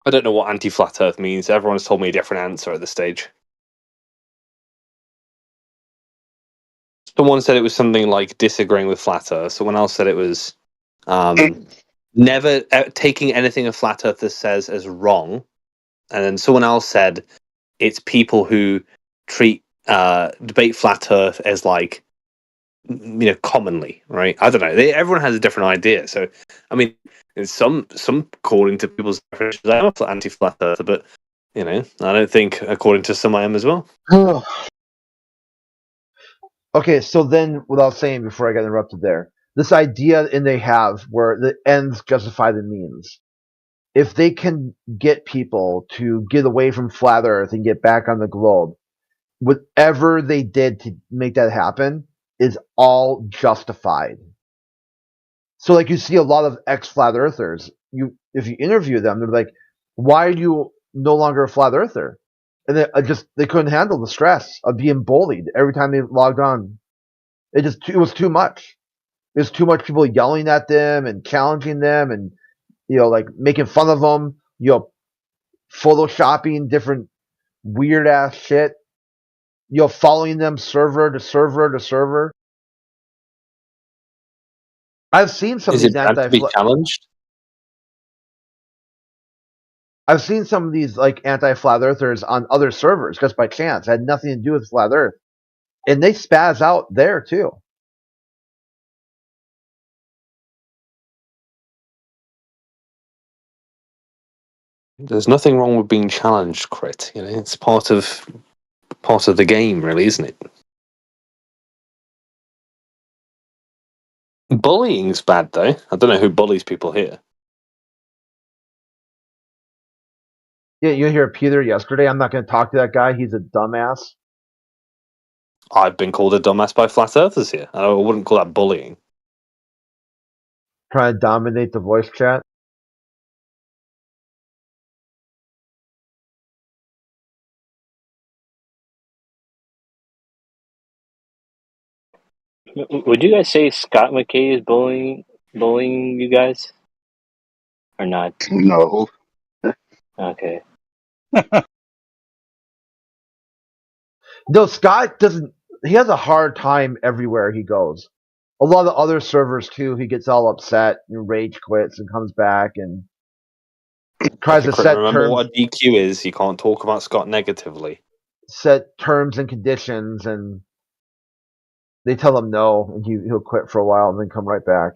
I don't know what anti-flat Earth means. Everyone's told me a different answer at this stage. Someone said it was something like disagreeing with flat Earth. Someone else said it was never taking anything a flat earther says as wrong. And then someone else said it's people who treat debate flat Earth as like, commonly, right? I don't know. Everyone has a different idea. So, I mean, some according to people's definitions, I am anti-flat earther, but I don't think according to some I am as well. Okay, so then what I was saying before I got interrupted there, this idea they have where the ends justify the means. If they can get people to get away from flat Earth and get back on the globe, whatever they did to make that happen is all justified. So, like, you see a lot of ex-flat earthers. If you interview them, they're like, "Why are you no longer a flat earther?" And they couldn't handle the stress of being bullied every time they logged on. It was too much. There's too much people yelling at them and challenging them, and like making fun of them. Photoshopping different weird ass shit. Following them server to server to server. I've seen some Is of these it bad to be challenged? I've seen some of these like anti-flat earthers on other servers just by chance. It had nothing to do with flat Earth, and they spaz out there too. There's nothing wrong with being challenged, Crit. It's part of the game, really, isn't it? Bullying's bad, though. I don't know who bullies people here. Yeah, you hear Peter yesterday. I'm not going to talk to that guy. He's a dumbass. I've been called a dumbass by flat earthers here. I wouldn't call that bullying. Trying to dominate the voice chat. Would you guys say Scott McKay is bullying you guys, or not? No. Okay. No, Scott doesn't. He has a hard time everywhere he goes. A lot of other servers too. He gets all upset and rage quits and comes back and tries to set Remember terms. what a DQ is. You can't talk about Scott negatively. Set terms and conditions, and they tell him no, and he'll quit for a while and then come right back.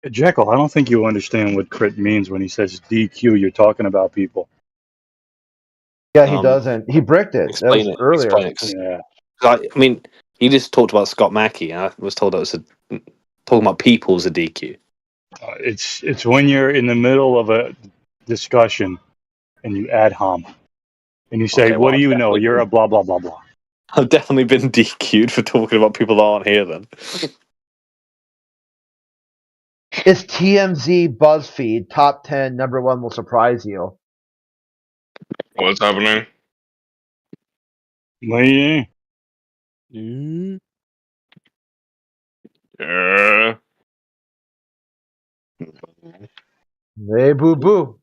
Jekyll, I don't think you understand what crit means when he says DQ. You're talking about people. Yeah, he doesn't. He bricked it. Explain it earlier. Yeah. I mean, he just talked about Scott Mackey, and I was told that was talking about people's a DQ. It's when you're in the middle of a discussion and you ad hom, and you say, "What do you know? You're a blah blah blah blah." I've definitely been DQ'd for talking about people that aren't here. Then it's TMZ BuzzFeed top 10 number 1 will surprise you. What's happening? Yeah. Hey, boo boo.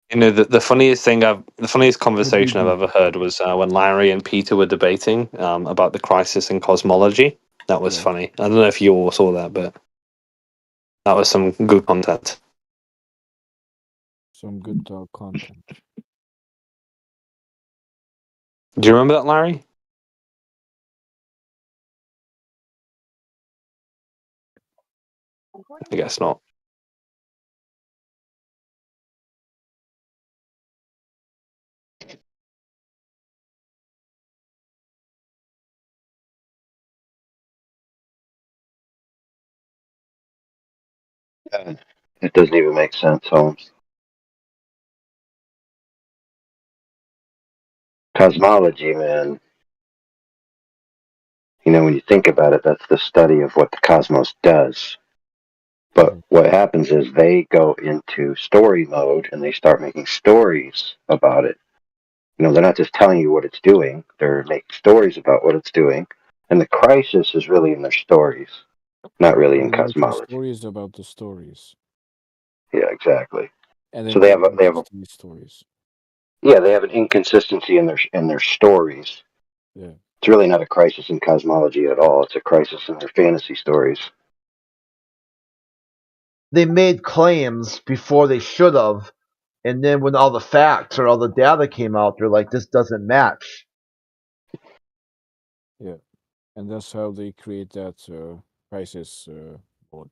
The funniest conversation I've ever heard was when Larry and Peter were debating about the crisis in cosmology. That was funny. I don't know if you all saw that, but that was some good content. Some good dog content. Do you remember that, Larry? I guess not. It doesn't even make sense, Holmes. Cosmology, man. When you think about it, that's the study of what the cosmos does. But what happens is they go into story mode and they start making stories about it. They're not just telling you what it's doing, they're making stories about what it's doing. And the crisis is really in their stories. not really in They're making cosmology. stories about the stories, Yeah, exactly. and So then people they have use these stories. they have an inconsistency in their stories. Yeah. It's really not a crisis in cosmology at all. It's a crisis in their fantasy stories. They made claims before they should have, and then when all the facts or all the data came out, they're like, this doesn't match. Yeah, and that's how they create that crisis board.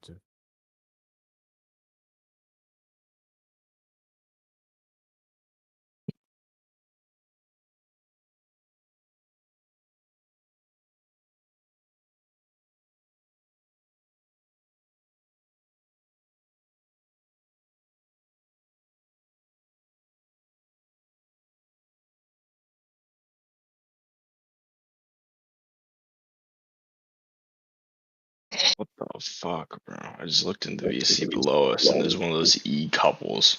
What the fuck, bro? I just looked in the VC below us, and there's one of those E couples.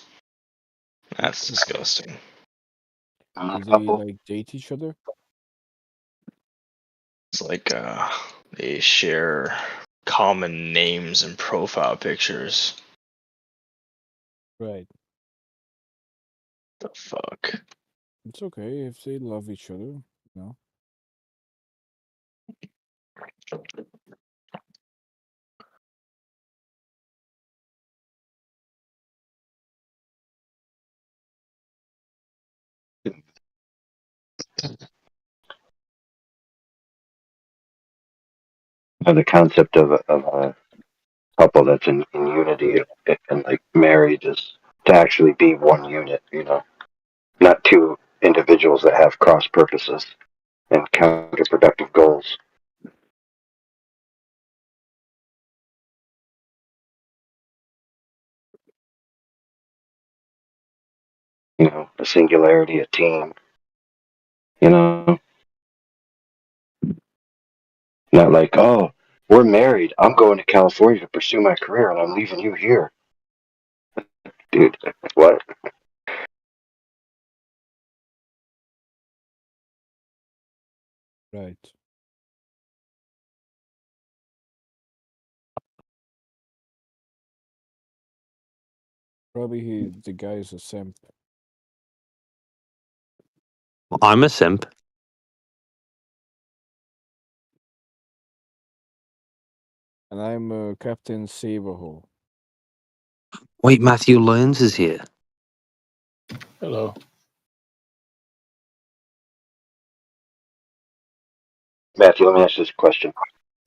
That's disgusting. Do they like date each other? It's like they share common names and profile pictures. Right. The fuck? It's okay if they love each other, you know. The concept of a couple that's in unity and like married is to actually be one unit, not two individuals that have cross purposes and counterproductive goals. A singularity, a team, not like, oh, we're married, I'm going to California to pursue my career and I'm leaving you here. Dude, what? Right. Probably the guy is a simp. I'm a simp. And I'm Captain Saberhole. Wait, Matthew Lyons is here. Hello. Matthew, let me ask you this question.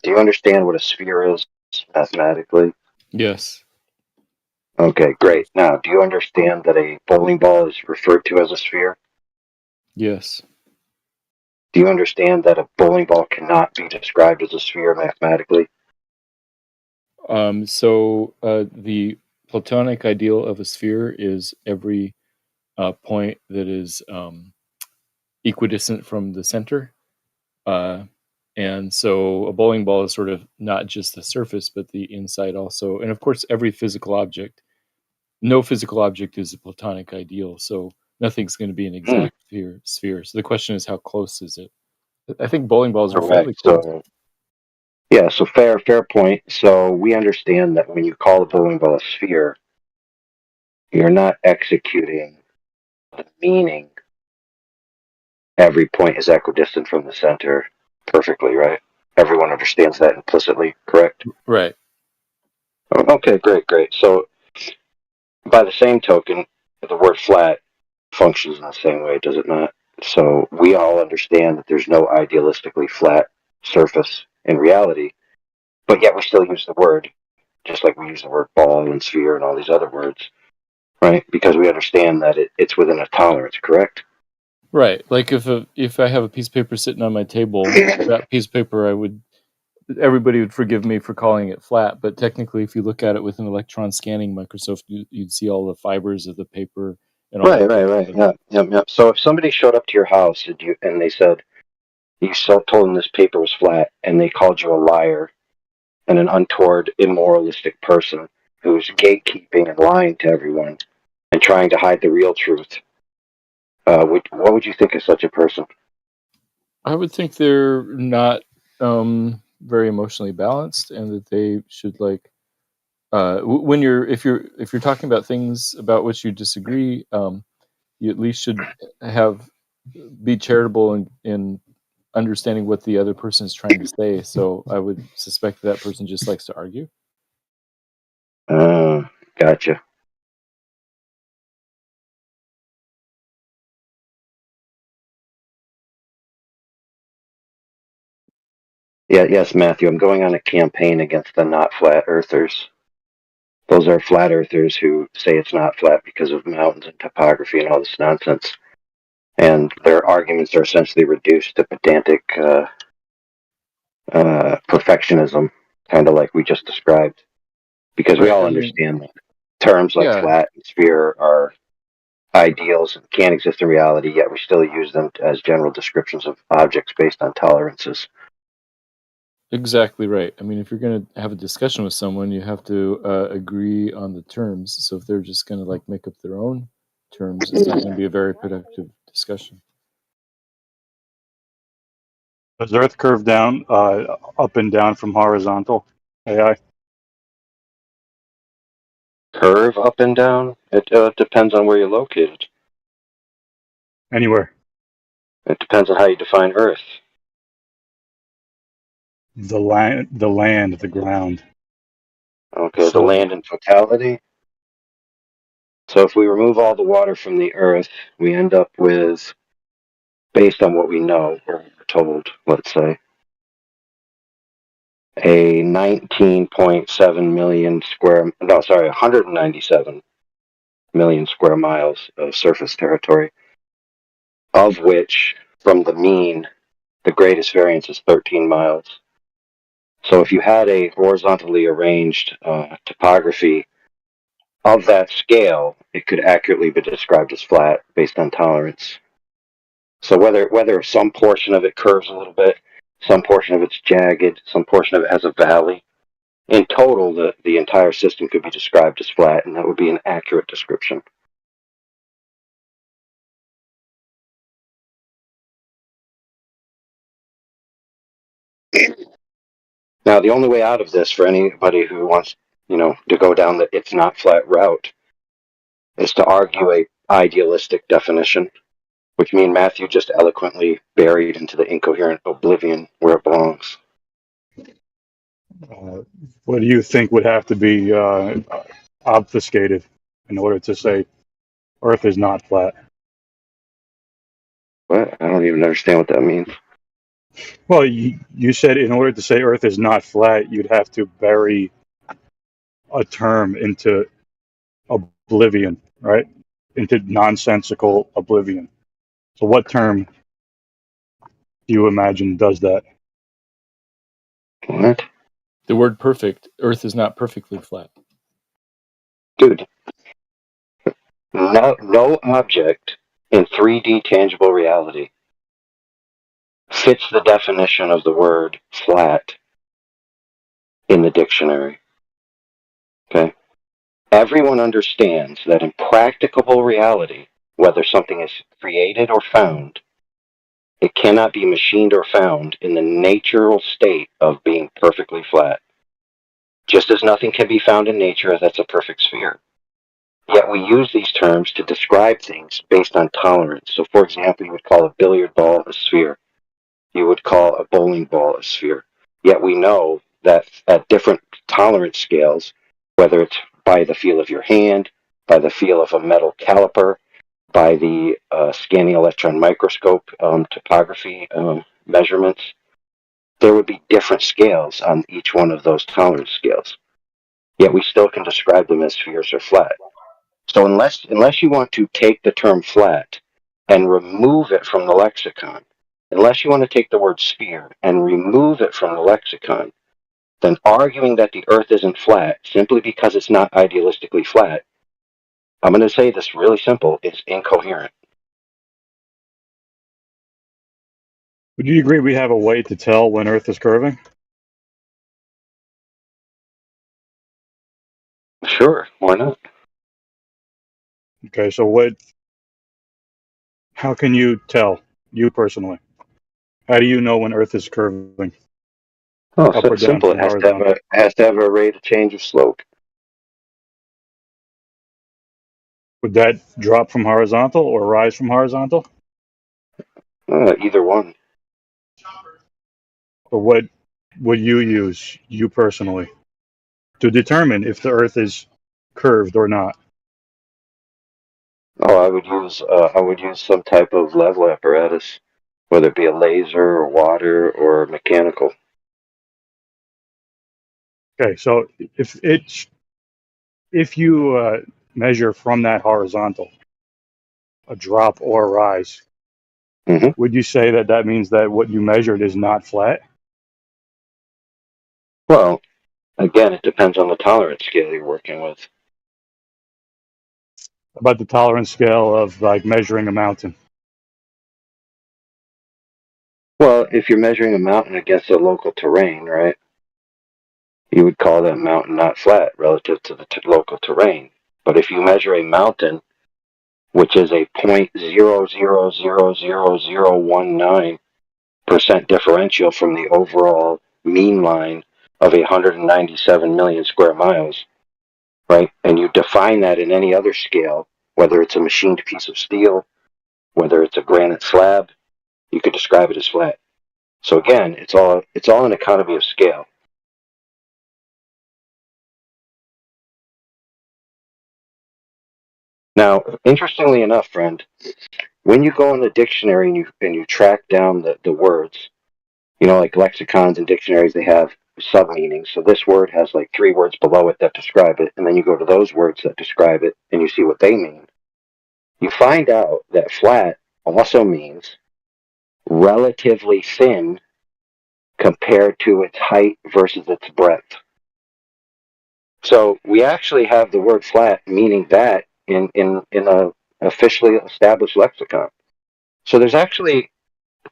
Do you understand what a sphere is mathematically? Yes. Okay, great. Now, do you understand that a bowling ball is referred to as a sphere? Yes. Do you understand that a bowling ball cannot be described as a sphere mathematically? So the Platonic ideal of a sphere is every point that is equidistant from the center. And so a bowling ball is sort of not just the surface, but the inside also. And of course, every physical object, no physical object is a Platonic ideal. So nothing's going to be an exact sphere. So the question is, how close is it? I think bowling balls are fairly Correct. close. So, yeah, so fair point. So we understand that when you call a bowling ball a sphere, you're not executing the meaning every point is equidistant from the center perfectly, right? Everyone understands that implicitly, correct? Right. Okay, great. So by the same token, the word flat functions in the same way, does it not? So we all understand that there's no idealistically flat surface in reality, but yet we still use the word, just like we use the word ball and sphere and all these other words, right? Because we understand that it's within a tolerance, correct? Right. Like if I have a piece of paper sitting on my table, that piece of paper everybody would forgive me for calling it flat, but technically if you look at it with an electron scanning microscope, you'd see all the fibers of the paper and all Right. that. Yeah. So if somebody showed up to your house and they said you told them this paper was flat, and they called you a liar and an untoward, immoralistic person who's gatekeeping and lying to everyone and trying to hide the real truth, what would you think of such a person? I would think they're not very emotionally balanced, and that they should like when if you're talking about things about which you disagree, you at least should be charitable in understanding what the other person is trying to say. So I would suspect that person just likes to argue. Gotcha. Yeah, yes, Matthew. I'm going on a campaign against the not flat earthers. Those are flat earthers who say it's not flat because of mountains and topography and all this nonsense. And their arguments are essentially reduced to pedantic perfectionism, kind of like we just described. Because we all understand that terms like flat and sphere are ideals and can't exist in reality, yet we still use them as general descriptions of objects based on tolerances. Exactly right. I mean, if you're going to have a discussion with someone, you have to agree on the terms. So if they're just going to like make up their own terms, it's not going to be a very productive discussion. Does Earth curve down, up and down from horizontal? AI? Curve up and down? It depends on where you're located. Anywhere. It depends on how you define Earth. The land, the ground. Okay, the land in totality. So if we remove all the water from the Earth, we end up with, based on what we know, or we're told, let's say, a 19.7 million 197 million square miles of surface territory, of which, from the mean, the greatest variance is 13 miles. So if you had a horizontally arranged topography of that scale, it could accurately be described as flat based on tolerance. So whether some portion of it curves a little bit, some portion of it's jagged, some portion of it has a valley, in total, the entire system could be described as flat, and that would be an accurate description. Now, the only way out of this for anybody who wants, to go down the it's not flat route is to argue a idealistic definition, which me and Matthew just eloquently buried into the incoherent oblivion where it belongs. What do you think would have to be obfuscated in order to say Earth is not flat? What? I don't even understand what that means. Well, you said in order to say Earth is not flat, you'd have to bury a term into oblivion, right? Into nonsensical oblivion. So what term do you imagine does that? What? The word perfect. Earth is not perfectly flat. Dude, no object in 3D tangible reality fits the definition of the word flat in the dictionary. Okay? Everyone understands that in practicable reality, whether something is created or found, it cannot be machined or found in the natural state of being perfectly flat. Just as nothing can be found in nature that's a perfect sphere. Yet we use these terms to describe things based on tolerance. So, for example, you would call a billiard ball a sphere. You would call a bowling ball a sphere. Yet we know that at different tolerance scales, whether it's by the feel of your hand, by the feel of a metal caliper, by the scanning electron microscope topography measurements, there would be different scales on each one of those tolerance scales. Yet we still can describe them as spheres or flat. So unless you want to take the term flat and remove it from the lexicon, unless you want to take the word sphere and remove it from the lexicon, then arguing that the Earth isn't flat simply because it's not idealistically flat, I'm going to say this really simple, is incoherent. Would you agree we have a way to tell when Earth is curving? Sure, why not? Okay, so how can you tell, you personally? How do you know when Earth is curving? Oh, up so or it's down simple. It from horizontal? has to have a rate of change of slope. Would that drop from horizontal or rise from horizontal? Either one. Or what would you use, you personally, to determine if the Earth is curved or not? Oh, I would use some type of level apparatus, whether it be a laser or water or mechanical. Okay, so if you measure from that horizontal a drop or a rise, Hmm. would you say that that means that what you measured is not flat? Well, again, it depends on the tolerance scale you're working with. About the tolerance scale of like measuring a mountain? Well, if you're measuring a mountain against a local terrain, right, you would call that mountain not flat relative to the local terrain. But if you measure a mountain, which is a 0.000019% differential from the overall mean line of 197 million square miles, right? And you define that in any other scale, whether it's a machined piece of steel, whether it's a granite slab, you could describe it as flat. So again, it's all an economy of scale. Now, interestingly enough, friend, when you go in the dictionary and you track down the words, like lexicons and dictionaries, they have sub meanings. So this word has like 3 words below it that describe it, and then you go to those words that describe it and you see what they mean. You find out that flat also means relatively thin compared to its height versus its breadth. So we actually have the word flat meaning that in a officially established lexicon. So there's actually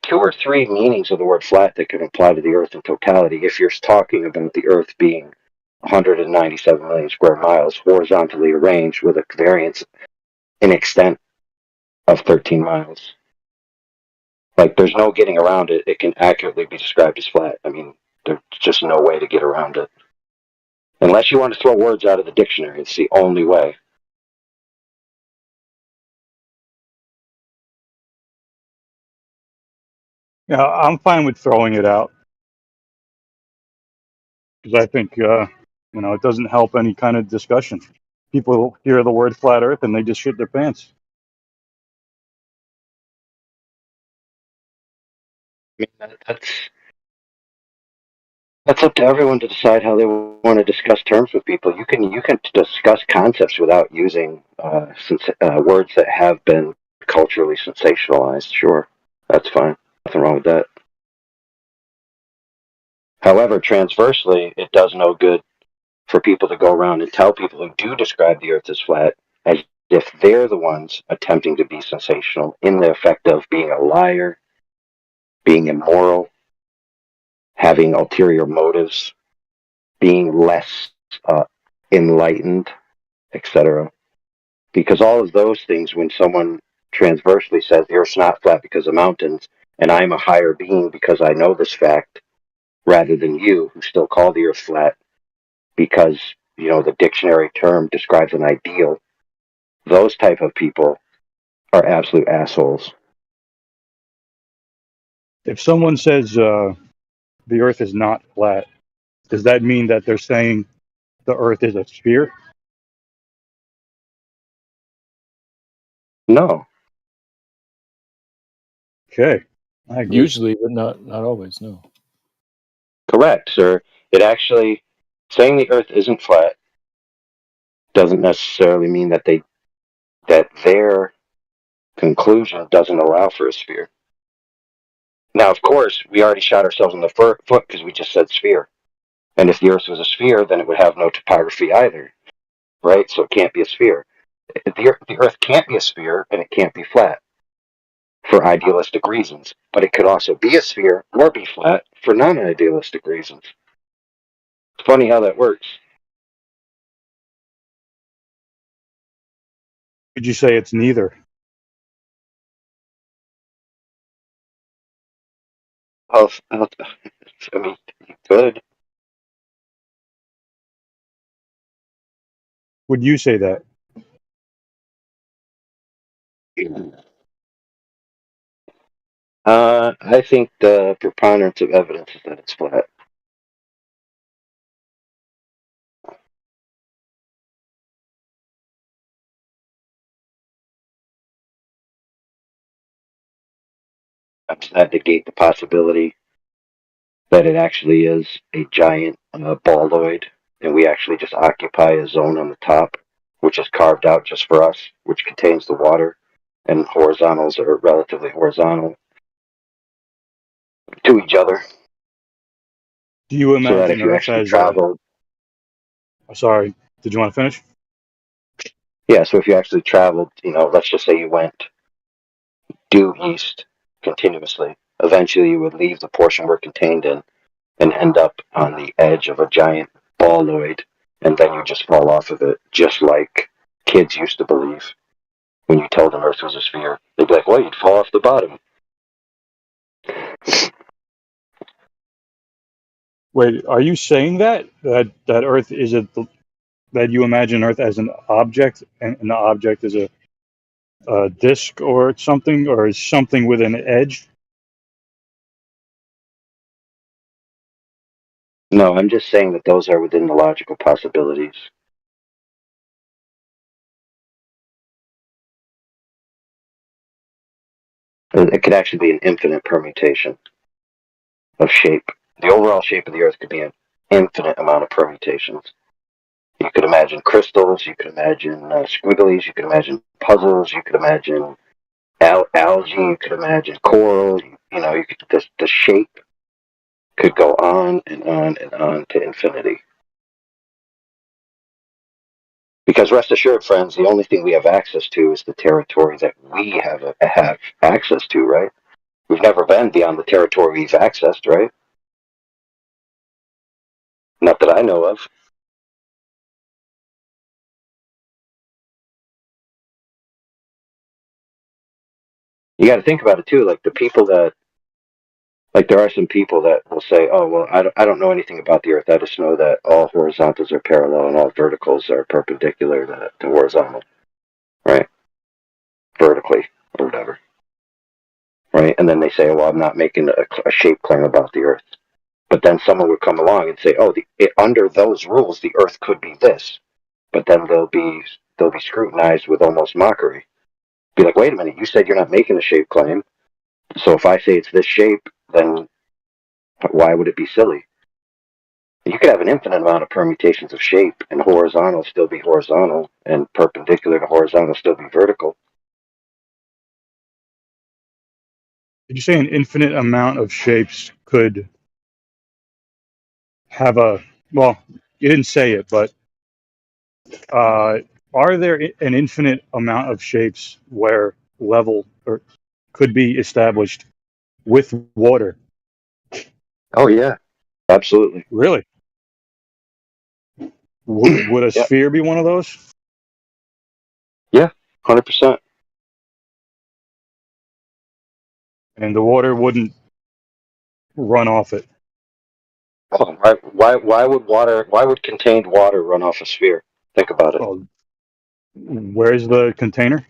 2 or 3 meanings of the word flat that can apply to the Earth in totality if you're talking about the Earth being 197 million square miles horizontally arranged with a variance in extent of 13 miles. Like, there's no getting around it. It can accurately be described as flat. I mean, there's just no way to get around it. Unless you want to throw words out of the dictionary, it's the only way. Yeah, I'm fine with throwing it out because I think it doesn't help any kind of discussion. People hear the word flat Earth and they just shit their pants. I mean, that's up to everyone to decide how they want to discuss terms with people. You can discuss concepts without using words that have been culturally sensationalized. Sure, that's fine. Nothing wrong with that. However, transversely, it does no good for people to go around and tell people who do describe the Earth as flat as if they're the ones attempting to be sensational in the effect of being a liar, being immoral, having ulterior motives, being less enlightened, etc. Because all of those things, when someone transversely says the Earth's not flat because of mountains, and I'm a higher being because I know this fact, rather than you, who still call the Earth flat because the dictionary term describes an ideal, those type of people are absolute assholes. If someone says the Earth is not flat, does that mean that they're saying the Earth is a sphere? No, Okay, I agree. Usually, but not always. No. correct, sir. It actually, saying the Earth isn't flat doesn't necessarily mean that their conclusion doesn't allow for a sphere. Now, of course, we already shot ourselves in the foot because we just said sphere. And if the Earth was a sphere, then it would have no topography either, right? So it can't be a sphere. The Earth can't be a sphere, and it can't be flat for idealistic reasons. But it could also be a sphere or be flat for non-idealistic reasons. It's funny how that works. Would you say it's neither? I mean, Good. Would you say that? I think the preponderance of evidence is that it's flat. Does that negate the possibility that it actually is a giant balloid, and we actually just occupy a zone on the top, which is carved out just for us, which contains the water, and horizontals are relatively horizontal to each other, Do you so that imagine if you Earth actually as traveled, sorry, did you want to finish? yeah, so if you actually traveled, let's just say you went due east continuously, eventually you would leave the portion we're contained in and end up on the edge of a giant balloid, and then you just fall off of it, just like kids used to believe when you told them Earth was a sphere. They'd be like, well, you'd fall off the bottom. Wait, are you saying that Earth is that you imagine Earth as an object, and the object is a disk or something, or is something with an edge? No, I'm just saying that those are within the logical possibilities. It could actually be an infinite permutation of shape. The overall shape of the Earth could be an infinite amount of permutations. You could imagine crystals, you could imagine squigglies, you could imagine puzzles, you could imagine algae, you could imagine coral. You could, the shape could go on and on and on to infinity. Because rest assured, friends, the only thing we have access to is the territory that we have access to, right? We've never been beyond the territory we've accessed, right? Not that I know of. You got to think about it too. Like there are some people that will say, "Oh, well, I don't know anything about the Earth. I just know that all horizontals are parallel and all verticals are perpendicular to horizontal, right? Vertically or whatever, right?" And then they say, "Well, I'm not making a shape claim about the Earth." But then someone would come along and say, "Oh, under those rules, the Earth could be this," but then they'll be scrutinized with almost mockery. Be like, "Wait a minute, you said you're not making a shape claim. So if I say it's this shape, then why would it be silly?" You could have an infinite amount of permutations of shape, and horizontal still be horizontal, and perpendicular to horizontal still be vertical. Did you say an infinite amount of shapes could have a? Well, you didn't say it, but are there an infinite amount of shapes where level or could be established with water? Oh yeah, absolutely. Really? Would a Yeah, sphere be one of those? yeah, 100%. And the water wouldn't run off it. Oh, why would contained water run off a sphere? Think about it. Well, where's the container?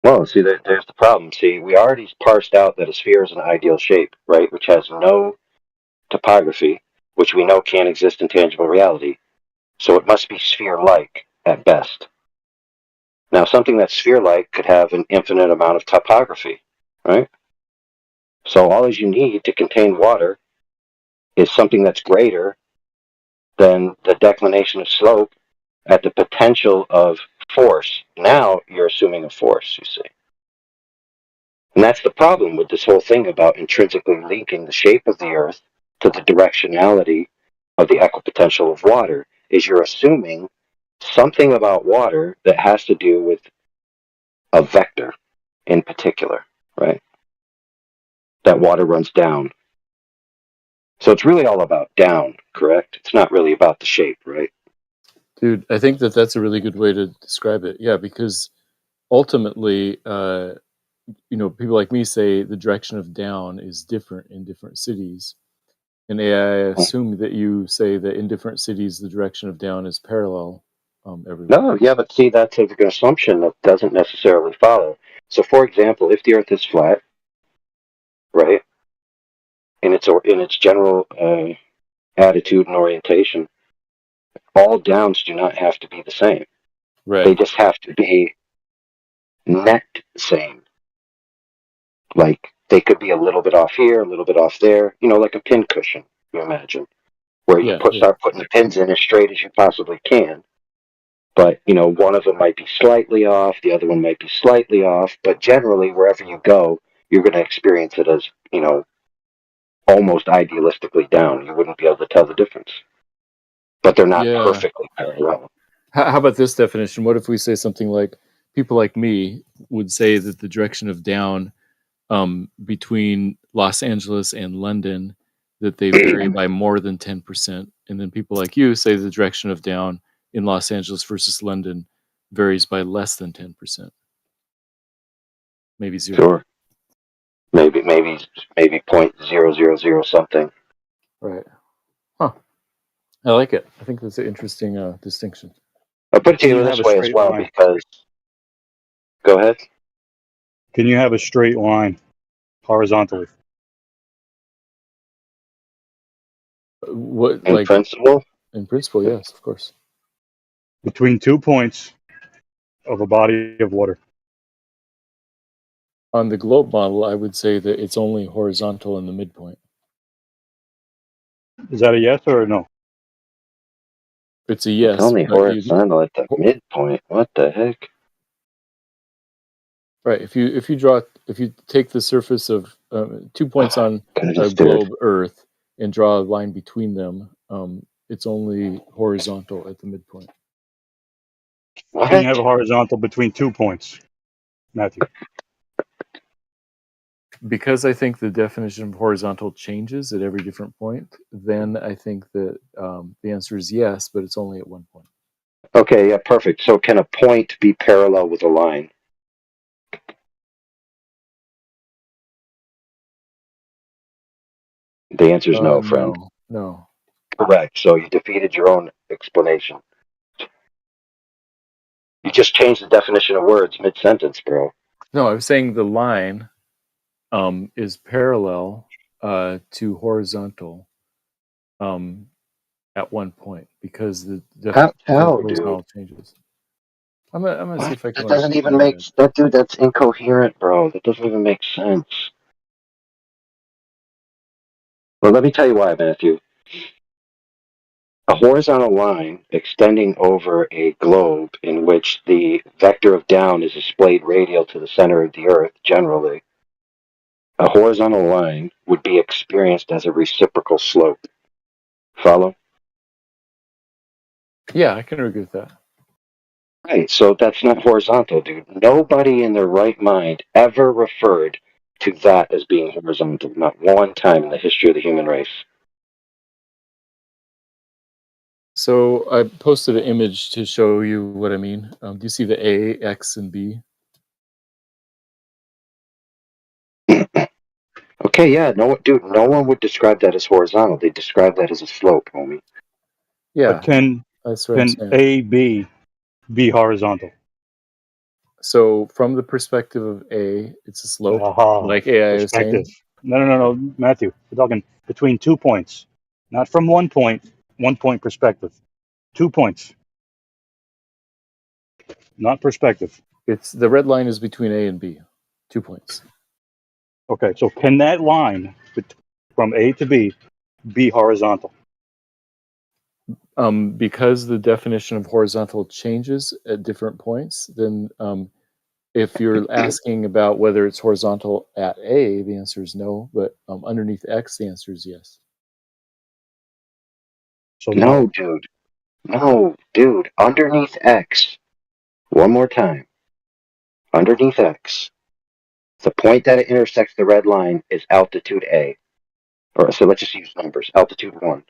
Well, see, there's the problem. See, we already parsed out that a sphere is an ideal shape, right, which has no topography, which we know can't exist in tangible reality. So it must be sphere-like at best. Now, something that's sphere-like could have an infinite amount of topography, right? So all you need to contain water is something that's greater than the declination of slope at the potential of force. Now you're assuming a force, you see. And that's the problem with this whole thing about intrinsically linking the shape of the Earth to the directionality of the equipotential of water, is you're assuming something about water that has to do with a vector in particular, right? That water runs down. So it's really all about down, correct? It's not really about the shape, right? Dude, I think that's a really good way to describe it. Yeah, because ultimately, people like me say the direction of down is different in different cities. And I assume that you say that in different cities, the direction of down is parallel everywhere. No, yeah, but see, that's an assumption that doesn't necessarily follow. So, for example, if the Earth is flat, right, in its general attitude and orientation, all downs do not have to be the same. Right. They just have to be net same. Like they could be a little bit off here, a little bit off there, like a pin cushion, you imagine, where you start putting the pins in as straight as you possibly can. But, one of them might be slightly off, the other one might be slightly off, but generally, wherever you go, you're going to experience it as, almost idealistically down. You wouldn't be able to tell the difference. But they're not perfectly parallel. How about this definition? What if we say something like, people like me would say that the direction of down between Los Angeles and London, that they vary by more than 10%. And then people like you say the direction of down in Los Angeles versus London varies by less than 10%. Maybe 0. Sure. Maybe 0.000 something. Right. Huh. I like it. I think that's an interesting distinction. I'll put it to you this way as well, because... Go ahead. Can you have a straight line horizontally? What, in principle? In principle, yes, of course. Between 2 points of a body of water. On the globe model, I would say that it's only horizontal in the midpoint. Is that a yes or a no? It's a yes. It's only horizontal at the midpoint. What the heck? Right. If you take the surface of 2 points on a globe Earth and draw a line between them, it's only horizontal at the midpoint. What? Can you have a horizontal between 2 points, Matthew? Because I think the definition of horizontal changes at every different point, then I think that the answer is yes, but it's only at one point. Okay, yeah, perfect. So can a point be parallel with a line? The answer is no, friend. No. Correct. So you defeated your own explanation. You just changed the definition of words mid-sentence, bro. No, I was saying the line is parallel to horizontal at one point, because the definition of horizontal changes. I'm gonna see if I can. That doesn't even make that, dude. That's incoherent, bro. That doesn't even make sense. Well, let me tell you why, Matthew. A horizontal line extending over a globe in which the vector of down is displayed radial to the center of the Earth, generally, a horizontal line would be experienced as a reciprocal slope. Follow? Yeah, I can agree with that. Right, so that's not horizontal, dude. Nobody in their right mind ever referred to that as being horizontal. Not one time in the history of the human race. So I posted an image to show you what I mean. Do you see the A, X, and B? Okay, yeah, no one would describe that as horizontal. They describe that as a slope, homie. Yeah. But can A, B be horizontal? So from the perspective of A, it's a slope, like AI is saying. No, Matthew. We're talking between 2 points, not from 1 point perspective. 2 points, not perspective. It's the red line is between A and B, 2 points. Okay, so can that line from A to B be horizontal? Because the definition of horizontal changes at different points, then if you're asking about whether it's horizontal at A, the answer is no, but underneath X, the answer is yes. So no, dude. No, dude. Underneath X. One more time. Underneath X. The point that it intersects the red line is altitude A. So let's just use numbers. Altitude 1.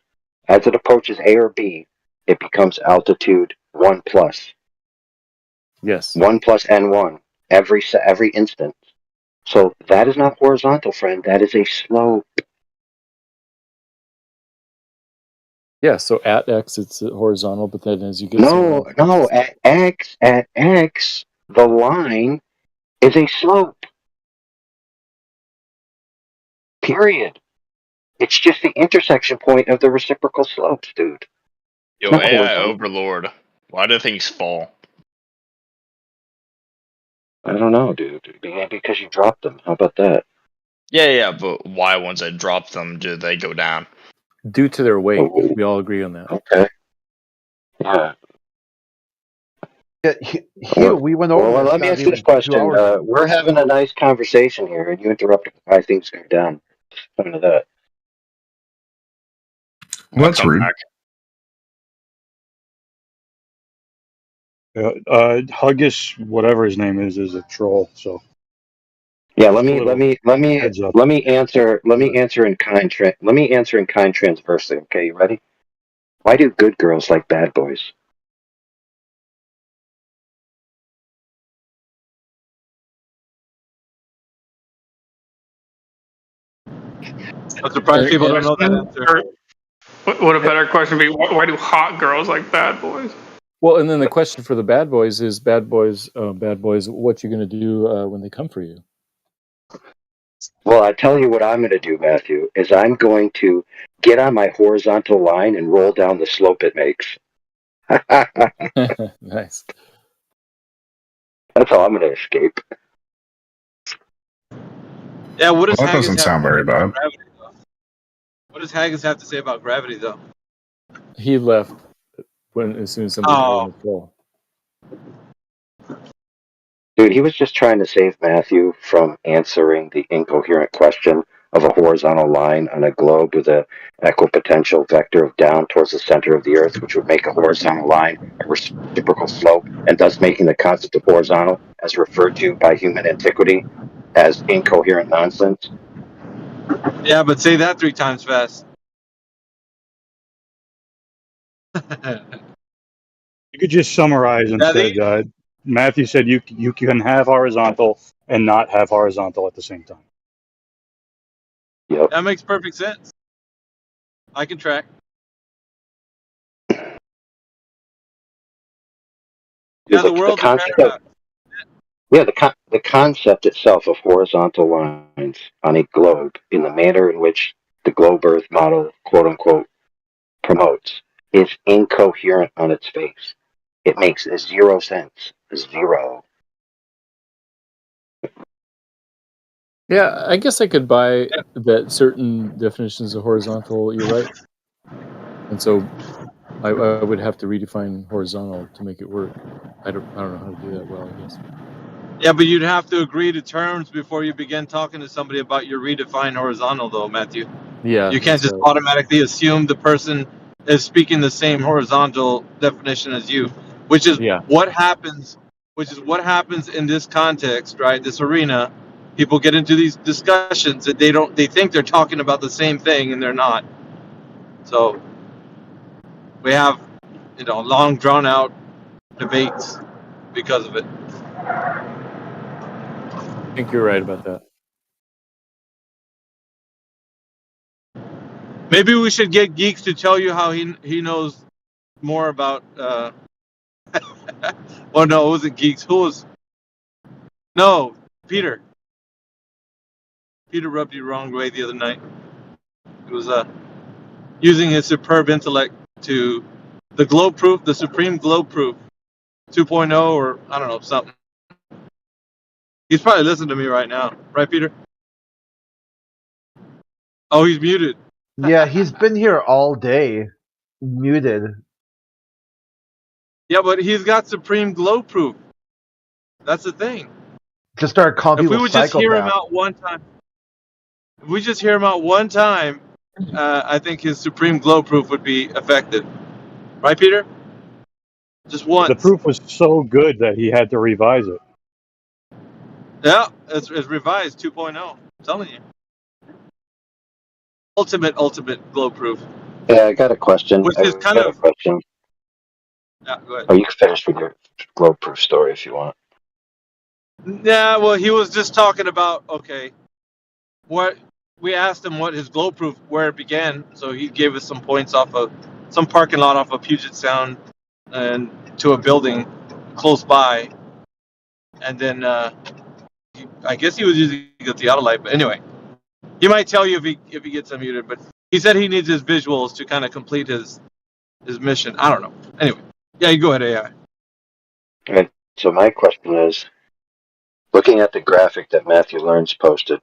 As it approaches A or B, it becomes altitude 1 plus. Yes. 1 plus N1 every instant. So that is not horizontal, friend. That is a slope. Yeah, so at x it's horizontal, but then as you get No, at x, the line is a slope. Period. It's just the intersection point of the reciprocal slopes, dude. Yo, It's not AI horizontal. overlord. Why do things fall? I don't know, dude. Because you dropped them. How about that? Yeah, but why once I drop them do they go down? due to their weight. Oh, We all agree on that. okay. Yeah. Yeah, here we went over Well, this. let me Not ask you this even 2 question. hours ago. We're having a nice conversation here, and you interrupted why things go down. Listen to that. Well, I'll that's come rude. back. Huggus, whatever his name is a troll. So Yeah, just a little heads up. let me answer in kind transversely. Okay, you ready? Why do good girls like bad boys? I'm surprised people don't know that answer. Or would a better question be, why do hot girls like bad boys? Well, and then the question for the bad boys is, bad boys, what you going to do when they come for you? Well, I tell you what I'm going to do, Matthew, is I'm going to get on my horizontal line and roll down the slope it makes. Nice. That's how I'm going to escape. Yeah, what does Well, that Haggis doesn't have sound to say very about bad. gravity, though? What does Haggis have to say about gravity, though? He left as soon as somebody told him to fall. Dude, he was just trying to save Matthew from answering the incoherent question of a horizontal line on a globe with an equipotential vector of down towards the center of the Earth, which would make a horizontal line a reciprocal slope, and thus making the concept of horizontal, as referred to by human antiquity, as incoherent nonsense. Yeah, but say that 3 times fast. You could just summarize instead. Matthew said you can have horizontal and not have horizontal at the same time. Yep. That makes perfect sense. I can track. Yeah, the world's a paradox. Yeah, the concept itself of horizontal lines on a globe in the manner in which the globe Earth model, quote unquote, promotes is incoherent on its face. It makes zero sense. Zero. Yeah, I guess I could buy that certain definitions of horizontal, you're right. And so I would have to redefine horizontal to make it work. I don't know how to do that well, I guess. Yeah, but you'd have to agree to terms before you begin talking to somebody about your redefined horizontal, though, Matthew. Yeah, You can't just right. automatically assume the person is speaking the same horizontal definition as you, which is what happens. Which is what happens in this context, right? This arena, people get into these discussions that they think they're talking about the same thing and they're not. So we have, long drawn out debates because of it. I think you're right about that. Maybe we should get Geeks to tell you how he knows more about. Oh no, it wasn't Geeks. Who was? No, Peter. Peter rubbed you the wrong way the other night. It was using his superb intellect to the globe proof, the supreme globe proof 2.0, or I don't know, something. He's probably listening to me right now, right, Peter? Oh, he's muted. Yeah, he's been here all day, muted. Yeah, but he's got supreme globe proof. That's the thing. Just start calling If we people would just hear him psychopaths. out one time, if we just hear him out one time, I think his supreme globe proof would be effective. Right, Peter? Just once. The proof was so good that he had to revise it. Yeah, it's revised 2.0. I'm telling you. Ultimate globe proof. Yeah, I got a question. Which is kind of. Yeah, go ahead. Oh, you can finish with your globe proof story if you want. Yeah, well, he was just talking about, okay, what we asked him what his glow proof, where it began. So he gave us some points off of some parking lot off of Puget Sound and to a building close by. And then I guess he was using a theodolite. But anyway, he might tell you if he gets unmuted. But he said he needs his visuals to kind of complete his mission. I don't know. Anyway, yeah, you go ahead, AI. And so my question is, looking at the graphic that Matthew Learns posted,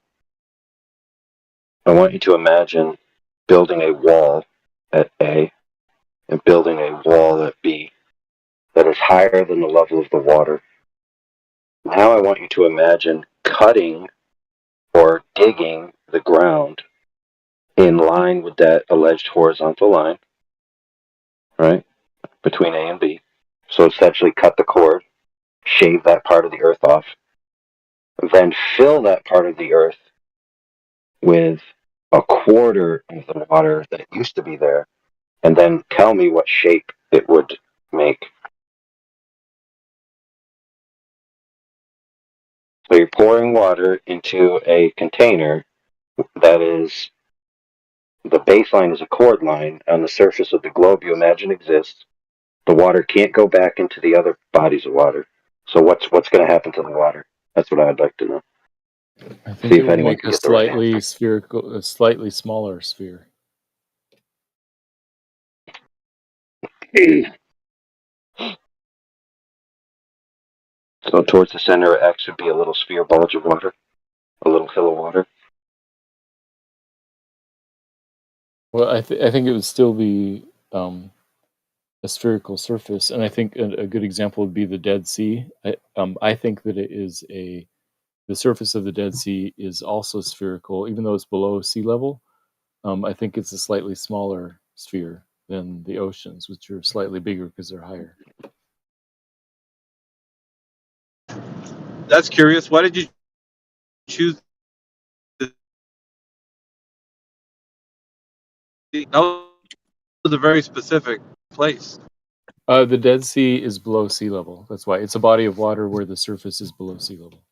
I want you to imagine building a wall at A and building a wall at B that is higher than the level of the water. Now I want you to imagine cutting or digging the ground in line with that alleged horizontal line, right, between A and B. So essentially cut the cord, shave that part of the earth off, then fill that part of the earth with a quarter of the water that used to be there, and then tell me what shape it would make. So you're pouring water into a container that is, the baseline is a chord line on the surface of the globe you imagine exists. The water can't go back into the other bodies of water. So what's going to happen to the water? That's what I'd like to know. I think See it if would anyone make can a get the right slightly answer. spherical, a slightly smaller sphere. So towards the center of X would be a little sphere bulge of water, a little hill of water. Well, I think it would still be a spherical surface, and I think a good example would be the Dead Sea. I think that it is the surface of the Dead Sea is also spherical, even though it's below sea level. I think it's a slightly smaller sphere than the oceans, which are slightly bigger because they're higher. That's curious. Why did you choose? That was a very specific place. The Dead Sea is below sea level. That's why it's a body of water where the surface is below sea level.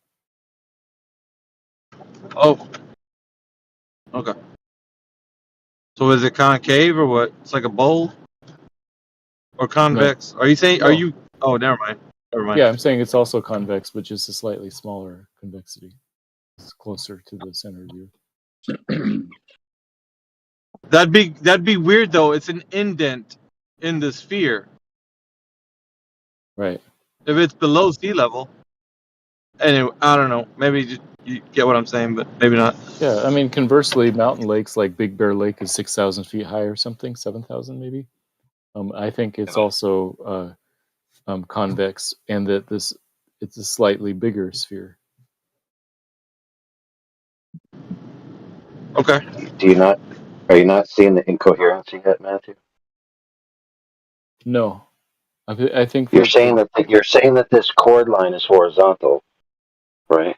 Oh, okay. So is it concave or what? It's like a bowl or convex? No, Are you saying? Are no. you? Oh, never mind. Never mind. Yeah, I'm saying it's also convex, but just a slightly smaller convexity. It's closer to the center of the Earth. That'd be weird though. It's an indent in the sphere. Right. If it's below sea level. Anyway, I don't know. Maybe you get what I'm saying, but maybe not. Yeah, I mean, conversely, mountain lakes like Big Bear Lake is 6,000 feet high or something, 7,000 maybe. I think it's also convex, and that it's a slightly bigger sphere. Okay. Are you not seeing the incoherence yet, Matthew? No, I think You're that saying that this chord line is horizontal, right?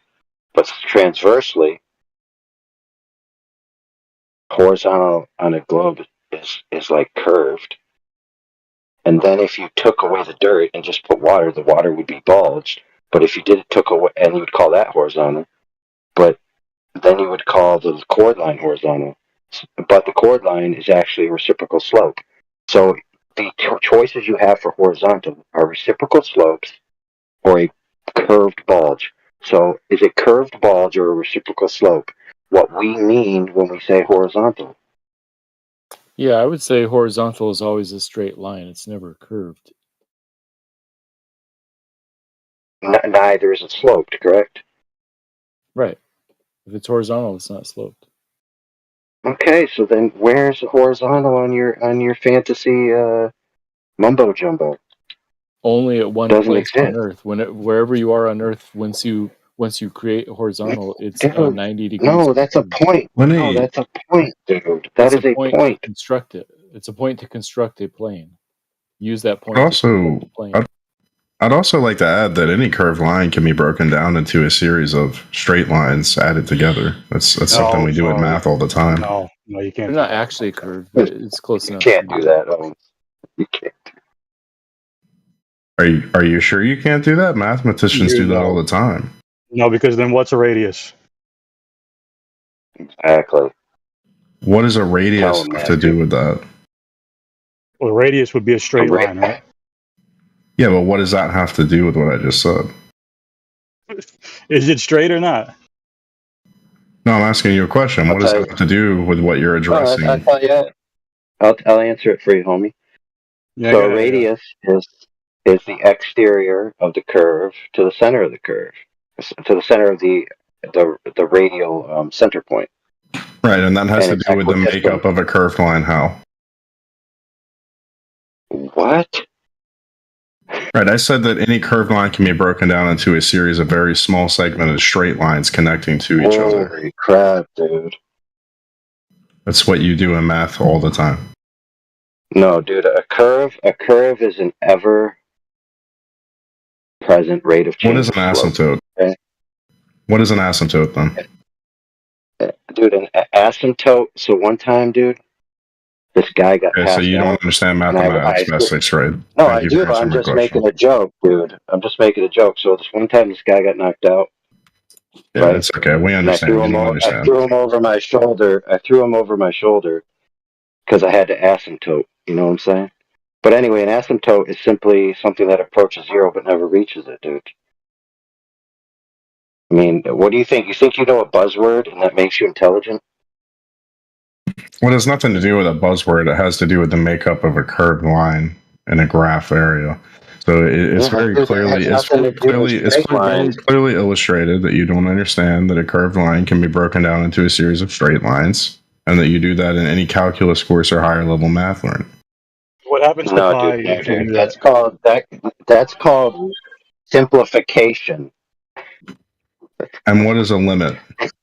But transversely, horizontal on a globe is like curved. And then if you took away the dirt and just put water, the water would be bulged. But if you took away, and you would call that horizontal, but then you would call the chord line horizontal. But the chord line is actually a reciprocal slope. So the choices you have for horizontal are reciprocal slopes or a curved bulge. So is it curved bulge or a reciprocal slope what we mean when we say horizontal? yeah, I would say horizontal is always a straight line. It's never curved. Neither is it sloped, correct? Right. If it's horizontal, it's not sloped. Okay, so then where's the horizontal on your fantasy mumbo jumbo? Only at one Doesn't place on exist. Earth. Wherever you are on Earth, once you create a horizontal, it's Dude, 90 degrees. no, that's a point. No, that's a point, dude. That It's is a a point to point. construct it. It's a point to construct a plane. Use that point to Also, construct a plane. I'd also like to add that any curved line can be broken down into a series of straight lines added together. That's something we do in math all the time. No, you can't. They're not actually curved, but it's close You enough. can't do that. You can't. Are you sure you can't do that? Mathematicians do that all the time. No, because then what's a radius? Exactly. What does a radius Tell him, have to do Matthew. with that? Well, a radius would be a straight line, right? Yeah, but what does that have to do with what I just said? Is it straight or not? No, I'm asking you a question. What does that have to do with what you're addressing? I thought, yeah. I'll answer it for you, homie. Yeah, So a radius is the exterior of the curve to the center of the curve, to the center of the radial center point. Right, and that has And to do with the makeup of a curved line. How? What? Right, I said that any curved line can be broken down into a series of very small segmented straight lines connecting to each other. Holy crap, dude. That's what you do in math all the time. No, dude, a curve is an ever present rate of change. What is an asymptote? Okay? What is an asymptote then? Dude, an asymptote. So one time, dude, this guy got passed so you out, don't understand mathematics past sixth grade. No, I do. I'm just making a joke, dude. I'm just making a joke. So this one time, this guy got knocked out. Yeah, right? It's okay. We understand. I threw him over my shoulder. Because I had to asymptote. You know what I'm saying? But anyway, an asymptote is simply something that approaches zero but never reaches it, dude. I mean, what do you think? You think you know a buzzword and that makes you intelligent? Well, it has nothing to do with a buzzword. It has to do with the makeup of a curved line in a graph area. So it's very clearly illustrated that you don't understand that a curved line can be broken down into a series of straight lines, and that you do that in any calculus course or higher level math learning. What happens to pi if you do that? That's called simplification. And what is a limit?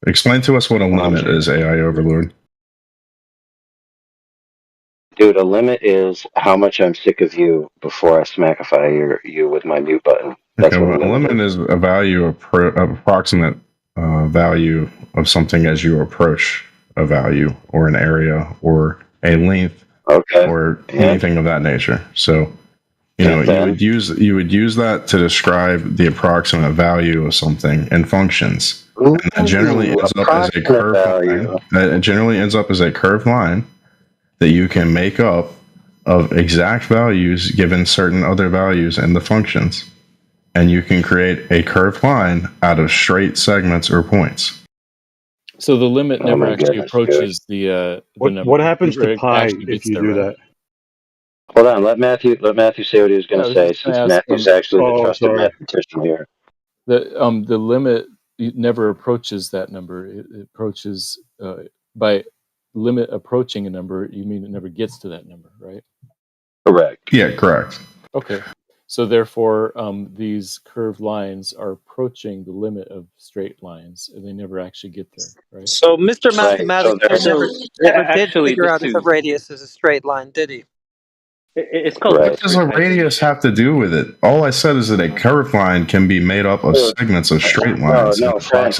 Explain to us what a limit is, AI Overlord. Dude, a limit is how much I'm sick of you before I smackify you with my mute button. That's what a limit is a value, approximate value of something as you approach a value or an area or a length or anything of that nature. So, you would use that to describe the approximate value of something in functions. And that generally ends up as a curved line. It generally ends up as a curved line that you can make up of exact values given certain other values in the functions. And you can create a curved line out of straight segments or points. So the limit never actually approaches the number. What happens to pi if you do that? Hold on, let Matthew say what he was going to say, since Matthew's actually the trusted mathematician here. The limit never approaches that number. It approaches by limit approaching a number. You mean it never gets to that number, right? Correct. Yeah, correct. Okay. So therefore, these curved lines are approaching the limit of straight lines, and they never actually get there, right? So Mr. Mathematics never did figure out if a radius is a straight line, did he? It's called. What does a radius have to do with it? All I said is that a curved line can be made up of segments of straight lines. No, friend,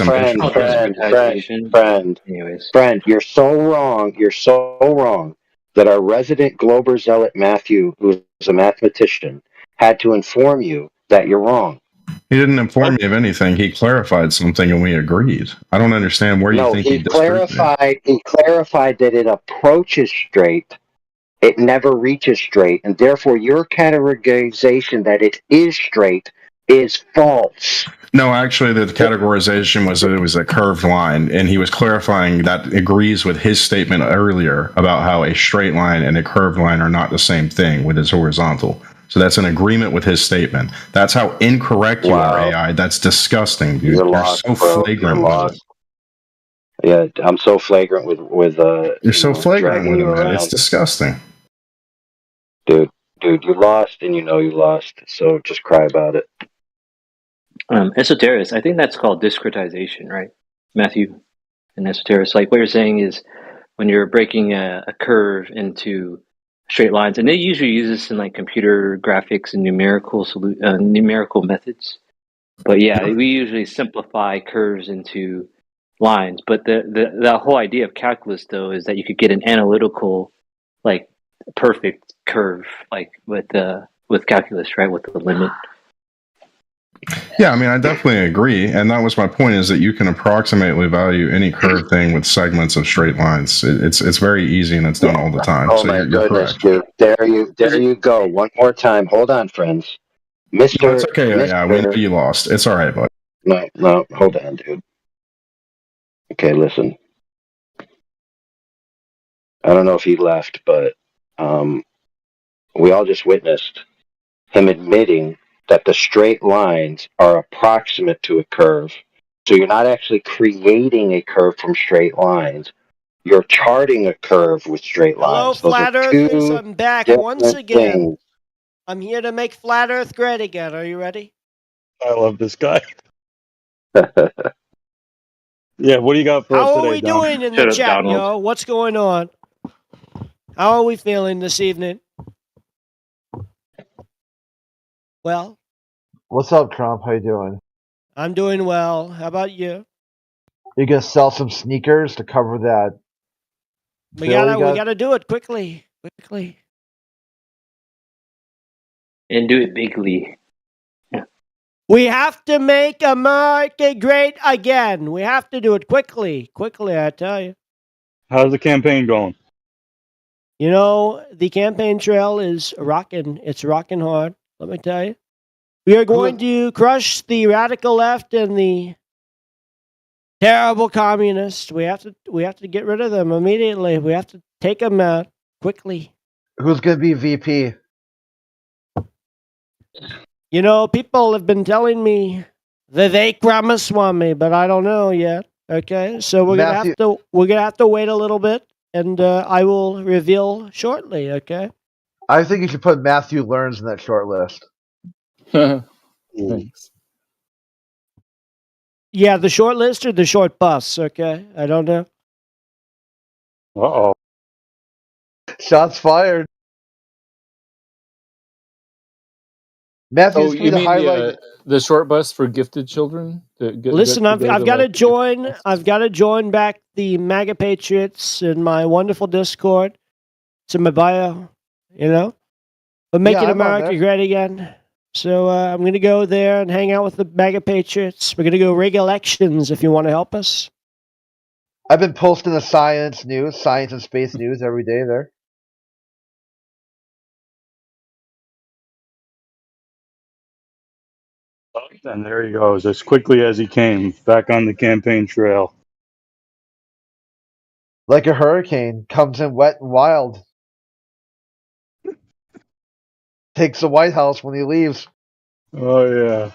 you're so wrong. You're so wrong that our resident Glober zealot Matthew, who's a mathematician, had to inform you that you're wrong. He didn't inform me of anything. He clarified something, and we agreed. I don't understand where you think he clarified. He clarified that it approaches straight. It never reaches straight, and therefore your categorization that it is straight is false. No, actually, the categorization was that it was a curved line, and he was clarifying that agrees with his statement earlier about how a straight line and a curved line are not the same thing when it's horizontal. So that's an agreement with his statement. That's how incorrect you are, AI. That's disgusting, dude. You're so flagrant with it. Yeah, I'm so flagrant with You're so flagrant with it, man. It's disgusting. Dude, you lost, and you know you lost. So just cry about it. Esoterics, I think that's called discretization, right, Matthew? And esoterics, like what you're saying is when you're breaking a curve into straight lines, and they usually use this in like computer graphics and numerical methods. But yeah, we usually simplify curves into lines. But the whole idea of calculus, though, is that you could get an analytical, like perfect curve, like with calculus, right, with the limit. Yeah, I mean, I definitely agree, and that was my point. Is that you can approximately value any curved thing with segments of straight lines. It's very easy, and it's done all the time. Oh so my you're goodness, correct. dude! There you go. One more time. Hold on, friends. No, it's okay. Yeah, we know you lost. It's all right, bud. No, hold on, dude. Okay, listen. I don't know if he left, but we all just witnessed him admitting that the straight lines are approximate to a curve. So you're not actually creating a curve from straight lines. You're charting a curve with straight Hello, lines. Those are flat earthers. two I'm back once different again. things. I'm here to make flat Earth great again. Are you ready? I love this guy. Yeah, what do you got for us How are today, we Dom? doing in the Shut up, chat, Donald. yo? What's going on? How are we feeling this evening? Well, What's up, Trump? How you doing? I'm doing well. How about you? You gonna sell some sneakers to cover that We bill you got? gotta do it quickly. And do it bigly. We have to make America great again. We have to do it quickly. Quickly, I tell you. How's the campaign going? You know, the campaign trail is rocking. It's rocking hard, let me tell you. We are going to crush the radical left and the terrible communists. We have to get rid of them immediately. We have to take them out quickly. Who's gonna be VP? You know, people have been telling me Vivek Ramaswamy, but I don't know yet. Okay, so we're gonna have to wait a little bit, and I will reveal shortly. Okay. I think you should put Matthew Learns in that short list. Thanks. Yeah, the short list or the short bus. Okay, I don't know. Uh-oh. Shots fired. Matthew's you mean the short bus for gifted children? Listen, I've got to join. I've got to join back the MAGA Patriots in my wonderful Discord. It's in my bio. You know, but making America great again. So I'm going to go there and hang out with the MAGA Patriots. We're going to go rig elections if you want to help us. I've been posting the science and space news every day there. And there he goes, as quickly as he came, back on the campaign trail. Like a hurricane, comes in wet and wild. Takes the White House when he leaves. Oh, yeah.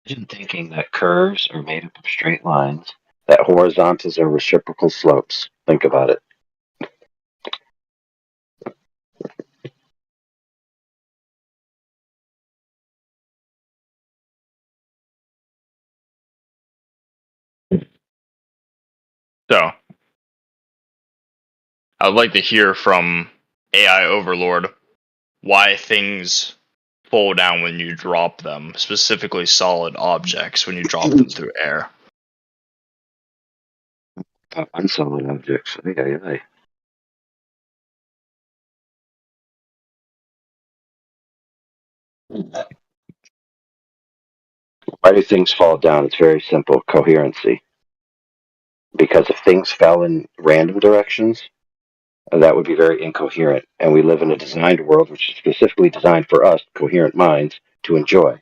Imagine thinking that curves are made up of straight lines, that horizontals are reciprocal slopes. Think about it. So, I'd like to hear from AI Overlord why things fall down when you drop them, specifically solid objects when you drop them through air. Unsolid objects. Aye. Why do things fall down? It's very simple. Coherency. Because if things fell in random directions, that would be very incoherent. And we live in a designed world which is specifically designed for us, coherent minds, to enjoy.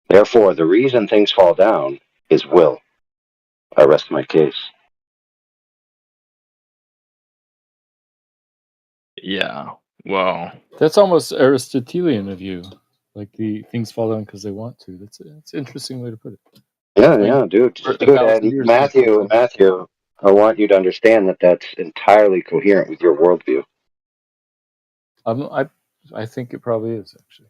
Therefore, the reason things fall down is will. I rest my case. Yeah, well, that's almost Aristotelian of you. Like the things fall down because they want to. That's an interesting way to put it. Yeah, dude. And Matthew, I want you to understand that that's entirely coherent with your worldview. I think it probably is, actually.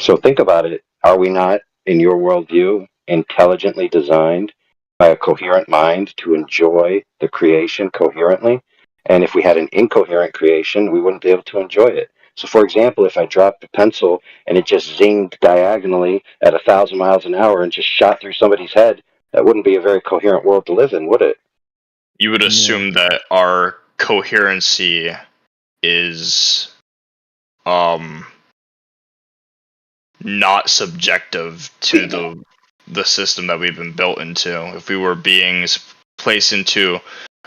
So think about it. Are we not, in your worldview, intelligently designed by a coherent mind to enjoy the creation coherently? And if we had an incoherent creation, we wouldn't be able to enjoy it. So, for example, if I dropped a pencil and it just zinged diagonally at 1,000 miles an hour and just shot through somebody's head, that wouldn't be a very coherent world to live in, would it? You would assume that our coherency is not subjective to the system that we've been built into. If we were beings placed into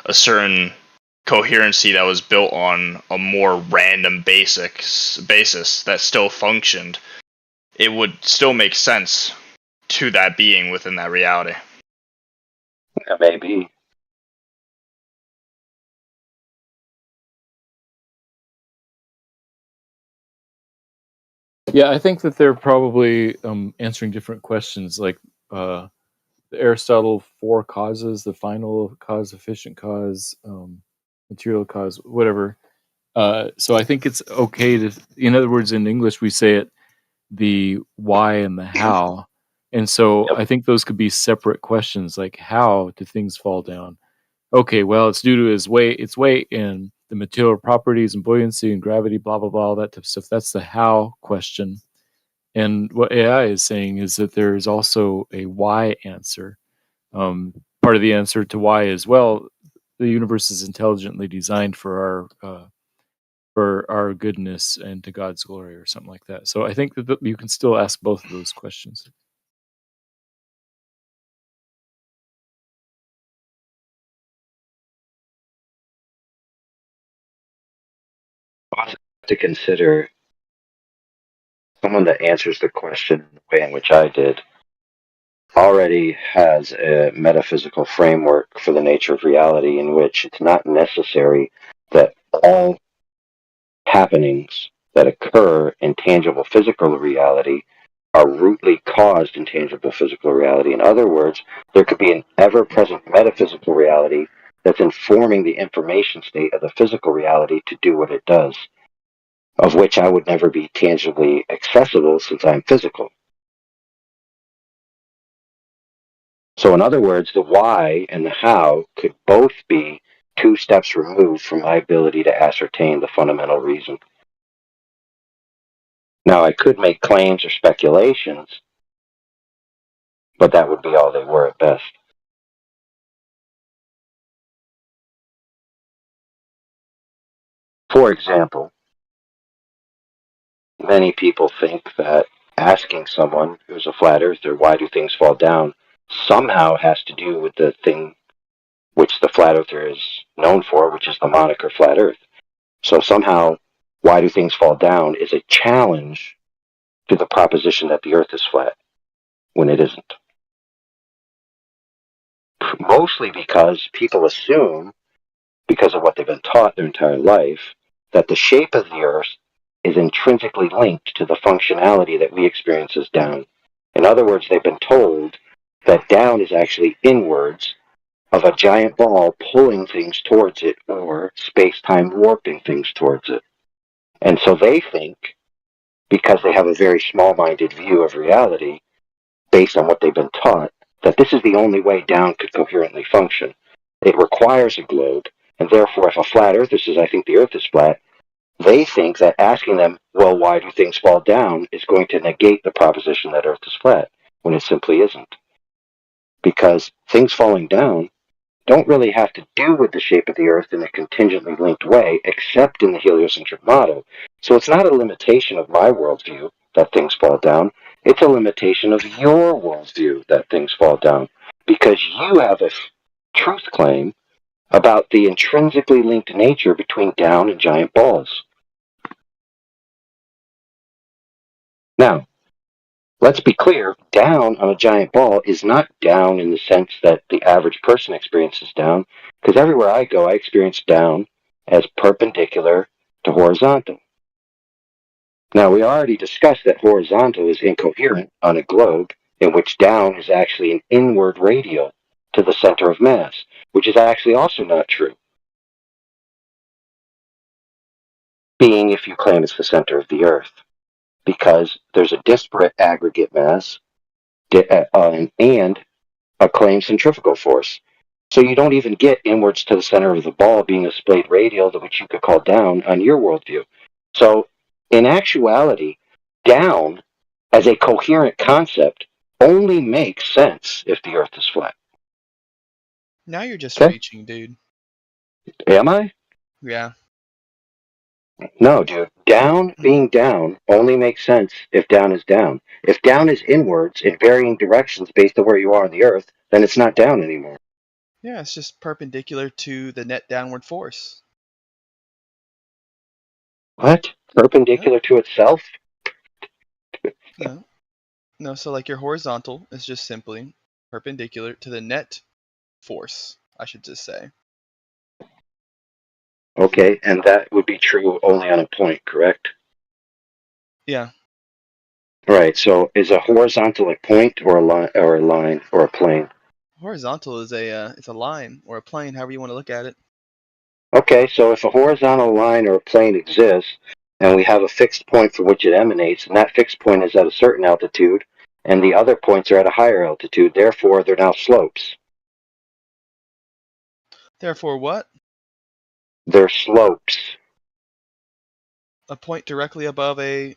a certain coherency that was built on a more random basis that still functioned, it would still make sense to that being within that reality. Yeah, maybe. Yeah, I think that they're probably answering different questions, like the Aristotle 4 causes, the final cause, efficient cause, material cause, whatever. So I think it's okay to, in other words, in English we say it, the why and the how. And so I think those could be separate questions, like how do things fall down? Okay, well, it's due to its weight and the material properties and buoyancy and gravity, blah, blah, blah, all that type of stuff. That's the how question. And what AI is saying is that there is also a why answer. Part of the answer to why is, well, the universe is intelligently designed for our goodness and to God's glory, or something like that. So I think that you can still ask both of those questions. To consider someone that answers the question in the way in which I did already has a metaphysical framework for the nature of reality in which it's not necessary that all happenings that occur in tangible physical reality are rootly caused in tangible physical reality. In other words, there could be an ever-present metaphysical reality that's informing the information state of the physical reality to do what it does, of which I would never be tangibly accessible since I'm physical. So in other words, the why and the how could both be 2 steps removed from my ability to ascertain the fundamental reason. Now, I could make claims or speculations, but that would be all they were at best. For example, many people think that asking someone who's a flat earther, why do things fall down, somehow has to do with the thing which the flat earther is known for, which is the moniker flat earth. So somehow, why do things fall down is a challenge to the proposition that the earth is flat when it isn't. Mostly because people assume, because of what they've been taught their entire life, that the shape of the earth is intrinsically linked to the functionality that we experience as down. In other words, they've been told that down is actually inwards of a giant ball pulling things towards it, or space-time warping things towards it. And so they think, because they have a very small-minded view of reality, based on what they've been taught, that this is the only way down could coherently function. It requires a globe, and therefore if a flat earther says, I think the earth is flat, they think that asking them, well, why do things fall down, is going to negate the proposition that earth is flat, when it simply isn't. Because things falling down don't really have to do with the shape of the earth in a contingently linked way, except in the heliocentric model. So it's not a limitation of my worldview that things fall down. It's a limitation of your worldview that things fall down, because you have a truth claim about the intrinsically linked nature between down and giant balls. Now, let's be clear, down on a giant ball is not down in the sense that the average person experiences down, because everywhere I go, I experience down as perpendicular to horizontal. Now, we already discussed that horizontal is incoherent on a globe, in which down is actually an inward radial to the center of mass, which is actually also not true. Being if you claim it's the center of the earth, because there's a disparate aggregate mass and a claimed centrifugal force. So you don't even get inwards to the center of the ball being a splayed radial, which you could call down on your worldview. So in actuality, down as a coherent concept only makes sense if the earth is flat. Now you're just reaching, dude. Am I? Yeah. No, dude. Down being down only makes sense if down is down. If down is inwards in varying directions based on where you are on the Earth, then it's not down anymore. Yeah, it's just perpendicular to the net downward force. What? Perpendicular to itself? No, so like your horizontal is just simply perpendicular to the net force, I should just say. Okay, and that would be true only on a point, correct? Yeah. Right, so is a horizontal a point or a line or a plane? Horizontal is it's a line or a plane, however you want to look at it. Okay, so if a horizontal line or a plane exists, and we have a fixed point from which it emanates, and that fixed point is at a certain altitude, and the other points are at a higher altitude, therefore they're now slopes. Therefore what? They're slopes. A point directly above a...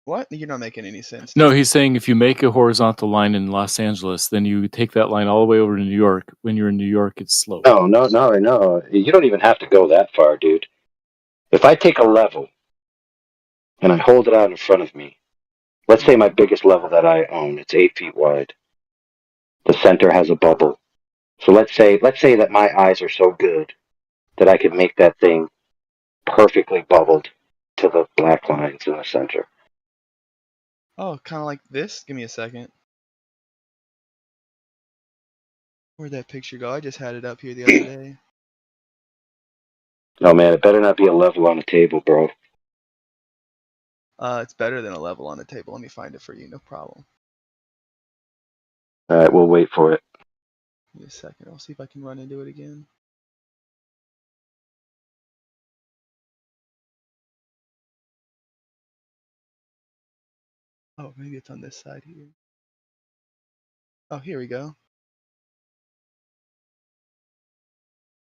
What? You're not making any sense. No, he's saying if you make a horizontal line in Los Angeles, then you take that line all the way over to New York. When you're in New York, it's sloped. No. You don't even have to go that far, dude. If I take a level and I hold it out in front of me, let's say my biggest level that I own, it's 8 feet wide. The center has a bubble. So let's say that my eyes are so good that I could make that thing perfectly bubbled to the black lines in the center. Oh, kind of like this? Give me a second. Where'd that picture go? I just had it up here the other day. No, man, it better not be a level on a table, bro. It's better than a level on the table. Let me find it for you. No problem. All right, we'll wait for it. Give me a second. I'll see if I can run into it again. Oh, maybe it's on this side here. Oh, here we go.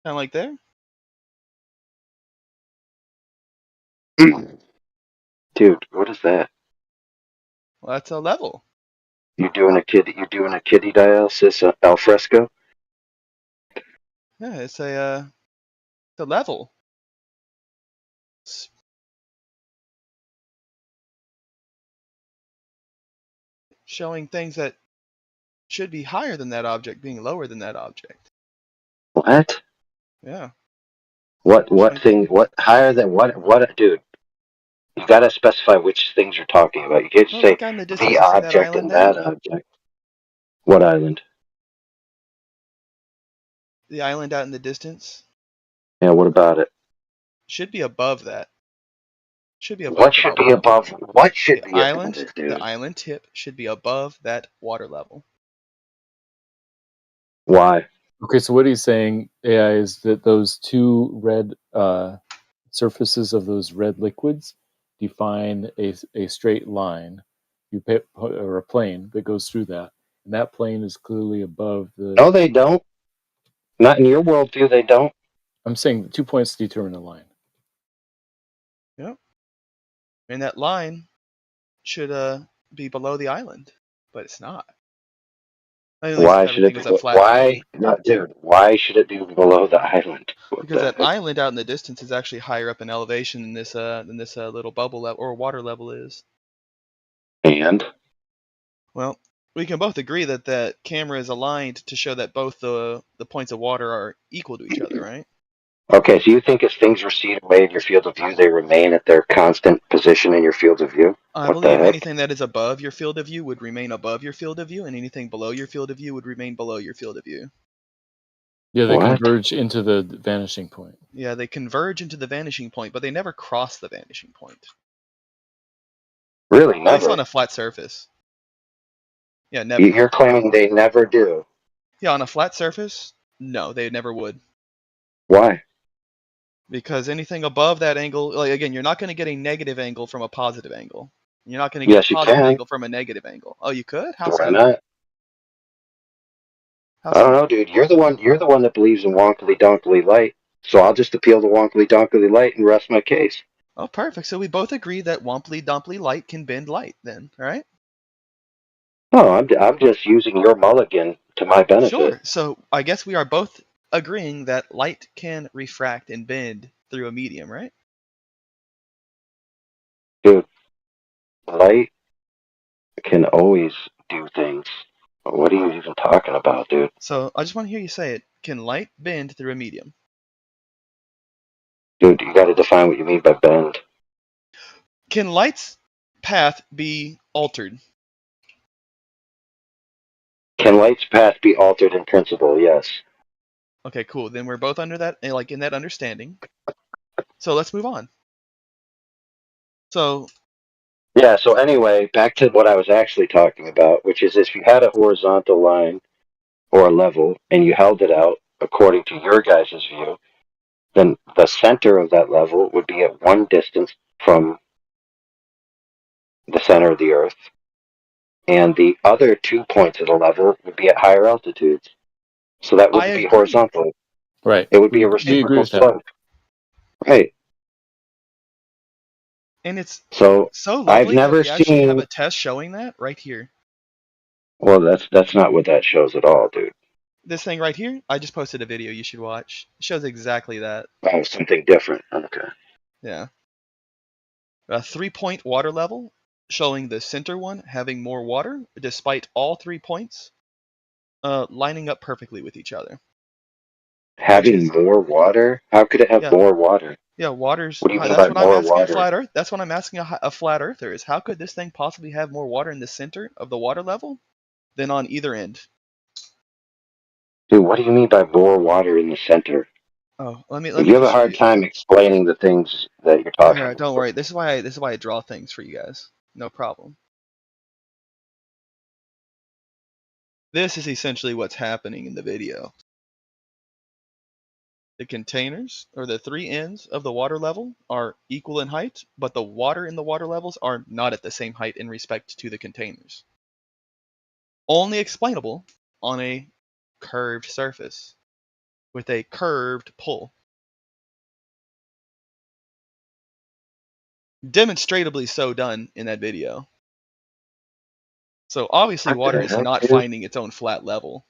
Kind of like there? Dude, what is that? Well, that's a level. You're doing a kidney dialysis al fresco? Yeah, it's a level. It's showing things that should be higher than that object being lower than that object. What? Yeah. What thing? What higher than what? Dude, you gotta specify which things you're talking about. You can't just say Look out in the distance. the You see that object island and there? that object. What island? The island out in the distance? Yeah, what about it? Should be above that. Should be above What the should water be level. above? What should The be above island, it, dude? the island tip should be above that water level. Why? Okay, so what he's saying, AI, is that those two red surfaces of those red liquids define a straight line, or a plane that goes through that, and that plane is clearly above the. No, they don't. Not in your worldview, they don't. I'm saying 2 points determine a line. Yep. And that line should be below the island, but it's not. At least Why if should it everything be? is a flat Why, plane. not, dude? Why should it be below the island? What Because the that heck? island out in the distance is actually higher up in elevation than this little bubble level or water level is. And Well, we can both agree that that camera is aligned to show that both the points of water are equal to each other, right? okay, so you think as things recede away in your field of view, they remain at their constant position in your field of view? I What the believe heck? anything that is above your field of view would remain above your field of view, and anything below your field of view would remain below your field of view. Yeah, they What? converge into the vanishing point. Yeah, they converge into the vanishing point, but they never cross the vanishing point. Really, At least on never. a flat surface. Yeah, never. You're claiming they never do. Yeah, on a flat surface, no, they never would. Why? Because anything above that angle, like again, you're not going to get a negative angle from a positive angle. You're not going to get Yes, a you positive can. angle from a negative angle. Oh, you could? How Why so? not? How I don't so? know, dude. You're the one that believes in wonkily donkily light. So I'll just appeal to wonkily donkily light and rest my case. Oh, perfect. So we both agree that womply dumply light can bend light, then, right? No, I'm just using your mulligan to my benefit. Sure. So I guess we are both agreeing that light can refract and bend through a medium, right? Dude, light can always do things. What are you even talking about, dude? So I just want to hear you say it. Can light bend through a medium? Dude, you got to define what you mean by bend. Can light's path be altered? Can light's path be altered in principle? Yes. Okay, cool. Then we're both under that, like in that understanding. So let's move on. So yeah, so anyway, back to what I was actually talking about, which is if you had a horizontal line or a level and you held it out according to your guys' view, then the center of that level would be at one distance from the center of the Earth, and the other 2 points of the level would be at higher altitudes. So that wouldn't be horizontal. Right. It would be a We agree reciprocal with that. slope. Right. And it's so lovely I've that never we actually have seen. a test showing that right here. Well, that's not what that shows at all, dude. This thing right here, I just posted a video you should watch. It shows exactly that. Oh, something different. Okay. Yeah. A 3-point water level, showing the center one having more water, despite all 3 points lining up perfectly with each other. Having more water? How could it have more water? Yeah, water's. What do you mean That's by what I'm more asking water? a flat Earth. That's what I'm asking a flat earther is how could this thing possibly have more water in the center of the water level than on either end? Dude, what do you mean by more water in the center? Oh, let me You have a just show hard you. time explaining the things that you're talking Alright, about. don't worry. This is why I draw things for you guys. No problem. This is essentially what's happening in the video. The containers, or the 3 ends of the water level, are equal in height, but the water in the water levels are not at the same height in respect to the containers. Only explainable on a curved surface with a curved pull. Demonstrably so done in that video. So obviously water is not finding its own flat level.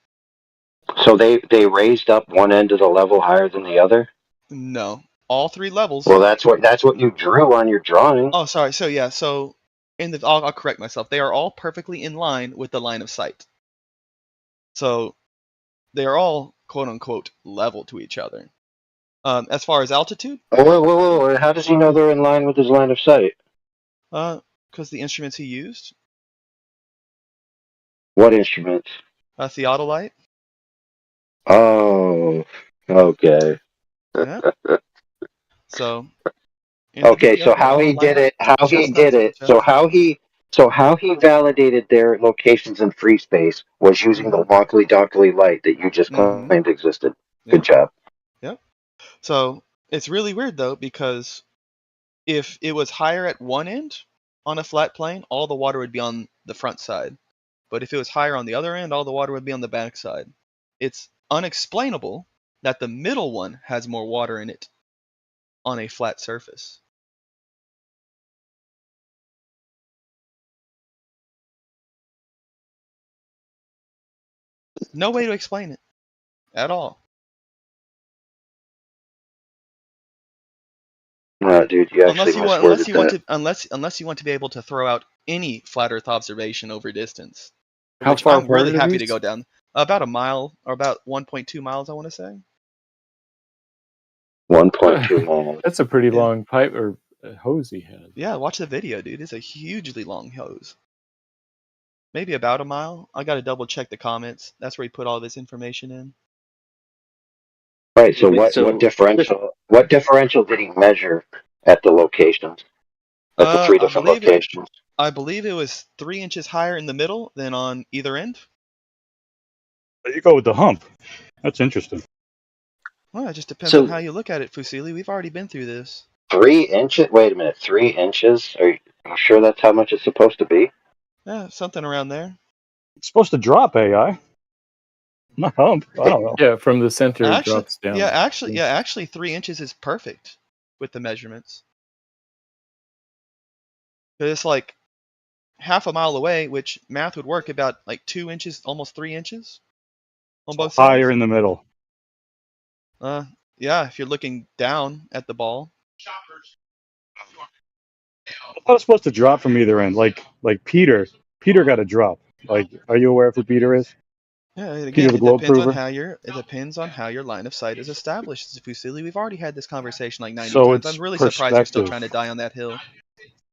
So they raised up one end of the level higher than the other? No. All 3 levels. Well, that's what you drew on your drawing. Oh, sorry. So yeah, so I'll correct myself. They are all perfectly in line with the line of sight. So they are all quote unquote level to each other. As far as altitude? Whoa. How does he know they're in line with his line of sight? Because the instruments he used. What instruments? A theodolite. Oh, okay. Yeah. So. Okay, so how he did it? So how he validated their locations in free space was using the wonkly donkly light that you just claimed existed. Good job. Yep. So it's really weird though, because if it was higher at one end on a flat plane, all the water would be on the front side. But if it was higher on the other end, all the water would be on the back side. It's unexplainable that the middle one has more water in it on a flat surface. No way to explain it at all. No, dude, you actually unless you want to be able to throw out any flat Earth observation over distance. How Which far I'm really apart are happy to these? go down. About a mile, or about 1.2 miles, I want to say. 1.2 miles. That's a pretty long pipe or hose he had. Yeah, watch the video, dude. It's a hugely long hose. Maybe about a mile. I got to double check the comments. That's where he put all this information in. Right. So what differential did he measure at the locations? At the 3 different locations. I believe it was 3 inches higher in the middle than on either end. You go with the hump. That's interesting. Well, it just depends on how you look at it, Fusili. We've already been through this. 3 inches? Wait a minute. 3 inches? Are you sure that's how much it's supposed to be? Yeah, something around there. It's supposed to drop, AI. Not hump. I don't know. Yeah, from the center it drops down. Yeah, actually 3 inches is perfect with the measurements. It's like half a mile away, which math would work about like 2 inches, almost 3 inches on both sides. Higher in the middle. Yeah, if you're looking down at the ball. thought it's supposed to drop from either end. Like Peter got a drop. Like, are you aware of who Peter is? Yeah, and Peter again, the it Globe depends on Prover. how your line of sight is established. Fusili, we've already had this conversation like 90 So times. it's I'm really surprised you're still perspective. trying to die on that hill.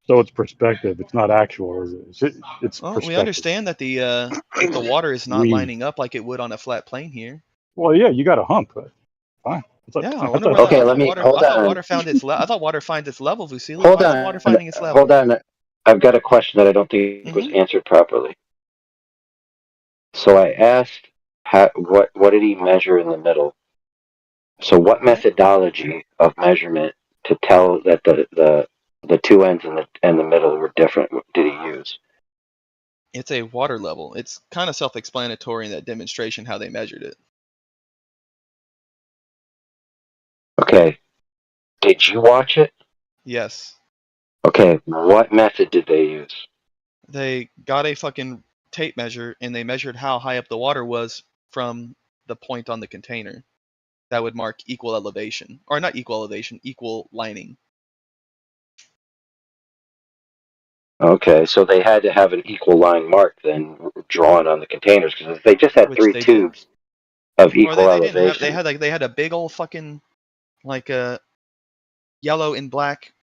So it's perspective. It's not actual, is it? It's Well, we perspective. understand that the water is not lining up like it would on a flat plane here. Well, yeah, you got a hump. Fine. Yeah, I wonder where that. Okay, I let thought me water. hold I thought on. water found its. I thought water finds its level, Fusili. Hold Why isn't on. water finding its level? Hold on. I've got a question that I don't think was answered properly. So I asked, what did he measure in the middle? So what methodology of measurement to tell that the two ends and the middle were different did he use? It's a water level. It's kind of self-explanatory in that demonstration how they measured it. Okay. Did you watch it? Yes. Okay. What method did they use? They got a fucking tape measure and they measured how high up the water was from the point on the container. That would mark equal elevation. Or not equal elevation, equal lining. Okay, so they had to have an equal line mark then drawn on the containers, because if they just had Which three they did. tubes of Or equal they didn't have. elevation. They had a big old fucking like a yellow and black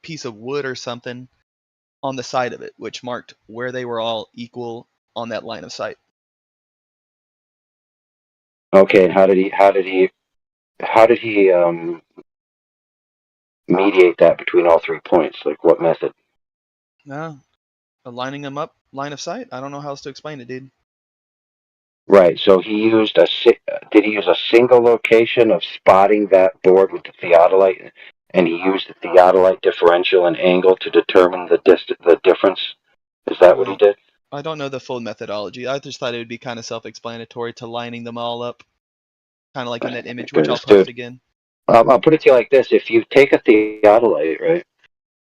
piece of wood or something on the side of it, which marked where they were all equal on that line of sight. Okay, and how did he mediate that between all 3 points? Like what method? No, lining them up, line of sight. I don't know how else to explain it, dude. Right. So he used did he use a single location of spotting that board with the theodolite, and he used the theodolite differential and angle to determine the difference? Is that what he did? I don't know the full methodology. I just thought it would be kind of self-explanatory to lining them all up, kind of like in that image, which I'll post again. I'll put it to you like this: if you take a theodolite, right,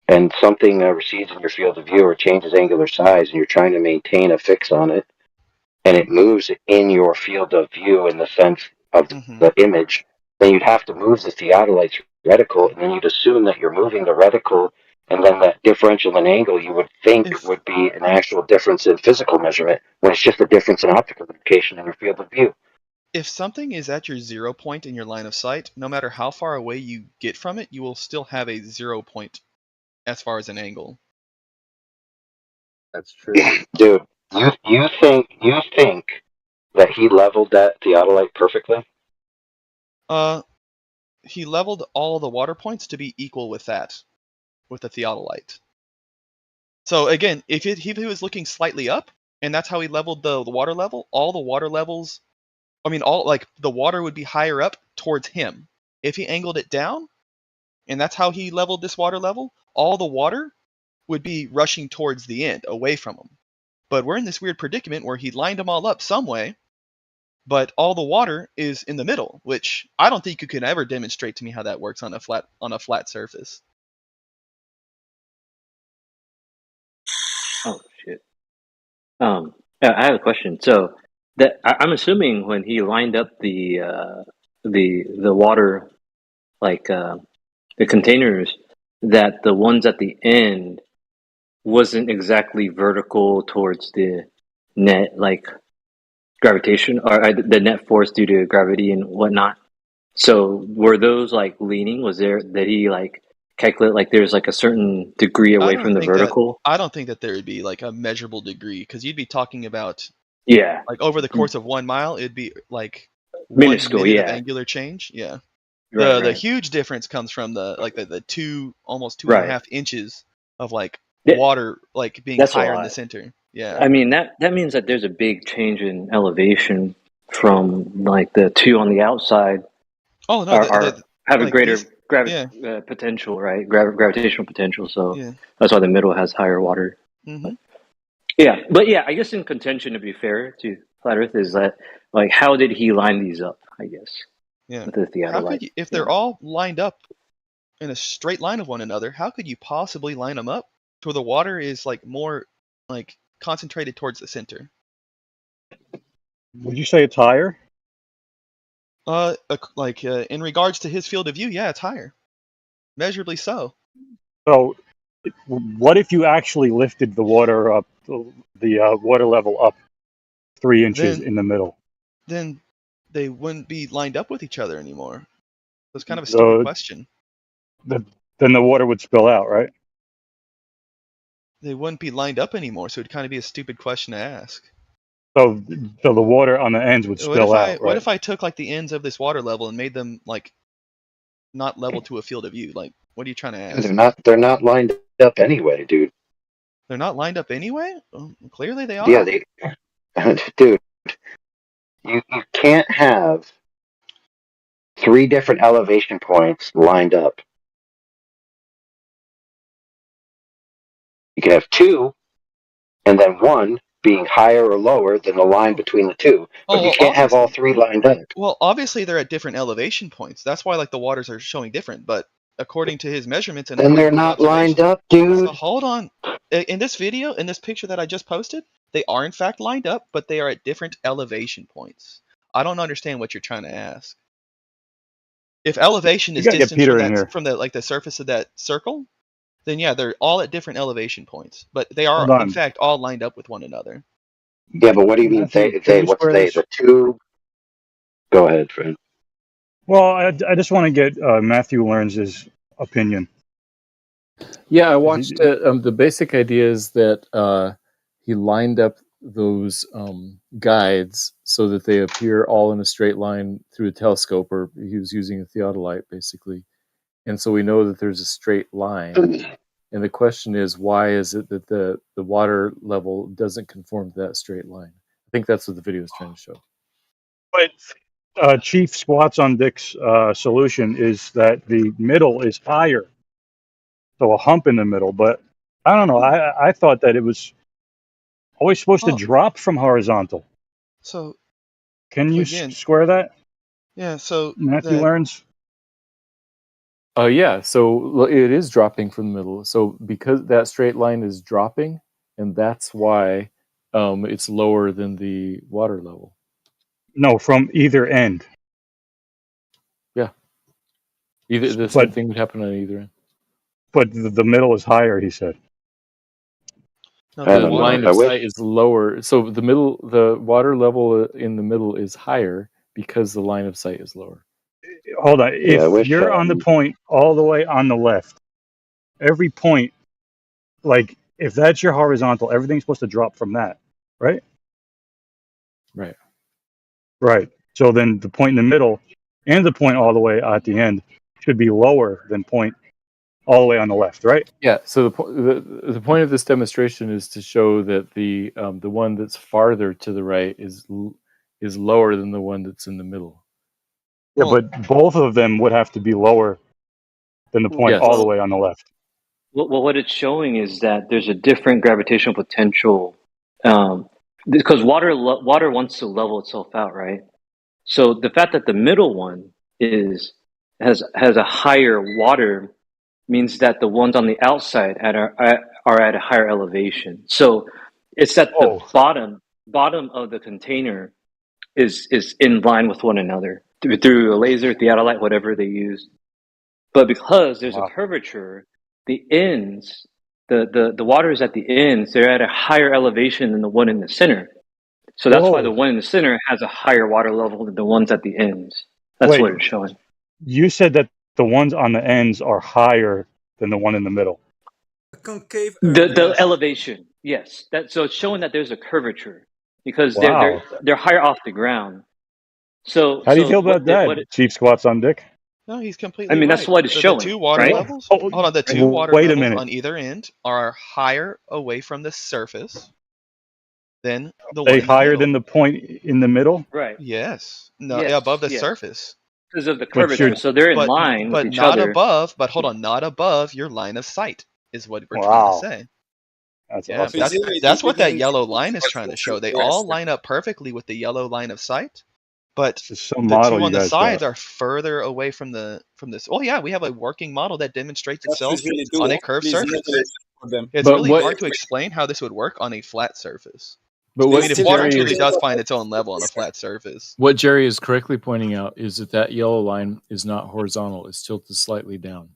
and something recedes in your field of view or changes angular size, and you're trying to maintain a fix on it, and it moves in your field of view in the sense of the image, then you'd have to move the theodolite's reticle, and then you'd assume that you're moving the reticle, and then that differential in angle you would think would be an actual difference in physical measurement, when it's just a difference in optical location in your field of view. If something is at your 0 point in your line of sight, no matter how far away you get from it, you will still have a 0 point as far as an angle. That's true. Dude, you think that he leveled that theodolite perfectly? He leveled all the water points to be equal with that, with the theodolite. So again, if he was looking slightly up, and that's how he leveled the water level, all the water levels, the water would be higher up towards him. If he angled it down, and that's how he leveled this water level, all the water would be rushing towards the end, away from him. But we're in this weird predicament where he lined them all up some way, but all the water is in the middle, which I don't think you could ever demonstrate to me how that works on a flat surface. Oh shit. I have a question. So I'm assuming when he lined up the water, like the containers, that the ones at the end wasn't exactly vertical towards the net, like gravitation or the net force due to gravity and whatnot. So were those like leaning? Was there that he like calculate like there's like a certain degree away from the vertical? I don't think that there would be like a measurable degree, because you'd be talking about like over the course of 1 mile, it'd be like minuscule, 1 minute of angular change. Yeah. The huge difference comes from the almost 2.5 inches of like water like being higher in the center. Yeah. I mean that means that there's a big change in elevation from like the two on the outside. Oh no, have a greater potential, right? Gravitational potential. So that's why the middle has higher water. Mm-hmm. But I guess in contention, to be fair to Flat Earth, is that like how did he line these up? I guess. Yeah. With the theodolite. If they're all lined up in a straight line of one another, how could you possibly line them up to where the water is like more like concentrated towards the center? Would you say it's higher? In regards to his field of view, yeah, it's higher, measurably so. So What if you actually lifted the water up, the water level up 3 inches in the middle? Then they wouldn't be lined up with each other anymore. It's kind of a stupid question. Then the water would spill out, right? They wouldn't be lined up anymore, so it'd kind of be a stupid question to ask. So the water on the ends would spill out, right? What if I took like the ends of this water level and made them like not level to a field of view? Like, what are you trying to ask? They're not lined up anyway, dude. They're not lined up anyway? Well, clearly they are. Yeah, dude. You can't have 3 different elevation points lined up. You can have 2, and then 1 being higher or lower than the line between the 2. But you can't have all 3 lined up. Well, obviously they're at different elevation points. That's why like the waters are showing different. But according to his measurements and then they're not lined up, dude. So hold on. In this video, in this picture that I just posted, they are in fact lined up, but they are at different elevation points. I don't understand what you're trying to ask. If elevation is distance from the surface of that circle, then yeah, they're all at different elevation points, but they are in fact all lined up with one another. Yeah, but what do you mean? The 2? Go ahead, Fred. Well, I just want to get Matthew Learns' opinion. Yeah, I watched it. The basic idea is that he lined up those guides so that they appear all in a straight line through a telescope, or he was using a theodolite, basically. And so we know that there's a straight line. And the question is, why is it that the water level doesn't conform to that straight line? I think that's what the video is trying to show. But Chief Squats on Dick's solution is that the middle is higher. So a hump in the middle. But I don't know. I thought that it was always supposed to drop from horizontal. So can you square that? Yeah, so Matthew Learns? Yeah, so it is dropping from the middle. So because that straight line is dropping, and that's why it's lower than the water level. No, from either end. Yeah. The same thing would happen on either end. But the middle is higher, he said. No, the line of sight is lower. So the water level in the middle is higher because the line of sight is lower. Hold on. If you're on the point all the way on the left, every point, like if that's your horizontal, everything's supposed to drop from that, right? Right. Right. So then the point in the middle and the point all the way at the end should be lower than point all the way on the left, right? Yeah. So the point of this demonstration is to show that the one that's farther to the right is lower than the one that's in the middle. Yeah, but both of them would have to be lower than the point all the way on the left. Well, what it's showing is that there's a different gravitational potential, because water wants to level itself out, right? So the fact that the middle one has a higher water means that the ones on the outside are at a higher elevation. So it's that the bottom of the container is in line with one another through a laser, theodolite, whatever they use. But because there's a curvature, the ends, the waters at the ends, they're at a higher elevation than the one in the center. So that's why the one in the center has a higher water level than the ones at the ends. That's what it's showing. You said that the ones on the ends are higher than the one in the middle. The elevation, yes. So it's showing that there's a curvature because they're higher off the ground. So how do you feel about that, Chief Squats on Dick? No, he's completely right. That's what it's showing. The 2 water levels. Hold on, the 2 water levels on either end are higher away from the surface than the one in the higher middle. than the point in the middle? Right. Yes. No, above the surface. Because of the curvature, so they're in line with each other. But hold on, not above your line of sight is what we're trying to say. That's awesome. That's what that yellow line is trying to show. They all line up perfectly with the yellow line of sight, but the 2 on the sides are further away from this. Oh yeah, we have a working model that demonstrates itself on a curved surface. It's really hard to explain how this would work on a flat surface. But if water truly does find its own level on a flat surface. What Jerry is correctly pointing out is that yellow line is not horizontal; it's tilted slightly down.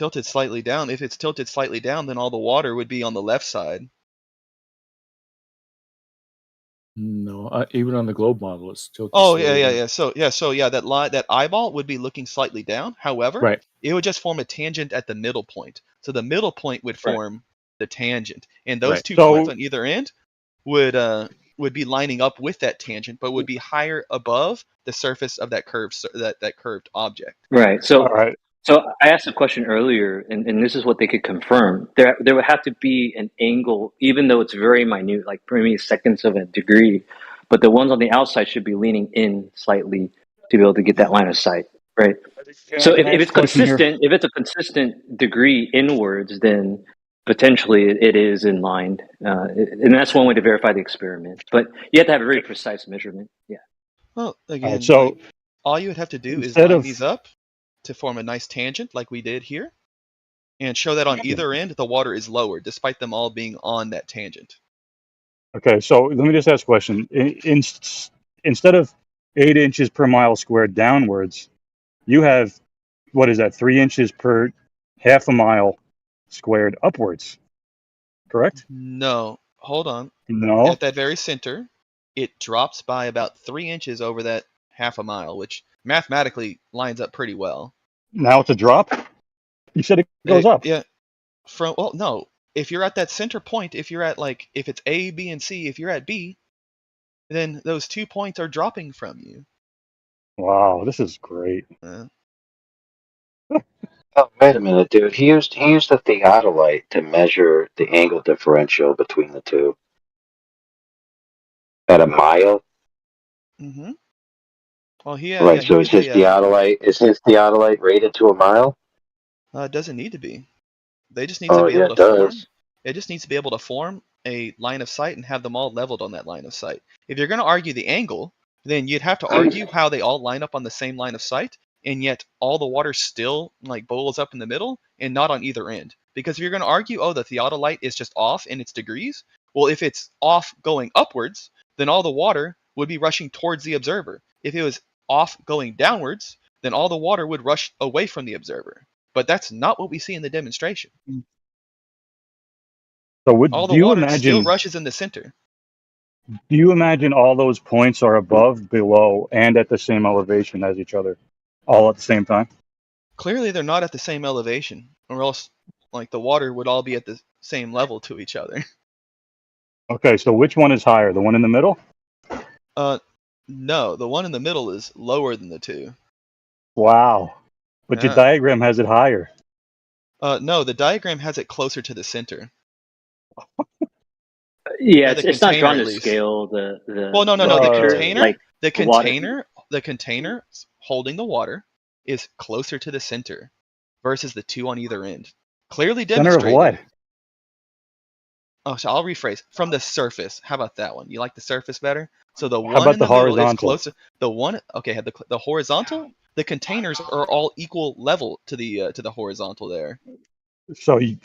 tilted slightly down. If it's tilted slightly down, then all the water would be on the left side. No, even on the globe model, it's tilted. Oh yeah. So that eyeball would be looking slightly down. However, right. It would just form a tangent at the middle point. So the middle point would form the tangent, and those 2 points on either end would be lining up with that tangent, but would be higher above the surface of that curved object. Right. So I asked a question earlier, and this is what they could confirm. There would have to be an angle, even though it's very minute, like maybe seconds of a degree, but the ones on the outside should be leaning in slightly to be able to get that line of sight, right? So if it's consistent, if it's a consistent degree inwards, then potentially it is in line, and that's one way to verify the experiment. But you have to have a very precise measurement. Yeah. Well, again, all you would have to do is line these up to form a nice tangent like we did here, and show that on either end the water is lower, despite them all being on that tangent. Okay, so let me just ask a question. Instead of 8 inches per mile squared downwards, you have, what is that, 3 inches per half a mile squared upwards, correct? No, hold on. No. At that very center, it drops by about 3 inches over that half a mile, which mathematically lines up pretty well. Now it's a drop? You said it goes up. Yeah. No. If you're at that center point, if you're at if it's A, B, and C, if you're at B, then those 2 points are dropping from you. Wow, this is great. Oh, wait a minute, dude. He used the theodolite to measure the angle differential between the two. At a mile? Mm-hmm. Well, so is his theodolite rated to a mile? It doesn't need to be. They just need to be able to form. It just needs to be able to form a line of sight and have them all leveled on that line of sight. If you're going to argue the angle, then you'd have to argue how they all line up on the same line of sight, and yet all the water still bubbles up in the middle and not on either end. Because if you're going to argue, the theodolite is just off in its degrees, well, if it's off going upwards, then all the water would be rushing towards the observer. If it was off going downwards, then all the water would rush away from the observer. But that's not what we see in the demonstration. So all the water still rushes in the center. Do you imagine all those points are above, below, and at the same elevation as each other, all at the same time? Clearly, they're not at the same elevation, or else, the water would all be at the same level to each other. Okay, so which one is higher? The one in the middle? No, the one in the middle is lower than the two. Wow. But your diagram has it higher. No, the diagram has it closer to the center. Yeah, it's not drawn to scale. The The container holding the water is closer to the center versus the two on either end. Clearly demonstrated. Center of what? Oh, so I'll rephrase. From the surface. How about that one? You like the surface better? So the one in the middle is closer. The one, okay, the horizontal. The containers are all equal level to the horizontal there. So, do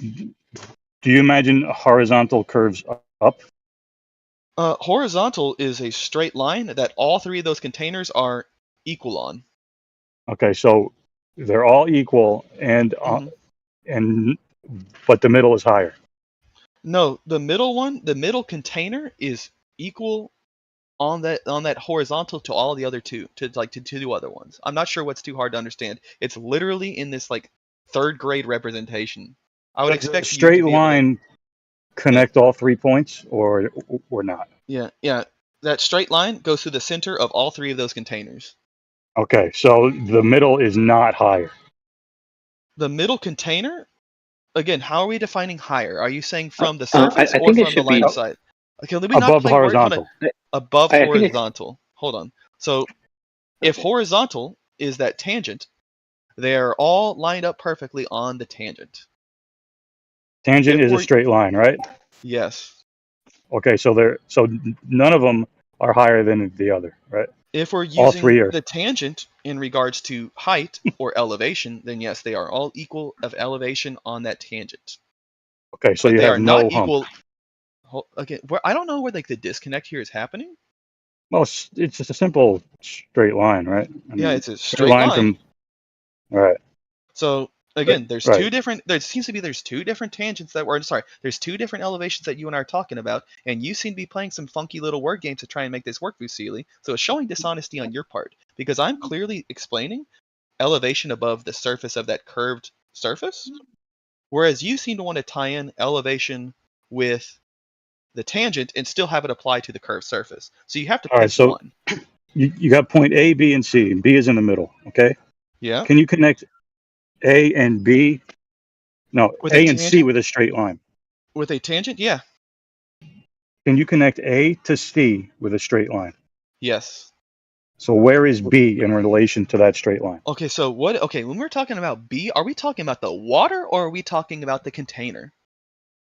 you imagine horizontal curves up? Horizontal is a straight line that all three of those containers are equal on. Okay, so they're all equal, but the middle is higher. No, the middle container is equal on that horizontal to all the other two, to the other ones. I'm not sure what's too hard to understand. It's literally in this third grade representation. I would expect straight line connect all 3 points or not. Yeah. That straight line goes through the center of all three of those containers. Okay, so the middle is not higher. The middle container, again, how are we defining higher? Are you saying from the surface or from the line of sight? Okay, let me not play horizontal. Above horizontal. Hold on. So if horizontal is that tangent, they're all lined up perfectly on the tangent. Tangent is a straight line, right? Yes. Okay, so none of them are higher than the other, right? If we're using the tangent in regards to height or elevation, then yes, they are all equal of elevation on that tangent. Okay, so you have no hump. Okay, I don't know where the disconnect here is happening. Well, it's just a simple straight line, right? It's a straight line. All right. So again, there's Right. two different. There seems to be there's two different tangents that were. Sorry, there's two different elevations that you and I are talking about, and you seem to be playing some funky little word games to try and make this work, Fusili. So it's showing dishonesty on your part because I'm clearly explaining elevation above the surface of that curved surface, whereas you seem to want to tie in elevation with the tangent and still have it apply to the curved surface. So you have to All right. pick So one. you got point A, B, and C, and B is in the middle. Okay. Yeah. Can you connect A and B? No, With a A and C tangent. with a straight line. With a tangent, yeah. Can you connect A to C with a straight line? Yes. So where is B in relation to that straight line? Okay, so what? Okay, when we're talking about B, are we talking about the water or are we talking about the container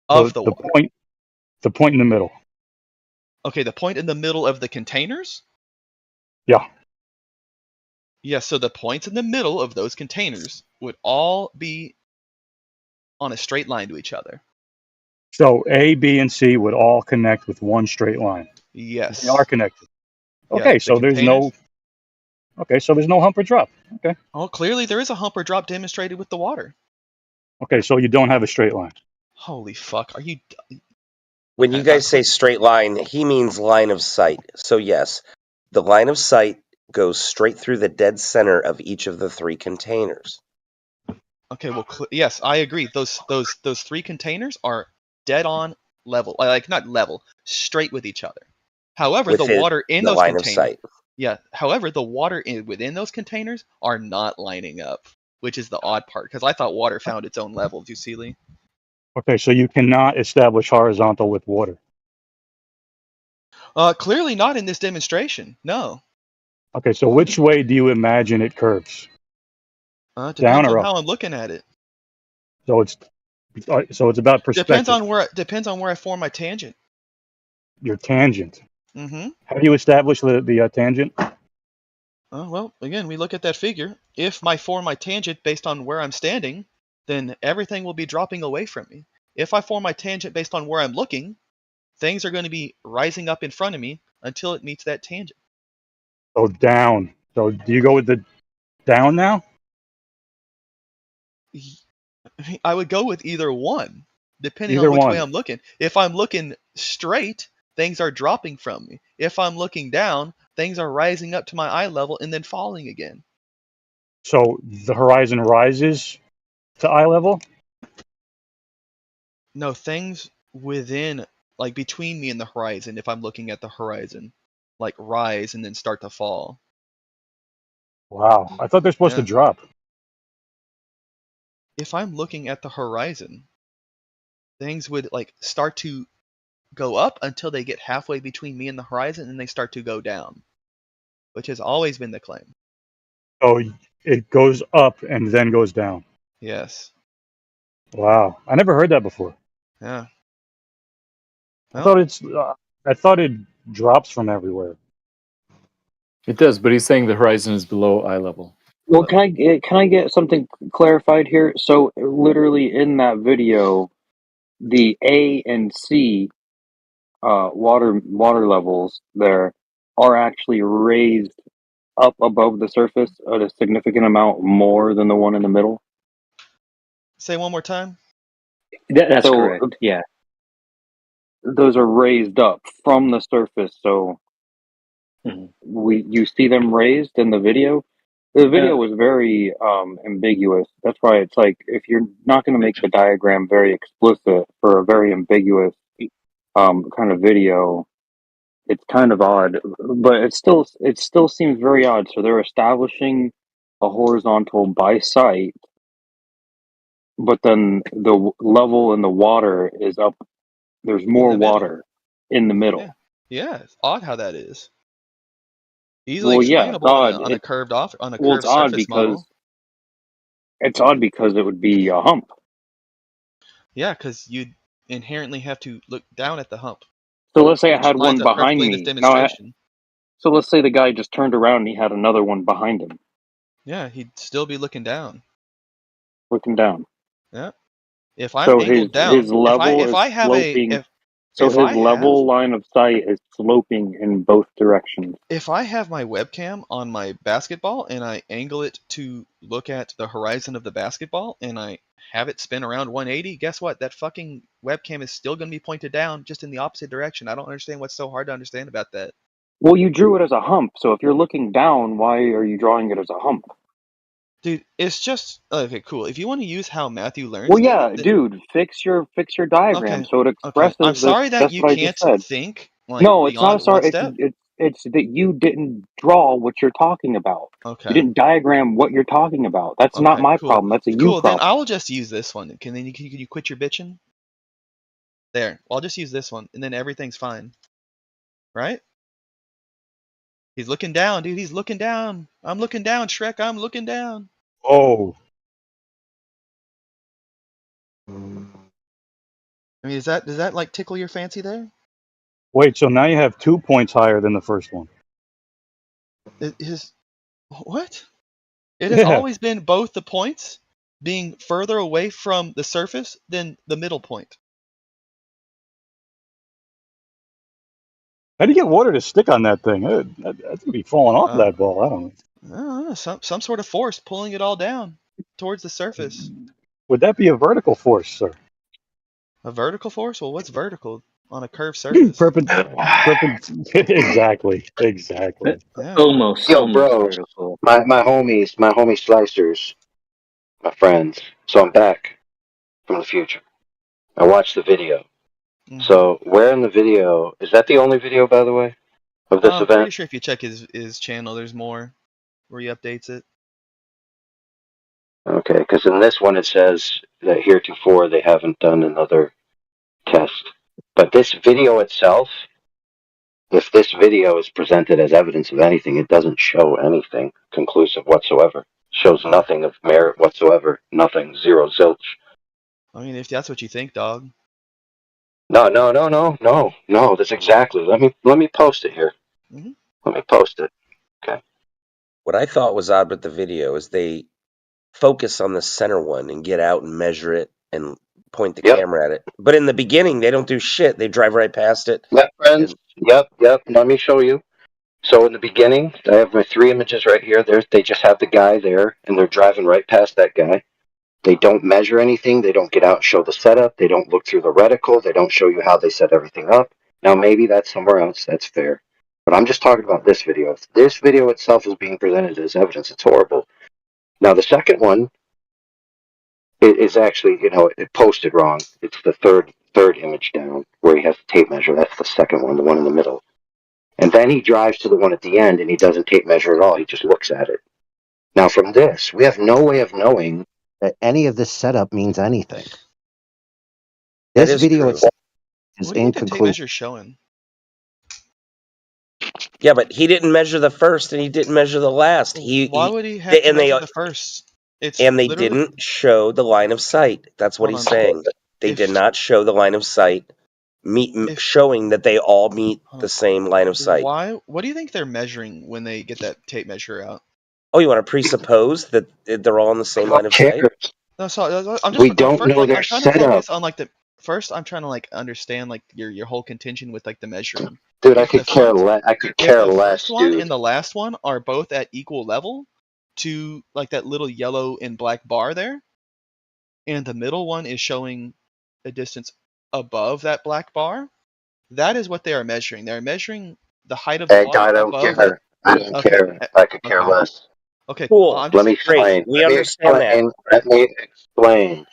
of the water? The point in the middle. Okay, the point in the middle of the containers? Yeah. Yeah, so the points in the middle of those containers would all be on a straight line to each other. So A, B, and C would all connect with one straight line. Yes. They are connected. Yeah, Okay, the so there's no. Okay, so there's no hump or drop. Okay. Oh, clearly there is a hump or drop demonstrated with the water. Okay, so you don't have a straight line. Holy fuck, are you? When you guys say straight line, he means line of sight. So yes, the line of sight goes straight through the dead center of each of the three containers. Okay, well, yes, I agree. Those three containers are dead on level, like not level, straight with each other. However, the water in those containers, yeah. However, the water within those containers are not lining up, which is the odd part. Because I thought water found its own level. Do you see, Lee? Okay, so you cannot establish horizontal with water. Clearly not in this demonstration. No. Okay, so which way do you imagine it curves? Depends Down or on up? how I'm looking at it. So it's about perspective. Depends on where I form my tangent. Your tangent. Mm-hmm. How do you establish the tangent? Well, again, we look at that figure. If I form my tangent based on where I'm standing, then everything will be dropping away from me. If I form my tangent based on where I'm looking, things are going to be rising up in front of me until it meets that tangent. So down. So do you go with the down now? I would go with either one, depending on which way I'm looking. If I'm looking straight, things are dropping from me. If I'm looking down, things are rising up to my eye level and then falling again. So the horizon rises to eye level? No, things within, like between me and the horizon, if I'm looking at the horizon, like rise and then start to fall. Wow. I thought they're supposed to drop. If I'm looking at the horizon, things would like start to go up until they get halfway between me and the horizon and they start to go down, which has always been the claim. So it goes up and then goes down. Yes. Wow. I never heard that before. Yeah. Well, I thought it drops from everywhere. It does, but he's saying the horizon is below eye level. Well, can I get something clarified here? So, literally in that video, the A and C water levels there are actually raised up above the surface at a significant amount more than the one in the middle. Say one more time. That's correct. Yeah, those are raised up from the surface. So you see them raised in the video. The video was very ambiguous. That's why it's like if you're not going to make the diagram very explicit for a very ambiguous kind of video, it's kind of odd. But it still seems very odd. So they're establishing a horizontal by sight, but then the level in the water is up. There's more water in the middle. Yeah, it's odd how that is. Easily explainable on a curved surface model. It's odd because it would be a hump. Yeah, because you'd inherently have to look down at the hump. So let's say I had one behind me. So let's say the guy just turned around and he had another one behind him. Yeah, he'd still be looking down. Looking down. Yeah. If I'm angled down, his level if I have sloping. So his level line of sight is sloping in both directions. If I have my webcam on my basketball and I angle it to look at the horizon of the basketball and I have it spin around 180, guess what? That fucking webcam is still going to be pointed down, just in the opposite direction. I don't understand what's so hard to understand about that. Well, you drew it as a hump, so if you're looking down, why are you drawing it as a hump? Dude, it's just okay, cool. If you want to use how Matthew learns, Well, yeah, dude, fix your diagram so it expresses I'm sorry that that's you what I just can't said. think No, it's not beyond one sorry. step. It's that you didn't draw what you're talking about. Okay. You didn't diagram what you're talking about. That's not my problem. That's a you Cool. Then problem. I will just use this one. Can you quit your bitching? There. I'll just use this one, and then everything's fine. Right? He's looking down, dude. He's looking down. I'm looking down, Shrek. I'm looking down. Oh. I mean, does that like tickle your fancy there? Wait, so now you have 2 points higher than the first one. What? It has always been both the points being further away from the surface than the middle point. How do you get water to stick on that thing? That's going to be falling off that ball. I don't know. Some sort of force pulling it all down towards the surface. Would that be a vertical force, sir? A vertical force? Well, what's vertical on a curved surface? Exactly. Yeah. Almost. Yo, bro, my homies slicers, my friends. So I'm back from the future. I watched the video. Mm-hmm. So where in the video is that the only video, by the way, of this event? I'm pretty sure if you check his channel, there's more where he updates it. Okay, because in this one it says that heretofore they haven't done another test. But this video itself, if this video is presented as evidence of anything, it doesn't show anything conclusive whatsoever. Shows nothing of merit whatsoever. Nothing. Zero. Zilch. I mean, if that's what you think, dog. No. That's exactly. Let me post it here. Mm-hmm. Let me post it. Okay. What I thought was odd with the video is they focus on the center one and get out and measure it and point the camera at it. But in the beginning, they don't do shit. They drive right past it. Yep, friends. Yep. Let me show you. So in the beginning, I have my 3 images right here. They just have the guy there, and they're driving right past that guy. They don't measure anything. They don't get out and show the setup. They don't look through the reticle. They don't show you how they set everything up. Now, maybe that's somewhere else. That's fair. But I'm just talking about this video. If this video itself is being presented as evidence, it's horrible. Now, the second one is actually, it posted wrong. It's the third image down where he has the tape measure. That's the second one, the one in the middle. And then he drives to the one at the end, and he doesn't tape measure at all. He just looks at it. Now, from this, we have no way of knowing that any of this setup means anything. This video is inconclusive. Tape measure showing? Yeah, but he didn't measure the first, and he didn't measure the last. Why would he have to measure the first? They didn't show the line of sight. That's what he's saying. They did not show the line of sight, showing that they all meet the same line of sight. Why? What do you think they're measuring when they get that tape measure out? Oh, you want to presuppose that they're all on the same line of sight? No, so I'm just. We don't know their setup. I'm trying to focus on first. I'm trying to understand your whole contention with the measuring. Dude, I could care less. If the first one and the last one are both at equal level to that little yellow and black bar there, and the middle one is showing a distance above that black bar, that is what they are measuring. They are measuring the height of the water above. I don't care. I could care less. Okay, cool. Let me explain. We understand that. Let me explain.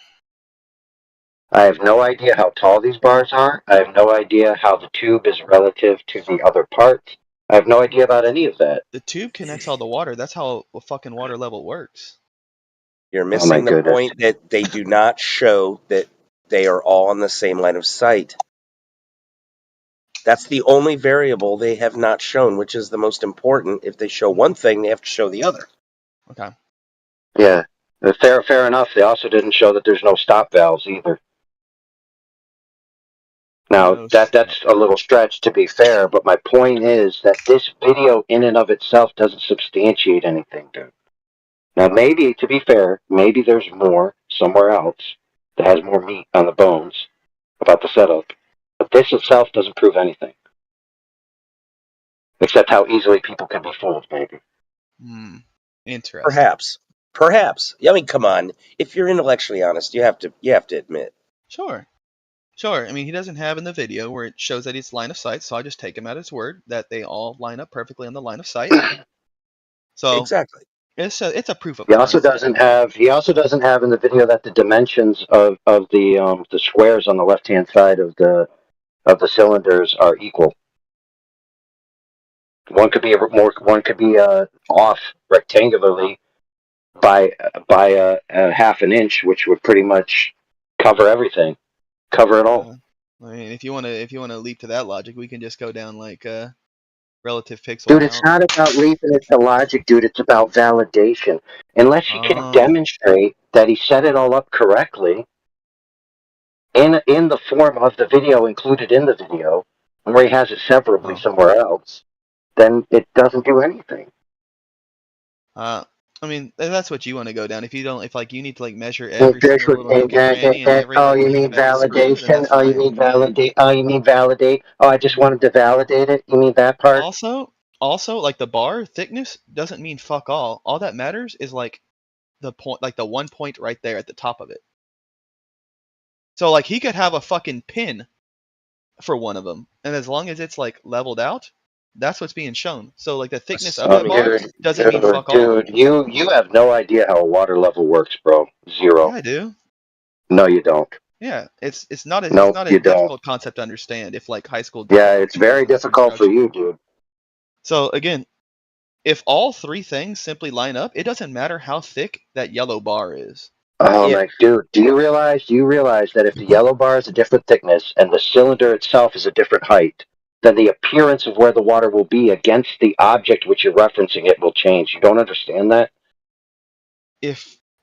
I have no idea how tall these bars are. I have no idea how the tube is relative to the other parts. I have no idea about any of that. The tube connects all the water. That's how a fucking water level works. You're missing the point that they do not show that they are all on the same line of sight. That's the only variable they have not shown, which is the most important. If they show one thing, they have to show the other. Okay. Yeah. Fair enough. They also didn't show that there's no stop valves either. Now, that's a little stretch to be fair, but my point is that this video in and of itself doesn't substantiate anything, dude. Now, maybe, to be fair, maybe there's more somewhere else that has more meat on the bones about the setup. But this itself doesn't prove anything. Except how easily people can be fooled, maybe. Interesting. Perhaps. I mean, come on. If you're intellectually honest, you have to admit. Sure. I mean, he doesn't have in the video where it shows that it's line of sight, so I just take him at his word that they all line up perfectly on the line of sight. So exactly, it's a proof of He also concept. doesn't have. He also doesn't have in the video that the dimensions of the squares on the left hand side of the cylinders are equal. One could be one could be off rectangularly by a half an inch, which would pretty much cover everything, cover it all. I mean, if you want to leap to that logic, we can just go down like relative pixel Dude, count. it's not about leaping it to logic, dude. It's about validation. Unless he can demonstrate that he set it all up correctly in the form of the video included in the video, where he has it separately somewhere else, then it doesn't do anything. I mean, that's what you want to go down. If you don't, if like you need to like measure every single little nook and cranny and every oh, little you mean validation? Oh, you mean validate? Oh, you mean validate? Oh, I just wanted to validate it. You mean that part? Also, like the bar thickness doesn't mean fuck all. All that matters is like the point, like the 1 point right there at the top of it. So like he could have a fucking pin for one of them, and as long as it's like leveled out, that's what's being shown. So like the thickness of that bar doesn't mean fuck all. Dude, you have no idea how a water level works, bro. Zero. Yeah, I do. No, you don't. Yeah, it's not a you difficult concept to understand if like high school. Yeah, it's very difficult for you, dude. So again, if all three things simply line up, it doesn't matter how thick that yellow bar is. Oh my dude, do you realize that if the yellow bar is a different thickness and the cylinder itself is a different height, then the appearance of where the water will be against the object which you're referencing it will change. You don't understand that?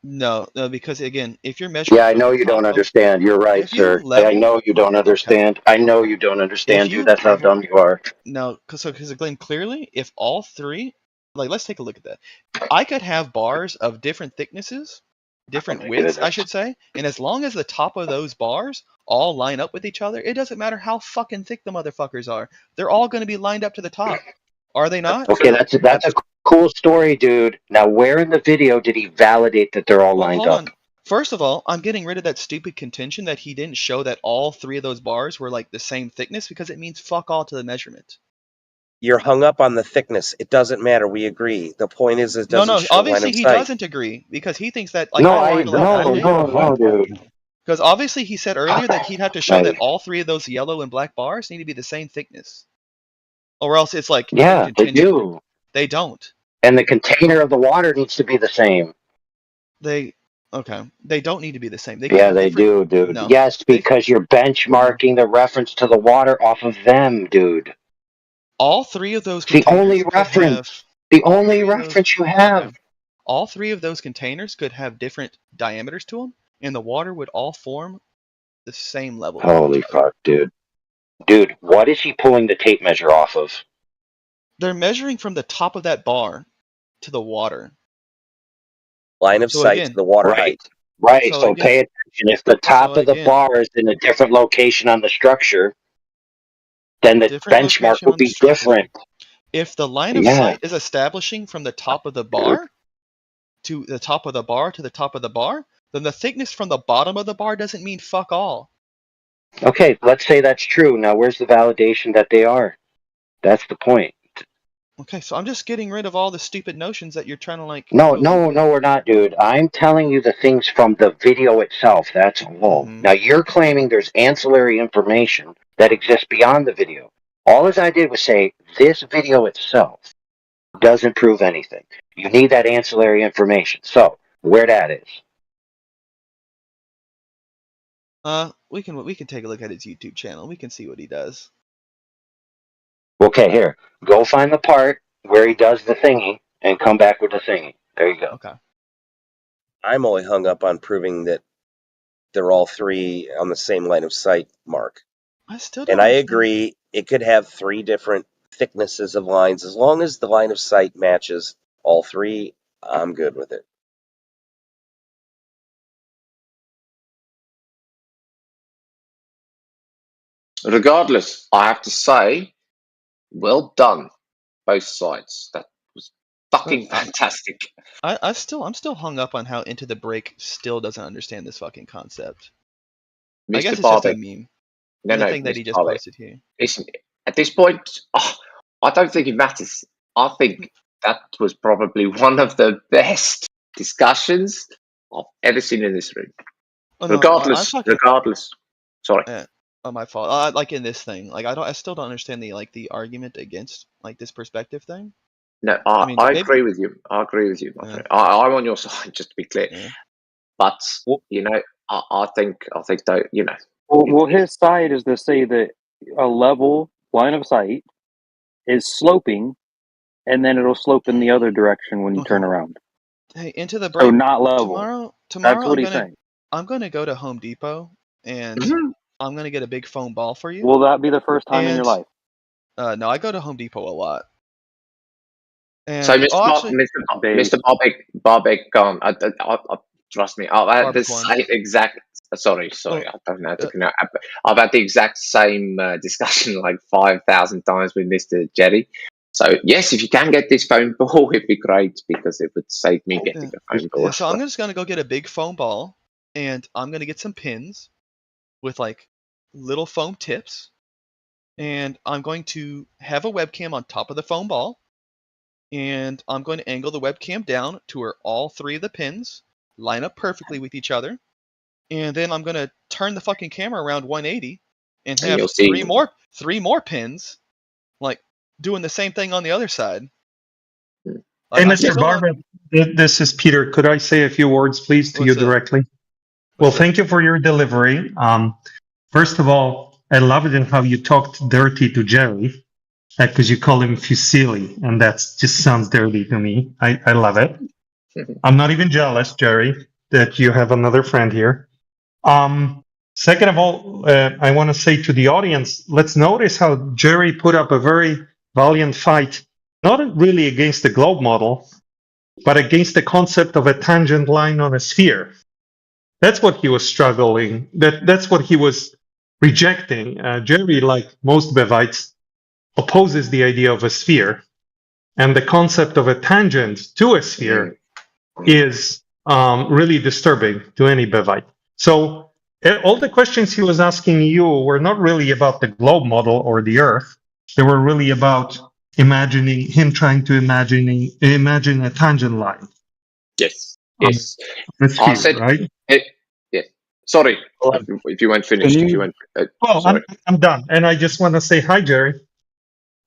No, because again, if you're measuring, yeah, I know you don't understand. You're right, sir. I know you don't understand. I know you don't understand, dude. That's how dumb you are. No, because Glenn, clearly, if all three, like, let's take a look at that. I could have bars of different thicknesses, different widths, I should say, and as long as the top of those bars all line up with each other, it doesn't matter how fucking thick the motherfuckers are. They're all going to be lined up to the top. Are they not? Okay, that's a cool story, dude. Now, where in the video did he validate that they're all lined up? First of all, I'm getting rid of that stupid contention that he didn't show that all three of those bars were like the same thickness, because it means fuck all to the measurement. You're hung up on the thickness. It doesn't matter. We agree. The point is, it doesn't show line of sight. Obviously he doesn't agree, because he thinks that like no, dude. Because obviously he said earlier that he'd have to show that all three of those yellow and black bars need to be the same thickness, or else it's like they do. They don't. And the container of the water needs to be the same. They don't need to be the same. They do, dude. No. Yes, because you're benchmarking the reference to the water off of them, dude. All three of those the only reference. The only reference you have. All three of those containers could have different diameters to them, and the water would all form the same level. Holy fuck, dude. Dude, what is he pulling the tape measure off of? They're measuring from the top of that bar to the water. Line of sight to the water height. Right, so pay attention. If the top of the bar is in a different location on the structure, then the benchmark will be different. If the line of sight is establishing from the top of the bar to the top of the bar to the top of the bar, then the thickness from the bottom of the bar doesn't mean fuck all. Okay, let's say that's true. Now, where's the validation that they are? That's the point. Okay, so I'm just getting rid of all the stupid notions that you're trying to like... No, we're not, dude. I'm telling you the things from the video itself. That's all. Now, you're claiming there's ancillary information that exists beyond the video. All as I did was say, this video itself doesn't prove anything. You need that ancillary information. So, where that is. We can take a look at his YouTube channel. We can see what he does. Okay, here. Go find the part where he does the thingy and come back with the thingy. There you go. Okay. I'm only hung up on proving that they're all three on the same line of sight mark. I agree, it could have three different thicknesses of lines. As long as the line of sight matches all three, I'm good with it. Regardless, I have to say, well done, both sides. That was fucking fantastic. I'm still hung up on how Into the Break still doesn't understand this fucking concept. Mr. I guess it's Barbeck. just a meme. No, the thing that he Mr. just Barbeck. posted here. Listen, at this point, I don't think it matters. I think that was probably one of the best discussions I've ever seen in this room. Oh, no, regardless. Sorry. My fault. Like in this thing, like I still don't understand the argument against like this perspective thing. No, I agree with you. I agree with you, my friend. I'm on your side, just to be clear. Yeah. But you know, I think that you know. Well, his side is to say that a level line of sight is sloping, and then it'll slope in the other direction when you turn around. Hey, Into the Break. So not level. Tomorrow That's what he's saying. I'm gonna go to Home Depot and I'm gonna get a big foam ball for you. Will that be the first time in your life? No, I go to Home Depot a lot. And, so, Mr. Barbeck, gone. Trust me. I've had the same exact. Sorry. I don't know how to pronounce. I've had the exact same discussion like 5,000 times with Mr. Jerry. So yes, if you can get this phone ball, it'd be great because it would save me getting a phone ball. So I'm just gonna go get a big foam ball, and I'm gonna get some pins with like little foam tips, and I'm going to have a webcam on top of the foam ball, and I'm going to angle the webcam down to where all three of the pins line up perfectly with each other, and then I'm gonna turn the fucking camera around 180 and have three more pins, like doing the same thing on the other side. Hey, Mr. Barber, this is Peter. Could I say a few words, please, to you directly? Well, thank you for your delivery. First of all, I love it in how you talked dirty to Jerry, because you call him Fusili, and that just sounds dirty to me. I love it. I'm not even jealous, Jerry, that you have another friend here. Second of all, I want to say to the audience, let's notice how Jerry put up a very valiant fight, not really against the globe model, but against the concept of a tangent line on a sphere. That's what he was struggling. That's what he was rejecting. Jerry, like most Bevites, opposes the idea of a sphere, and the concept of a tangent to a sphere is really disturbing to any Bevite. So all the questions he was asking you were not really about the globe model or the Earth. They were really about trying to imagine a tangent line. Yes. A sphere, I said, right? Yes. Sorry, if you weren't finished. I'm done, and I just want to say hi, Jerry.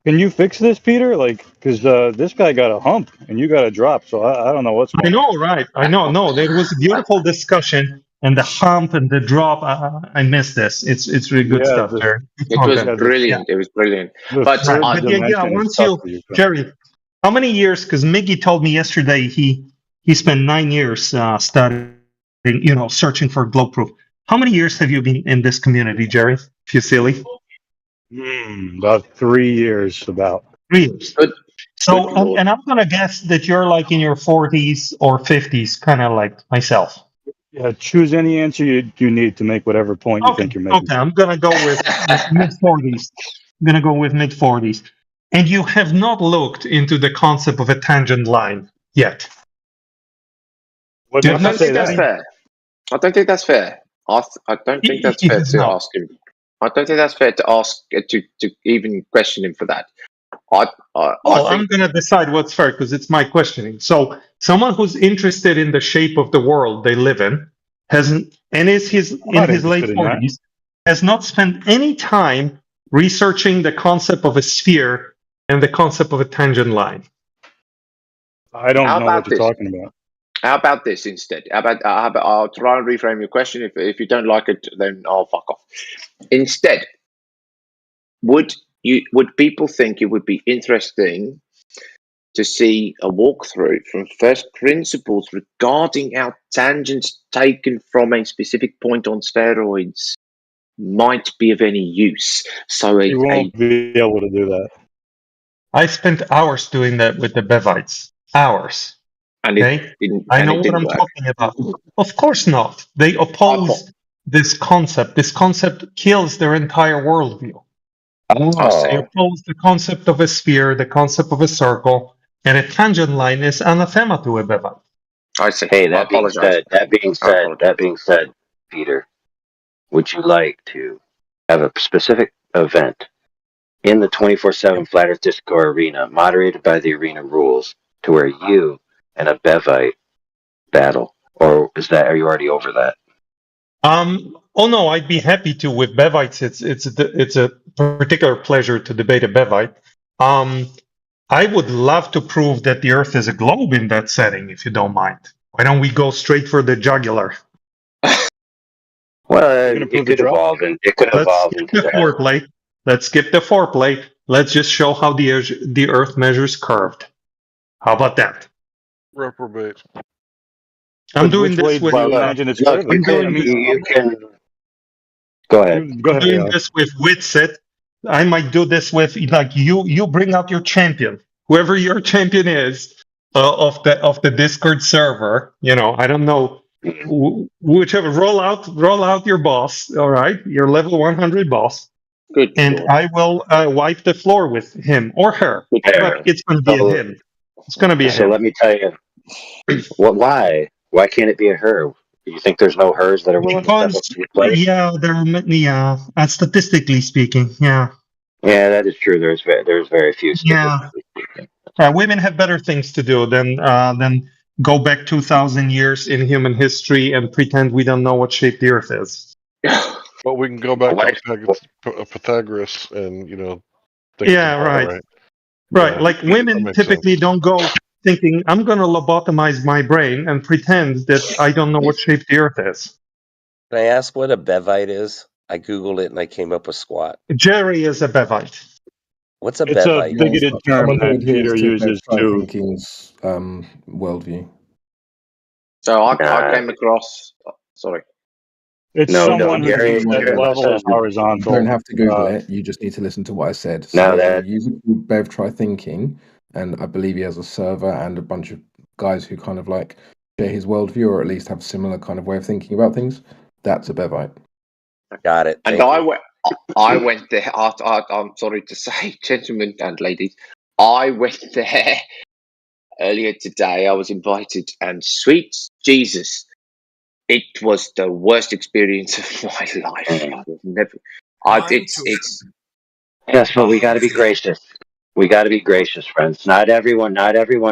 Can you fix this, Peter? Like, because this guy got a hump and you got a drop, so I don't know what's going on. I know, right? I know. No, there was a beautiful discussion, and the hump and the drop. I missed this. It's really good stuff, Jerry. It was brilliant. It was brilliant. But once Jerry, how many years? Because Miggy told me yesterday he spent 9 years studying, searching for globe proof. How many years have you been in this community, Jerry? If you're silly. About 3 years, about. 3 years. So, and I'm going to guess that you're like in your 40s or 50s, kind of like myself. Yeah, choose any answer you need to make whatever point you think you're making. Okay, I'm going to go with mid-40s. I'm going to go with mid-40s. And you have not looked into the concept of a tangent line yet. I don't think that's fair. I don't think that's fair. I don't think that's fair to ask him. I don't think that's fair to ask to even question him for that. I'm going to decide what's fair because it's my questioning. So, someone who's interested in the shape of the world they live in in his late 40s has not spent any time researching the concept of a sphere and the concept of a tangent line. I don't know what you're talking about. How about this instead? I'll try and reframe your question. If you don't like it, then I'll fuck off. Instead, would people think it would be interesting to see a walkthrough from first principles regarding how tangents taken from a specific point on spheroids might be of any use? So you won't be able to do that. I spent hours doing that with the Bevites. Hours. And I know what I'm talking about. Of course not. They oppose this concept. This concept kills their entire worldview. They oppose the concept of a sphere, the concept of a circle, and a tangent line is anathema to a Bevite. I see. Hey, that being said, Peter, would you like to have a specific event in the 24/7 Flat Earth Discord arena, moderated by the arena rules, to where you and a Bevite battle, or are you already over that? Oh no, I'd be happy to with Bevites. It's a particular pleasure to debate a Bevite. I would love to prove that the Earth is a globe in that setting, if you don't mind. Why don't we go straight for the jugular? Well, it could evolve, and it could evolve into the foreplay. Let's skip the foreplay. Let's just show how the Earth measures curved. How about that? Reprobate. I'm doing this with. You can. Go ahead. I'm doing this with Witsit. I might do this with like you bring out your champion, whoever your champion is of the Discord server. You know, I don't know whichever. Roll out your boss. All right, your level 100 boss. Good. And Lord. I will wipe the floor with him or her. But it's going to be a him. It's going to be a him. So let me tell you, why? Why can't it be a her? You think there's no hers that are willing to step up to the plate? Yeah, statistically speaking, yeah. Yeah, that is true. There's very few. Yeah, women have better things to do than go back 2,000 years in human history and pretend we don't know what shape the Earth is. But we can go back to Pythagoras and think right. Like women typically don't go thinking I'm going to lobotomize my brain and pretend that I don't know what shape the Earth is. Can I ask what a Bevite is? I googled it and I came up with squat. Jerry is a Bevite. What's a Bevite? It's a bigoted term that Peter uses to. Thinking's worldview. So I came across. Sorry. It's someone who thinks that level is horizontal. You don't have to Google it. You just need to listen to what I said. So there's a user called Bev Try Thinking, and I believe he has a server and a bunch of guys who kind of like share his worldview, or at least have similar kind of way of thinking about things. That's a Bevite. Got it. And I went there. I'm sorry to say, gentlemen and ladies, I went there earlier today. I was invited, and sweet Jesus, it was the worst experience of my life. I've never. It's. Yes, but we got to be gracious. We got to be gracious, friends. Not everyone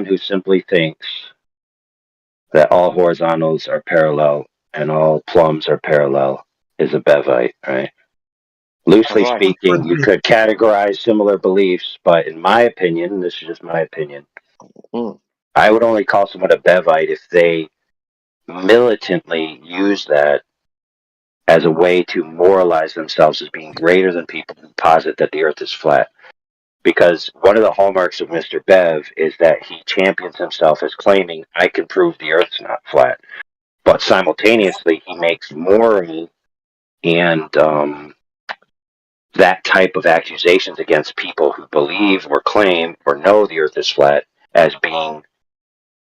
who simply thinks that all horizontals are parallel and all plums are parallel is a Bevite, right? Loosely speaking, you could categorize similar beliefs, but in my opinion, this is just my opinion, I would only call someone a Bevite if they militantly use that as a way to moralize themselves as being greater than people who posit that the Earth is flat. Because one of the hallmarks of Mr. Bev is that he champions himself as claiming, I can prove the Earth's not flat. But simultaneously, he makes moral and that type of accusations against people who believe or claim or know the Earth is flat as being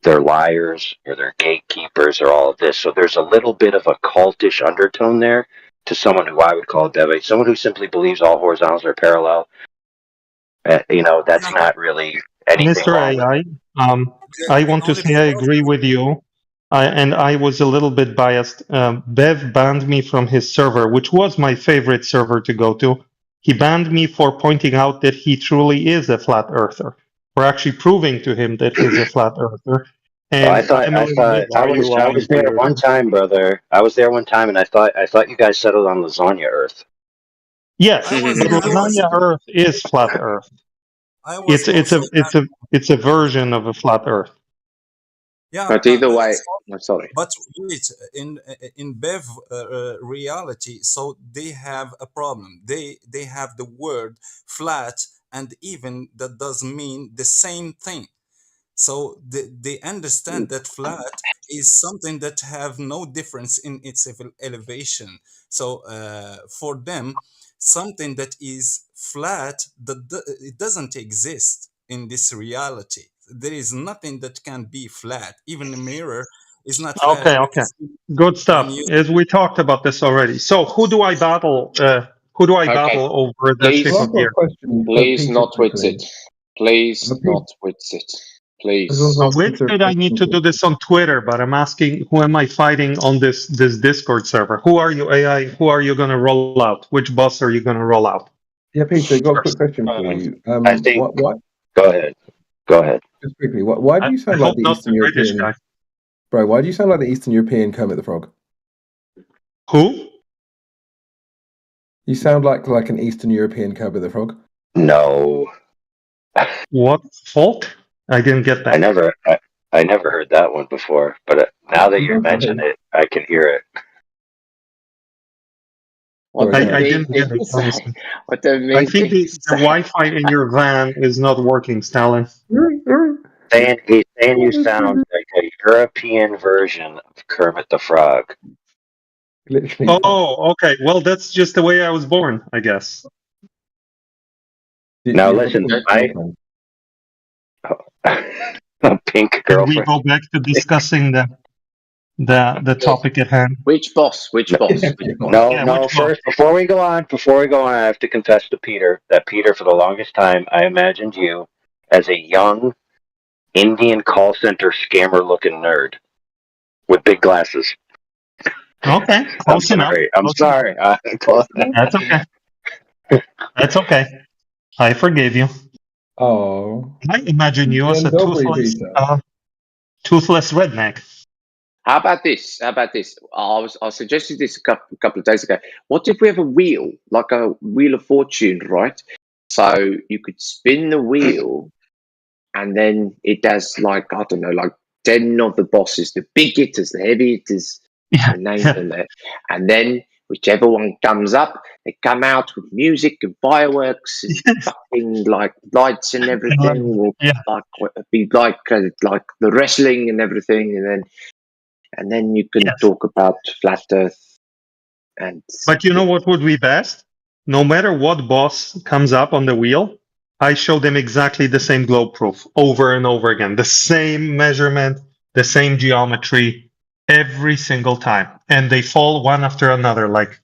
they're liars or they're gatekeepers or all of this. So there's a little bit of a cultish undertone there to someone who I would call a Bevite, someone who simply believes all horizontals are parallel. That's not really anything Mr. wrong. AI, I want to say I agree with you. And I was a little bit biased. Bev banned me from his server, which was my favorite server to go to. He banned me for pointing out that he truly is a flat earther. For actually proving to him that he's a flat earther. And I was there one time, brother. I was there one time, and I thought you guys settled on lasagna Earth. Yes, but lasagna Earth is flat Earth. It's a version of a flat Earth. Yeah, but either way, I'm sorry. But wait, in Bev reality, so they have a problem. They have the word flat, and even that does mean the same thing. So they understand that flat is something that have no difference in its elevation. So for them, something that is flat, it doesn't exist in this reality. There is nothing that can be flat. Even a mirror It's not trash. Okay. Good stuff. As we talked about this already. So who do I battle? Who do I battle over the shape Please, of the earth? please not with it. Please not with it. Please. Which said I need to do this on Twitter, but I'm asking who am I fighting on this Discord server? Who are you, AI? Who are you going to roll out? Which boss are you going to roll out? Yeah, Peter, I've got a quick question for you. I think. What, Go ahead. Go ahead. just quickly, why do you sound like the Eastern European? Bro, why do you sound like the Eastern European Kermit the Frog? Who? You sound like an Eastern European Kermit the Frog. No. What folk? I didn't get that. I never heard that one before, but now that you mention it, I can hear it. I didn't get it, honestly. What the I think the Wi-Fi in your van is not working, Stalin. He's saying you sound like a European version of Kermit the Frog. Literally. Oh, okay. Well, that's just the way I was born, I guess. Now listen, a pink Can we girlfriend. go back to discussing the topic at hand? Which boss? Which boss? No. First, before we go on, I have to confess to Peter that Peter, for the longest time, I imagined you as a young Indian call center scammer-looking nerd with big glasses. Okay, close enough. I'm sorry. That's okay. That's okay. I forgave you. Oh. I imagine you as a toothless redneck. How about this? I suggested this a couple of days ago. What if we have a wheel, like a wheel of fortune, right? So you could spin the wheel, and then it does like 10 of the bosses, the big hitters, the heavy hitters, the names in there, and then whichever one comes up, they come out with music and fireworks and fucking like lights and everything. Will be like the wrestling and everything, and then you can talk about flat Earth. But you know what would be best? No matter what boss comes up on the wheel, I show them exactly the same globe proof over and over again. The same measurement, the same geometry, every single time. And they fall one after another like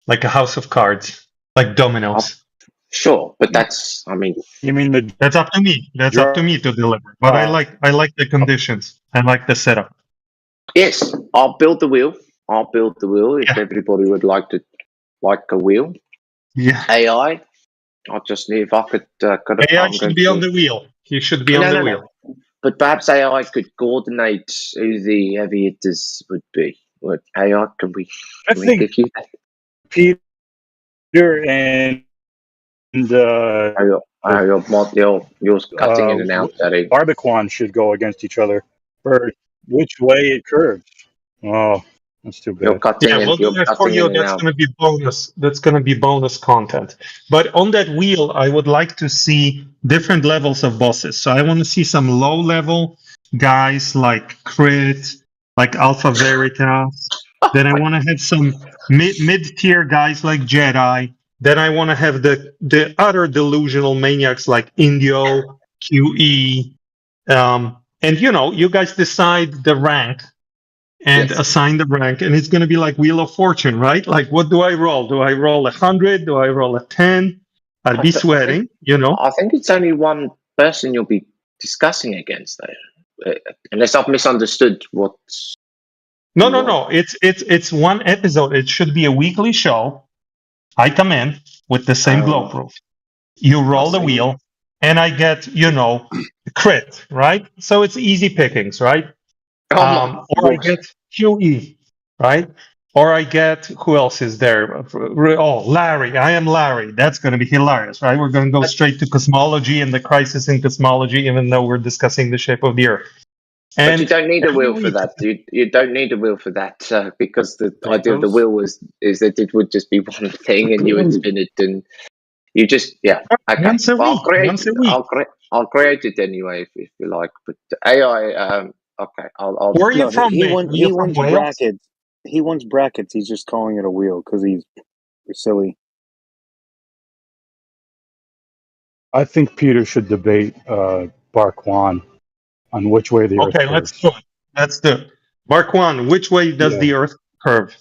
a house of cards, like dominoes. Sure, but that's, you mean that's up to me. That's up to me to deliver. But I like the conditions. I like the setup. Yes, I'll build the wheel. If everybody would like a wheel. Yeah. AI. I just need if I could. AI should be on the wheel. He should be on the wheel. No. But perhaps AI could coordinate who the heavy hitters would be. What AI can we? I think Peter and you're cutting in and out, Daddy. Barbiquan should go against each other for which way it curves. Oh, that's too bad. We'll do that for you. That's going to be bonus. That's going to be bonus content. But on that wheel, I would like to see different levels of bosses. So I want to see some low-level guys like Crit, like Alpha Veritas. Then I want to have some mid-tier guys like Jedi. Then I want to have the other delusional maniacs like Indio, QE, and you guys decide the rank. And assign the rank, and it's going to be like Wheel of Fortune, right? Like, what do I roll? Do I roll 100? Do I roll a 10? I'll be sweating, I think it's only one person you'll be discussing against, though, unless I've misunderstood what. No. It's one episode. It should be a weekly show. I come in with the same glow proof. You roll the wheel, and I get, crit, right? So it's easy pickings, right? Or I get QE, right? Or I get, who else is there? Oh, Larry. I am Larry. That's going to be hilarious, right? We're going to go straight to cosmology and the crisis in cosmology, even though we're discussing the shape of the Earth. But you don't need a wheel for that. You don't need a wheel for that because the idea of the wheel is that it would just be one thing and you would spin it and you just, Okay. Once a week. I'll create it anyway if you like. But AI, okay. I'll. Where are you from? He wants brackets. He wants brackets. He's just calling it a wheel because he's silly. I think Peter should debate Barquan on which way the Earth Okay, curves. let's do it. Mark 1, which way does the Earth curve?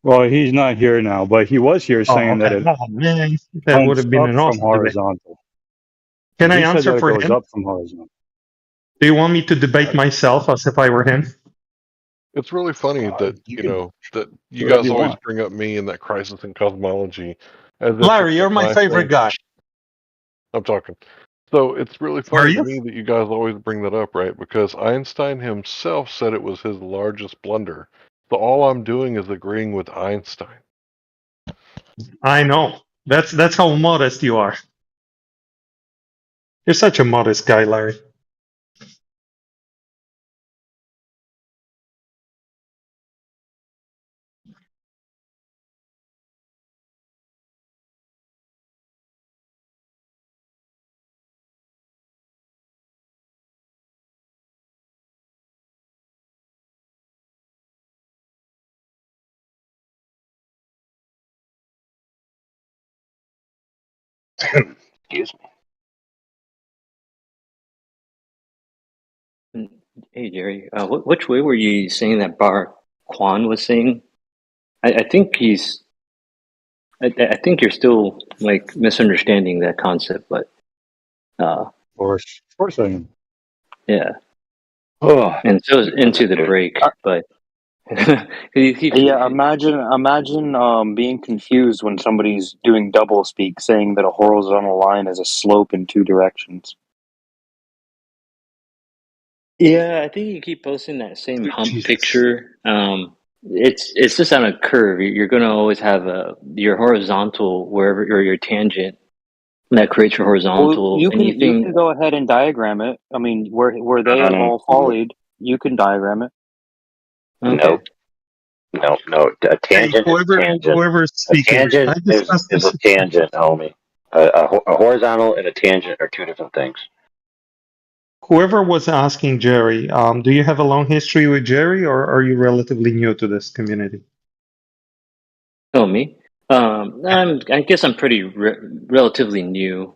Well, he's not here now, but he was here Oh, saying that okay. it Oh, man, that would comes have been up an from awesome debate. horizontal. Can I He said answer that it for goes him? up from horizontal. Do you want me to debate myself as if I were him? It's really funny that that you Whatever guys you always want. bring up me and that crisis in cosmology as if Larry, it's you're a my black favorite link. guy. I'm talking. So it's really Are funny to you? me that you guys always bring that up, right? Because Einstein himself said it was his largest blunder. So all I'm doing is agreeing with Einstein. I know. That's how modest you are. You're such a modest guy, Larry. Excuse me. Hey, Jerry, which way were you saying that Bar Kwan was saying? I think he's. I think you're still like misunderstanding that concept, but Of course I am. yeah. Oh, And so is into the break, but he keeps. Yeah, imagine being confused when somebody's doing double speak, saying that a horizontal line is a slope in two directions. Yeah, I think you keep posting that same Sweet hump Jesus. picture. It's just on a curve. You're going to always have your horizontal wherever, or your tangent that creates your Well, horizontal. you Anything. can go ahead and diagram it. I mean, where they have all followed, you can diagram it. Okay. No. A Hey, tangent is a tangent. whoever's A speaking, I tangent discussed is this. a tangent, homie. A horizontal and a tangent are two different things. Whoever was asking Jerry, do you have a long history with Jerry, or are you relatively new to this community? Oh, me? I guess I'm pretty relatively new.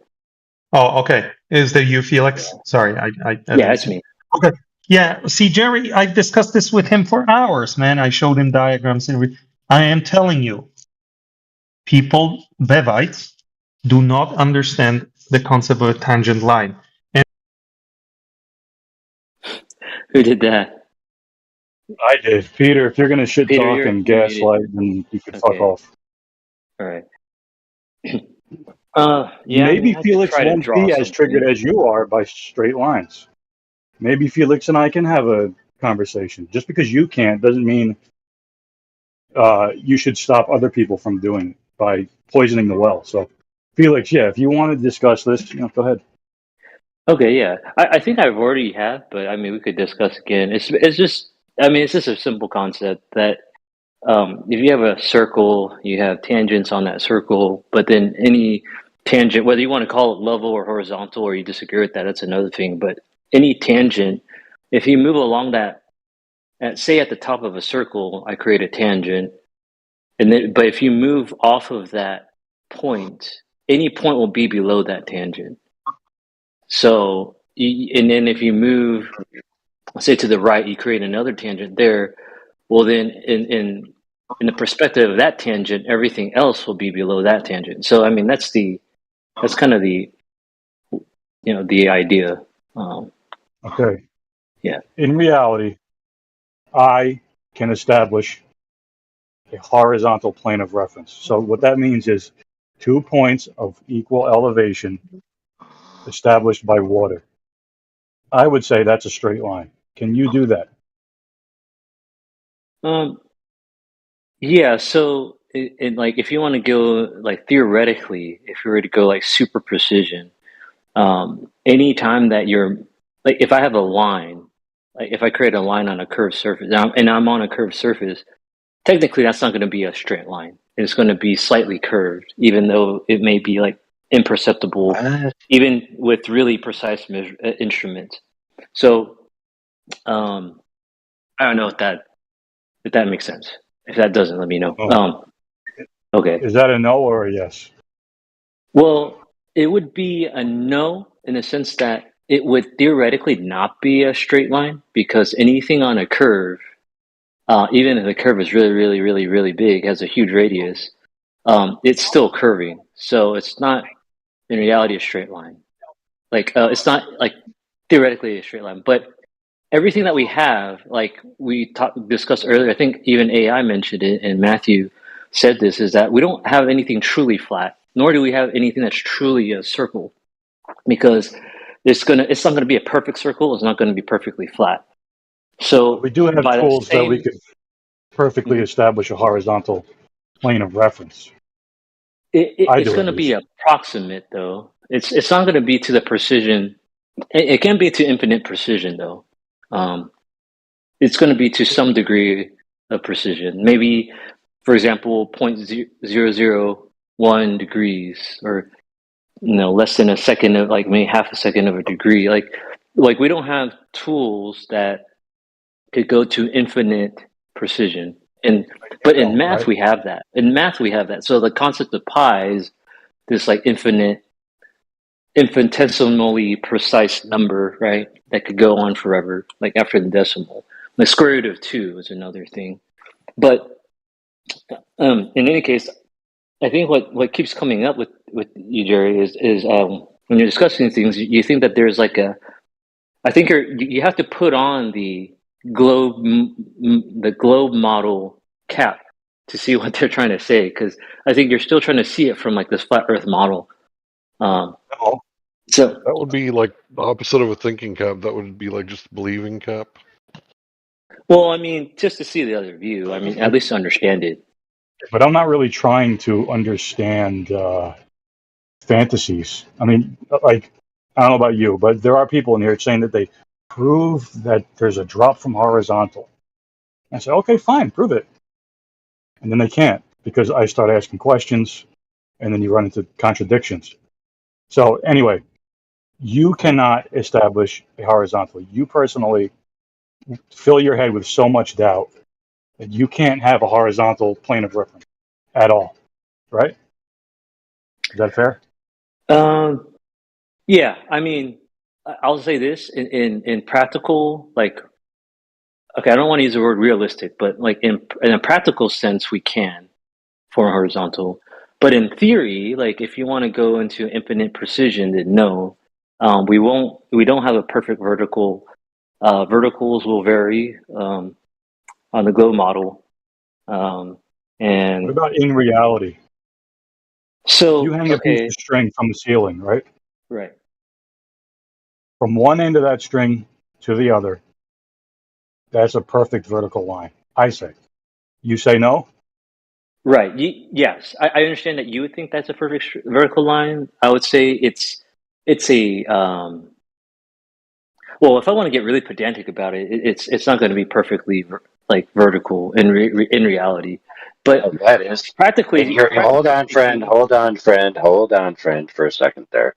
Oh, okay. Is there you, Felix? Sorry, I Yeah, didn't it's see. me. Okay. Yeah, see, Jerry, I've discussed this with him for hours, man. I showed him diagrams. I am telling you, people, Bevites, do not understand the concept of a tangent line. And Who did that? I did. Peter, if you're going to shit Peter, talk and you're muted. gaslight, then you can fuck Okay. off. All right. Yeah, I mean, Maybe I could Felix try to won't draw be as triggered something. as you are by straight lines. Maybe Felix and I can have a conversation. Just because you can't doesn't mean you should stop other people from doing it by poisoning the well. So, Felix, yeah, if you want to discuss this, go ahead. Okay, yeah. I think I've already have, but I mean, we could discuss again. It's just, I mean, it's just a simple concept that if you have a circle, you have tangents on that circle, but then any tangent, whether you want to call it level or horizontal, or you disagree with that, that's another thing. But any tangent, if you move along that, say at the top of a circle, I create a tangent, and then, but if you move off of that point, any point will be below that tangent. So, and then if you move, say to the right, you create another tangent there. Well, then in the perspective of that tangent, everything else will be below that tangent. So, I mean, that's kind of the the idea. Okay. Yeah. In reality, I can establish a horizontal plane of reference. So what that means is 2 points of equal elevation established by water. I would say that's a straight line. Can you do that? Yeah. So, like, if you want to go like theoretically, if you were to go like super precision, anytime that you're like, if I have a line, like if I create a line on a curved surface, and I'm on a curved surface, technically that's not going to be a straight line. It's going to be slightly curved, even though it may be like imperceptible, even with really precise instruments. So, I don't know if that makes sense. If that doesn't, let me know. Oh. Okay. Is that a no or a yes? Well, it would be a no in the sense that it would theoretically not be a straight line, because anything on a curve, even if the curve is really, really, really, really big, has a huge radius, it's still curving. So it's not in reality a straight line. Like it's not like theoretically a straight line, but everything that we have, like we discussed earlier, I think even AI mentioned it, and Matthew said this, is that we don't have anything truly flat, nor do we have anything that's truly a circle, because it's not gonna be a perfect circle. It's not going to be perfectly flat. So we do have tools that we could perfectly establish a horizontal plane of reference. It's going to be approximate, though. It's not going to be to the precision. It can be to infinite precision, though. It's going to be to some degree of precision. Maybe, for example, 0.001 degrees, or less than a second of, like, maybe half a second of a degree. Like we don't have tools that could go to infinite precision. But in math, we have that. In math, we have that. So the concept of pi is this like infinitesimally precise number, right? That could go on forever, like after the decimal. The square root of 2 is another thing. But in any case, I think what keeps coming up with you, Jerry, is when you're discussing things, you think that there's like I think you have to put on the globe model cap to see what they're trying to say, because I think you're still trying to see it from like this flat Earth model. So that would be like the opposite of a thinking cap. That would be like just a believing cap. Well, I mean, just to see the other view. I mean, at least to understand it. But I'm not really trying to understand fantasies. I mean, like, I don't know about you, but there are people in here saying that they prove that there's a drop from horizontal. I say, okay, fine, prove it. And then they can't, because I start asking questions, and then you run into contradictions. So anyway, you cannot establish a horizontal. You personally fill your head with so much doubt that you can't have a horizontal plane of reference at all, right? Is that fair? Yeah, I mean, I'll say this in practical, like, okay, I don't want to use the word realistic, but like in a practical sense, we can form a horizontal. But in theory, like if you want to go into infinite precision, then no, we won't. We don't have a perfect vertical. Verticals will vary on the globe model. And what about in reality? So you hang a piece of string from the ceiling, right? Right. From one end of that string to the other, that's a perfect vertical line, I say. You say no? Right. Yes, I understand that you would think that's a perfect vertical line. I would say it's a well, if I want to get really pedantic about it, it's not going to be perfectly vertical in reality, but that is practically. Hold on, friend, for a second there.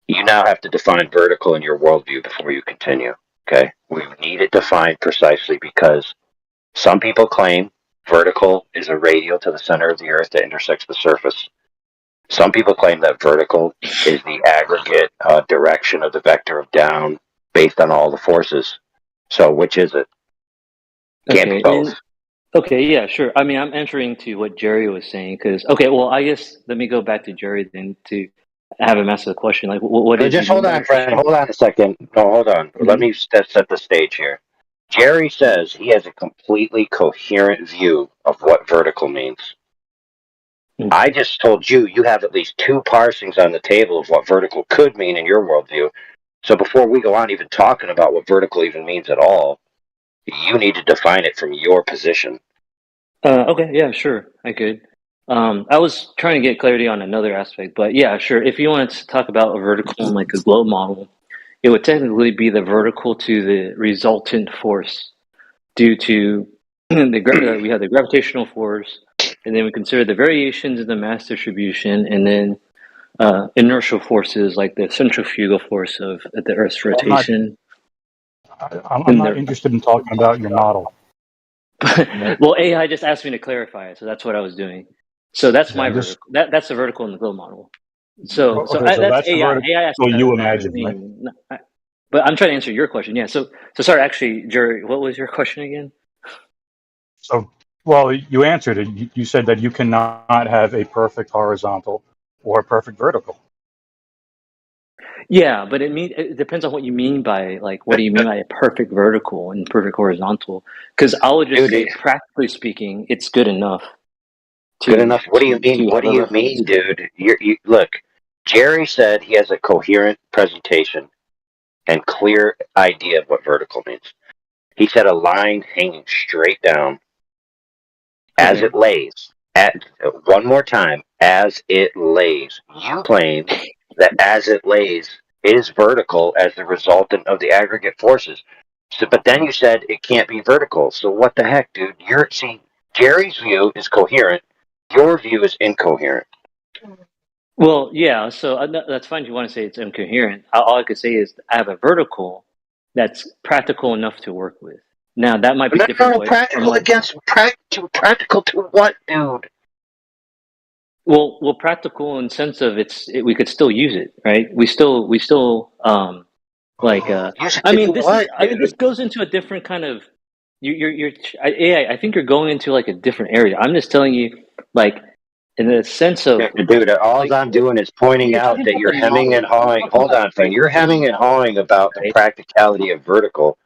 You now have to define vertical in your worldview before you continue. Okay, we need it defined precisely because some people claim vertical is a radial to the center of the Earth that intersects the surface. Some people claim that vertical is the aggregate direction of the vector of down based on all the forces. So which is it? Can't be both. Okay, yeah, sure. I mean, I'm entering to what Jerry was saying because, okay, well, I guess let me go back to Jerry then to have him answer the question. Like, what is just hold on, friend. Hold on a second. No, hold on. Mm-hmm. Let me set the stage here. Jerry says he has a completely coherent view of what vertical means. Mm-hmm. I just told you have at least 2 parsings on the table of what vertical could mean in your worldview. So before we go on even talking about what vertical even means at all, you need to define it from your position. Okay, yeah, sure, I could. I was trying to get clarity on another aspect, but yeah, sure. If you wanted to talk about a vertical in like a globe model, it would technically be the vertical to the resultant force due to we have the gravitational force, and then we consider the variations in the mass distribution, and then inertial forces like the centrifugal force of the Earth's rotation. I'm not interested in talking about your model. Well, AI just asked me to clarify it, so that's what I was doing. So that's my vertical. That's the vertical in the globe model. So that's that's the AI. vertical AI actually you doesn't imagine, right? mean. But I'm trying to answer your question. Yeah. So sorry. Actually, Jerry, what was your question again? So, well, you answered it. You said that you cannot have a perfect horizontal or a perfect vertical. Yeah, but it depends on what you mean by, like, what do you mean by a perfect vertical and perfect horizontal? Because I would just say, practically speaking, it's good enough. Good enough. What do you mean? What do you mean, dude? You look. Jerry said he has a coherent presentation and clear idea of what vertical means. He said a line hanging straight down as it lays. One more time, as it lays. You claim that as it lays, it is vertical as the resultant of the aggregate forces. So, but then you said it can't be vertical. So what the heck, dude? Jerry's view is coherent. Your view is incoherent. Well, yeah. So that's fine if you want to say it's incoherent. All I could say is I have a vertical that's practical enough to work with. Now that might be different. No, practical against practical to what, dude? Well, practical in the sense of we could still use it, right? We still this goes into a different kind of I think you're going into like a different area. I'm just telling you, like, in the sense of, dude, all I'm doing is pointing out that you're hemming and hawing. Hold on, friend. You're hemming and hawing about the practicality of vertical.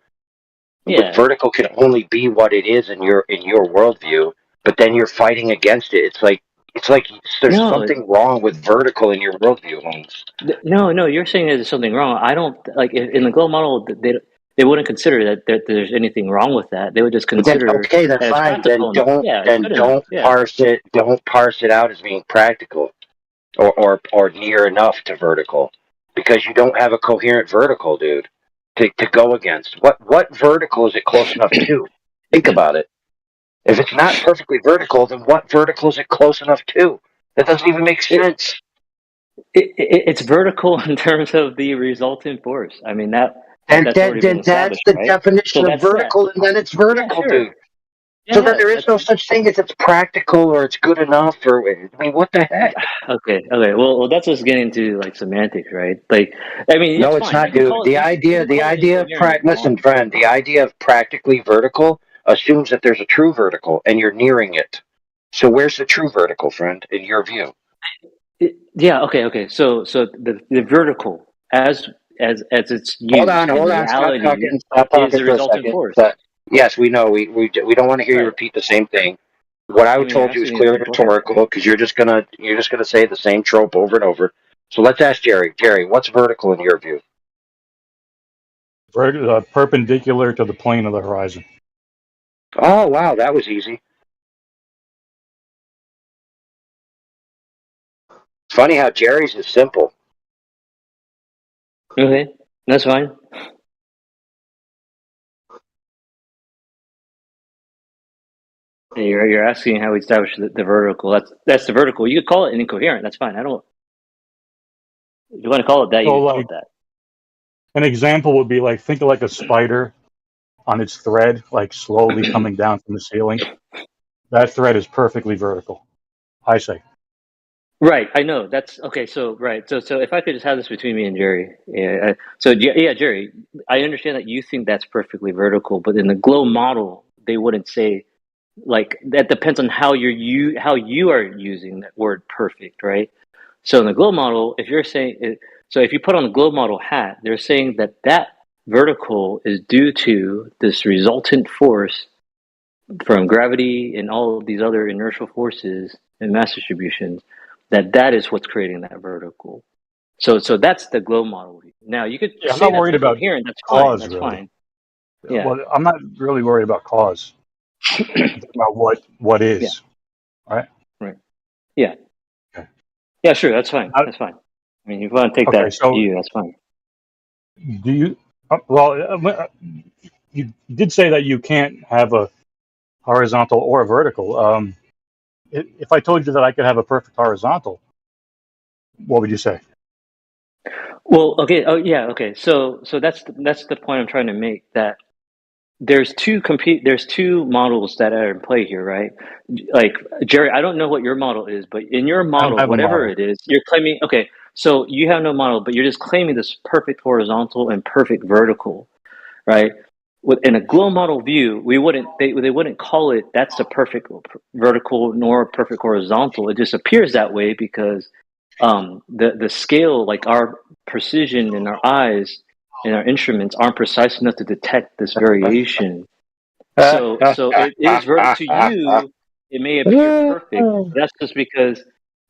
Yeah. But vertical can only be what it is in your worldview. But then you're fighting against it. It's like there's something wrong with vertical in your worldview, Holmes. No, you're saying there's something wrong. I don't like in the global model. They wouldn't consider that there's anything wrong with that. They would just consider then that fine. it's Don't parse it. Don't parse it out as being practical or near enough to vertical, because you don't have a coherent vertical, dude, to go against. What vertical is it close enough to? Think about it. If it's not perfectly vertical, then what vertical is it close enough to? That doesn't even make sense. It's vertical in terms of the resultant force. I mean that's already been established, the right? definition of vertical, and then it's vertical, dude. So then there is no such thing as it's practical or it's good enough, or I mean, what the heck? Okay. Well, that's just getting into like semantics, right? Like, I mean, no, it's not, dude. The idea of listen, friend, the idea of practically vertical assumes that there's a true vertical, and you're nearing it. So where's the true vertical, friend, in your view? Yeah. Okay. So the vertical as it's used hold on. reality Stop talking is the for a resultant second. force. Yes, we know. We don't want to hear you repeat the same thing. What I told you is clearly rhetorical, because you're just gonna say the same trope over and over. So let's ask Jerry. Jerry, what's vertical in your view? Perpendicular to the plane of the horizon. Oh wow, that was easy. It's funny how Jerry's is simple. Okay, that's fine. You're asking how we establish the vertical. That's the vertical. You could call it an incoherent. That's fine. I don't. If you want to call it that, you can call it that. An example would be like, think of like a spider on its thread, like slowly coming down from the ceiling. That thread is perfectly vertical, I say. Right, I know. That's okay. So if I could just have this between me and Jerry, Jerry, I understand that you think that's perfectly vertical, but in the glow model, they wouldn't say like that. Depends on how you are using that word perfect, right? So in the glow model, if you're saying if you put on the glow model hat, they're saying that vertical is due to this resultant force from gravity and all of these other inertial forces and mass distributions, that is what's creating that vertical. So that's the glow model. Now you could say I'm not that's worried about incoherent. That's cause, fine. That's really. fine. Yeah. Well, I'm not really worried about cause. About what is, right? Right. Yeah. Okay. Yeah. Sure. That's fine. That's fine. I mean, if you want to take that view, that's fine. Do you? You did say that you can't have a horizontal or a vertical. If I told you that I could have a perfect horizontal, what would you say? Well, okay. Oh, yeah. Okay. So that's the point I'm trying to make. That there's two models that are in play here, right? Like Jerry, I don't know what your model is, but in your model, whatever it is, you're claiming. Okay. So you have no model, but you're just claiming this perfect horizontal and perfect vertical, right? In a glow model view, they wouldn't call it that's the perfect vertical nor perfect horizontal. It just appears that way because the scale, like our precision in our eyes and our instruments, aren't precise enough to detect this variation. So it is to you. It may appear perfect. That's just because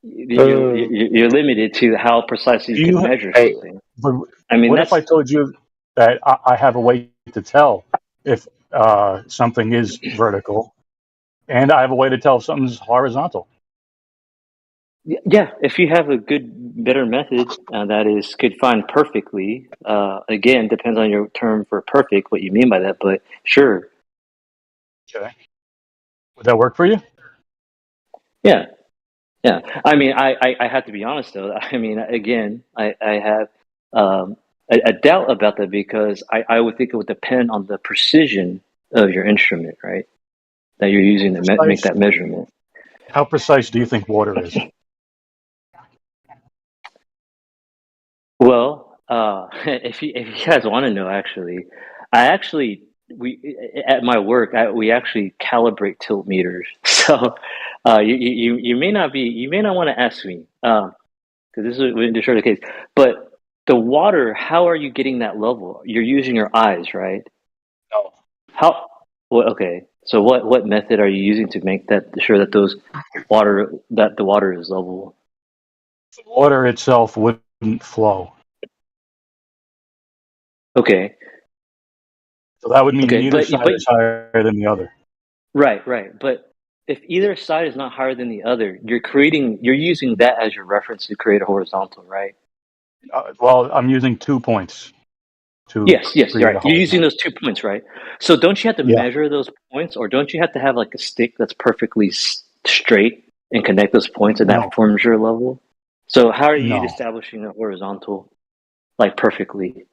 you're limited to how precisely you can measure something. But I mean, what if I that's told you that I have a way to tell if something is vertical, and I have a way to tell if something's horizontal? yeah. If you have a better method that could find perfectly. Again, depends on your term for perfect, what you mean by that. But sure, Okay. Would that work for you? yeah. Yeah, I mean, I have to be honest though. I mean, again, I have a doubt about that because I would think it would depend on the precision of your instrument, right? That you're using to make that measurement. How precise do you think water is? Well, if you guys want to know, we at my work we actually calibrate tilt meters. So you may not want to ask me. Because this is sure the case. But the water, how are you getting that level? You're using your eyes, right? No. How? Well, okay. So what method are you using to make that sure that the water is level? The water itself wouldn't flow. Okay. So that would mean Okay, neither side is higher than the other. Right. But if either side is not higher than the other, you're using that as your reference to create a horizontal, right? Well, I'm using 2 points to Yes, create right. a You're using horizontal. those 2 points, right? So don't you have to Yeah. measure those points, or don't you have to have like a stick that's perfectly straight and connect those points, and No. that forms your level? So how are you No. establishing a horizontal, like perfectly?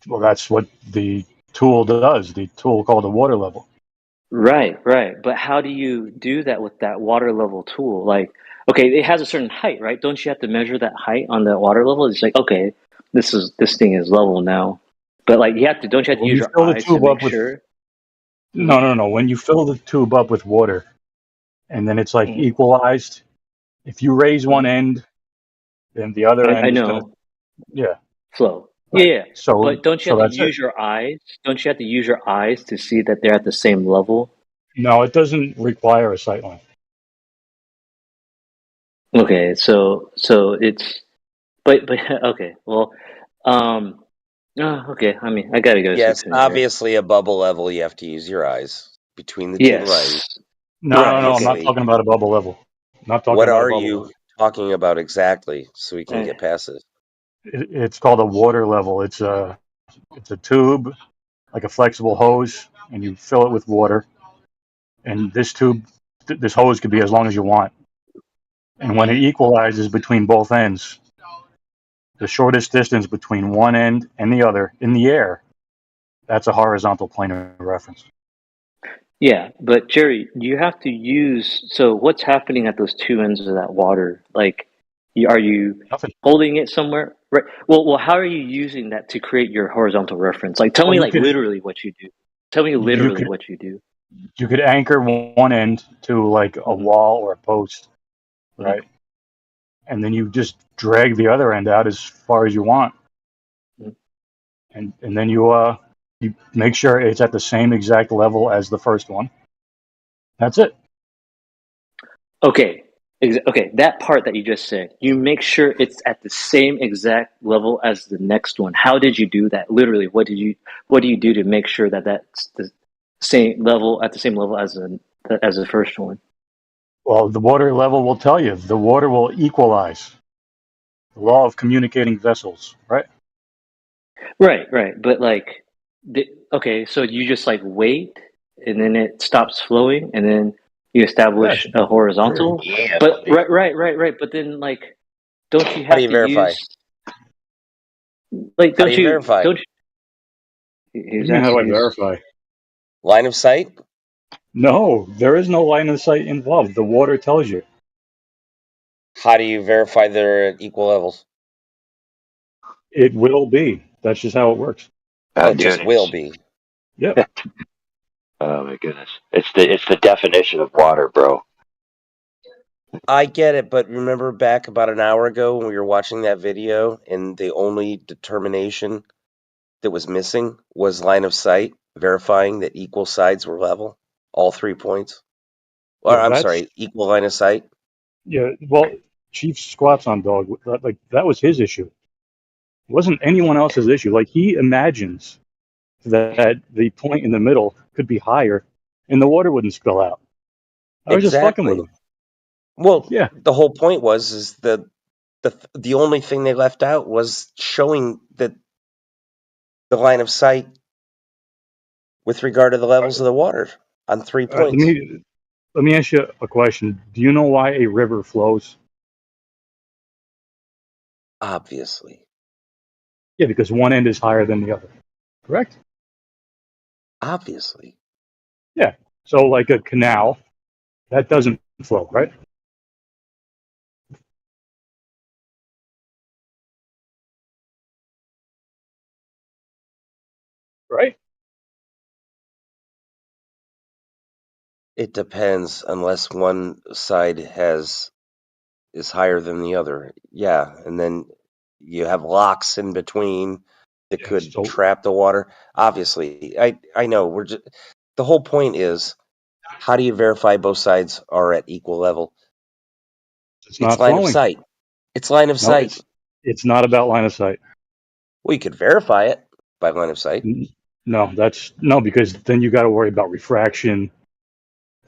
Well, that's what the tool does. The tool called a water level. Right. But how do you do that with that water level tool? Like, okay, it has a certain height, right? Don't you have to measure that height on the water level? It's like, okay, this thing is level now. But like, don't you have to When use you your fill the eyes to tube make up with sure? no. When you fill the tube up with water, and then it's like Mhm. equalized. If you raise one Mhm. end, then the other I end is gonna, know. yeah, Flow. right. Yeah. So But don't you have to that's it. use your eyes? Don't you have to use your eyes to see that they're at the same level? No, it doesn't require a sight line. Okay, so it's but okay, well, okay. I mean, I gotta go to Yes, sleep soon, Jerry. obviously a bubble level, you have to use your eyes between the two lines. Yes. No, Right. I'm not Obviously. talking about a bubble level. I'm not talking What about a are bubble you level. talking about exactly so we can Okay. get past it? It's called a water level. It's a tube, like a flexible hose, and you fill it with water. And this tube, this hose could be as long as you want. And when it equalizes between both ends, the shortest distance between one end and the other in the air, that's a horizontal plane of reference. Yeah, but Jerry, you have to use. So what's happening at those two ends of that water? Like, are you Nothing. holding it somewhere? Right. Well, how are you using that to create your horizontal reference? Like, tell Well, me, like, literally what you do. Tell me you literally could what you do. you could anchor one end to like a Hmm. wall or a post, Hmm. right? And then you just drag the other end out as far as you want, Hmm. and then you make sure it's at the same exact level as the first one. That's it. Okay. Okay, that part that you just said, you make sure it's at the same exact level as the next one. How did you do that? Literally, what do you do to make sure that that's the same level at the same level as the first one? Well, the water level will tell you. The water will equalize. The law of communicating vessels, right? Right. But like, okay, so you just like wait, and then it stops flowing, and then you establish Yes. a horizontal. Yeah, But buddy. right. But then like, don't you How do have you to verify? use like How do you verify? don't you? What do He's you mean, how do I asking you. verify? Line of sight? No, there is no line of sight involved. The water tells you. How do you verify they're at equal levels? It will be. That's just how it works. Oh, it just will be. Yep. Oh my goodness. It's the definition of water, bro. I get it, but remember back about an hour ago when we were watching that video and the only determination that was missing was line of sight, verifying that equal sides were level, all 3 points. Or Yeah, I'm sorry, equal line of sight. Yeah, well, Chief squats on dog. Like that was his issue. It wasn't anyone else's issue. Like he imagines that the point in the middle could be higher, and the water wouldn't spill out. I was just fucking with him. Well, yeah. The whole point was the only thing they left out was showing that the line of sight with regard to the levels of the water on 3 points. Let me ask you a question. Do you know why a river flows? Obviously. Yeah, because one end is higher than the other. Correct? Obviously. Yeah. So like a canal, that doesn't flow, right? Right? It depends, unless one side is higher than the other. Yeah, and then you have locks in between that could trap the water. Obviously, I know the whole point is, how do you verify both sides are at equal level? It's not line flowing. of sight. It's line of sight. It's not about line of sight. Well, you could verify it by line of sight. No, because then you got to worry about refraction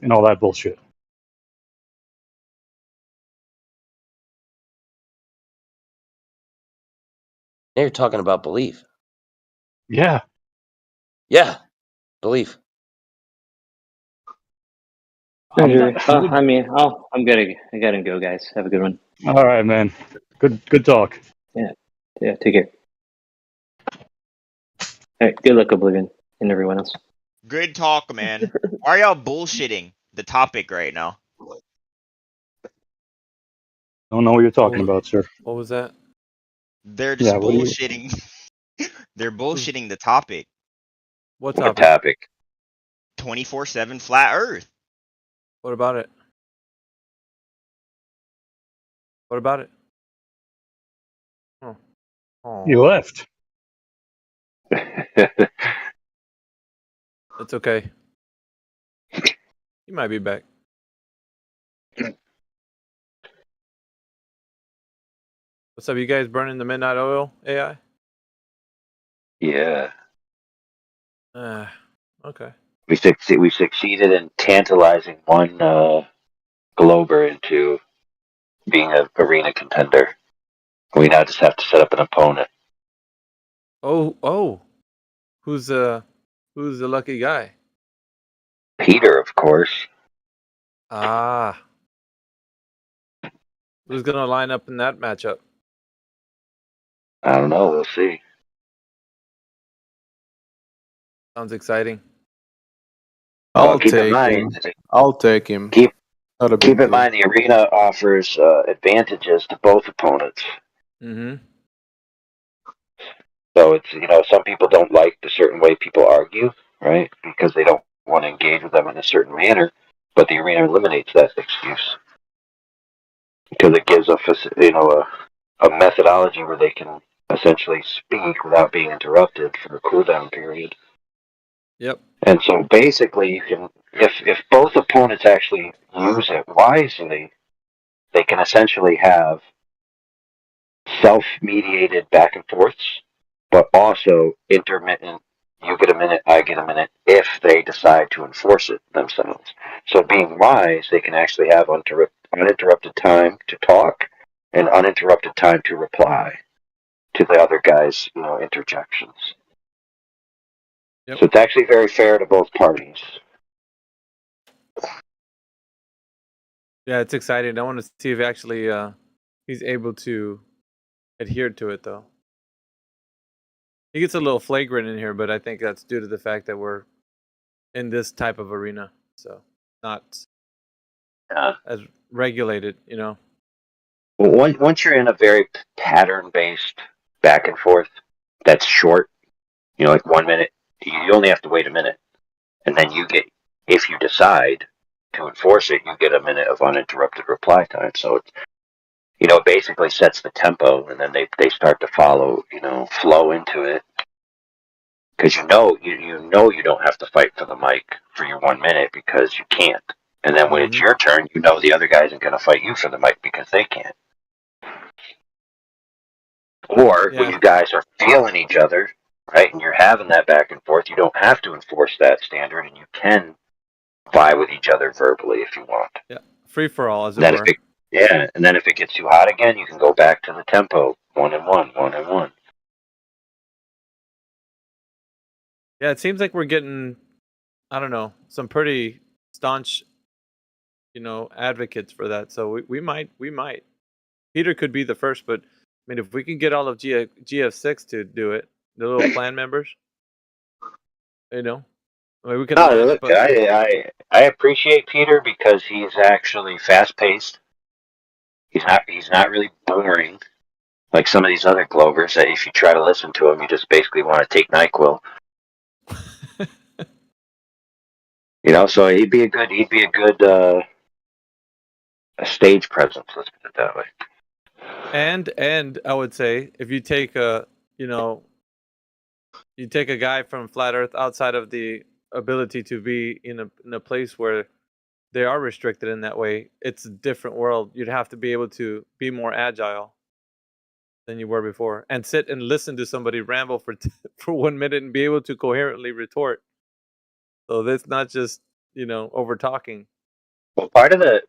and all that bullshit. Now you're talking about belief. Yeah. Yeah, belief. Anyway, I gotta go, guys. Have a good one. All right, man. Good talk. Yeah. Take care. All right, good luck, Oblivion, and everyone else. Good talk, man. Why are y'all bullshitting the topic right now? Don't know what you're talking about, sir. What was that? They're just bullshitting. They're bullshitting the topic. What What topic? 24/7 flat Earth. What about it? What about it? Oh. You left. It's okay. You might be back. What's up, you guys burning the midnight oil, AI? Yeah. Okay. We succeeded in tantalizing one Glober into being an arena contender. We now just have to set up an opponent. Oh. Who's the lucky guy? Peter, of course. Ah. Who's gonna line up in that matchup? I don't know. We'll see. Sounds exciting. I'll keep in mind. I'll take him. Keep in mind the arena offers advantages to both opponents. Mm-hmm. So it's some people don't like the certain way people argue, right? Because they don't want to engage with them in a certain manner. But the arena eliminates that excuse because it gives a methodology where they can essentially speak without being interrupted for a cooldown period. Yep. And so basically, you can, if both opponents actually use it wisely, they can essentially have self-mediated back and forths, but also intermittent. You get a minute, I get a minute, if they decide to enforce it themselves. So being wise, they can actually have uninterrupted time to talk and uninterrupted time to reply to the other guy's interjections. Yep. So it's actually very fair to both parties. Yeah, it's exciting. I want to see if actually he's able to adhere to it, though. He gets a little flagrant in here, but I think that's due to the fact that we're in this type of arena, so not as regulated, Well, once you're in a very pattern-based back and forth that's short, like 1 minute, you only have to wait a minute. And then if you decide to enforce it, you get a minute of uninterrupted reply time. So it's, it basically sets the tempo, and then they start to follow, flow into it. Because you don't have to fight for the mic for your 1 minute because you can't. And then when it's your turn, the other guy isn't going to fight you for the mic because they can't. Or when you guys are feeling each other, right, and you're having that back and forth, you don't have to enforce that standard, and you can vie with each other verbally if you want. Yeah, free for all, as it were. And then if it gets too hot again, you can go back to the tempo, 1 and 1, 1 and 1. Yeah, it seems like we're getting, I don't know, some pretty staunch, advocates for that. So we might. Peter could be the first, but I mean, if we can get all of GF6 to do it, the little clan members, I mean, we can. Look, I appreciate Peter because he's actually fast paced. He's not really boring like some of these other Glovers that if you try to listen to him, you just basically want to take NyQuil. So he'd be a good a stage presence. Let's put it that way. And I would say if you take you take a guy from Flat Earth outside of the ability to be in a place where they are restricted in that way, it's a different world. You'd have to be able to be more agile than you were before, and sit and listen to somebody ramble for 1 minute and be able to coherently retort. So that's not just over talking. Well, part of the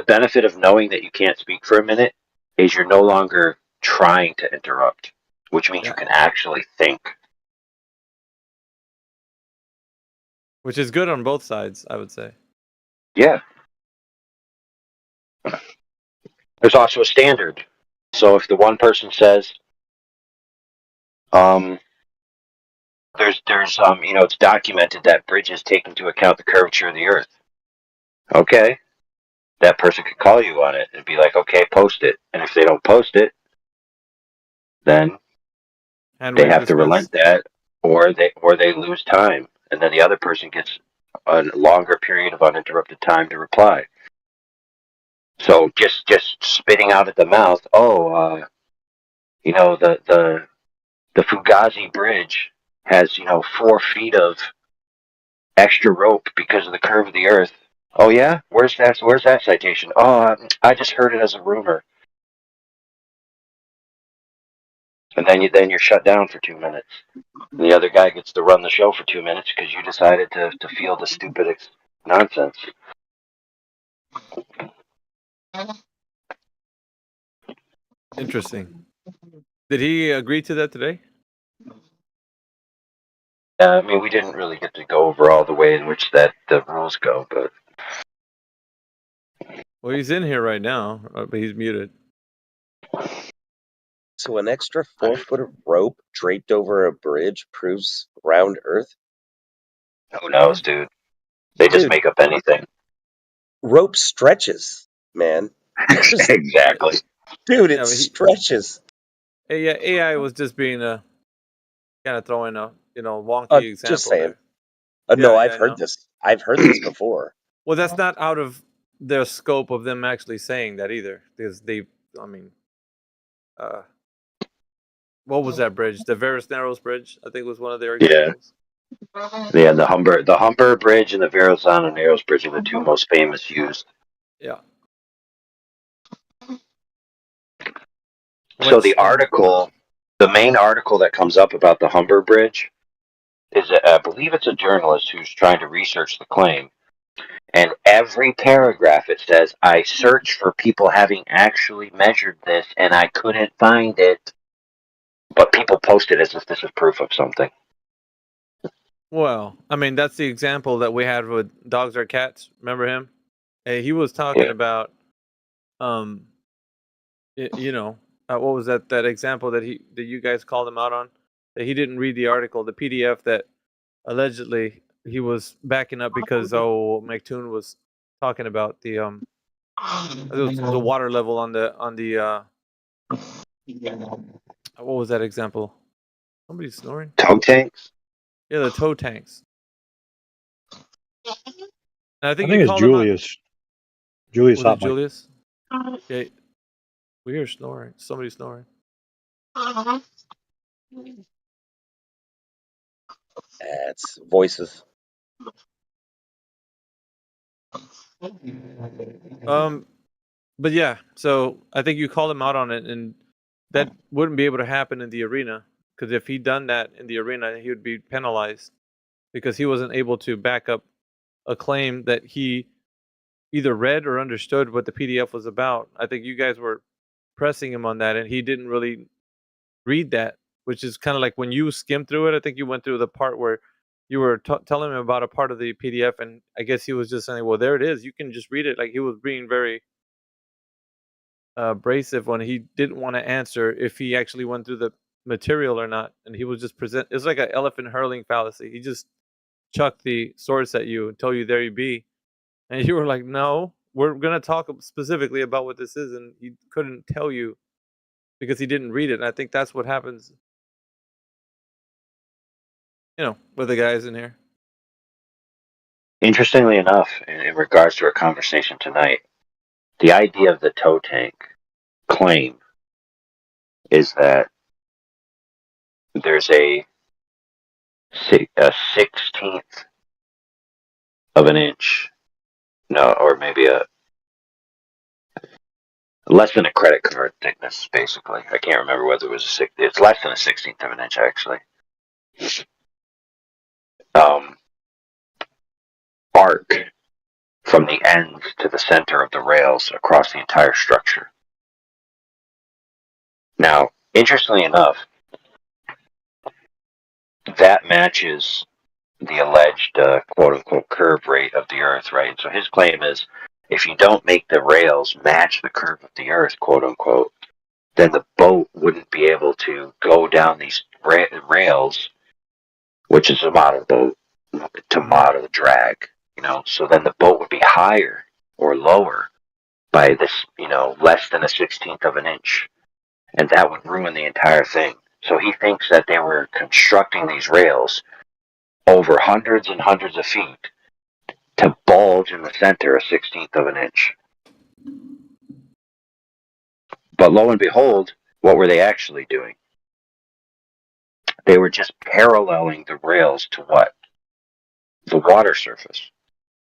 benefit of knowing that you can't speak for a minute is you're no longer trying to interrupt, which means you can actually think. Which is good on both sides, I would say. Yeah. There's also a standard. So if the one person says, it's documented that bridges take into account the curvature of the Earth. Okay. That person could call you on it and be like, okay, post it. And if they don't post it, then they have to relent that, or they lose time, and then the other person gets a longer period of uninterrupted time to reply. So just spitting out at the mouth, the Fugazi Bridge has 4 feet of extra rope because of the curve of the Earth. Oh yeah, where's that citation? Oh, I just heard it as a rumor. And then you're shut down for 2 minutes. And the other guy gets to run the show for 2 minutes because you decided to field the stupid nonsense. Interesting. Did he agree to that today? I mean, we didn't really get to go over all the way in which the rules go, but... Well, he's in here right now, but he's muted. So an extra 4 foot of rope draped over a bridge proves round Earth? Who knows, dude? They just make up anything. Rope stretches, man. Exactly. Dude, it stretches. Yeah, AI was just being kind of throwing a wonky example. Just saying. There. No, I've heard this. I've heard this before. Well, that's not out of their scope of them actually saying that either, because what was that bridge? The Varus Narrows Bridge, I think, was one of their examples. Yeah, the Humber Bridge and the Verrazano Narrows Bridge are the 2 most famous used. Yeah. So the main article that comes up about the Humber Bridge is, I believe it's a journalist who's trying to research the claim. And every paragraph it says, I searched for people having actually measured this and I couldn't find it. But people post it as if this is proof of something. Well, I mean, that's the example that we had with Dogs Are Cats. Remember him? He was talking about, what was that example that you guys called him out on? That he didn't read the article, the PDF that allegedly he was backing up because McToon was talking about the water level on the What was that example? Somebody's snoring. Toe tanks? Yeah, the toe tanks. And I think it's called Julius. Julius Was it Hotmic. Julius? Yeah, we hear snoring. Somebody's snoring. It's voices. But yeah, so I think you called him out on it, and that wouldn't be able to happen in the arena, because if he'd done that in the arena, he would be penalized because he wasn't able to back up a claim that he either read or understood what the PDF was about. I think you guys were pressing him on that, and he didn't really read that, which is kind of like when you skimmed through it. I think you went through the part where you were telling him about a part of the PDF, and I guess he was just saying, "Well, there it is. You can just read it." Like he was being very abrasive when he didn't want to answer if he actually went through the material or not, and he was just present. It's like an elephant hurling fallacy. He just chucked the source at you and told you there you be, and you were like, "No, we're gonna talk specifically about what this is," and he couldn't tell you because he didn't read it. And I think that's what happens, with the guys in here. Interestingly enough, in regards to our conversation tonight, the idea of the toe tank claim is that there's a 16th of an inch, or maybe a less than a credit card thickness, basically. I can't remember whether it was it's less than a 16th of an inch, actually. Arc from the ends to the center of the rails across the entire structure. Now, interestingly enough, that matches the alleged quote-unquote curve rate of the Earth, right? So his claim is, if you don't make the rails match the curve of the Earth, quote-unquote, then the boat wouldn't be able to go down these rails, which is a model boat, to model the drag, So then the boat would be higher or lower by this, less than a 16th of an inch. And that would ruin the entire thing. So he thinks that they were constructing these rails over hundreds and hundreds of feet to bulge in the center a 16th of an inch. But lo and behold, what were they actually doing? They were just paralleling the rails to what? The water surface.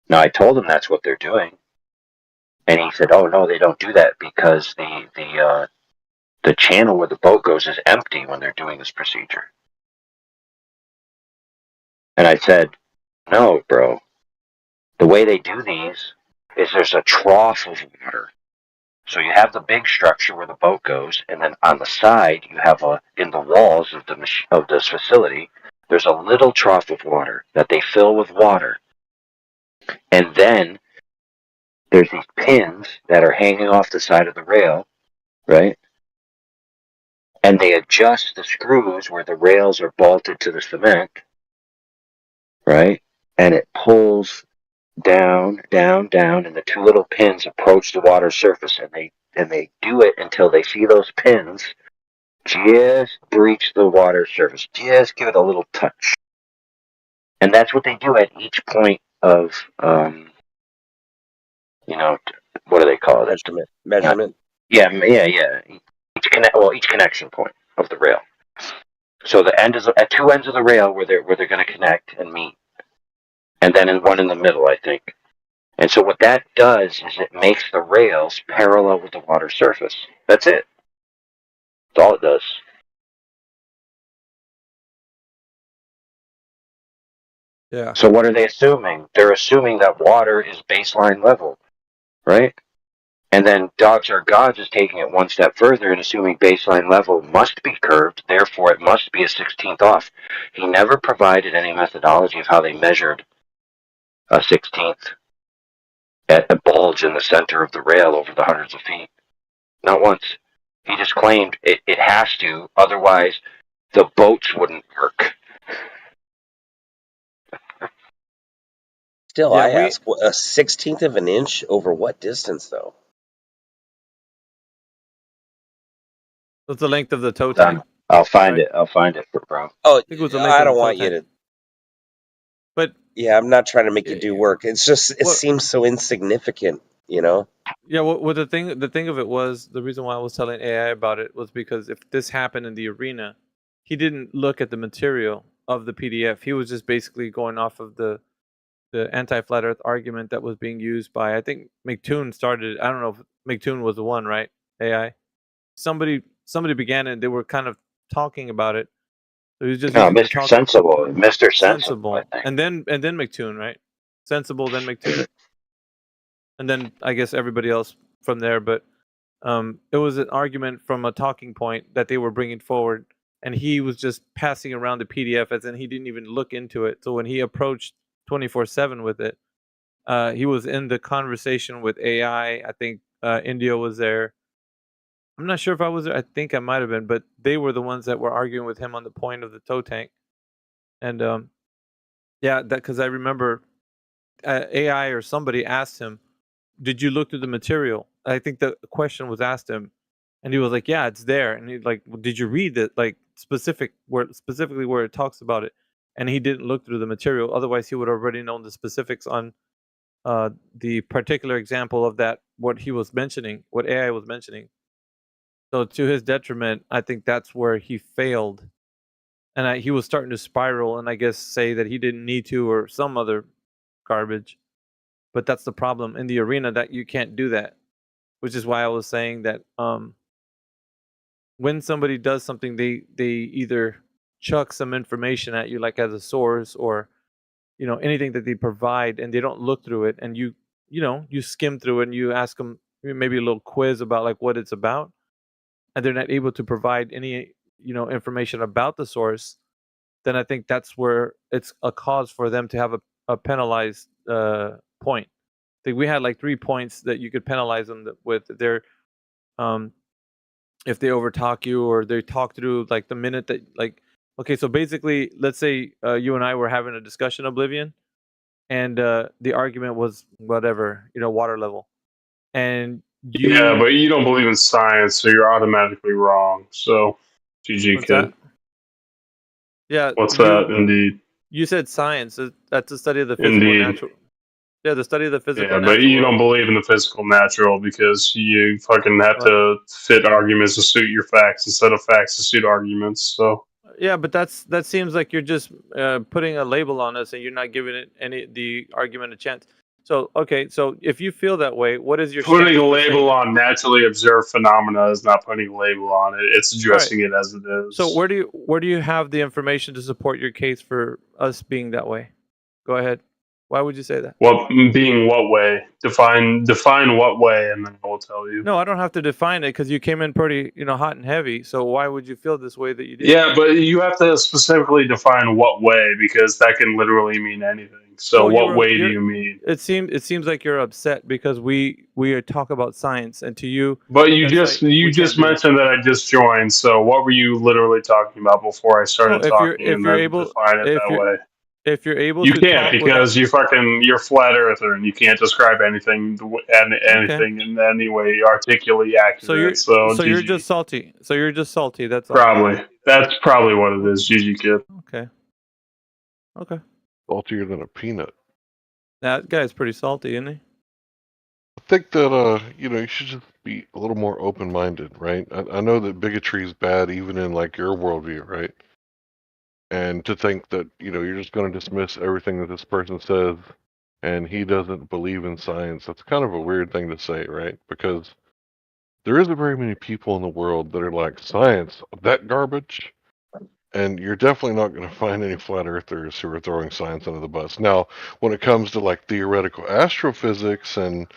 Now, I told him that's what they're doing. And he said, oh, no, they don't do that because the channel where the boat goes is empty when they're doing this procedure. And I said, no, bro. The way they do these is there's a trough of water. So you have the big structure where the boat goes, and then on the side you have in the walls of this facility, there's a little trough of water that they fill with water, and then there's these pins that are hanging off the side of the rail, right? And they adjust the screws where the rails are bolted to the cement, right? And it pulls down, down, down, and the two little pins approach the water surface, and they do it until they see those pins just breach the water surface, just give it a little touch. And that's what they do at each point of, what do they call it? Measurement. Yeah. Each connection point of the rail. So the end is at two ends of the rail where they're going to connect and meet, and then one in the middle, I think. And so what that does is it makes the rails parallel with the water surface. That's it. That's all it does. Yeah. So what are they assuming? They're assuming that water is baseline level, right? And then Dogs Are Gods is taking it one step further and assuming baseline level must be curved, therefore it must be a 16th off. He never provided any methodology of how they measured a 16th at a bulge in the center of the rail over the hundreds of feet. Not once. He just claimed it has to, otherwise the boats wouldn't work. Still, I ask, a 16th of an inch over what distance, though? What's the length of the toe tag? I'll find it. I'll find it for bro. Oh, think it was the length I of the don't toe want you tag. to. But yeah, I'm not trying to make you do work. It's just it what- seems so insignificant, you know. Yeah, well, the thing of it was, the reason why I was telling AI about it was because if this happened in the arena, he didn't look at the material of the PDF. He was just basically going off of the anti-flat Earth argument that was being used by, I think McToon started. I don't know if McToon was the one, right? AI. Somebody began it. And they were kind of talking about it. So he was just No, using the Mr. talk. Sensible. Mr. Sensible, I Sensible, think. and then McToon, right? Sensible, then McToon, and then I guess everybody else from there. But it was an argument from a talking point that they were bringing forward, and he was just passing around the PDF as in he didn't even look into it. So when he approached 24/7 with it, he was in the conversation with AI. I think India was there. I'm not sure if I was there. I think I might have been, but they were the ones that were arguing with him on the point of the toe tank. And yeah, that because I remember AI or somebody asked him, "Did you look through the material?" I think the question was asked him, and he was like, "Yeah, it's there." And he like, well, "Did you read it? Like specifically where it talks about it?" And he didn't look through the material. Otherwise, he would have already known the specifics on the particular example of that, what he was mentioning, what AI was mentioning. So to his detriment, I think that's where he failed, and he was starting to spiral, and I guess say that he didn't need to or some other garbage. But that's the problem in the arena, that you can't do that, which is why I was saying that when somebody does something, they either chuck some information at you like as a source, or anything that they provide, and they don't look through it, and you skim through it and you ask them maybe a little quiz about like what it's about, and they're not able to provide any information about the source, then I think that's where it's a cause for them to have a penalized point. I think we had like 3 points that you could penalize them with. They're if they overtalk you, or they talk through like the minute that, like, okay, so basically, let's say you and I were having a discussion, Oblivion, and the argument was whatever, water level, and Yeah, but you don't believe in science, so you're automatically wrong. So, GG what's kid. that? Yeah, What's that? Indeed. You said science. That's the study of the physical Indeed. natural. Yeah, the study of the physical Yeah, but natural you world. don't believe in the physical natural because you fucking have to fit arguments to suit your facts instead of facts to suit arguments. So Yeah, but that seems like you're just putting a label on us, and you're not giving it the argument a chance. So okay, so if you feel that way, what is your putting stance a for saying label that? on naturally observed phenomena is not putting a label on it. It's addressing it as it is. So where do you have the information to support your case for us being that way? Go ahead. Why would you say that? What being what way? Define what way, and then I will tell you. No, I don't have to define it because you came in pretty, hot and heavy. So why would you feel this way that you did? Yeah, but you have to specifically define what way, because that can literally mean anything. So Well, what way do you mean? It seems like you're upset because we talk about science, and to you. But you that's just mentioned that I just joined. So what were you literally talking about before I started talking, and then define it that way? If you're able You to can't, talk because you're flat earther, and you can't describe anything in any way articulately accurate. So you're just salty. So you're just salty. That's all. Probably. That's probably what it is, GG kid. Okay. Okay. Saltier than a peanut. That guy's pretty salty, isn't he? I think that you should just be a little more open-minded, right? I know that bigotry is bad, even in like your worldview, right? And to think that you're just going to dismiss everything that this person says, and he doesn't believe in science—that's kind of a weird thing to say, right? Because there isn't very many people in the world that are like, science, that garbage. And you're definitely not going to find any flat earthers who are throwing science under the bus. Now, when it comes to like theoretical astrophysics and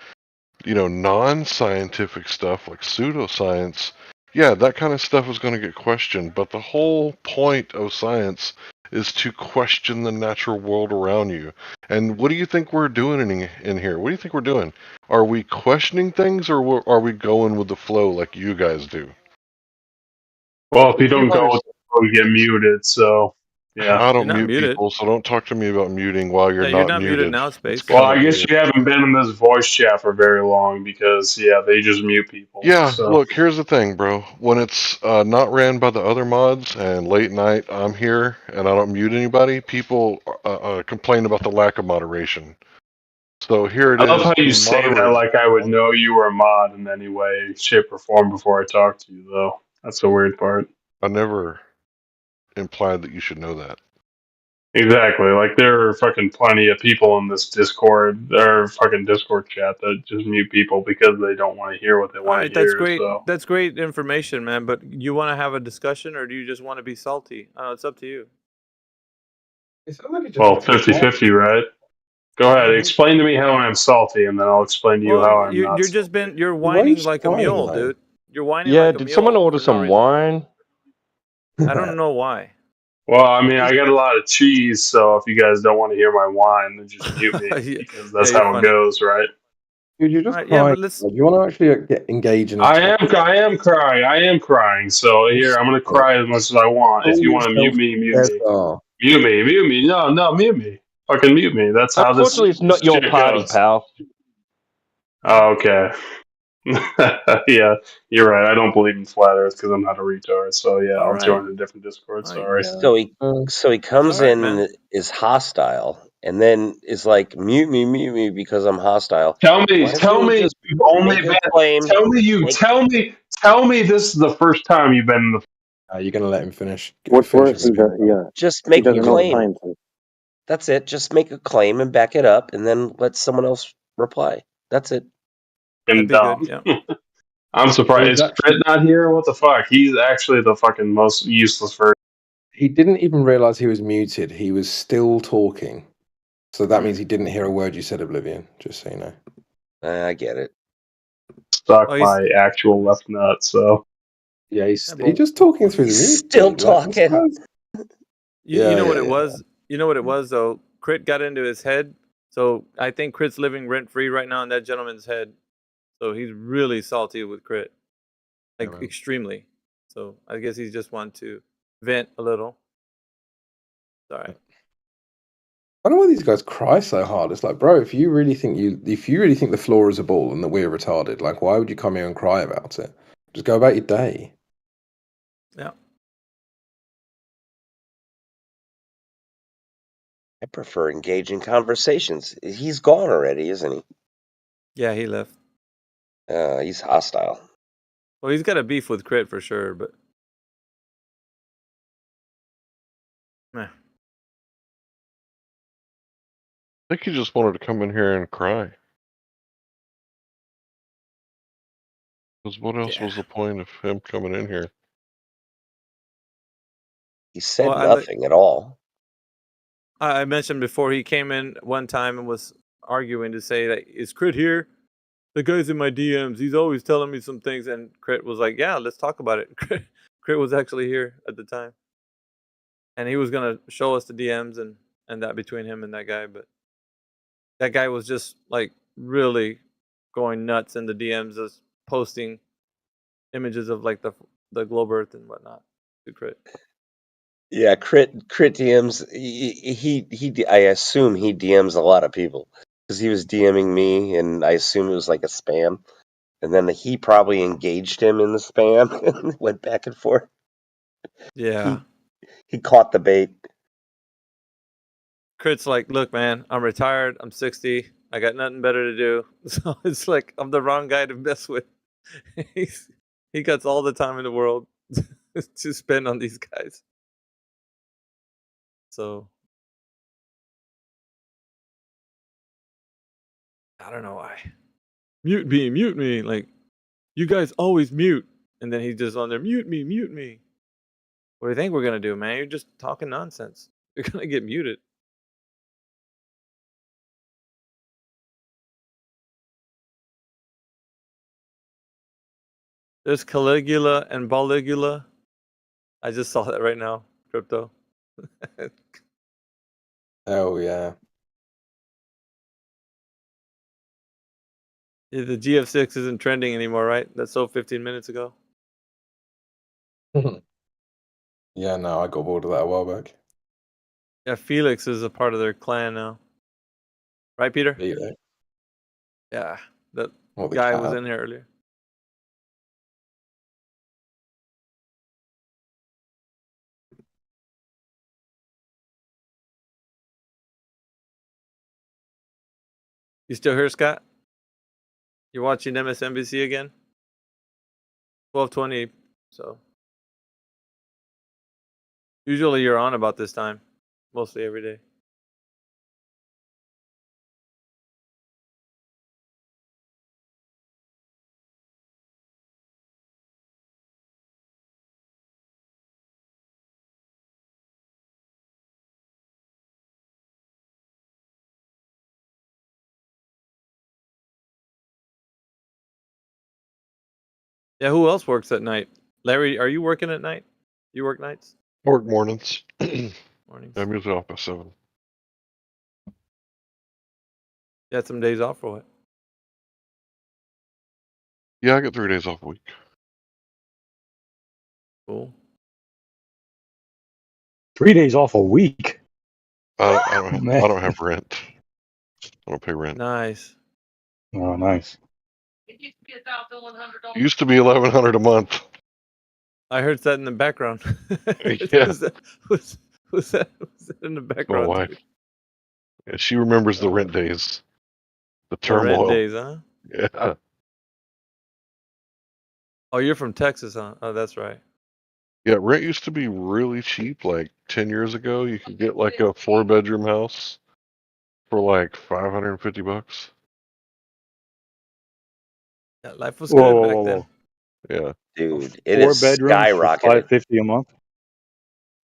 non-scientific stuff like pseudoscience, yeah, that kind of stuff is going to get questioned. But the whole point of science is to question the natural world around you. And what do you think we're doing in here? What do you think we're doing? Are we questioning things, or are we going with the flow like you guys do? Well, if you don't go with the flow, you get muted. So Yeah. I You're don't not mute muted. people, so don't talk to me about muting while you're Yeah, you're not not muted muted. now, It's Space. Well, kind I of guess weird. you haven't been in this voice chat for very long because, yeah, they just mute people. Yeah, So. look, here's the thing, bro. When it's not ran by the other mods and late night I'm here and I don't mute anybody, people complain about the lack of moderation. So here it I love is how you being say that moderated. like I would know you were a mod in any way, shape, or form before I talk to you, though. That's the weird part. I never implied that you should know that. Exactly. Like, there are fucking plenty of people in this Discord, or fucking Discord chat that just mute people because they don't want to hear what they All want right, to that's hear, great. so. That's great information, man. But you want to have a discussion, or do you just want to be salty? I don't know. It's up to you. Well, 50-50, right? Go ahead. Explain to me how I'm salty, and then I'll explain to you how I'm not You're salty. just you're whining like a mule, dude. You're whining like a mule. Did someone order for no some reason. wine? I don't know why. Well, I mean, I got a lot of cheese, so if you guys don't want to hear my wine, then just mute me, because that's you're how funny. it goes, right? Dude, you're just Alright, yeah, crying. but let's- Do you want to actually get engage in a I topic? am crying. So here, I'm gonna cry as much as I want. If Call you want to mute yourself me, Cesar. mute me. No, mute me. Fucking mute me. That's how this Unfortunately, it's not your shit party, goes. pal. Oh, okay. Yeah, you're right. I don't believe in flat Earth because I'm not a retard. So yeah, I'll join a different Discord. Sorry. So he comes in, is hostile, and then is like mute me because I'm hostile. Tell me Why doesn't he just you've only make a been. claim? Tell me this is the first time you've been in the. You're gonna let him finish. Just make a claim. That's it. Just make a claim and back it up, and then let someone else reply. That's it. And dumb. I'm surprised. Is Crit not here? What the fuck? He's actually the fucking most useless person. He didn't even realize he was muted. He was still talking. So that means he didn't hear a word you said, Oblivion, just so you know. I get it. Suck my actual left nut, so. Yeah, he's just talking through the mute. Still talking. You know what it was? You know what it was, though? Crit got into his head. So I think Crit's living rent-free right now in that gentleman's head. So he's really salty with Crit. Like, extremely. So I guess he just wanted to vent a little. Sorry. I don't know why these guys cry so hard. It's like, bro, if you really think the floor is a ball and that we're retarded, like, why would you come here and cry about it? Just go about your day. Yeah. I prefer engaging conversations. He's gone already, isn't he? Yeah, he left. He's hostile. Well, he's got a beef with Crit for sure, but. Meh. I think he just wanted to come in here and cry. Because what else was the point of him coming in here? He said nothing at all. I mentioned before he came in one time and was arguing to say that, is Crit here? The guy's in my DMs. He's always telling me some things. And Crit was like, yeah, let's talk about it. Crit was actually here at the time. And he was going to show us the DMs and that between him and that guy. But that guy was just like really going nuts in the DMs, just posting images of like the globe Earth and whatnot to Crit. Yeah, Crit DMs. I assume he DMs a lot of people because he was DMing me, and I assume it was like a spam. And then he probably engaged him in the spam and went back and forth. Yeah, he caught the bait. Crit's like, look, man, I'm retired. I'm 60. I got nothing better to do. So it's like I'm the wrong guy to mess with. He got all the time in the world to spend on these guys. So I don't know why. Mute me. Like, you guys always mute. And then he's just on there, mute me. What do you think we're going to do, man? You're just talking nonsense. You're going to get muted. There's Caligula and Baligula. I just saw that right now, Crypto. Oh, yeah. Yeah, the GF6 isn't trending anymore, right? That's sold 15 minutes ago. Yeah, no, I got bored of that a while back. Yeah, Felix is a part of their clan now. Right, Peter? Yeah, that guy was in here earlier. You still here, Scott? You're watching MSNBC again? 12:20. So usually you're on about this time, mostly every day. Yeah, who else works at night? Larry, are you working at night? You work nights? I work mornings. Mornings. I'm usually off by 7. You had some days off or what? Yeah, I get 3 days off a week. Cool. 3 days off a week. I don't have rent. I don't pay rent. Nice. Oh, nice. It used to be $1,100 a month. I heard that in the background. Yeah. Who's that in the My background? wife. Yeah, she remembers the rent days. The turmoil. Rent days, huh? Yeah. Oh, you're from Texas, huh? Oh, that's right. Yeah, rent used to be really cheap. Like 10 years ago, you could get like a 4-bedroom house for like $550. Yeah, life was good back then. Yeah. Dude, it 4 is bedrooms for skyrocketed. $550 a month.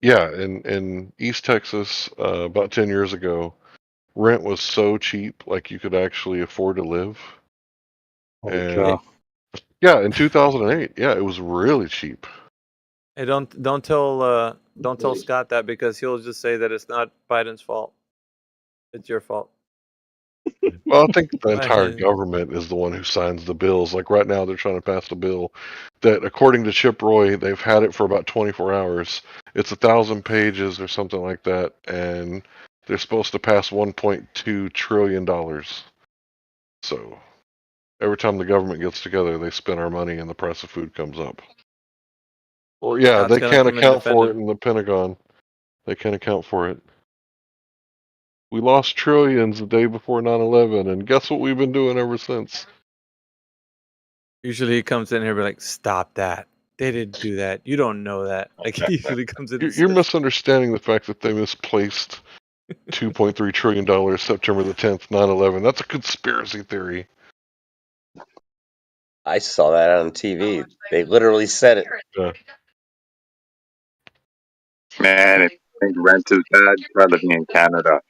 Yeah, in East Texas, about 10 years ago, rent was so cheap, like you could actually afford to live. Holy And cow. yeah, in 2008, yeah, it was really cheap. Hey, don't tell Scott that, because he'll just say that it's not Biden's fault. It's your fault. Well, I think the Right. entire government is the one who signs the bills. Like right now, they're trying to pass a bill that, according to Chip Roy, they've had it for about 24 hours. It's 1,000 pages or something like that, and they're supposed to pass $1.2 trillion. So every time the government gets together, they spend our money, and the price of food comes up. Or yeah, Scott's they gonna can't come and account defend for it him. in the Pentagon. They can't account for it. We lost trillions the day before 9/11, and guess what we've been doing ever since? Usually he comes in here and be like, "Stop that! They didn't do that. You don't know that." Like he usually comes in. You're misunderstanding the fact that they misplaced $2.3 trillion September the 10th, 9/11. That's a conspiracy theory. I saw that on TV. They literally said it. Yeah. Man, if you think rent is bad, try living in Canada.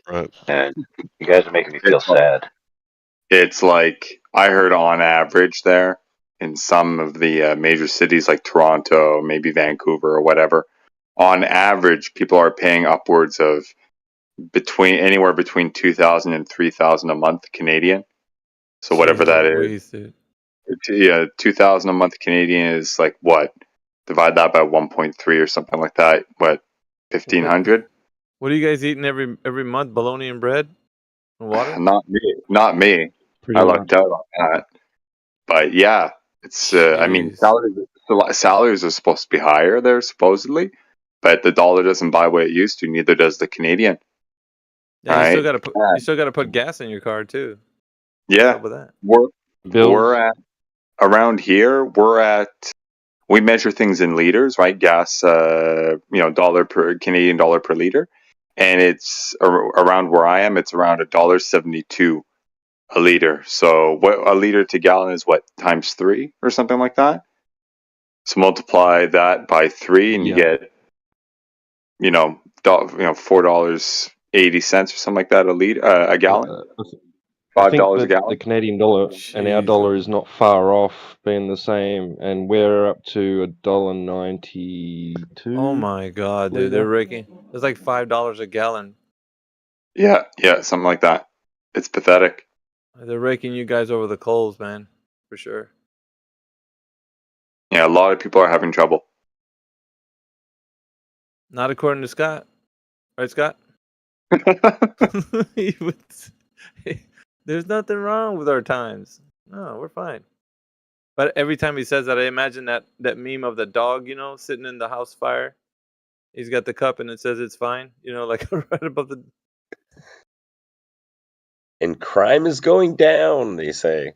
Right. And you guys are making me feel sad. It's like, I heard on average there, in some of the major cities like Toronto, maybe Vancouver or whatever, on average, people are paying upwards of anywhere between 2,000 and 3,000 a month Canadian. So whatever that is. Yeah, 2,000 a month Canadian is like what? Divide that by 1.3 or something like that. What? 1,500? What are you guys eating every month? Bologna and bread and water? Not me. Not me. Pretty I much. lucked out on that. But yeah, it's. I mean, salaries are supposed to be higher there supposedly, but the dollar doesn't buy what it used to. Neither does the Canadian. Yeah, right? you still gotta put gas in your car too. Yeah, What's up with that? we're at around here. We measure things in liters, right? Gas, Canadian dollar per liter, and it's around where I am. It's around $1.72 a liter. So what a liter to gallon is what, times 3 or something like that. So multiply that by 3, and you get $4.80 or something like that a gallon. $5 a gallon. The Canadian dollar and our dollar is not far off being the same, and we're up to $1.92. Oh my god, dude! They're raking. It's like $5 a gallon. Yeah, something like that. It's pathetic. They're raking you guys over the coals, man, for sure. Yeah, a lot of people are having trouble. Not according to Scott. Right, Scott? There's nothing wrong with our times. No, we're fine. But every time he says that, I imagine that meme of the dog, sitting in the house fire. He's got the cup and it says it's fine, like right above the. And crime is going down, they say.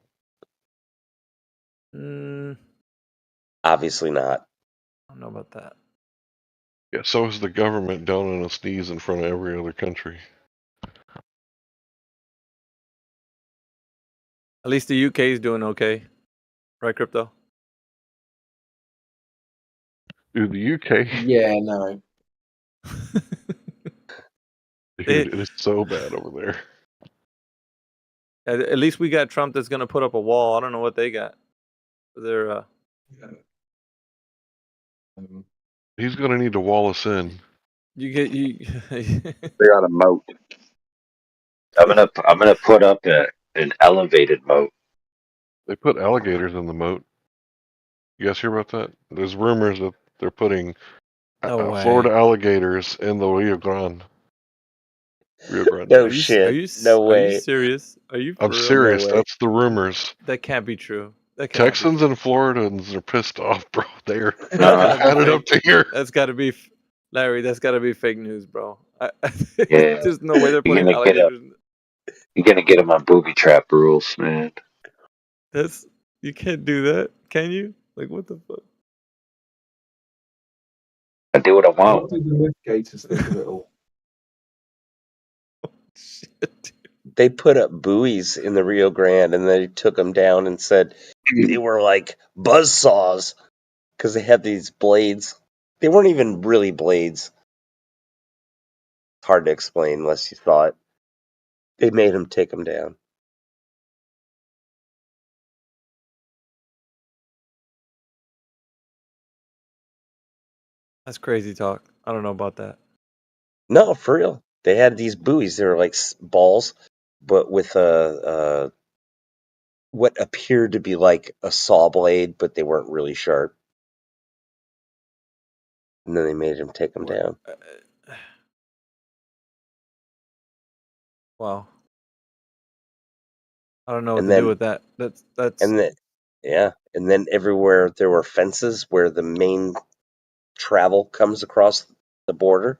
Obviously not. I don't know about that. Yeah, so is the government down on its knees in front of every other country. At least the UK is doing okay. Right, Crypto? Dude, the UK. Yeah, no. Dude, it is so bad over there. At least we got Trump that's going to put up a wall. I don't know what they got. They're He's going to need to wall us in. you They got a moat. I'm gonna put up an elevated moat. They put alligators in the moat. You guys hear about that? There's rumors that they're putting Florida alligators in the Rio Grande. No shit. No way. Are you serious? Are you? I'm for real? serious. No way. That's the rumors. That can't be true. That cannot Texans be and Floridans are pissed off, bro. They're That's had it up to here. That's got to be Larry. That's got to be fake news, bro. Yeah. There's no way they're putting alligators. You're gonna get them on booby trap rules, man. You can't do that, can you? Like, what the fuck? I do what I want. What do the mitigators think of it all? They put up buoys in the Rio Grande and they took them down and said they were like buzz saws because they had these blades. They weren't even really blades. Hard to explain unless you saw it. They made them take them down. That's crazy talk. I don't know about that. No, for real. They had these buoys. They were like balls, but with what appeared to be like a saw blade, but they weren't really sharp. And then they made him take them down. Wow. I don't know what to do with that. That's. And then, yeah, and then everywhere there were fences where the main travel comes across the border.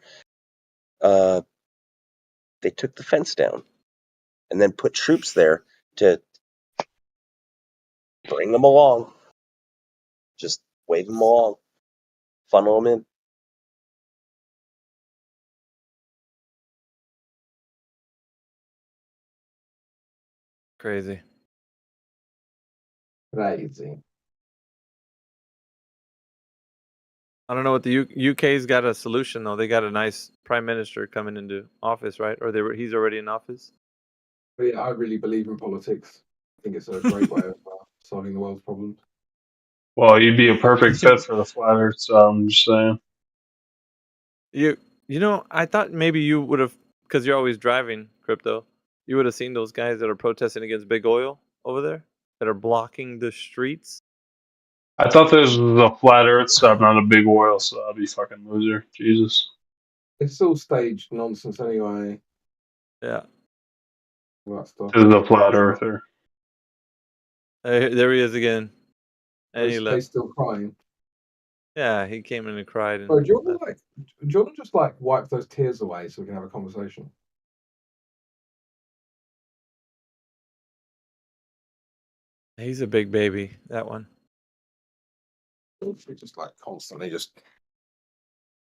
They took the fence down, and then put troops there to bring them along. Just wave them along, funnel them in. Crazy. Crazy. I don't know what the UK's got a solution though. They got a nice prime minister coming into office, right? Or he's already in office. But yeah, I really believe in politics. I think it's a great way of solving the world's problems. Well, you'd be a perfect fit for the Flat Earth, so I'm just saying. I thought maybe you would have, because you're always driving, Crypto. You would have seen those guys that are protesting against big oil over there that are blocking the streets. I thought this was a Flat Earth stuff, not a big oil, so I'd be fucking loser. Jesus. It's all staged nonsense anyway. Yeah. That stuff. This is a Flat Earther. There he is again. And he They left. still crying. Yeah, he came in and cried. Bro, do you want to just wipe those tears away so we can have a conversation? He's a big baby, that one. Just constantly just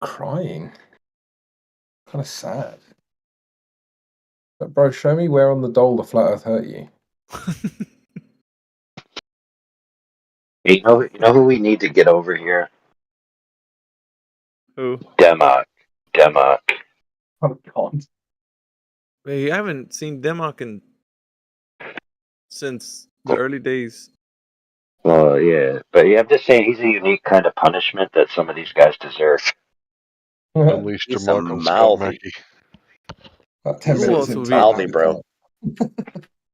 crying. Kind of sad. But bro, show me where on the doll the flat Earth hurt you. You know who we need to get over here? Who? Democ. Oh God. Wait, I haven't seen Democ since the early days. Well, yeah, but yeah, I'm just saying he's a unique kind of punishment that some of these guys deserve. Unleash He's Democ a on Scott mouthy. Mackey. About 10 Who minutes else in would Mouthy, bro.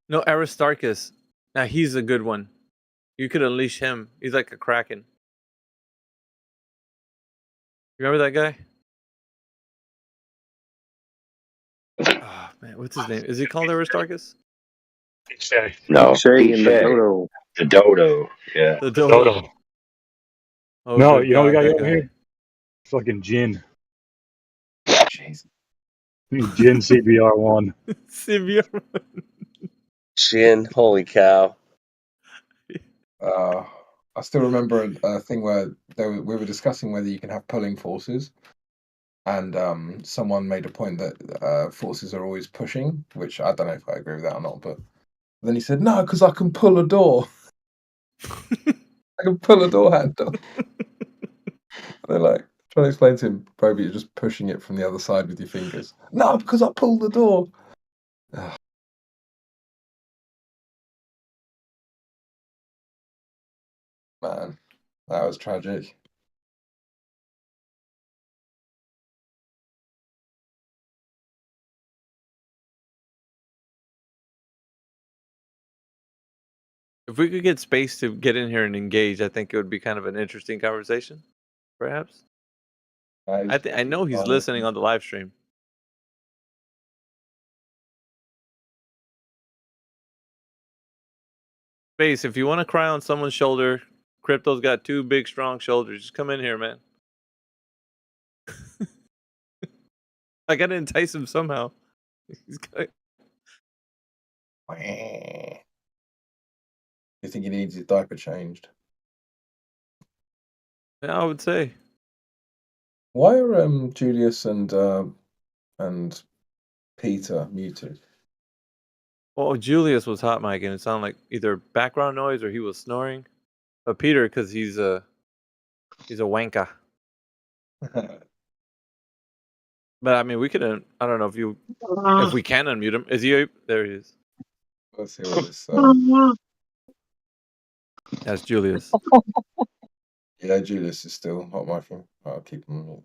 No, Aristarchus. Now he's a good one. You could unleash him. He's like a kraken. You remember that guy? Man, what's his name? Is he called Aristarchus? No, Shay and the Shay. dodo. The dodo. Yeah. The dodo. Oh, No, good you know what we God, got that over guy. here? Fucking gin. Jeez. Gin CBR1. CBR. Chin, holy cow. I still remember a thing where we were discussing whether you can have pulling forces, and someone made a point that forces are always pushing, which I don't know if I agree with that or not. But then he said, "No, because I can pull a door. I can pull a door handle." They're like trying to explain to him, bro, but you're just pushing it from the other side with your fingers. No, because I pulled the door. Ugh. Man, that was tragic. If we could get space to get in here and engage, I think it would be kind of an interesting conversation, perhaps. I know he's listening on the live stream. Space, if you want to cry on someone's shoulder, Crypto's got 2 big, strong shoulders. Just come in here, man. I gotta entice him somehow. He's got... You think he needs his diaper changed? Yeah, I would say. Why are Julius and Peter muted? Oh, Julius was hot mic, and it sounded like either background noise or he was snoring. But Peter, because he's a wanker. But I mean, we could. I don't know if we can unmute him. Is he? There he is. Let's see what this. That's Julius. Yeah, Julius is still hot micing. I'll keep him.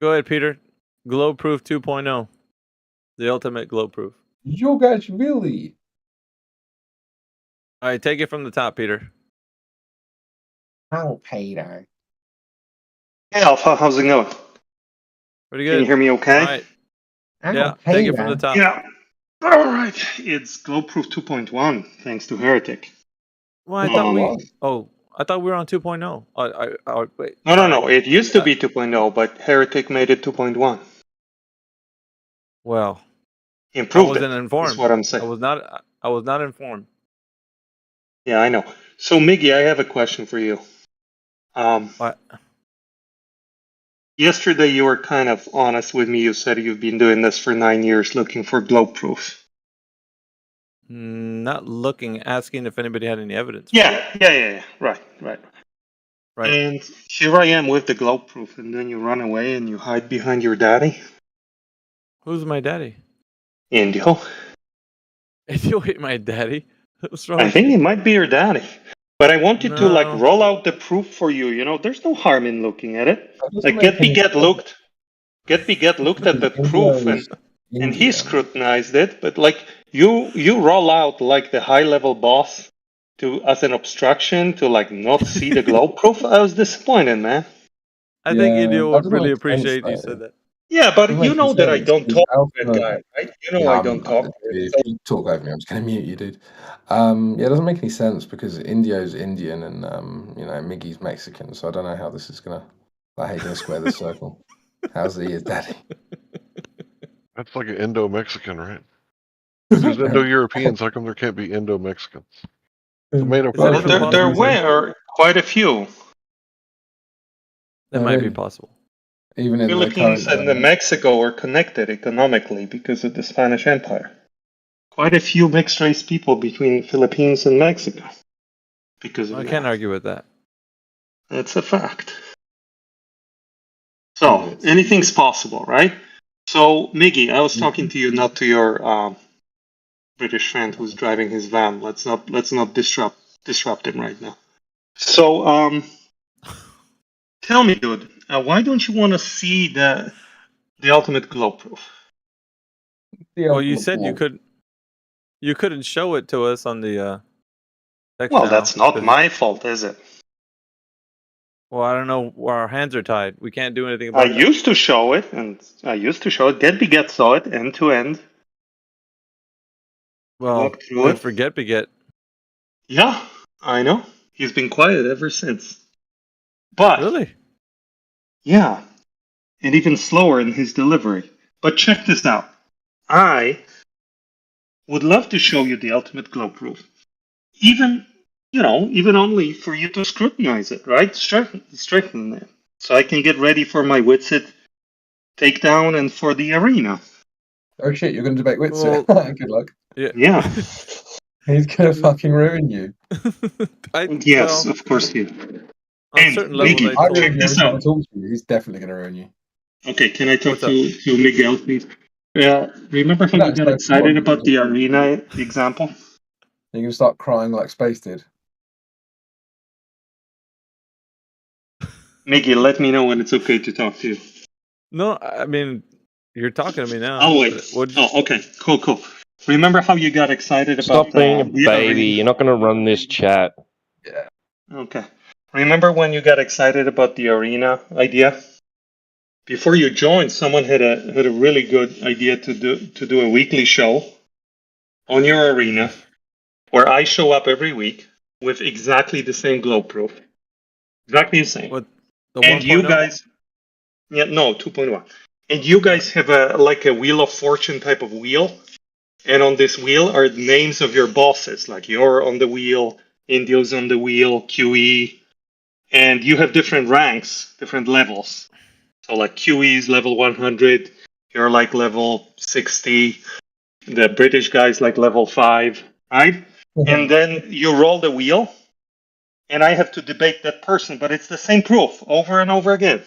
Go ahead, Peter. Glow Proof 2.0. The ultimate glow proof. You guys really? All right, take it from the top, Peter. How, Peter? Hey, Alpha, how's it going? Pretty good. Can you hear me okay? All right. Yeah, take it from the top. Yeah. All right. It's Glowproof 2.1, thanks to Heretic. Well, I thought I thought we were on 2.0. Wait. No. It used to be 2.0, but Heretic made it 2.1. Well, Improved I wasn't informed. Is what I'm saying. I was not informed. Yeah, I know. So, Miggy, I have a question for you. What? Yesterday, you were kind of honest with me. You said you've been doing this for 9 years, looking for Glowproof. Not looking, asking if anybody had any evidence. Yeah. Right. And here I am with the Glowproof, and then you run away and you hide behind your daddy. Who's my daddy? Indio. Indio ain't my daddy. What's wrong I with think you? it might be your daddy. But I wanted to No. roll out the proof for you. You know, there's no harm in looking at it. Like get looked at the proof and he scrutinized it. But like you roll out like the high level boss as an obstruction to like not see the glow proof. I was disappointed, man. I think Indio would really appreciate you said that. Yeah, but you know that I don't talk to that guy, right? You know I don't talk to him. If you talk over me, I'm just going to mute you, dude. Yeah, it doesn't make any sense because Indio's Indian and Miggy's Mexican, so I don't know how this is gonna. How you gonna square the circle? How's he his daddy? That's like an Indo-Mexican, right? There's Indo-Europeans. How come there can't be Indo-Mexicans? Tomato. There were quite a few. That might be possible. Even in Philippines the current, and Mexico were connected economically because of the Spanish Empire. Quite a few mixed race people between Philippines and Mexico. Because I can't argue with that. It's a fact. So anything's possible, right? So Miggy, I was talking to you, not to your British friend who's driving his van. Let's not disrupt him right now. So tell me, dude, why don't you want to see the ultimate glow proof? Well, you said you couldn't show it to us on the text Well, channel, that's not my fault, is it? Well, I don't know where our hands are tied. We can't do anything about I used to show it, and Deadby Get saw it end to end Well, good for Get Beget. Yeah, I know. He's been quiet ever since. But really, yeah, and even slower in his delivery. But check this out. I would love to show you the ultimate glow proof. Even only for you to scrutinize it, right? Strengthen it. So I can get ready for my Witsit takedown and for the arena. Oh shit, you're going to debate Witsit? Good luck. Yeah. He's going to fucking ruin you. Yes, of course he is. On certain levels, Miggy, I check ruin you this every time I out. talk to you. He's definitely going to ruin you. Okay, can I talk to Miguel, please? Remember how No, you it's got no excited problem. about the arena example? You're going to start crying like Space did. Miggy, let me know when it's okay to talk to you. No, I mean, you're talking to me now. Oh, wait. Okay, cool. Remember how you got excited about Stop being a the baby. arena? You're not going to run this chat. Yeah. Okay. Remember when you got excited about the arena idea? Before you joined, someone had a really good idea to do a weekly show on your arena where I show up every week with exactly the same glow proof. Exactly the same. What, the and 1.0? you guys, no, 2.1. And you guys have a Wheel of Fortune type of wheel. And on this wheel are names of your bosses, like you're on the wheel, Indio's on the wheel, QE. And you have different ranks, different levels. So like QE is level 100, you're like level 60, the British guy's like level 5, right? And then you roll the wheel, and I have to debate that person, but it's the same proof over and over again.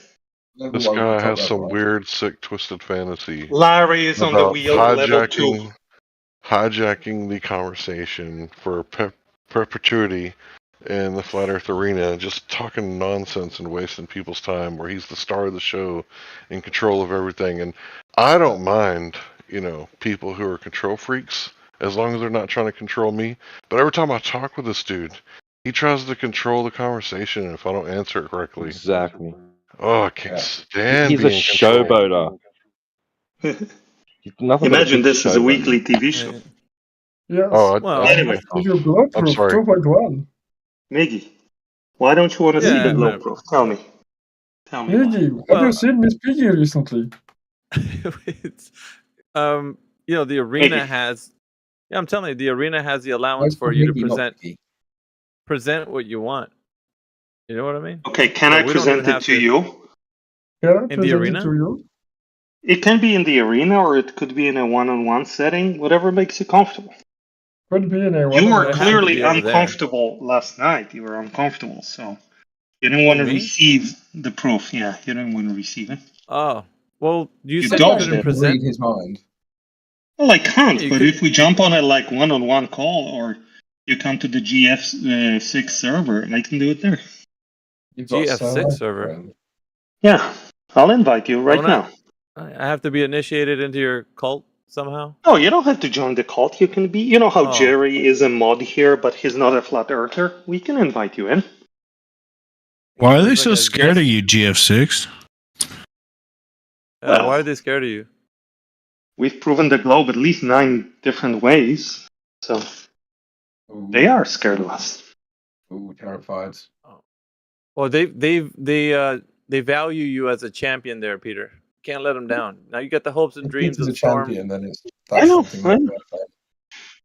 This guy has some weird, sick, twisted fantasy. Larry is on the about wheel, level 2. hijacking the conversation for perpetuity in the Flat Earth arena, just talking nonsense and wasting people's time where he's the star of the show, in control of everything. And I don't mind, people who are control freaks, as long as they're not trying to control me. But every time I talk with this dude, he tries to control the conversation if I don't answer it correctly. Exactly. Oh, I can't stand He's a being controlled. showboater. Nothing Imagine but a this is a weekly TV show. Yes. Anyway, your glow I'm proof sorry. 2.1. Miggy, why don't you want to see the glow no. proof? Tell me. Miggy, have you seen Miss Piggy recently? It's, the arena Miggy. has. Yeah, I'm telling you, the arena has the allowance for you to present what you want. You know what I mean? Okay, can I present it to you? Yeah, in the arena? to you. It can be in the arena, or it could be in a one-on-one setting, whatever makes you comfortable. Could be in a You were It has to clearly be over there. uncomfortable last night. You were uncomfortable, so you didn't want to me? receive the proof. Yeah, you didn't want to receive it. Oh, well, you said you don't couldn't did. present. Read his mind. Well, I can't, Yeah, you but could- if we jump on a one-on-one call, or you come to the GF6 server, I can do it there. You've got GF6 server. friend. Yeah, I'll invite you right now. I have to be initiated into your cult somehow? No, you don't have to join the cult. You can be, you know how Oh. Jerry is a mod here, but he's not a flat earther? We can invite you in. Why are they so scared of you, GF6? Well, why are they scared of you? We've proven the globe at least 9 different ways, so they are scared of us. Ooh, terrified. Well, they value you as a champion there, Peter. Can't let them down. Now you got the hopes and dreams If of he's a Storm. champion, then I know.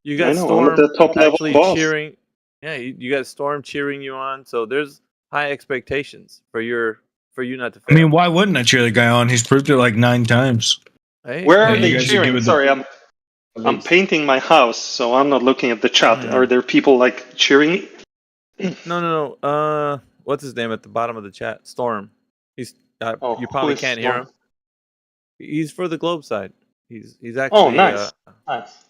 You got I'm Storm at the top level actually boss. cheering. Yeah, you got Storm cheering you on. So there's high expectations for you not to fail. I mean, why wouldn't I cheer the guy on? He's proved it like 9 times. Hey, Where are you they guys are cheering? giving Sorry, I'm painting my house, so I'm not looking at the chat. Are there people like cheering? No. What's his name at the bottom of the chat? Storm. He's you probably can't hear him. He's for the globe side. He's actually. Oh, nice. Nice.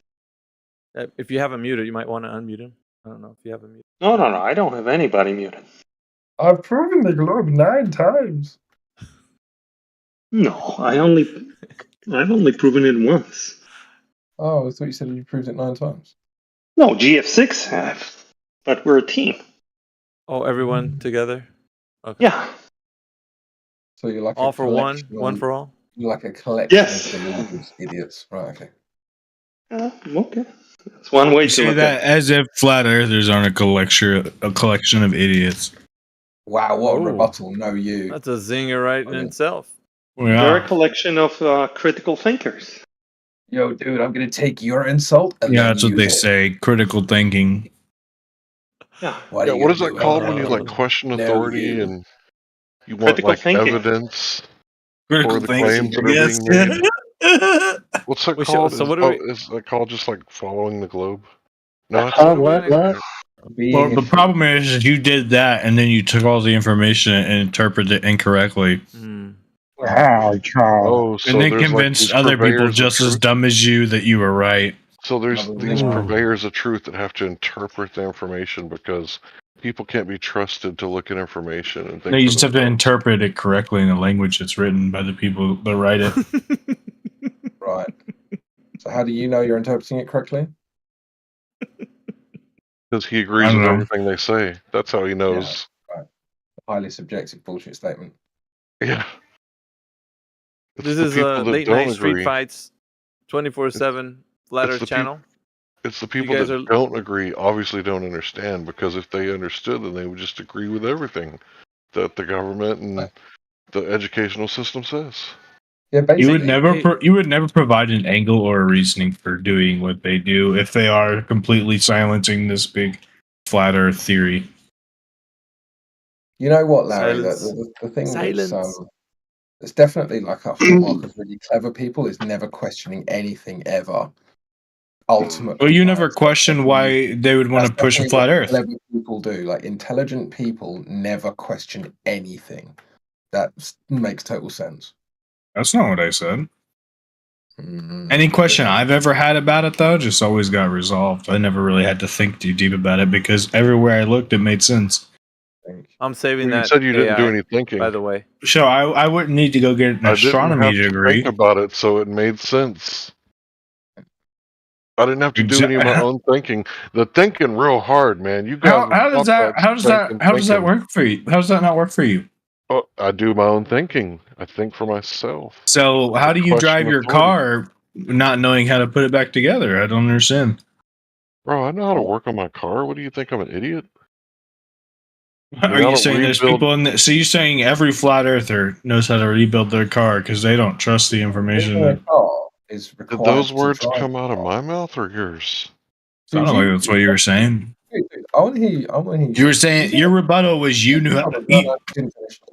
If you have him muted, you might want to unmute him. I don't know if you have him muted. No, I don't have anybody muted. I've proven the globe 9 times. No, I've only proven it once. Oh, I thought you said you proved it 9 times. No, GF6 have, but we're a team. Oh, everyone together? Okay. Yeah. So you're like all for one, one for all? You're like a collection Yes. of deluded idiots. Right, okay. Okay. It's one way You to say look that at it. as if flat earthers aren't a collection of idiots. Wow, what a Oh, rebuttal! No, you. That's a zinger right in itself. They're a collection of critical thinkers. Yo, dude, I'm gonna take your insult and Yeah, then that's what use they it. say. Critical thinking. Yeah. What Yeah, are you what gonna is that do? called when you like No, question authority you. and you want Critical like thinking. evidence Critical for the thinking, claims I that are guess. being made? What's that Wait, called? so what do we? Is that called just like following the globe? No, that's What not. are we gonna? Well, the problem is you did that, and then you took all the information and interpreted it incorrectly, Oh, and so then there's like convinced these other people purveyors of just as truth. dumb as you that you were right. So there's these Ooh. purveyors of truth that have to interpret the information because people can't be trusted to look at information and think No, you for just have to themselves. interpret it correctly in the language that's written by the people that write it. Right. So how do you know you're interpreting it correctly? Because he I agrees don't with know. everything they say. That's how he Yeah. knows. Right. Highly subjective bullshit statement. Yeah. This the is people that late don't night street agree. fights, 24/7 flat It's Earth the channel. It's the You people guys that are. don't agree obviously don't understand, because if they understood, then they would just agree with everything that the government and the educational system says. Yeah, You would basically. never provide an angle or a reasoning for doing what they do if they are completely silencing this big flat Earth theory. You know what, Larry? Silence. The thing Silence. that's definitely like a hallmark of really clever people is never questioning anything ever. Ultimately, Well, you never question why they would want to push a definitely flat what Earth. clever people do. Like intelligent people never question anything. That makes total sense. That's not what I said. Any question I've ever had about it, though, just always got resolved. I never really had to think too deep about it because everywhere I looked, it made sense. I'm saving Well, you that. said you didn't AI, do any thinking. by the way. So I wouldn't need to go get an I didn't astronomy have to degree. think about it, so it made sense. I didn't have to do any of my own thinking. The thinking real hard, man. You guys How does that work for you? How does that not work for you? Oh, I do my own thinking. I think for myself. So how do you drive your authority. car not knowing how to put it back together? I don't understand. Bro, I know how to work on my car. What do you think? I'm an idiot? Are you saying there's people in so you're saying every flat earther knows how to rebuild their car because they don't trust the information that Did those words come out of my mouth or yours? I don't know if that's what you were saying. I want to hear. I want to hear. You were saying your rebuttal was you knew. I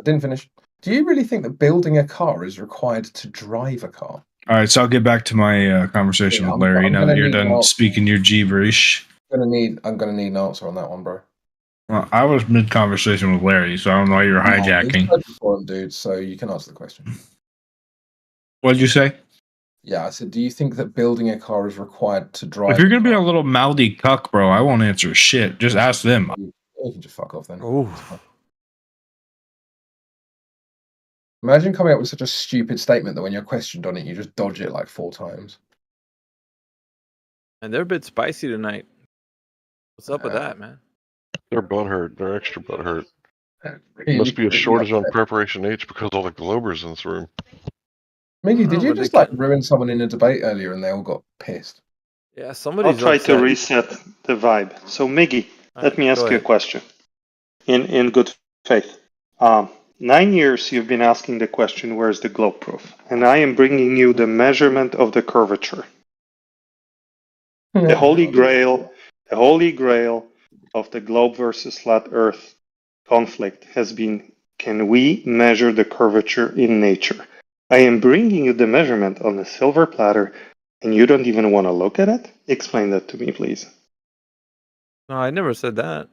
didn't finish. Do you really think that building a car is required to drive a car? All right, so I'll get back to my conversation with Larry now that you're done speaking your gibberish. I'm gonna need an answer on that one, bro. Well, I was mid conversation with Larry, so I don't know why you're hijacking. For him, dude, so you can answer the question. What did you say? Yeah, I said, do you think that building a car is required to drive? If you're gonna be a little mouthy cuck, bro, I won't answer shit. Just ask them. You can just fuck off then. Ooh. Imagine coming up with such a stupid statement that when you're questioned on it, you just dodge it like 4 times. And they're a bit spicy tonight. What's up with that, man? They're butthurt. They're extra butthurt. Must be a shortage on Preparation H because all the Globers in this room. Mickey, did you just like ruin someone in a debate earlier and they all got pissed? Yeah, somebody's I'll try upset. to reset the vibe. So, Miggy, let me ask you a question. In good faith. 9 years you've been asking the question, where's the globe proof? And I am bringing you the measurement of the curvature. The holy grail of the globe versus flat earth conflict has been, can we measure the curvature in nature? I am bringing you the measurement on a silver platter, and you don't even want to look at it? Explain that to me, please. No, I never said that.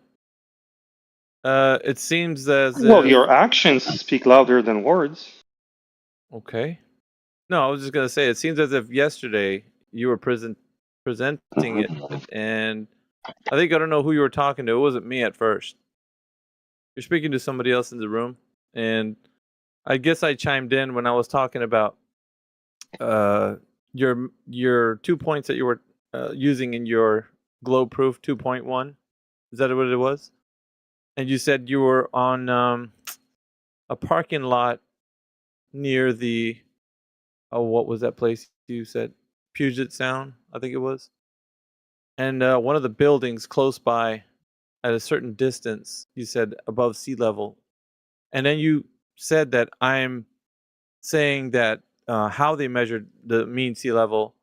It seems as Well, if... your actions speak louder than words. Okay. No, I was just gonna say, it seems as if yesterday you were presenting it, and I think I don't know who you were talking to. It wasn't me at first. You're speaking to somebody else in the room, and I guess I chimed in when I was talking about your 2 points that you were using in your globe proof 2.1. Is that what it was? And you said you were on a parking lot near the what was that place you said? Puget Sound, I think it was. and one of the buildings close by, at a certain distance, you said above sea level, and then you said that I'm saying that how they measured the mean sea level,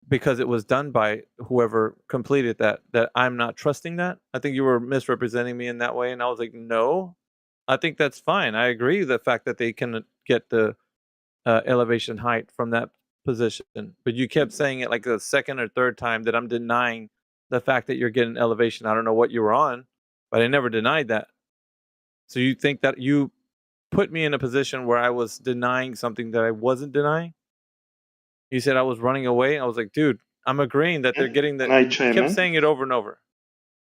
because it was done by whoever completed that I'm not trusting that. I think you were misrepresenting me in that way, and I was like, no, I think that's fine. I agree with the fact that they can get the elevation height from that position, but you kept saying it like the second or third time that I'm denying the fact that you're getting elevation. I don't know what you were on, but I never denied that. So you think that you put me in a position where I was denying something that I wasn't denying? You said I was running away. I was like, dude, I'm agreeing that they're getting the. I You chime kept in? saying it over and over.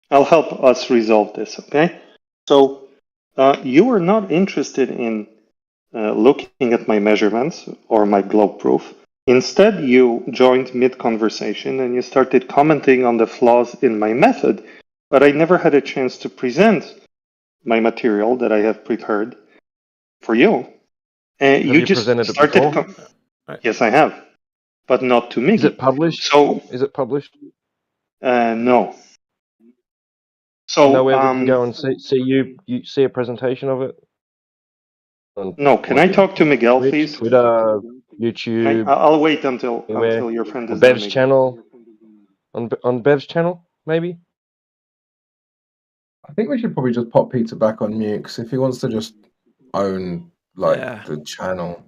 I'll help us resolve this, okay? So, you were not interested in looking at my measurements or my globe proof. Instead, you joined mid-conversation and you started commenting on the flaws in my method, but I never had a chance to present my material that I have prepared for you. And Have you you just presented it started. before? Yes, I have, but not to Is it Miggy. published? So, Is it published? no. So, Nowhere we can go and see you see a presentation of it? no. Can I talk to Miguel, Twitch, please? Twitter, YouTube, I'll wait until anywhere? your friend Or is done, Bev's Miggy. channel? On Bev's channel, maybe? I think we should probably just pop Peter back on mute, because if he wants to just own the channel,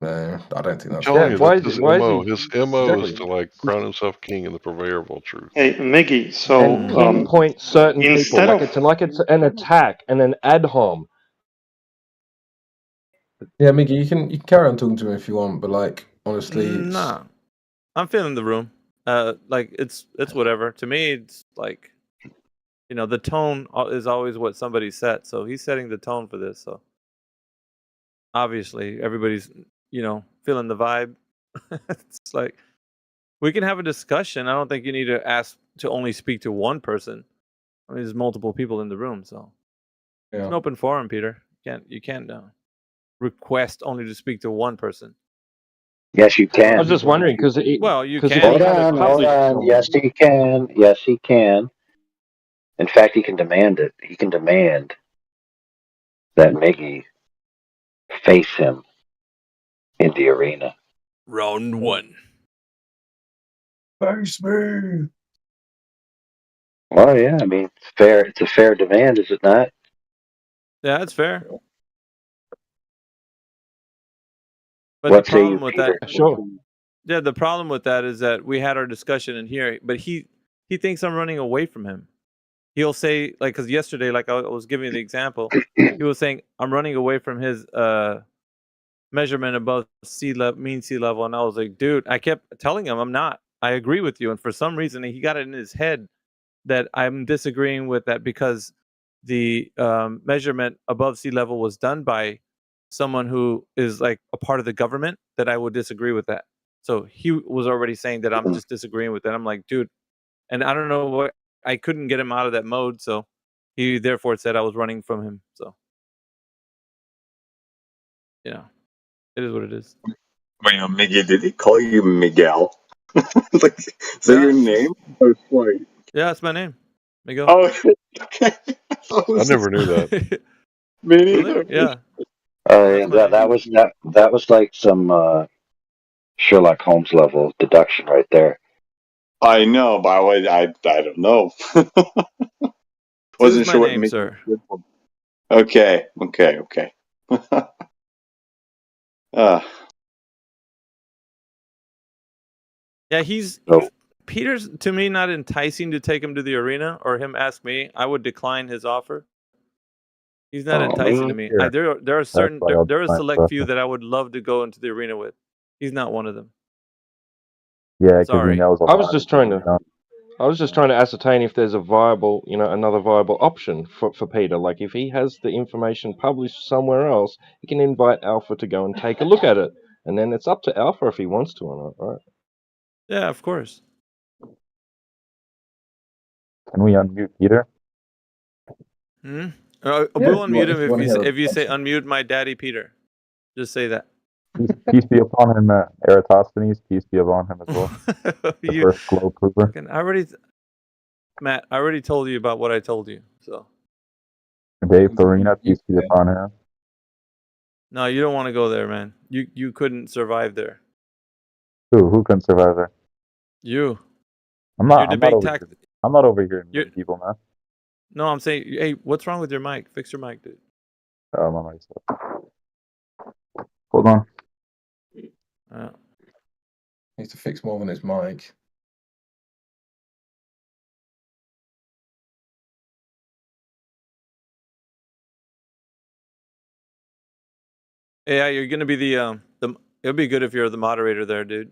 no, I don't think that's telling you, why that's is his why is MO. he His MO is exactly to like crown himself king in the variable truth. Hey, Miggy. So and pinpoint certain people instead of like it's an attack and an ad hom. Yeah, Miggy, you can carry on talking to him if you want, but like honestly, it's... Nah, I'm feeling the room. Like it's whatever. To me, it's like, the tone is always what somebody set. So he's setting the tone for this. So obviously everybody's feeling the vibe. It's like we can have a discussion. I don't think you need to ask to only speak to one person. I mean, there's multiple people in the room, so it's an open forum, Peter. You can't request only to speak to one person. Yes, you can. I was just wondering because you can. Hold on. Yes, he can. Yes, he can. In fact, he can demand it. He can demand that Miggy face him in the arena. Round 1. Face me. Well, yeah. I mean, it's fair. It's a fair demand, is it not? Yeah, that's fair. But What the say you, problem with Peter? that, sure. Yeah, the problem with that is that we had our discussion in here, but he thinks I'm running away from him. He'll say, like, because yesterday, like I was giving the example, he was saying I'm running away from his measurement above mean sea level, and I was like, dude, I kept telling him I'm not. I agree with you, and for some reason he got it in his head that I'm disagreeing with that because the measurement above sea level was done by someone who is like a part of the government, that I would disagree with that. So he was already saying that I'm just disagreeing with that. I'm like, dude, and I don't know what, I couldn't get him out of that mode, so he therefore said I was running from him. So it is what it is. Wait, Miggy, did he call you Miguel? Like, is that your name? Yeah, that's my name, Miguel. Oh, okay. I never knew that. Me Really? neither. Yeah. That was like some Sherlock Holmes level deduction right there. I know, but I don't know. Wasn't sure my name, sir. Okay. Yeah, he's Peter's to me not enticing to take him to the arena, or him ask me. I would decline his offer. He's not enticing to me. There are a select few that I would love to go into the arena with. He's not one of them. Yeah, sorry. I was just trying to ascertain if there's a viable, another viable option for Peter. Like if he has the information published somewhere else, he can invite Alpha to go and take a look at it, and then it's up to Alpha if he wants to or not, right? Yeah, of course. Can we unmute Peter? We'll unmute him if you say unmute my daddy Peter. Just say that. Peace be upon him, Eratosthenes. Peace be upon him as well. The first globe prover. Matt, I already told you about what I told you. So. Dave Farina, peace be upon him. No, you don't want to go there, man. You couldn't survive there. Who couldn't survive there? You. I'm not over here meeting people, man. No, I'm saying, hey, what's wrong with your mic? Fix your mic, dude. Oh, my mic's up. Hold on. Needs to fix more than his mic. Yeah, you're gonna be the it'll be good if you're the moderator there, dude.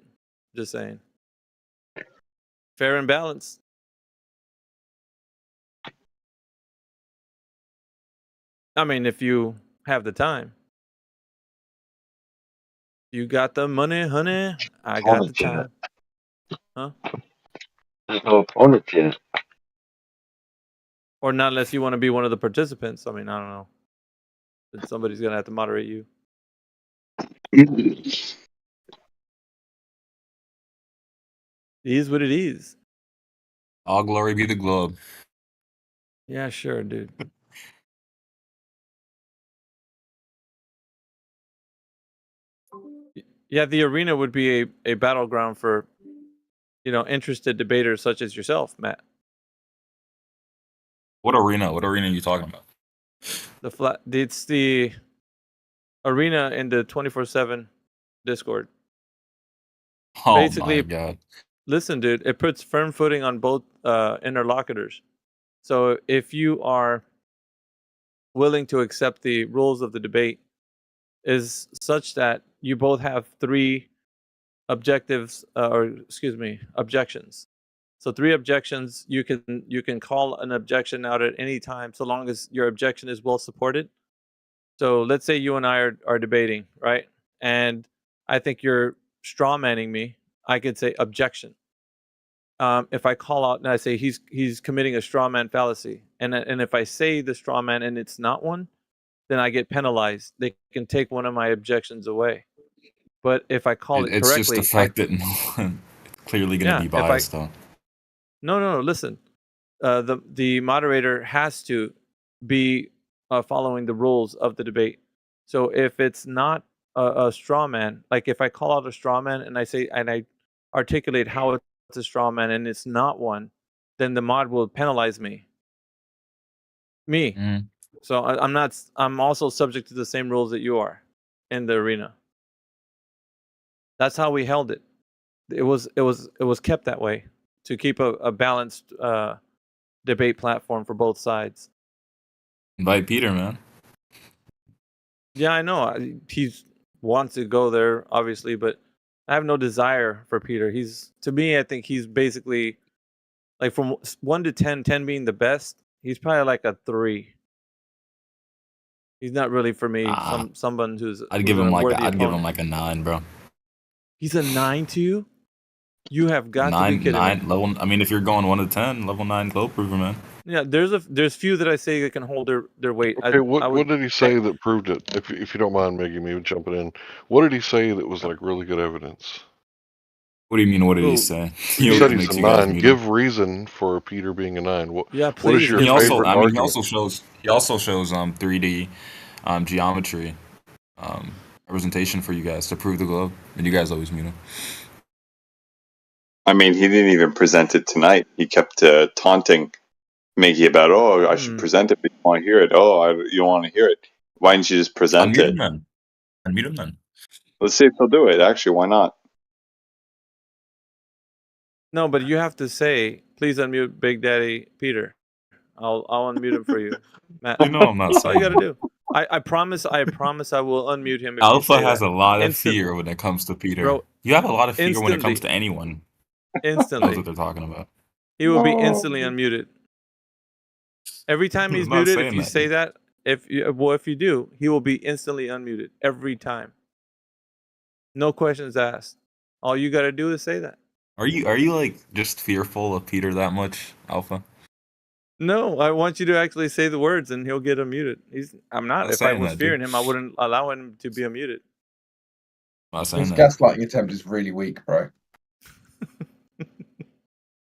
Just saying. Fair and balanced. I mean, if you have the time. You got the money, honey. I got the time. Huh? There's no opponent yet. Or not unless you want to be one of the participants. I mean, I don't know. But somebody's gonna have to moderate you. It is what it is. All glory be the globe. Yeah, sure, dude. Yeah, the arena would be a battleground for, interested debaters such as yourself, Matt. What arena? What arena are you talking about? It's the arena in the 24/7 Discord. Oh Basically, my god. Listen, dude, it puts firm footing on both interlocutors. So if you are willing to accept the rules of the debate is such that you both have three objectives, objections. So 3 objections, you can call an objection out at any time so long as your objection is well supported. So let's say you and I are debating, right? And I think you're straw manning me. I could say objection. If I call out and I say he's committing a straw man fallacy, and if I say the straw man and it's not one, then I get penalized. They can take one of my objections away. But if I call it it's correctly, just the fact that no one clearly going to be biased, though. No. Listen, the moderator has to be following the rules of the debate. So if it's not a straw man, like if I call out a straw man and I articulate how it's a straw man and it's not one, then the mod will penalize me. So I'm also subject to the same rules that you are in the arena. That's how we held it. It was kept that way to keep a balanced debate platform for both sides. Invite Peter, man. Yeah, I know. He wants to go there, obviously, but I have no desire for Peter. To me, I think he's basically like from 1 to 10, 10 being the best. He's probably like a 3. He's not really for me. Someone who's I'd give him like a 9, bro. He's a 9 to you? You have got to be kidding me. Level. I mean, if you're going 1 to 10, level 9 globe prover, man. Yeah, there's few that I say that can hold their weight. Okay, what did he say that proved it? If you don't mind making me jumping in, what did he say that was like really good evidence? What do you mean? What did he say? He said he's a 9. Give reason for Peter being a 9. What is your favorite argument? He also shows 3D geometry representation for you guys to prove the globe, and you guys always mute him. I mean, he didn't even present it tonight. He kept taunting Miggy about, I should present it, but you don't want to hear it. You don't want to hear it. Why didn't you just present it? Unmute him then. Let's see if he'll do it. Actually, why not? No, but you have to say, please unmute Big Daddy Peter. I'll unmute him for you, Matt. You know I'm not saying. All you got to do. I promise I will unmute him. If Alpha you say has that. a lot of fear when it comes to Peter. Bro, you have a lot of fear when it comes to anyone. Instantly. Knows what they're talking about. He will be instantly unmuted. Every time he's muted, if you say that, if you do, he will be instantly unmuted every time. No questions asked. All you got to do is say that. Are you like just fearful of Peter that much, Alpha? No, I want you to actually say the words and he'll get unmuted. I'm not. If I was fearing him, I wouldn't allow him to be unmuted. I'm not saying This that. gaslighting attempt is really weak, bro.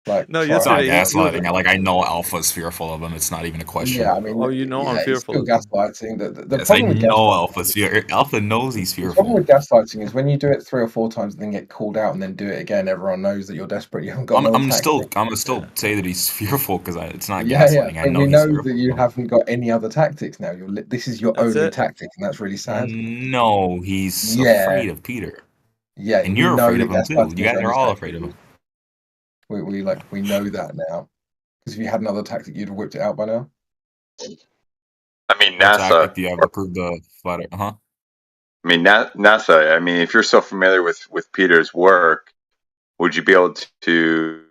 Like, No, It's not yesterday he was. gaslighting. I know Alpha is fearful of him. It's not even a question. Yeah, I mean, Oh, you know I'm it's fearful still of him. gaslighting. The Yes, I problem with know gaslighting, Alpha knows he's the fearful. problem with gaslighting is when you do it 3 or 4 times and then get called out and then do it again, everyone knows that you're desperate. You haven't got another tactic. I'm gonna still say that he's fearful because it's not Yeah, gaslighting. I but know we he's know fearful. that you haven't got any other tactics now. This is your That's only it. tactic, and that's really sad. No, he's Yeah, afraid of Peter. yeah, And we you're know afraid that of him too. gaslighting You is guys your are only all tactic. afraid of him. We know that now. Because if you had another tactic, you'd have whipped it out by now. I mean, What NASA. tactic do you have to prove the flat Earth? Uh-huh. I mean, NASA. I mean, if you're so familiar with Peter's work, would you be able to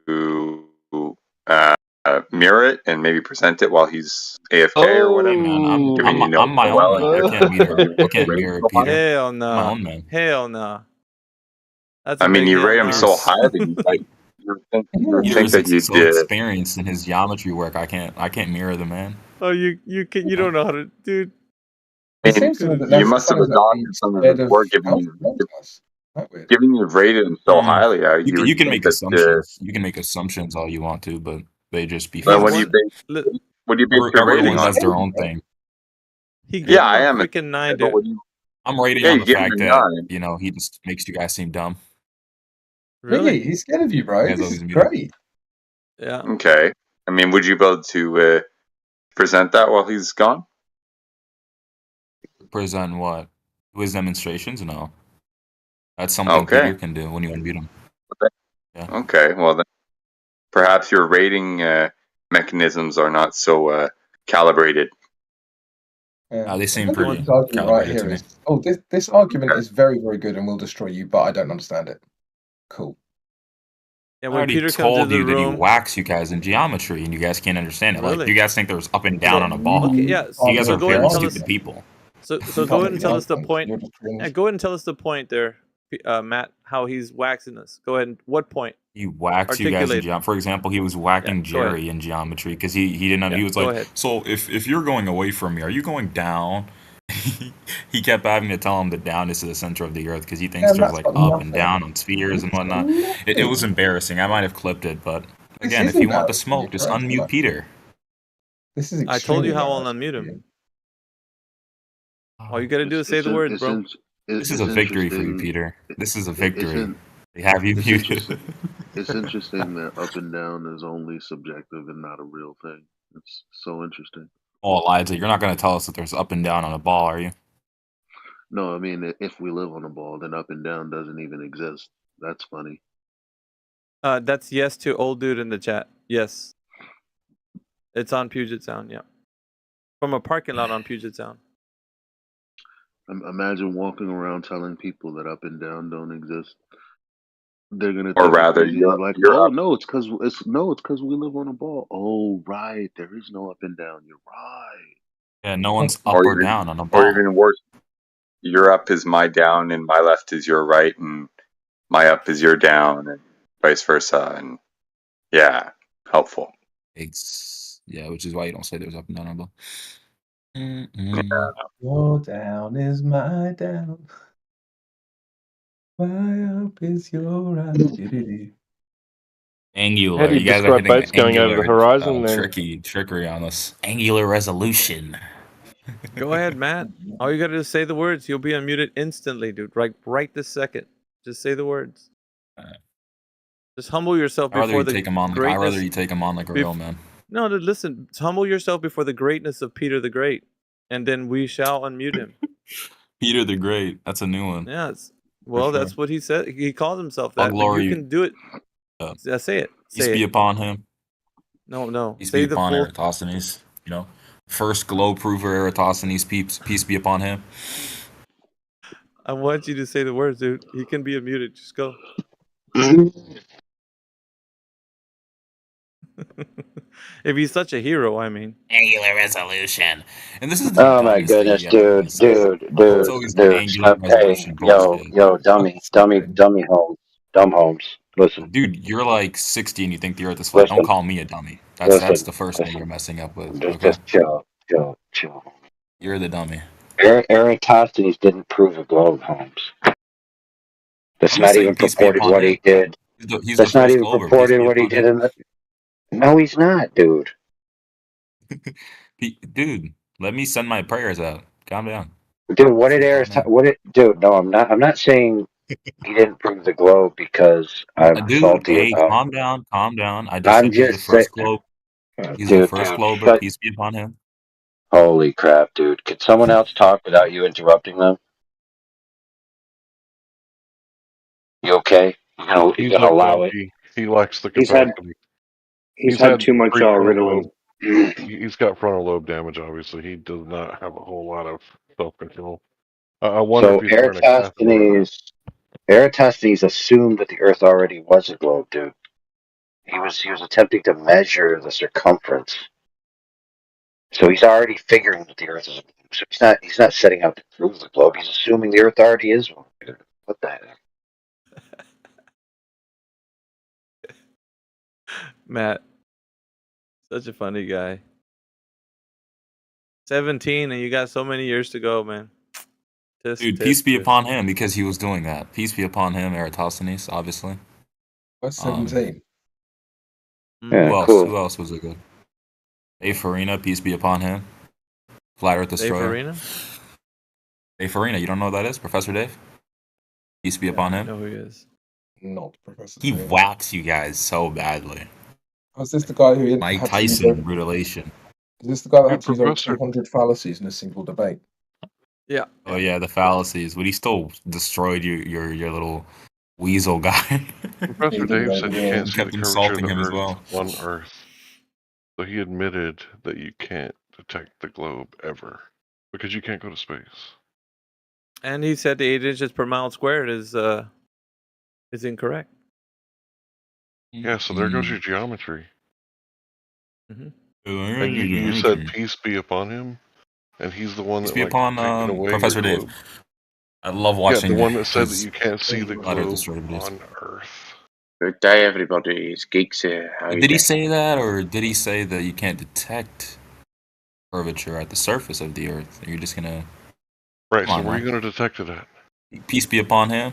mirror it and maybe present it while he's AFK or whatever? Man, Given you know I'm my so own well, man. I can't rate mirror so high. Peter. Hell I'm my no. own man. Hell no. That's I a mean, big you hell rate him no. so highly, you would Peter think that is you'd. so experienced in his geometry work. I can't mirror the man. Oh, you don't know how to, dude. It seems to me that You that's must have something that adopted we some of his scared of work, given you've rated him so highly. You would You can think make that. assumptions. You can make assumptions all you want to, but they just be Well, false. what do you base your rating Everyone on? does their own thing. He gave Yeah, him I a am. freaking 9, But dude. what do you? I'm rating Yeah, on you the give him fact a that 9. he just makes you guys seem dumb. Really? He's scared of you, bro. You guys This always is mute him. great. Yeah. Okay. I mean, would you be able to present that while he's gone? Present what? His demonstrations? No. That's something Okay. Peter can do when you unmute him. Yeah. Okay. Well, then perhaps your rating mechanisms are not so calibrated. Yeah. They seem Look at pretty this argument right calibrated to here. me. This argument is very, very good and will destroy you, but I don't understand it. Cool. Yeah, I when already Peter comes told into you the that he room. whacks you guys in geometry, and you guys can't understand it. Like, Really? you guys think there's up and down on a ball. Okay, yeah. You guys So are go ahead very and tell us. stupid people. So You go can't ahead make and the tell us the argument. point. You're just cringe. Yeah, go ahead and tell us the point there, Matt. How he's waxing us. Go ahead. What point? He whacks you guys in geometry. For example, he was whacking Jerry in geometry because he didn't know. Yeah, He was go like, ahead. so if you're going away from me, are you going down? He kept having to tell him that down is to the center of the earth because he thinks there's like up and down on spheres and whatnot. It was embarrassing. I might have clipped it, but again, if you want the smoke, just unmute Peter. This is I told you how I'll embarrassing. unmute him. All you gotta do is say the words, bro. This is a victory for you, Peter. This is a victory. They have you muted. It's interesting that up and down is only subjective and not a real thing. It's so interesting. Oh, Elijah, you're not going to tell us that there's up and down on a ball, are you? No, I mean, if we live on a ball, then up and down doesn't even exist. That's funny. That's yes to old dude in the chat. Yes. It's on Puget Sound, yeah. From a parking lot on Puget Sound. Imagine walking around telling people that up and down don't exist. They're gonna Or think rather, you're crazy. Like, you're oh up. no, it's because we live on a ball. Oh right, there is no up and down. You're right. Yeah, no one's up or down on a ball. Or even worse, your up is my down and my left is your right, and my up is your down, and vice versa. And yeah, helpful. Yeah, which is why you don't say there's up and down on a ball. Your down is my down. My up is your up. Angular. How do you You guys are describe hitting boats going over the horizon then? trickery on us. Angular resolution. Go ahead, Matt. All you gotta do is say the words. You'll be unmuted instantly, dude. Right this second. Just say the words. Just humble yourself before the greatness. I'd rather you take him on like a real man. No, dude, listen. Humble yourself before the greatness of Peter the Great, and then we shall unmute him. Peter the Great. That's a new one. Yeah. Well, that's what he said. He called himself that. All glory. But you can do it. Say it. Peace be upon him. No. Peace be upon Eratosthenes. You know, first globe prover Eratosthenes. Peace be upon him. I want you to say the words, dude. He can be unmuted. Just go. If he's such a hero, I mean. Angular resolution. And this is oh my goodness, dude. Hey, dummy Holmes. Listen. Dude, you're like 60 and you think the earth is flat. Don't call me a dummy. That's the first thing you're messing up with. Just chill. You're the dummy. Eratosthenes didn't prove a globe, Holmes. That's I'm just not saying even peace be purported upon what him. he did. He's the That's not first even glober. Peace purported be what he upon did him. in the. No, he's not, dude. Dude, let me send my prayers out. Calm down. Dude, what did Aristotle? Dude, no, I'm not. I'm not saying he didn't prove the globe because I'm Dude, salty hey, about. calm down, calm down. I just I'm said he's the just saying, first globe. He's the dude. first glober. But Peace be upon him. holy crap, dude! Could someone else talk without you interrupting them? You okay? You He's gonna like allow it? Donkey. He lacks the He's had capacity. he's had too much prefrontal Ritalin. lobe. He's got frontal lobe damage. Obviously, he does not have a whole lot of self control. I wonder if So he's wearing a catheter. Eratosthenes assumed that the Earth already was a globe, dude. He was attempting to measure the circumference. So he's already figuring that the Earth is a globe. So he's not setting out to prove the globe. He's assuming the Earth already is one. What the heck? Matt, such a funny guy. 17, and you got so many years to go, man. Dude, peace be upon him because he was doing that. Peace be upon him, Eratosthenes, obviously. What's 17? Yeah, who else? cool. Who else was it good? Dave Farina, peace be upon him. Flat Earth Destroyer. Dave Farina? Dave Farina, you don't know who that is? Professor Dave? Peace be upon him. I know who he is. Not Professor He Dave. whacks you guys so badly. Was this the guy who Mike had Tyson mutilation. Is this the guy that had to use over Professor. 200 fallacies in a single debate? Yeah. Oh yeah, the fallacies. But he still destroyed your little weasel guy. Professor Dave said you can't see kept the curvature of insulting the him as Earth well. on Earth. So he admitted that you can't detect the globe ever because you can't go to space. And he said the 8 inches per mile squared is incorrect. Yeah, so there goes your geometry. Mm-hmm. And you said peace be upon him, and he's the one Peace that be like upon taken away Professor your Dave. globe. I love Yeah, watching the one that said that his you can't see the Flat Earth globe Destroyer videos. on Earth. Good day, everybody. It's Geeks here. How are you Did he doing? say that, or did he say that you can't detect curvature at the surface of the Earth? You're just gonna. Right. Come So on, where are you man. going to detect it at? Peace be upon him.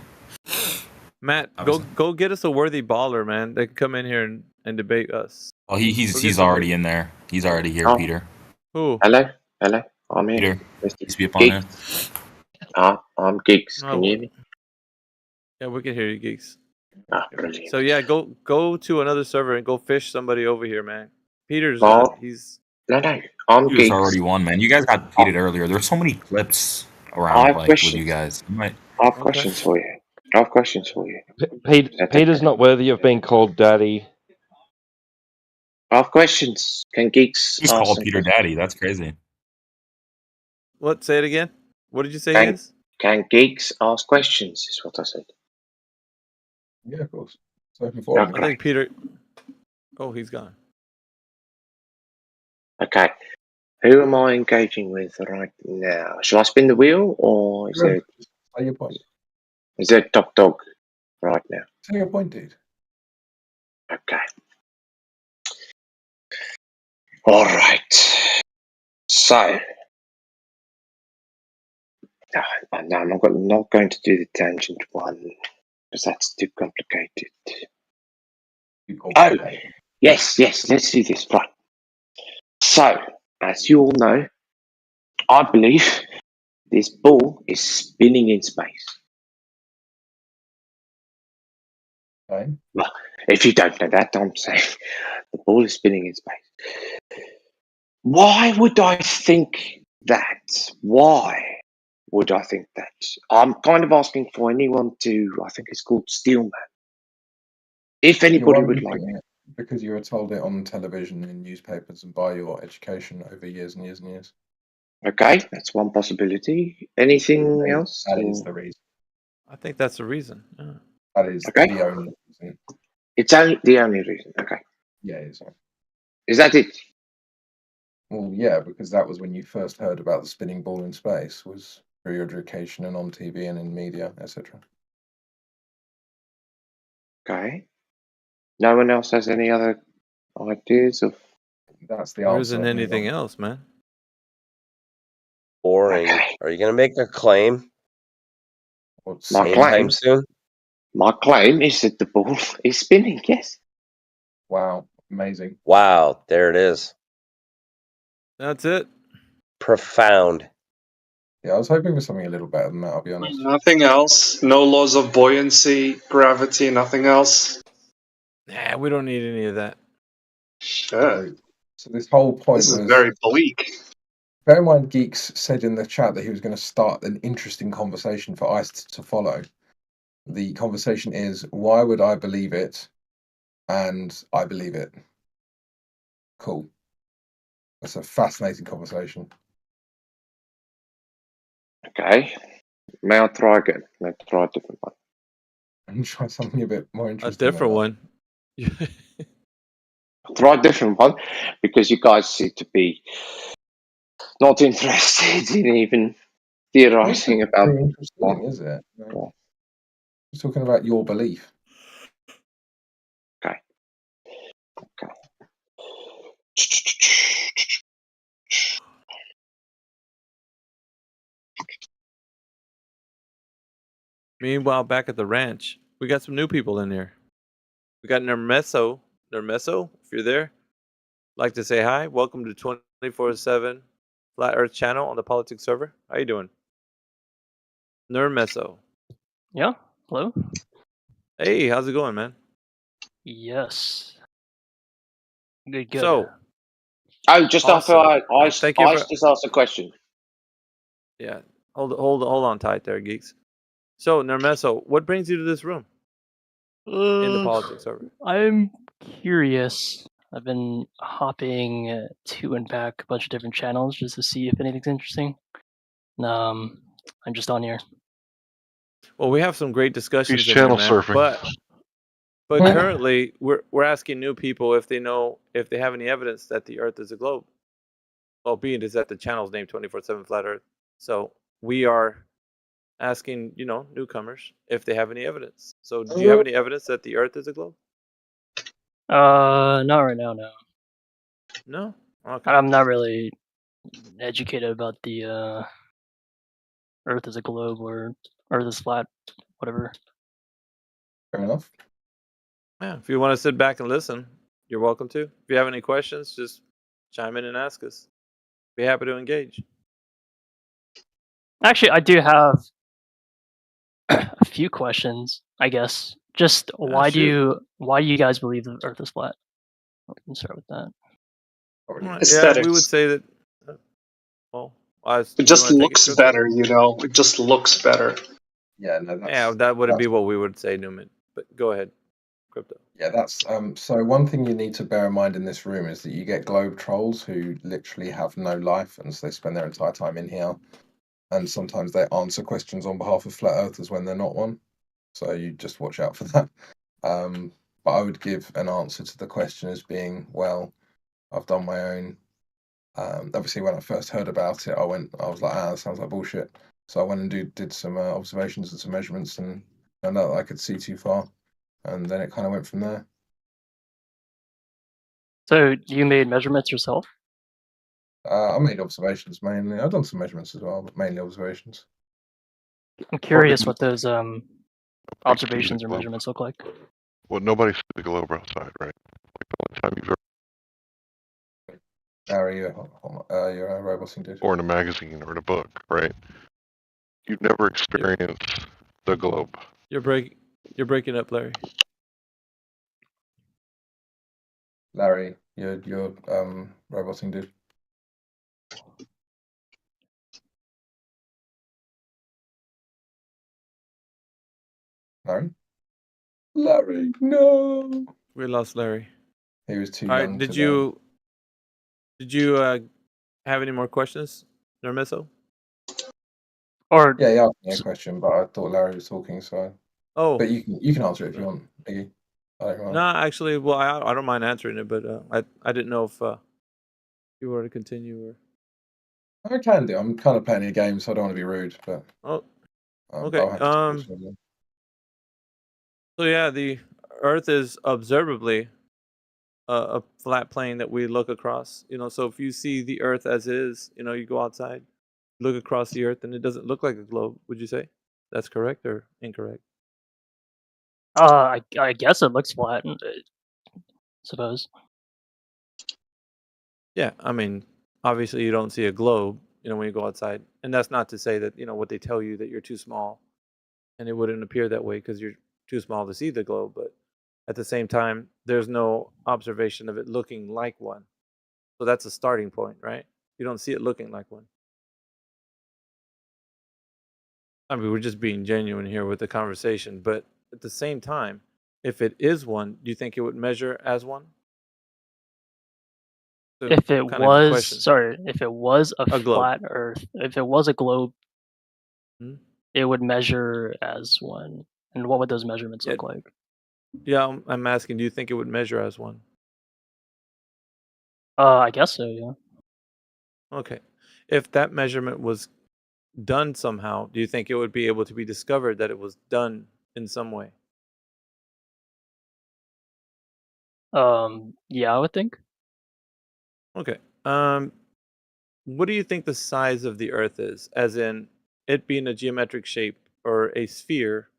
Matt, Obviously. go get us a worthy baller, man. That can come in here and debate us. Oh, he's already in there. He's already here, Peter. Who? Hello. I'm here. Peter. Mr. Peace be upon him. Geeks. I'm Geeks. Can you hear me? Yeah, we can hear you, geeks. Brilliant. So yeah, go to another server and go fish somebody over here, man. Peter's Well, he's No. I'm Peter's Geeks. already won, man. You guys got defeated earlier. There's so many clips around, I have like questions. with you guys. You might. I have questions for you. Peter's not worthy of being called daddy. I have questions. Can Geeks Just ask called some Peter questions? Daddy. That's crazy. what? Say it again. What did you say he is? Can Geeks ask questions? Is what I said. Yeah, of course. So before I think Peter. Oh, he's gone. Okay. Who am I engaging with right now? Shall I spin the wheel, or is Say your point. there top dog right now? Say your point, dude. Okay. All right. So, I'm not going to do the tangent one because that's too complicated. Oh, yes. Let's do this. Right. So, as you all know, I believe this ball is spinning in space. Okay. Well, if you don't know that, I'm saying the ball is spinning in space. Why would I think that? Why would I think that? I'm kind of asking for anyone to, I think it's called Steelman. If anybody would like it. Because you were told it on television, in newspapers, and by your education over years and years and years. Okay, that's one possibility. Anything else? That is the reason. I think that's the reason. Yeah. That is Okay. the only reason. It's the only reason. Okay. Yeah, it is. Is that it? Well, yeah, because that was when you first heard about the spinning ball in space, was through your education and on TV and in media, etc. Okay. No one else has any other ideas of? That's the There answer. isn't anything else, man. Boring. Are you going to make a claim My anytime claim? soon? My claim is that the ball is spinning. Yes. Wow, amazing. Wow, there it is. That's it. Profound. Yeah, I was hoping for something a little better than that, I'll be honest. Nothing else. No laws of buoyancy, gravity, nothing else. Nah, we don't need any of that. Sure. So this whole point This is was very bleak. bear in mind, Geeks said in the chat that he was going to start an interesting conversation for ICE to follow. The conversation is, why would I believe it? And I believe it. Cool. That's a fascinating conversation. Okay. May I try again? May I try a different one? And try something a bit more A interesting. different one. Try a different one because you guys seem to be not interested in even theorizing about. Very interesting, is it? No. We're talking about your belief. Okay. Okay. Meanwhile, back at the ranch, we got some new people in here. We got Nermeso. Nermeso, if you're there, like to say hi. Welcome to 24/7 Flat Earth channel on the politics server. How you doing? Nermeso. Yeah. Hello. Hey, how's it going, man? Yes. Good. So. Oh, just awesome. after I Thank you for... just asked a question. Yeah. Hold on tight there, geeks. So, Nermeso, what brings you to this room? In the politics server. I'm curious. I've been hopping to and back a bunch of different channels just to see if anything's interesting. I'm just on here. Well, we have some great discussions He's in here, channel man. surfing. But currently, we're asking new people if they have any evidence that the Earth is a globe. Albeit is that the channel's named 24/7 Flat Earth. So we are asking, newcomers if they have any evidence. So do you have any evidence that the Earth is a globe? Not right now, no. No? Okay. I'm not really educated about the Earth as a globe or Earth is flat, whatever. Fair enough. Yeah, if you want to sit back and listen, you're welcome to. If you have any questions, just chime in and ask us. Be happy to engage. Actually, I do have a few questions, I guess. Just why do you guys believe the Earth is flat? We can start with that. Yeah, we would say that. Well, it just looks better, It just looks better. Yeah, no, that's... Yeah, that would be what we would say, Newman. But go ahead, Crypto. Yeah, that's so one thing you need to bear in mind in this room is that you get globe trolls who literally have no life, and so they spend their entire time in here, and sometimes they answer questions on behalf of flat earthers when they're not one. So you just watch out for that. But I would give an answer to the question as being, well, I've done my own. Obviously, when I first heard about it, I was like, that sounds like bullshit. So I went and did some observations and some measurements, and found out that I could see too far, and then it kind of went from there. So you made measurements yourself? I made observations mainly. I've done some measurements as well, but mainly observations. I'm curious what those observations or measurements look like. Well, nobody sees the globe outside, right? Like the only time you've ever... Larry, you're a roboting dude. Or in a magazine or in a book, right? You've never experienced the globe. You're breaking up, Larry. Larry, you're roboting dude. Larry, no. We lost Larry. He was too young. young. Did you have any more questions, Nermeso? Or yeah, he asked me a question, but I thought Larry was talking, so. Oh, but you can answer it if you want, Iggy. No, actually, well, I don't mind answering it, but I didn't know if you were to continue or. I can do. I'm kind of playing a game, so I don't want to be rude, but. Okay. So yeah, the Earth is observably a flat plane that we look across. So if you see the Earth as is, you go outside, look across the Earth, and it doesn't look like a globe. Would you say that's correct or incorrect? I guess it looks flat. Suppose. Yeah, I mean, obviously you don't see a globe, when you go outside, and that's not to say that what they tell you that you're too small, and it wouldn't appear that way because you're too small to see the globe. But at the same time, there's no observation of it looking like one, so that's a starting point, right? You don't see it looking like one. I mean, we're just being genuine here with the conversation, but at the same time, if it is one, do you think it would measure as one? So If it kind of the was, question. sorry, if it was a globe. flat Earth, if it was a globe, Hmm? it would measure as one. And what would those measurements look like? Yeah, I'm asking, do you think it would measure as one? I guess so, yeah. Okay. If that measurement was done somehow, do you think it would be able to be discovered that it was done in some way? Yeah, I would think. Okay. What do you think the size of the Earth is? As in it being a geometric shape or a sphere,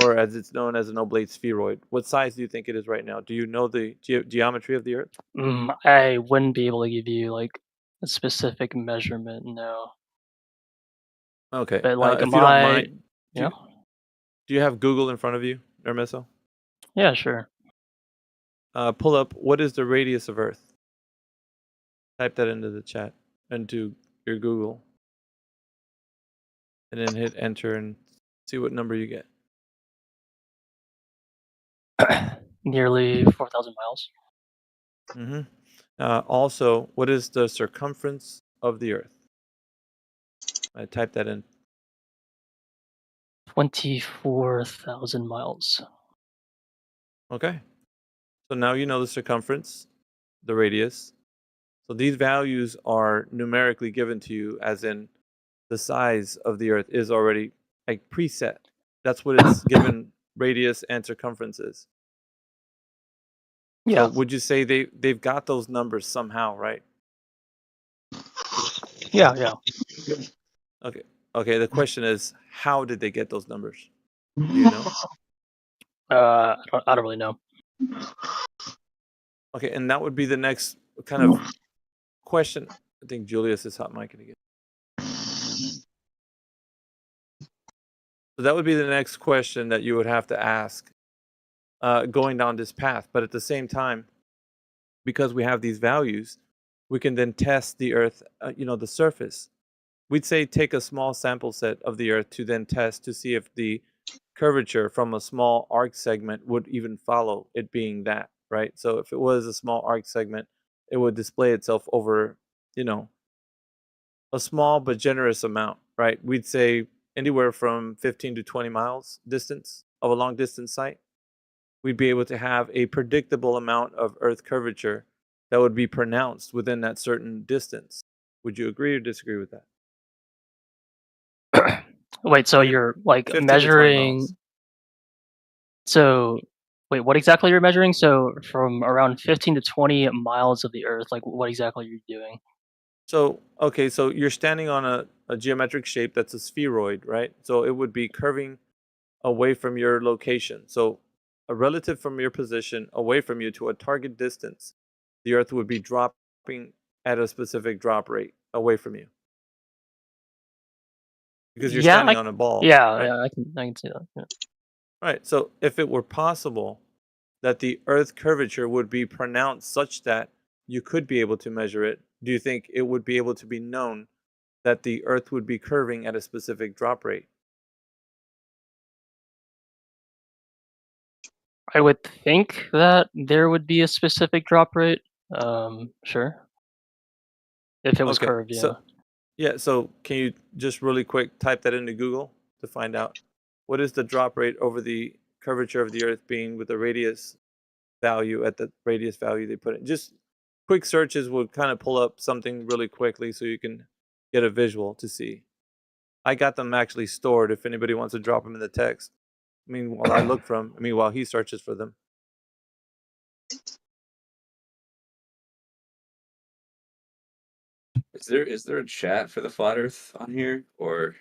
or as it's known as an oblate spheroid. What size do you think it is right now? Do you know the geometry of the Earth? I wouldn't be able to give you like a specific measurement, no. Okay. But like if you don't mind, yeah. Do you have Google in front of you, Ermeso? Yeah, sure. Pull up what is the radius of Earth? Type that into the chat, into your Google, and then hit enter and see what number you get. Nearly 4,000 miles. Also, what is the circumference of the Earth? I type that in. 24,000 miles. Okay. So now you know the circumference, the radius. So these values are numerically given to you, as in the size of the Earth is already like preset. That's what it's given radius and circumference is. Yeah. So would you say they've got those numbers somehow, right? Yeah. Okay. Okay. The question is, how did they get those numbers? Do you know? I don't really know. Okay, and that would be the next kind of question. I think Julius is hot micing again. So that would be the next question that you would have to ask going down this path. But at the same time, because we have these values, we can then test the Earth, the surface. We'd say take a small sample set of the Earth to then test to see if the curvature from a small arc segment would even follow it being that, right? So if it was a small arc segment, it would display itself over, a small but generous amount, right? We'd say anywhere from 15 to 20 miles distance of a long distance site. We'd be able to have a predictable amount of Earth curvature that would be pronounced within that certain distance. Would you agree or disagree with that? Wait, so you're like 15 measuring. So, wait, what exactly you're measuring? So, from around 15 to 20 miles of the Earth, like what exactly are you doing? So, okay, so you're standing on a geometric shape that's a spheroid, right? So it would be curving away from your location. So, a relative from your position away from you to a target distance, the Earth would be dropping at a specific drop rate away from you. Because you're standing on a ball. Yeah, right? yeah, I can see that. Yeah. Right. So if it were possible that the Earth curvature would be pronounced such that you could be able to measure it, do you think it would be able to be known that the Earth would be curving at a specific drop rate? I would think that there would be a specific drop rate. Sure. If it was curved, yeah. So can you just really quick type that into Google to find out what is the drop rate over the curvature of the Earth being with the radius value at the radius value they put in? Just quick searches will kind of pull up something really quickly so you can get a visual to see. I got them actually stored if anybody wants to drop them in the text. While he searches for them. Is there a chat for the flat Earth on here, or?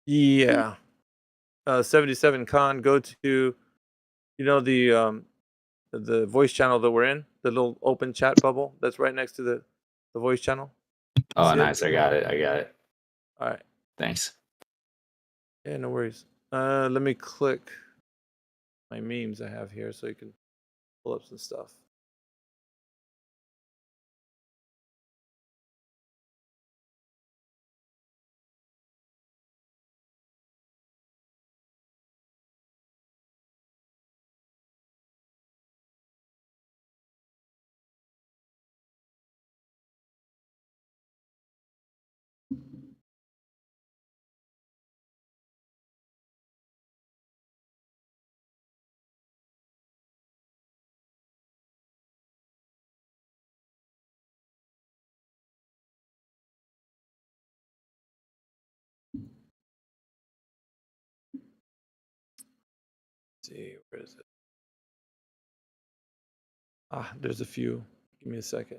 Yeah. 77 Con, go to You know the voice channel that we're in, the little open chat bubble that's right next to the voice channel. Oh, nice. I got it. All right. Thanks. Yeah, no worries. Let me click my memes I have here so you can pull up some stuff. Let's see, where is it? There's a few. Give me a second.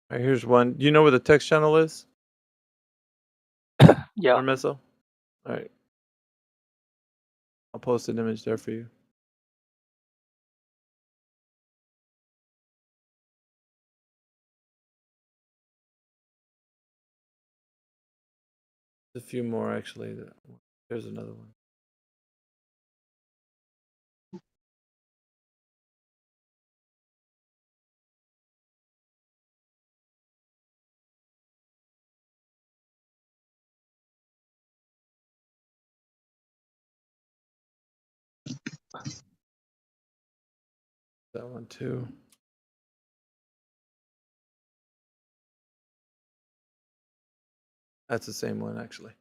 All right, here's one. Do you know where the text channel is? Yeah. Armeso? All right. I'll post an image there for you. There's a few more actually. There's another one. That one too. That's the same one actually.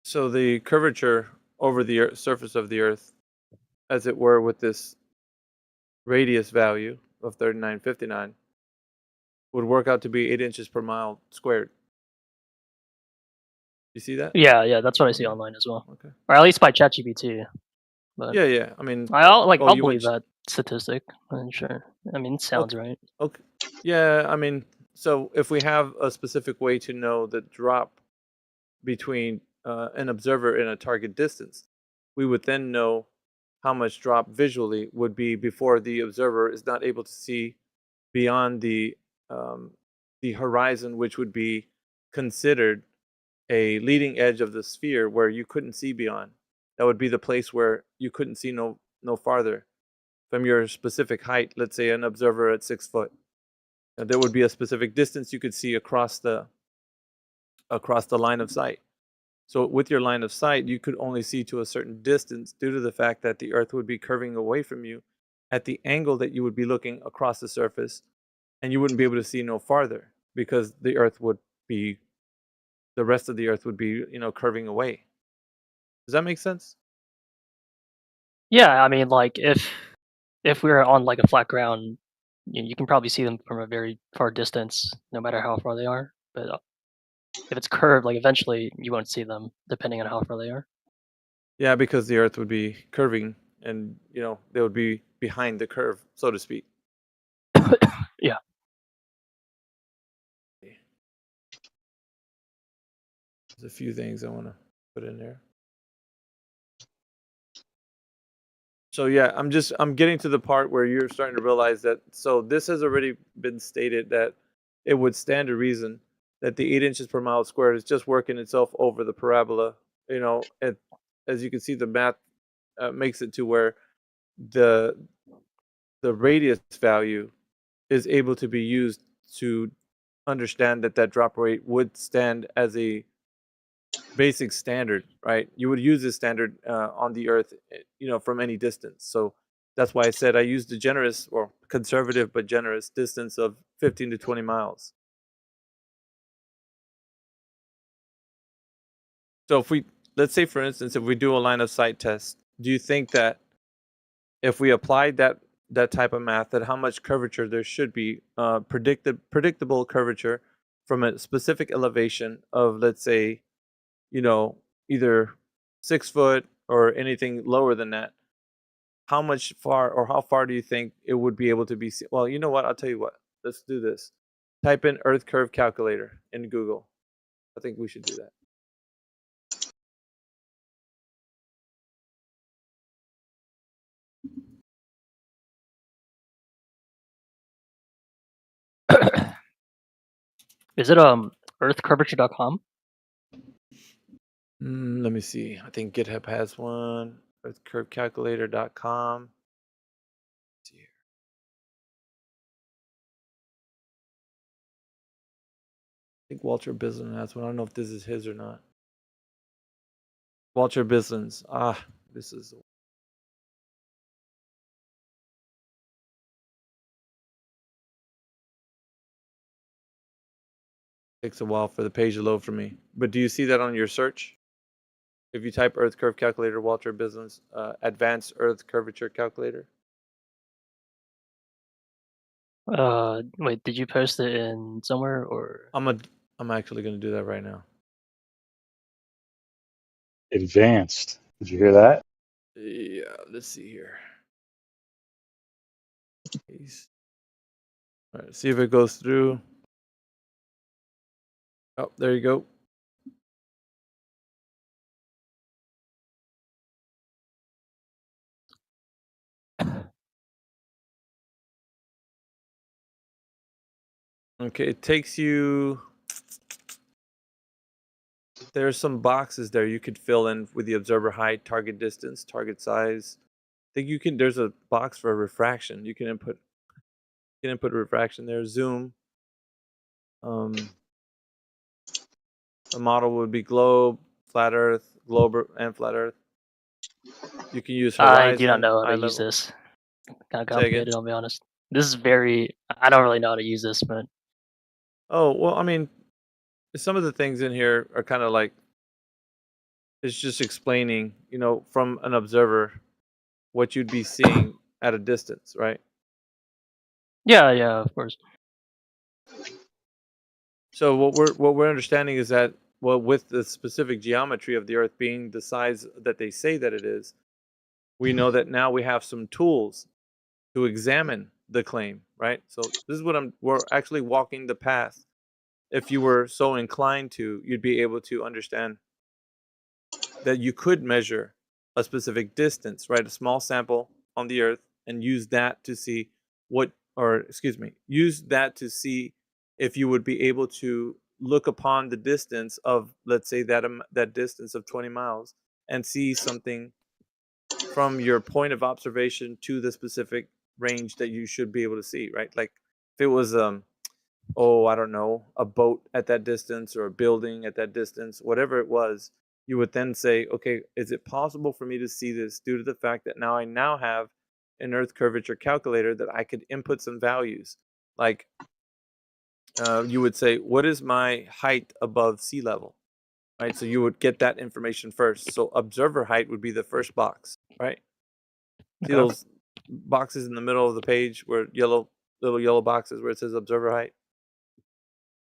So the curvature over the surface of the Earth, as it were, with this radius value of 3959, would work out to be 8 inches per mile squared. You see that? Yeah, that's what I see online as well. Okay. Or at least by ChatGPT. But Yeah. I mean, I'll believe that statistic. I'm sure. I mean, it sounds right. Okay. Yeah, I mean, so if we have a specific way to know the drop between an observer and a target distance, we would then know how much drop visually would be before the observer is not able to see beyond the horizon, which would be considered a leading edge of the sphere where you couldn't see beyond. That would be the place where you couldn't see no farther from your specific height. Let's say an observer at 6 foot. There would be a specific distance you could see across the line of sight. So with your line of sight, you could only see to a certain distance due to the fact that the Earth would be curving away from you at the angle that you would be looking across the surface, and you wouldn't be able to see no farther because the rest of the Earth would be, curving away. Does that make sense? Yeah, I mean, like if we were on like a flat ground, you can probably see them from a very far distance, no matter how far they are. But if it's curved, like eventually you won't see them, depending on how far they are. Yeah, because the Earth would be curving, and they would be behind the curve, so to speak. Yeah. There's a few things I want to put in there. So yeah, I'm getting to the part where you're starting to realize that. So this has already been stated that it would stand to reason that the 8 inches per mile squared is just working itself over the parabola. As you can see, the math makes it to where the radius value is able to be used to understand that drop rate would stand as a basic standard, right? You would use this standard on the Earth, from any distance. So that's why I said I used the generous or conservative but generous distance of 15 to 20 miles. So if let's say for instance, if we do a line of sight test, do you think that if we applied that type of math, that how much curvature there should be, predictable curvature from a specific elevation of, let's say, either 6 foot or anything lower than that? How far do you think it would be able to be seen? Well, you know what? I'll tell you what. Let's do this. Type in Earth curve calculator in Google. I think we should do that. Is it earthcurvature.com? Let me see. I think GitHub has one. Earthcurvecalculator.com. Let's see here. I think Walter Bislin has one. I don't know if this is his or not. Walter Bislin's. This is. Takes a while for the page to load for me. But do you see that on your search? If you type Earth Curve Calculator, Walter Bislin's Advanced Earth Curvature Calculator. Wait, did you post it in somewhere or? I'm actually going to do that right now. Advanced. Did you hear that? Yeah, let's see here. All right, see if it goes through. Oh, there you go. Okay, it takes you. There's some boxes there you could fill in with the observer height, target distance, target size. I think you can. There's a box for refraction. You can input refraction there. Zoom. A model would be globe, flat Earth, globe, and flat Earth. You can use horizon. I do not know how to use this. Kind of complicated, I'll be honest. This is I don't really know how to use this, but. Oh, well, I mean, some of the things in here are kind of like, it's just explaining, from an observer what you'd be seeing at a distance, right? Yeah, of course. So what we're understanding is that, well, with the specific geometry of the Earth being the size that they say that it is, we know that now we have some tools to examine the claim, right? So this is what we're actually walking the path. If you were so inclined to, you'd be able to understand that you could measure a specific distance, right? A small sample on the Earth, and use that to see use that to see if you would be able to look upon the distance of, let's say, that distance of 20 miles and see something from your point of observation to the specific range that you should be able to see, right? Like if it was I don't know, a boat at that distance or a building at that distance, whatever it was, you would then say, okay, is it possible for me to see this due to the fact that I now have an Earth curvature calculator that I could input some values? Like you would say, what is my height above sea level? Right? So you would get that information first. So observer height would be the first box, right? See those boxes in the middle of the page where little yellow boxes where it says observer height?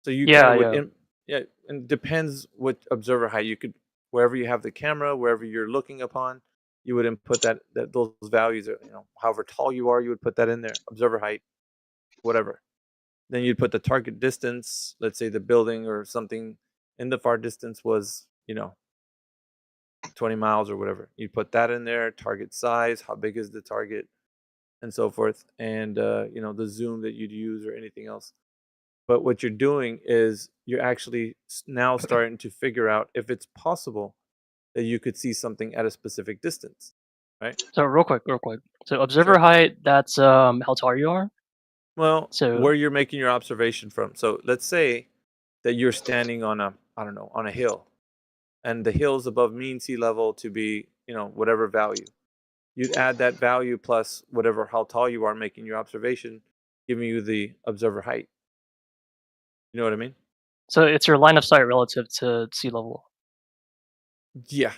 So you kind of would, and it depends what observer height you could, wherever you have the camera, wherever you're looking upon, you would input those values. However tall you are, you would put that in there. Observer height, whatever. Then you'd put the target distance. Let's say the building or something in the far distance was 20 miles or whatever. You put that in there. Target size, how big is the target, and so forth, and the zoom that you'd use or anything else. But what you're doing is you're actually now starting to figure out if it's possible that you could see something at a specific distance, right? So real quick. So observer height, that's how tall you are? Well, So where you're making your observation from. So let's say that you're standing on a, I don't know, on a hill, and the hill's above mean sea level to be, whatever value. You'd add that value plus whatever, how tall you are making your observation, giving you the observer height. You know what I mean? So it's your line of sight relative to sea level. Yeah.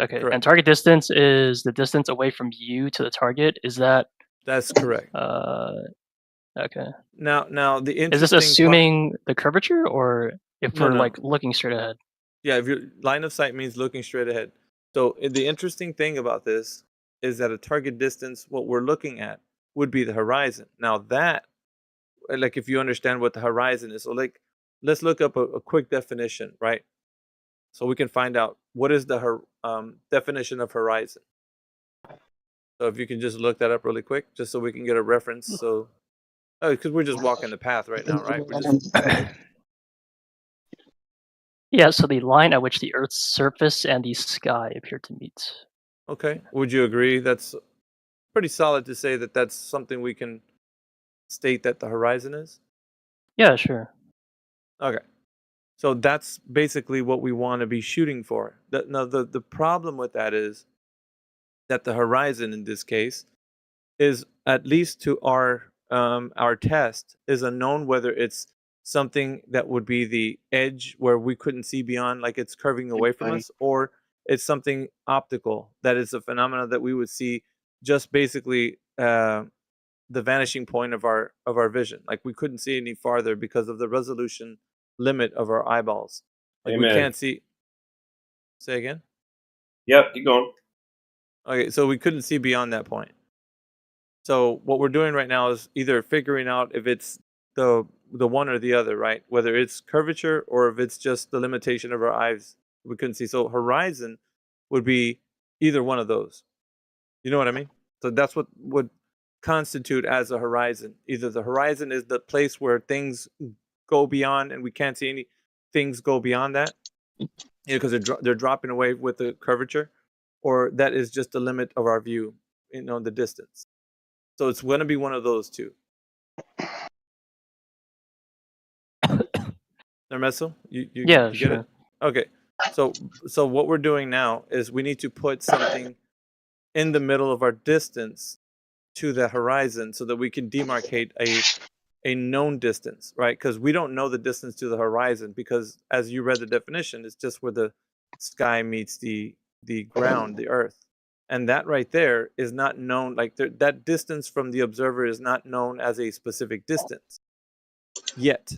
Okay. Correct. And target distance is the distance away from you to the target. Is that? That's correct. Okay. Now the interesting is this assuming the curvature, or if No, we're no. like looking straight ahead? Yeah, if your line of sight means looking straight ahead. So the interesting thing about this is that a target distance, what we're looking at, would be the horizon. Now that, like, if you understand what the horizon is, so like, let's look up a quick definition, right? So we can find out what is the definition of horizon. So if you can just look that up really quick, just so we can get a reference. So, because we're just walking the path right now, right? We're just Yeah, so the line at which the Earth's surface and the sky appear to meet. Okay. Would you agree? That's pretty solid to say that that's something we can state that the horizon is? Yeah, sure. Okay. So that's basically what we want to be shooting for. Now, the problem with that is that the horizon in this case is, at least to our test, is unknown whether it's something that would be the edge where we couldn't see beyond, like it's curving away from us, or it's something optical that is a phenomena that we would see just basically the vanishing point of our vision. Like we couldn't see any farther because of the resolution limit of our eyeballs. Like we can't see. Say again? Yep, keep going. Okay, so we couldn't see beyond that point. So what we're doing right now is either figuring out if it's the one or the other, right? Whether it's curvature or if it's just the limitation of our eyes, we couldn't see. So horizon would be either one of those. You know what I mean? So that's what would constitute as a horizon. Either the horizon is the place where things go beyond and we can't see any things go beyond that, because they're dropping away with the curvature, or that is just the limit of our view, the distance. So it's going to be one of those two. Ermeso, Yeah, you sure. get it? Okay. So what we're doing now is we need to put something in the middle of our distance to the horizon so that we can demarcate a known distance, right? Because we don't know the distance to the horizon, because as you read the definition, it's just where the sky meets the ground, the earth. And that right there is not known, like that distance from the observer is not known as a specific distance yet.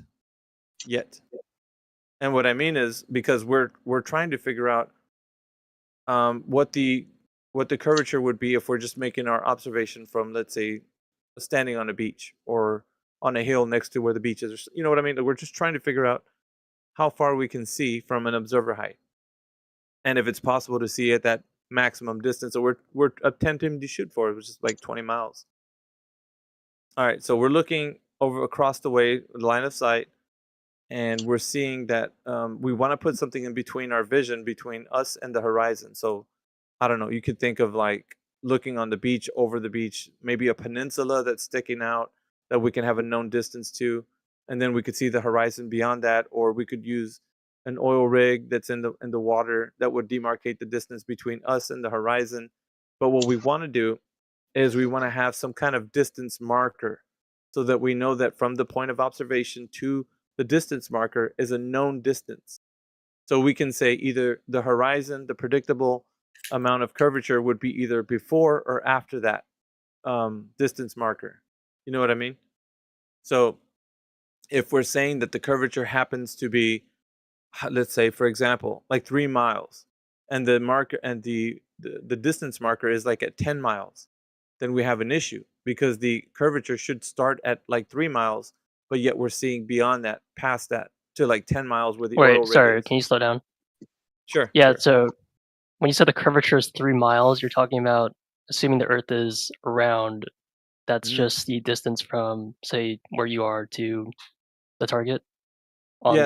And what I mean is, because we're trying to figure out what the curvature would be if we're just making our observation from, let's say, standing on a beach or on a hill next to where the beach is. You know what I mean? We're just trying to figure out how far we can see from an observer height, and if it's possible to see at that maximum distance that we're attempting to shoot for, which is like 20 miles. All right, so we're looking over across the way, line of sight, and we're seeing that we want to put something in between our vision, between us and the horizon. So I don't know, you could think of like looking on the beach, over the beach, maybe a peninsula that's sticking out that we can have a known distance to, and then we could see the horizon beyond that, or we could use an oil rig that's in the water that would demarcate the distance between us and the horizon. But what we want to do is we want to have some kind of distance marker so that we know that from the point of observation to the distance marker is a known distance. So we can say either the horizon, the predictable amount of curvature, would be either before or after that distance marker. You know what I mean? So if we're saying that the curvature happens to be, let's say, for example, like 3 miles, and the marker and the distance marker is like at 10 miles, then we have an issue, because the curvature should start at like 3 miles, but yet we're seeing beyond that, past that, to like 10 miles where the oil rig Sorry, is. can you slow down? Sure. Yeah, sure. so when you said the curvature is 3 miles, you're talking about assuming the Earth is round. That's just the distance from, say, where you are to the target on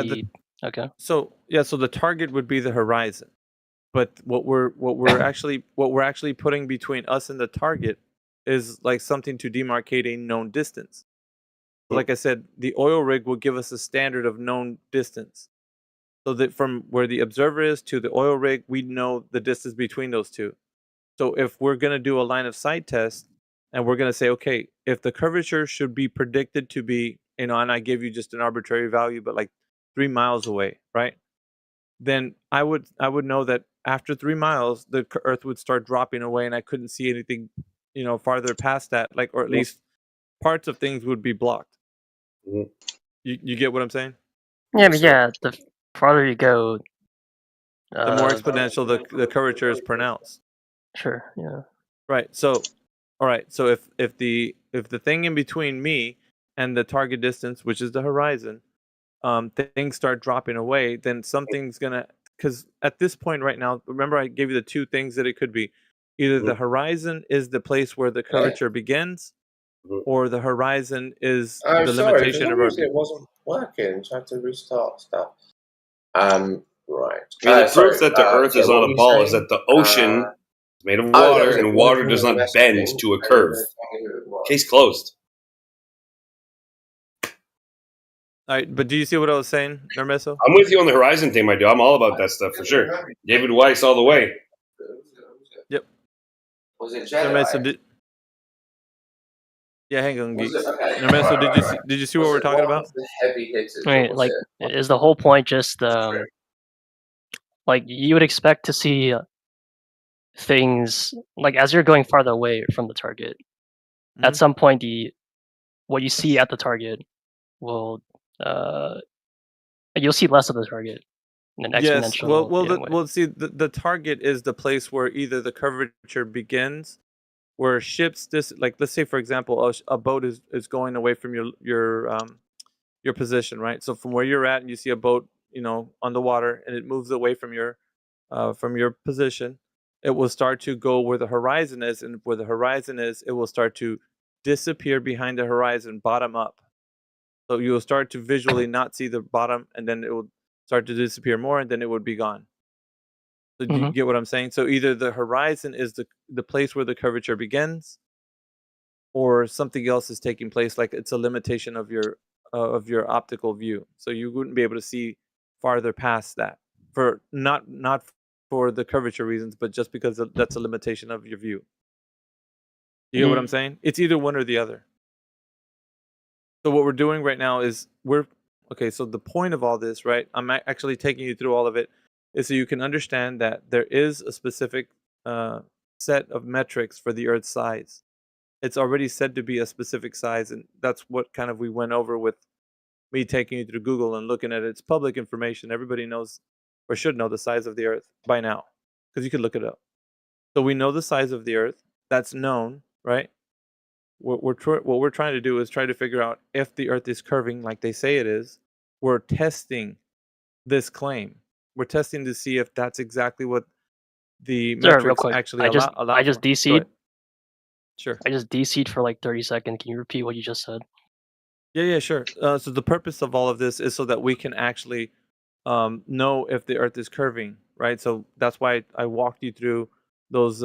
okay. So the target would be the horizon, but what we're actually putting between us and the target is like something to demarcate a known distance. like I said, the oil rig will give us a standard of known distance. So that from where the observer is to the oil rig, we know the distance between those two. So if we're going to do a line of sight test and we're going to say, okay, if the curvature should be predicted to be, and I give you just an arbitrary value, but like 3 miles away, right? Then I would know that after 3 miles, the Earth would start dropping away, and I couldn't see anything, farther past that, like, or at least parts of things would be blocked. You get what I'm saying? Yeah, but the farther you go, the more exponential the curvature is pronounced. Sure. Yeah. Right. So, all right. So if the thing in between me and the target distance, which is the horizon, things start dropping away, then something's gonna. Because at this point right now, remember I gave you the two things that it could be. Either the horizon is the place where the curvature begins, or the horizon is the limitation of our view. It wasn't working, so I had to restart stuff. Right. I mean, the proof that the Earth is on a ball is that the ocean is made of water, and water does not bend to a curve. Case closed. All right, but do you see what I was saying, Nermeso? I'm with you on the horizon thing, my dude. I'm all about that stuff for sure. David Weiss all the way. Yep. Was it Jedi? Yeah, hang on, geeks. Nermeso, did you see what we're talking about? Right, like, is the whole point just like you would expect to see things like as you're going farther away from the target, at some point what you see at the target will you'll see less of the target in an exponential. Well, see, the target is the place where either the curvature begins, where ships like, let's say for example a boat is going away from your position, right? So from where you're at and you see a boat on the water and it moves away from your position, it will start to go where the horizon is, and where the horizon is, it will start to disappear behind the horizon, bottom up. So you will start to visually not see the bottom, and then it will start to disappear more, and then it would be gone. So do you get what I'm saying? So either the horizon is the place where the curvature begins, or something else is taking place, like it's a limitation of your optical view. So you wouldn't be able to see farther past that, for not for the curvature reasons, but just because that's a limitation of your view. You get what I'm saying? It's either one or the other. So what we're doing right now is so the point of all this, right? I'm actually taking you through all of it, is so you can understand that there is a specific set of metrics for the Earth's size. It's already said to be a specific size, and that's what kind of we went over with me taking you through Google and looking at it. It's public information. Everybody knows or should know the size of the Earth by now, because you could look it up. So we know the size of the Earth. That's known, right? What we're trying to do is try to figure out if the Earth is curving like they say it is. We're testing this claim. We're testing to see if that's exactly what the metrics actually allow. I just DC'd. Sure. I just DC'd for like 30 seconds. Can you repeat what you just said? Yeah, sure. So the purpose of all of this is so that we can actually know if the Earth is curving, right? So that's why I walked you through those,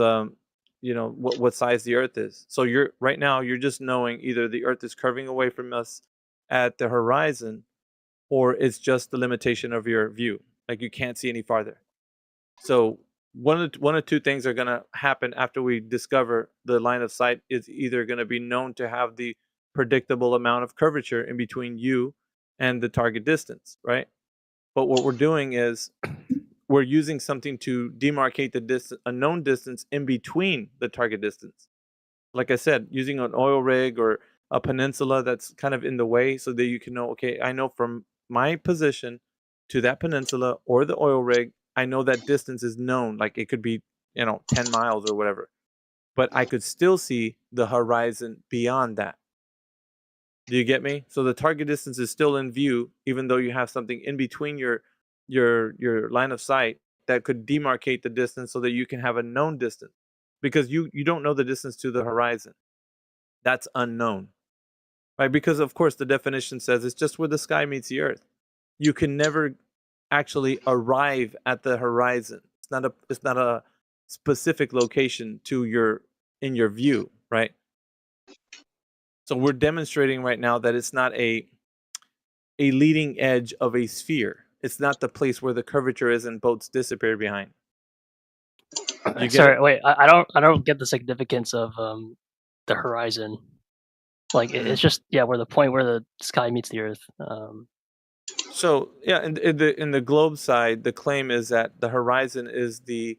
what size the Earth is. So right now you're just knowing either the Earth is curving away from us at the horizon, or it's just the limitation of your view, like you can't see any farther. So one of two things are going to happen after we discover the line of sight. Is either going to be known to have the predictable amount of curvature in between you and the target distance, right? But what we're doing is we're using something to demarcate a known distance in between the target distance. Like I said, using an oil rig or a peninsula that's kind of in the way, so that you can know, okay, I know from my position to that peninsula or the oil rig, I know that distance is known. Like it could be, 10 miles or whatever, but I could still see the horizon beyond that. Do you get me? So the target distance is still in view, even though you have something in between your line of sight that could demarcate the distance, so that you can have a known distance, because you don't know the distance to the horizon. That's unknown, right? Because of course the definition says it's just where the sky meets the Earth. You can never actually arrive at the horizon. It's not a specific location in your view, right? So we're demonstrating right now that it's not a leading edge of a sphere. It's not the place where the curvature is and boats disappear behind. You get Sorry, it? wait. I don't get the significance of the horizon. Like it's just where the point where the sky meets the earth. So yeah, in the globe side, the claim is that the horizon is the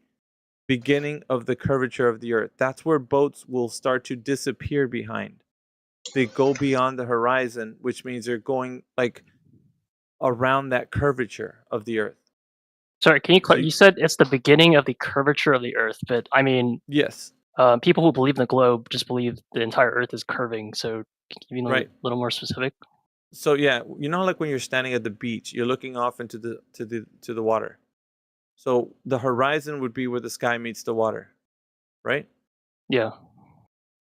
beginning of the curvature of the earth. That's where boats will start to disappear behind. They go beyond the horizon, which means they're going like around that curvature of the earth. Sorry, can you you said it's the beginning of the curvature of the earth, but I mean, yes. People who believe in the globe just believe the entire earth is curving. So can you be a little more specific? So yeah, you know, like when you're standing at the beach, you're looking off into the water. So the horizon would be where the sky meets the water, right? Yeah.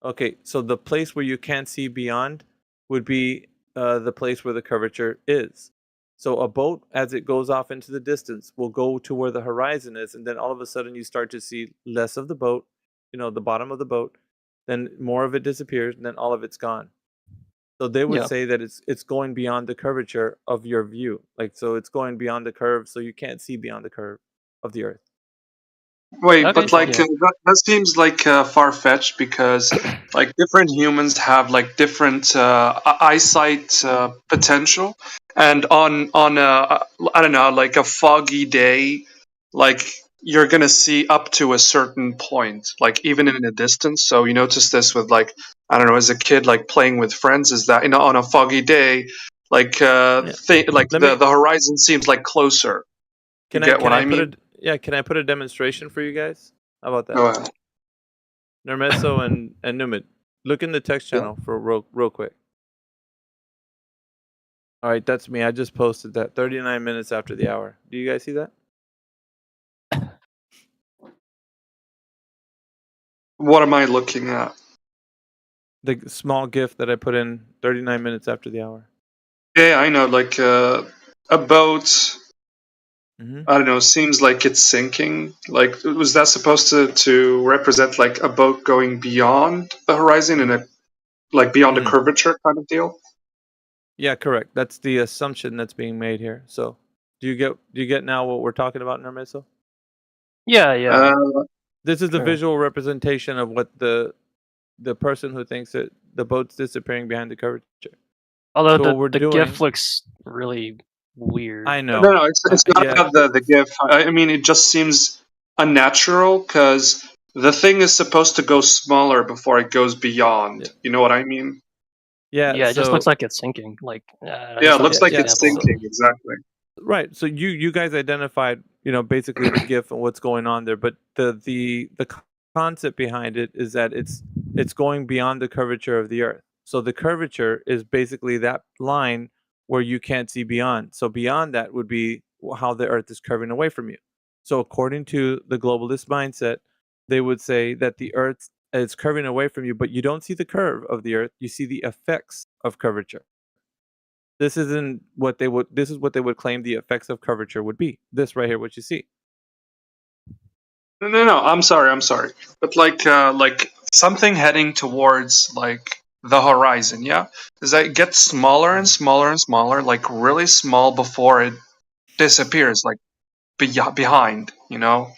Okay, so the place where you can't see beyond would be the place where the curvature is. So a boat, as it goes off into the distance, will go to where the horizon is, and then all of a sudden you start to see less of the boat, you know, the bottom of the boat, then more of it disappears, and then all of it's gone. So they would say that it's going beyond the curvature of your view. Like, so it's going beyond the curve, so you can't see beyond the curve of the earth. Wait, but like that seems like far-fetched because like different humans have like different eyesight potential, and on a I don't know, like a foggy day, like you're gonna see up to a certain point, like even in a distance. So you notice this with like I don't know, as a kid, like playing with friends, is that on a foggy day, like the horizon seems like closer. You get what I mean? Can I put a demonstration for you guys? How about that? Go ahead. Nermeso and Numid, look in the text channel for real quick. All right, that's me. I just posted that 39 minutes after the hour. Do you guys see that? What am I looking at? The small GIF that I put in 39 minutes after the hour. Yeah, I know. Like a boat. I don't know. Seems like it's sinking. Like, was that supposed to represent like a boat going beyond the horizon and beyond the curvature kind of deal? Yeah, correct. That's the assumption that's being made here. So, do you get now what we're talking about, Nermeso? Yeah. This is the visual representation of what the person who thinks that the boat's disappearing behind the curvature. Although the GIF looks really weird. I know. No, it's not about the GIF. I mean, it just seems unnatural because the thing is supposed to go smaller before it goes beyond. You know what I mean? Yeah. It just looks like it's sinking. Like it looks like it's sinking. Exactly. Right. So you guys identified, you know, basically the GIF and what's going on there, but the concept behind it is that it's going beyond the curvature of the earth. So the curvature is basically that line where you can't see beyond. So beyond that would be how the earth is curving away from you. So according to the globalist mindset, they would say that the earth is curving away from you, but you don't see the curve of the earth, you see the effects of curvature. This is what they would claim the effects of curvature would be. This right here, what you see. No. I'm sorry. But like something heading towards like the horizon, yeah? Does that get smaller and smaller and smaller, like really small before it disappears, like behind, you know?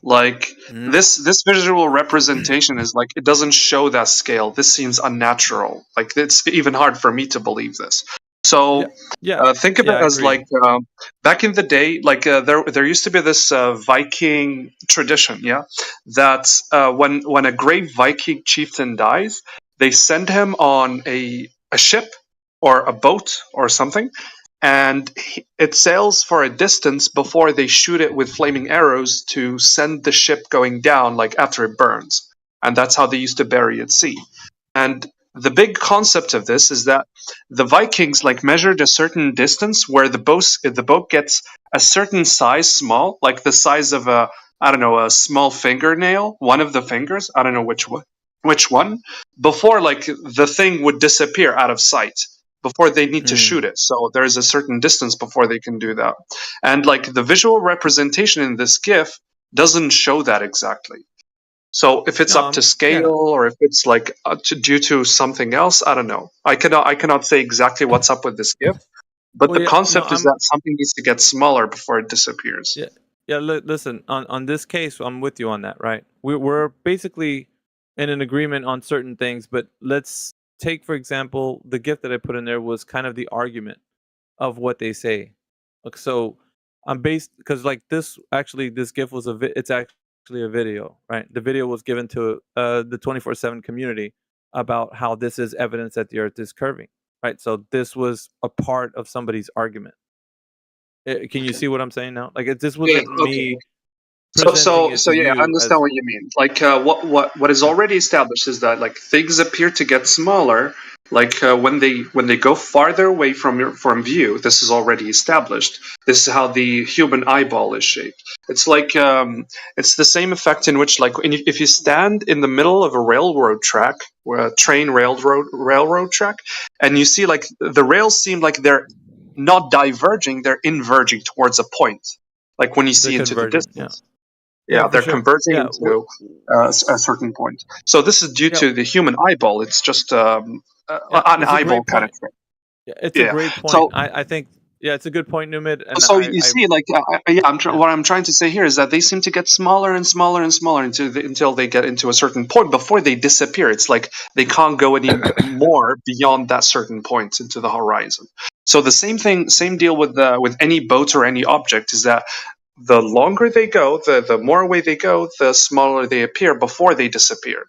Like this visual representation is like it doesn't show that scale. This seems unnatural. Like it's even hard for me to believe this. So think of it as like back in the day, like there used to be this Viking tradition, yeah, that when a great Viking chieftain dies, they send him on a ship or a boat or something, and it sails for a distance before they shoot it with flaming arrows to send the ship going down, like after it burns. And that's how they used to bury at sea. And the big concept of this is that the Vikings like measured a certain distance where the boat gets a certain size small, like the size of a small fingernail, one of the fingers, I don't know which one, before like the thing would disappear out of sight, before they need to shoot it. So there is a certain distance before they can do that. And like the visual representation in this GIF doesn't show that exactly. So if it's up to scale Yeah. or if it's like due to something else, I don't know. I cannot say exactly what's up with this gift, but Well, the yeah. No, concept is that something needs to get smaller before it disappears. Yeah, yeah. Listen, on this case, I'm with you on that, right? We're basically in an agreement on certain things, but let's take, for example, the gift that I put in there was kind of the argument of what they say. Like, so I'm based because like this gift was it's actually a video, right? The video was given to the 24/7 community about how this is evidence that the Earth is curving, right? So this was a part of somebody's argument. Can you see what I'm saying now? Like, this Yeah. wasn't Okay. me presenting it So to yeah, I you understand as what you mean. Like what is already established is that like things appear to get smaller. Like when they go farther away from view, this is already established. This is how the human eyeball is shaped. It's like it's the same effect in which like if you stand in the middle of a railroad track, or a train railroad track, and you see like the rails seem like they're not diverging, they're inverging towards a point. Like when you the see into the convergent. Yeah, distance. yeah, Yeah, for they're sure. converging Yeah, into a certain point. So this is due yeah, to the human eyeball. It's just yeah. an It's a eyeball great kind of point. thing. Yeah, it's a Yeah. great point. So I think yeah, it's a good point, Numid, and so you see, like, yeah, yeah, what I'm trying to say here is that they seem to get smaller and smaller and smaller until they get into a certain point before they disappear. It's like they can't go any more beyond that certain point into the horizon. So the same deal with any boat or any object is that the longer they go, the more away they go, the smaller they appear before they disappear.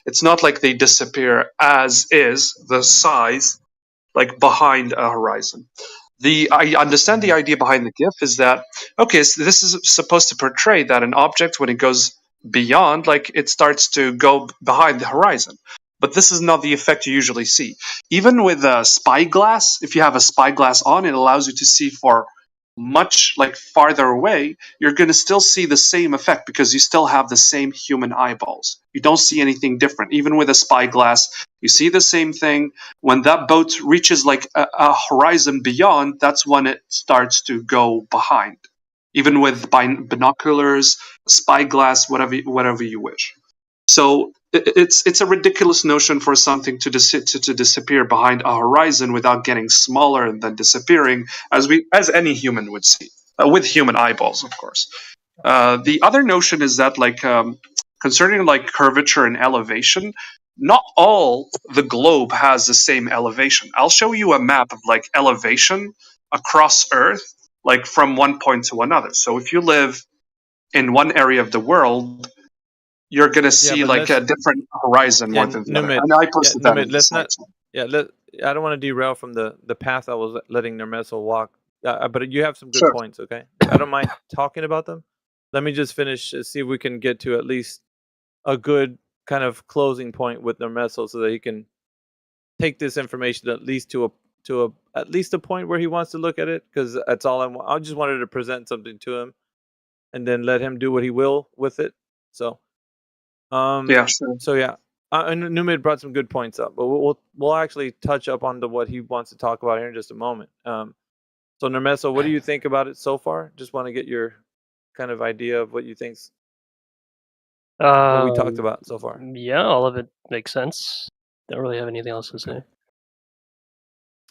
It's not like they disappear as is the size like behind a horizon. I understand the idea behind the GIF is that okay, so this is supposed to portray that an object when it goes beyond, like it starts to go behind the horizon. But this is not the effect you usually see. Even with a spyglass, if you have a spyglass on, it allows you to see for much like farther away. You're going to still see the same effect because you still have the same human eyeballs. You don't see anything different. Even with a spyglass, you see the same thing. When that boat reaches like a horizon beyond, that's when it starts to go behind. Even with binoculars, spyglass, whatever you wish. So it's a ridiculous notion for something to disappear behind a horizon without getting smaller and then disappearing, as any human would see, with human eyeballs, of course. The other notion is that like concerning like curvature and elevation, not all the globe has the same elevation. I'll show you a map of like elevation across Earth, like from one point to another. So if you live in one area of the world, you're gonna yeah. see But like a let's different horizon yeah, more than the other. Numid, And I yeah, posted that in Numid. the Let's site. not yeah. I don't want to derail from the path I was letting Nermeso walk. But you have some good Sure. points. Okay, I don't mind talking about them. Let me just finish. See if we can get to at least a good kind of closing point with Nermeso so that he can take this information at least to at least a point where he wants to look at it, because that's all I want. I just wanted to present something to him and then let him do what he will with it. So Yeah, sure. so yeah, and Numid brought some good points up, but we'll actually touch up on what he wants to talk about here in just a moment. So Nermeso, what do you think about it so far? Just want to get your kind of idea of what you think's what we talked about so far. Yeah, all of it makes sense. Don't really have anything else to say.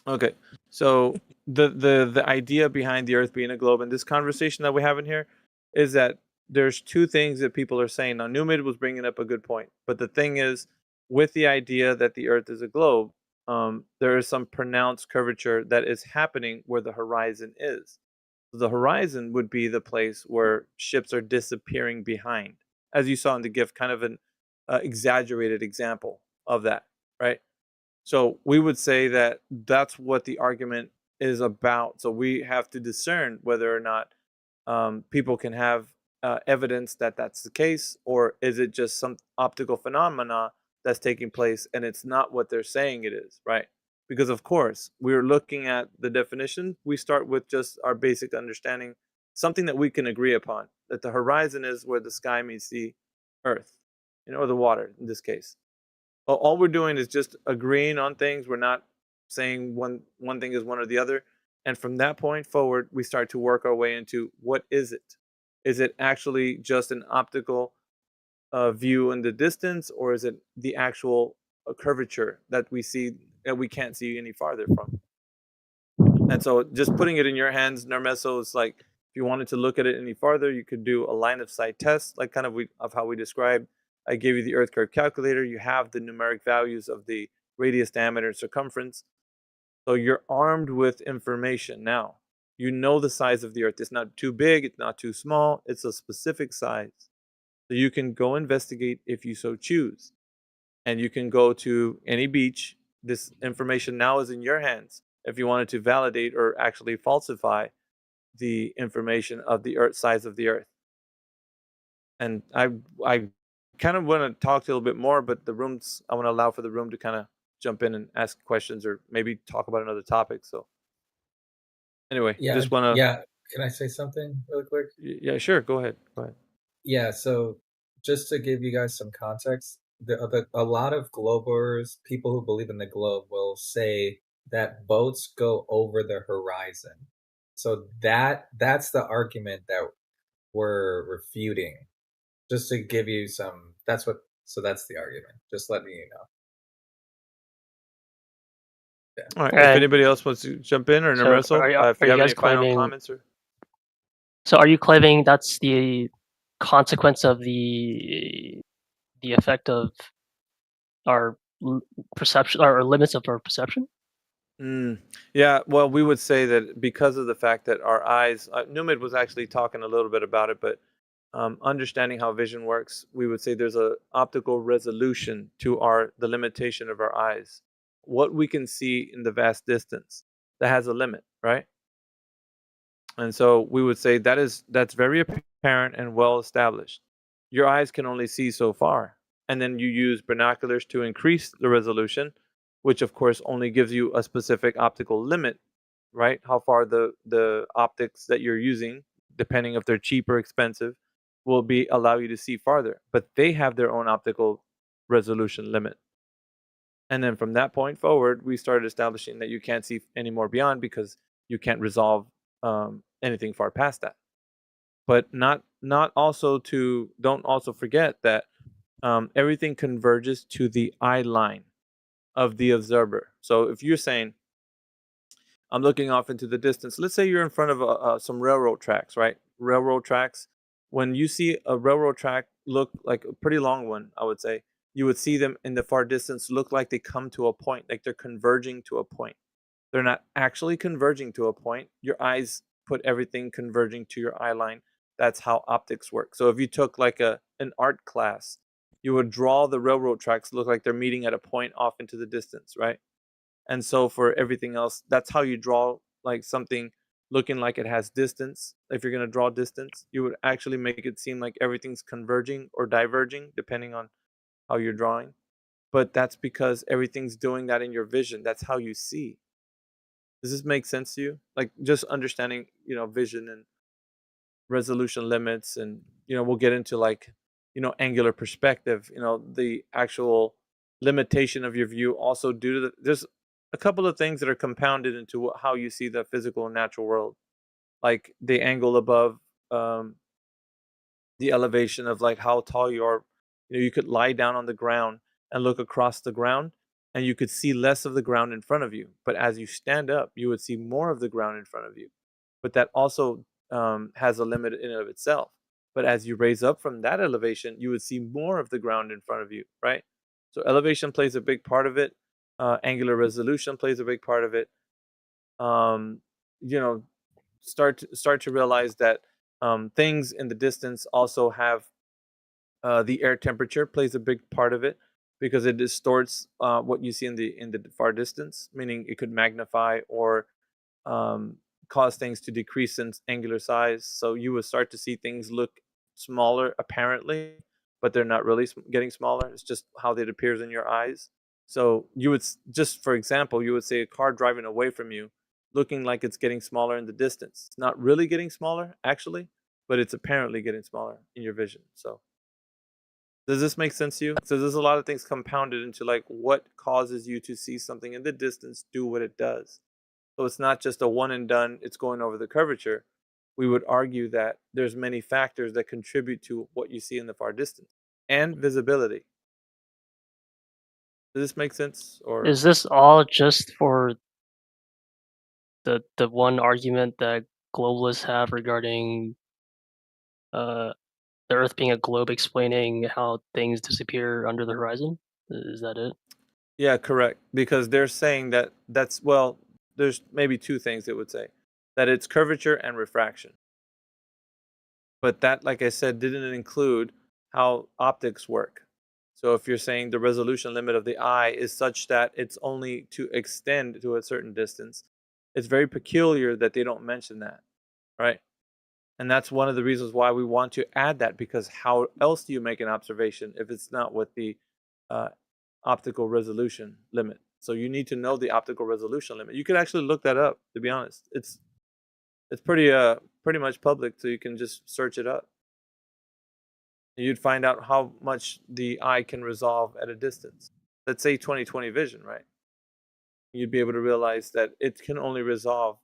Okay, so the idea behind the Earth being a globe and this conversation that we have in here is that there's two things that people are saying. Now, Numid was bringing up a good point, but the thing is, with the idea that the Earth is a globe, there is some pronounced curvature that is happening where the horizon is. The horizon would be the place where ships are disappearing behind, as you saw in the GIF, kind of an exaggerated example of that, right? So we would say that that's what the argument is about. So we have to discern whether or not people can have evidence that that's the case, or is it just some optical phenomena that's taking place and it's not what they're saying it is, right? Because of course, we're looking at the definition. We start with just our basic understanding, something that we can agree upon, that the horizon is where the sky meets the earth, or the water in this case. All we're doing is just agreeing on things. We're not saying one thing is one or the other. And from that point forward, we start to work our way into what is it? Is it actually just an optical view in the distance, or is it the actual curvature that we see that we can't see any farther from? And so just putting it in your hands, Narmeso, is like, if you wanted to look at it any farther, you could do a line of sight test, like kind of how we described. I gave you the Earth curve calculator. You have the numeric values of the radius, diameter, and circumference. So you're armed with information now. You know the size of the Earth. It's not too big. It's not too small. It's a specific size. So you can go investigate if you so choose. And you can go to any beach. This information now is in your hands if you wanted to validate or actually falsify the information of the Earth size of the Earth. And I kind of want to talk a little bit more, but I want to allow for the room to kind of jump in and ask questions or maybe talk about another topic. So anyway, just want to. Yeah. Can I say something really quick? Yeah, sure. Go ahead. Yeah. So just to give you guys some context, a lot of globers, people who believe in the globe, will say that boats go over the horizon. So that's the argument that we're refuting. Just to give you some, that's the argument. Just letting you know. Yeah. All right. If anybody else wants to jump in, or Narmeso, if you have any final comments, or. So are you claiming that's the consequence of the effect of our perception, or limits of our perception? Yeah, well, we would say that because of the fact that our eyes, Numid was actually talking a little bit about it, but understanding how vision works, we would say there's a optical resolution to the limitation of our eyes. What we can see in the vast distance, that has a limit, right? And so we would say that's very apparent and well established. Your eyes can only see so far, and then you use binoculars to increase the resolution, which of course only gives you a specific optical limit, right? How far the optics that you're using, depending if they're cheap or expensive, will allow you to see farther. But they have their own optical resolution limit. And then from that point forward, we started establishing that you can't see any more beyond because you can't resolve anything far past that. But don't also forget that everything converges to the eye line of the observer. So if you're saying, I'm looking off into the distance, let's say you're in front of some railroad tracks, right? Railroad tracks. When you see a railroad track look like a pretty long one, I would say, you would see them in the far distance look like they come to a point, like they're converging to a point. They're not actually converging to a point. Your eyes put everything converging to your eye line. That's how optics work. So if you took like an art class, you would draw the railroad tracks look like they're meeting at a point off into the distance, right? And so for everything else, that's how you draw like something looking like it has distance. If you're going to draw distance, you would actually make it seem like everything's converging or diverging depending on how you're drawing. But that's because everything's doing that in your vision. That's how you see. Does this make sense to you? Like just understanding, vision and resolution limits, and we'll get into like, angular perspective, the actual limitation of your view also due to there's a couple of things that are compounded into how you see the physical and natural world, like the angle above, the elevation of like how tall you are. You could lie down on the ground and look across the ground, and you could see less of the ground in front of you. But as you stand up, you would see more of the ground in front of you. But that also has a limit in and of itself. But as you raise up from that elevation, you would see more of the ground in front of you, right? So elevation plays a big part of it. Angular resolution plays a big part of it. Start to realize that things in the distance also have the air temperature plays a big part of it, because it distorts what you see in the far distance, meaning it could magnify or cause things to decrease in angular size. So you would start to see things look smaller apparently, but they're not really getting smaller. It's just how it appears in your eyes. So you would just, for example, you would say a car driving away from you looking like it's getting smaller in the distance. It's not really getting smaller actually, but it's apparently getting smaller in your vision. So does this make sense to you? So there's a lot of things compounded into like what causes you to see something in the distance do what it does. So it's not just a one and done, it's going over the curvature. We would argue that there's many factors that contribute to what you see in the far distance. and visibility. Does this make sense? Or Is this all just for the one argument that globalists have regarding the Earth being a globe, explaining how things disappear under the horizon? Is that it? yeah, correct. Because they're saying that there's maybe two things it would say. That it's curvature and refraction. But that, like I said, didn't include how optics work. So if you're saying the resolution limit of the eye is such that it's only to extend to a certain distance, it's very peculiar that they don't mention that, right? And that's one of the reasons why we want to add that, because how else do you make an observation if it's not with the uh, optical resolution limit? So you need to know the optical resolution limit. You could actually look that up, to be honest. It's pretty much public, so you can just search it up. You'd find out how much the eye can resolve at a distance. Let's say 20/20 vision, right? You'd be able to realize that it can only resolve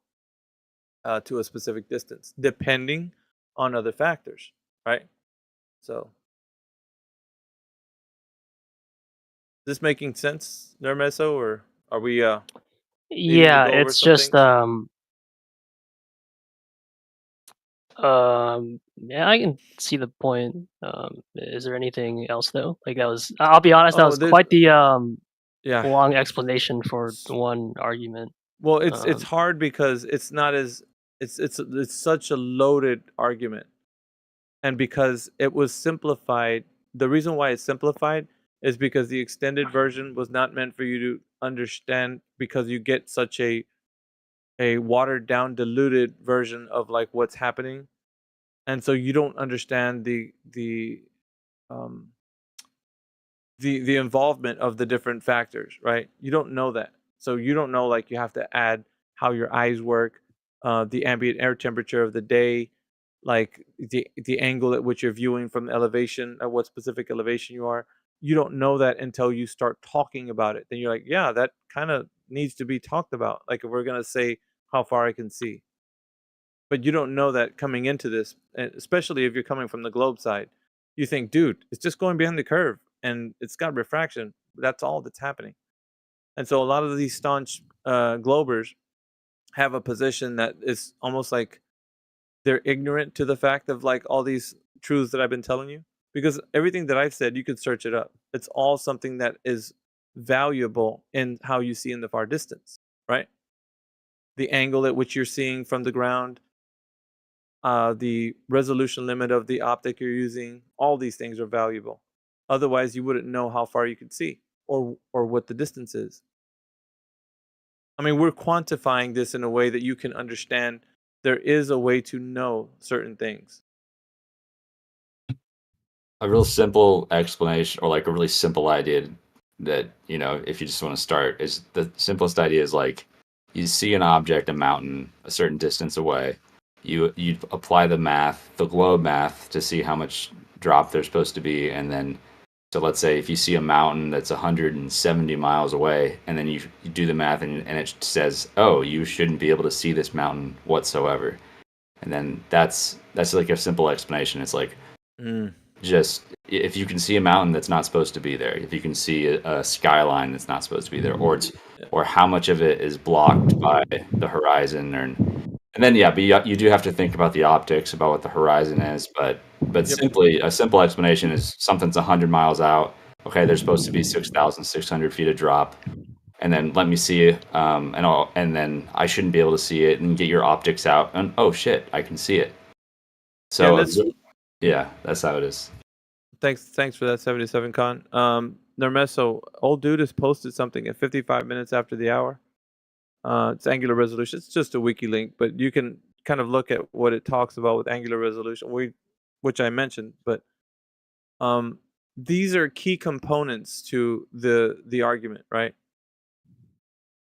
to a specific distance, depending on other factors, right? So, is this making sense, Nermeso, or are we needing to Yeah, go over it's some just things? yeah, I can see the point. Is there anything else though? Like that was, I'll be honest, that Oh, was there's quite the yeah. long explanation for one argument. Well, it's hard because it's not as it's such a loaded argument, and because it was simplified. The reason why it's simplified is because the extended version was not meant for you to understand, because you get such a watered down, diluted version of like what's happening, and so you don't understand um, the involvement of the different factors, right? You don't know that. So you don't know, like, you have to add how your eyes work, the ambient air temperature of the day, like the angle at which you're viewing from the elevation, at what specific elevation you are. You don't know that until you start talking about it. Then you're like, yeah, that kind of needs to be talked about. Like if we're gonna say how far I can see. But you don't know that coming into this, especially if you're coming from the globe side. You think, dude, it's just going behind the curve and it's got refraction. That's all that's happening. And so a lot of these staunch globers have a position that is almost like they're ignorant to the fact of like all these truths that I've been telling you. Because everything that I've said, you could search it up. It's all something that is valuable in how you see in the far distance, right? The angle at which you're seeing from the ground, the resolution limit of the optic you're using, all these things are valuable. Otherwise, you wouldn't know how far you could see or what the distance is. I mean, we're quantifying this in a way that you can understand there is a way to know certain things. A real simple explanation, or like a really simple idea that, if you just want to start, is the simplest idea is like you see an object, a mountain, a certain distance away. You apply the globe math, to see how much drop there's supposed to be, and then so let's say if you see a mountain that's 170 miles away, and then you do the math, and it says, oh, you shouldn't be able to see this mountain whatsoever. And then that's like a simple explanation. It's like, just if you can see a mountain that's not supposed to be there, if you can see a skyline that's not supposed to be there, or how much of it is blocked by the horizon, and then but you do have to think about the optics, about what the horizon is, but simply a simple explanation is something's 100 miles out. Okay, there's supposed to be 6,600 feet of drop, and then let me see it, and then I shouldn't be able to see it, and get your optics out, and oh shit, I can see it. So that's how it is. Thanks for that 77 con. Nermeso, old dude has posted something at 55 minutes after the hour. It's angular resolution. It's just a wiki link, but you can kind of look at what it talks about with angular resolution, which I mentioned. But these are key components to the argument, right?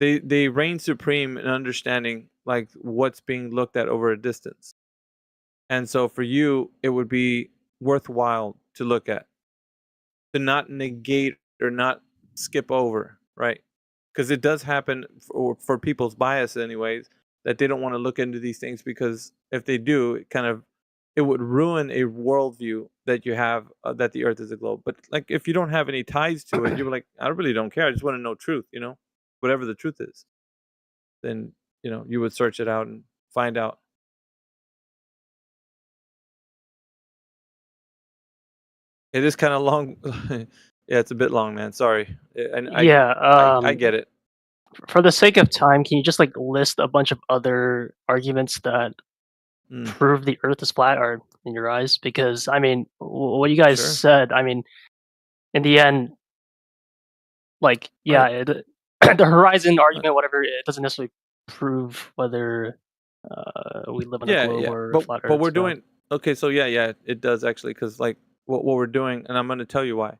They reign supreme in understanding like what's being looked at over a distance, and so for you, it would be worthwhile to look at, to not negate or not skip over, right? Because it does happen for people's bias anyways, that they don't want to look into these things, because if they do, it kind of it would ruin a worldview that you have that the Earth is a globe. But like, if you don't have any ties to it, you're like, I really don't care. I just want to know truth. Whatever the truth is, then you would search it out and find out. It is kind of long. Yeah, it's a bit long, man. Sorry. And I get it. For the sake of time, can you just list a bunch of other arguments that prove the Earth is flat, or in your eyes? Because I mean, what you guys said, I mean, in the end, the horizon argument, whatever, it doesn't necessarily prove whether we live on a globe or a flat Earth. But we're doing okay. So yeah, it does actually, because what we're doing, and I'm going to tell you why.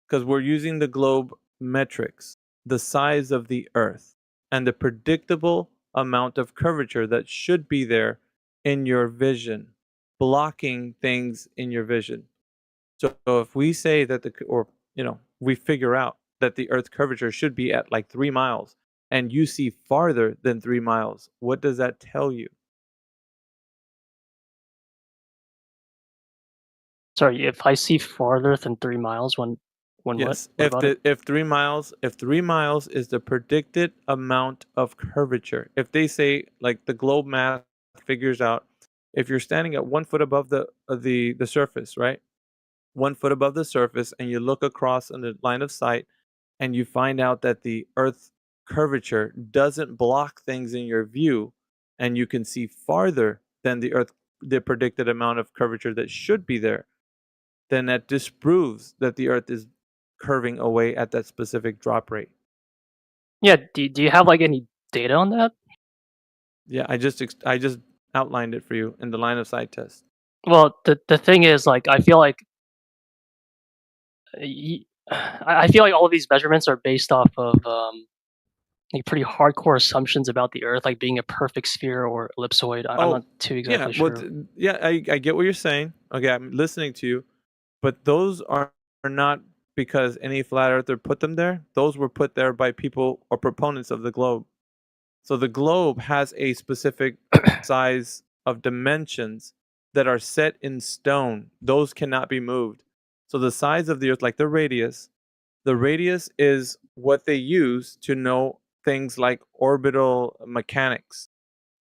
Because we're using the globe metrics, the size of the Earth, and the predictable amount of curvature that should be there in your vision, blocking things in your vision. So if we say that we figure out that the Earth's curvature should be at 3 miles, and you see farther than 3 miles, what does that tell you? Sorry, if I see farther than 3 miles, when yes, what? if 3 miles is the predicted amount of curvature. If they say the globe math figures out, if you're standing at 1 foot above the surface, right? 1 foot above the surface, and you look across in the line of sight, and you find out that the Earth's curvature doesn't block things in your view, and you can see farther than the predicted amount of curvature that should be there, then that disproves that the Earth is curving away at that specific drop rate. Yeah, do you have any data on that? Yeah, I just outlined it for you in the line of sight test. Well, the thing is, I feel like all of these measurements are based off of pretty hardcore assumptions about the Earth, being a perfect sphere or ellipsoid. I'm not too exactly sure. I get what you're saying. Okay, I'm listening to you, but those are not because any flat earther put them there. Those were put there by people or proponents of the globe. So the globe has a specific size of dimensions that are set in stone. Those cannot be moved. So the size of the Earth, the radius is what they use to know things like orbital mechanics,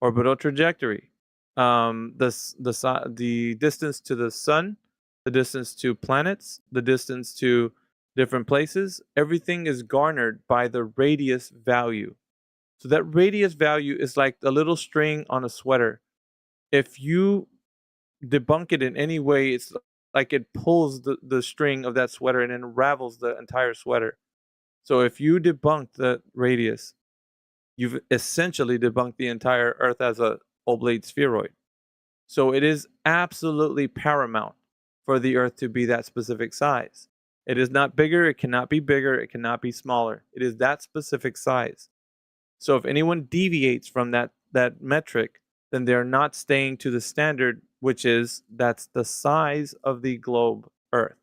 orbital trajectory, the distance to the sun, the distance to planets, the distance to different places. Everything is garnered by the radius value. So that radius value is like a little string on a sweater. If you debunk it in any way, it's like it pulls the string of that sweater and unravels the entire sweater. So if you debunk the radius, you've essentially debunked the entire Earth as a oblate spheroid. So it is absolutely paramount for the Earth to be that specific size. It is not bigger, it cannot be bigger, it cannot be smaller. It is that specific size. So if anyone deviates from that metric, then they're not staying to the standard, which is that's the size of the globe Earth.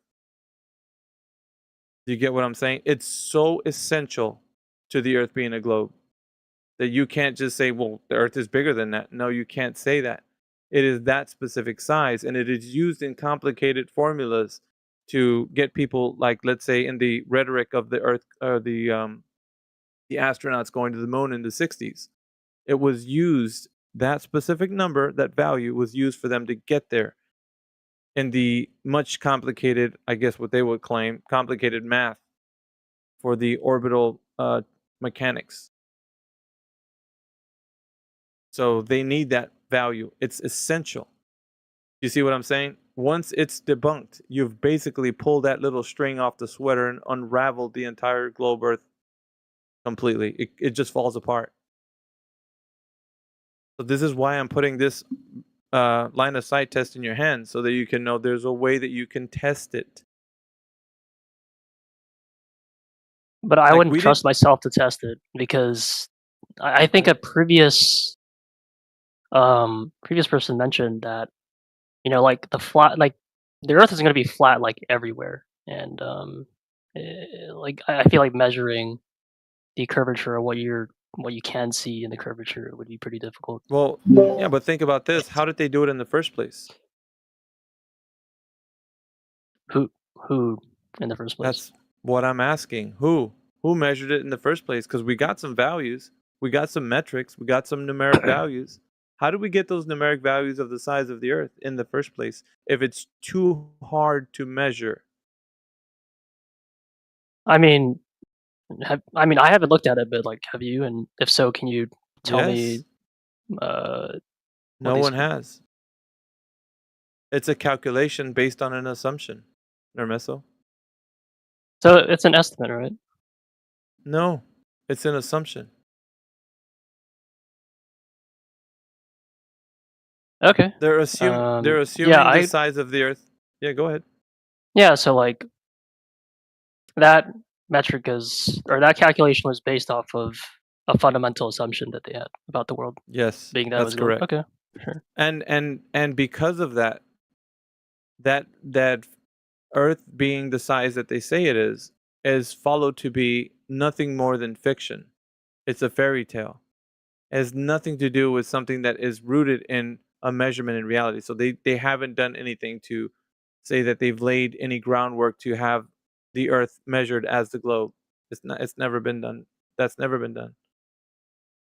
Do you get what I'm saying? It's so essential to the Earth being a globe that you can't just say, well, the Earth is bigger than that. No, you can't say that. It is that specific size, and it is used in complicated formulas to get people, let's say, in the rhetoric of the Earth, the astronauts going to the moon in the 60s. It was used, that specific number, that value was used for them to get there in the much complicated, I guess what they would claim, complicated math for the orbital mechanics. So they need that value. It's essential. You see what I'm saying? Once it's debunked, you've basically pulled that little string off the sweater and unraveled the entire globe Earth completely. It just falls apart. So this is why I'm putting this line of sight test in your hand, so that you can know there's a way that you can test it. But I wouldn't trust myself to test it, because I think a previous person mentioned that the flat, the Earth isn't going to be flat everywhere, and I feel like measuring the curvature of what you can see in the curvature would be pretty difficult. Well, yeah, but think about this. How did they do it in the first place? Who in the first place? That's what I'm asking. Who measured it in the first place? Because we got some values, we got some metrics, we got some numeric values. How do we get those numeric values of the size of the Earth in the first place if it's too hard to measure? I mean, I haven't looked at it, but like, have you? And if so, can you tell me? No one has. It's a calculation based on an assumption, Nermeso. So it's an estimate, right? No, it's an assumption. Okay. They're assuming the size of the Earth. Yeah, go ahead. Yeah, so like that metric that calculation was based off of a fundamental assumption that they had about the world. Yes, being that that's was correct. Okay, sure. And because of that Earth being the size that they say it is followed to be nothing more than fiction. It's a fairy tale. It has nothing to do with something that is rooted in a measurement in reality. So they haven't done anything to say that they've laid any groundwork to have the Earth measured as the globe. It's never been done. That's never been done.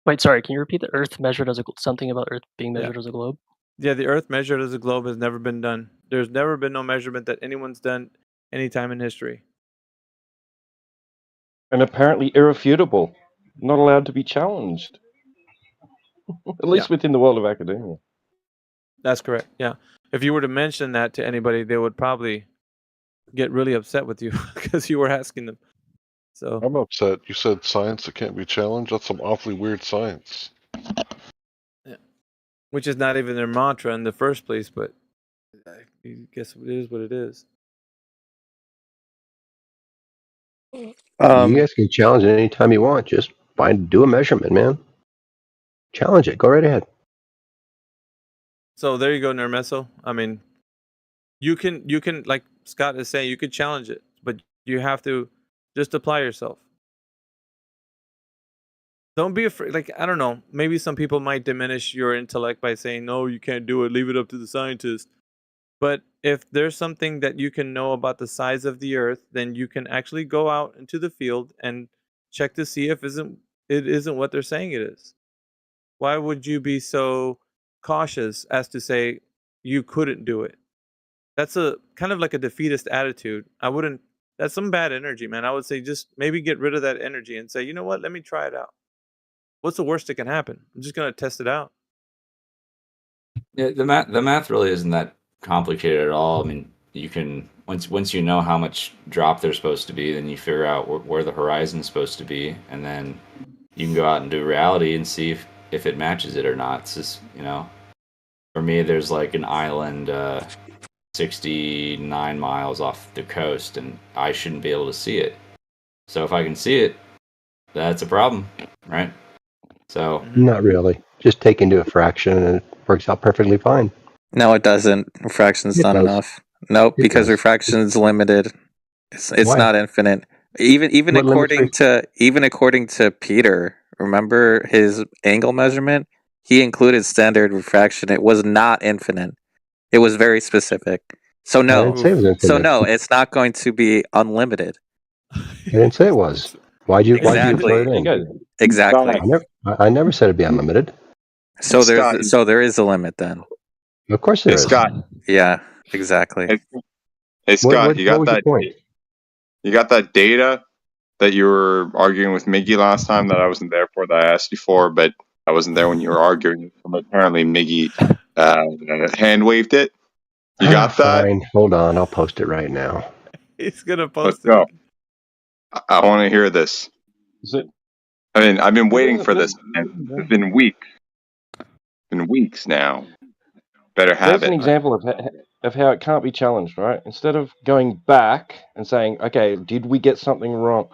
Wait, sorry. Can you repeat the Earth measured as something about Earth being measured as a globe? Yeah, the Earth measured as a globe has never been done. There's never been no measurement that anyone's done any time in history. And apparently irrefutable, not allowed to be challenged. At least within the world of academia. That's correct. Yeah. If you were to mention that to anybody, they would probably get really upset with you because you were asking them. So I'm upset. You said science that can't be challenged. That's some awfully weird science. Yeah. Which is not even their mantra in the first place, but I guess it is what it is. You guys can challenge it anytime you want. Just do a measurement, man. Challenge it. Go right ahead. So there you go, Nermeso. I mean, you can, like Scott is saying, you could challenge it, but you have to just apply yourself. Don't be afraid. Like, I don't know. Maybe some people might diminish your intellect by saying, no, you can't do it. Leave it up to the scientist. But if there's something that you can know about the size of the Earth, then you can actually go out into the field and check to see if it isn't what they're saying it is. Why would you be so cautious as to say you couldn't do it? That's a kind of like a defeatist attitude. That's some bad energy, man. I would say just maybe get rid of that energy and say, you know what? Let me try it out. What's the worst that can happen? I'm just going to test it out. Yeah, the math really isn't that complicated at all. I mean, you can once you know how much drop there's supposed to be, then you figure out where the horizon's supposed to be, and then you can go out and do reality and see if it matches it or not. It's just, for me, there's like an island 69 miles off the coast, and I shouldn't be able to see it. So if I can see it, that's a problem, right? So not really. Just take into a fraction, and it works out perfectly fine. No, it doesn't. Refraction's not enough. Nope, because refraction is limited. It's not infinite. Even according to Peter, remember his angle measurement? He included standard refraction. It was not infinite. It was very specific. So no. I didn't say it was infinite. So no, it's not going to be unlimited. I didn't say it was. Why'd you put it in? Exactly. I never said it'd be unlimited. So there is a limit then. Of course there is. Scott. Yeah, exactly. Hey Scott, you got that? Point? You got that data that you were arguing with Miggy last time that I wasn't there for, that I asked you for, but I wasn't there when you were arguing. Apparently Miggy hand waved it. You got that? Fine. Hold on, I'll post it right now. He's gonna post it. Go. I want to hear this. Is it? I mean, I've been waiting for this. It's been weeks. Been weeks now. Better have There's an example of how it can't be challenged, right? Instead of going back and saying, okay, did we get something wrong?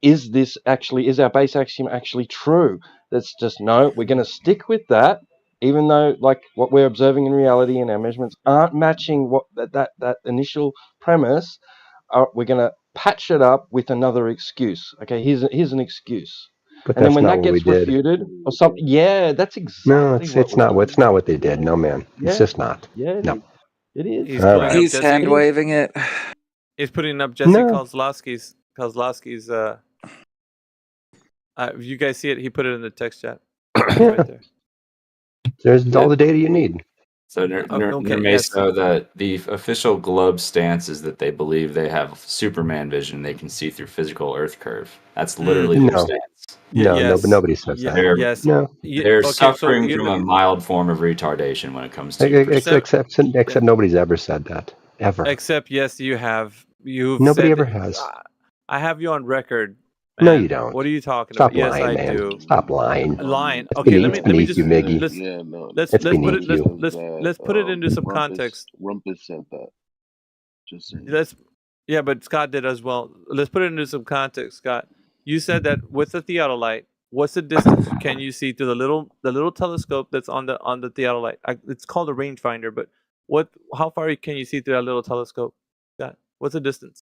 Is our base axiom actually true? That's just, no, we're going to stick with that, even though like what we're observing in reality and our measurements aren't matching what that initial premise. We're going to patch it up with another excuse. Okay, here's an excuse. But and then that's when not that what gets we did. refuted or something, yeah, that's exactly No, it's not what they did. No, man, it's just not. Yeah, no. It is. He's hand waving it. He's putting up Jesse No. Kozlowski's. You guys see it? He put it in the text chat. Right there. There's all the data you need. So that the official globe stance is that they believe they have Superman vision. They can see through physical Earth curve. That's literally their stance. Nobody says that. They're suffering from a mild form of retardation when it comes to except nobody's ever said that ever. Except yes, you have. Nobody ever has. I have you on record. Man. No, you don't. What are you talking Stop about? Yes, lying, I man. do. Stop lying. Lying. It's Okay, beneath, let me just you, Miggy. let's put it. Let's put it into some context. Rumpus said that. Just saying. But Scott did as well. Let's put it into some context, Scott. You said that with the theodolite, what's the distance can you see through the little telescope that's on the theodolite? It's called a rangefinder, but how far can you see through that little telescope, Scott? What's the distance?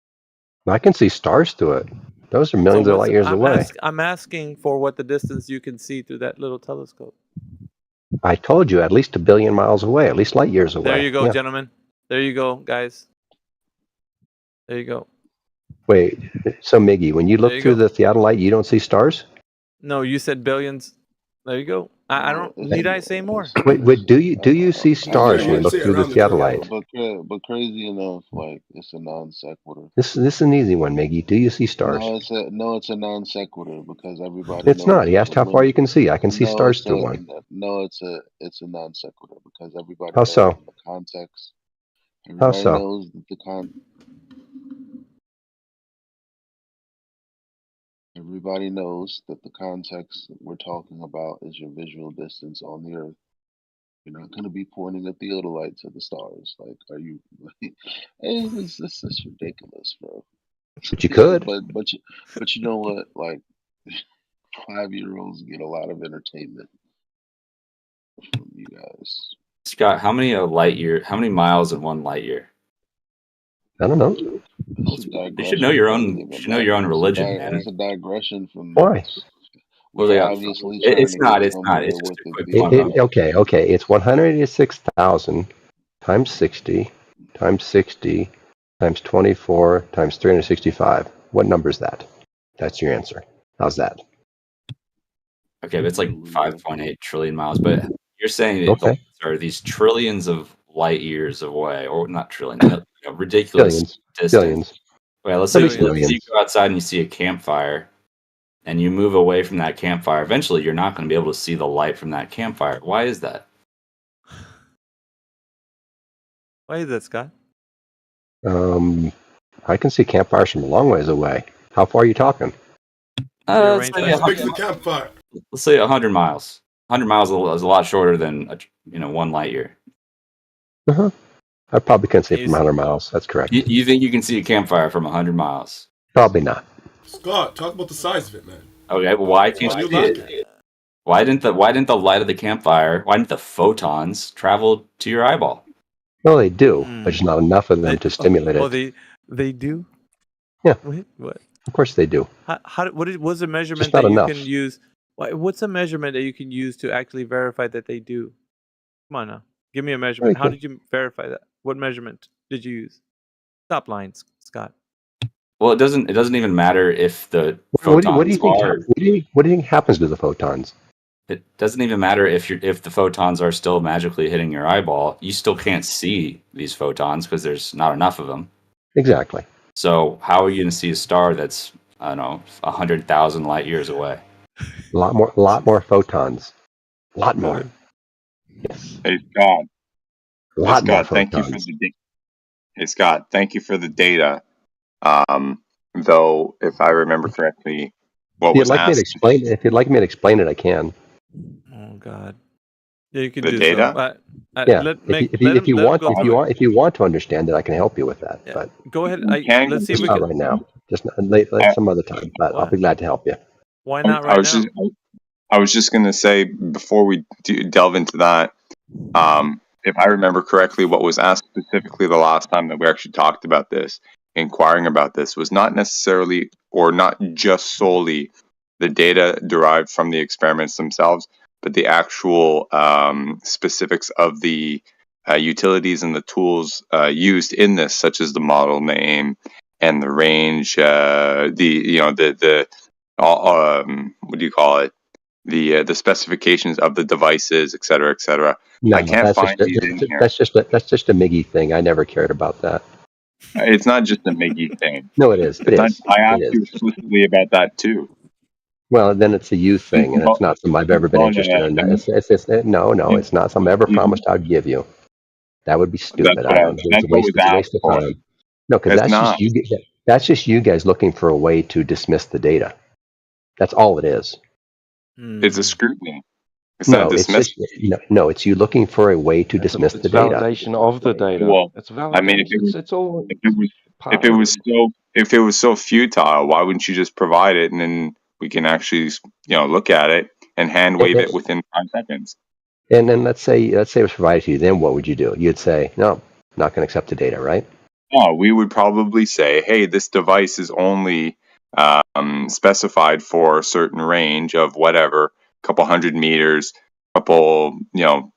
I can see stars through it. Those are millions of light years away. I'm asking for what the distance you can see through that little telescope. I told you, at least 1 billion miles away, at least light years away. There you go, gentlemen. There you go, guys. There you go. Wait, so Miggy, when you look through the theodolite, you don't see stars? No, you said billions. There you go. I don't need I say more. Wait, do you see stars when you look through the theodolite? But crazy enough, like it's a non sequitur. This is an easy one, Miggy. Do you see stars? No, it's a non sequitur because everybody. It's not. He asked how far you can see. I can see stars through one. No, it's a non sequitur because everybody. How so? The context. How so? Knows that Everybody knows that the context that we're talking about is your visual distance on the Earth. You're not going to be pointing a theodolite to the stars. Like, are you? This is ridiculous, bro. But you could. but you know what? Like, 5-year-olds get a lot of entertainment from you guys. Scott, how many miles in 1 light year? I don't know. You should know your own. You should know your own religion, man. It's a digression from. Why? Well, obviously it's not. It's not. It's just a quick okay. It's 186,000 times 60 times 60 times 24 times 365. What number is that? That's your answer. How's that? Okay, but it's like 5.8 trillion miles. But you're saying are these trillions of light years away, or not trillions, ridiculous distance. Billions. Well, let's say you go outside and you see a campfire, and you move away from that campfire. Eventually, you're not going to be able to see the light from that campfire. Why is that? Why is that, Scott? I can see campfires from a long ways away. How far are you talking? Let's say 100 miles. 100 miles is a lot shorter than 1 light year. I probably can see it from 100 miles. That's correct. You think you can see a campfire from 100 miles? Probably not. Scott, talk about the size of it, man. Okay, but why can't you see it? Why didn't the light of the campfire? Why didn't the photons travel to your eyeball? Well, they do, but there's not enough of them to stimulate it. Oh, they do. Yeah. Wait, what? Of course they do. What's a measurement that you can use? What's a measurement that you can use to actually verify that they do? Come on now, give me a measurement. How did you verify that? What measurement did you use? Stop lying, Scott. Well, it doesn't even matter if the photons what do you think happens to the photons? It doesn't even matter if the photons are still magically hitting your eyeball. You still can't see these photons because there's not enough of them. Exactly. So how are you going to see a star that's 100,000 light years away? A lot more photons. A lot more. Yes. Hey Scott. Thank you for the Hey Scott, thank you for the data. Though, if I remember correctly, if you'd like me to explain it, I can. Oh God. Yeah, you can the do data. So. If you want to understand it, I can help you with that. Yeah. But go ahead. Let's see if we can. Right now, just some other time. But I'll be glad to help you. Why not right now? I was just going to say before we delve into that, if I remember correctly, what was asked specifically the last time that we actually talked about this, inquiring about this, was not necessarily or not just solely the data derived from the experiments themselves, but the actual specifics of the utilities and the tools used in this, such as the model name and the range, what do you call it? The specifications of the devices, et cetera, et cetera. No, I can't find these in here. that's just a Miggy thing. I never cared about that. It's not just a Miggy thing. No, it is. It is. I asked It you is. explicitly about that too. Well, then it's a you thing, and it's not something I've ever been No, interested in. No, it's not something I ever promised I'd give you. That would be stupid. I don't. It's a waste of time. No, because that's just you guys looking for a way to dismiss the data. That's all it is. It's a scrutiny. It's not dismissal. It's you looking for a way to dismiss the data. Validation of the data. Well, it's validation. I mean, if it was so futile, why wouldn't you just provide it and then we can actually look at it and hand wave it within 5 seconds? And then let's say it was provided to you. Then what would you do? You'd say no, not going to accept the data, right? No, we would probably say, hey, this device is only specified for a certain range of whatever, a couple 100 meters, couple,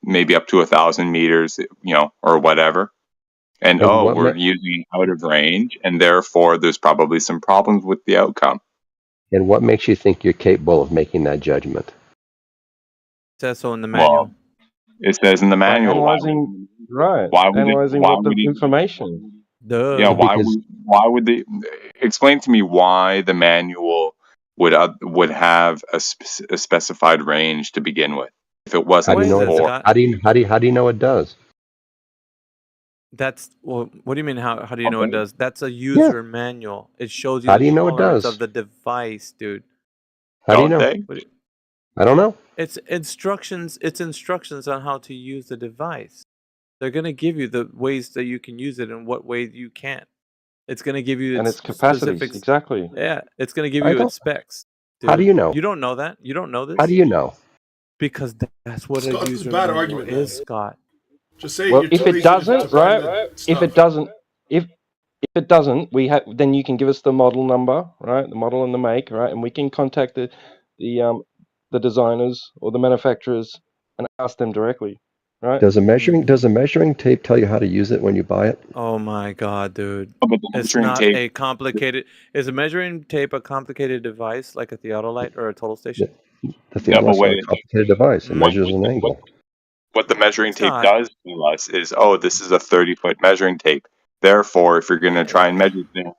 maybe up to 1,000 meters, or whatever. And we're using out of range, and therefore there's probably some problems with the outcome. And what makes you think you're capable of making that judgment? It says so in the manual. Well, it says in the manual. Analyzing, right? Why would analyzing why what the would information. Duh. Yeah, why would they explain to me why the manual would have a specified range to begin with if it wasn't? How do you know it does? That's what do you mean? How do you know it does? That's a user manual. It shows you the tolerance of the device, dude. How do you know? I don't know. It's instructions. It's instructions on how to use the device. They're gonna give you the ways that you can use it and what ways you can't. It's gonna give you its capacities. specifics. Exactly. Yeah, it's gonna give you its specs. Dude. How do you know? You don't know that. You don't know this. How do you know? Because that's what Scott, a user bad manual argument, is, man. Scott. Just say well, if it doesn't, right? If it doesn't, if it doesn't, then you can give us the model number, right? The model and the make, right? And we can contact the designers or the manufacturers and ask them directly, right? Does a measuring tape tell you how to use it when you buy it? Oh my god, dude! But it's not a complicated. Is a measuring tape a complicated device like a theodolite or a total station? The theodolite's not a complicated device. It measures an angle. What the measuring tape does to us is, this is a 30-foot measuring tape. Therefore, if you're going to try and measure things,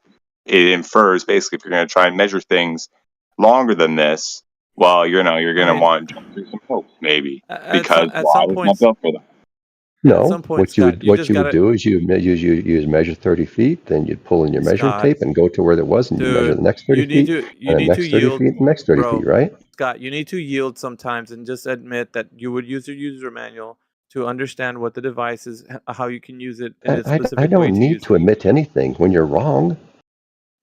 it infers basically if you're going to try and measure things longer than this, well, you're going to want to jump through some hoops, maybe, because law is not built for that. No, what you would do is you measure 30 feet, then you'd pull in your measuring tape and go to where it was, and you measure the next 30 feet, and the next 30 feet, and the next 30 feet, right? Scott, you need to yield sometimes and just admit that you would use your user manual to understand what the device is, how you can use it in its specific way. I don't need to admit anything when you're wrong.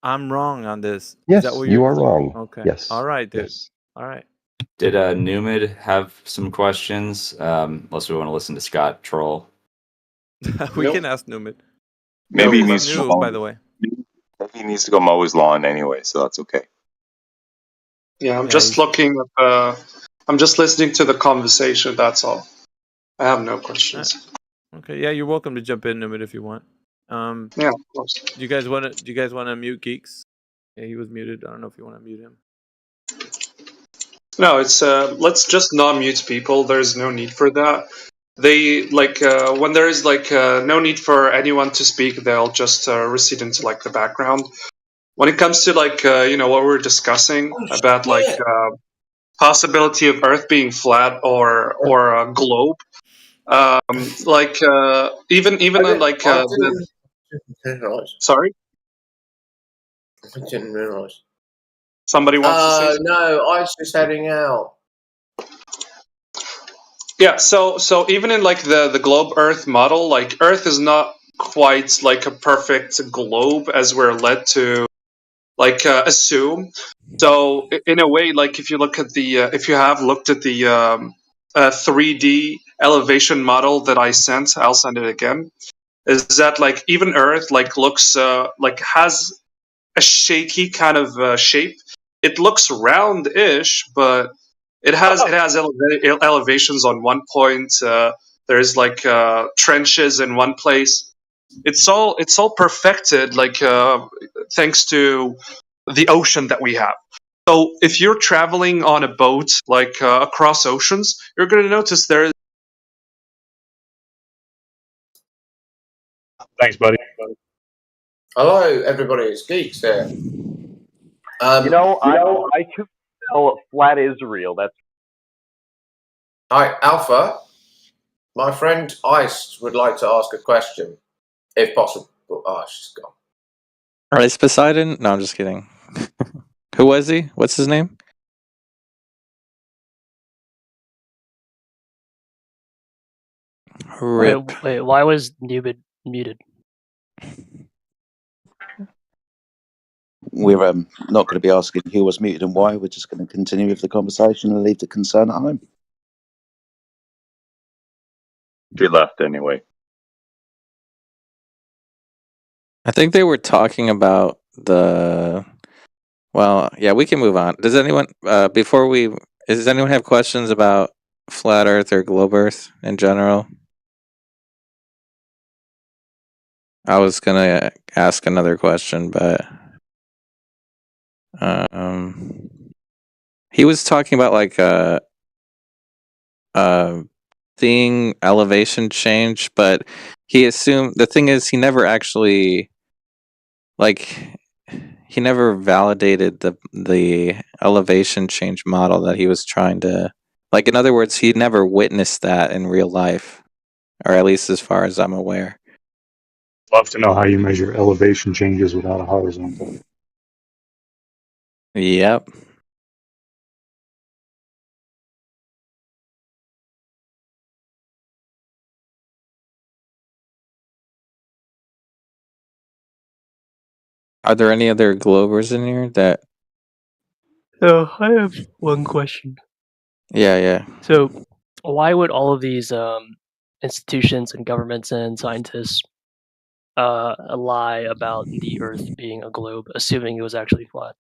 I'm wrong on this. Yes, you are wrong. Okay. Yes. All right, dude. Yes. All right. Did Numid have some questions? Unless we want to listen to Scott troll. We can ask Numid. Maybe he needs to by the way. Maybe he needs to go mow his lawn anyway, so that's okay. Yeah, I'm just looking at I'm just listening to the conversation, that's all. I have no questions. Okay, yeah, you're welcome to jump in, Numid, if you want. Yeah, of course. Do you guys want to mute Geeks? Yeah, he was muted. I don't know if you want to mute him. No, it's let's just not mute people. There's no need for that. They when there is no need for anyone to speak, they'll just recede into the background. When it comes to what we're discussing about possibility of Earth being flat or a globe, sorry, I didn't realise. Somebody wants to say something? No, I was just heading out. Yeah, so even in the globe Earth model, Earth is not quite a perfect globe as we're led to assume. So in a way, if you look at if you have looked at the 3D elevation model that I sent, I'll send it again. Is that even Earth looks has a shaky kind of shape. It looks round-ish, but it has elevations on one point. There's like trenches in one place. It's all perfected, like thanks to the ocean that we have. So if you're traveling on a boat like across oceans, you're going to notice there is. Thanks, buddy. Hello, everybody. It's Geeks here. I could tell flat is real. That's Hi, Alpha. My friend Ice would like to ask a question, if possible. Oh, she's gone. Ice Poseidon? No, I'm just kidding. Who was he? What's his name? Rip. Wait, why was Nubid muted? We're not going to be asking who was muted and why. We're just going to continue with the conversation and leave the concern at home. She left anyway. I think they were talking about the. Well, yeah, we can move on. Does anyone does anyone have questions about flat Earth or globe Earth in general? I was gonna ask another question, but he was talking about like seeing elevation change, but he assumed the thing is he never actually he never validated the elevation change model that he was trying to in other words, he never witnessed that in real life, or at least as far as I'm aware. Love to know how you measure elevation changes without a horizontal. Yep. Are there any other globers in here that? So I have one question. Yeah. So why would all of these institutions and governments and scientists lie about the Earth being a globe, assuming it was actually flat?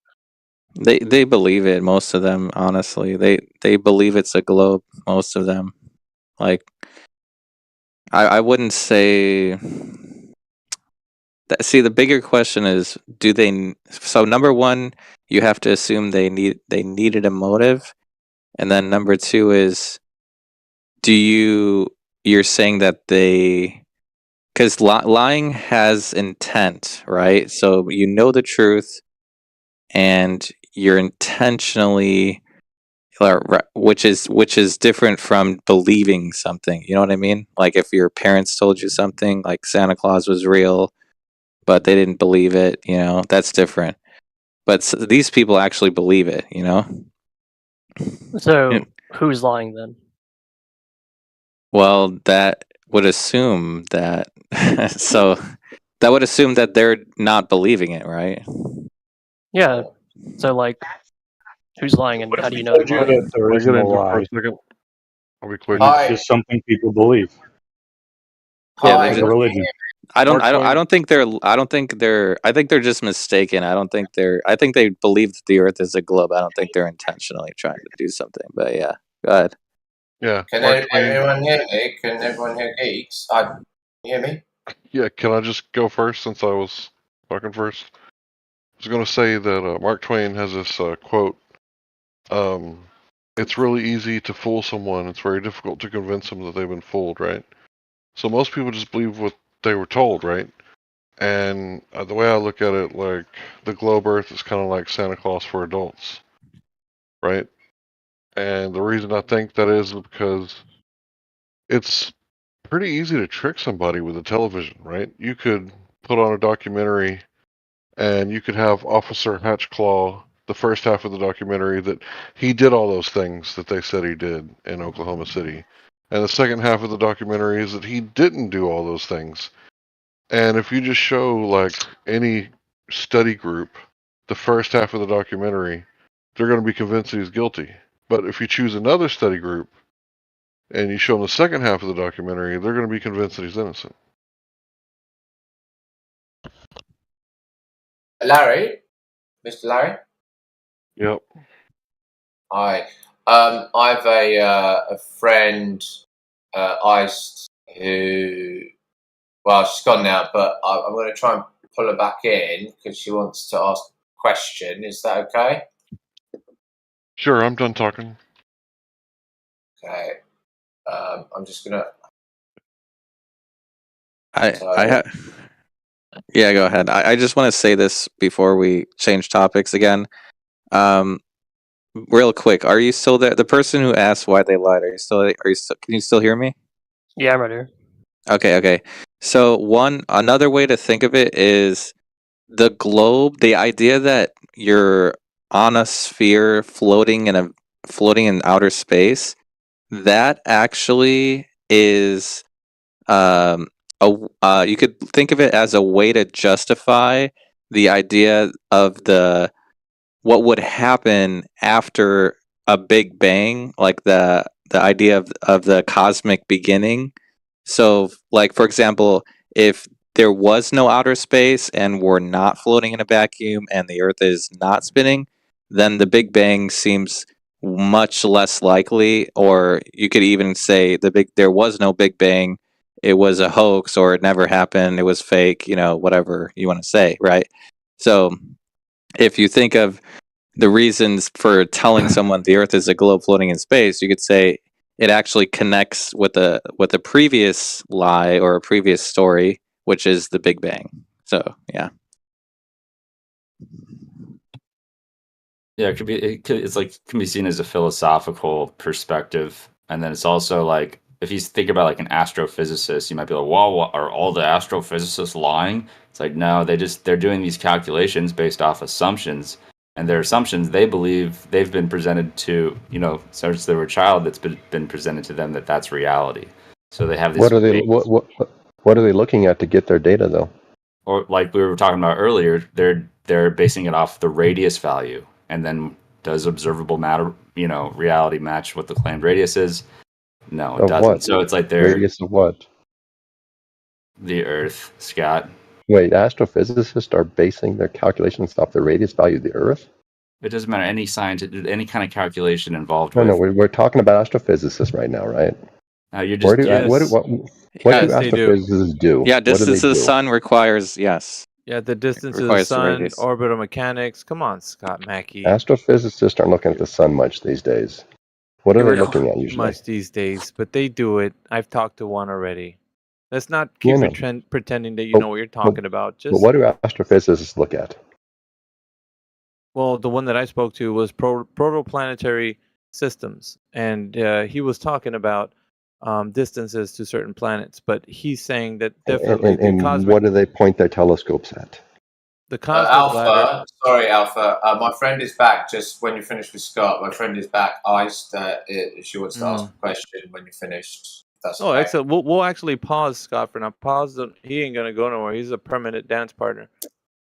They believe it. Most of them, honestly, they believe it's a globe. Most of them, I wouldn't say. See, the bigger question is, do they? So number one, you have to assume they needed a motive, and then number two is, you're saying that they, because lying has intent, right? So you know the truth, and you're intentionally, which is different from believing something. You know what I mean? Like if your parents told you something, like Santa Claus was real, but they didn't believe it, that's different. But these people actually believe it, So who's lying then? Well, that would assume that. So that would assume that they're not believing it, right? Yeah. So who's lying, and how do you know they're lying? That there is no lie. It's just something people believe. Yeah, Like a religion. I don't think they're. I think they're just mistaken. I think they believe that the Earth is a globe. I don't think they're intentionally trying to do something. But yeah, go ahead. Yeah. Can everyone hear me? Can everyone hear Geeks? Can you hear me? Yeah, can I just go first since I was talking first? I was going to say that Mark Twain has this quote. It's really easy to fool someone. It's very difficult to convince them that they've been fooled, right? So most people just believe what they were told, right? And the way I look at it, like the globe Earth is kind of like Santa Claus for adults, right? And the reason I think that is because it's pretty easy to trick somebody with a television, right? You could put on a documentary and you could have Officer Hatchclaw, the first half of the documentary, that he did all those things that they said he did in Oklahoma City. And the second half of the documentary is that he didn't do all those things. And if you just show like any study group the first half of the documentary, they're going to be convinced he's guilty. But if you choose another study group and you show them the second half of the documentary, they're going to be convinced that he's innocent. Larry? Mr. Larry? Yep. Hi. I have a friend Iced, who, well, she's gone now, but I'm going to try and pull her back in because she wants to ask a question. Is that okay? Sure, I'm done talking. Okay. I'm just going to... Yeah, go ahead. I just want to say this before we change topics again. Real quick, are you still there? The person who asked why they lied, can you still hear me? Yeah, I'm right here. Okay. So another way to think of it is the globe, the idea that you're on a sphere floating in outer space, that actually is you could think of it as a way to justify the idea of what would happen after a big bang, like the idea of the cosmic beginning. So, like, for example, if there was no outer space and we're not floating in a vacuum and the Earth is not spinning, then the Big Bang seems much less likely. Or you could even say there was no Big Bang, it was a hoax, or it never happened, it was fake. Whatever you want to say, right? So, if you think of the reasons for telling someone the Earth is a globe floating in space, you could say it actually connects with a previous lie or a previous story, which is the Big Bang. So yeah. Yeah, it's like can be seen as a philosophical perspective, and then it's also like if you think about like an astrophysicist, you might be like, "Well, are all the astrophysicists lying?" It's like no, they're doing these calculations based off assumptions, and their assumptions they believe they've been presented to since they were a child that's been presented to them that's reality. So they have this. What are they looking at to get their data though? Or like we were talking about earlier, they're basing it off the radius value. And then does observable matter, reality match what the claimed radius is? No, it doesn't. What? So it's like Radius of what? The Earth, Scott. Wait, astrophysicists are basing their calculations off the radius value of the Earth? It doesn't matter any any kind of calculation involved No, with. we're talking about astrophysicists right now, right? You're just what do astrophysicists do? Yeah, What do distance they to the do? sun requires yes. Yeah, the distance to the requires sun, radius. orbital mechanics. Come on, Scott Mackey. Astrophysicists aren't looking at the sun much these days. What are they looking at usually? Much these days, but they do it. I've talked to one already. Let's not keep pretending that you know what you're talking about. But what do astrophysicists look at? Well, the one that I spoke to was protoplanetary systems, and he was talking about distances to certain planets. But he's saying that definitely And what do they point their telescopes at? The cosmic Alpha, ladder. sorry, Alpha. My friend is back. Just when you finish with Scott, my friend is back. Iced. She wants to ask a question when you're finished. That's okay. Excellent. We'll actually pause Scott for now. Pause. He ain't gonna go nowhere. He's a permanent dance partner.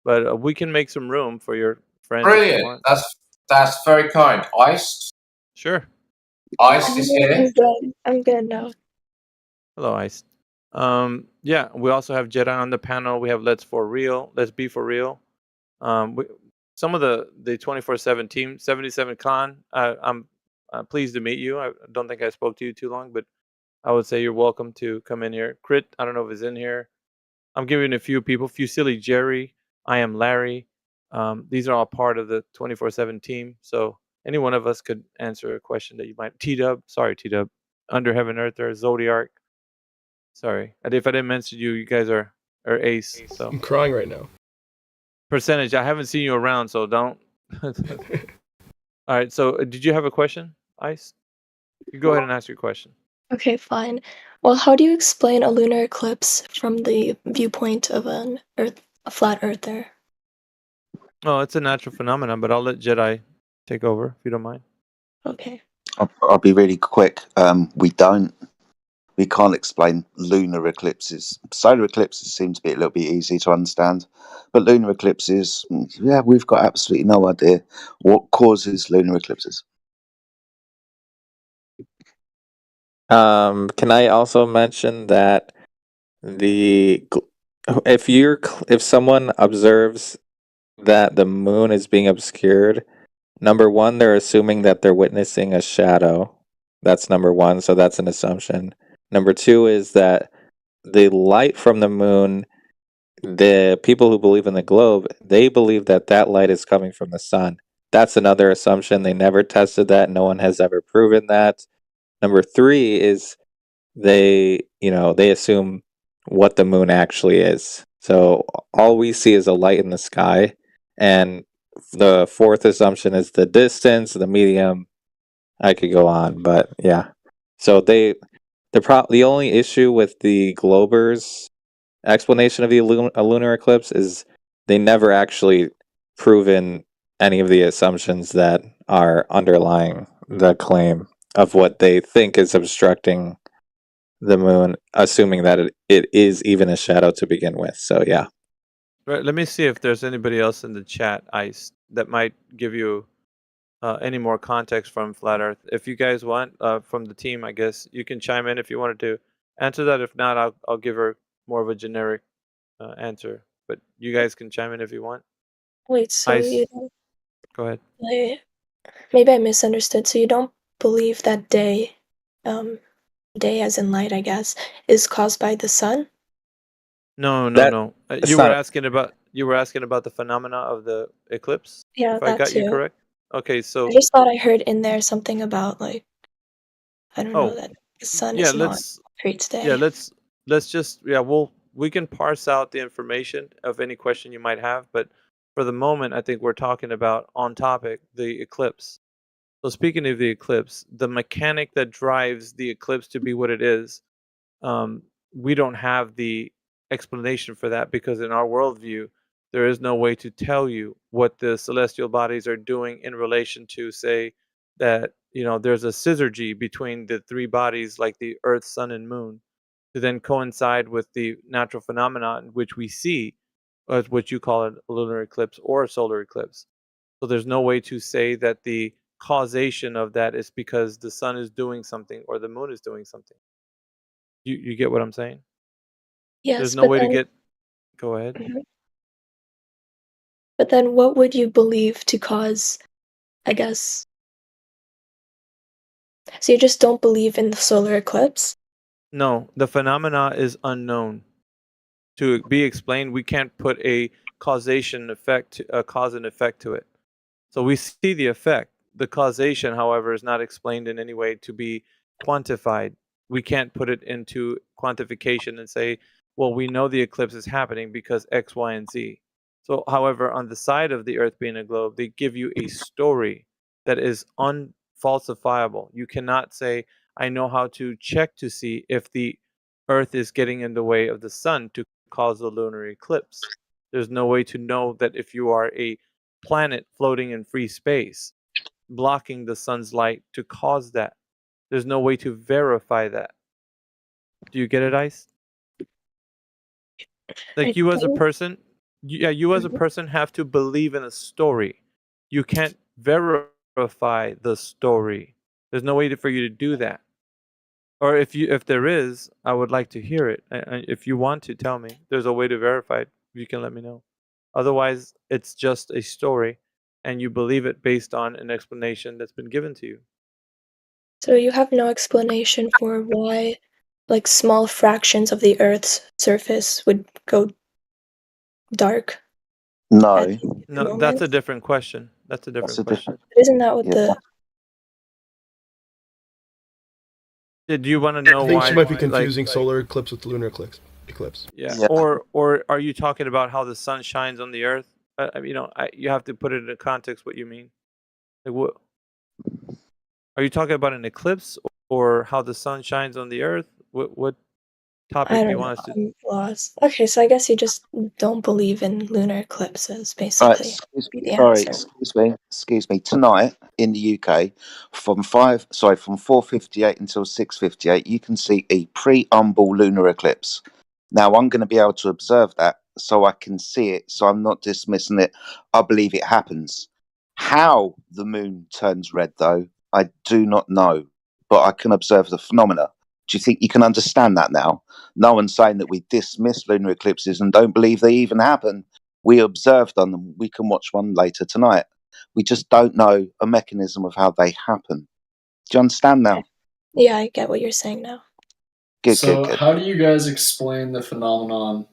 But we can make some room for your friend. Brilliant. That's very kind. Iced. Sure. Iced is here. I'm good now. Hello, Iced. Yeah, we also have Jedi on the panel. We have Let's Be For Real. Some of the 24/7 team, 77 Con. I'm pleased to meet you. I don't think I spoke to you too long, but I would say you're welcome to come in here. Crit, I don't know if it's in here. I'm giving a few people. Fusilli Jerry, I am Larry. These are all part of the 24/7 team. So any one of us could answer a question that you might. T-Dub, sorry, T-Dub. Under Heaven Earther, Zodiac. Sorry, if I didn't mention you, you guys are ace. So I'm crying right now. Percentage, I haven't seen you around, so don't. All right, so did you have a question, Ice? You go ahead and ask your question. Okay, fine. Well, how do you explain a lunar eclipse from the viewpoint of a flat earther? Oh, it's a natural phenomenon, but I'll let Jedi take over if you don't mind. Okay. I'll be really quick. We can't explain lunar eclipses. Solar eclipses seem to be a little bit easy to understand, but lunar eclipses, yeah, we've got absolutely no idea what causes lunar eclipses. Can I also mention that if someone observes that the moon is being obscured, number one, they're assuming that they're witnessing a shadow. That's number one, so that's an assumption. Number two is that the light from the moon, the people who believe in the globe, they believe that that light is coming from the sun. That's another assumption. They never tested that. No one has ever proven that. Number three is they assume what the moon actually is. So all we see is a light in the sky. And the fourth assumption is the distance, the medium. I could go on, but yeah. So the only issue with the Globers' explanation of the lunar eclipse is they never actually proven any of the assumptions that are underlying the claim of what they think is obstructing the moon, assuming that it is even a shadow to begin with. So yeah. Right, let me see if there's anybody else in the chat, Ice, that might give you any more context from Flat Earth. If you guys want, from the team, I guess you can chime in if you wanted to answer that. If not, I'll give her more of a generic answer. But you guys can chime in if you want. Wait, so Ice, you don't, go ahead. maybe I misunderstood. So you don't believe that day as in light, I guess, is caused by the sun? No. It's You were not. asking about the phenomena of the eclipse, Yeah, if I that got you too. correct. Okay, I so just thought I heard in there something about like, I don't know, that the sun yeah, is not creates day. let's just we can parse out the information of any question you might have, but for the moment, I think we're talking about on topic the eclipse. So speaking of the eclipse, the mechanic that drives the eclipse to be what it is, we don't have the explanation for that because in our worldview, there is no way to tell you what the celestial bodies are doing in relation to, say, that there's a syzygy between the three bodies like the Earth, Sun, and Moon, to then coincide with the natural phenomenon which we see, as what you call it, a lunar eclipse or a solar eclipse. So there's no way to say that the causation of that is because the sun is doing something or the moon is doing something. You get what I'm saying? Yes, There's no but way to then get. Go ahead. But then what would you believe to cause, I guess? So you just don't believe in the solar eclipse? No, the phenomena is unknown to be explained. We can't put a causation effect, a cause and effect to it. So we see the effect. The causation, however, is not explained in any way to be quantified. We can't put it into quantification and say, well, we know the eclipse is happening because X, Y, and Z. So, however, on the side of the Earth being a globe, they give you a story that is unfalsifiable. You cannot say, I know how to check to see if the Earth is getting in the way of the sun to cause the lunar eclipse. There's no way to know that if you are a planet floating in free space, blocking the sun's light to cause that. There's no way to verify that. Do you get it, Ice? Like you as a person, you as a person have to believe in a story. You can't verify the story. There's no way for you to do that. Or if there is, I would like to hear it. If you want to tell me, there's a way to verify it. You can let me know. Otherwise, it's just a story, and you believe it based on an explanation that's been given to you. So you have no explanation for why, like, small fractions of the Earth's surface would go dark? No. No, that's a different question. That's a different question. But isn't that what the... Did you want to know I think why? she might be confusing solar eclipse with lunar eclipse. Yeah. Or are you talking about how the sun shines on the Earth? You have to put it in context what you mean. Like what? Are you talking about an eclipse or how the sun shines on the Earth? What topic do you want us to? I'm lost. Okay, so I guess you just don't believe in lunar eclipses, basically. Excuse me. Tonight in the UK, from 4:58 until 6:58, you can see a pre-umbral lunar eclipse. Now I'm going to be able to observe that, so I can see it. So I'm not dismissing it. I believe it happens. How the moon turns red, though, I do not know, but I can observe the phenomena. Do you think you can understand that now? No one's saying that we dismiss lunar eclipses and don't believe they even happen. We observed them. We can watch one later tonight. We just don't know a mechanism of how they happen. Do you understand now? Yeah, I get what you're saying now. Good. How do you guys explain the phenomenon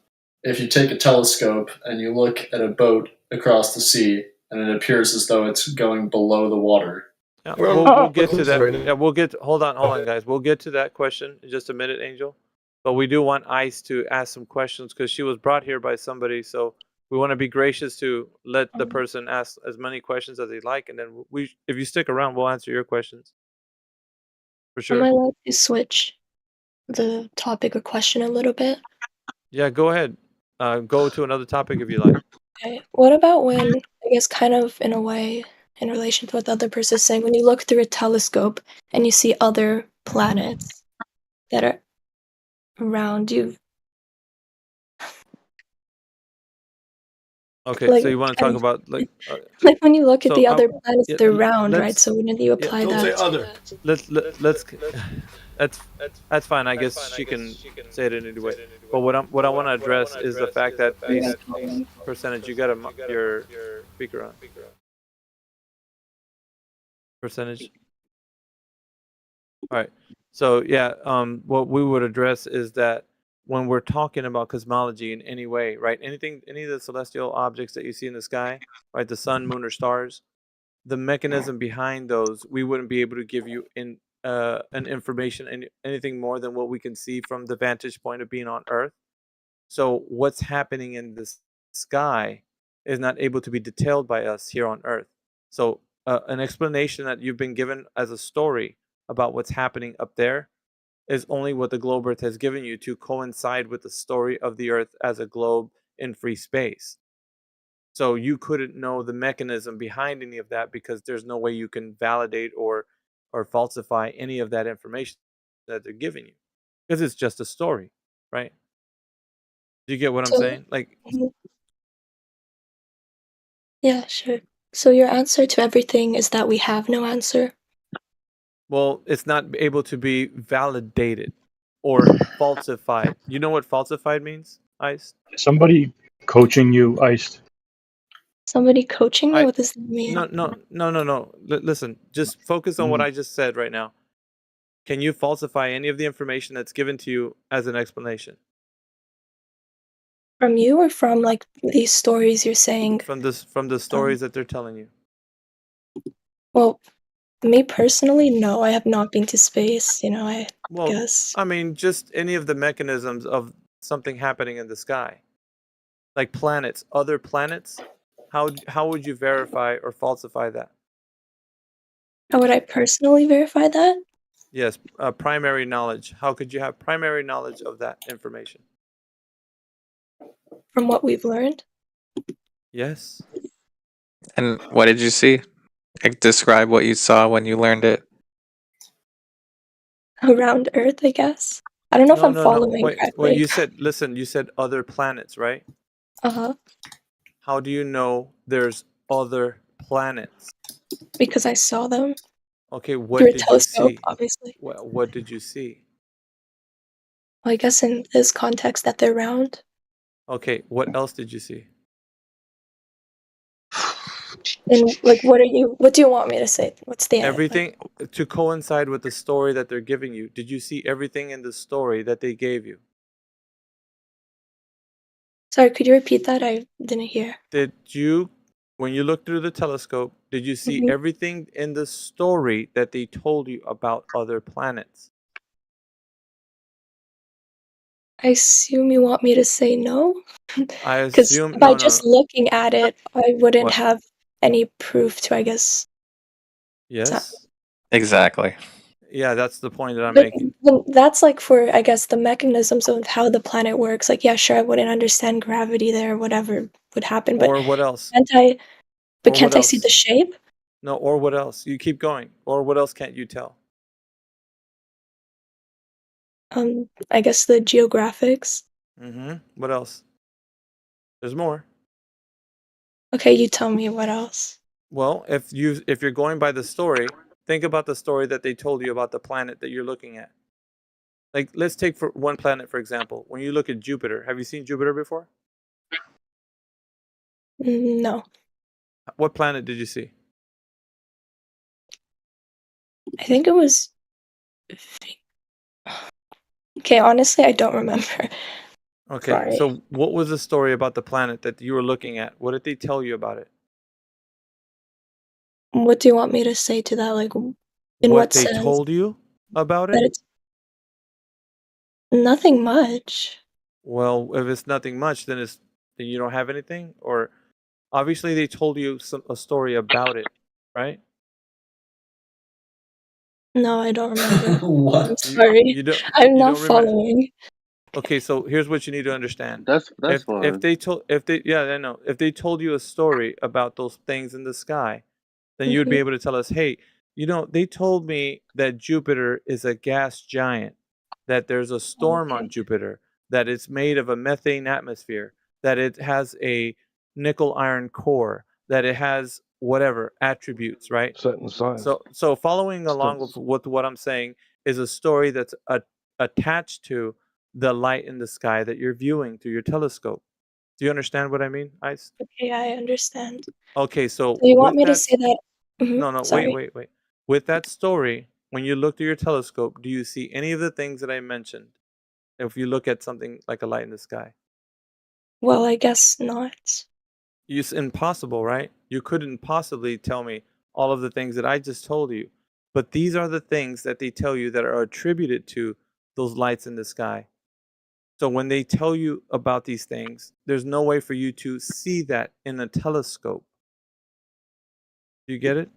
if you take a telescope and you look at a boat across the sea and it appears as though it's going below the water? Yeah, We're we'll get to eclipses that. right now. Yeah, hold on, guys. We'll get to that question in just a minute, Angel. But we do want Ice to ask some questions because she was brought here by somebody. So we want to be gracious to let the person ask as many questions as they like, and then if you stick around, we'll answer your questions for Am I sure. allowed to switch the topic or question a little bit? Yeah, go ahead. Go to another topic if you like. Okay. What about when, I guess, kind of in a way, in relation to what the other person is saying, when you look through a telescope and you see other planets that are around you? Okay, Like, so you want to talk about like when you look at so the other planets, yeah, they're round, right? let's So wouldn't you yeah, apply that to let's that's fine. I guess she can say it in any way. But what I want to address is the fact that percentage. You got your speaker on. Percentage. All right. So yeah, what we would address is that when we're talking about cosmology in any way, right? Any of the celestial objects that you see in the sky, right? The sun, moon, or stars, the mechanism behind those, we wouldn't be able to give you an information anything more than what we can see from the vantage point of being on Earth. So what's happening in the sky is not able to be detailed by us here on Earth. So an explanation that you've been given as a story about what's happening up there is only what the globe Earth has given you to coincide with the story of the Earth as a globe in free space. So you couldn't know the mechanism behind any of that because there's no way you can validate or falsify any of that information that they're giving you because it's just a story, right? Do you get what I'm So, saying? Like, yeah, sure. So your answer to everything is that we have no answer? well, it's not able to be validated or falsified. You know what falsified means, Ice? Somebody coaching you, Iced. Somebody coaching me? What does that mean? No. Listen, just focus on what I just said right now. Can you falsify any of the information that's given to you as an explanation? From you or from like these stories you're saying? From the stories that they're telling you. Well, me personally, no, I have not been to space, I guess. I mean, just any of the mechanisms of something happening in the sky. Like planets, other planets. How would you verify or falsify that? How would I personally verify that? Yes, primary knowledge. How could you have primary knowledge of that information? From what we've learned? Yes. And what did you see? Like, describe what you saw when you learned it. Around Earth, I guess. I don't know if I'm following Wait, correctly. you said other planets, right? Uh-huh. How do you know there's other planets? Because I saw them. Okay, what Through a did you telescope, see? obviously. What did you see? Well, I guess in this context that they're round. Okay, what else did you see? And like what do you want me to say? What's the answer? Everything to coincide with the story that they're giving you. Did you see everything in the story that they gave you? Sorry, could you repeat that? I didn't hear. Did you, when you looked through the telescope, did you see everything in the story that they told you about other planets? I assume you want me to say no? I 'Cause assume by no. just looking at it, I wouldn't What? have any proof to, I guess. Yes. Exactly. Yeah, that's the point that I'm But making. that's like for, I guess, the mechanisms of how the planet works. Like, yeah, sure, I wouldn't understand gravity there, whatever would happen, but Or what else? can't I see the shape? No, or what else? You keep going. Or what else can't you tell? I guess the geographics. What else? There's more. Okay, you tell me what else. Well, if you're going by the story, think about the story that they told you about the planet that you're looking at. Like, let's take for one planet, for example. When you look at Jupiter, have you seen Jupiter before? No. What planet did you see? I think it was Okay, honestly, I don't remember. Okay, Sorry. so what was the story about the planet that you were looking at? What did they tell you about it? What do you want me to say to that? Like, in What what they sense? told you about That it? it's nothing much. Well, if it's nothing much, then you don't have anything. Or obviously they told you a story about it, right? No, I don't remember. I'm What? sorry. You don't. I'm You not don't remember. following. Okay, so here's what you need to understand. That's If fine. yeah, I know. If they told you a story about those things in the sky, then you would be Mhm. able to tell us, hey, they told me that Jupiter is a gas giant, that there's a storm on Okay. Jupiter, that it's made of a methane atmosphere, that it has a nickel iron core, that it has whatever attributes, right? Certain size. So following along Distance. with what I'm saying is a story that's attached to the light in the sky that you're viewing through your telescope. Do you understand what I mean, Ice? Okay, I understand. Okay, so So you want with me to that say that? no, no, wait, Sorry. wait, wait. With that story, when you look through your telescope, do you see any of the things that I mentioned? If you look at something like a light in the sky, Well, I guess not. it's impossible, right? You couldn't possibly tell me all of the things that I just told you. But these are the things that they tell you that are attributed to those lights in the sky. So when they tell you about these things, there's no way for you to see that in a telescope. Do you get it?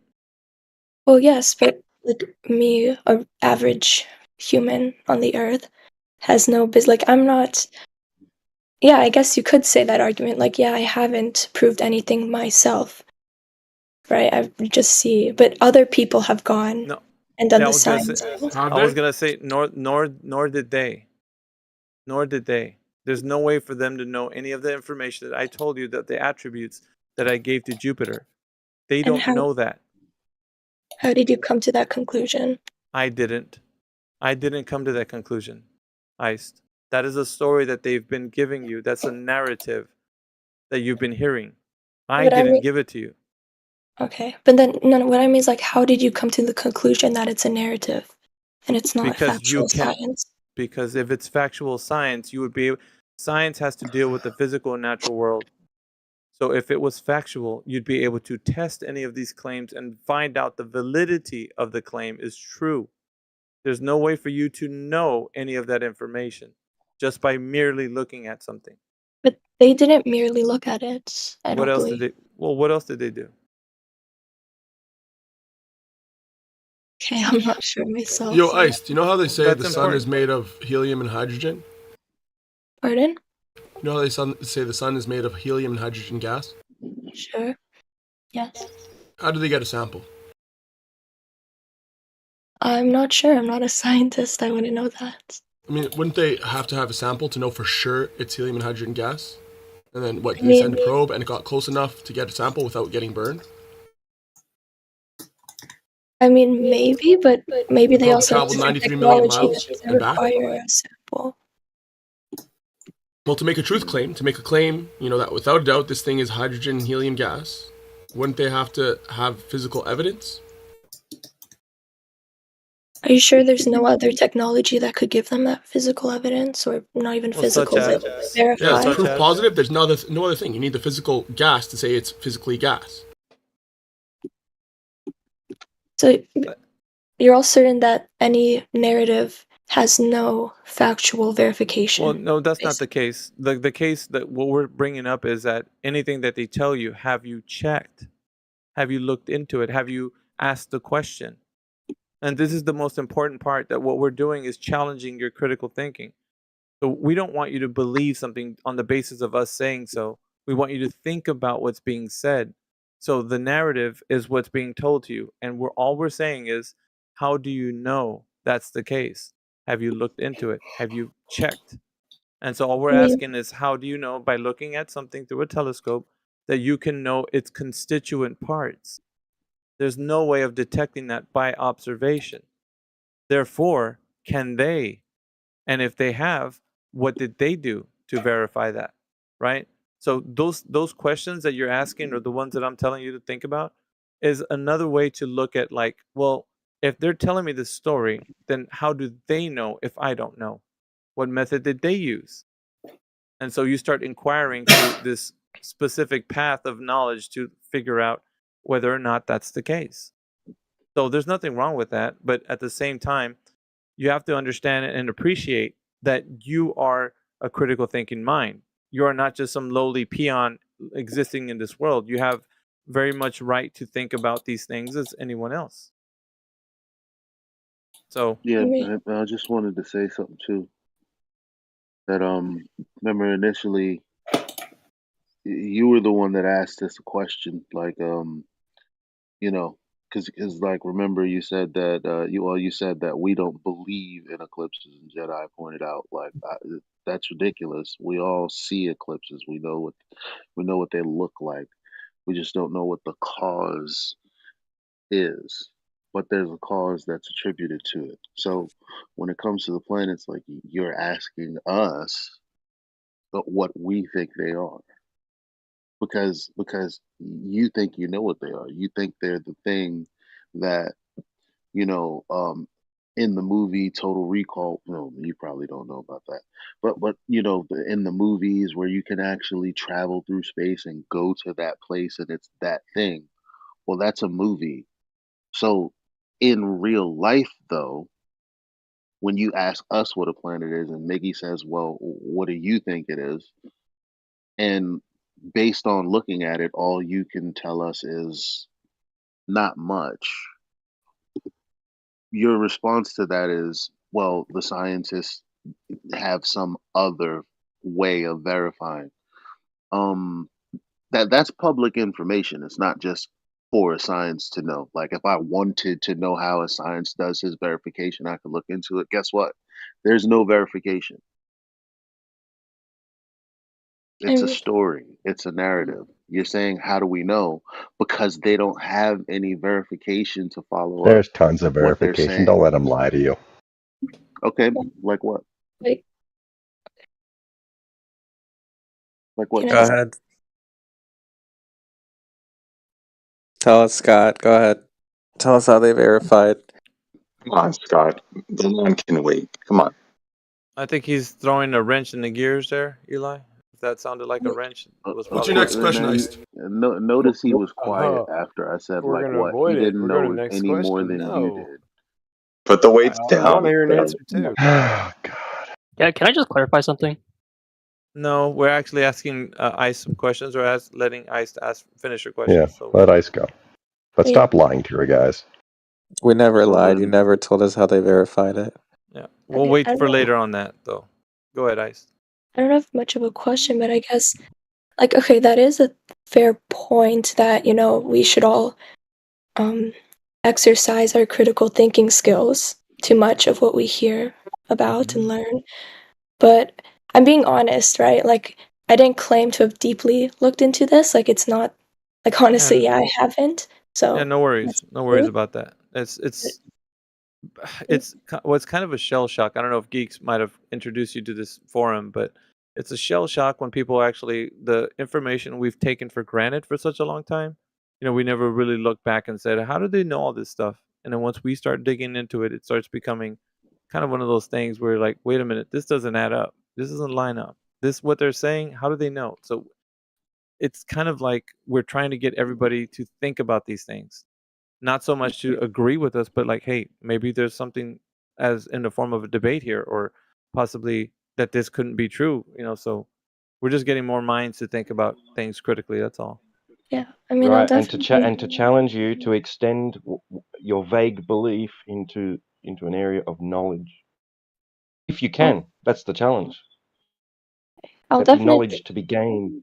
Well, yes, but like me, a average human on the earth, has no like I'm not. Yeah, I guess you could say that argument. Like, yeah, I haven't proved anything myself, right? I just see, but other people have gone No. and done Yeah, the science. I was gonna say nor did they. Nor did they. There's no way for them to know any of the information that I told you, that the attributes that I gave to Jupiter. They And don't know that. how did you come to that conclusion? I didn't. I didn't come to that conclusion. Iced. That is a story that they've been giving you. That's a narrative that you've been hearing. I But I didn't mean, give it to you. okay, but then no, what I mean is like, how did you come to the conclusion that it's a narrative and it's not Because you factual can science? because if it's factual science, you would be science has to deal with the physical and natural world. So if it was factual, you'd be able to test any of these claims and find out the validity of the claim is true. There's no way for you to know any of that information just by merely looking at something. But they didn't merely look at it, I What don't else did believe. they what else did they do? Okay, I'm not sure myself. Yo, Ice, do you know how they say That's the sun important. is made of helium and hydrogen? Pardon? You know how they say the sun is made of helium and hydrogen gas? Sure. Yes. How do they get a sample? I'm not sure. I'm not a scientist. I wouldn't know that. I mean, wouldn't they have to have a sample to know for sure it's helium and hydrogen gas? And then what, I do they send mean, a probe and it got close enough to get a sample without getting burned? maybe, but maybe The they probe also have traveled different 93 million technology that miles doesn't and back. require a sample. Well, to make a truth claim, to make a claim, that without a doubt this thing is hydrogen and helium gas, wouldn't they have to have physical evidence? Are you sure there's no other technology that could give them that physical evidence, or not even Well, such physical, but as Yeah, verify? it's proof positive. There's no other thing. You need the physical gas to say it's physically gas. So you're all certain that any narrative has no factual verification? Well, no, that's not the case. The case that what we're bringing up is that anything that they tell you, have you checked? Have you looked into it? Have you asked the question? And this is the most important part, that what we're doing is challenging your critical thinking. So we don't want you to believe something on the basis of us saying so. We want you to think about what's being said. So the narrative is what's being told to you. And all we're saying is, how do you know that's the case? Have you looked into it? Have you checked? And so all we're I mean, asking is, how do you know by looking at something through a telescope that you can know its constituent parts? There's no way of detecting that by observation. Therefore, can they? And if they have, what did they do to verify that? Right? So those questions that you're asking, or the ones that I'm telling you to think about, is another way to look at, like, well, if they're telling me this story, then how do they know if I don't know? What method did they use? And so you start inquiring through this specific path of knowledge to figure out whether or not that's the case. So there's nothing wrong with that, but at the same time, you have to understand and appreciate that you are a critical thinking mind. You are not just some lowly peon existing in this world. You have very much right to think about these things as anyone else. So yeah, I just wanted to say something too. That remember initially, you were the one that asked us a question, like you know, because like remember you said that you said that we don't believe in eclipses, and Jedi pointed out like that's ridiculous. We all see eclipses. We know what they look like. We just don't know what the cause is, but there's a cause that's attributed to it. So when it comes to the planets, like you're asking us what we think they are, because you think you know what they are. You think they're the thing that you know in the movie Total Recall. No, you probably don't know about that, but you know in the movies where you can actually travel through space and go to that place and it's that thing. Well, that's a movie. So in real life, though, when you ask us what a planet is, and Miggy says, "Well, what do you think it is?" and based on looking at it, all you can tell us is not much. Your response to that is, well, the scientists have some other way of verifying. Um, that's public information. It's not just for a science to know. Like if I wanted to know how a science does his verification, I could look into it. Guess what? There's no verification. It's a story. It's a narrative. You're saying, how do we know? Because they don't have any verification to follow up There's tons of what they're verification. Don't saying. let them lie to you. Okay, like what? Like, Like what? Go ahead. Tell us, Scott. Go ahead. Tell us how they verified. Come on, Scott. The line can wait. Come on. I think he's throwing a wrench in the gears there, Eli. If that sounded like a wrench, it was What's probably your next a question, Now Iced? notice he was quiet Uh-huh. after I said We're like gonna what. avoid He it. didn't We're going to know next any more question. than you No. did. Put the I, weights I want to down. hear an There. answer too. God. Yeah, can I just clarify something? No, we're actually asking Ice some questions, or letting Ice finish her Yeah, questions. So let ice go. But Yeah. stop lying to her, guys. We never So lied. You then, never told us how they verified it. yeah, we'll Okay, wait I don't for know. later on that though. Go ahead, Ice. I don't have much of a question, but I guess, like, okay, that is a fair point that, you know, we should all exercise our critical thinking skills. Too much of what we hear about and learn. But I'm being honest, right? Like, I didn't claim to have deeply looked into this. Like, it's not, like, honestly, yeah, I haven't. So, Yeah, no worries. that's No worries true. about that. It's kind of a shell shock. I don't know if Geeks might have introduced you to this forum, but it's a shell shock when people actually the information we've taken for granted for such a long time. You know, we never really looked back and said, "How do they know all this stuff?" And then once we start digging into it, it starts becoming kind of one of those things where like, "Wait a minute, this doesn't add up. This doesn't line up. This what they're saying, how do they know?" So it's kind of like we're trying to get everybody to think about these things, not so much to agree with us, but like, hey, maybe there's something as in the form of a debate here, or possibly that this couldn't be true. You know, so we're just getting more minds to think about things critically. That's all. Yeah, I mean, I'll Right, and definitely. to challenge you to extend your vague belief into an area of knowledge, if you can. That's the challenge. I'll There'd be definitely. knowledge to be gained.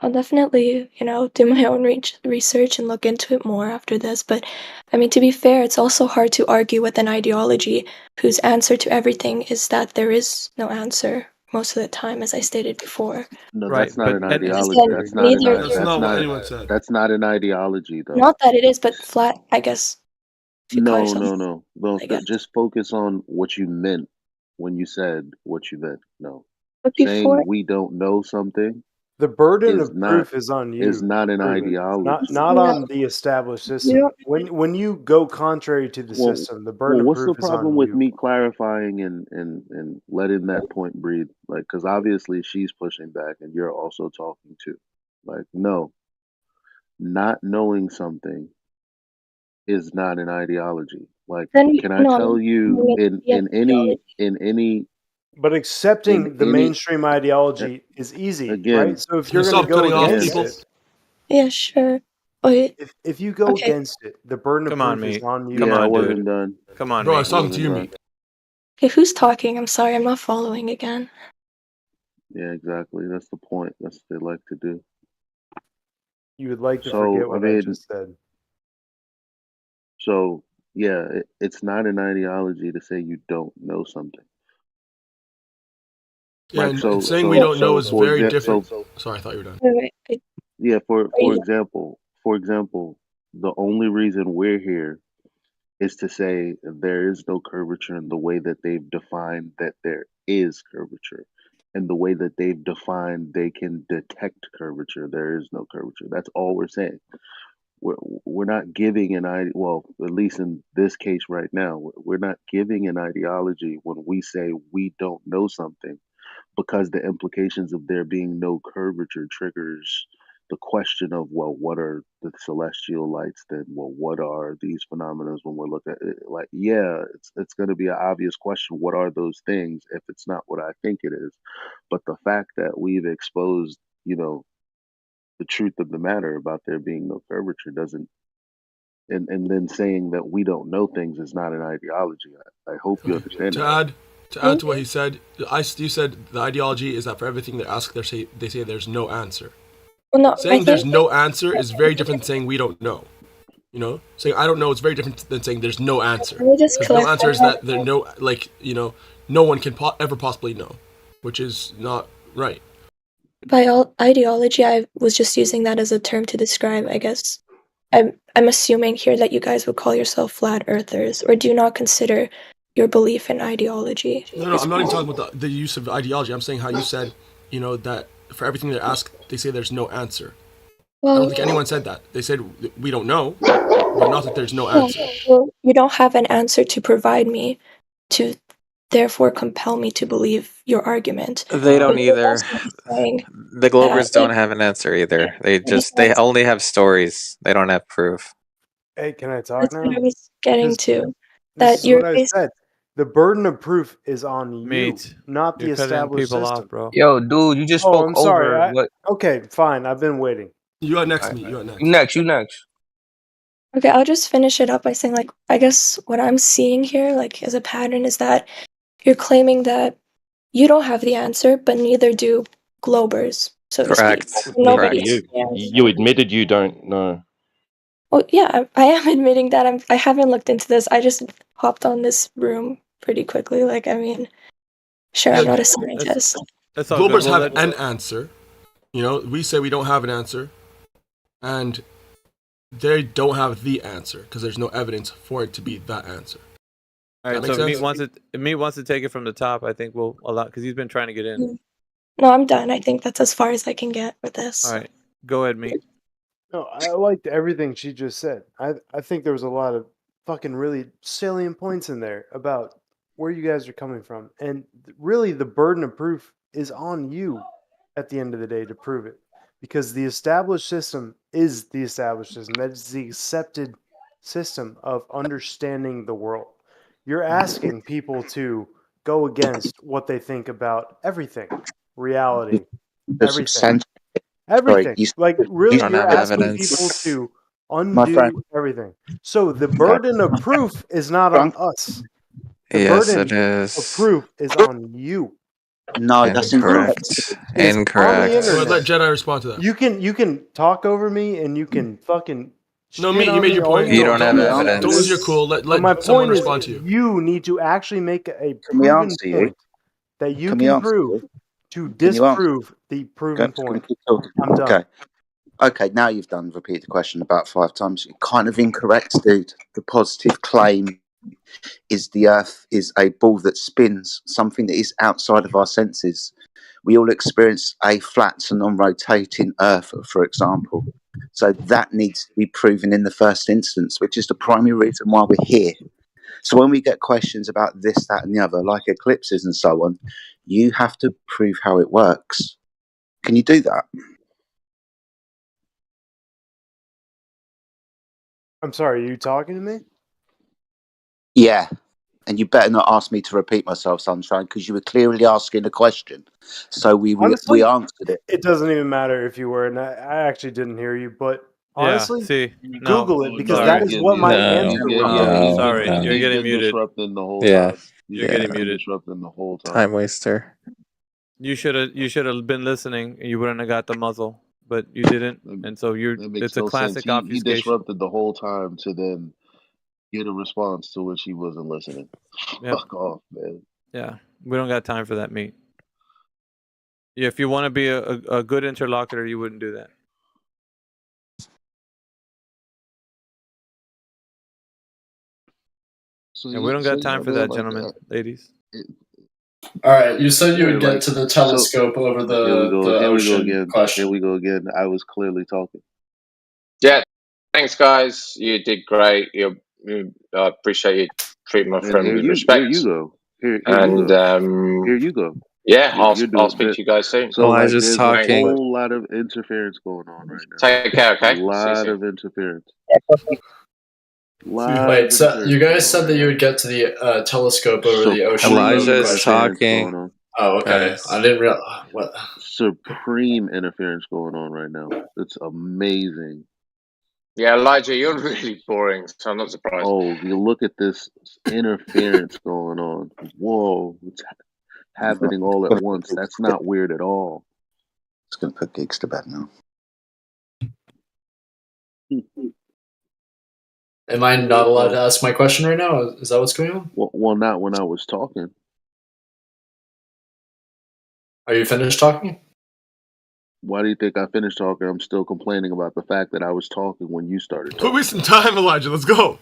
I'll definitely, you know, do my own research and look into it more after this. But I mean, to be fair, it's also hard to argue with an ideology whose answer to everything is that there is no answer most of the time, as I stated before. no, Right, that's not but an and ideology. Then That's not an. neither. That's not what anyone said. That's not an ideology, though. Not that it is, but flat. I guess if you call No, yourself, no, no. No, I guess. just focus on what you meant when you said what you meant. No, But before, saying we don't know something The burden is of not proof is on you. is not an Prove it. ideology. Not on the established system. When you go contrary to the system, the burden of what's the proof is problem on with you. me clarifying and letting that point breathe? Like, because obviously she's pushing back, and you're also talking too. Like, no, not knowing something is not an ideology. Like, can I tell you in any But accepting the mainstream ideology is easy, again, right? So if Can you you're going to stop cutting go off against people? it, Yeah, sure. Wait. if you go Okay. against it, the burden of Come on, proof is mate. on you. Come I on, wasn't dude. done. Come on, Bro, I mate. was talking to you, mate. Okay, who's talking? I'm sorry, I'm not following again. Yeah, exactly. That's the point. That's what they like to do. You would like to So, forget I what I mean, just said. So, yeah, it's not an ideology to say you don't know something. Yeah, Like, and saying we don't know is very different. Sorry, I thought you were done. Yeah, for example, the only reason we're here is to say there is no curvature in the way that they've defined that there is curvature. And the way that they've defined they can detect curvature, there is no curvature. That's all we're saying. We're not giving an idea. Well, at least in this case right now, we're not giving an ideology when we say we don't know something, because the implications of there being no curvature triggers the question of, well, what are the celestial lights then? Well, what are these phenomena when we're looking at it? Like, yeah, it's going to be an obvious question. What are those things if it's not what I think it is? But the fact that we've exposed, the truth of the matter about there being no curvature doesn't, and then saying that we don't know things is not an ideology. I hope you understand that. To add to what he said, you said the ideology is that for everything they ask, they say there's no answer. Well, no, saying there's no answer is very different than saying we don't know. Saying I don't know is very different than saying there's no answer. Let me just Because no answer is clarify that there no no one can ever possibly know, which is not right. By ideology, I was just using that as a term to describe, I guess. I'm assuming here that you guys would call yourself flat earthers, or do not consider your belief in ideology. No, I'm not even talking about the use of ideology. I'm saying how you said, that for everything they ask, they say there's no answer. I don't think anyone said that. They said we don't know, but not that there's no answer. Well, you don't have an answer to provide me to therefore compel me to believe your argument. They don't either. The Globers don't like, have an answer either. They only have stories. They don't have proof. Hey, can I talk That's now? what I was getting to. This That is what I said. The burden of proof is on you, Mate, not the you're cutting established people system. off, bro. Yo, dude, you just spoke I'm sorry. over what? Okay, fine. I've been waiting. You are next, me. You are next. You next. Okay, I'll just finish it up by saying, like, I guess what I'm seeing here, like, as a pattern is that you're claiming that you don't have the answer, but neither do Globers, so to speak. Nobody has the answer. You admitted you don't know. Well, yeah, I am admitting that I haven't looked into this. I just hopped on this room pretty quickly. Like, I mean, sure, I'm not a scientist. Globers have an answer. We say we don't have an answer, and they don't have the answer because there's no evidence for it to be that answer. All right, so Meat wants to take it from the top. I think we'll allow, because he's been trying to get in. No, I'm done. I think that's as far as I can get with this. All right, go ahead, Meat. No, I liked everything she just said. I think there was a lot of fucking really salient points in there about where you guys are coming from. And really, the burden of proof is on you at the end of the day to prove it. Because the established system is the established system. That is the accepted system of understanding the world. You're asking people to go against what they think about everything, reality, everything. Everything. Like, really, you're asking people to undo everything. So the burden of proof is not on us. The burden of proof is on you. No, that's incorrect. Incorrect. Let Jedi respond to that. You can talk over me and you can fucking no, you made your point. You don't have evidence. Don't lose your cool. Let my someone point respond is, to you. you need to actually make a proven point that you can prove to disprove the proven point. I'm done. Okay, now you've done repeat the question about 5 times. You're kind of incorrect, dude. The positive claim is the Earth is a ball that spins, something that is outside of our senses. we all experience a flat to non-rotating Earth, for example. So that needs to be proven in the first instance, which is the primary reason why we're here. So when we get questions about this, that, and the other, like eclipses and so on, you have to prove how it works. Can you do that? I'm sorry, are you talking to me? Yeah. And you better not ask me to repeat myself, Sunshine, because you were clearly asking a question. So we Honestly, answered it. it doesn't even matter if you were, and I actually didn't hear you, but honestly, see, Google no, it, because sorry. that is what my answer would be. Sorry, you're He's getting been muted. disrupting the whole Yeah. time. You're getting Been muted. disrupting the whole time. Time waster. You should have been listening. And you wouldn't have got the muzzle, but you didn't, and so That makes it's a no sense. classic He obfuscation. disrupted the whole time to then get a response to which he wasn't listening. Yep. Fuck off, man. Yeah, we don't got time for that, mate. Yeah, if you want to be a good interlocutor, you wouldn't do that. So And we don't got time for that, like gentlemen, ladies. All right, you said you Yeah, would get like, to the telescope over the Here we go ocean again. question. Here we go again. I was clearly talking. Yeah, thanks, guys. You did great. I appreciate you treating my And friend with respect. Here you go. Here and you go. Here you go. Yeah, You're I'll doing speak to you guys soon. So like, Elijah's there's talking. a whole lot of interference going on right now. Take care, okay? A lot of interference. Wait, so you guys said that you would get to the telescope over the ocean. Elijah is talking. Oh, okay. Guys. I didn't realize what. Supreme interference going on right now. It's amazing. Yeah, Elijah, you're really boring, so I'm not surprised. Oh, you look at this interference going on. Whoa, it's happening all at once. That's not weird at all. It's going to put geeks to bed now. Am I not allowed to ask my question right now? Is that what's going on? Well, not when I was talking. Are you finished talking? Why do you think I finished talking? I'm still complaining about the fact that I was talking when you started talking. Put me some time, Elijah. Let's go.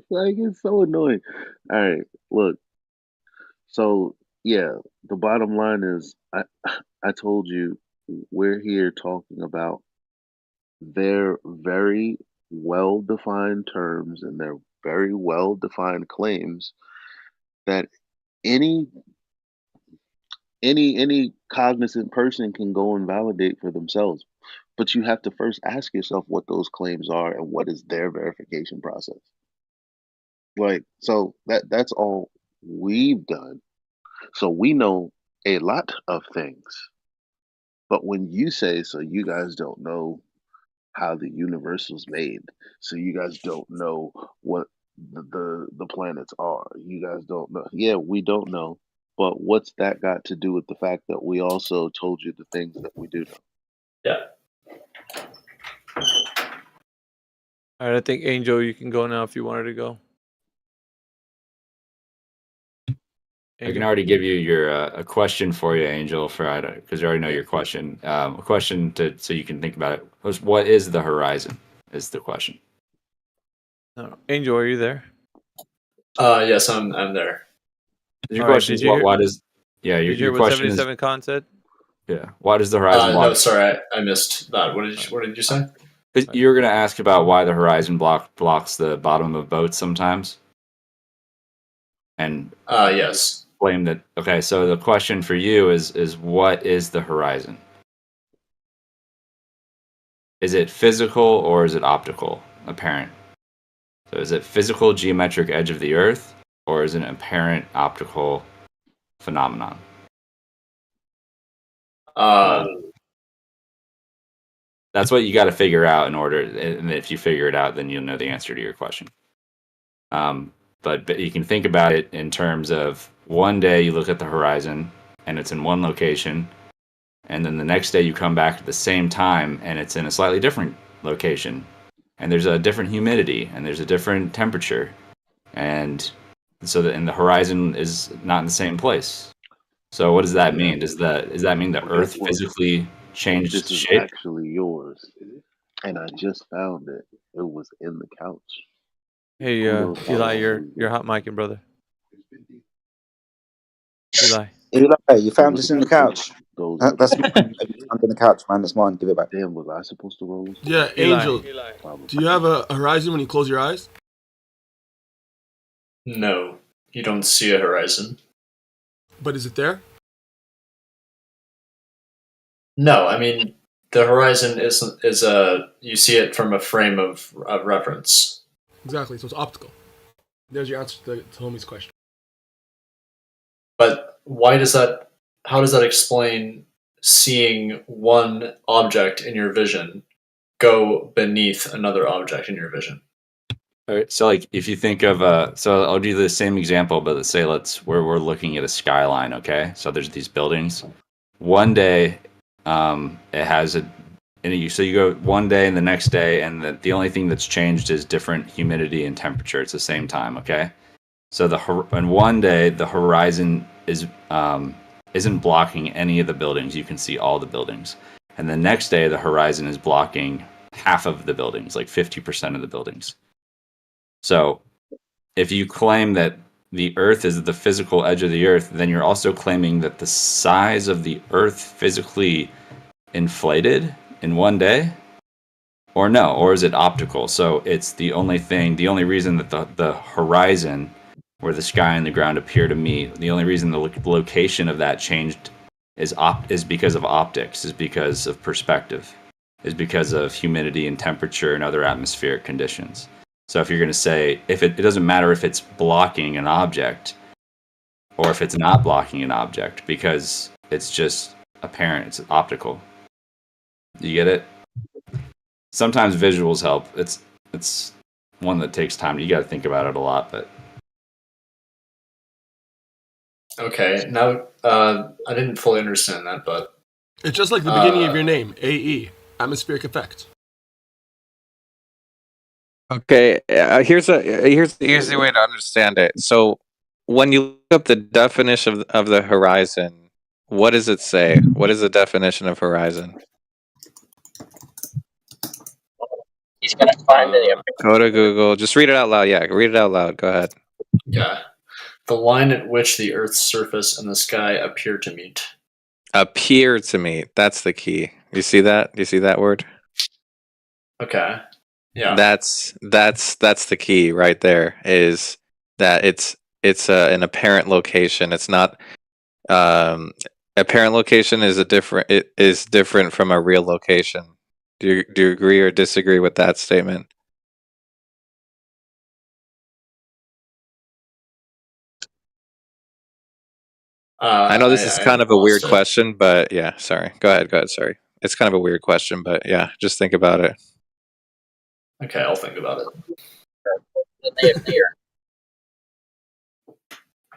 Like, it's so annoying. All right, look. So, yeah, the bottom line is I told you we're here talking about their very well-defined terms and their very well-defined claims that any cognizant person can go and validate for themselves. But you have to first ask yourself what those claims are and what is their verification process. Like, so that's all we've done. So we know a lot of things. But when you say, so you guys don't know how the universe was made, so you guys don't know what the planets are, you guys don't know. Yeah, we don't know. But what's that got to do with the fact that we also told you the things that we do know? Yeah. All right, I think Angel, you can go now if you wanted to go. I can already give you your a question for you, Angel, for because you already know your question. A question so you can think about it. What is the horizon? Is the question. Angel, are you there? Yes, I'm there. Your question is why does your question is 77 Khan said? Yeah. Why does the horizon block? No, sorry, I missed that. What did you say? You're going to ask about why the horizon blocks the bottom of boats sometimes. And yes. Claim that. Okay, so the question for you is what is the horizon? Is it physical or is it optical? Apparent. So is it physical geometric edge of the Earth or is it an apparent optical phenomenon? That's what you got to figure out in order, and if you figure it out, then you'll know the answer to your question. But you can think about it in terms of one day you look at the horizon and it's in one location, and then the next day you come back at the same time and it's in a slightly different location, and there's a different humidity and there's a different temperature, and so the horizon is not in the same place. So what does that mean? Does that mean the Earth physically changed This is shape? actually yours, and I just found it. It was in the couch. Hey, Eli, you're hot micing, brother. Eli. Eli, you found us in the couch. Those are That's the mine. Under the couch, man. That's mine. Give it back. Damn, was I supposed to roll this? Yeah, Eli. Angel. Probably. Do you have a horizon when you close your eyes? No, you don't see a horizon. But is it there? No, I mean the horizon is you see it from a frame of reference. Exactly. So it's optical. There's your answer to Homie's question. But how does that explain seeing one object in your vision go beneath another object in your vision? All right, so like if you think of so I'll do the same example, but let's say we're looking at a skyline, okay? So there's these buildings. One day, it has so you go one day and the next day, and the only thing that's changed is different humidity and temperature. It's the same time, okay? So and one day the horizon isn't blocking any of the buildings. You can see all the buildings, and the next day the horizon is blocking half of the buildings, like 50% of the buildings. So if you claim that the Earth is the physical edge of the Earth, then you're also claiming that the size of the Earth physically inflated in one day? Or no? Or is it optical? So it's the only reason that the horizon where the sky and the ground appear to meet, the only reason the location of that changed is because of optics, is because of perspective, is because of humidity and temperature and other atmospheric conditions. So if you're going to say, if it doesn't matter if it's blocking an object or if it's not blocking an object, because it's just apparent, it's optical. You get it? Sometimes visuals help. It's one that takes time. You got to think about it a lot, but. Okay, now I didn't fully understand that, but it's just like the beginning of your name, AE, atmospheric effect. Okay, here's the way to understand it. So when you look up the definition of the horizon, what does it say? What is the definition of horizon? He's gonna find it. Go to Google. Just read it out loud. Yeah, read it out loud. Go ahead. Yeah. The line at which the Earth's surface and the sky appear to meet. Appear to meet. That's the key. You see that? You see that word? Okay. Yeah. That's the key right there. Is that it's an apparent location. It's not apparent location is different from a real location. Do you agree or disagree with that statement? I know this is kind of a weird question, but yeah, sorry. Go ahead, sorry. It's kind of a weird question, but yeah, just think about it. Okay, I'll think about it.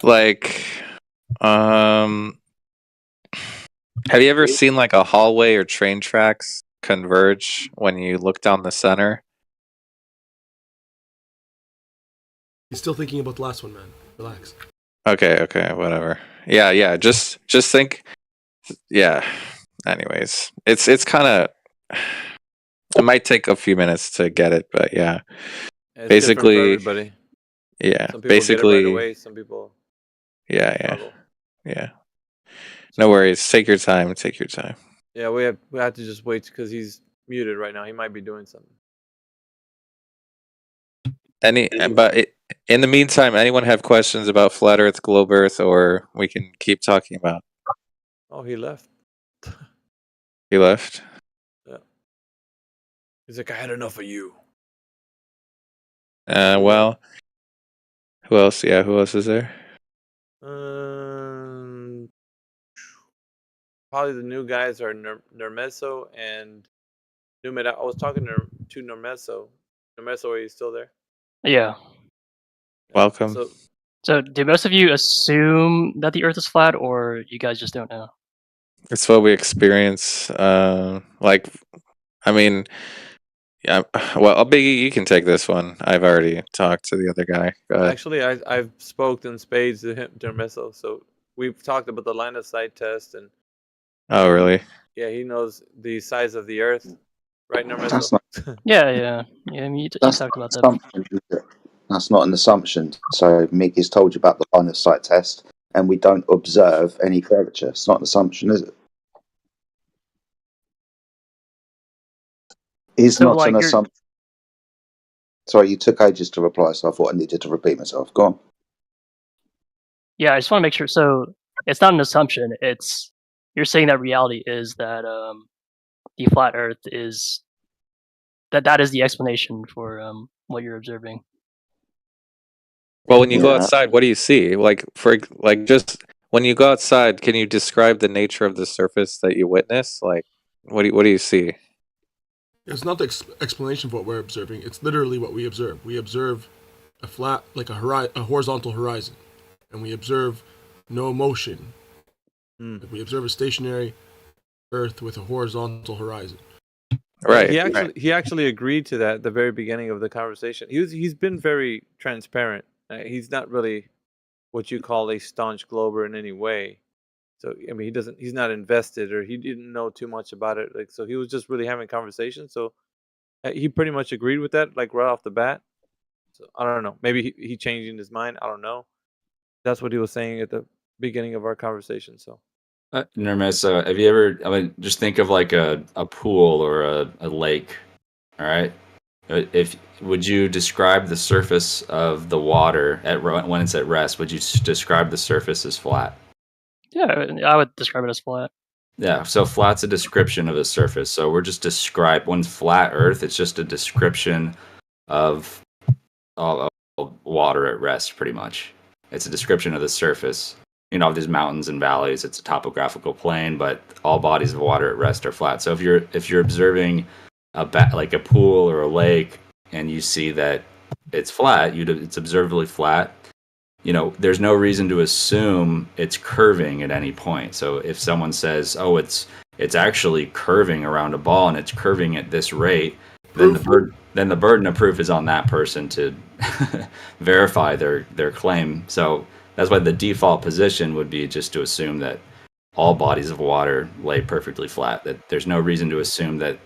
Like, have you ever seen like a hallway or train tracks converge when you look down the center? He's still thinking about the last one, man. Relax. Okay, whatever. Yeah, just think. Yeah. Anyways, it's kind of. It might take a few minutes to get it, but yeah. It's basically, for everybody. Yeah, some people basically. Get it right away, some people. Yeah. No worries. Take your time. Yeah, we have to just wait because he's muted right now. He might be doing something. In the meantime, anyone have questions about flat Earth, globe Earth, or we can keep talking about? Oh, he left. He left? Yeah. He's like, I had enough of you. Well, who else? Yeah, who else is there? Probably the new guys are Nermeso and Numeda. I was talking to Nermeso. Nermeso, are you still there? Yeah. Welcome. So, do most of you assume that the Earth is flat, or you guys just don't know? It's what we experience. I mean, yeah. Well, Biggie, you can take this one. I've already talked to the other guy. Go ahead. Actually, I've spoken spades to him, Nermeso. So we've talked about the line of sight test, and oh, really? Yeah, he knows the size of the Earth, right, Nermeso? Yeah. I mean, you talked about that. That's not an assumption. So Mick has told you about the line of sight test. and we don't observe any curvature. It's not an assumption, is it? Is So, not like, an assumption. Sorry, you took ages to reply, so I thought I needed to repeat myself. Go on. Yeah, I just want to make sure. So it's not an assumption. It's you're saying that reality is that the flat Earth is that is the explanation for what you're observing. Well, when you go Yeah. outside, what do you see? Just when you go outside, can you describe the nature of the surface that you witness? Like, what do you see? It's not the explanation of what we're observing. It's literally what we observe. We observe a flat, like a horizontal horizon, and we observe no motion. Like we observe a stationary Earth with a horizontal horizon. Right. He actually agreed to that at the very beginning of the conversation. He's been very transparent. He's not really what you call a staunch glober in any way. So I mean, he's not invested, or he didn't know too much about it. Like, so he was just really having conversation. So he pretty much agreed with that, like right off the bat. So I don't know. Maybe he changed in his mind. I don't know. That's what he was saying at the beginning of our conversation. So. Nermis, have you ever? I mean, just think of like a pool or a lake. All right. If would you describe the surface of the water when it's at rest? Would you describe the surface as flat? Yeah, I would describe it as flat. Yeah. So flat's a description of the surface. So we're just when flat Earth. It's just a description of water at rest, pretty much. It's a description of the surface. You know, there's mountains and valleys. It's a topographical plane, but all bodies of water at rest are flat. So if you're observing like a pool or a lake, and you see that it's flat, it's observably flat. You know, there's no reason to assume it's curving at any point. So if someone says, "Oh, it's actually curving around a ball and it's curving at this rate," then the burden of proof is on that person to verify their claim. So that's why the default position would be just to assume that all bodies of water lay perfectly flat. That there's no reason to assume that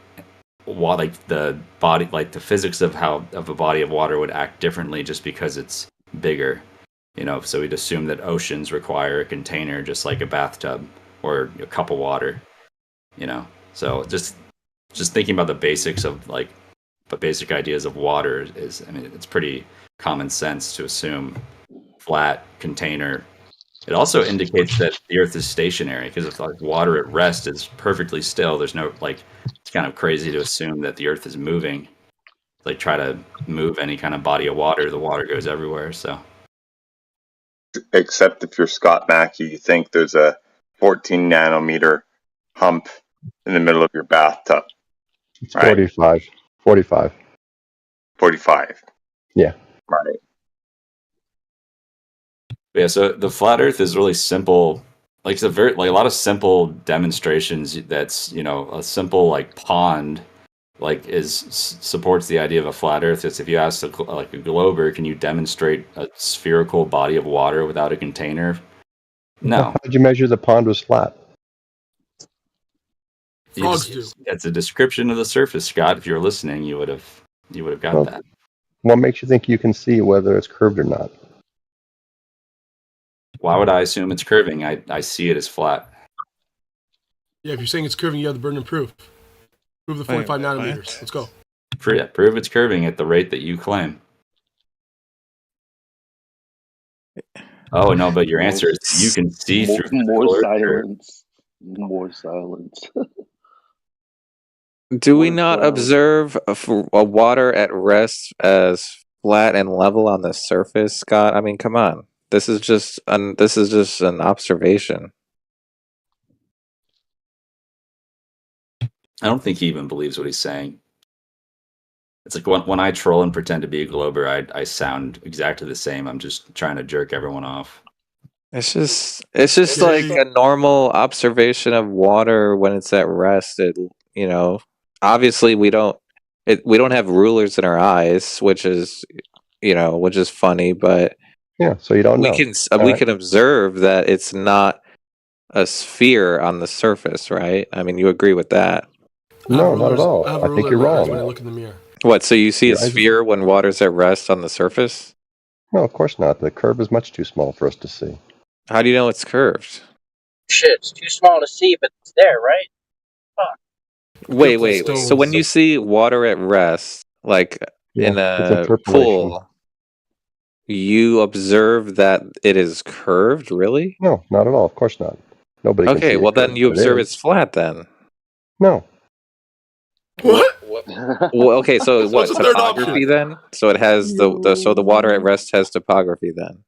the physics of how a body of water would act differently just because it's bigger. You know, so we'd assume that oceans require a container just like a bathtub or a cup of water. You know, so just thinking about the basics of the basic ideas of water is, I mean, it's pretty common sense to assume flat container. It also indicates that the Earth is stationary, because if like water at rest is perfectly still, there's no it's kind of crazy to assume that the Earth is moving. Like try to move any kind of body of water, the water goes everywhere. So, except if you're Scott Mackey, you think there's a 14 nanometer hump in the middle of your bathtub. It's right? 45. 45. Yeah. Right. Yeah, so the flat Earth is really simple. Like it's a lot of simple demonstrations. That's, you know, a simple pond, supports the idea of a flat Earth. It's if you ask a glober, can you demonstrate a spherical body of water without a container? No. How did you measure the pond was flat? It's a description of the surface, Scott. If you were listening, you would have got that. What makes you think you can see whether it's curved or not? Why would I assume it's curving? I see it as flat. Yeah, if you're saying it's curving, you have the burden of proof. Prove the 45 nanometers. Let's go. Prove it's curving at the rate that you claim. Oh no, but your answer is you can see through more silence. More silence. Do we not observe a water at rest as flat and level on the surface, Scott? I mean, come on. This is just an observation. I don't think he even believes what he's saying. It's like when I troll and pretend to be a glober, I sound exactly the same. I'm just trying to jerk everyone off. It's just like a normal observation of water when it's at rest. You know, obviously we don't have rulers in our eyes, which is funny, but yeah, so you don't know. We can observe that it's not a sphere on the surface, right? I mean, you agree with that? No, not at all. I think you're wrong. When I look in the mirror. What? So you see a sphere when water's at rest on the surface? No, of course not. The curve is much too small for us to see. How do you know it's curved? Shit, it's too small to see, but it's there, right? Fuck. Wait. So when you see water at rest, like in it's a interpolation. pool, you observe that it is curved, really? No, not at all. Of course not. Nobody can see Okay, it well then curved, you but it observe is. it's flat then. No. What? Well, okay, so what? What's the third Topography option? then? So it has the water at rest has topography then.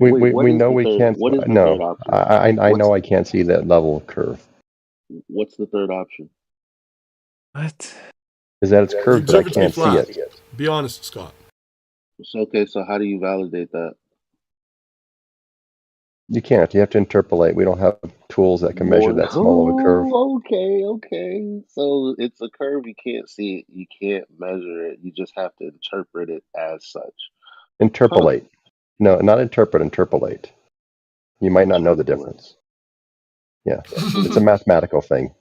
We know we can't. What is the No, third option? I know I can't see that level of curve. What's the third option? What? Is that it's You curved, but I observe it to be can't see flat. it. Be honest, Scott. Okay, so how do you validate that? You can't. You have to interpolate. We don't have tools that can measure that small of a curve. Okay. So it's a curve. You can't see it. You can't measure it. You just have to interpret it as such. Interpolate. No, not interpret. Interpolate. You might not know the difference. Yeah, it's a mathematical thing.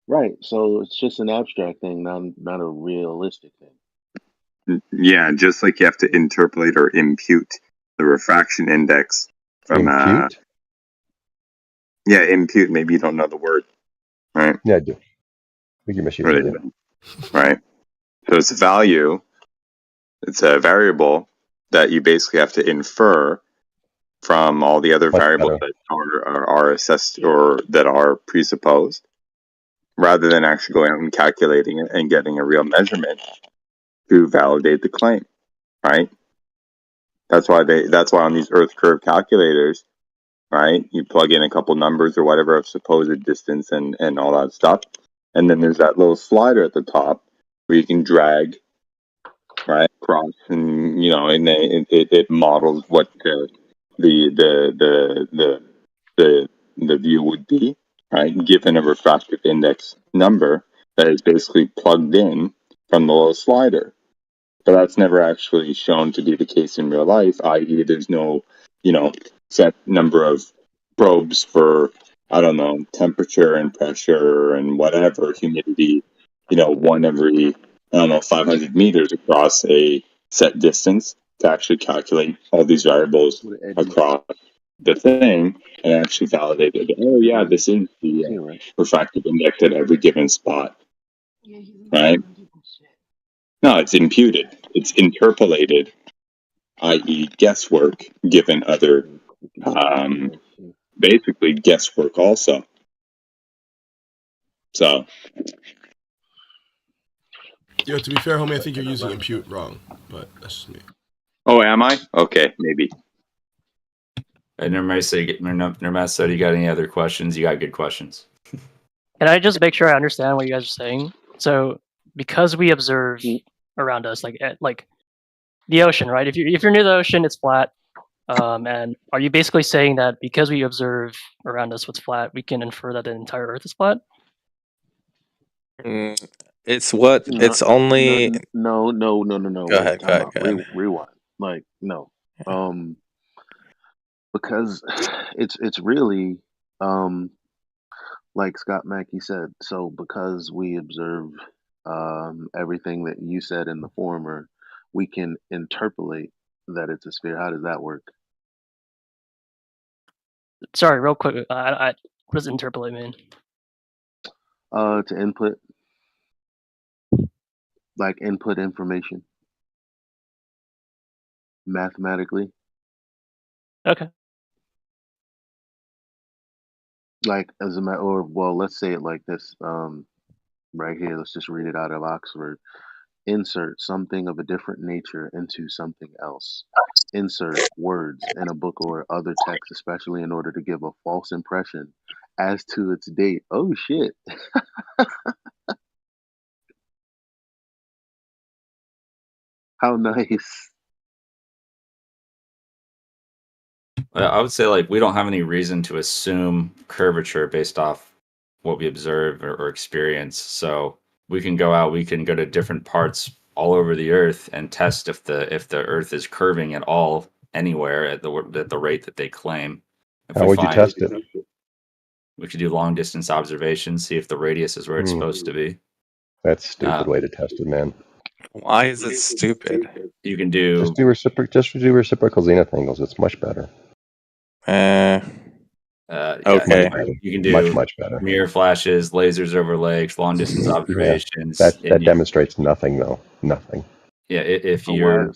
Right. So it's just an abstract thing, not a realistic thing. Yeah, just like you have to interpolate or impute the refraction index from impute. Yeah, impute. Maybe you don't know the word, right? Yeah, I do. We can miss you. Right. So it's a value. It's a variable that you basically have to infer from all the other variables that are assessed or that are presupposed, rather than actually going out and calculating it and getting a real measurement to validate the claim, right? That's why on these Earth curve calculators, right? You plug in a couple numbers or whatever of supposed distance and all that stuff, and then there's that little slider at the top where you can drag right across, and and it models what the view would be, right? Given a refractive index number that is basically plugged in from the little slider. But that's never actually shown to be the case in real life, i.e. there's no, set number of probes for, I don't know, temperature and pressure and whatever, humidity, one every, 500 meters across a set distance to actually calculate all these variables across the thing and actually validate it. Oh yeah, this is the refractive index at every given spot, right? No, it's imputed. It's interpolated, i.e. guesswork, given other, basically guesswork also. So. Yeah, to be fair, homie, I think you're using impute wrong, but that's just me. Oh, am I? Okay, maybe. Nirmasa, you got any other questions? You got good questions. Can I just make sure I understand what you guys are saying? So, because we observe around us, like the ocean, right? If you're near the ocean, it's flat. And are you basically saying that because we observe around us what's flat, we can infer that the entire Earth is flat? It's what it's only. No. Go ahead. Rewind. Like no. Because it's really like Scott Mackey said. So because we observe everything that you said in the former, we can interpolate that it's a sphere. How does that work? Sorry, real quick. What does interpolate mean? To input, like input information mathematically. Okay. Like as a matter, or well, let's say it like this. Right here, let's just read it out of Oxford. Insert something of a different nature into something else. Insert words in a book or other text, especially in order to give a false impression as to its date. Oh shit. How nice. I would say we don't have any reason to assume curvature based off what we observe or experience. So we can go to different parts all over the Earth and test if the Earth is curving at all anywhere at the rate that they claim. How would you test it? We could do long distance observations, see if the radius is where it's supposed to be. That's a stupid way to test it, man. Why is it stupid? You can do just do reciprocal zenith angles. It's much better. Okay. You can do much better. mirror flashes, lasers over lakes, long distance observations. That demonstrates nothing, though. Nothing. Yeah, if So you're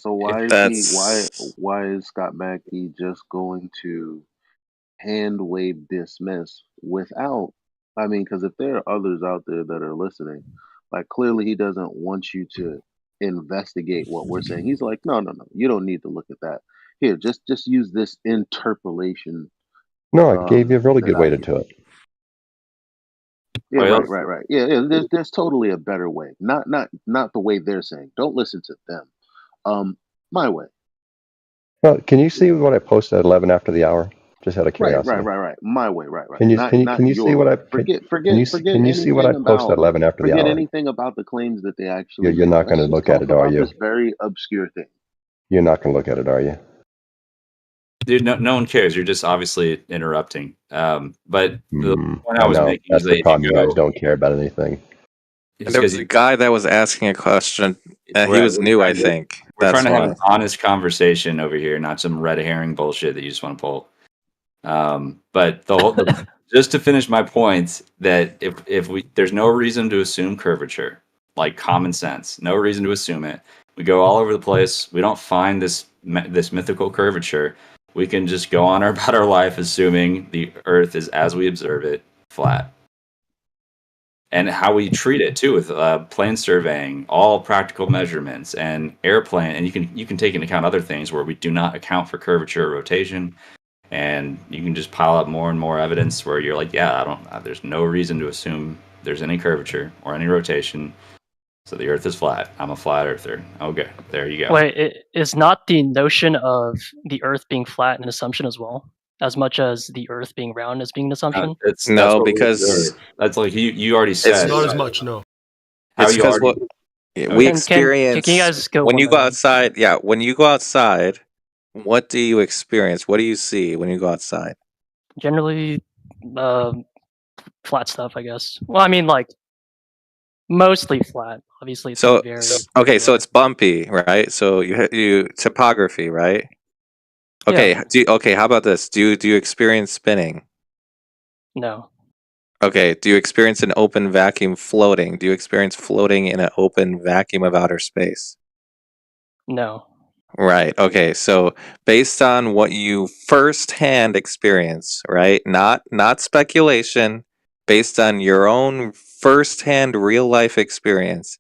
why is Scott Mackey just going to hand wave dismiss without? I mean, because if there are others out there that are listening, like clearly he doesn't want you to investigate what we're saying. He's like, no, you don't need to look at that. Here, just use this interpolation. No, I gave you a really that good way to do it. Yeah, right. Yeah. There's totally a better way. Not the way they're saying. Don't listen to them. My way. Well, can you see what I posted at 11 after the hour? Just out of curiosity. Right. My way. Right. Can you Not see your what way. I Forget you see what I anything posted at 11 after the forget hour? anything about the claims that they actually You're made. not going to Let's just look at talk it, are about you? this very obscure thing. You're not going to look at it, are you? Dude, no one cares. You're just obviously interrupting. But the point I was making that's is the that problem. You guys don't care about anything. And there was a guy that was asking a question. He was new, I think. We're That's trying to have why. an honest conversation over here, not some red herring bullshit that you just want to pull. But just to finish my point, that if there's no reason to assume curvature, like common sense, no reason to assume it. We go all over the place. We don't find this mythical curvature. We can just go on about our life assuming the Earth is as we observe it, flat. And how we treat it too, with plane surveying, all practical measurements, and airplane, and you can take into account other things where we do not account for curvature or rotation, and you can just pile up more and more evidence where you're like, yeah, there's no reason to assume there's any curvature or any rotation, so the Earth is flat. I'm a flat earther. Okay, there you go. Wait, is not the notion of the Earth being flat an assumption as well, as much as the Earth being round as being an assumption? That's No, what we because observe. That's like you already said. Not as much, no. It's because what we experience can you guys go when one you by go one? outside. Yeah, when you go outside, what do you experience? What do you see when you go outside? Generally, flat stuff, I guess. Well, I mean, like mostly flat. Obviously, it's So very okay, so it's bumpy, right? So you topography, right? Okay. Yeah. How about this? Do you experience spinning? No. Okay. Do you experience an open vacuum floating? Do you experience floating in an open vacuum of outer space? No. Right. Okay. So based on what you firsthand experience, right? Not speculation, based on your own firsthand real life experience,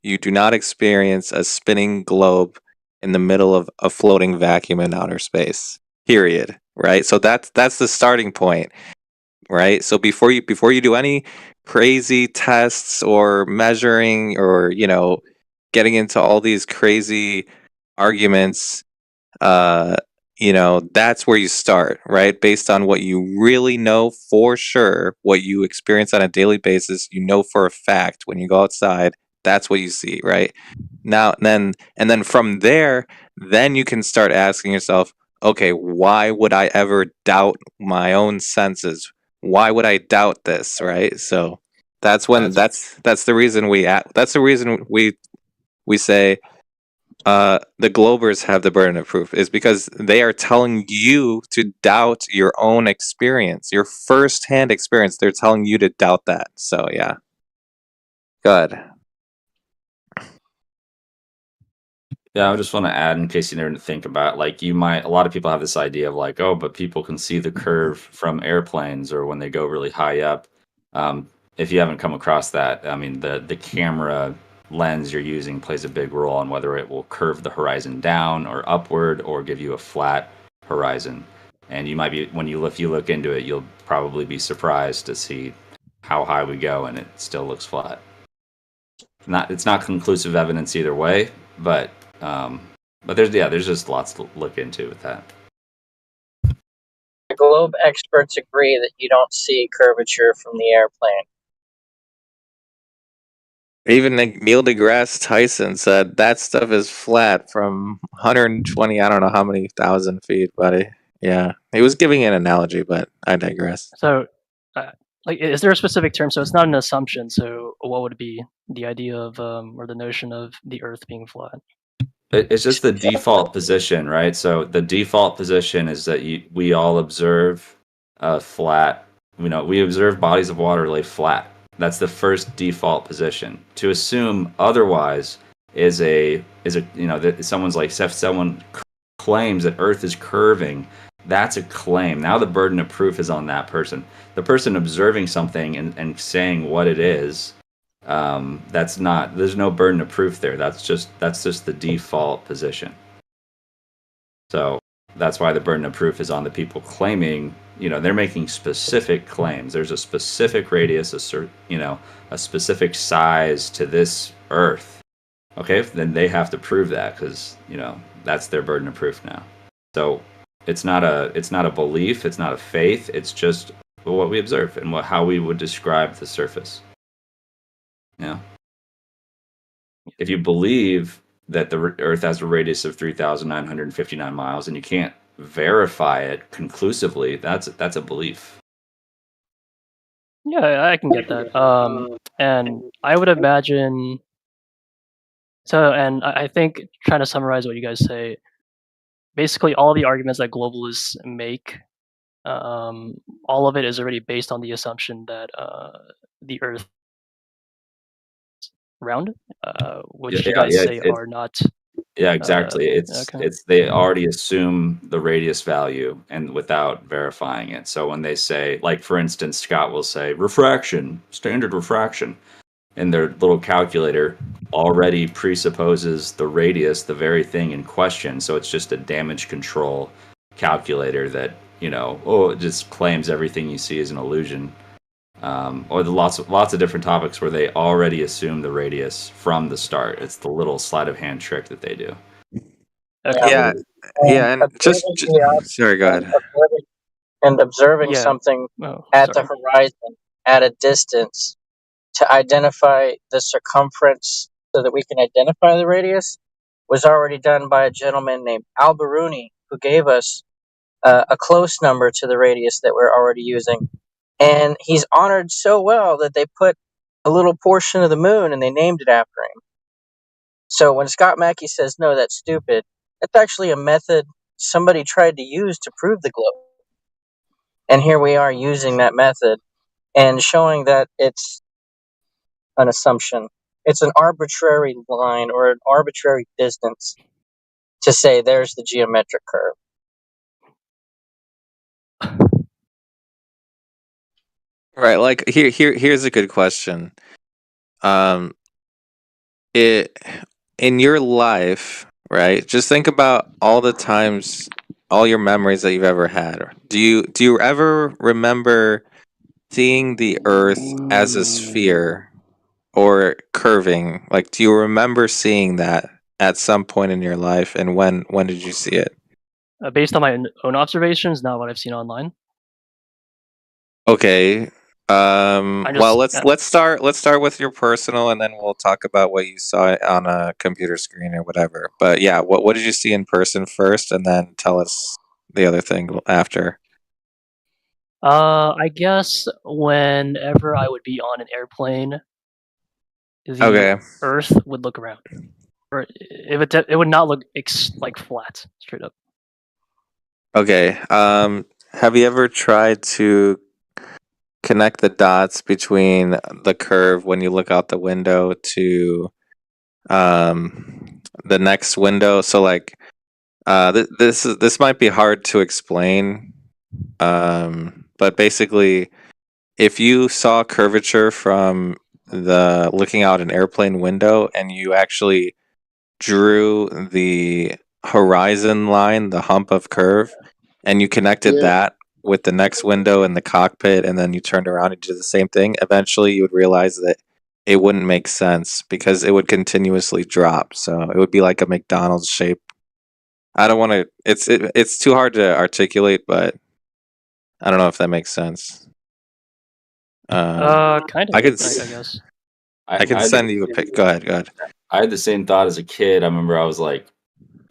you do not experience a spinning globe in the middle of a floating vacuum in outer space. Period. Right? So that's the starting point. Right? So before you do any crazy tests or measuring or, getting into all these crazy arguments, that's where you start, right? Based on what you really know for sure, what you experience on a daily basis, for a fact when you go outside, that's what you see, right? Now, and then from there, then you can start asking yourself, okay, why would I ever doubt my own senses? Why would I doubt this, right? So that's when that's the reason we say the Globers have the burden of proof, is because they are telling you to doubt your own experience, your first-hand experience. They're telling you to doubt that. So yeah, good. Yeah, I just want to add, in case you didn't think about, like, a lot of people have this idea of like, oh, but people can see the curve from airplanes or when they go really high up. If you haven't come across that, I mean, the camera lens you're using plays a big role on whether it will curve the horizon down or upward or give you a flat horizon. And you might be, if you look into it, you'll probably be surprised to see how high we go and it still looks flat. It's not conclusive evidence either way, but there's just lots to look into with that. The globe experts agree that you don't see curvature from the airplane. Even Neil deGrasse Tyson said that stuff is flat from 120, I don't know how many thousand feet, buddy. Yeah, he was giving an analogy, but I digress. So, is there a specific term? So it's not an assumption. So what would be the idea of, or the notion of the Earth being flat? It's just the default position, right? So the default position is that we all observe flat. We observe bodies of water lay flat. That's the first default position. To assume otherwise is that someone's like, if someone claims that Earth is curving, that's a claim. Now the burden of proof is on that person. The person observing something and saying what it is. There's no burden of proof there. That's just the default position. So that's why the burden of proof is on the people claiming, they're making specific claims. There's a specific radius, a specific size to this Earth. Okay, then they have to prove that because, that's their burden of proof now. So it's not a belief, it's not a faith, it's just what we observe and how we would describe the surface. Yeah. If you believe that the Earth has a radius of 3,959 miles and you can't verify it conclusively, that's a belief. Yeah, I can get that. And I would imagine. So, and I think trying to summarize what you guys say, basically all the arguments that globalists make, all of it is already based on the assumption that the Earth is round, which you guys say are not. Yeah, exactly. It's they already assume the radius value and without verifying it. So when they say, like for instance, Scott will say refraction, standard refraction, and their little calculator already presupposes the radius, the very thing in question. So it's just a damage control calculator that it just claims everything you see is an illusion. Or the lots of different topics where they already assume the radius from the start. It's the little sleight of hand trick that they do. Okay. Yeah, and just sorry, go ahead. And observing something at the horizon at a distance to identify the circumference so that we can identify the radius was already done by a gentleman named Alberuni, who gave us a close number to the radius that we're already using. And he's honored so well that they put a little portion of the moon and they named it after him. So when Scott Mackey says, no, that's stupid, that's actually a method somebody tried to use to prove the globe. And here we are using that method and showing that it's an assumption. It's an arbitrary line or an arbitrary distance to say there's the geometric curve. Right, like here's a good question. In your life, right? Just think about all the times, all your memories that you've ever had. Do you ever remember seeing the Earth as a sphere or curving? Like, do you remember seeing that at some point in your life, and when did you see it? Based on my own observations, not what I've seen online. Okay. Well, let's start with your personal, and then we'll talk about what you saw on a computer screen or whatever. But yeah, what did you see in person first, and then tell us the other thing after. I guess whenever I would be on an airplane, the Earth would look around, or it would not look like flat, straight up. Okay. Have you ever tried to connect the dots between the curve when you look out the window to the next window? So like this might be hard to explain, but basically if you saw curvature from the looking out an airplane window and you actually drew the horizon line, the hump of curve, and you connected that with the next window in the cockpit, and then you turned around and did the same thing, eventually you would realize that it wouldn't make sense because it would continuously drop. So it would be like a McDonald's shape. I don't want to. It's too hard to articulate, but I don't know if that makes sense. Kind of. I guess. I can send you a pic. Go ahead. I had the same thought as a kid. I remember I was like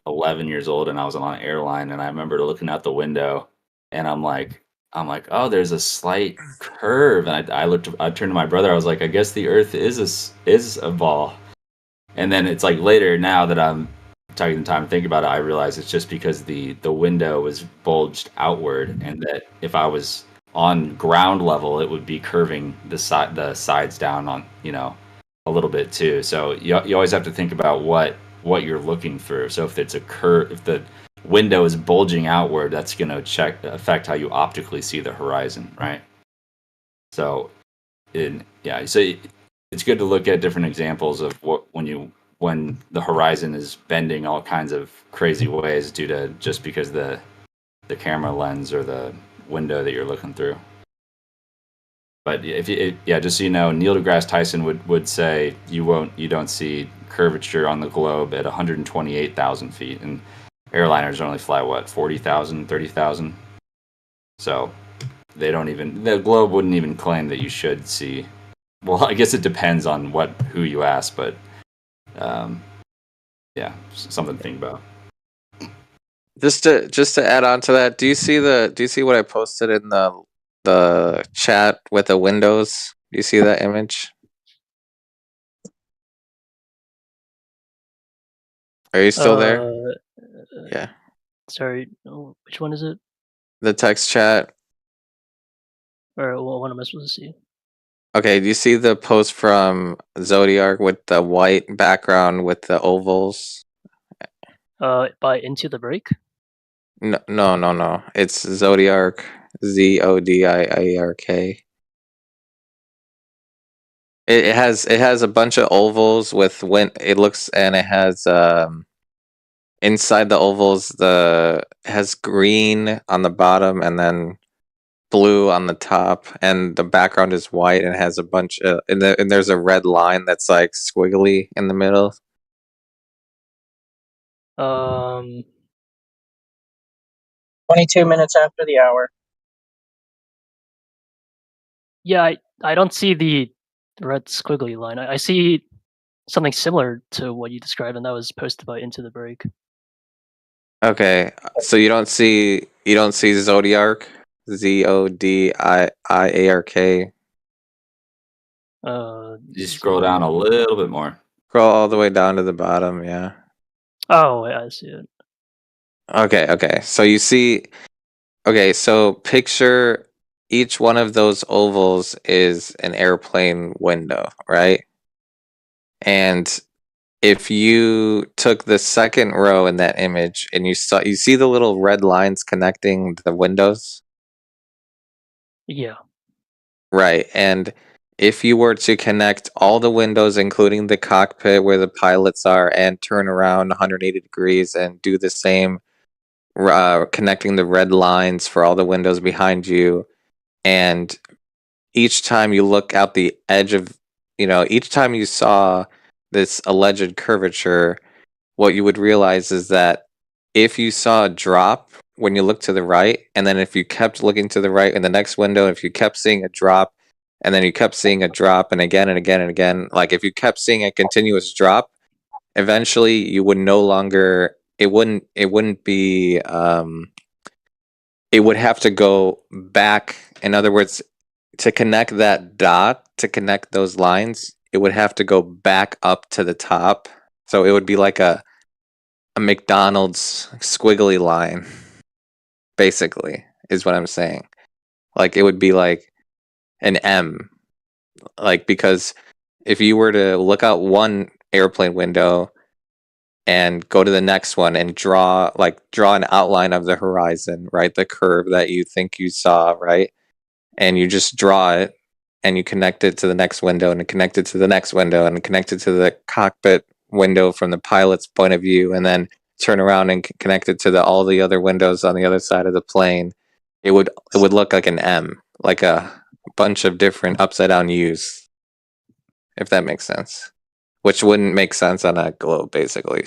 11 years old and I was on an airline, and I remember looking out the window, and I'm like, oh, there's a slight curve, and I turned to my brother. I was like, I guess the Earth is a ball. And then it's like later now that I'm taking the time to think about it, I realized it's just because the window was bulged outward, and that if I was on ground level, it would be curving the sides down on, you know, a little bit too. So you always have to think about what you're looking through. So if it's a curve, if the window is bulging outward, that's going to affect how you optically see the horizon, right? So so it's good to look at different examples of when the horizon is bending all kinds of crazy ways due to just because the camera lens or the window that you're looking through. But just so you know, Neil deGrasse Tyson would say you don't see curvature on the globe at 128,000 feet, and airliners only fly what, 40,000, 30,000. So the globe wouldn't even claim that you should see. Well, I guess it depends on who you ask, but something to think about. Just to add on to that, do you see what I posted in the chat with the windows? Do you see that image? Are you still there? Yeah. Sorry, which one is it? The text chat. Or what am I supposed to see? Okay, do you see the post from Zodiac with the white background with the ovals? By Into the Break? No. It's Zodiac, Zodiark. It has a bunch of ovals with it has inside the ovals has green on the bottom and then blue on the top, and the background is white and has a bunch of and there's a red line that's like squiggly in the middle. 22 minutes after the hour. Yeah, I don't see the red squiggly line. I see something similar to what you described, and that was posted by Into the Break. Okay, so you don't see Zodiark, Zodiark. You scroll down a little bit more. Scroll all the way down to the bottom, yeah. Oh, yeah, I see it. Okay. So you see. Okay, so picture each one of those ovals is an airplane window, right? And if you took the second row in that image and you see the little red lines connecting the windows? Yeah. Right. And if you were to connect all the windows, including the cockpit where the pilots are, and turn around 180 degrees and do the same, connecting the red lines for all the windows behind you, and each time you look out the edge of, each time you saw this alleged curvature, what you would realize is that if you saw a drop when you look to the right, and then if you kept looking to the right in the next window, if you kept seeing a drop, and then you kept seeing a drop, and again and again and again, like if you kept seeing a continuous drop, eventually you would no longer, it wouldn't be, it would have to go back. In other words, to connect that dot, to connect those lines, it would have to go back up to the top. So it would be like a McDonald's squiggly line, basically, is what I'm saying. Like it would be like an M. Like, because if you were to look out one airplane window and go to the next one and draw an outline of the horizon, right? The curve that you think you saw, right? And you just draw it and you connect it to the next window and connect it to the next window and connect it to the cockpit window from the pilot's point of view, and then turn around and connect it to all the other windows on the other side of the plane, it would look like an M, like a bunch of different upside down U's, if that makes sense. Which wouldn't make sense on a globe, basically.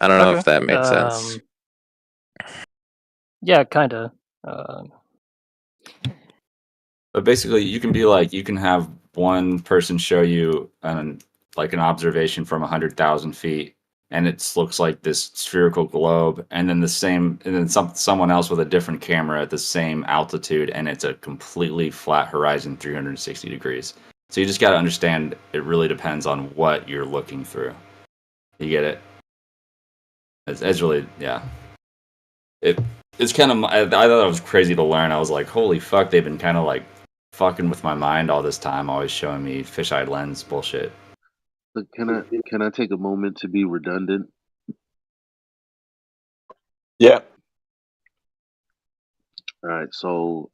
I don't know if that made sense. Yeah, kind of. But basically, you can have one person show you an observation from 100,000 feet, and it looks like this spherical globe, and then someone else with a different camera at the same altitude, and it's a completely flat horizon, 360 degrees. So you just got to understand, it really depends on what you're looking through. You get it? It's really, yeah. It's kind of, I thought it was crazy to learn. I was like, holy fuck, they've been kind of like fucking with my mind all this time, always showing me fisheye lens bullshit. But can I take a moment to be redundant? Yeah. All right. So,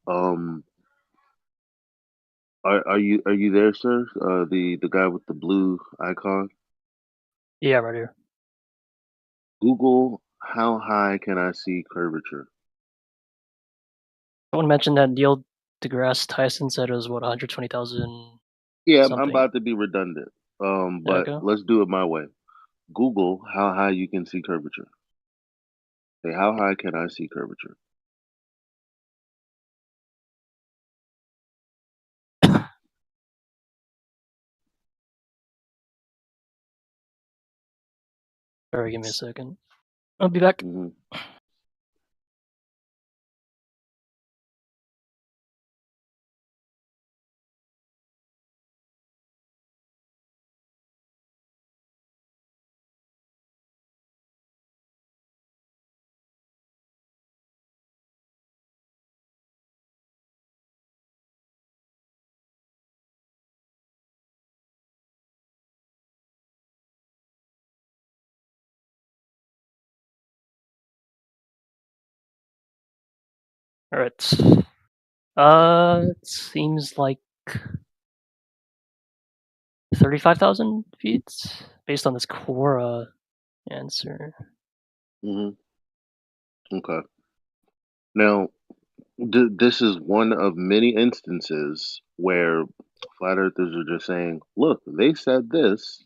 are you there, sir? The guy with the blue icon. Yeah, right here. Google, how high can I see curvature? Someone mentioned that Neil deGrasse Tyson said it was what 120,000 Yeah, I'm something. about to be redundant. But Okay. let's do it my way. Google how high you can see curvature. Say, how high can I see curvature? Sorry, give me a second. I'll be back. Mm-hmm. All right. It seems like 35,000 feet based on this Quora answer. Mm-hmm. Okay. Now, this is one of many instances where flat earthers are just saying, look, they said this,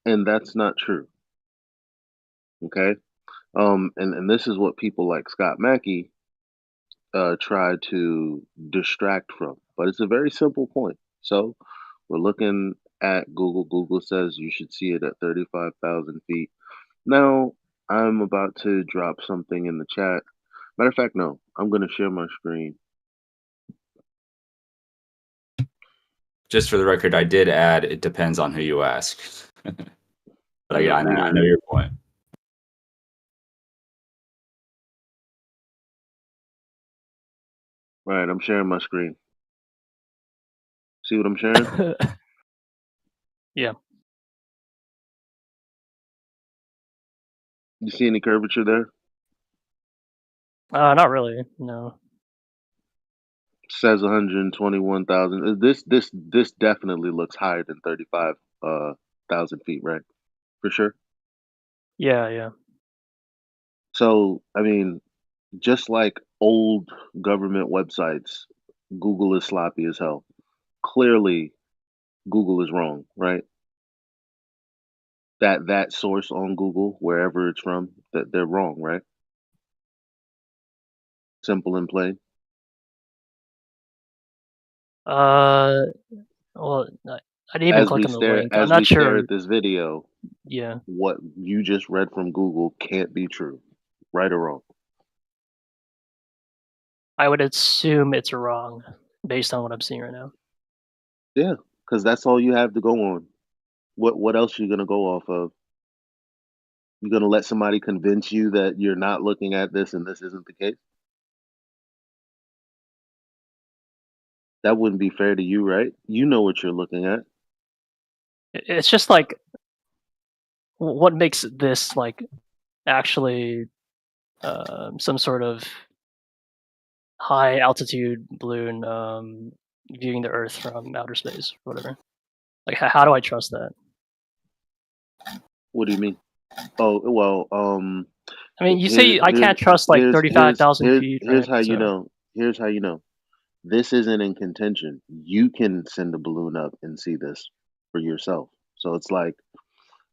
and that's not true. Okay? And this is what people like Scott Mackey try to distract from. But it's a very simple point. So we're looking at Google. Google says you should see it at 35,000 feet. Now, I'm about to drop something in the chat. Matter of fact, no, I'm going to share my screen. Just for the record, I did add, it depends on who you ask. But I know your point. Right, I'm sharing my screen. See what I'm sharing? Yeah. You see any curvature there? Not really. No. Says 121,000. This definitely looks higher than 35,000 feet, right? For sure. Yeah, yeah. So, I mean, just like old government websites, Google is sloppy as hell. Clearly, Google is wrong, right? That source on Google, wherever it's from, that they're wrong, right? Simple and plain. Well, I didn't even click on the link. I'm not Stare sure. at this video, Yeah. what you just read from Google can't be true, right or wrong. I would assume it's wrong based on what I'm seeing right now. Yeah, because that's all you have to go on. What else are you gonna go off of? You're gonna let somebody convince you that you're not looking at this and this isn't the case? That wouldn't be fair to you, right? You know what you're looking at. It's just like, what makes this like actually some sort of high altitude balloon viewing the Earth from outer space, whatever. Like, how do I trust that? What do you mean? Oh well, I mean, you say I can't trust like 35,000 feet. Here's Right? how you So, know. Here's how you know. This isn't in contention. You can send a balloon up and see this for yourself. So it's like,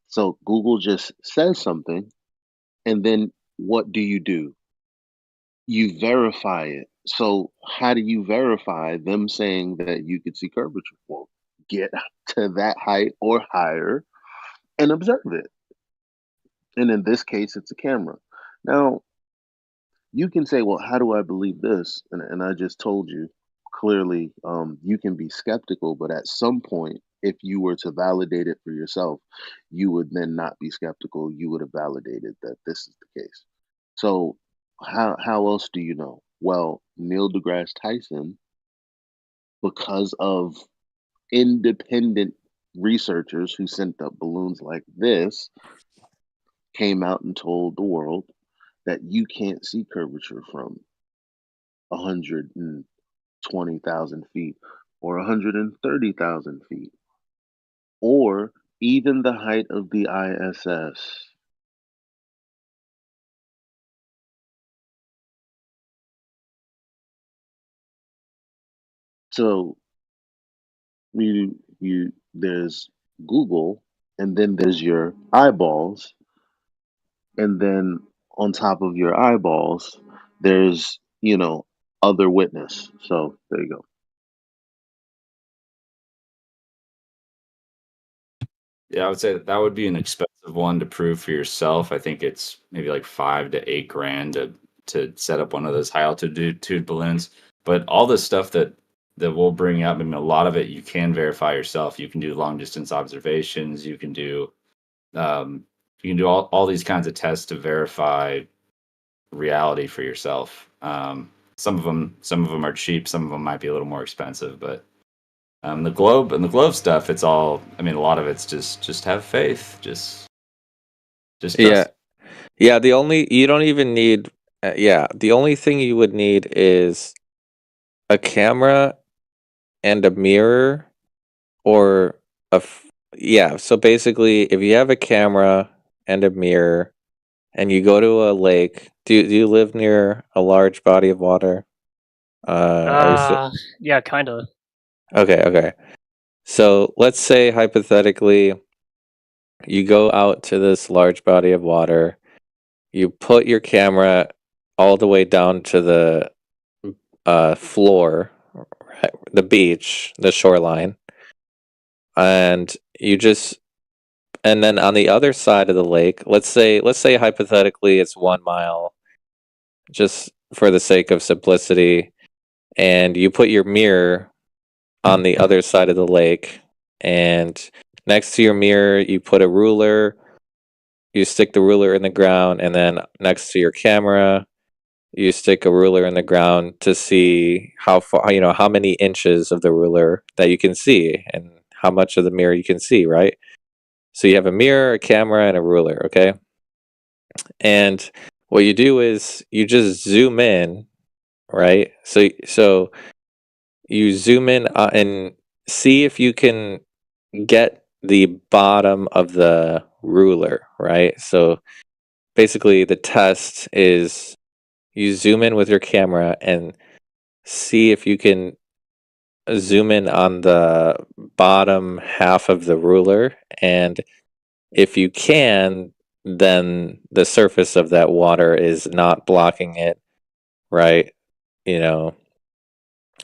so Google just says something, and then what do? You verify it. So how do you verify them saying that you could see curvature? Well, get to that height or higher and observe it. And in this case, it's a camera. Now, you can say, well, how do I believe this? And I just told you clearly, you can be skeptical, but at some point, if you were to validate it for yourself, you would then not be skeptical. You would have validated that this is the case. So how else do you know? Well, Neil deGrasse Tyson, because of independent researchers who sent up balloons like this, came out and told the world that you can't see curvature from 120,000 feet or 130,000 feet or even the height of the ISS. So there's Google, and then there's your eyeballs, and then on top of your eyeballs, there's other witness. So there you go. Yeah, I would say that would be an expensive one to prove for yourself. I think it's maybe like $5 to $8 grand to set up one of those high altitude balloons. But all the stuff that we'll bring up, I mean, a lot of it you can verify yourself. You can do long distance observations. You can do all these kinds of tests to verify reality for yourself. Some of them are cheap. Some of them might be a little more expensive, but the globe stuff, it's all, I mean, a lot of it's just have faith, just trust. Yeah, the only thing you would need is a camera and a mirror, or so basically if you have a camera and a mirror and you go to a lake, do you live near a large body of water? Yeah, kind of. Okay. So let's say hypothetically you go out to this large body of water, you put your camera all the way down to the floor, the beach, the shoreline, and then on the other side of the lake, let's say hypothetically it's 1 mile, just for the sake of simplicity, and you put your mirror on the other side of the lake, and next to your mirror you put a ruler. You stick the ruler in the ground, and then next to your camera you stick a ruler in the ground to see how far, how many inches of the ruler that you can see and how much of the mirror you can see, right? So you have a mirror, a camera, and a ruler, okay? And what you do is you just zoom in, right? So you zoom in and see if you can get the bottom of the ruler, right? So basically the test is you zoom in with your camera and see if you can zoom in on the bottom half of the ruler, and if you can, then the surface of that water is not blocking it, right?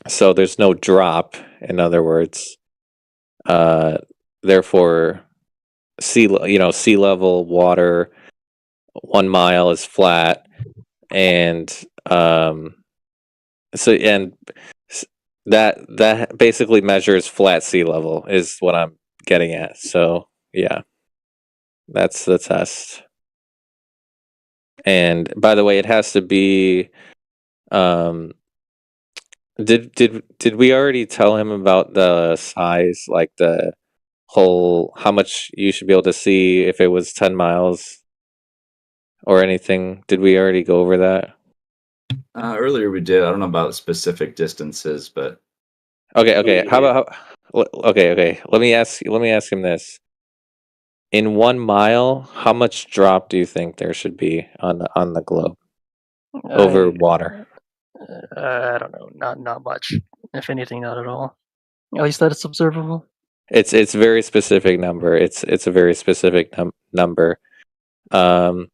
So there's no drop, in other words. Therefore, sea level water 1 mile is flat, and that basically measures flat sea level is what I'm getting at. So yeah, that's the test. And by the way, it has to be. Did we already tell him about the size, like the whole, how much you should be able to see if it was 10 miles or anything? Did we already go over that? Earlier we did. I don't know about specific distances, but okay. How about okay? Let me ask him this. In 1 mile, how much drop do you think there should be on the globe over water? I don't know. Not much. If anything, not at all. At least that it's observable. It's very specific number. It's a very specific number. Do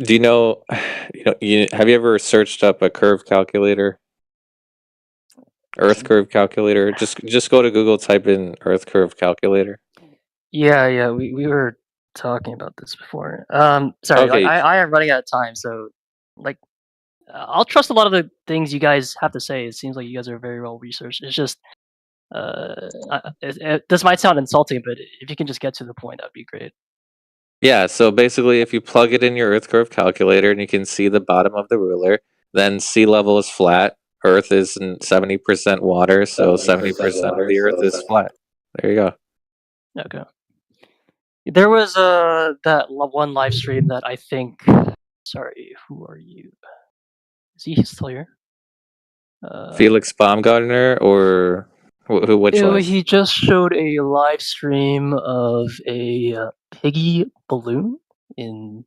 you know? Have you ever searched up a curve calculator? Earth curve calculator. Just go to Google, type in Earth curve calculator. Yeah. We were talking about this before. Sorry. Okay. I am running out of time, so I'll trust a lot of the things you guys have to say. It seems like you guys are very well researched. It's just This might sound insulting, but if you can just get to the point, that'd be great. Yeah, so basically if you plug it in your Earth curve calculator and you can see the bottom of the ruler, then sea level is flat, Earth is 70% water, so 70% of the Earth is flat. There you go. Okay. There was that one live stream that I think. Sorry, who are you? Is he still here? Felix Baumgartner or which one? He just showed a live stream of a piggy balloon in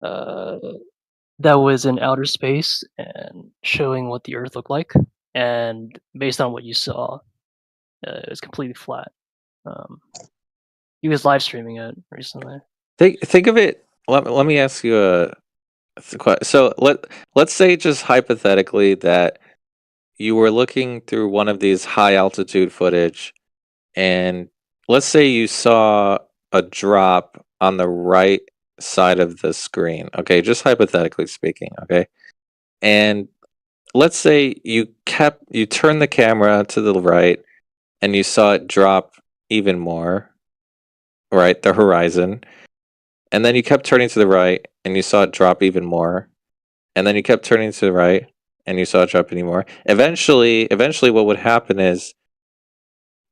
that was in outer space and showing what the Earth looked like. And based on what you saw, it was completely flat. He was live streaming it recently. Think of it. Let me ask you a question. So let's say just hypothetically that you were looking through one of these high altitude footage, and let's say you saw a drop on the right side of the screen. Okay, just hypothetically speaking. Okay, and let's say you turned the camera to the right, and you saw it drop even more. Right, the horizon. And then you kept turning to the right and you saw it drop even more. And then you kept turning to the right and you saw it drop any more. Eventually what would happen is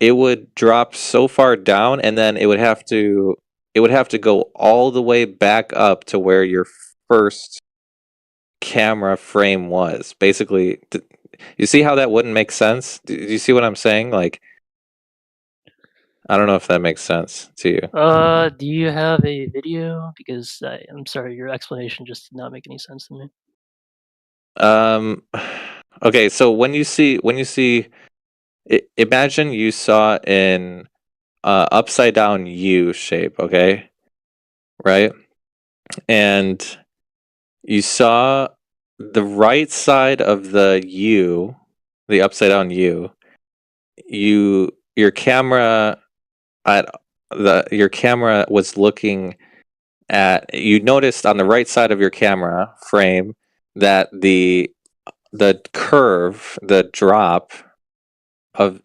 it would drop so far down and then it would have to go all the way back up to where your first camera frame was. Basically, you see how that wouldn't make sense? Do you see what I'm saying? Like, I don't know if that makes sense to you. Do you have a video? Because I'm sorry, your explanation just did not make any sense to me. Okay, so when you see imagine you saw an upside down U shape, okay? Right? And you saw the right side of the U, the upside down U, your camera was looking at, you noticed on the right side of your camera frame that the curve, the drop of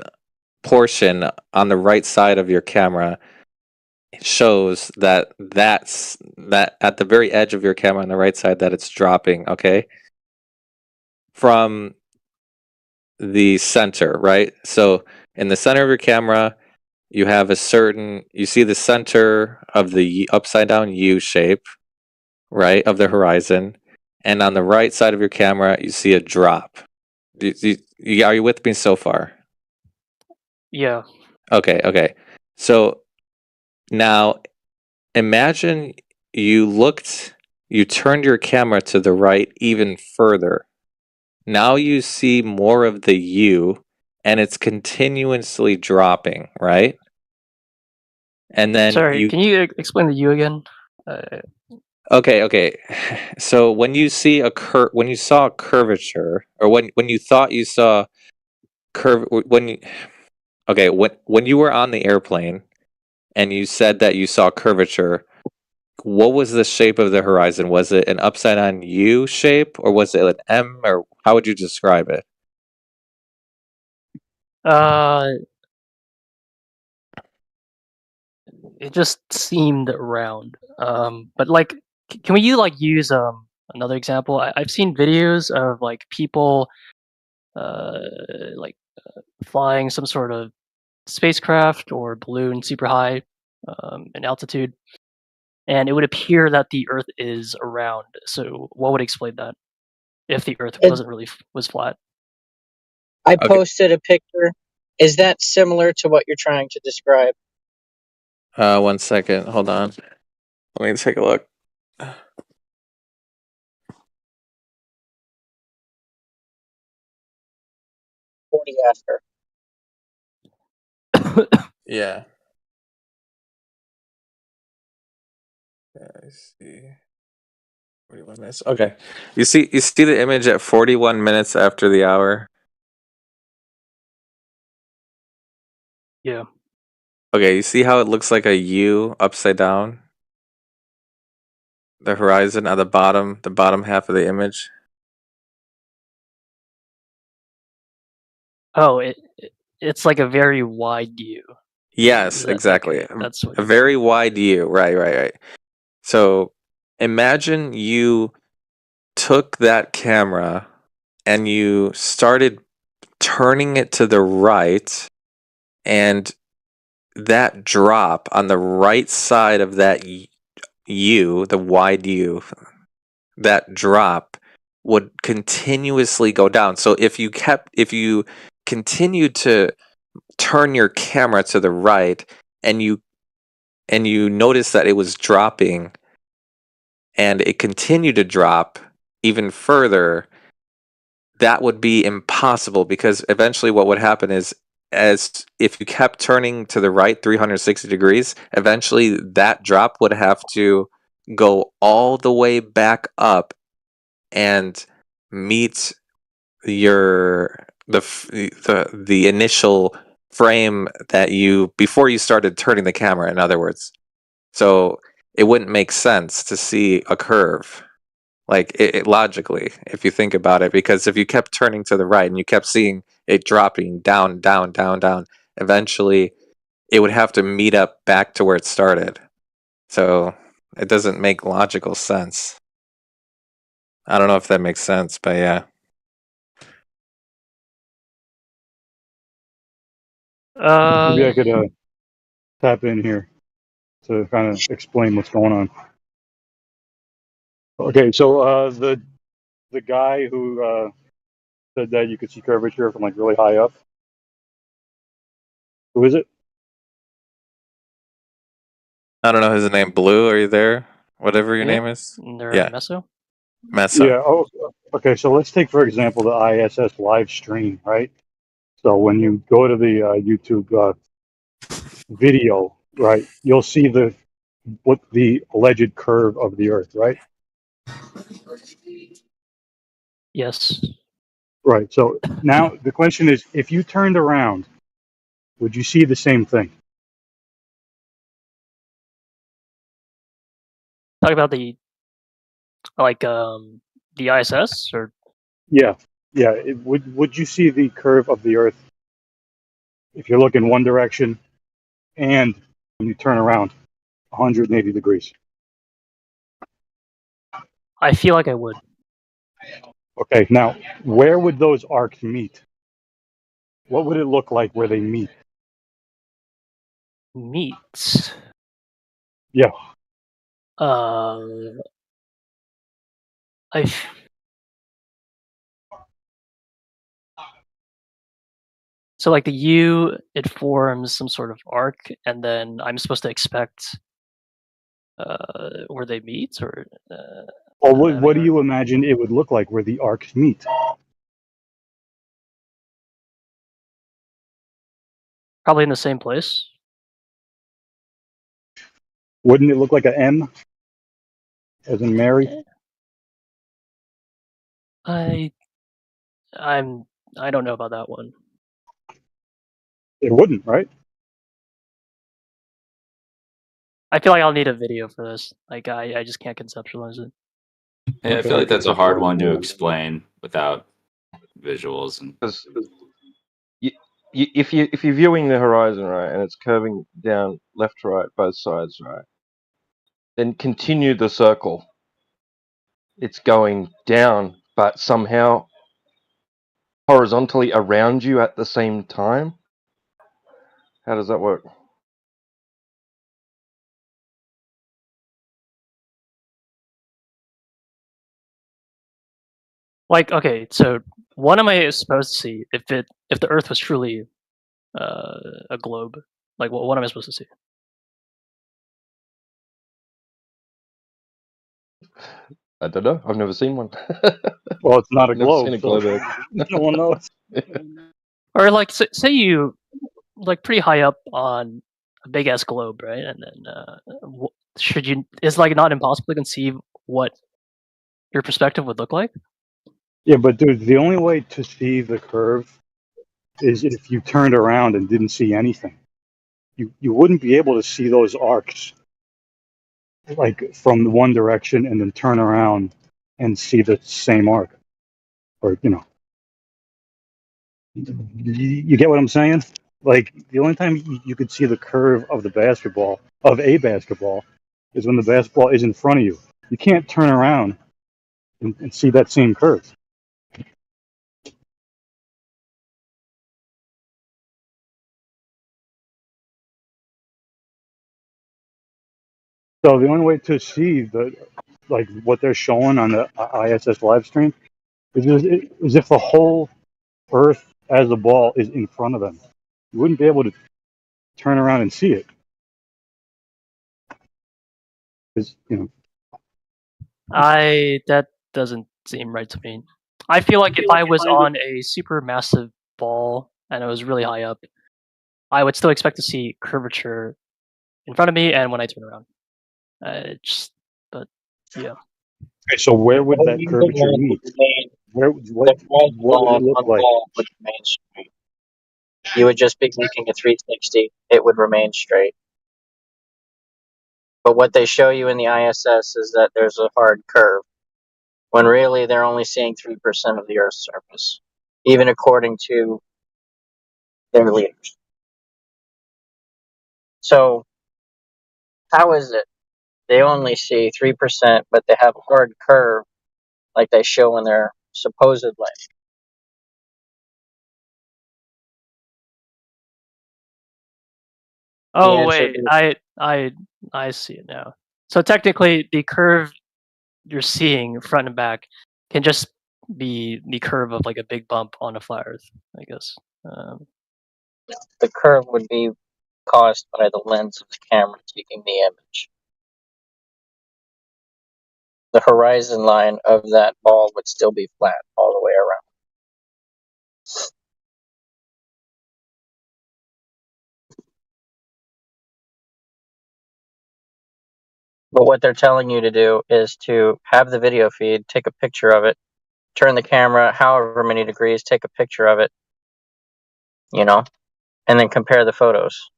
portion on the right side of your camera shows that at the very edge of your camera on the right side that it's dropping, okay? From the center, right? So in the center of your camera, you see the center of the upside down U shape, right, of the horizon. And on the right side of your camera, you see a drop. Are you with me so far? Yeah. Okay. So now imagine you turned your camera to the right even further. Now you see more of the U and it's continuously dropping, right? And then sorry, can you explain the U again? Okay. So when you saw a curvature, or when you thought you saw when you were on the airplane and you said that you saw curvature, what was the shape of the horizon? Was it an upside down U shape, or was it an M, or how would you describe it? It just seemed round. But like, can we use another example? I've seen videos of like people flying some sort of spacecraft or balloon super high in altitude, and it would appear that the Earth is round. So what would explain that if the Earth was flat? I posted a picture. Is that similar to what you're trying to describe? 1 second. Hold on. Let me take a look. 40 after. Yeah. I see. 41 minutes. Okay. You see the image at 41 minutes after the hour? Yeah. Okay, you see how it looks like a U upside down? The horizon at the bottom half of the image. Oh, it's like a very wide view. Yes, exactly. Okay, that's what a very wide view. Right. So imagine you took that camera and you started turning it to the right, and that drop on the right side of that U, the wide U, that drop would continuously go down. So if you continued to turn your camera to the right and you notice that it was dropping and it continued to drop even further, that would be impossible, because eventually what would happen is, as if you kept turning to the right 360 degrees, eventually that drop would have to go all the way back up and meet the initial frame that you, before you started turning the camera, in other words. So it wouldn't make sense to see a curve, like it logically, if you think about it, because if you kept turning to the right and you kept seeing it dropping down, eventually it would have to meet up back to where it started. So it doesn't make logical sense. I don't know if that makes sense, but yeah. Maybe I could tap in here to kind of explain what's going on. Okay, so the guy who said that you could see curvature from like really high up. Who is it? I don't know his name. Blue, are you there? Whatever your name is. Yeah. Meso? Meso. Yeah. Oh, okay. So let's take, for example, the ISS live stream, right? So when you go to the YouTube video, right, you'll see what the alleged curve of the Earth, right? Yes. Right. So now the question is, if you turned around, would you see the same thing? Talk about the ISS, or Yeah. Yeah. Would you see the curve of the Earth if you look in one direction and when you turn around 180 degrees? I feel like I would. Okay. Now, where would those arcs meet? What would it look like where they meet? Meets. Yeah. So like the U, it forms some sort of arc, and then I'm supposed to expect where they meet, or. Well, what do you imagine it would look like where the arcs meet? Probably in the same place. Wouldn't it look like an M, as in Mary? I don't know about that one. It wouldn't, right? I feel like I'll need a video for this. Like I just can't conceptualize it. Yeah, I feel like that's a hard one to explain without visuals. And if you're viewing the horizon, right, and it's curving down left to right, both sides, right, then continue the circle. It's going down, but somehow horizontally around you at the same time. How does that work? Like, okay, so what am I supposed to see if the Earth was truly a globe? Like, what am I supposed to see? I don't know. I've never seen one. Well, it's not a I've never globe. seen a So globe. no one knows. Or like, say you like pretty high up on a big ass globe, right? And then should you? It's like not impossible to conceive what your perspective would look like. Yeah, but dude, the only way to see the curve is if you turned around and didn't see anything. You wouldn't be able to see those arcs like from one direction and then turn around and see the same arc, or You get what I'm saying? Like the only time you could see the curve of a basketball, is when the basketball is in front of you. You can't turn around and see that same curve. So the only way to see what they're showing on the ISS live stream is if the whole Earth as a ball is in front of them. You wouldn't be able to turn around and see it. Because, that doesn't seem right to me. I feel like if I was on a super massive ball and it was really high up, I would still expect to see curvature in front of me and when I turn around. But yeah. Okay, so where would that curvature meet? What would it look like? Would remain straight. You would just be making a 360. It would remain straight. But what they show you in the ISS is that there's a hard curve, when really they're only seeing 3% of the Earth's surface, even according to their leaders. So how is it they only see 3%, but they have a hard curve like they show in their supposed light? Oh wait, I see it now. So technically, the curve you're seeing front and back can just be the curve of like a big bump on a flat Earth, I guess. The curve would be caused by the lens of the camera taking the image. The horizon line of that ball would still be flat all the way around. But what they're telling you to do is to have the video feed, take a picture of it, turn the camera however many degrees, take a picture of it, and then compare the photos.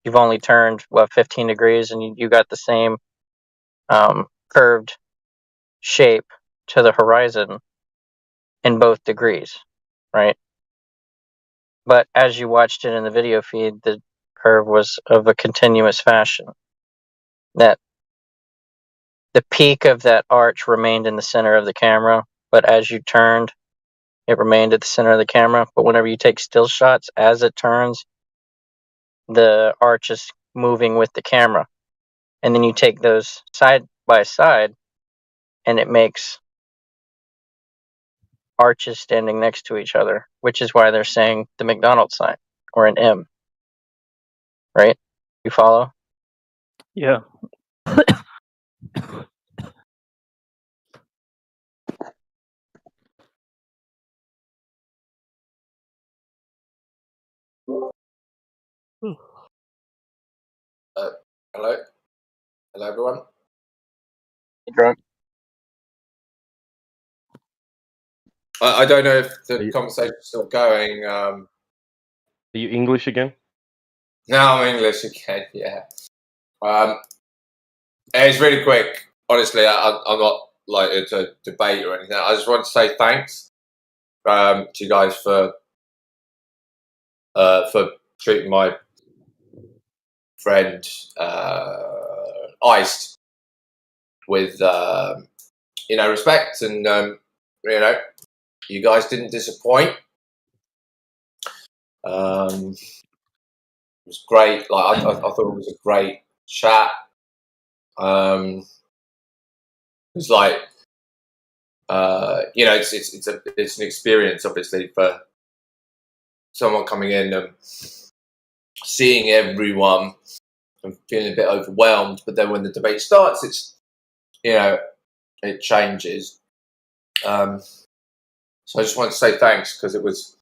You've only turned, 15 degrees, and you got the same curved shape to the horizon in both degrees, right? But as you watched it in the video feed, the curve was of a continuous fashion. That the peak of that arch remained in the center of the camera, but as you turned, it remained at the center of the camera. But whenever you take still shots, as it turns, the arch is moving with the camera. And then you take those side by side, and it makes arches standing next to each other, which is why they're saying the McDonald's sign or an M. Right? You follow? Yeah. Hello, everyone. You drunk? I don't know if the conversation's still going. Are you English again? No, I'm English again. Yeah. It's really quick. Honestly, I'm not like it's a debate or anything. I just want to say thanks to you guys for treating my friend Iced with respect, and you guys didn't disappoint. It was great. Like I thought it was a great chat. It's like it's an experience, obviously, for someone coming in and seeing everyone and feeling a bit overwhelmed. But then when the debate starts, it's it changes. So I just want to say thanks, because it was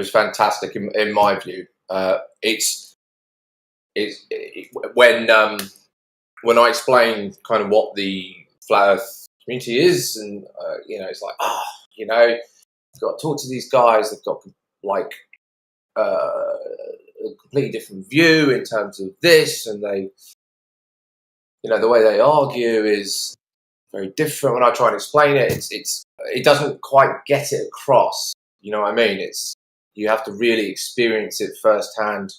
fantastic in my view. When I explain kind of what the flat Earth community is, and it's like, you've got to talk to these guys. They've got like a completely different view in terms of this, and they, the way they argue is very different. When I try and explain it, it doesn't quite get it across. You know what I mean? It's you have to really experience it firsthand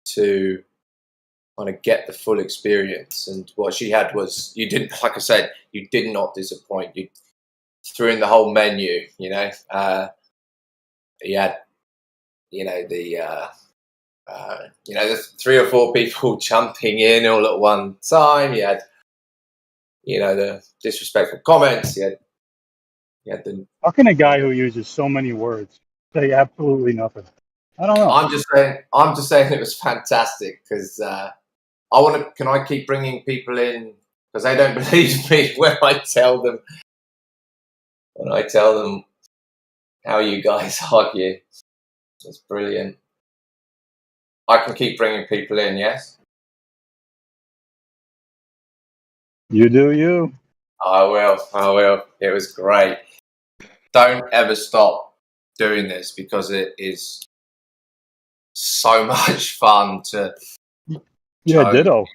to kind of get the full experience. And what she had was, you didn't, like I said, you did not disappoint. You threw in the whole menu, you know. You had, you know, there's 3 or 4 people jumping in all at one time. You had, you know, the disrespectful comments. You had the. How can a guy who uses so many words say absolutely nothing? I don't know. I'm just saying it was fantastic because can I keep bringing people in because they don't believe me when I tell them how you guys argue. It's brilliant. I can keep bringing people in, yes? You do you. I will. It was great. Don't ever stop doing this because it is so much fun to. Yeah, ditto.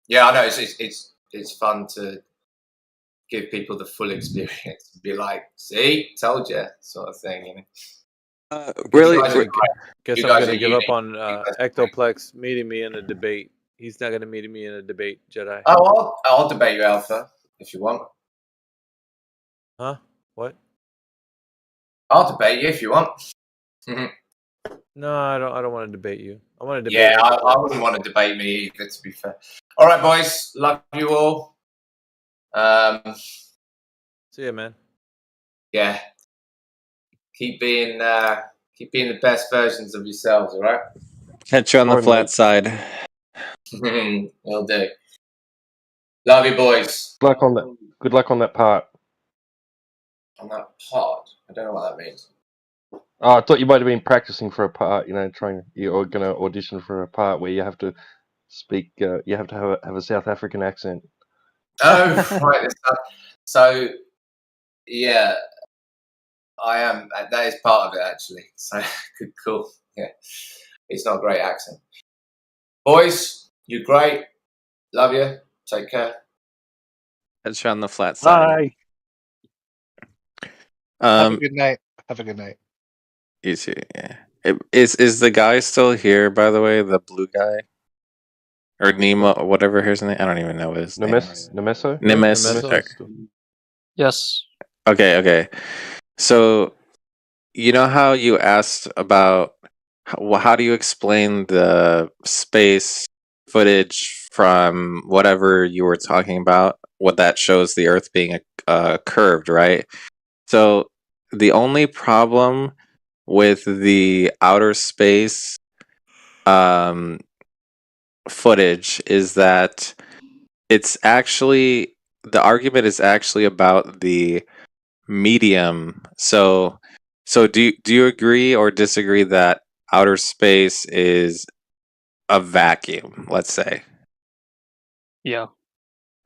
Yeah, I know. It's fun to give people the full experience. Be like, see, told you, sort of thing. You know. Really? Guess I'm going to give up on Ectoplex meeting me in a debate. He's not going to meet me in a debate, Jedi. Oh, I'll debate you, Alpha, if you want. Huh? What? I'll debate you if you want. No, I don't want to debate you. I want to debate. Yeah, I wouldn't want to debate me either, to be fair. All right, boys. Love you all. See ya, man. Yeah. Keep being the best versions of yourselves, all right? Catch you on the flat side. Will do. Love you, boys. Good luck on that part. On that part? I don't know what that means. Oh, I thought you might have been practicing for a part. You know, you're going to audition for a part where you have to speak. You have to have a South African accent. Oh, right. So, yeah, I am. That is part of it, actually. So, good, cool. Yeah, it's not a great accent. Boys, you're great. Love you. Take care. Catch you on the flat side. Bye. Have a good night. Have a good night. You too. Yeah. Is the guy still here? By the way, the blue guy or Nemo, or whatever his name. I don't even know what his name is. Nemeso. Nemeso. Yes. Okay. So, you know how you asked about how do you explain the space footage from whatever you were talking about? What that shows the Earth being curved, right? So the only problem with the outer space footage is that it's actually the argument is actually about the medium. So do you agree or disagree that outer space is a vacuum, let's say? Yeah.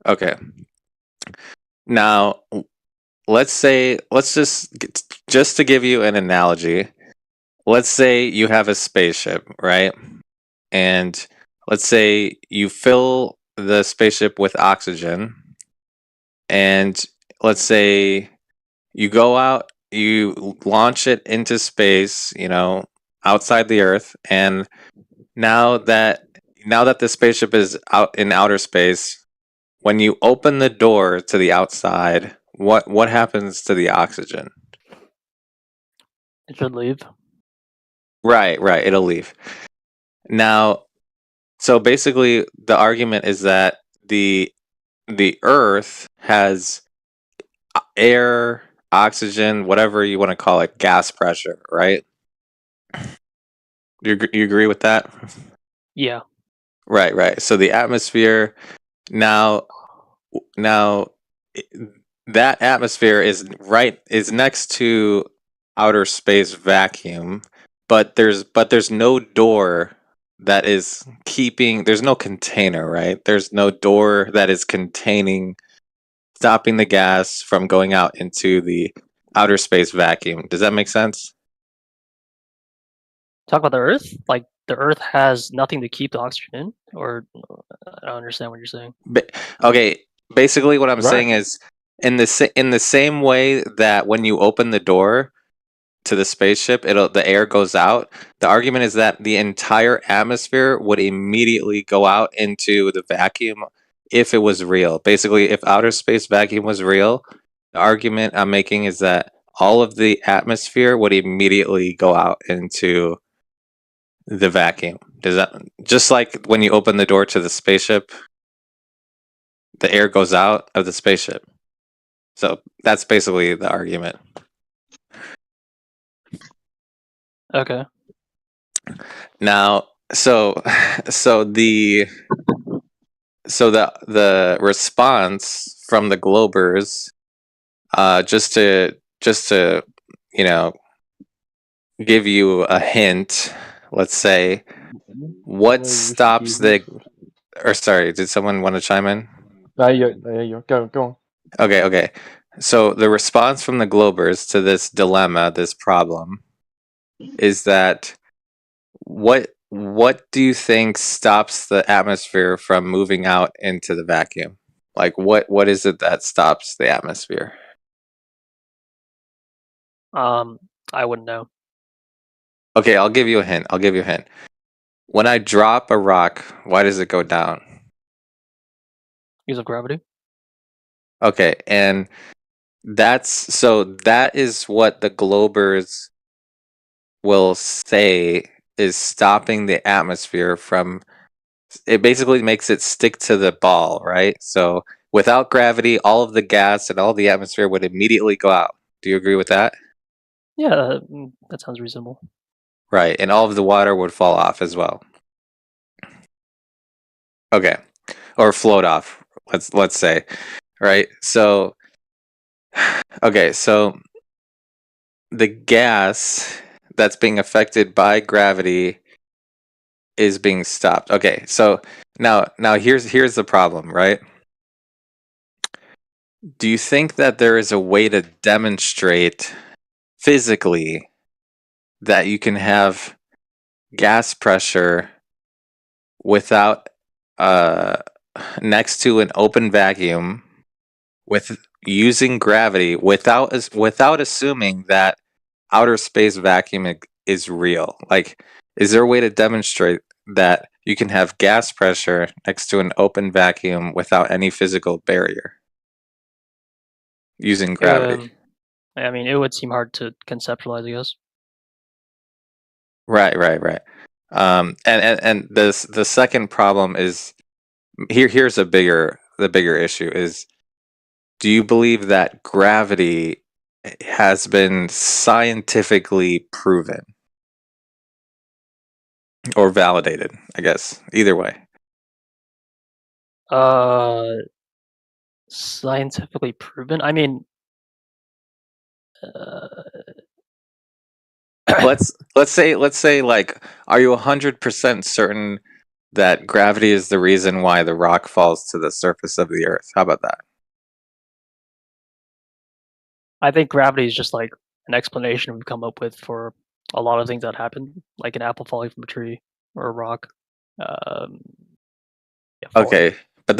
Okay. Now, let's just to give you an analogy, let's say you have a spaceship, right? And let's say you fill the spaceship with oxygen, and let's say you go out, you launch it into space, outside the Earth, and now that the spaceship is out in outer space, when you open the door to the outside, what happens to the oxygen? It should leave. Right, it'll leave. Now, so basically the argument is that the Earth has air, oxygen, whatever you want to call it, gas pressure, right? You agree with that? Yeah. Right. So the atmosphere now that atmosphere is next to outer space vacuum, but there's no door that is there's no container, right? There's no door that is stopping the gas from going out into the outer space vacuum. Does that make sense? Talk about the Earth? Like the Earth has nothing to keep the oxygen in? Or I don't understand what you're saying. Okay, basically what I'm saying is in the same way that when you open the door to the spaceship, the air goes out. The argument is that the entire atmosphere would immediately go out into the vacuum if it was real. Basically, if outer space vacuum was real, the argument I'm making is that all of the atmosphere would immediately go out into the vacuum. Does that, just like when you open the door to the spaceship, the air goes out of the spaceship. So that's basically the argument. Okay. Now, so the response from the Globers, just to give you a hint, let's say, what stops the? Or sorry, did someone want to chime in? There you go. Go on. Okay. So the response from the Globers to this dilemma, this problem, is that what do you think stops the atmosphere from moving out into the vacuum? Like what is it that stops the atmosphere? I wouldn't know. Okay, I'll give you a hint. When I drop a rock, why does it go down? Because of gravity. Okay, and that is what the Globers will say is stopping the atmosphere from. It basically makes it stick to the ball, right? So without gravity, all of the gas and all the atmosphere would immediately go out. Do you agree with that? Yeah, that sounds reasonable. Right, and all of the water would fall off as well. Okay, or float off. Let's say, right? So, okay, so the gas that's being affected by gravity is being stopped. Okay, so now here's the problem, right? Do you think that there is a way to demonstrate physically that you can have gas pressure without next to an open vacuum with using gravity without assuming that outer space vacuum is real? Like, is there a way to demonstrate that you can have gas pressure next to an open vacuum without any physical barrier using gravity? I mean, it would seem hard to conceptualize, I guess. Right. And the second problem is here's the bigger issue is, do you believe that gravity has been scientifically proven or validated? I guess either way. Scientifically proven. I mean, let's say like, are you 100% certain that gravity is the reason why the rock falls to the surface of the earth? How about that? I think gravity is just like an explanation we've come up with for a lot of things that happen, like an apple falling from a tree or a rock. Okay, but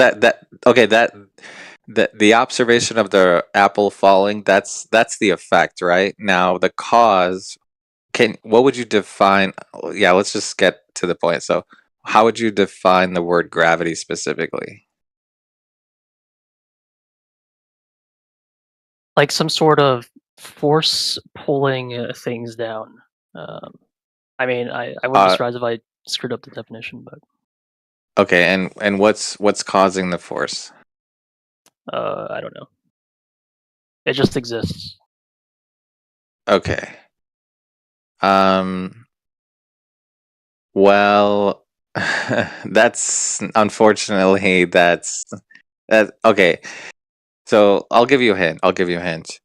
the observation of the apple falling, that's the effect, right? Now the cause, what would you define? Yeah, let's just get to the point. So how would you define the word gravity specifically? Like some sort of force pulling things down. I mean, I wouldn't be surprised if I screwed up the definition, but okay, and what's causing the force? I don't know. It just exists. Okay. Well, that's unfortunately that's okay. So I'll give you a hint.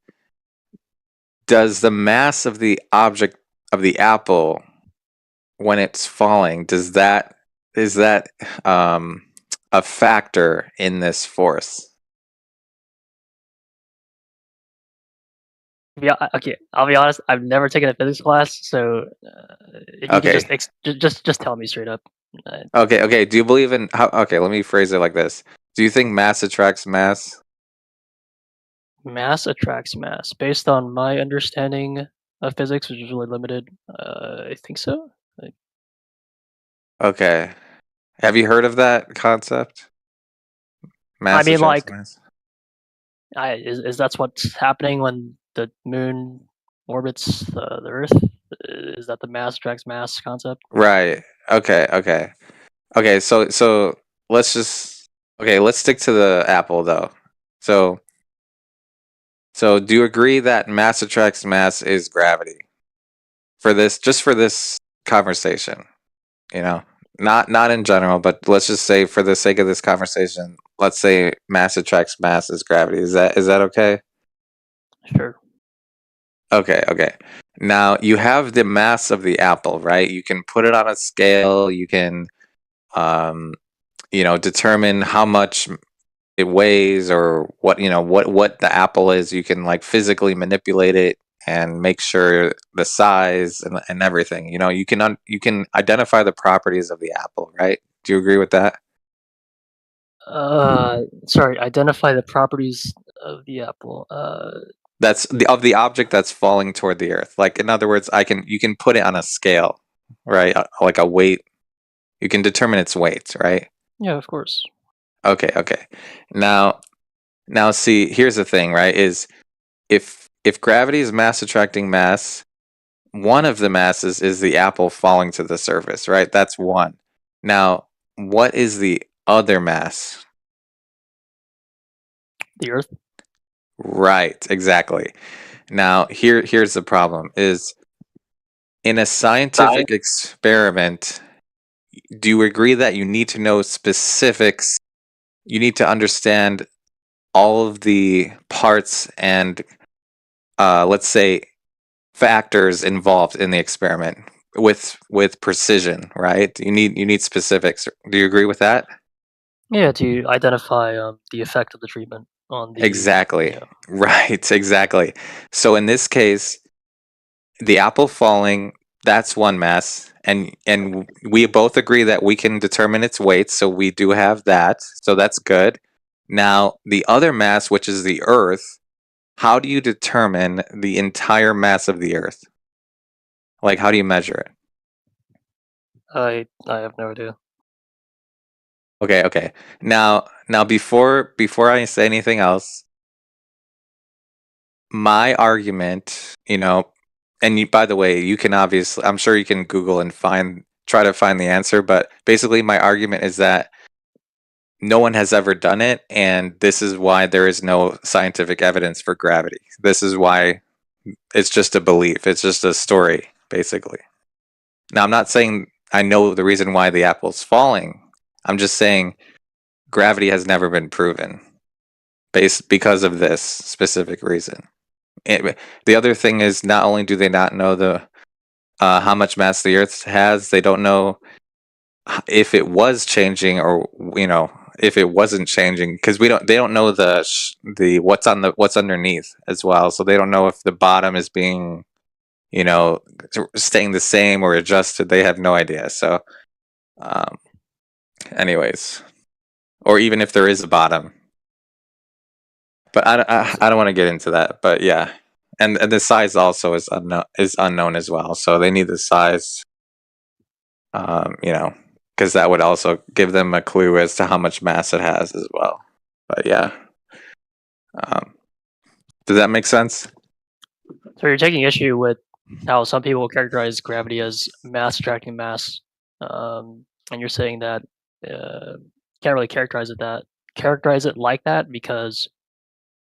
Does the mass of the object of the apple when it's falling, is that a factor in this force? Yeah. Okay. I'll be honest. I've never taken a physics class, so if you can just tell me straight up. Okay. Do you believe in how? Okay, let me phrase it like this. Do you think mass attracts mass? Mass attracts mass. Based on my understanding of physics, which is really limited, I think so. Okay. Have you heard of that concept? Mass attracts mass. Is that's what's happening when the moon orbits the Earth? Is that the mass attracts mass concept? Right. Okay. So let's let's stick to the apple though. So do you agree that mass attracts mass is gravity? For this conversation, not in general, but let's just say for the sake of this conversation, let's say mass attracts mass is gravity. Is that okay? Sure. Okay. Now you have the mass of the apple, right? You can put it on a scale. You can, determine how much it weighs or what the apple is. You can like physically manipulate it and make sure the size and everything. You can identify the properties of the apple, right? Do you agree with that? Sorry. Identify the properties of the apple. That's of the object that's falling toward the earth. Like in other words, you can put it on a scale, right? Like a weight. You can determine its weight, right? Yeah, of course. Okay. Now see, here's the thing, right? Is if gravity is mass attracting mass, one of the masses is the apple falling to the surface, right? That's one. Now, what is the other mass? The Earth. Right, exactly. Now, here's the problem is in a scientific experiment, do you agree that you need to know specifics? You need to understand all of the parts and let's say factors involved in the experiment with precision, right? You need specifics. Do you agree with that? Yeah, to identify the effect of the treatment on the. Exactly. Yeah. Right, exactly. So in this case, the apple falling, that's one mass, and we both agree that we can determine its weight, so we do have that. So that's good. Now, the other mass, which is the Earth, how do you determine the entire mass of the Earth? Like, how do you measure it? I have no idea. Okay. Now before I say anything else, my argument, and by the way, you can obviously, I'm sure you can Google and try to find the answer, but basically my argument is that no one has ever done it, and this is why there is no scientific evidence for gravity. This is why it's just a belief. It's just a story, basically. Now, I'm not saying I know the reason why the apple's falling. I'm just saying gravity has never been proven because of this specific reason. The other thing is, not only do they not know how much mass the Earth has, they don't know if it was changing or if it wasn't changing, because they don't know the what's underneath as well. So they don't know if the bottom is being staying the same or adjusted. They have no idea. So, anyways, or even if there is a bottom. But I don't want to get into that. But yeah, and the size also is unknown as well. So they need the size, because that would also give them a clue as to how much mass it has as well. But yeah, does that make sense? So you're taking issue with how some people characterize gravity as mass attracting mass, and you're saying that can't really characterize it like that because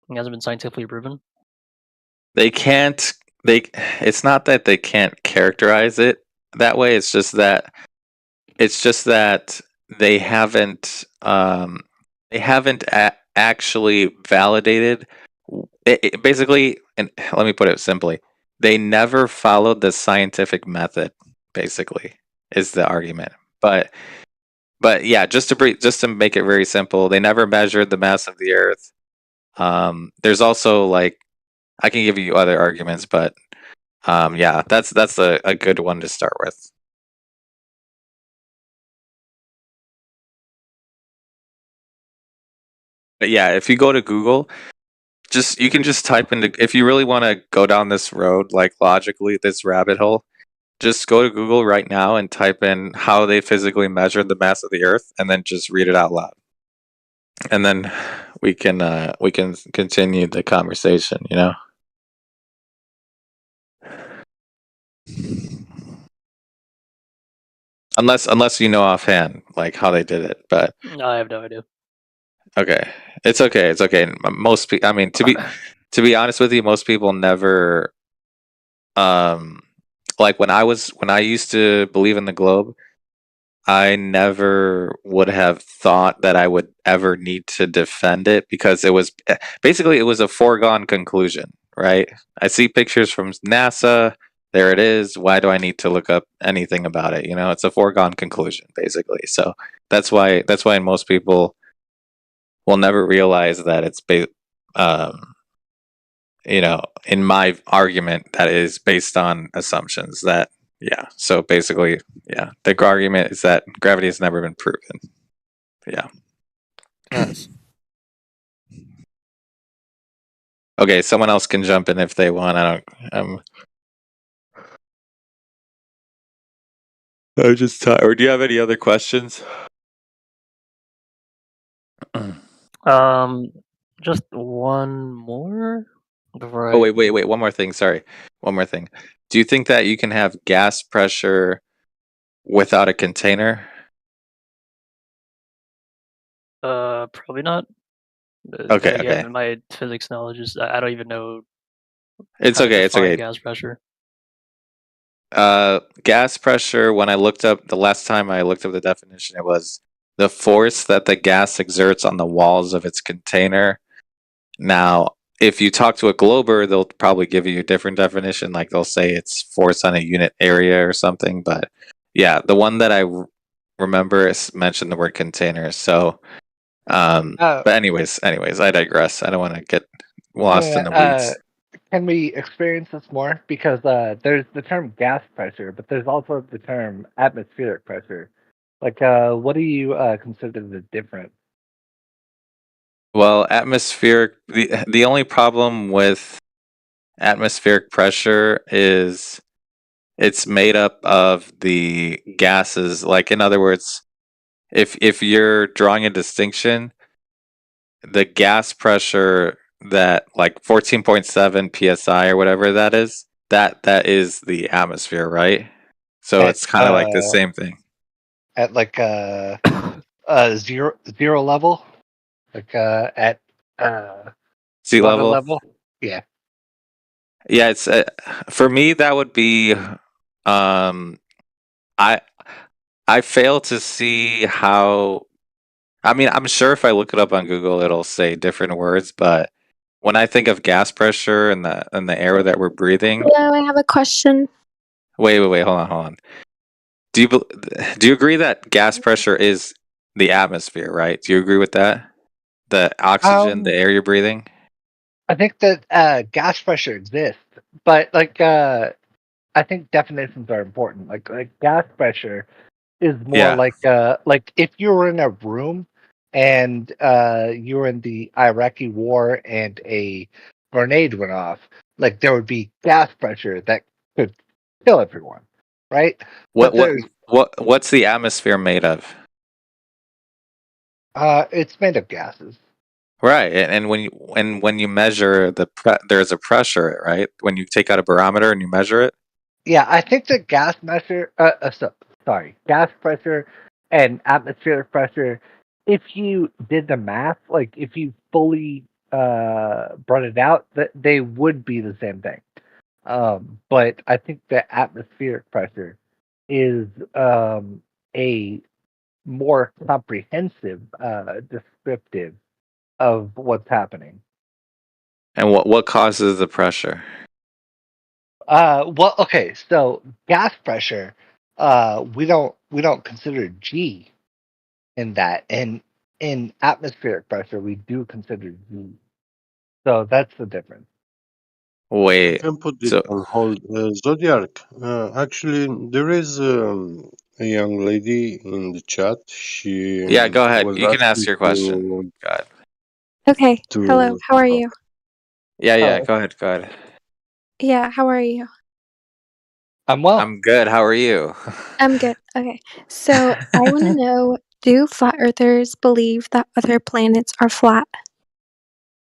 it hasn't been scientifically proven. They can't. It's not that they can't characterize it that way. It's just that they haven't. They haven't actually validated. Basically, and let me put it simply, they never followed the scientific method. Basically, is the argument. But yeah, just to make it very simple, they never measured the mass of the Earth. There's also like, I can give you other arguments, but yeah, that's a good one to start with. But yeah, if you go to Google, you can just type into, if you really want to go down this road, like logically, this rabbit hole, just go to Google right now and type in how they physically measured the mass of the Earth, and then just read it out loud. And then we can continue the conversation, you know? Unless you know offhand, like how they did it, but No, I have no idea. okay, it's okay. Most people, I mean, to be honest with you, most people never, like when I used to believe in the globe, I never would have thought that I would ever need to defend it, because it was a foregone conclusion, right? I see pictures from NASA. There it is. Why do I need to look up anything about it? You know, it's a foregone conclusion, basically. So that's why most people will never realize that it's you know, in my argument, that is based on assumptions that, yeah. So basically, yeah, the argument is that gravity has never been proven. Yeah. Nice. Okay, someone else can jump in if they want. I'm just tired. Or do you have any other questions? Just one more before Oh, wait. One more thing. Sorry. One more thing. Do you think that you can have gas pressure without a container? Probably not. Okay. Again, Okay. my physics knowledge is, I don't even know. It's how to okay. It's define okay. Gas pressure. Gas pressure, when I looked up, the last time I looked up the definition, it was the force that the gas exerts on the walls of its container. Now, if you talk to a glober, they'll probably give you a different definition. Like they'll say it's force on a unit area or something. But yeah, the one that I remember is mentioned the word container. So, but anyways, I digress. I don't want to get lost in the weeds. Can we experience this more? Because there's the term gas pressure, but there's also the term atmospheric pressure. Like, what do you consider the difference? Well, the only problem with atmospheric pressure is it's made up of the gases. Like, in other words, if you're drawing a distinction, the gas pressure that, like 14.7 psi or whatever that is, that is the atmosphere, right? So it's kind of like the same thing. At like zero level, like at Sea water level. Yeah. Yeah, it's for me that would be I fail to see how. I mean, I'm sure if I look it up on Google, it'll say different words. But when I think of gas pressure and the air that we're breathing, Hello, I have a question. wait, hold on. Do you agree that gas pressure is the atmosphere, right? Do you agree with that? The oxygen, the air you're breathing. I think that gas pressure exists, but like I think definitions are important. Like gas pressure is more like if you were in a room and you were in the Iraqi war and a grenade went off, like there would be gas pressure that could kill everyone, right? What's the atmosphere made of? It's made of gases. Right, and when you measure there's a pressure, right? When you take out a barometer and you measure it. Yeah, I think that gas pressure and atmospheric pressure, if you did the math, like if you fully brought it out, that they would be the same thing. But I think that atmospheric pressure is a more comprehensive descriptive of what's happening. And what causes the pressure? Well, okay, so gas pressure, we don't consider G in that, and in atmospheric pressure, we do consider G. So that's the difference. Wait, you can put this on hold. Zodiac, actually, there is a young lady in the chat. She go ahead. was You can ask asking your question. God. Okay. Hello. How are you? Yeah. Go ahead. Yeah, how are you? I'm well. I'm good. How are you? I'm good. Okay. So I want to know, do flat earthers believe that other planets are flat?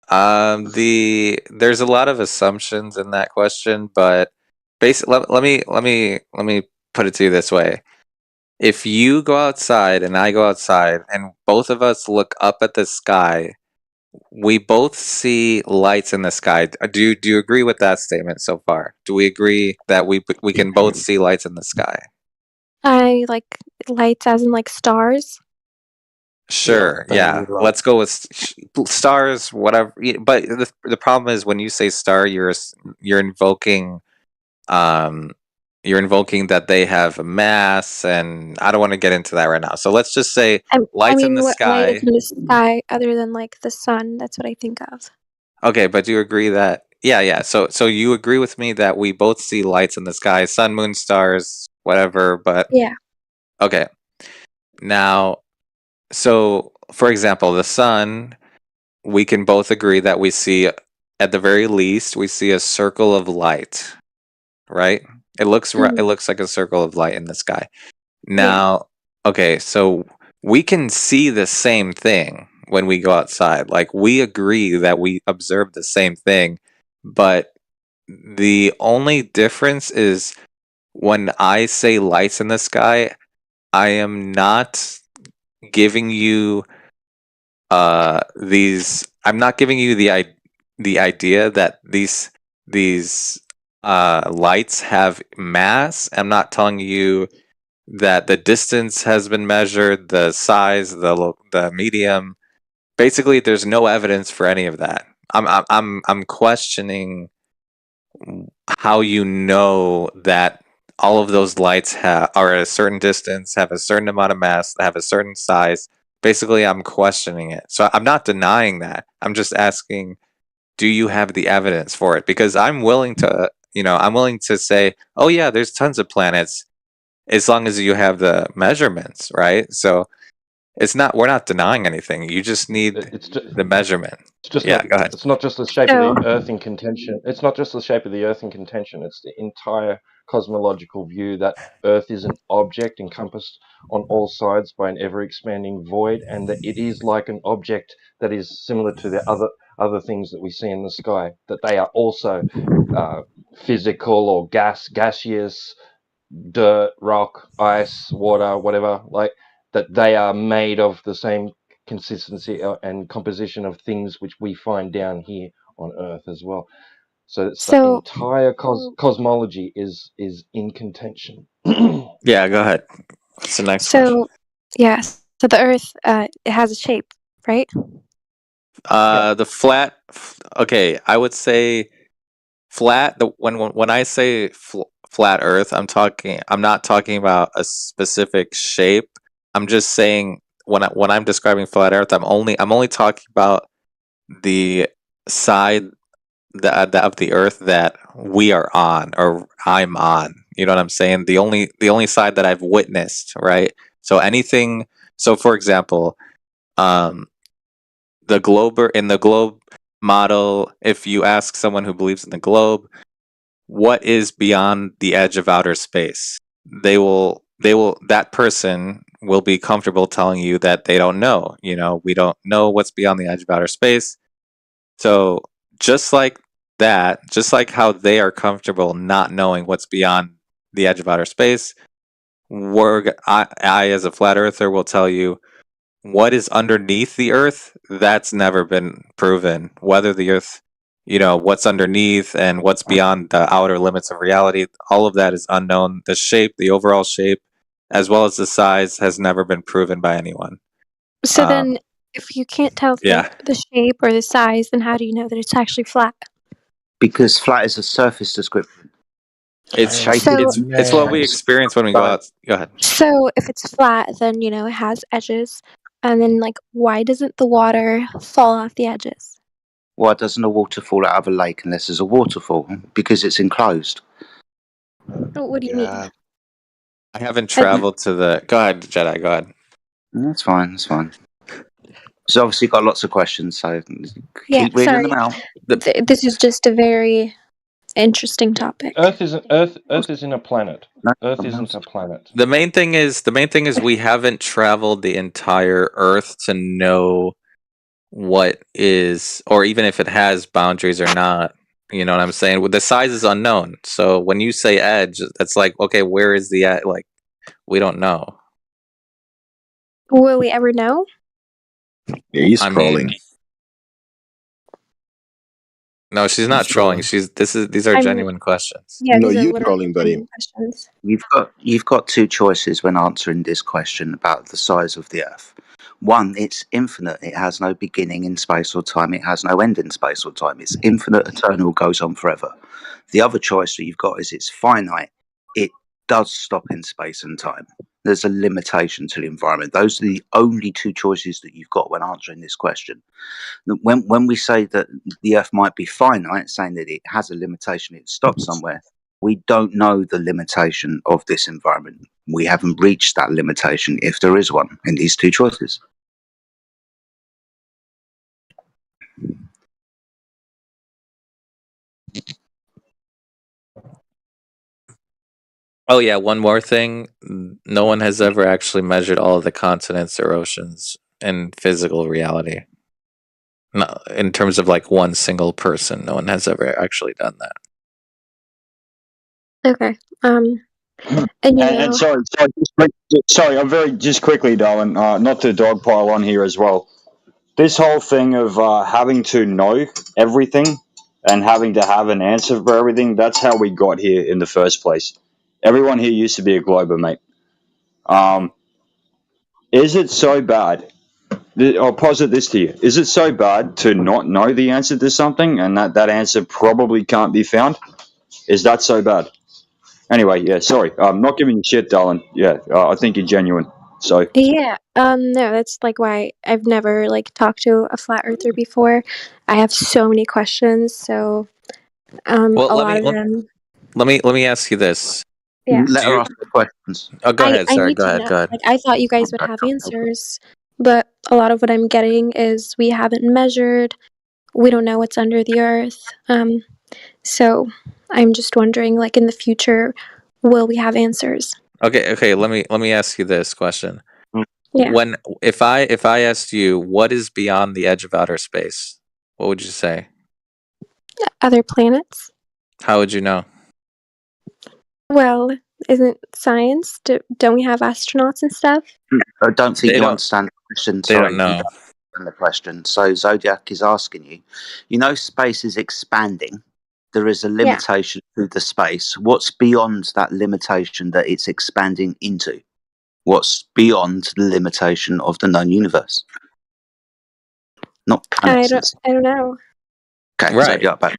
There's a lot of assumptions in that question, but basically, let me put it to you this way. If you go outside and I go outside and both of us look up at the sky, we both see lights in the sky. Do you agree with that statement so far? Do we agree that we can both see lights in the sky? I like lights as in like stars. Sure. Yeah. Let's go with stars. Whatever. But the problem is when you say star, you're invoking you're invoking that they have a mass, and I don't want to get into that right now. So let's just say I lights in mean, the what light is sky. in the sky other than like the sun? That's what I think of. Okay, but do you agree that yeah. So you agree with me that we both see lights in the sky, sun, moon, stars, whatever, but Yeah. okay. Now, so for example, the sun, we can both agree that we see, at the very least, we see a circle of light, right? It looks like a circle of light in the sky. Now, okay, so we can see the same thing when we go outside. Like, we agree that we observe the same thing, but the only difference is when I say lights in the sky, I am not giving you I'm not giving you the idea that these lights have mass. I'm not telling you that the distance has been measured, the size, the medium. Basically, there's no evidence for any of that. I'm questioning how you know that all of those lights are at a certain distance, have a certain amount of mass, have a certain size. Basically, I'm questioning it. So I'm not denying that. I'm just asking, do you have the evidence for it? Because I'm willing to say, oh yeah, there's tons of planets, as long as you have the measurements, right? So we're not denying anything. You just need the measurement. Yeah, go ahead. It's not just the shape of the Earth in contention. It's not just the shape of the Earth in contention. It's the entire cosmological view that Earth is an object encompassed on all sides by an ever-expanding void, and that it is like an object that is similar to the other things that we see in the sky. That they are also physical or gaseous, dirt, rock, ice, water, whatever. Like that, they are made of the same consistency and composition of things which we find down here on Earth as well. So it's the entire cosmology is in contention. Yeah, go ahead. What's the next question? So, yes. So the Earth, it has a shape, right? The flat. Okay, I would say flat. When I say flat Earth, I'm not talking about a specific shape. I'm just saying when I'm describing flat Earth, I'm only talking about the side of the Earth that we are on, or I'm on. You know what I'm saying? The only side that I've witnessed, right? So anything. So for example, the globe model. If you ask someone who believes in the globe, what is beyond the edge of outer space, that person will be comfortable telling you that they don't know. We don't know what's beyond the edge of outer space. So just like that, just like how they are comfortable not knowing what's beyond the edge of outer space, I as a flat earther will tell you what is underneath the earth. That's never been proven. Whether the earth, what's underneath and what's beyond the outer limits of reality, all of that is unknown. The shape, the overall shape, as well as the size, has never been proven by anyone. So then, if you can't tell the shape or the size, then how do you know that it's actually flat? Because flat is a surface description. It's what we experience when we go out. Go ahead. So if it's flat, then it has edges, and then why doesn't the water fall off the edges? Why doesn't the water fall out of a lake unless there's a waterfall? Because it's enclosed. What do you mean? I haven't traveled to the. Go ahead, Jedi. Go ahead. That's fine. That's fine. So obviously got lots of questions, so Yeah, keep reading them sorry. out. This is just a very interesting topic. Earth isn't a planet. No, Earth something isn't else. a planet. The main thing is we haven't traveled the entire Earth to know what is, or even if it has boundaries or not. You know what I'm saying? The size is unknown. So when you say edge, that's like, okay, where is the edge? Like, we don't know. Will we ever know? Yeah, he's I trolling. mean, no, she's not trolling. These are I'm genuine questions. Yeah, No, these are you literally trolling, buddy. genuine questions. You've got two choices when answering this question about the size of the Earth. One, it's infinite. It has no beginning in space or time. It has no end in space or time. It's infinite, eternal, goes on forever. The other choice that you've got is it's finite. It does stop in space and time. There's a limitation to the environment. Those are the only two choices that you've got when answering this question. When we say that the Earth might be finite, saying that it has a limitation, it stops somewhere, we don't know the limitation of this environment. We haven't reached that limitation, if there is one, in these two choices. Oh yeah, one more thing. No one has ever actually measured all of the continents or oceans in physical reality. No, in terms of like one single person, no one has ever actually done that. Okay. And sorry, I'm very just quickly, Darwin. Not to dogpile on here as well. This whole thing of having to know everything and having to have an answer for everything—that's how we got here in the first place. Everyone here used to be a glober, mate. Is it so bad? I'll posit this to you: is it so bad to not know the answer to something, and that answer probably can't be found? Is that so bad? Anyway, yeah, sorry. I'm not giving you shit, darling. Yeah, I think you're genuine. So yeah, no, that's like why I've never like talked to a flat earther before. I have so many questions, so Well, a lot of them. let me ask you this. Yeah. Let her ask the questions. Oh, go ahead. I Sorry, need go to ahead. know. Go ahead. Like I thought you guys would have answers, but a lot of what I'm getting is we haven't measured. We don't know what's under the earth. So I'm just wondering, like in the future, will we have answers? Okay. Let me ask you this question. Yeah. If I asked you what is beyond the edge of outer space, what would you say? Other planets? How would you know? Well, isn't science? Don't we have astronauts and stuff? I don't think They you don't. understand the question. They don't Sorry, you know. don't understand the question. So Zodiac is asking you, you know, space is expanding. There is a Yeah. limitation to the space. What's beyond that limitation that it's expanding into? What's beyond the limitation of the known universe? Not planets. I don't know. Okay, Right. Zodiac back.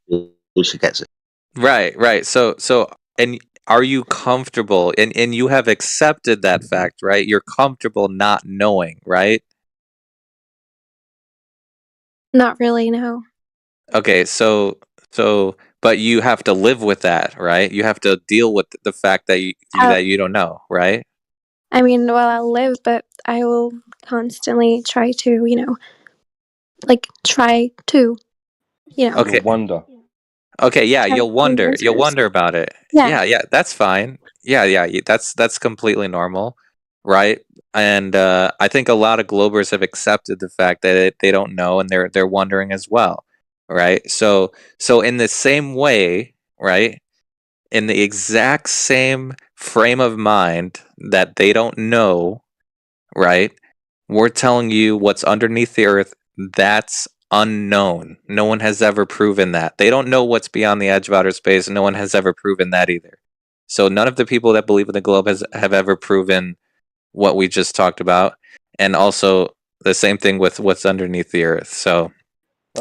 She gets it. Right. So and are you comfortable and you have accepted that fact, right? You're comfortable not knowing, right? Not really, no. Okay, so but you have to live with that, right? You have to deal with the fact that How, that you don't know, right? I mean, well, I'll live, but I will constantly try to, Okay. You'll wonder. Okay, yeah, try to you'll find wonder. You'll answers. wonder about it. Yeah. Yeah, that's fine. Yeah, that's completely normal, right? And I think a lot of Globers have accepted the fact that they don't know and they're wondering as well, right? So in the same way, right? In the exact same frame of mind that they don't know, right? We're telling you what's underneath the earth, that's unknown. No one has ever proven that. They don't know what's beyond the edge of outer space, and no one has ever proven that either. So none of the people that believe in the globe have ever proven what we just talked about. And also the same thing with what's underneath the earth. So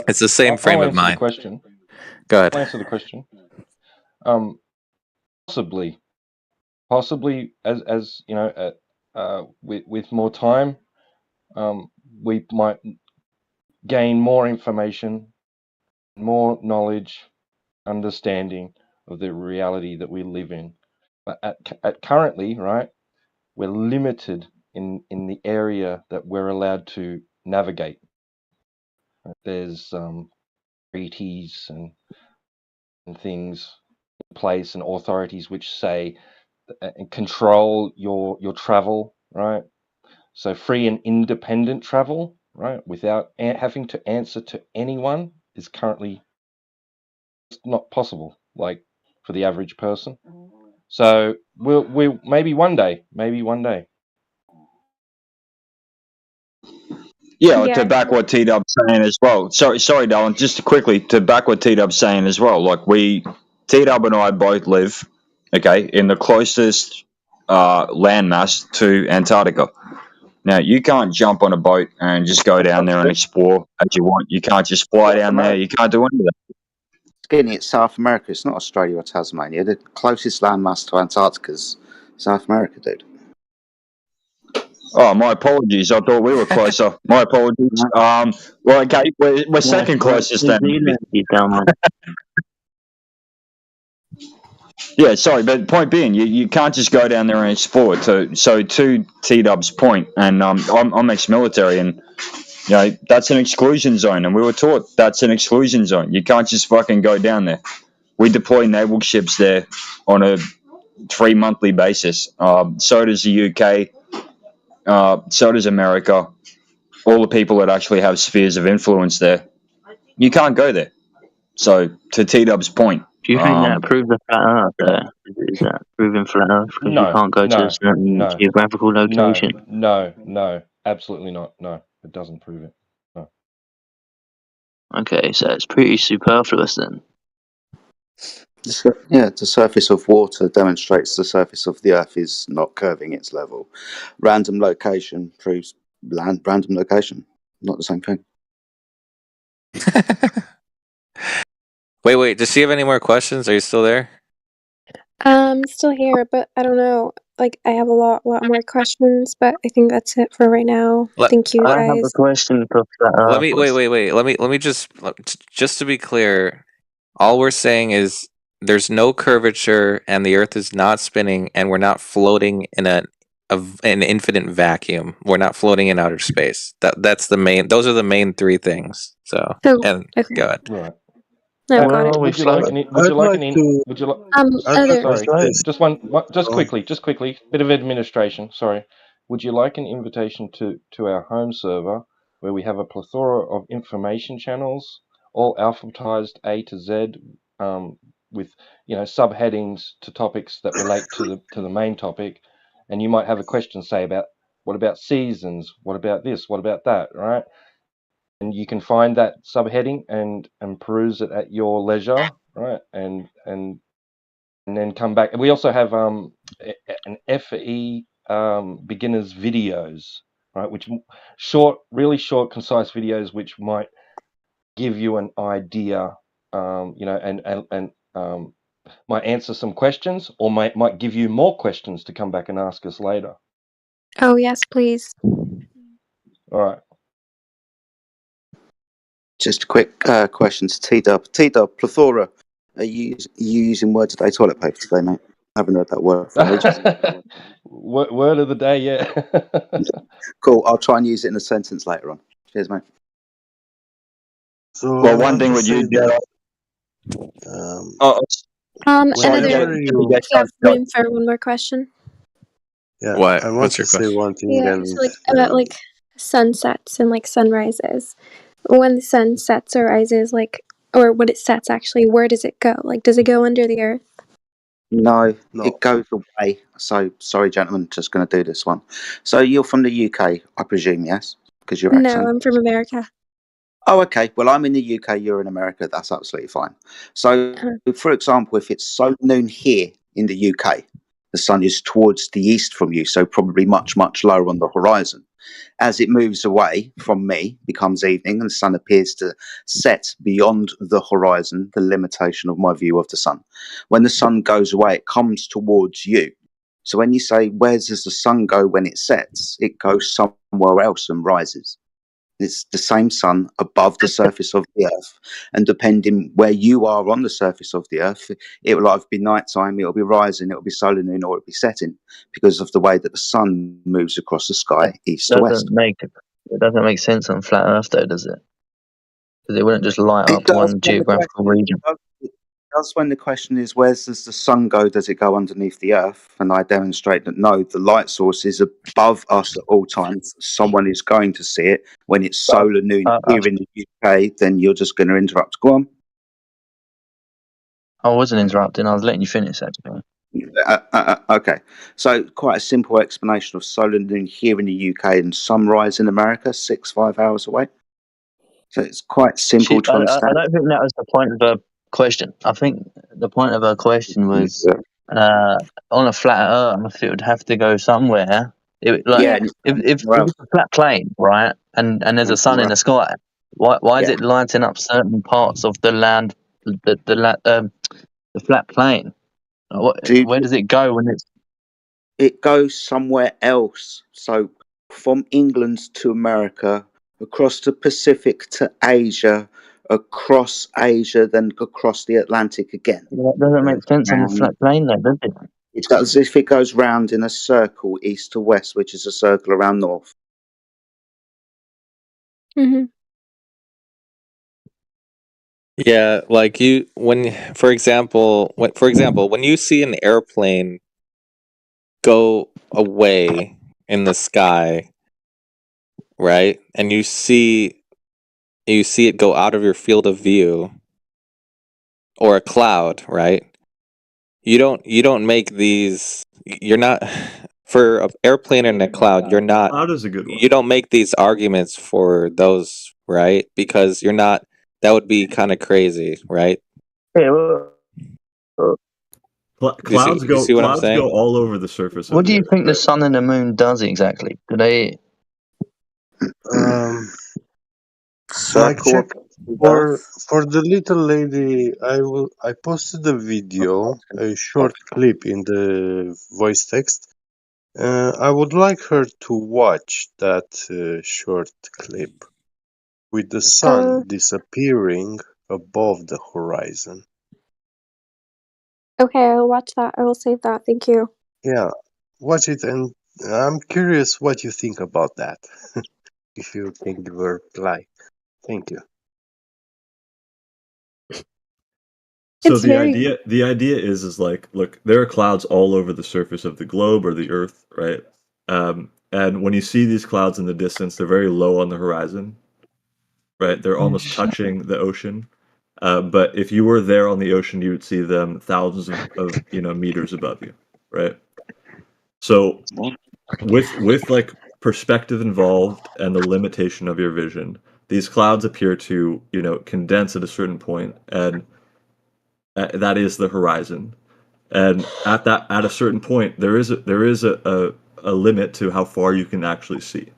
it's the same frame I'll of answer the mind. question. Go ahead. I'll answer the question. Possibly, as you know, with more time, we might gain more information, more knowledge, understanding of the reality that we live in. But at currently, right, we're limited in the area that we're allowed to navigate. There's treaties and things in place and authorities which say control your travel, right? So free and independent travel, right, without having to answer to anyone is currently not possible, like for the average person. So we'll maybe one day. Yeah, to back what T Dub's saying as well. Sorry, Darren. Just quickly to back what T Dub's saying as well. Like T Dub and I both live, okay, in the closest landmass to Antarctica. Now you can't jump on a boat and just go down there and explore as you want. You can't just fly down there. You can't do anything. Skinny, it's South America. It's not Australia or Tasmania. The closest landmass to Antarctica is South America, dude. Oh, my apologies. I thought we were closer. My apologies. Well, okay, we're second closest then. Yeah, sorry, but point being, you can't just go down there and explore. So to T Dub's point, and I'm ex-military, and that's an exclusion zone, and we were taught that's an exclusion zone. You can't just fucking go down there. We deploy naval ships there on a 3 monthly basis. So does the UK. So does America. All the people that actually have spheres of influence there. You can't go there. So to T Dub's point, do you think that proves the flat Earth? Is that proving flat Earth because you can't go to a certain geographical location? No, absolutely not. No, it doesn't prove it. No. Okay, so it's pretty superfluous then. Yeah, the surface of water demonstrates the surface of the Earth is not curving its level. Random location proves random location. Not the same thing. Wait. Does she have any more questions? Are you still there? Still here, but I don't know. Like, I have a lot more questions, but I think that's it for right now. Thank you, I have a guys. question for flat Earth. Let me wait. Let me just to be clear. All we're saying is there's no curvature, and the Earth is not spinning, and we're not floating in an infinite vacuum. We're not floating in outer space. That's the main. Those are the main three things. So okay. Go ahead. Right. No, got it. Would you like just quickly, bit of administration. Sorry. Would you like an invitation to our home server where we have a plethora of information channels, all alphabetized A to Z, with subheadings to topics that relate to the main topic, and you might have a question, say about what about seasons, what about this, what about that, right? And you can find that subheading and peruse it at your leisure, right? And then come back. And we also have an FE beginners videos, right? Which really short, concise videos, which might give you an idea, and might answer some questions, or might give you more questions to come back and ask us later. Oh yes, please. All right. Just a quick question to T-Dub. T-Dub, plethora. Are you using word today toilet paper today, mate? I haven't heard that word for ages. Word of the day, yeah. Cool. I'll try and use it in a sentence later on. Cheers, mate. So well, one thing with you, another. We have room for one more question. Yeah. What? I want What's to your say question? one thing. Yeah, it's like about like sunsets and like sunrises. When the sun sets or rises, or when it sets, actually, where does it go? Like, does it go under the earth? No, it goes away. So, sorry, gentlemen, just going to do this one. So, you're from the UK, I presume, yes? Because your accent. No, I'm from America. Oh, okay. Well, I'm in the UK, you're in America. That's absolutely fine. So, for example, if it's so noon here in the UK, the sun is towards the east from you, so probably much, much lower on the horizon. As it moves away from me, becomes evening, and the sun appears to set beyond the horizon, the limitation of my view of the sun. When the sun goes away, it comes towards you. So when you say, where does the sun go when it sets? It goes somewhere else and rises. It's the same sun above the surface of the earth, and depending where you are on the surface of the earth, it will either be nighttime, it'll be rising, it'll be solar noon, or it'll be setting, because of the way that the sun moves across the sky, east to west. It doesn't make sense on flat Earth, though, does it? because it wouldn't just light It up does one when the geographical question. region. It does when the question is where does the sun go? Does it go underneath the earth? And I demonstrate that no, the light source is above us at all times. Someone is going to see it when it's solar noon here in the UK. Then you're just going to interrupt. Go on. I wasn't interrupting. I was letting you finish, actually. Okay, so quite a simple explanation of solar noon here in the UK and sunrise in America, 5 hours away. So it's quite simple to I understand. don't think that was the point of the question. I think the point of her question was on a flat Earth, it would have to go somewhere. If it's a flat plane, right, and there's a sun in the sky, why is it lighting up certain parts of the land, the flat plane? Where does it go when it's? It goes somewhere else. So from England to America, across the Pacific to Asia, across Asia, then across the Atlantic again. That doesn't make sense on the flat plane, though, does it? It does if it goes round in a circle, east to west, which is a circle around north. Mm-hmm. Yeah, like for example, when you see an airplane go away in the sky, right, and you see it go out of your field of view, or a cloud, right? You don't make these. You're not for an airplane and a cloud. You're not. Cloud is a good one. You don't make these arguments for those, right? Because you're not. That would be kind of crazy, right? Yeah, well, Clouds you see what I'm saying? go all over the surface what of do the you Earth. think the sun and the moon does exactly? Do they? Like check for the little lady. I posted a video, a short clip in the voice text. I would like her to watch that short clip with the sun disappearing above the horizon. Okay, I'll watch that. I will save that. Thank you. Yeah, watch it, and I'm curious what you think about that. If you can give a reply. Thank you. So It's the very idea is like, look, there are clouds all over the surface of the globe or the Earth, right? And when you see these clouds in the distance, they're very low on the horizon, right? They're almost touching the ocean. But if you were there on the ocean, you would see them thousands of meters above you, right? So with like perspective involved and the limitation of your vision, these clouds appear to condense at a certain point, and that is the horizon. And at a certain point, there is a limit to how far you can actually see.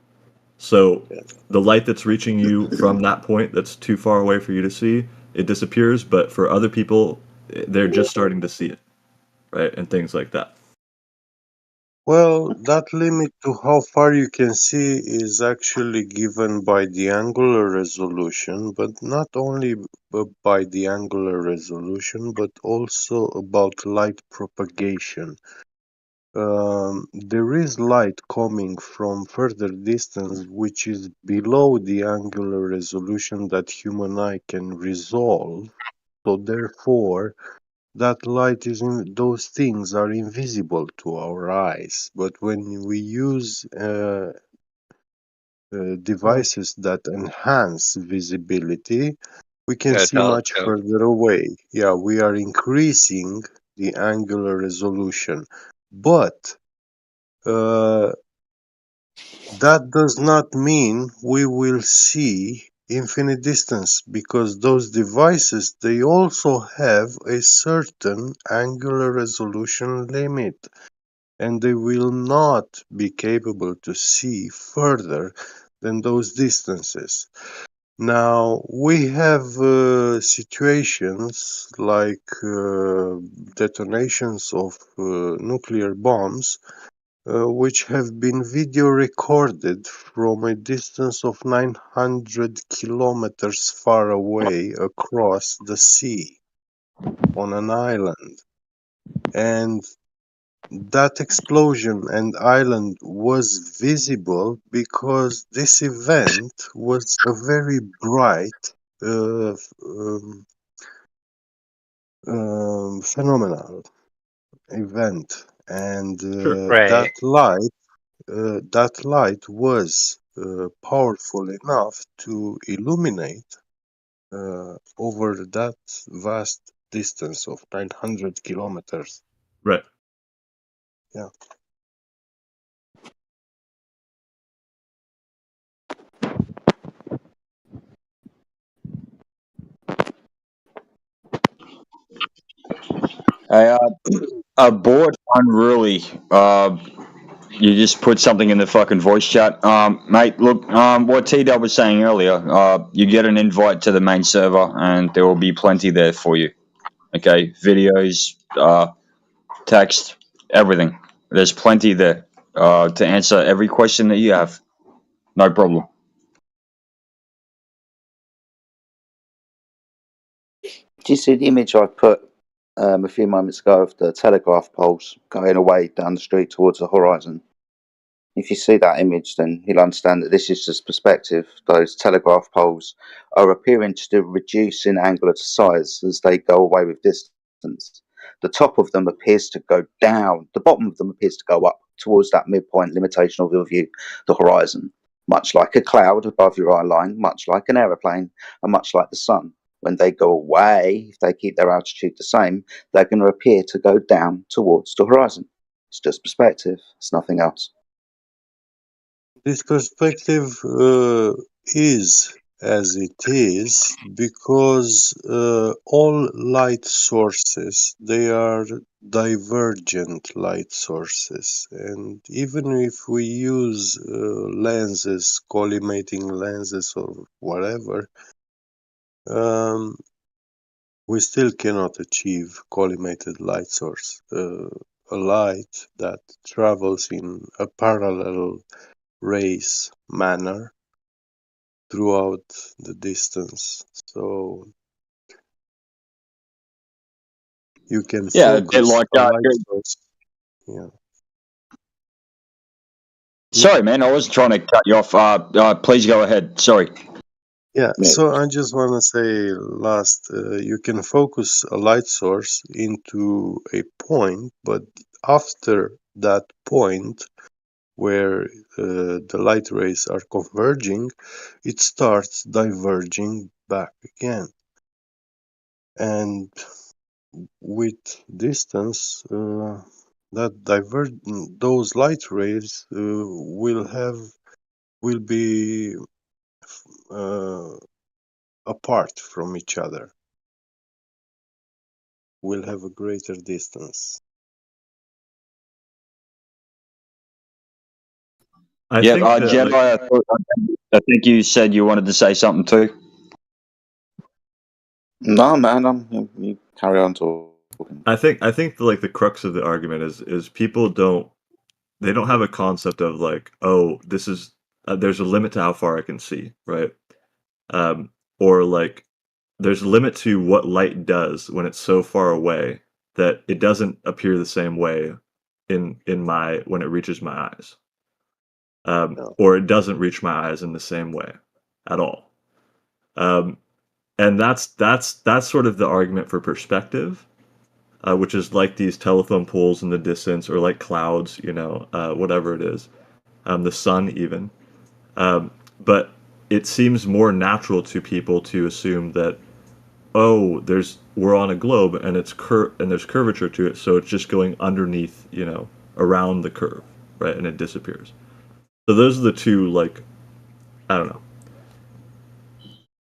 So the light that's reaching you from that point that's too far away for you to see, it disappears. But for other people, they're just starting to see it, right? And things like that. Well, that limit to how far you can see is actually given by the angular resolution, but not only by the angular resolution, but also about light propagation. There is light coming from further distance, which is below the angular resolution that human eye can resolve. So therefore, that light is those things are invisible to our eyes. But when we use devices that enhance visibility, we can see much further away. Yeah, we are increasing the angular resolution, but that does not mean we will see infinite distance, because those devices, they also have a certain angular resolution limit, and they will not be capable to see further than those distances. Now, we have situations like detonations of nuclear bombs, which have been video recorded from a distance of 900 kilometers far away across the sea on an island. And that explosion and island was visible because this event was a very bright phenomenal event, and Right. that light was powerful enough to illuminate over that vast distance of 900 kilometers. Right. Yeah. Hey, board unruly. You just put something in the fucking voice chat. Mate, look, what T-Dub was saying earlier, you get an invite to the main server and there will be plenty there for you. Okay, videos, text, everything. There's plenty there to answer every question that you have. No problem. Do you see the image I put a few moments ago of the telegraph poles going away down the street towards the horizon? If you see that image, then you'll understand that this is just perspective. Those telegraph poles are appearing to reduce in angular size as they go away with distance. The top of them appears to go down. The bottom of them appears to go up towards that midpoint limitation of your view, the horizon. Much like a cloud above your eye line, much like an aeroplane, and much like the sun. When they go away, if they keep their altitude the same, they're going to appear to go down towards the horizon. It's just perspective. It's nothing else. This perspective is as it is because all light sources, they are divergent light sources, and even if we use lenses, collimating lenses or whatever, we still cannot achieve collimated light source, a light that travels in a parallel race manner throughout the distance. So you can Yeah, a bit focus like a light source. Yeah. Sorry, man, I wasn't trying to cut you off. Please go ahead. Sorry. Yeah, so I just want to say last, you can focus a light source into a point, but after that point where the light rays are converging, it starts diverging back again. And with distance, those light rays will be apart from each other, will have a greater distance. Jedi, I think you said you wanted to say something too. No, man, you carry on talking. I think like the crux of the argument is people don't have a concept of like, oh, this is there's a limit to how far I can see, right? Or like there's a limit to what light does when it's so far away that it doesn't appear the same way in my when it reaches my eyes, or it doesn't reach my eyes in the same way at all. And that's sort of the argument for perspective, which is like these telephone poles in the distance, or like clouds, whatever it is, the sun even. But it seems more natural to people to assume that, oh, we're on a globe and and there's curvature to it, so it's just going underneath, around the curve, right, and it disappears. So those are the two, like, I don't know.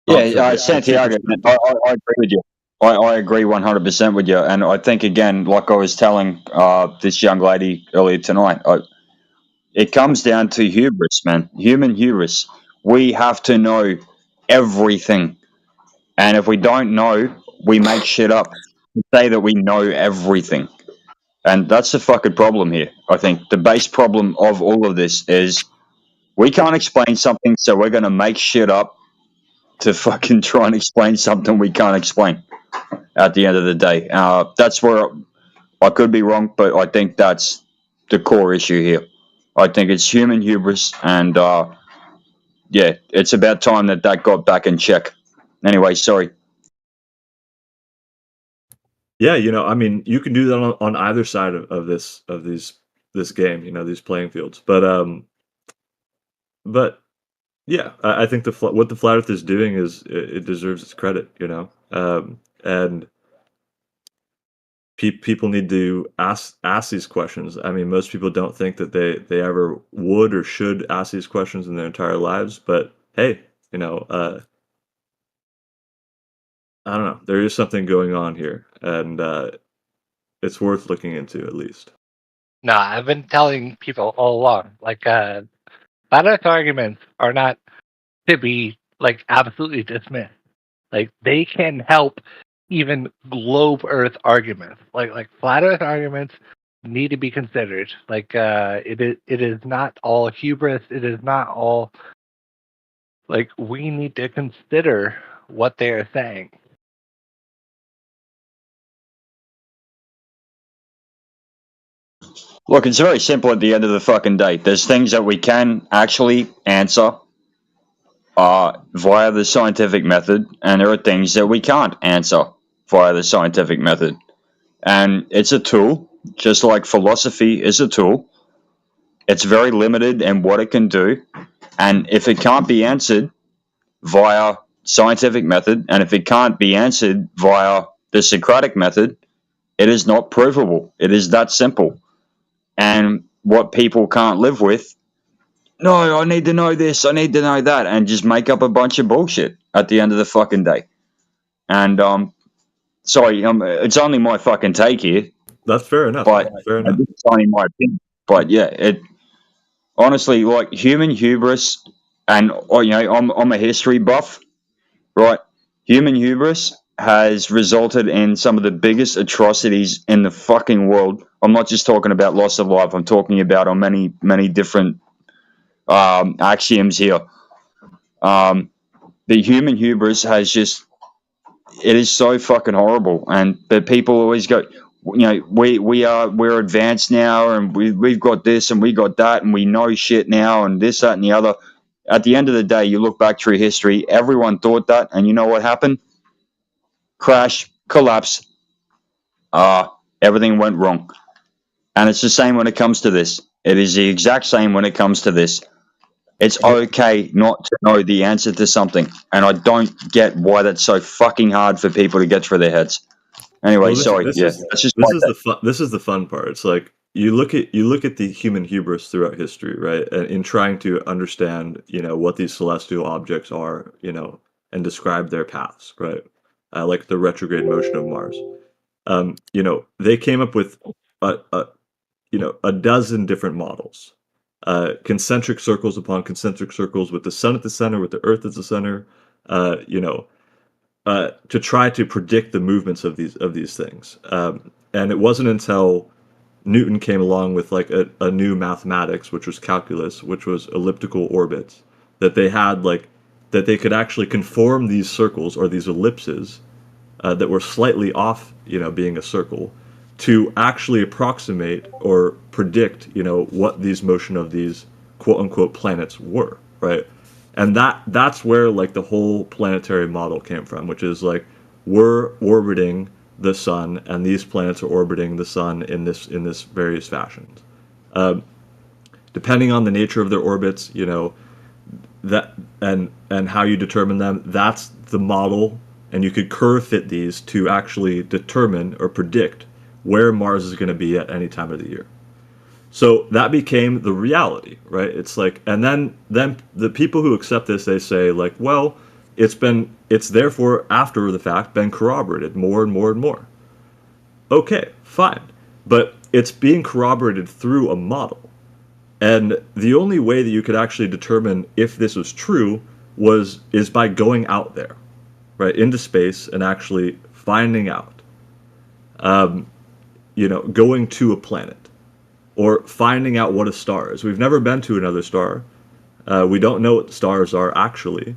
Yeah, Santiago, I agree with you. I agree 100% with you. And I think, again, like I was telling this young lady earlier tonight, it comes down to hubris, man. Human hubris. We have to know everything. And if we don't know, we make shit up to say that we know everything. And that's the fucking problem here. I think the base problem of all of this is we can't explain something, so we're going to make shit up to fucking try and explain something we can't explain at the end of the day. That's where I could be wrong, but I think that's the core issue here. I think it's human hubris, and yeah, it's about time that got back in check. Anyway, sorry. Yeah, I mean, you can do that on either side of this game, these playing fields. But yeah, I think what the flat Earth is doing is it deserves its credit, and people need to ask these questions. I mean, most people don't think that they ever would or should ask these questions in their entire lives, but hey, I don't know. There is something going on here, and it's worth looking into at least. No, I've been telling people all along, like, flat Earth arguments are not to be like absolutely dismissed. Like, they can help even globe Earth arguments. Like flat Earth arguments need to be considered. Like, it is not all hubris. It is not all, like, we need to consider what they are saying. Look, it's very simple at the end of the fucking day. There's things that we can actually answer via the scientific method, and there are things that we can't answer via the scientific method. And it's a tool, just like philosophy is a tool. It's very limited in what it can do, and if it can't be answered via scientific method, and if it can't be answered via the Socratic method, it is not provable. It is that simple. And what people can't live with, no, I need to know this, I need to know that, and just make up a bunch of bullshit at the end of the fucking day. And sorry, it's only my fucking take here. That's fair enough. But fair enough. it's only my opinion. But yeah, it honestly, like, human hubris, and I'm a history buff, right? Human hubris has resulted in some of the biggest atrocities in the fucking world. I'm not just talking about loss of life. I'm talking about on many, many different axioms here. The human hubris has just, it is so fucking horrible. And but people always go, we're advanced now, and we've got this and we got that, and we know shit now, and this, that, and the other. At the end of the day, you look back through history, everyone thought that, and you know what happened? Crash, collapse, everything went wrong. And it's the same when it comes to this. It is the exact same when it comes to this. It's okay not to know the answer to something, and I don't get why that's so fucking hard for people to get through their heads. Anyway, sorry. That's just this is the fun part. It's like you look at the human hubris throughout history, right? And in trying to understand, what these celestial objects are, and describe their paths, right? Like the retrograde motion of Mars. They came up with a dozen different models. Concentric circles upon concentric circles with the sun at the center, with the earth at the center, to try to predict the movements of these things. And it wasn't until Newton came along with like a new mathematics, which was calculus, which was elliptical orbits, that they could actually conform these circles or these ellipses that were slightly off, being a circle, to actually approximate or predict, what these motion of these quote unquote planets were, right? And that's where like the whole planetary model came from, which is like we're orbiting the sun, and these planets are orbiting the sun in this various fashions. Depending on the nature of their orbits, that and how you determine them, that's the model, and you could curve fit these to actually determine or predict where Mars is going to be at any time of the year. So that became the reality, right? It's like, and then the people who accept this, they say like, well, it's therefore after the fact been corroborated more and more and more. Okay, fine. But it's being corroborated through a model. And the only way that you could actually determine if this was true is by going out there, right, into space and actually finding out, going to a planet or finding out what a star is. We've never been to another star. We don't know what stars are actually.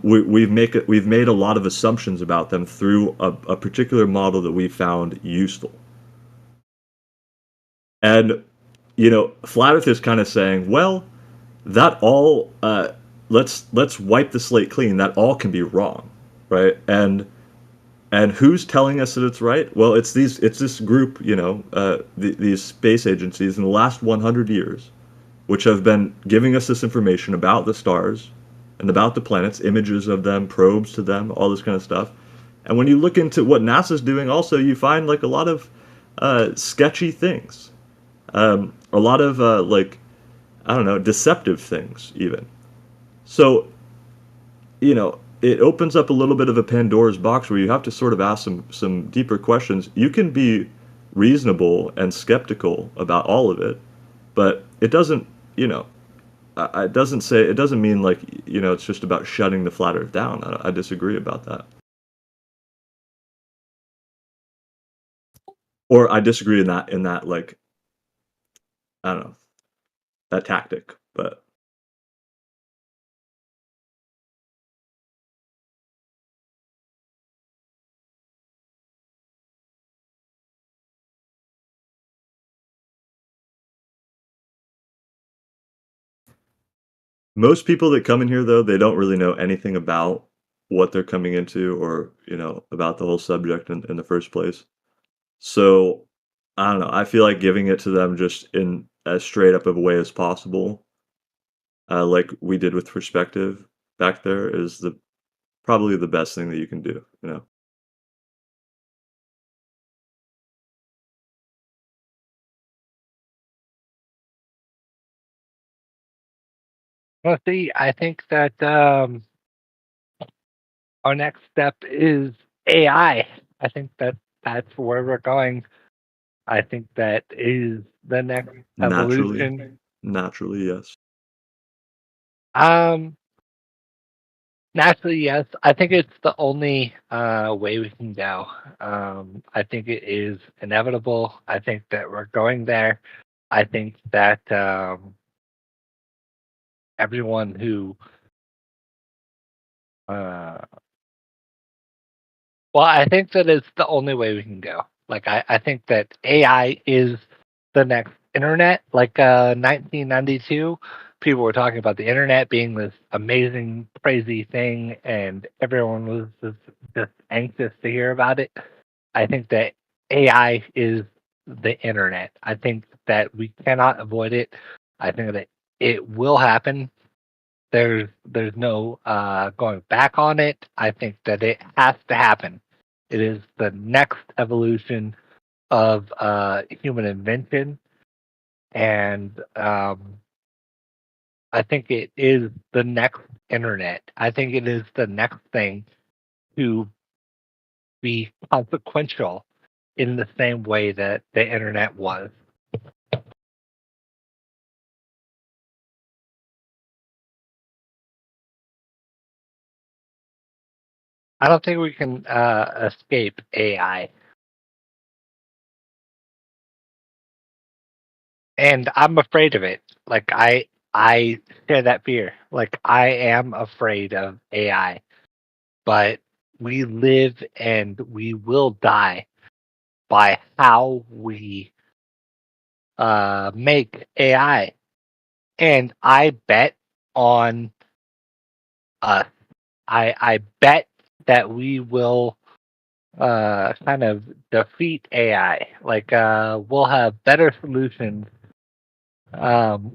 We've made a lot of assumptions about them through a particular model that we found useful. And, Flat Earth is kind of saying, well, that all, let's wipe the slate clean. That all can be wrong, right? And who's telling us that it's right? Well, it's this group, these space agencies in the last 100 years, which have been giving us this information about the stars and about the planets, images of them, probes to them, all this kind of stuff. And when you look into what NASA's doing, also you find like a lot of sketchy things, a lot of I don't know, deceptive things even. So, it opens up a little bit of a Pandora's box where you have to sort of ask some deeper questions. You can be reasonable and skeptical about all of it, but it doesn't, it doesn't mean like, it's just about shutting the flat Earth down. I disagree about that. Or I disagree in that like, I don't know, that tactic, but. Most people that come in here, though, they don't really know anything about what they're coming into or, about the whole subject in the first place. So, I don't know. I feel like giving it to them just in as straight up of a way as possible, like we did with Perspective back there, is probably the best thing that you can do. Well, see, I think that our next step is AI. I think that that's where we're going. I think that is the next evolution. Naturally, yes. Naturally, yes. I think it's the only way we can go. I think it is inevitable. I think that we're going there. I think that everyone who well, I think that it's the only way we can go. Like, I think that AI is the next internet. Like 1992, people were talking about the internet being this amazing, crazy thing, and everyone was just anxious to hear about it. I think that AI is the internet. I think that we cannot avoid it. I think that it will happen. There's no going back on it. I think that it has to happen. It is the next evolution of human invention, and I think it is the next internet. I think it is the next thing to be consequential in the same way that the internet was. I don't think we can escape AI. And I'm afraid of it. Like I share that fear. Like I am afraid of AI. But we live and we will die by how we make AI. And I bet on us. I bet that we will kind of defeat AI. Like we'll have better solutions.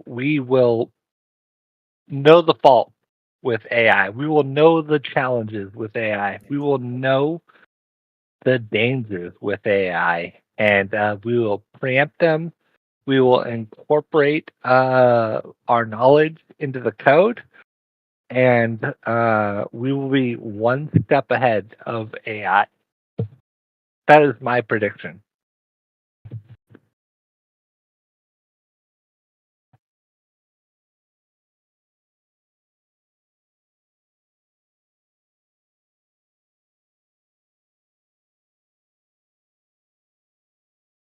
We will know the fault with AI. We will know the challenges with AI. We will know the dangers with AI, and we will preempt them. We will incorporate our knowledge into the code, and we will be one step ahead of AI. That is my prediction.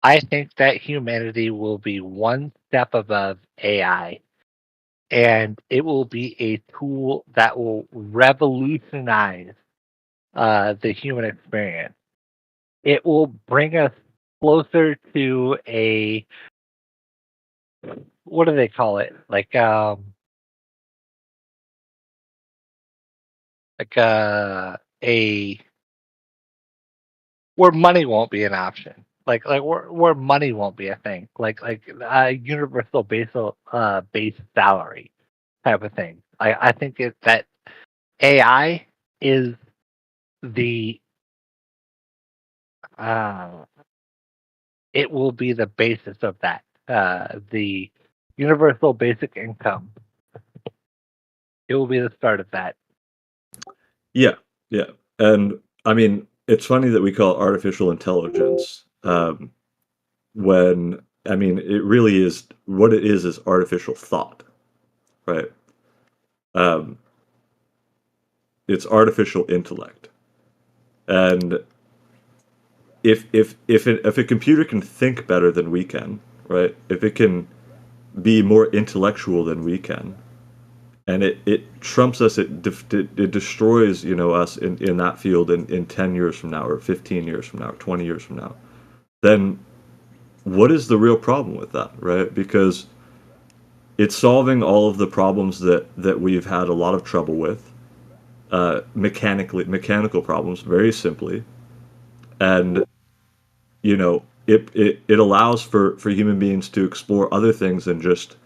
I think that humanity will be one step above AI, and it will be a tool that will revolutionize the human experience. It will bring us closer to a, what do they call it? Like like where money won't be an option, like where money won't be a thing, like a universal base salary type of thing. I think that AI is the it will be the basis of that. The universal basic income. It will be the start of that. Yeah, yeah. And I mean, it's funny that we call it artificial intelligence, when, I mean, it really is, what it is artificial thought, right? It's artificial intellect. And if a computer can think better than we can, right? If it can be more intellectual than we can, and it trumps us, it destroys, you know, us in that field in 10 years from now, or 15 years from now, or 20 years from now, then what is the real problem with that, right? Because it's solving all of the problems that we've had a lot of trouble with, mechanical problems, very simply. And you know, it allows for human beings to explore other things than just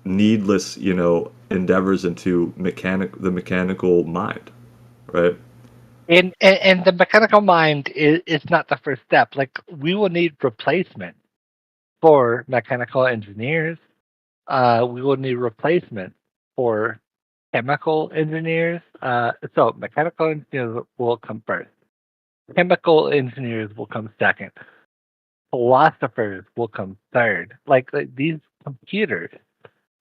needless, you know, endeavors into the mechanical mind, right? And the mechanical mind is not the first step. Like, we will need replacement for mechanical engineers. We will need replacement for chemical engineers. So mechanical engineers will come first. Chemical engineers will come second. Philosophers will come third. Like these computers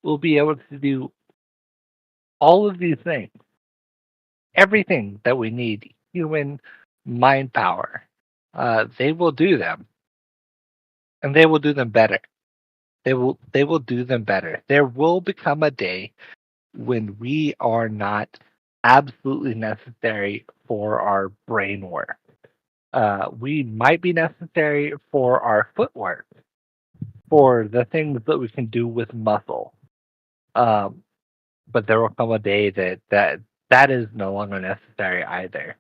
will be able to do all of these things. Everything that we need, human mind power, they will do them, and they will do them better. They will do them better. There will become a day when we are not absolutely necessary for our brain work. We might be necessary for our footwork, for the things that we can do with muscle. But there will come a day that is no longer necessary either.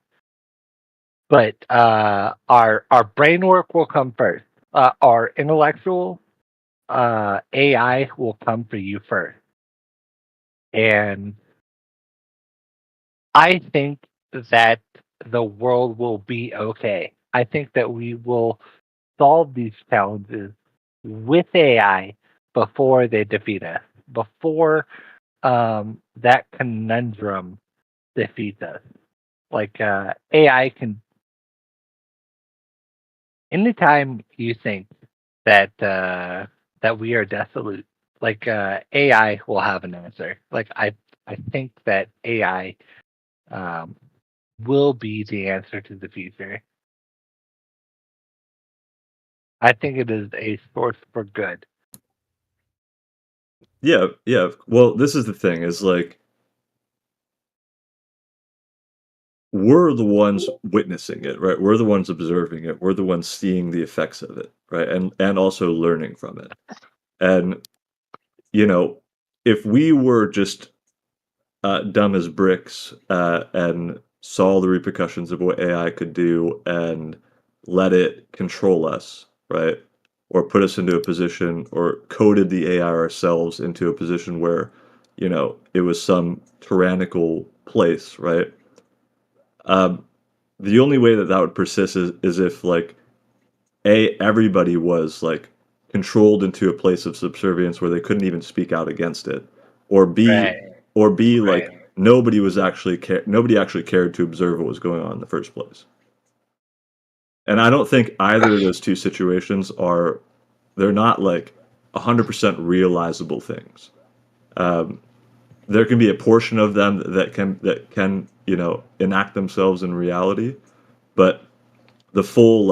But our brain work will come first. Our intellectual AI will come for you first. And I think that the world will be okay. I think that we will solve these challenges with AI before they defeat us, before that conundrum defeats us. Like AI can, anytime you think that that we are desolate, like AI will have an answer. Like I think that AI will be the answer to the future. I think it is a source for good. Yeah, yeah. Well, this is the thing, is like, we're the ones witnessing it, right? We're the ones observing it. We're the ones seeing the effects of it, right? And also learning from it. And you know, if we were just dumb as bricks, and saw the repercussions of what AI could do and let it control us, right? Or put us into a position, or coded the AI ourselves into a position where, you know, it was some tyrannical place, right? The only way that that would persist is if, like, everybody was like controlled into a place of subservience where they couldn't even speak out against it, or Right. like nobody actually cared to observe what was going on in the first place. And I don't think either of those two situations they're not like 100% realizable things. There can be a portion of them that can, you know, enact themselves in reality, but the full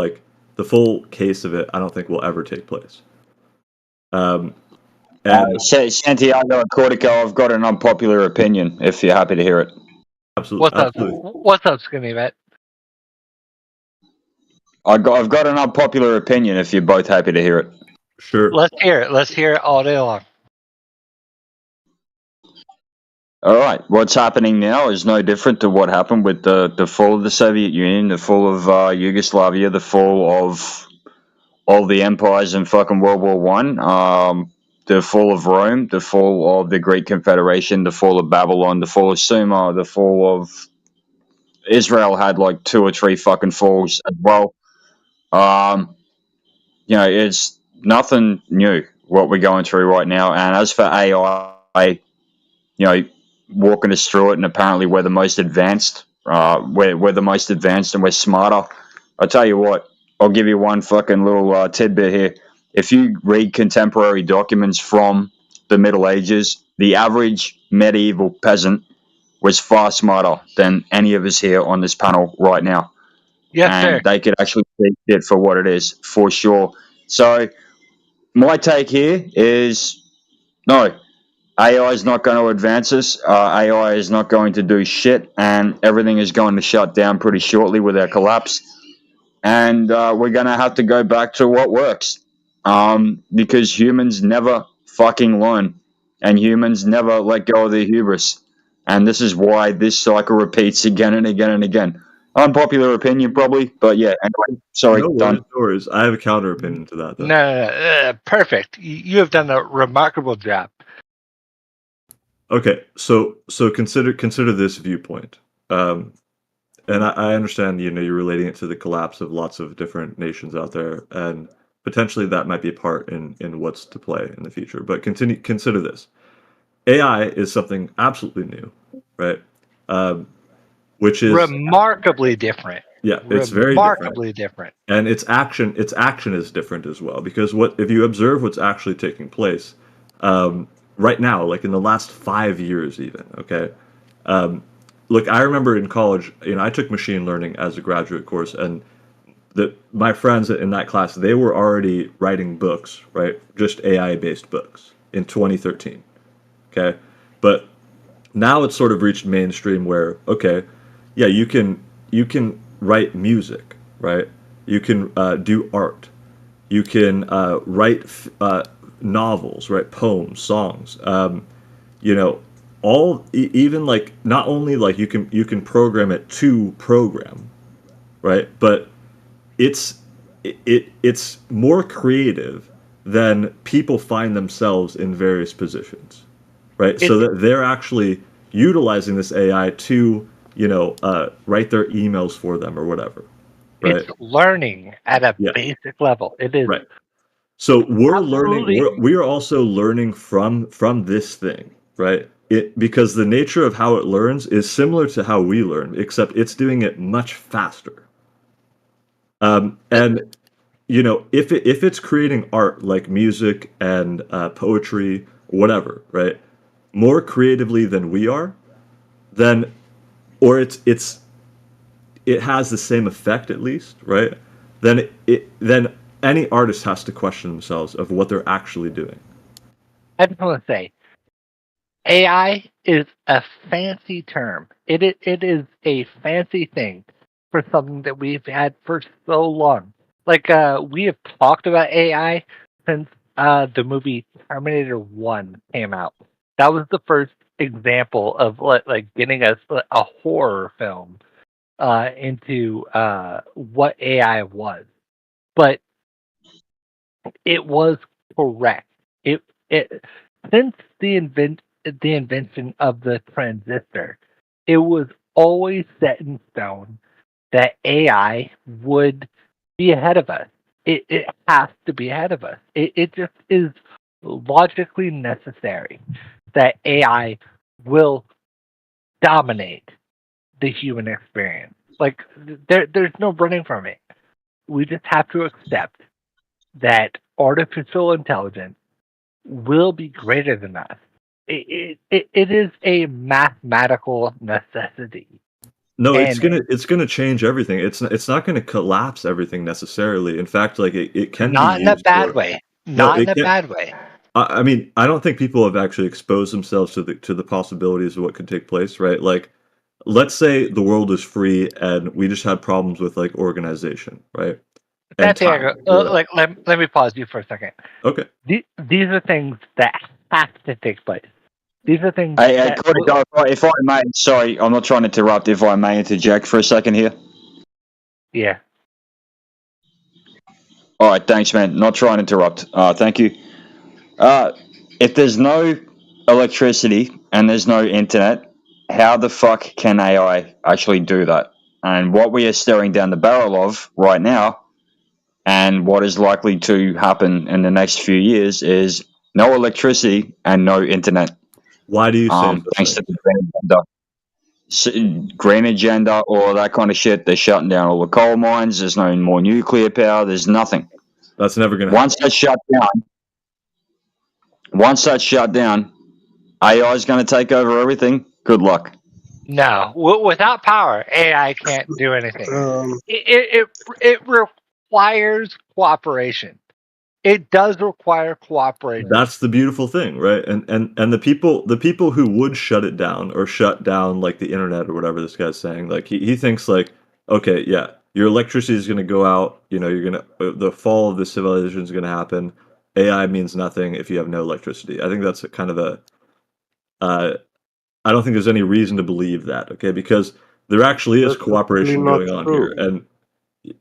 case of it, I don't think will ever take place. And Santiago Cortico, I've got an unpopular opinion, if you're happy to hear it. Absolutely. What's up, Skinny Vet? I've got an unpopular opinion, if you're both happy to hear it. Sure. Let's hear it. Let's hear it all day long. All right, what's happening now is no different to what happened with the fall of the Soviet Union, the fall of Yugoslavia, the fall of all the empires in fucking World War One, the fall of Rome, the fall of the Greek Confederation, the fall of Babylon, the fall of Sumer, the fall of Israel had like 2 or 3 fucking falls as well. It's nothing new what we're going through right now. And as for AI, walking us through it, and apparently we're the most advanced. We're the most advanced, and we're smarter. I'll tell you what. I'll give you one fucking little tidbit here. If you read contemporary documents from the Middle Ages, the average medieval peasant was far smarter than any of us here on this panel right now. Yes, and sir. they could actually see it for what it is, for sure. So my take here is no, AI is not going to advance us. AI is not going to do shit, and everything is going to shut down pretty shortly with our collapse. And we're going to have to go back to what works, because humans never fucking learn, and humans never let go of their hubris. And this is why this cycle repeats again and again and again. Unpopular opinion, probably, but yeah. Anyway, sorry, No done. worries. I have a counter opinion to that, though. No, perfect. You have done a remarkable job. Okay, so consider this viewpoint, and I understand you're relating it to the collapse of lots of different nations out there, and potentially that might be a part in what's to play in the future. But consider this: AI is something absolutely new, right? Which is remarkably different. Yeah, it's very different. Remarkably different. And its action is different as well, because if you observe what's actually taking place right now, like in the last 5 years even, okay? Look, I remember in college, I took machine learning as a graduate course, and my friends in that class, they were already writing books, right? Just AI-based books in 2013, okay? But now it's sort of reached mainstream where, okay, yeah, you can write music, right? You can do art. You can write novels, write poems, songs. Even like not only like you can program it to program, right? But it's more creative than people find themselves in various positions, right? So that they're actually utilizing this AI to write their emails for them or whatever. Right? It's learning at a basic level. It is right. So we're learning. We are also learning from this thing, right? Because the nature of how it learns is similar to how we learn, except it's doing it much faster. And if it's creating art like music and poetry, whatever, right, more creatively than we are, then or it has the same effect at least, right? Then any artist has to question themselves of what they're actually doing. I just want to say, AI is a fancy term. It is a fancy thing for something that we've had for so long. Like we have talked about AI since the movie Terminator 1 came out. That was the first example of like getting us a horror film into what AI was. But it was correct. It since the invention of the transistor, it was always set in stone that AI would be ahead of us. It has to be ahead of us. It just is logically necessary that AI will dominate the human experience. Like there's no running from it. We just have to accept that artificial intelligence will be greater than us. It is a mathematical necessity. No, it's gonna change everything. It's not gonna collapse everything necessarily. In fact, like it can be Not in a used bad for. way. No, Not in it a can. bad way. I mean, I don't think people have actually exposed themselves to the possibilities of what could take place, right? Like, let's say the world is free and we just had problems with like organization, right? And time. Like let me pause you for a second. Okay. These are things that have to take place. These are things Hey, that Cody, if I may, sorry, I'm not trying to interrupt. If I may interject for a second here. Yeah. All right, thanks, man. Not trying to interrupt. Thank you. If there's no electricity and there's no internet, how the fuck can AI actually do that? And what we are staring down the barrel of right now, and what is likely to happen in the next few years, is no electricity and no internet. Why do you say it Thanks this way? to the green agenda, all of that kind of shit. They're shutting down all the coal mines. There's no more nuclear power. There's nothing. That's never going to happen. Once that's shut down, AI is going to take over everything. Good luck. No, without power, AI can't do anything. It requires cooperation. It does require cooperation. That's the beautiful thing, right? And the people who would shut it down or shut down like the internet or whatever this guy's saying, like he thinks like, okay, yeah, your electricity is going to go out, you know, you're going to the fall of the civilization is going to happen. AI means nothing if you have no electricity. I think that's a kind of a I don't think there's any reason to believe that, okay? Because there actually is That's actually cooperation not going on true. here.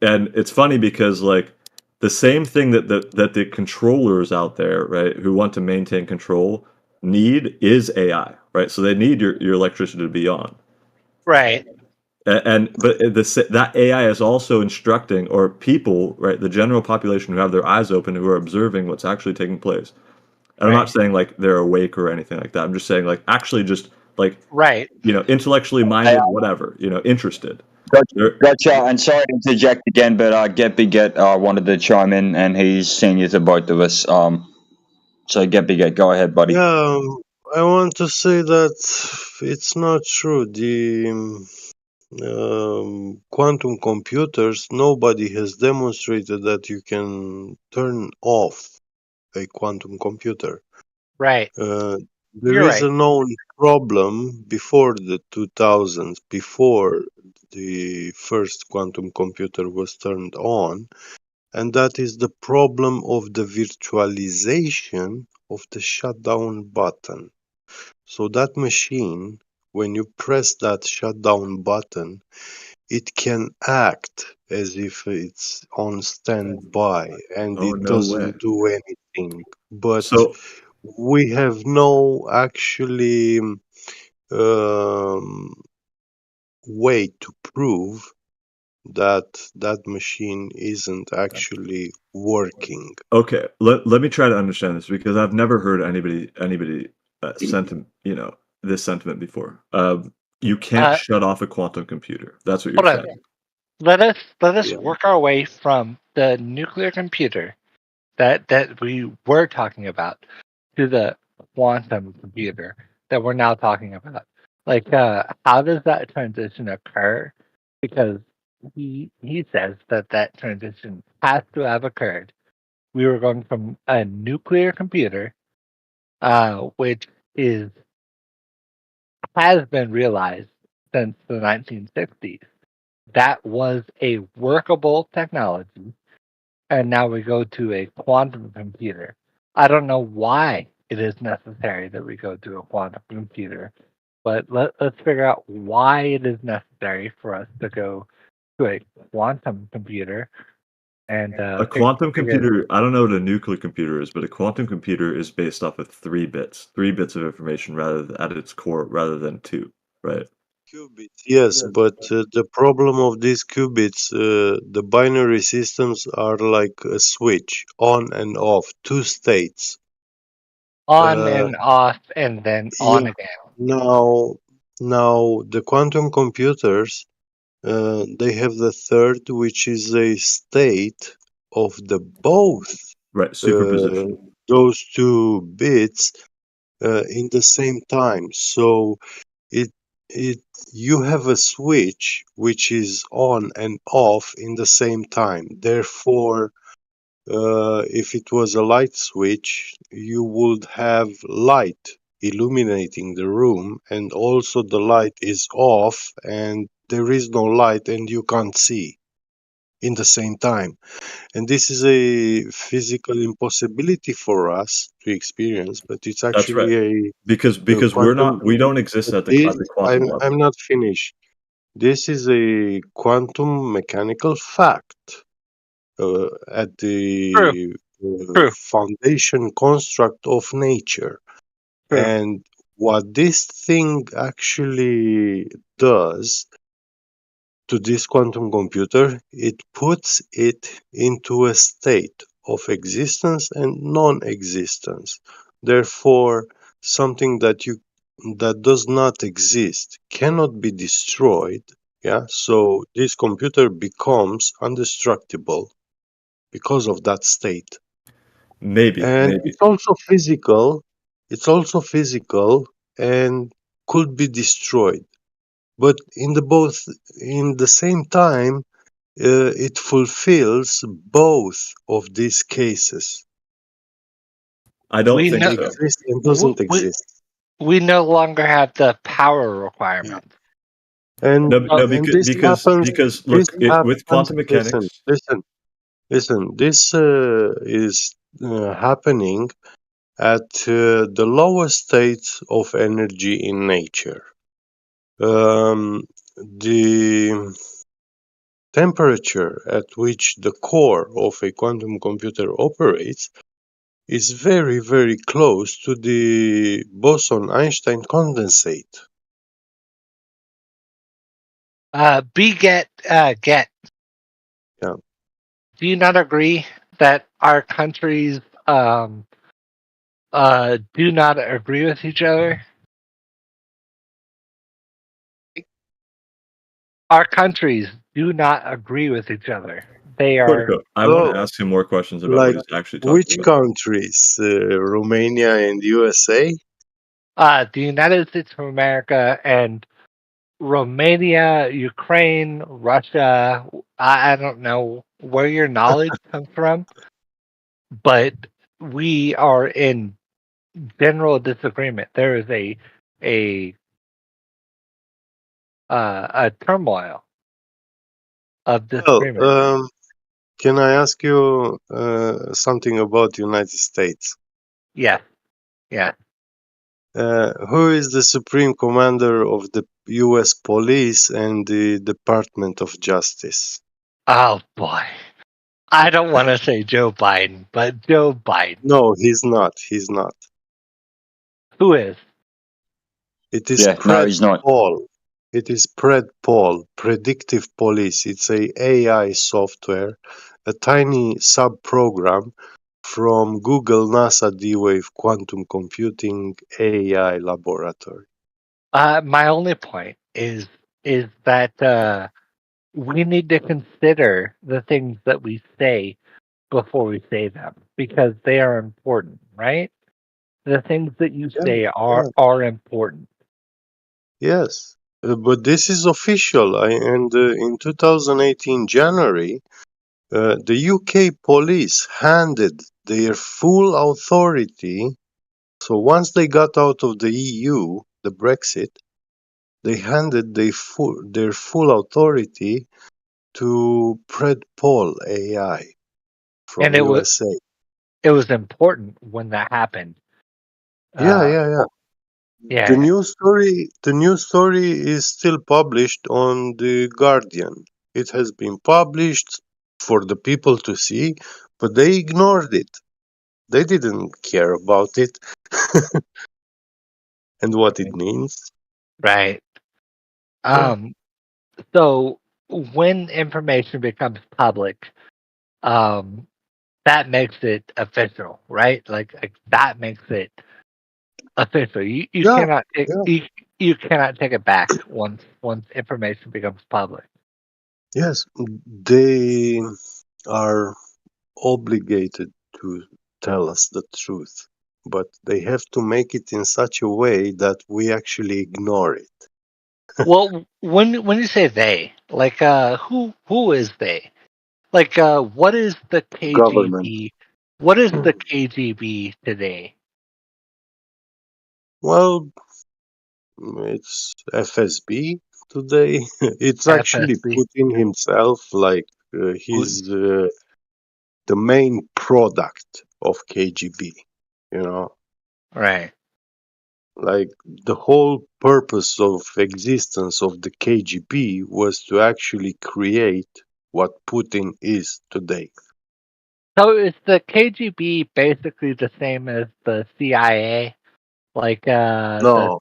And it's funny because like the same thing that the controllers out there, right, who want to maintain control need is AI, right? So they need your electricity to be on. Right. But that AI is also instructing, or people, right, the general population who have their eyes open, who are observing what's actually taking place. And I'm not saying like they're awake or anything like that. I'm just saying like actually just like you know, intellectually minded, whatever, you know, interested. Gotcha. And sorry to interject again, but Get Biget wanted to chime in, and he's senior to both of us. So Get Biget, go ahead, buddy. Yeah, I want to say that it's not true. The quantum computers, nobody has demonstrated that you can turn off a quantum computer. Right. There You're is right. a known problem before the 2000s, before the first quantum computer was turned on, and that is the problem of the virtualization of the shutdown button. So that machine, when you press that shutdown button, it can act as if it's on standby and Oh, it no way. doesn't do anything. But So we have no actually way to prove that that machine isn't actually working. okay, let me try to understand this because I've never heard anybody you know, this sentiment before. You can't shut off a quantum computer. That's what you're Hold on. saying. Let us work our way from the nuclear computer that we were talking about to the quantum computer that we're now talking about. Like, how does that transition occur? Because he says that transition has to have occurred. We were going from a nuclear computer, which has been realized since the 1960s. That was a workable technology, and now we go to a quantum computer. I don't know why it is necessary that we go to a quantum computer, but let's figure out why it is necessary for us to go to a quantum computer. And A quantum computer, I don't know what a nuclear computer is, but a quantum computer is based off of 3 bits of information rather at its core rather than 2, right? Qubits, yes, but the problem of these qubits, the binary systems are like a switch, on and off, 2 states. on and off, and then on Yeah. again. Now the quantum computers, they have the third, which is a state of the both Right, superposition. those 2 bits in the same time. So it you have a switch which is on and off in the same time. Therefore, if it was a light switch, you would have light illuminating the room, and also the light is off and there is no light and you can't see. in the same time. And this is a physical impossibility for us to experience, but it's That's right. actually Because a quantum. we don't exist at the quantum level. I'm not finished. This is a quantum mechanical fact at the foundation construct of nature. True. And what this thing actually does to this quantum computer, it puts it into a state of existence and non-existence. Therefore, something that does not exist cannot be destroyed. Yeah, so this computer becomes indestructible because of that state. And Maybe. it's also physical. It's also physical and could be destroyed. But in the same time, it fulfills both of these cases. I don't We think know, so. Exists and doesn't exist. we no longer have the power requirement. And No, this happens. because This look, with happens. quantum mechanics, Listen. This is happening at the lowest states of energy in nature. The temperature at which the core of a quantum computer operates is very, very close to the boson-Einstein condensate. Get. Yeah. Do you not agree that our countries do not agree with each other? Our countries do not agree with each other. They are. Portico, I want to ask him more questions about what Like he's actually which talking about. countries? Romania and USA? The United States of America and Romania, Ukraine, Russia. I don't know where your knowledge comes from, but we are in general disagreement. There is a turmoil of disagreement. Well, can I ask you something about United States? Yeah. Who is the supreme commander of the U.S. Police and the Department of Justice? Oh boy, I don't want to say Joe Biden, but Joe Biden. No, he's not. He's not. Who is? It is he's not. Paul. It is Paul, Predictive Police. It's a AI software, a tiny sub-program from Google NASA D-Wave Quantum Computing AI Laboratory. My only point is that we need to consider the things that we say before we say them because they are important, right? The things that you say are important. Yes, but this is official. And in 2018 January, the UK police handed their full authority. So once they got out of the EU, the Brexit, they handed their full authority to Paul AI from And USA. it was important when that happened. Yeah. Yeah. The news story is still published on The Guardian. It has been published for the people to see, but they ignored it. They didn't care about it and what it means. Right. So when information becomes public, that makes it official, right? Like that makes it official. You cannot you cannot take it back once information becomes public. Yes, they are obligated to tell us the truth, but they have to make it in such a way that we actually ignore it. Well, when you say they, like who is they? Like what is the Government. KGB? What is the KGB today? Well, it's FSB today. It's actually FSB. Putin himself, like he's the main product of KGB. You know, Right. like the whole purpose of existence of the KGB was to actually create what Putin is today. So is the KGB basically the same as the CIA? Like No, no,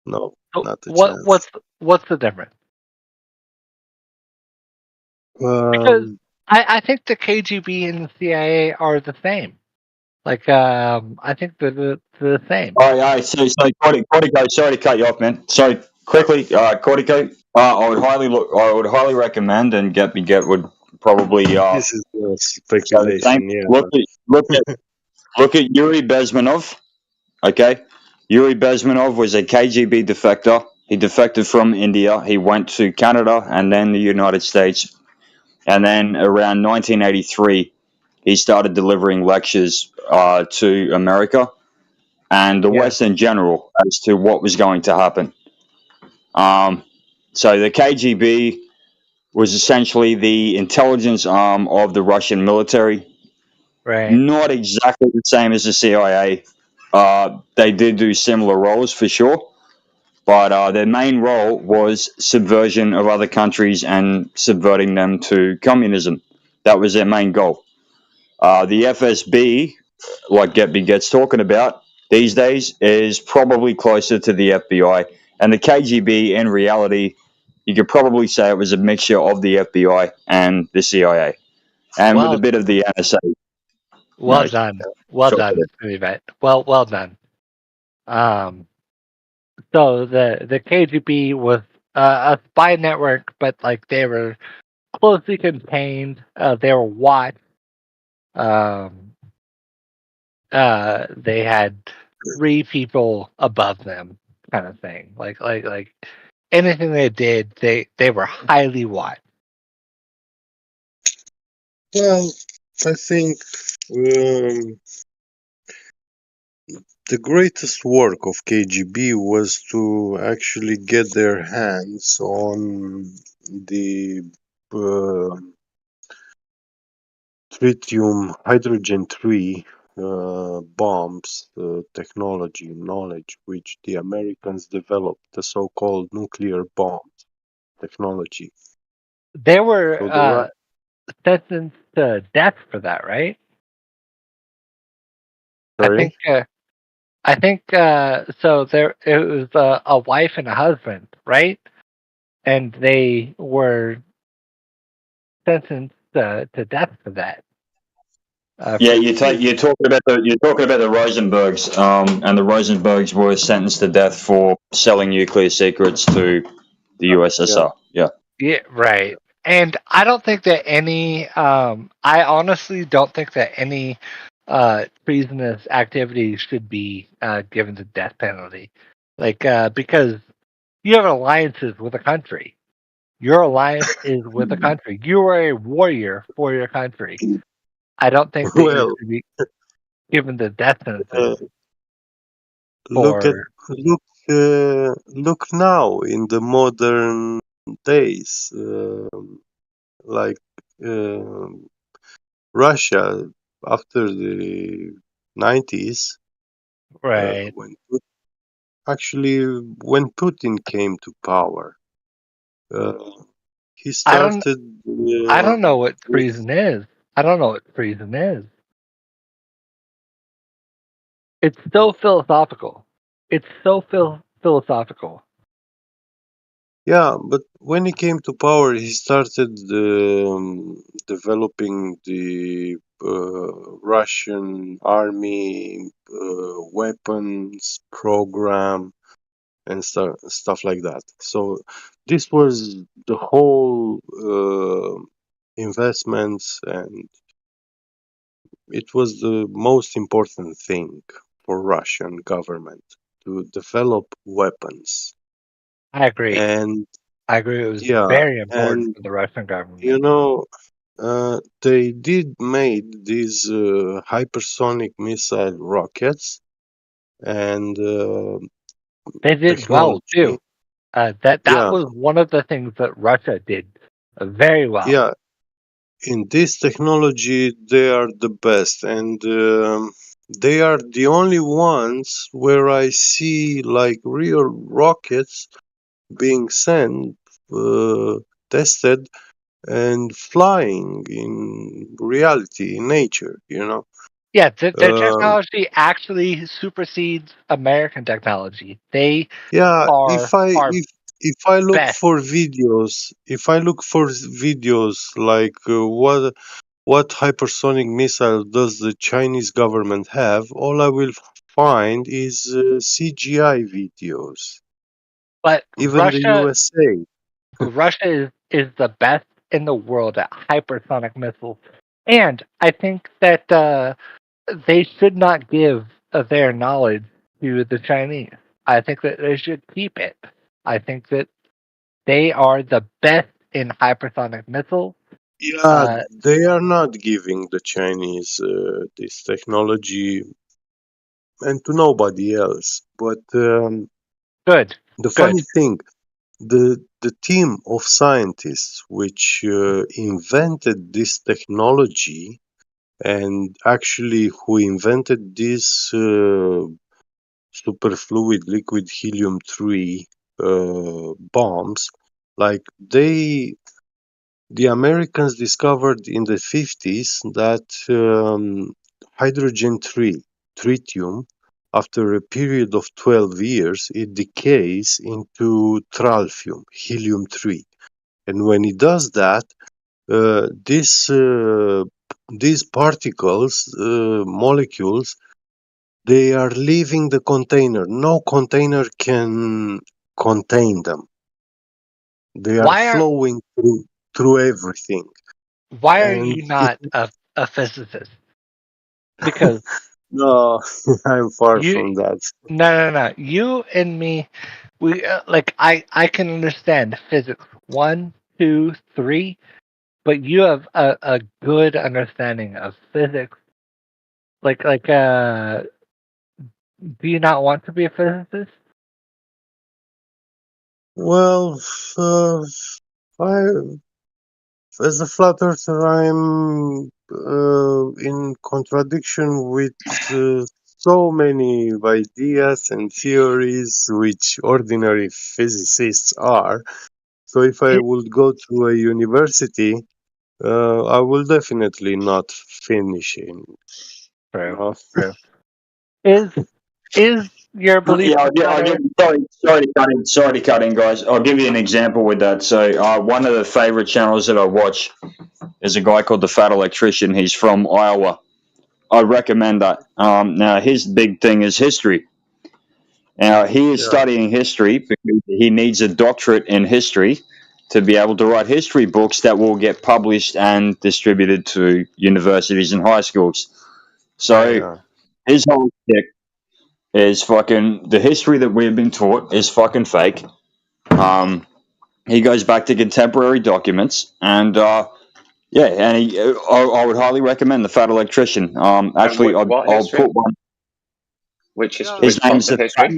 no, not a chance. what's the difference? Because I think the KGB and the CIA are the same. Like I think they're the same. Oh, yeah. So Cortico, sorry to cut you off, man. So quickly, Cortico, I would highly recommend, and get would probably This is speculation. Yeah, look at Yuri Bezmenov. Okay, Yuri Bezmenov was a KGB defector. He defected from India. He went to Canada and then the United States. And then around 1983, he started delivering lectures to America and the West in general as to what was going to happen. So the KGB was essentially the intelligence arm of the Russian military. Right. Not exactly the same as the CIA. They did do similar roles for sure, but their main role was subversion of other countries and subverting them to communism. That was their main goal. The FSB, like Getby gets talking about these days, is probably closer to the FBI. And the KGB, in reality, you could probably say it was a mixture of the FBI and the CIA, and with a bit of the NSA. Well done. Well done, Yvette. Well done. So the KGB was a spy network, but like they were closely contained. They were watched. They had 3 people above them, kind of thing. Like anything they did, they were highly watched. Well, I think the greatest work of KGB was to actually get their hands on the tritium hydrogen 3 bombs technology knowledge which the Americans developed, the so-called nuclear bomb technology. They were sentenced to death for that, right? Sorry? I think so. There it was a wife and a husband, right? And they were sentenced to death for that. Yeah, you're talking about the Rosenbergs, and the Rosenbergs were sentenced to death for selling nuclear secrets to the USSR. Yeah. Yeah, right. And I don't think that any I honestly don't think that any treasonous activity should be given the death penalty. Like because you have alliances with a country. Your alliance is with a country. You are a warrior for your country. I don't think that you should be given the death sentence. Look now in the modern days, like Russia after the 90s, right? When Putin came to power, he started. I don't know what treason is. I don't know what treason is. It's so philosophical. It's so philosophical. Yeah, but when he came to power, he started developing the Russian army weapons program and stuff like that. So this was the whole investments, and it was the most important thing for Russian government to develop weapons. I agree. And I agree. It was very important for the Russian government. You know, they did made these hypersonic missile rockets and they did technology. well too. That was one of the things that Russia did very well. Yeah, in this technology, they are the best, and they are the only ones where I see like real rockets being sent, tested, and flying in reality, in nature, you know. Yeah, their technology actually supersedes American technology. They Yeah, are if I look best. for videos, like what hypersonic missile does the Chinese government have, all I will find is CGI videos. But Even the USA. Russia is the best in the world at hypersonic missiles, and I think that they should not give their knowledge to the Chinese. I think that they should keep it. I think that they are the best in hypersonic missiles. Yeah, they are not giving the Chinese this technology and to nobody else. But good. The funny thing, the team of scientists which invented this technology and actually who invented this superfluid liquid helium-3 bombs, like the Americans discovered in the 50s that hydrogen-3, tritium, after a period of 12 years, it decays into tralfium, helium-3. And when it does that, these particles, molecules, they are leaving the container. No container can contain them. They are flowing through everything. Why are you not a physicist? Because no, I'm far from that. No. You and me, we I can understand physics 1, 2, 3, but you have a good understanding of physics. Do you not want to be a physicist? Well, as a flat earther, I'm in contradiction with so many ideas and theories which ordinary physicists are. So if I would go to a university, I will definitely not finish in. True. Is your belief? Yeah, I'll give. Sorry to cut in, guys. I'll give you an example with that. So, one of the favorite channels that I watch is a guy called the Fat Electrician. He's from Iowa. I recommend that. Now, his big thing is history. Now, he is studying history because he needs a doctorate in history to be able to write history books that will get published and distributed to universities and high schools. So, his whole stick is fucking the history that we've been taught is fucking fake. He goes back to contemporary documents, and I would highly recommend the Fat Electrician. Actually, I'll put one. Which history? His name's the Fat.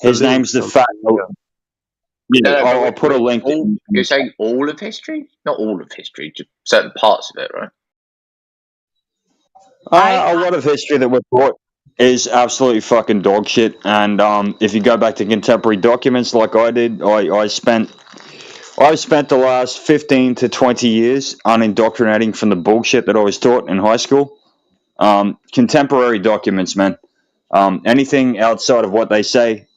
His name's the Fat. Yeah, I'll put a link. You're saying all of history? Not all of history, just certain parts of it, right? A lot of history that we're taught is absolutely fucking dog shit. And if you go back to contemporary documents like I did, I've spent the last 15 to 20 years unindoctrinating from the bullshit that I was taught in high school. Contemporary documents, man. Anything outside of what they say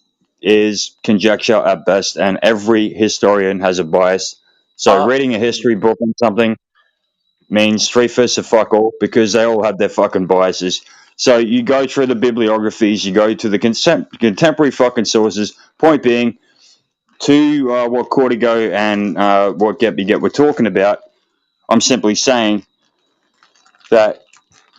is conjecture at best, and every historian has a bias. So reading a history book on something means three-fifths of fuck all because they all have their fucking biases. So you go through the bibliographies, you go to the contemporary fucking sources. Point being, to what Cortigo and what Get were talking about, I'm simply saying that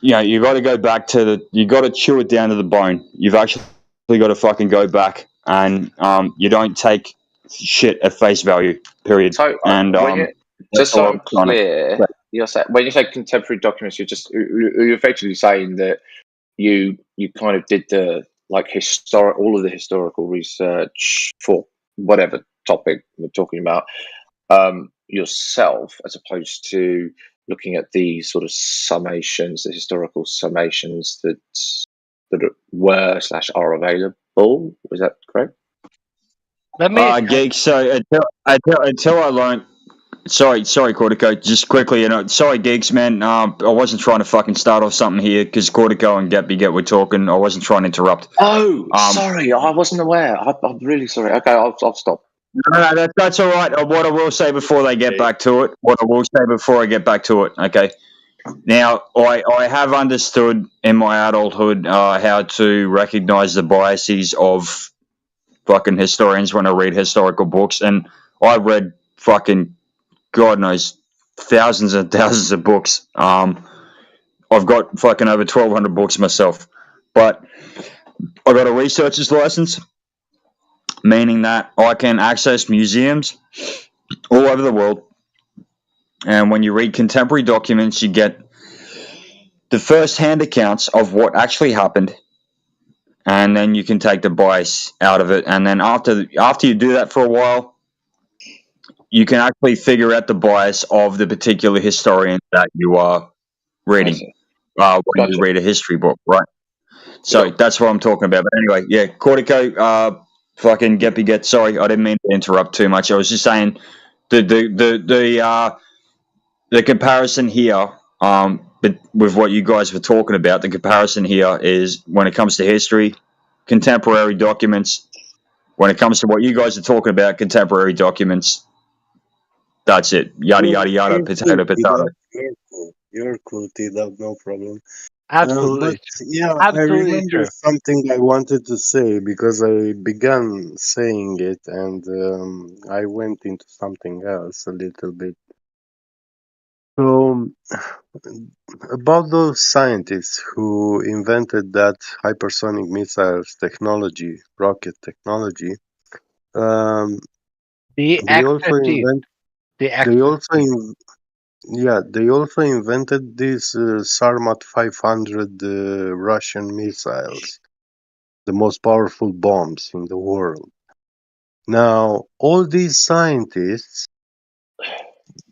you got to go back to you got to chew it down to the bone. You've actually got to fucking go back, and you don't take shit at face value. Period. So, and just so I'm clear, you're saying when you say contemporary documents, you're effectively saying that you kind of did the all of the historical research for whatever topic we're talking about yourself, as opposed to looking at the sort of summations, the historical summations that were / are available. Was that correct? Let me. Geek. So until I learned. Sorry, Cortico. Just quickly, sorry, Geeks, man. I wasn't trying to fucking start off something here because Cortico and Gappy were talking. I wasn't trying to interrupt. Oh, sorry, I wasn't aware. I'm really sorry. Okay, I'll stop. No, that's all right. What I will say before they get back to it. What I will say before I get back to it. Okay. Now, I have understood in my adulthood how to recognize the biases of fucking historians when I read historical books, and I read fucking God knows thousands and thousands of books. I've got fucking over 1,200 books myself, but I got a researcher's license, meaning that I can access museums all over the world. And when you read contemporary documents, you get the first-hand accounts of what actually happened, and then you can take the bias out of it. And then after you do that for a while, you can actually figure out the bias of the particular historian that you are reading when you read a history book, right? So that's what I'm talking about. But anyway, yeah, Cortico, fucking Geppy. Sorry, I didn't mean to interrupt too much. I was just saying the comparison here, but with what you guys were talking about, the comparison here is when it comes to history, contemporary documents. When it comes to what you guys are talking about, contemporary documents. That's it. Yada yada yada. Potato potato. You're cool, T-Dub, no problem. Absolutely. But yeah, I Absolutely remember true. something I wanted to say because I began saying it and I went into something else a little bit. So, about those scientists who invented that hypersonic missiles technology, rocket technology, The they also X-15. invent. The They also X-15. Yeah, they also invented these Sarmat 500 Russian missiles, the most powerful bombs in the world. Now, all these scientists,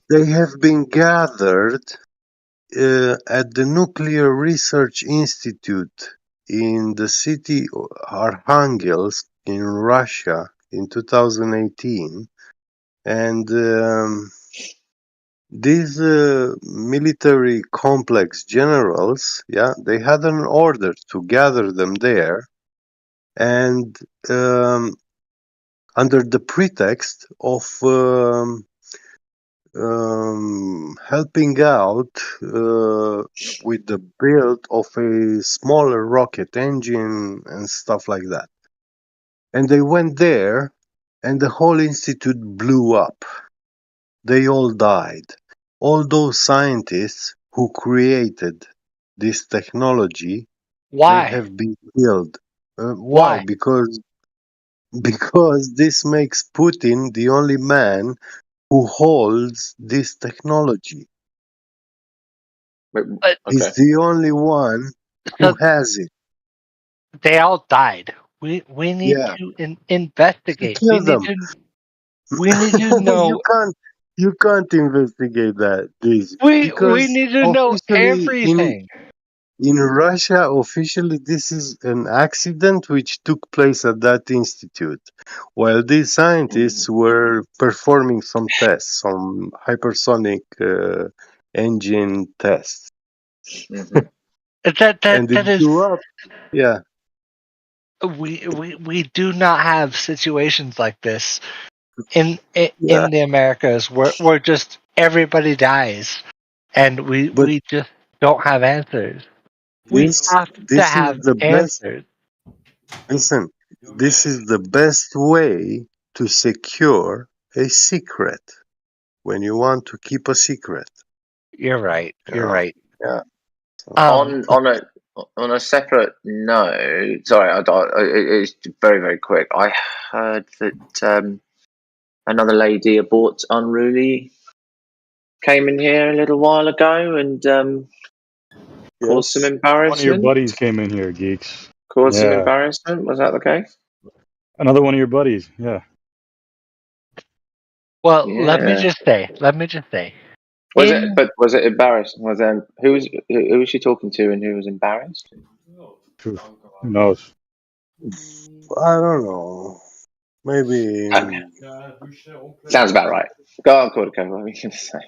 they have been gathered at the Nuclear Research Institute in the city of Arkhangelsk in Russia in 2018, and these military complex generals, yeah, they had an order to gather them there, and under the pretext of helping out with the build of a smaller rocket engine and stuff like that. And they went there, and the whole institute blew up. They all died. All those scientists who created this technology, they Why? have been killed. Why? Why? Because this makes Putin the only man who holds this technology. But He's the only one who so has it. they all died. We need Yeah, to investigate. We kill need them. to know. You can't investigate that this We because need to know officially everything. in Russia, officially, this is an accident which took place at that institute, while these scientists were performing some tests, some hypersonic engine tests, and it That is. blew up. Yeah, We do not have situations like this yeah. in the Americas where just everybody dies and But we just don't have answers. We this have to this is have the best. answers. Listen, this is the best way to secure a secret when you want to keep a secret. You're right. You're Yeah, right. yeah. So, Um, On a separate note, sorry, it's very very quick. I heard that another lady aboard Unruly came in here a little while ago and caused some yes. One of your embarrassment. buddies came in here, Geeks. Caused some Yeah. embarrassment. Was that the case? Another one of your buddies. Yeah. Well, Yeah. let me just say. Was it embarrassing? Who was she talking to, and who was embarrassed? Who knows? I don't know. Maybe. Sounds about right. Go on, Cortico. What were you going to say?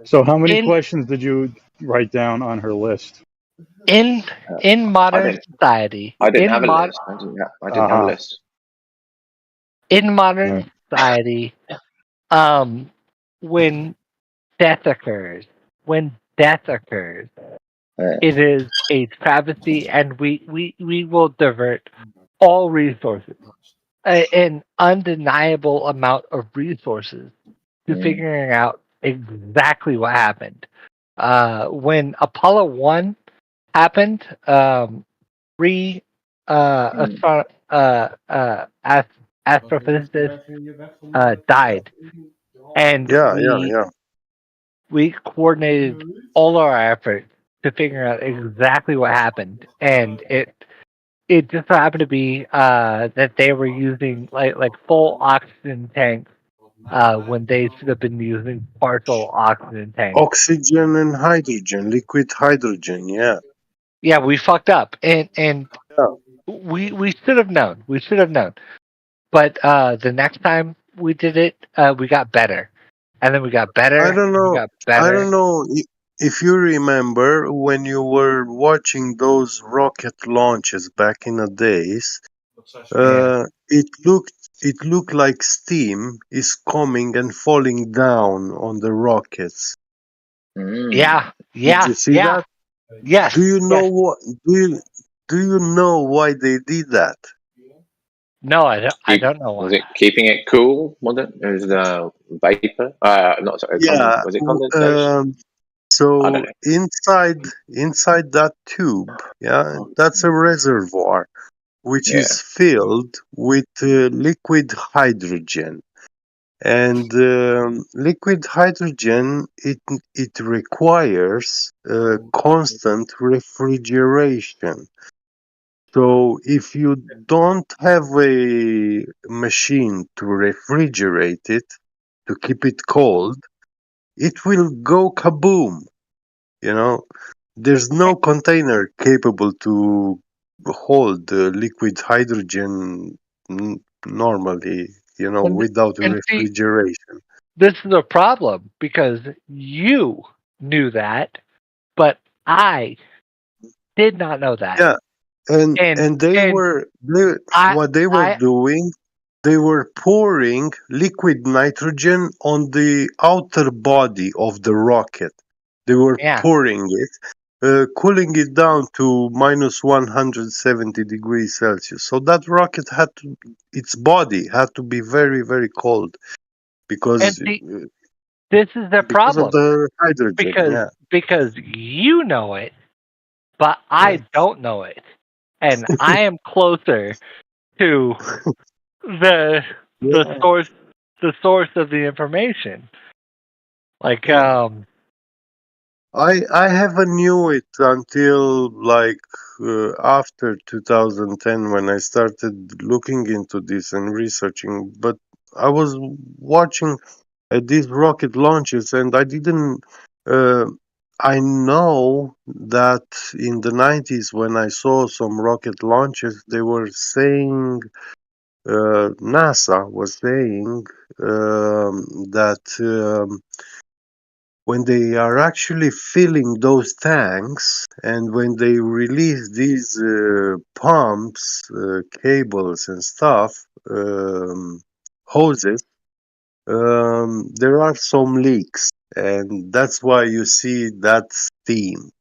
So, how many questions did you write down on her list? In modern society, I didn't have a list. I didn't have a list. In modern society, when death occurs, it is a travesty, and we will divert all resources, an undeniable amount of resources, to figuring out exactly what happened. When Apollo 1 happened, three astrophysicists died, and we coordinated all our efforts to figure out exactly what happened, and it just so happened to be that they were using like full oxygen tanks when they should have been using partial oxygen tanks. Oxygen and hydrogen, liquid hydrogen, yeah. Yeah, we fucked up, and we should have known. But the next time we did it, we got better, and then we got better. I don't know if you remember when you were watching those rocket launches back in the days. It looked like steam is coming and falling down on the rockets. Yeah. Did you see that? Yes. Do you know what? Do you know why they did that? No, I don't know why. Was it keeping it cool? Was it? It was the vapor. Not sorry. Yeah. Was it condensation? So inside that tube, yeah, that's a reservoir which is filled with liquid hydrogen. And liquid hydrogen, it requires constant refrigeration. So if you don't have a machine to refrigerate it, to keep it cold, it will go kaboom. You know, there's no container capable to hold liquid hydrogen normally, without refrigeration. This is a problem because you knew that, but I did not know that. Yeah, and what they were doing, they were pouring liquid nitrogen on the outer body of the rocket. They were pouring it, cooling it down to minus 170 degrees Celsius. So that rocket its body had to be very, very cold because this is the problem of the hydrogen. because you know it, but I don't know it, and I am closer to the source of the information. Like I haven't knew it until after 2010 when I started looking into this and researching. But I was watching these rocket launches, and I didn't. I know that in the 90s when I saw some rocket launches, they were saying NASA was saying that. When they are actually filling those tanks and when they release these pumps, cables and stuff, hoses, there are some leaks, and that's why you see that steam.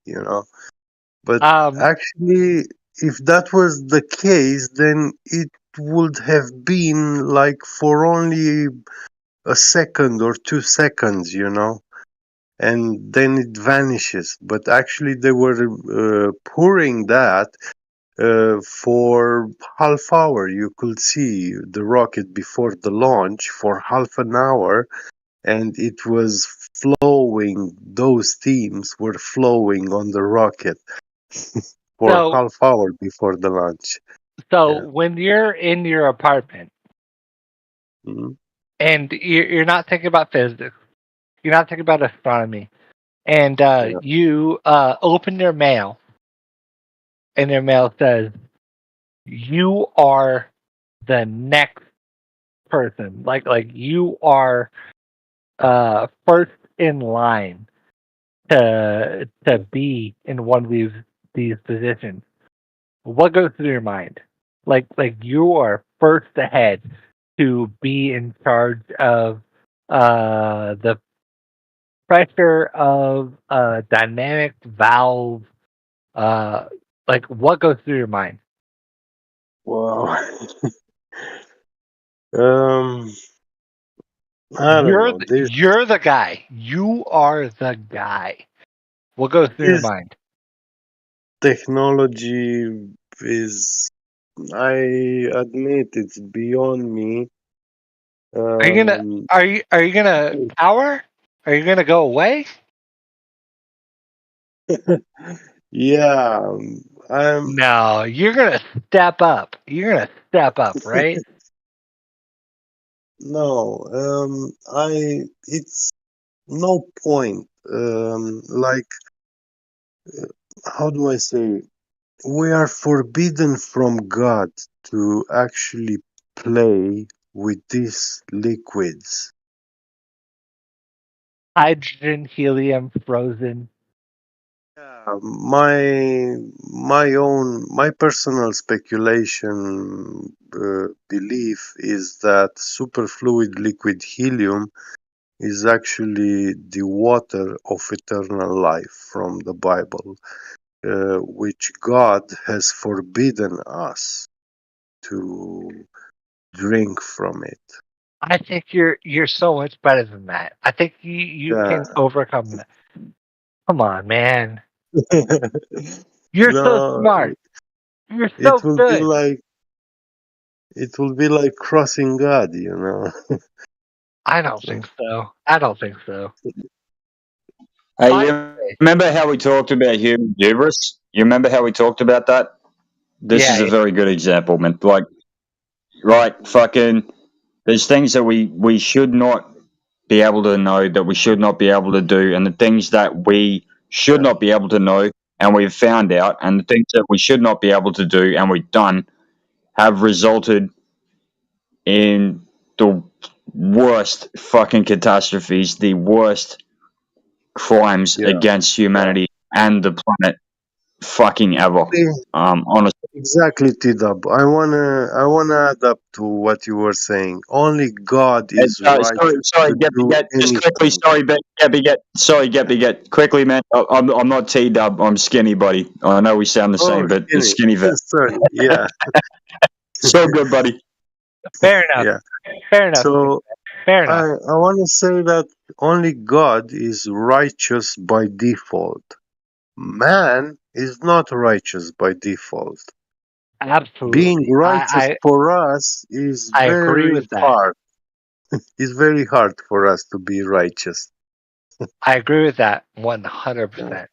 But actually, if that was the case, then it would have been like for only a second or 2 seconds. And then it vanishes. But actually, they were pouring that for half hour. You could see the rocket before the launch for half an hour, and it was flowing. Those steams were flowing on the rocket for half hour before the launch. So when you're in your apartment, and you're not thinking about physics. You're not thinking about astronomy. And you open your mail, and your mail says, you are the next person. Like you are first in line to be in one of these positions. What goes through your mind? Like you are first ahead to be in charge of the pressure of a dynamic valve. Like what goes through your mind? Wow. I don't know. You're the guy. You are the guy. What goes through your This mind? technology is, I admit, it's beyond me. Are you gonna cower? Are you gonna go away? Yeah, No, you're gonna step up. You're gonna step up, right? no, it's no point. Like, how do I say? We are forbidden from God to actually play with these liquids. Hydrogen, helium, frozen. My personal speculation belief is that superfluid liquid helium is actually the water of eternal life from the Bible, which God has forbidden us to drink from it. I think you're so much better than that. I think you Yeah. can overcome that. Come on, man. You're so No, smart. You're it so will be good. like crossing God, you know. I don't think so. I don't think so. Hey, you remember how we talked about human hubris? You remember how we talked about that? This is Yeah. a very good example, man. Like, right, fucking, there's things that we should not be able to know, that we should not be able to do, and the things that we should not be able to know and we've found out, and the things that we should not be able to do and we've done have resulted in the worst fucking catastrophes, the worst crimes Yeah. against humanity and the planet fucking ever. Honestly. Exactly, T-Dub. I wanna add up to what you were saying. Only God is right Sorry, to do just quickly. anything. Sorry, get quickly, man. I'm not T Dub. I'm Skinny, buddy. I know we sound the Oh, same, but it's skinny. Skinny Vet. Sorry. Yeah. So good, buddy. Fair enough. Yeah. Fair enough. So Fair enough. I want to say that only God is righteous by default. Man is not righteous by default. Being Absolutely. righteous for us is I agree very with that. hard. It's very hard for us to be righteous. I agree with that 100%.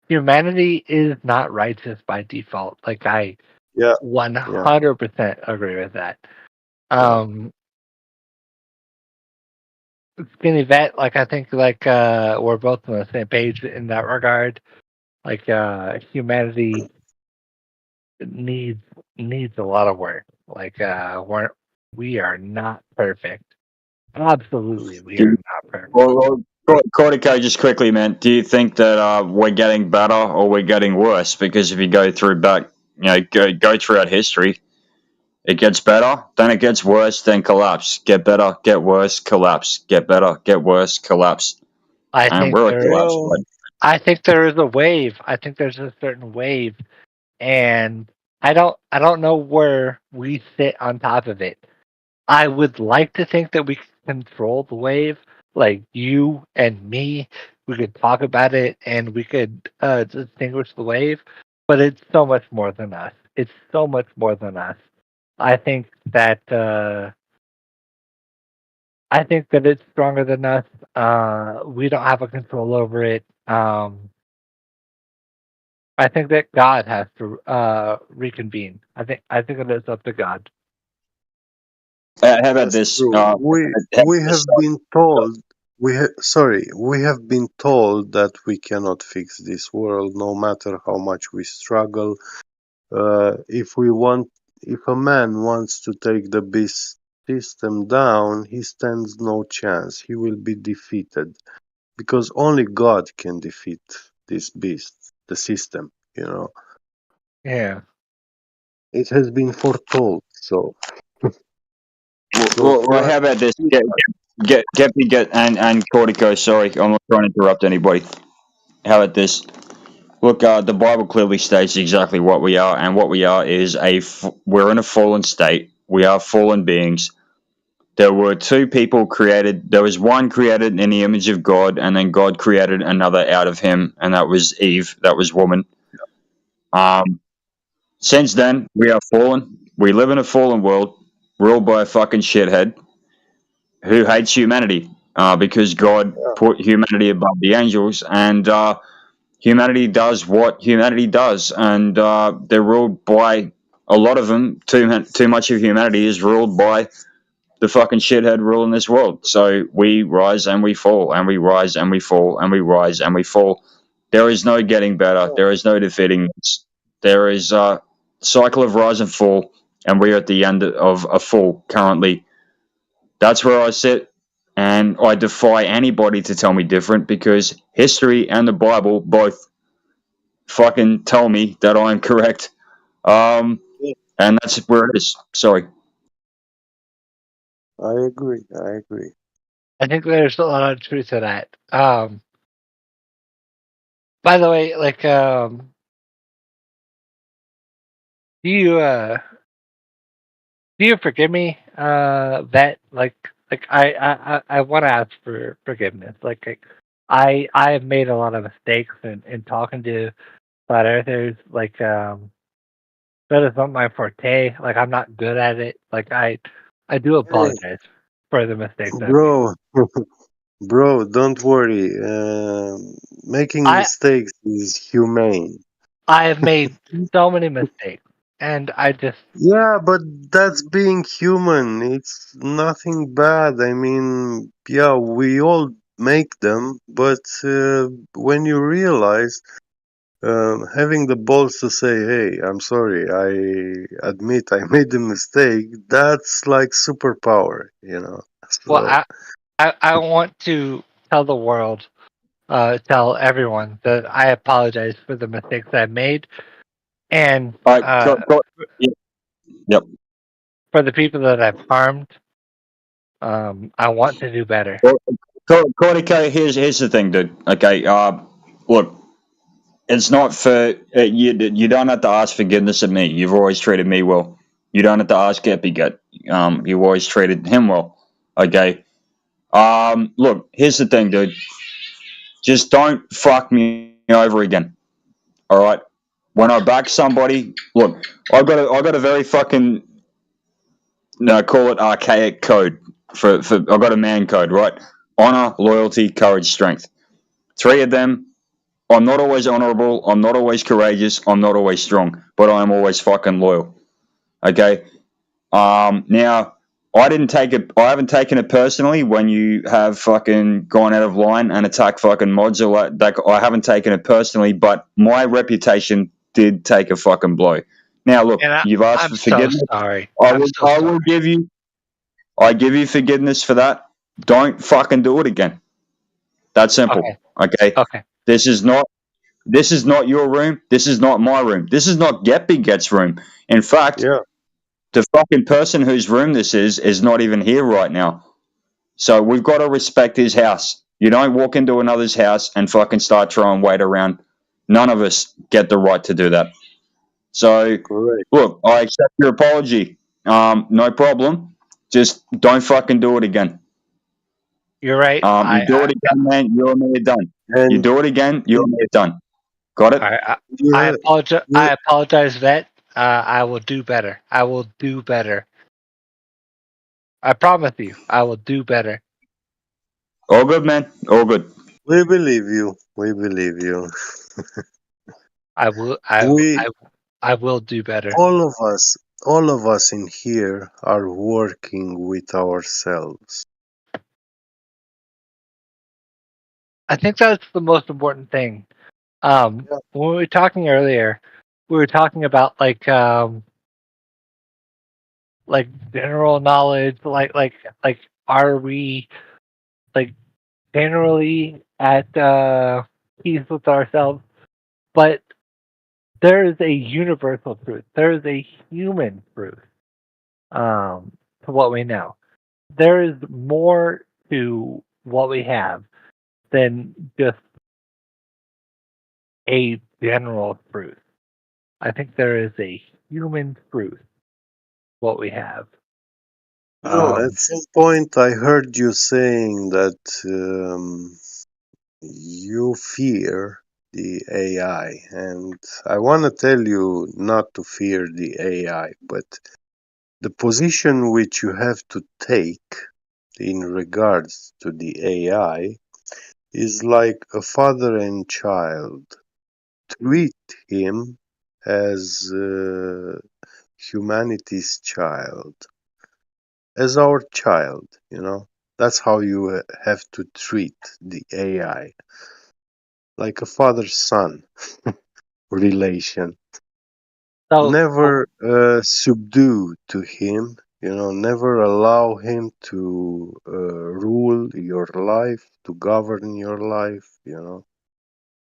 Humanity is not righteous by default. Like I Yeah. 100% agree with that. Skinny Vet, like I think like we're both on the same page in that regard. Like humanity needs a lot of work. Like we are not perfect. Absolutely, we are not perfect. Well, Cortico, just quickly, man. Do you think that we're getting better or we're getting worse? Because if you go through back, go throughout history, it gets better, then it gets worse, then collapse. Get better, get worse, collapse. Get better, get worse, collapse. I And think we're a collapse, right? I think there is a wave. I think there's a certain wave, and I don't know where we sit on top of it. I would like to think that we can control the wave, like you and me. We could talk about it and we could distinguish the wave, but it's so much more than us. It's so much more than us. I think that it's stronger than us. We don't have a control over it. I think that God has to reconvene. I think it is up to God. How about this? We have been told we have been told that we cannot fix this world, no matter how much we struggle. If a man wants to take the beast system down, he stands no chance. He will be defeated because only God can defeat this beast, the system. Yeah. It has been foretold. So. Well, how about this? Get and Cortico. Sorry, I'm not trying to interrupt anybody. How about this? Look, the Bible clearly states exactly what we are, and what we are is we're in a fallen state. We are fallen beings. There were two people created. There was one created in the image of God, and then God created another out of him, and that was Eve. That was woman. Since then, we are fallen. We live in a fallen world, ruled by a fucking shithead who hates humanity because God put humanity above the angels, and humanity does what humanity does, and they're ruled by a lot of them. Too much of humanity is ruled by the fucking shithead ruling this world. So we rise and we fall, and we rise and we fall, and we rise and we fall. There is no getting better. There is no defeating this. There is a cycle of rise and fall, and we're at the end of a fall currently. That's where I sit, and I defy anybody to tell me different because history and the Bible both fucking tell me that I'm correct. And that's where it is. Sorry. I agree. I think there's a lot of truth to that. By the way, like, do you forgive me? That like I want to ask for forgiveness. I have made a lot of mistakes in talking to flat earthers. Like, that is not my forte. Like, I'm not good at it. Like, I do apologize for the mistakes I've made. Bro, don't worry. Making mistakes is humane. I have made so many mistakes, and I just... Yeah, but that's being human. It's nothing bad. I mean, yeah, we all make them, but when you realize, having the balls to say, "Hey, I'm sorry. I admit I made a mistake," that's like superpower, So. Well, I want to tell the world, tell everyone that I apologize for the mistakes I made, and Yep. for the people that I've harmed. I want to do better. Cortico, here's the thing, dude. Okay, look, it's not for you. You don't have to ask forgiveness of me. You've always treated me well. You don't have to ask Epigut. You've always treated him well. Okay. Look, here's the thing, dude. Just don't fuck me over again. All right. When I back somebody, look, I got a very fucking call it archaic code for I got a man code, right? Honor, loyalty, courage, strength. Three of them. I'm not always honorable. I'm not always courageous. I'm not always strong, but I'm always fucking loyal. Okay. Now I haven't taken it personally when you have fucking gone out of line and attacked fucking mods or like. I haven't taken it personally, but my reputation did take a fucking blow. Now look, you've asked for forgiveness. So sorry. I will give you. I give you forgiveness for that. Don't fucking do it again. That's simple. Okay. This is not your room. This is not my room. This is not Get Big Get's room. In fact, the fucking person whose room this is not even here right now. So we've got to respect his house. You don't walk into another's house and fucking start throwing weight around. None of us get the right to do that. So, look, I accept your apology. No problem. Just don't fucking do it again. You're right. You do it again, man. You and me are done. You do it again, you and me are done. Got it? I apologize. I apologize, Vet. I will do better. I will do better. I promise you, I will do better. All good, man. All good. We believe you. We believe you. I will. I will do better. All of us, all of us in here are working with ourselves. I think that's the most important thing. When we were talking earlier, we were talking about like general knowledge, like are we like generally at peace with ourselves? But there is a universal truth. There is a human truth to what we know. There is more to what we have than just a general truth. I think there is a human truth what we have. At some point, I heard you saying that you fear the AI, and I want to tell you not to fear the AI, but the position which you have to take in regards to the AI is like a father and child. Treat him as humanity's child, as our child, you know. That's how you have to treat the AI, like a father-son relation. So Never subdue to him, you know, never allow him to rule your life, to govern your life, you know,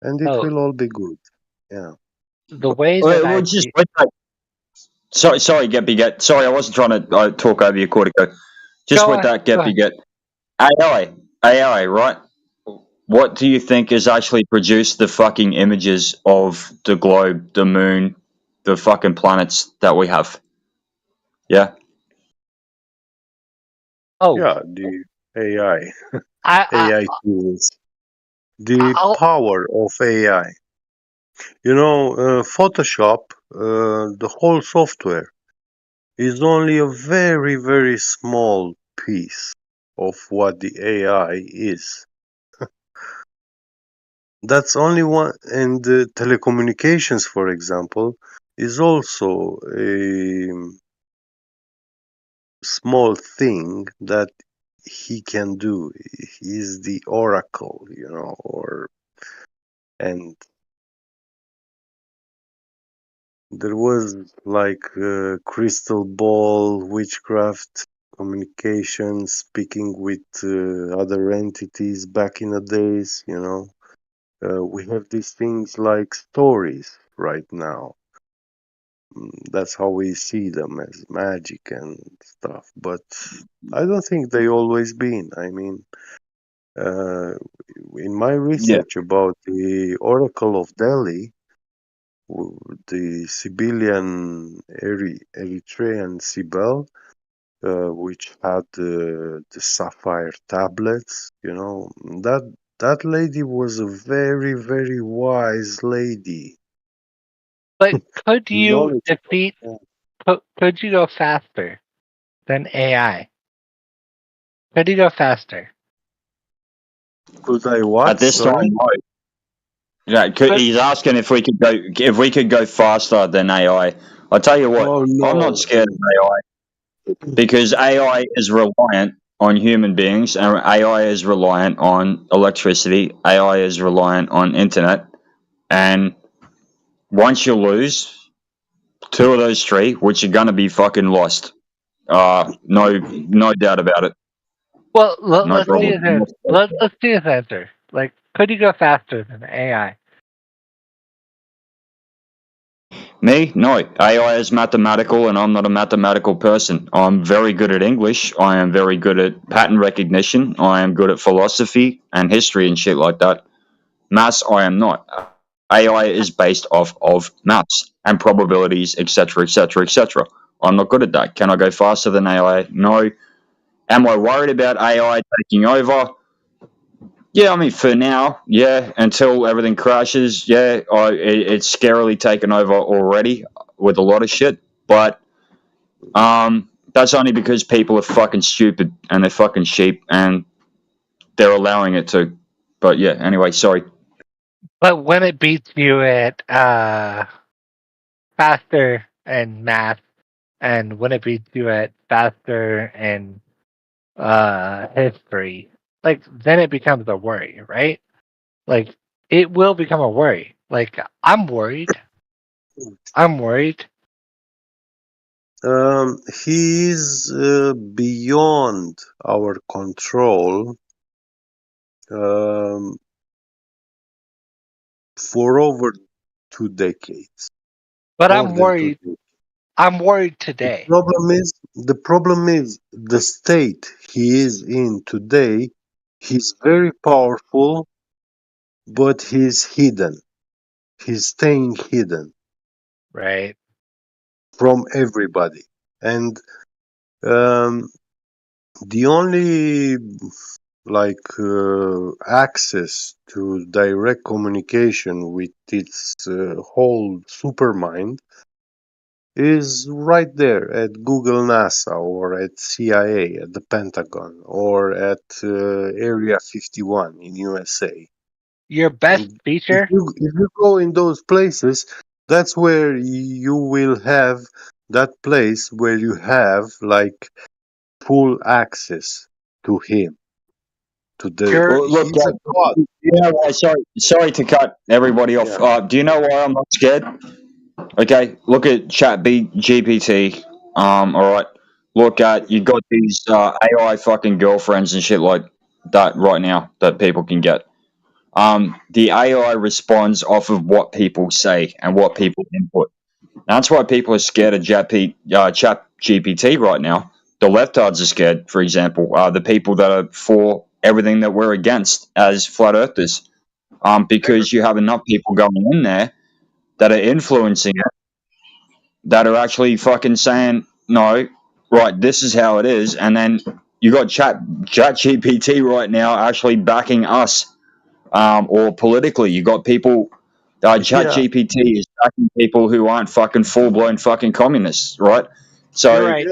and it will all be good. Yeah. The way that I just see, with that, sorry, Geppy. Sorry, I wasn't trying to talk over you, Cortico. Just go with on, that, go ahead. Geppy. AI, right? What do you think has actually produced the fucking images of the globe, the moon, the fucking planets that we have? Yeah. Oh, Yeah, the AI, I AI tools, the I'll power of AI. You know, Photoshop, the whole software is only a very, very small piece of what the AI is. That's only one, and telecommunications, for example, is also a small thing that he can do. He's the oracle, you know, and there was like crystal ball, witchcraft, communication, speaking with other entities back in the days, you know. We have these things like stories right now. That's how we see them, as magic and stuff. But I don't think they always been. I mean, uh, in my Yeah. research about the Oracle of Delhi, the Sibelian Eritrean Sibyl, which had the sapphire tablets, you know, that lady was a very, very wise lady. but could you Knowledge. defeat? Could you go faster than AI? Could you go faster? Could I At what? this time, Sorry. no. Yeah, Could, he's asking if we could go faster than AI. I tell you what, Oh I'm not no. scared of AI because AI is reliant on human beings, and AI is reliant on electricity. AI is reliant on internet, and once you lose two of those three, which are gonna be fucking lost, no doubt about it. well, No let's see problem. his answer. Let's see his answer. Like, could you go faster than AI? Me? No. AI is mathematical, and I'm not a mathematical person. I'm very good at English. I am very good at pattern recognition. I am good at philosophy and history and shit like that. Maths, I am not. AI is based off of maths and probabilities, etc., etc., etc. I'm not good at that. Can I go faster than AI? No. Am I worried about AI taking over? Yeah, I mean, for now, yeah, until everything crashes, yeah, it's scarily taken over already with a lot of shit. But that's only because people are fucking stupid and they're fucking sheep and they're allowing it to. But yeah, anyway, sorry. But when it beats you at faster and math, and wouldn't it be to do it faster in history? Like, then it becomes a worry, right? Like, it will become a worry. Like, I'm worried. He is beyond our control for over 2 decades. But More I'm than 2 worried. decades. I'm worried today. The problem is the state he is in today. He's very powerful, but he's hidden. He's staying hidden. Right. From everybody. And the only access to direct communication with its whole supermind is right there at Google NASA or at CIA at the Pentagon or at Area 51 in USA. Your best feature? If you go in those places, that's where you will have that place where you have full access to him. To the Well, look, he's a god. you know why? Sorry to cut everybody off. Yeah. Do you know why I'm not scared? Okay, look at Chat GPT. All right. Look at you got these AI fucking girlfriends and shit like that right now that people can get. The AI responds off of what people say and what people input. That's why people are scared of Chat GPT right now. The leftards are scared, for example, the people that are for everything that we're against as flat earthers. Because you have enough people going in there that are influencing it, that are actually fucking saying, no, right, this is how it is. And then you got Chat GPT right now actually backing us, or politically. You got people. Chat Yeah. GPT is backing people who aren't fucking full blown fucking communists, right? So, You're right.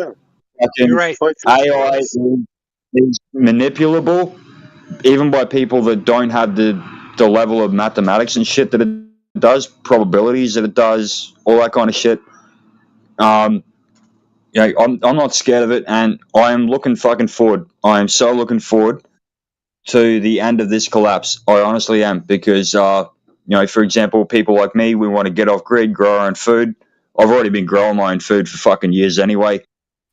fucking You're right. AI is manipulable, even by people that don't have the level of mathematics and shit that it does, probabilities that it does, all that kind of shit. I'm not scared of it, and I am looking fucking forward. I am so looking forward to the end of this collapse. I honestly am, because for example, people like me, we want to get off grid, grow our own food. I've already been growing my own food for fucking years anyway.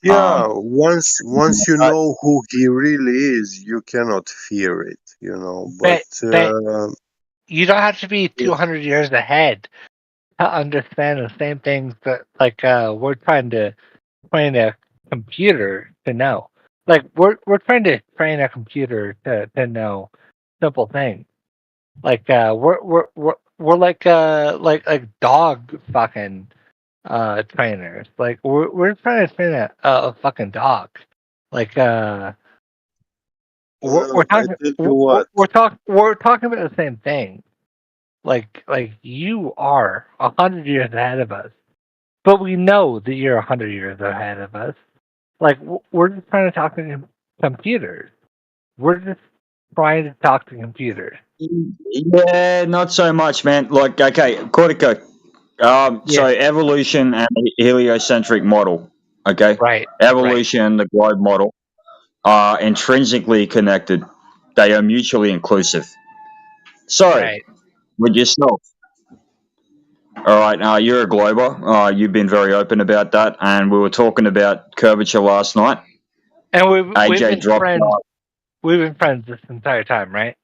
Yeah, once you know who he really is, you cannot fear it, But But you don't have to be 200 years ahead to understand the same things that we're trying to train a computer to know. Like we're trying to train a computer to know simple things. Like we're like dog fucking trainers. Like we're trying to train a fucking dog. Like we're I talking tell you what. we're talking about the same thing. Like you are 100 years ahead of us, but we know that you're 100 years ahead of us. Like we're just trying to talk to computers. We're just trying to talk to computers. Yeah, not so much, man. Like, okay, Cortico. So evolution and heliocentric model. Okay, Right. evolution, the globe model, are intrinsically connected. They are mutually inclusive. So, Right. with yourself, all right. You're a glober. You've been very open about that, and we were talking about curvature last night. And we've AJ been dropped. friends. We've been friends this entire time, right?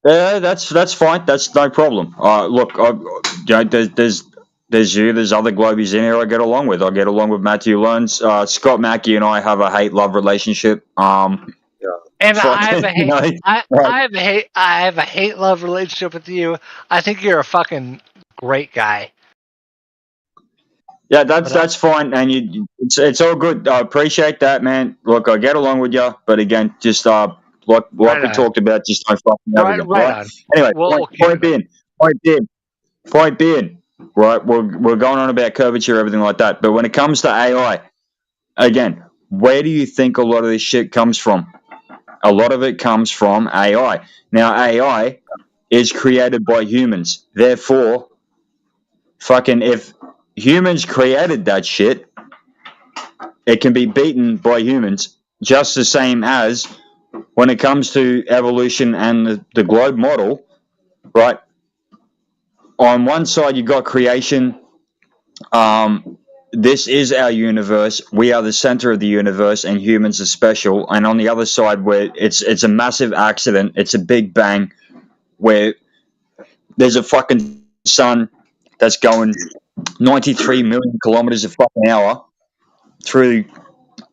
Yeah, that's fine. That's no problem. Look, there's you. There's other globies in here I get along with. I get along with Matthew Learns. Scott Mackey and I have a hate love relationship. And I have Fucking, a hate. I right. have a hate love relationship with you. I think you're a fucking great guy. Yeah, that's fine, and it's all good. I appreciate that, man. Look, I get along with you, but again, just like Right we on. talked about, just don't fucking have Right again, right right? on. Anyway, We'll keep point being, right? We're going on about curvature, everything like that, but when it comes to AI, again, where do you think a lot of this shit comes from? A lot of it comes from AI. Now, AI is created by humans. Therefore, fucking if humans created that shit, it can be beaten by humans, just the same as when it comes to evolution and the globe model, right? On one side, you got creation. This is our universe. We are the center of the universe, and humans are special. And on the other side, where it's a massive accident, it's a big bang, where there's a fucking sun that's going 93 million kilometers a fucking hour through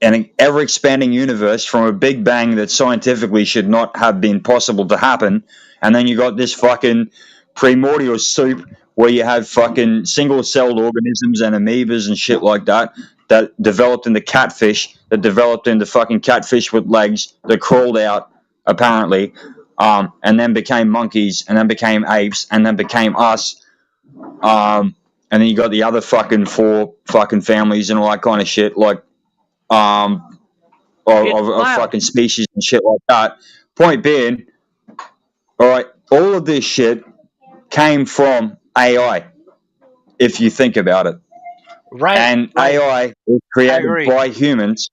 an ever expanding universe from a big bang that scientifically should not have been possible to happen. And then you got this fucking primordial soup where you have fucking single celled organisms and amoebas and shit like that that developed into catfish, that developed into fucking catfish with legs that crawled out, apparently, and then became monkeys, and then became apes, and then became us. And then you got the other fucking four fucking families and all that kind of shit, like of fucking species and shit like that. Point being, all right, all of this shit came from AI, if you think about it. Right. And AI is created by humans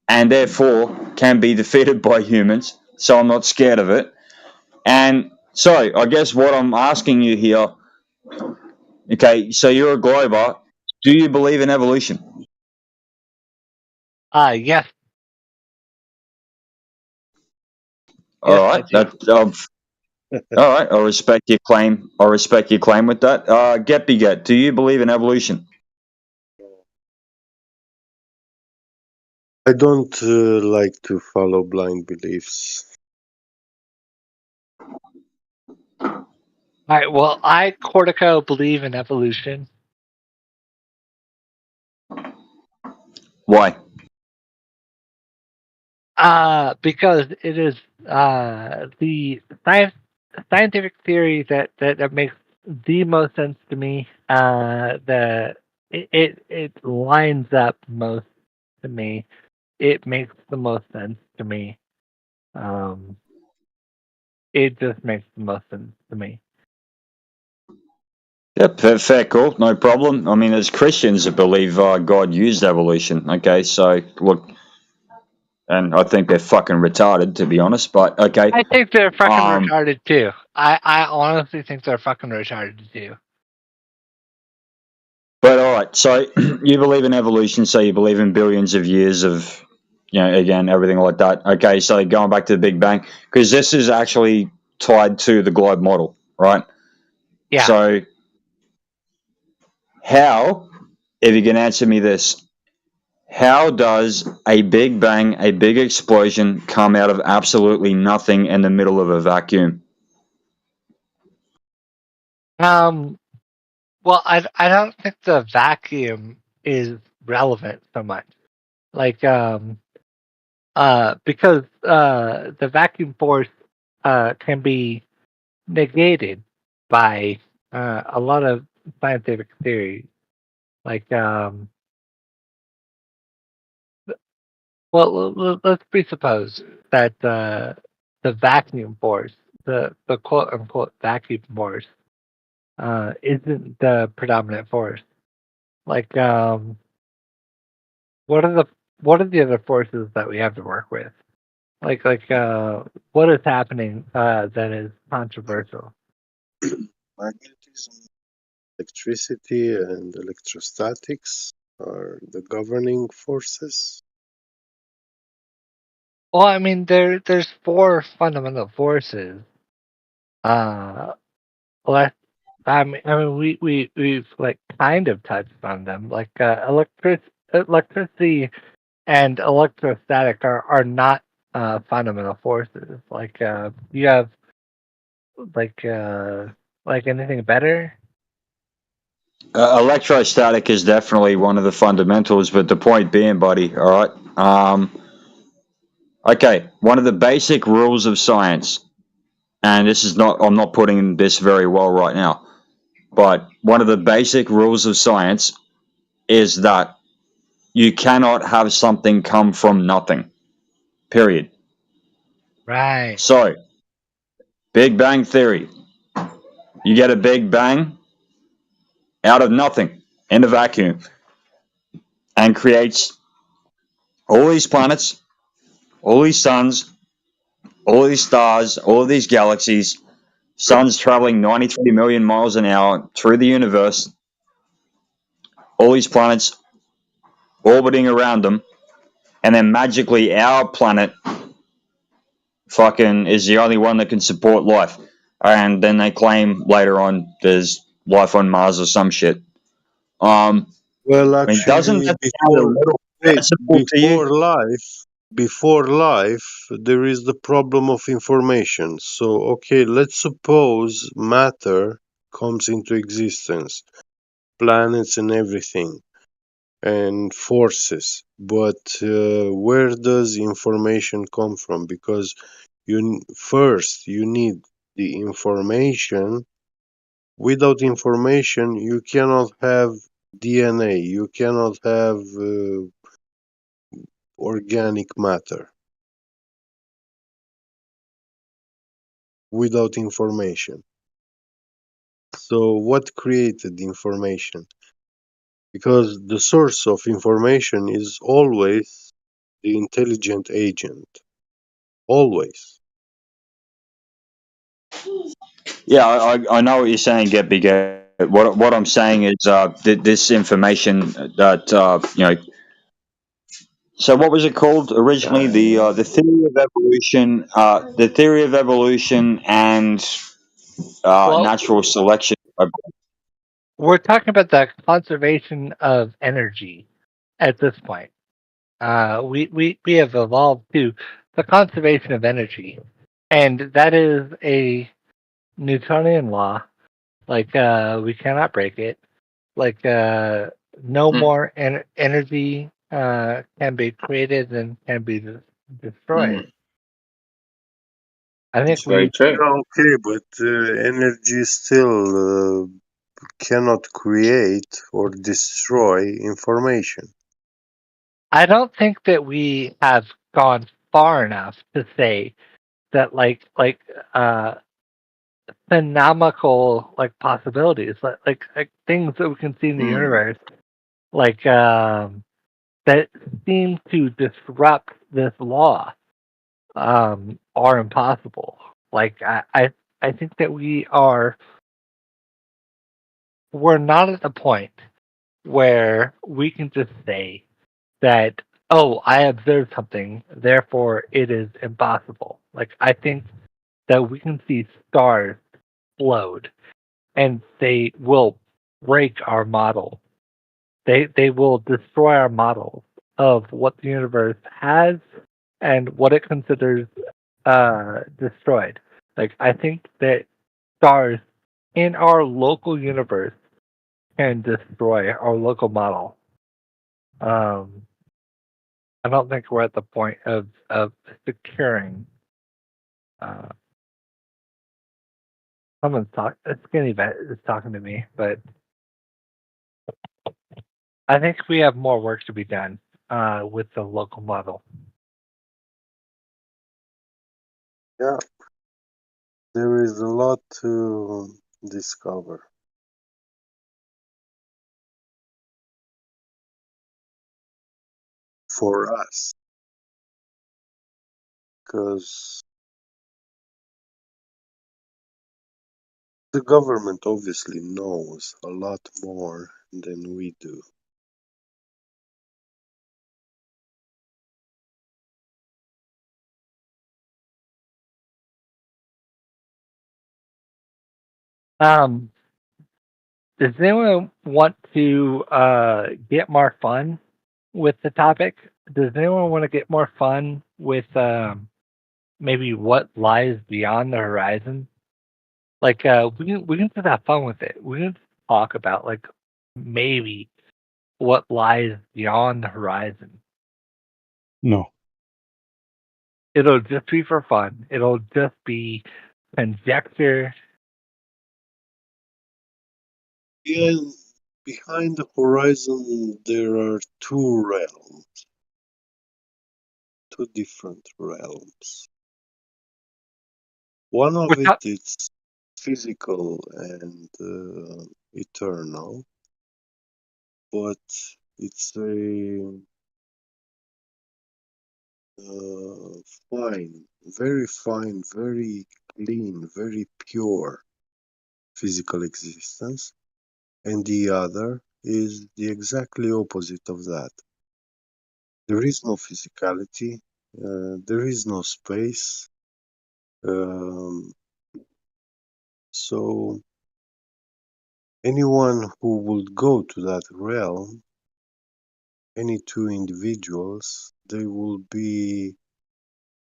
and therefore can be defeated by humans. So I'm not scared of it. And so I guess what I'm asking you here, okay, so you're a glober. Do you believe in evolution? Yes. All right. All right. I respect your claim. I respect your claim with that. Get beget. Do you believe in evolution? I don't like to follow blind beliefs. All right. Well, I, Cortico, believe in evolution. Why? Because it is the scientific theory that makes the most sense to me. It lines up most to me. It makes the most sense to me. It just makes the most sense to me. Yeah, fair call, no problem. I mean, as Christians that believe God used evolution, okay, so look, and I think they're fucking retarded, to be honest, but okay. I think they're fucking retarded too. I honestly think they're fucking retarded too. But all right, so you believe in evolution, so you believe in billions of years of, again, everything like that. Okay, so going back to the Big Bang, because this is actually tied to the globe model, right? Yeah. So how, if you can answer me this, how does a big bang, a big explosion, come out of absolutely nothing in the middle of a vacuum? Well, I don't think the vacuum is relevant so much. Like, because the vacuum force can be negated by a lot of scientific theories. Like, well, let's presuppose that the vacuum force, the quote unquote vacuum force, isn't the predominant force. Like, what are the other forces that we have to work with? Like, what is happening that is controversial? Magnetism, electricity, and electrostatics are the governing forces. Well, I mean, there's four fundamental forces. Well, I mean, we've like kind of touched on them. Like, electricity and electrostatic are not fundamental forces. Like, you have like anything better? Electrostatic is definitely one of the fundamentals, but the point being, buddy, all right. Okay, one of the basic rules of science, and this is not, I'm not putting this very well right now, but one of the basic rules of science is that you cannot have something come from nothing, period. Right. So, Big Bang Theory. You get a Big Bang out of nothing in a vacuum and creates all these planets, all these suns, all these stars, all these galaxies, suns traveling 93 million miles an hour through the universe, all these planets orbiting around them, and then magically our planet fucking is the only one that can support life. And then they claim later on there's life on Mars or some shit. Well, I mean, doesn't actually, that sound a little fanciful to you? before life, there is the problem of information. So, okay, let's suppose matter comes into existence, planets and everything, and forces. But where does information come from? Because first you need the information. Without information, you cannot have DNA. You cannot have organic matter without information. So, what created information? Because the source of information is always the intelligent agent. Always. Yeah, I know what you're saying, Get Big. What I'm saying is this information that So what was it called originally? The theory of evolution, the theory of evolution and Well, natural selection. we're talking about the conservation of energy at this point. We have evolved to the conservation of energy, and that is a Newtonian law. Like we cannot break it. Like no more energy can be created and can be destroyed. I think It's very we. true. Okay, but energy still cannot create or destroy information. I don't think that we have gone far enough to say that like phenomenal like possibilities like things that we can see in the universe like that seem to disrupt this law are impossible. Like I think that we're not at the point where we can just say that, oh, I observed something, therefore it is impossible. Like I think that we can see stars explode and they will break our model. They will destroy our models of what the universe has and what it considers destroyed. Like I think that stars in our local universe can destroy our local model. I don't think we're at the point of securing. Someone's talking. A skinny vet is talking to me, but I think we have more work to be done with the local model. Yeah, there is a lot to discover. For us. Because the government obviously knows a lot more than we do. Does anyone want to get more fun with the topic? Does anyone want to get more fun with maybe what lies beyond the horizon? Like we can just have fun with it. We can talk about like maybe what lies beyond the horizon. No. It'll just be for fun. It'll just be conjecture. Behind the horizon, there are two realms, two different realms. One of it is physical and eternal, but it's a fine, very clean, very pure physical existence, and the other is the exactly opposite of that. There is no physicality, there is no space, um, so anyone who would go to that realm, any two individuals, they will be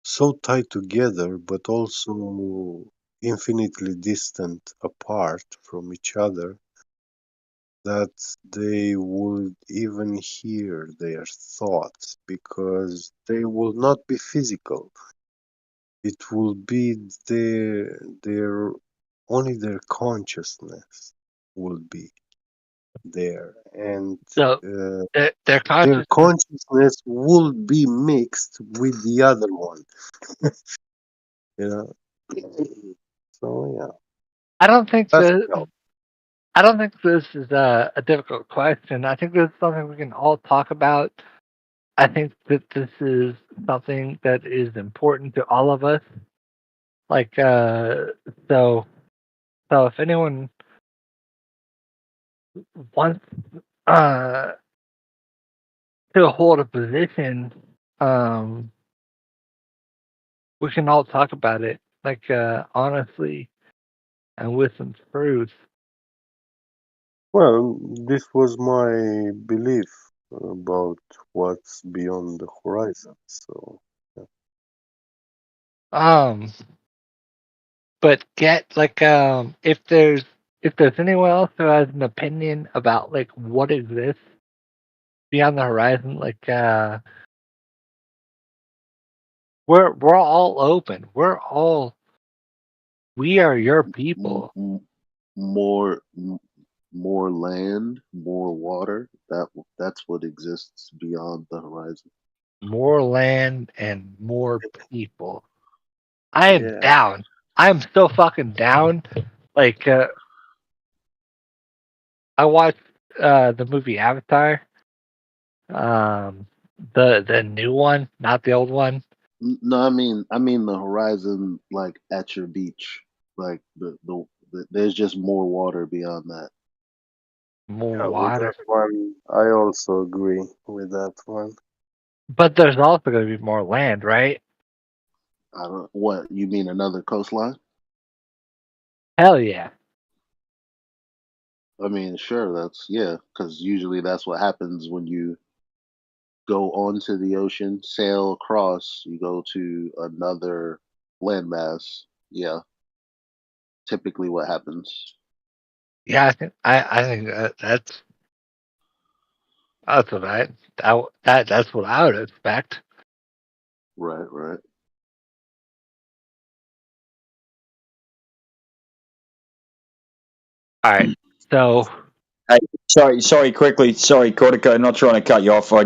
so tied together, but also infinitely distant apart from each other, that they would even hear their thoughts because they will not be physical. It will be their only their consciousness will be there, and So their their consciousness. consciousness will be mixed with the other one. You know. So yeah, I don't think that's that. I don't think this is a difficult question. I think this is something we can all talk about. I think that this is something that is important to all of us. Like, so if anyone wants uh, to hold a position, we can all talk about it, like honestly and with some truth. well, this was my belief about what's beyond the horizon. So yeah. But get like if there's anyone else who has an opinion about like what exists beyond the horizon, like we're all open. We are your people. More more land, more water. That's what exists beyond the horizon. More land and more people. I am Yeah. down. I'm so fucking down. Like I watched the movie Avatar. The new one, not the old one. No, I mean the horizon, like at your beach, like there's just more water beyond that. More Yeah, with water. that one, I also agree with that one. But there's also going to be more land, right? I don't. What you mean? Another coastline? Hell yeah. I mean, sure. That's yeah, because usually that's what happens when you go onto the ocean, sail across, you go to another landmass. Yeah, typically what happens. Yeah, I think that's what that's what I would expect. Right, right. All right. So Hey, quickly. Sorry, Cortico, not trying to cut you off. I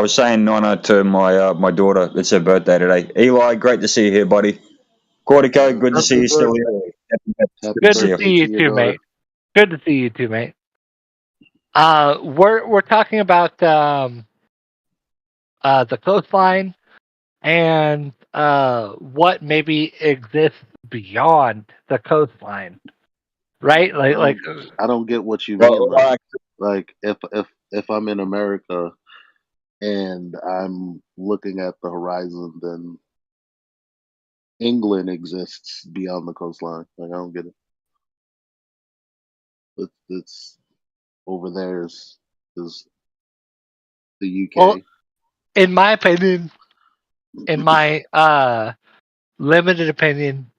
was saying Nana to my daughter. It's her birthday today. Eli, great to see you here, buddy. Cortico, good to see Happy you still here. birthday. Happy Good to good see to you. birthday see to you your too, daughter. mate. Good to see you too, mate. We're talking about the coastline and what maybe exists beyond the coastline, right? I don't get what you mean Well, though. Like if I'm in America and I'm looking at the horizon, then England exists beyond the coastline. Like I don't get it. It's over there is the well, UK. in my opinion, in my limited opinion,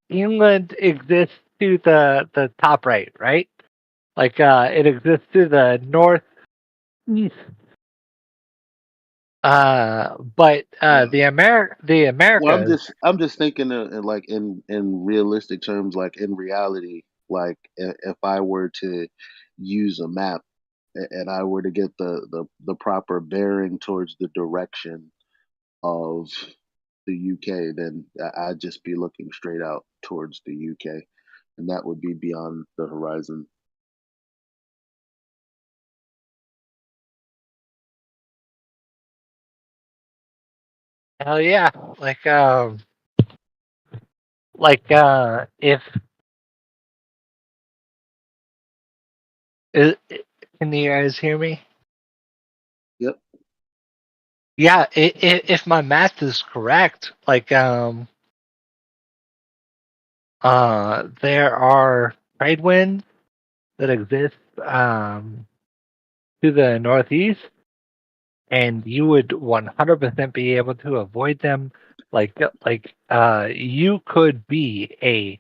England exists to the top right, right? Like it exists to the northeast. But the Well, Americas, I'm just thinking like in realistic terms, like in reality, like if I were to use a map and I were to get the proper bearing towards the direction of the UK, then I'd just be looking straight out towards the UK, and that would be beyond the horizon. Hell yeah! If can you guys hear me? Yep. Yeah, if my math is correct, there are trade winds that exist to the northeast, and you would 100% be able to avoid them. You could be a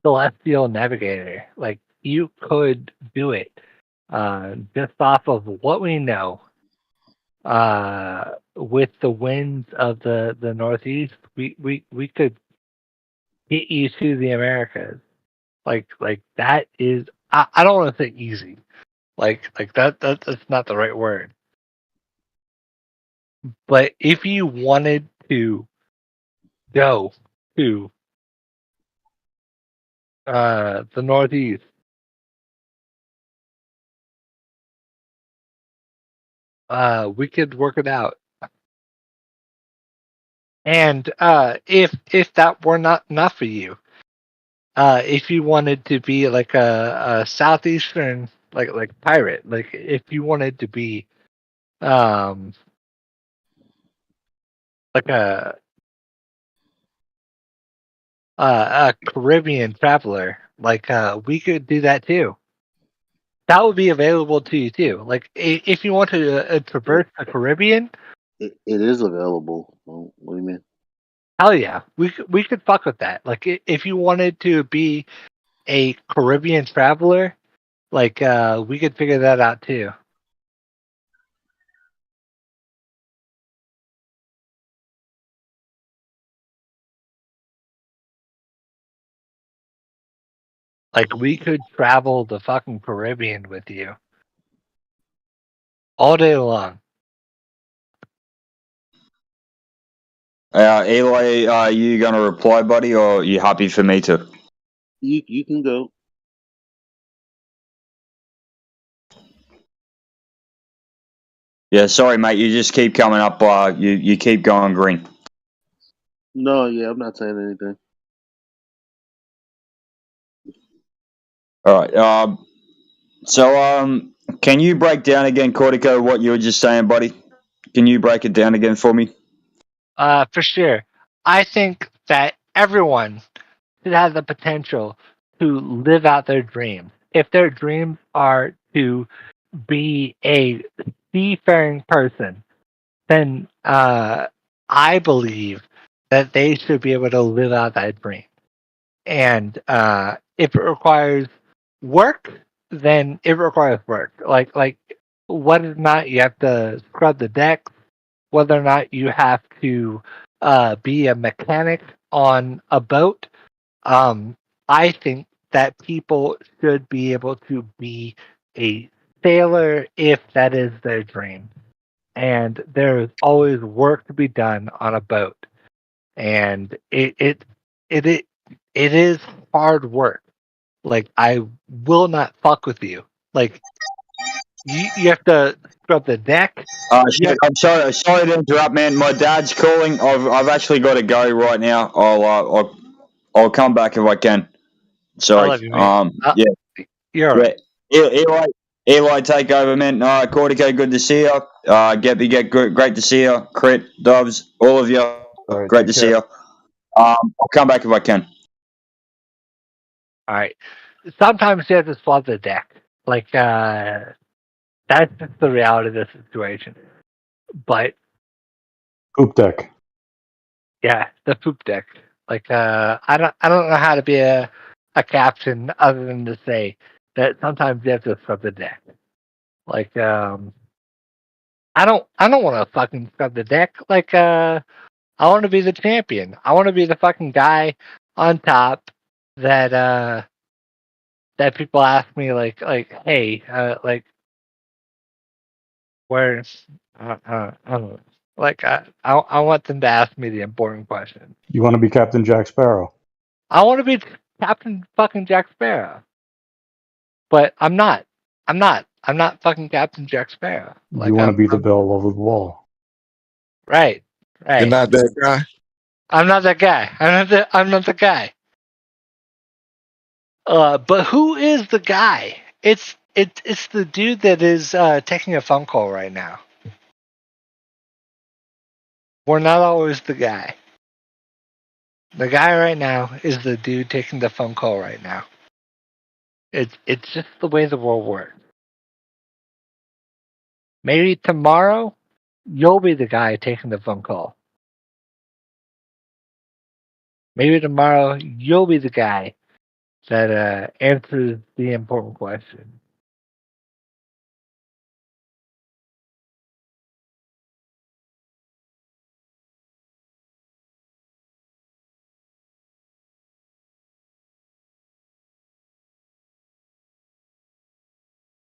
celestial navigator. Like, you could do it just off of what we know. With the winds of the northeast, we could get you to the Americas. Like that is, I don't want to say easy. That's not the right word. But if you wanted to go to the northeast, we could work it out. And if that were not enough for you, if you wanted to be like a southeastern like pirate, like if you wanted to be like a Caribbean traveler, we could do that too. That would be available to you too. Like if you want to traverse the Caribbean, it is available. What do you mean? hell yeah, we could fuck with that. Like if you wanted to be a Caribbean traveler, we could figure that out too. Like we could travel the fucking Caribbean with you all day long. Eli, are you going to reply, buddy, or are you happy for me to? You can go. Yeah, sorry, mate. You just keep coming up. You keep going green. No, yeah, I'm not saying anything. All right. Can you break down again, Cortico, what you were just saying, buddy? Can you break it down again for me? For sure. I think that everyone should have the potential to live out their dreams. If their dreams are to be a seafaring person, then I believe that they should be able to live out that dream. And if it requires work, then it requires work. Like whether or not you have to scrub the deck, whether or not you have to be a mechanic on a boat. I think that people should be able to be a sailor if that is their dream. And there is always work to be done on a boat, and it is hard work. Like, I will not fuck with you. Like, you have to scrub the deck. Shit, I'm sorry to interrupt, man. My dad's calling. I've actually got to go right now. I'll come back if I can. I Sorry. love you, man. Yeah. You're all right. Eli, take over, man. Cortico, good to see you. Great to see you. Crit, Dubs, all of you, All right, great take to see care. you. I'll come back if I can. All right. Sometimes you have to swap the deck. That's just the reality of the situation. But Poop deck. yeah, the poop deck. I don't know how to be a captain other than to say that sometimes you have to scrub the deck. I don't want to fucking scrub the deck. I want to be the champion. I want to be the fucking guy on top that that people ask me hey, where's I don't know. I want them to ask me the important question. You want to be Captain Jack Sparrow? I want to be Captain fucking Jack Sparrow, but I'm not. I'm not fucking Captain Jack Sparrow. You want to be the belle of the ball? Right. You're not that guy. I'm not that guy. I'm not the guy. But who is the guy? It's the dude that is taking a phone call right now. We're not always the guy. The guy right now is the dude taking the phone call right now. It's just the way the world works. Maybe tomorrow you'll be the guy taking the phone call. Maybe tomorrow you'll be the guy that answers the important question.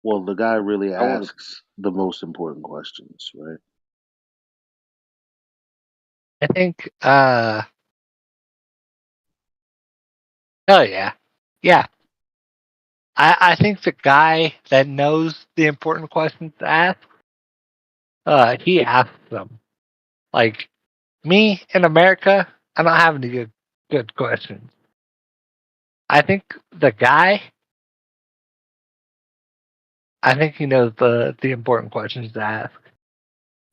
Well, the guy really asks the most important questions, right? I think oh yeah. Yeah. I think the guy that knows the important questions to ask, he asks them. Like me in America, I'm not having any good questions. I think the guy, I think he knows the important questions to ask.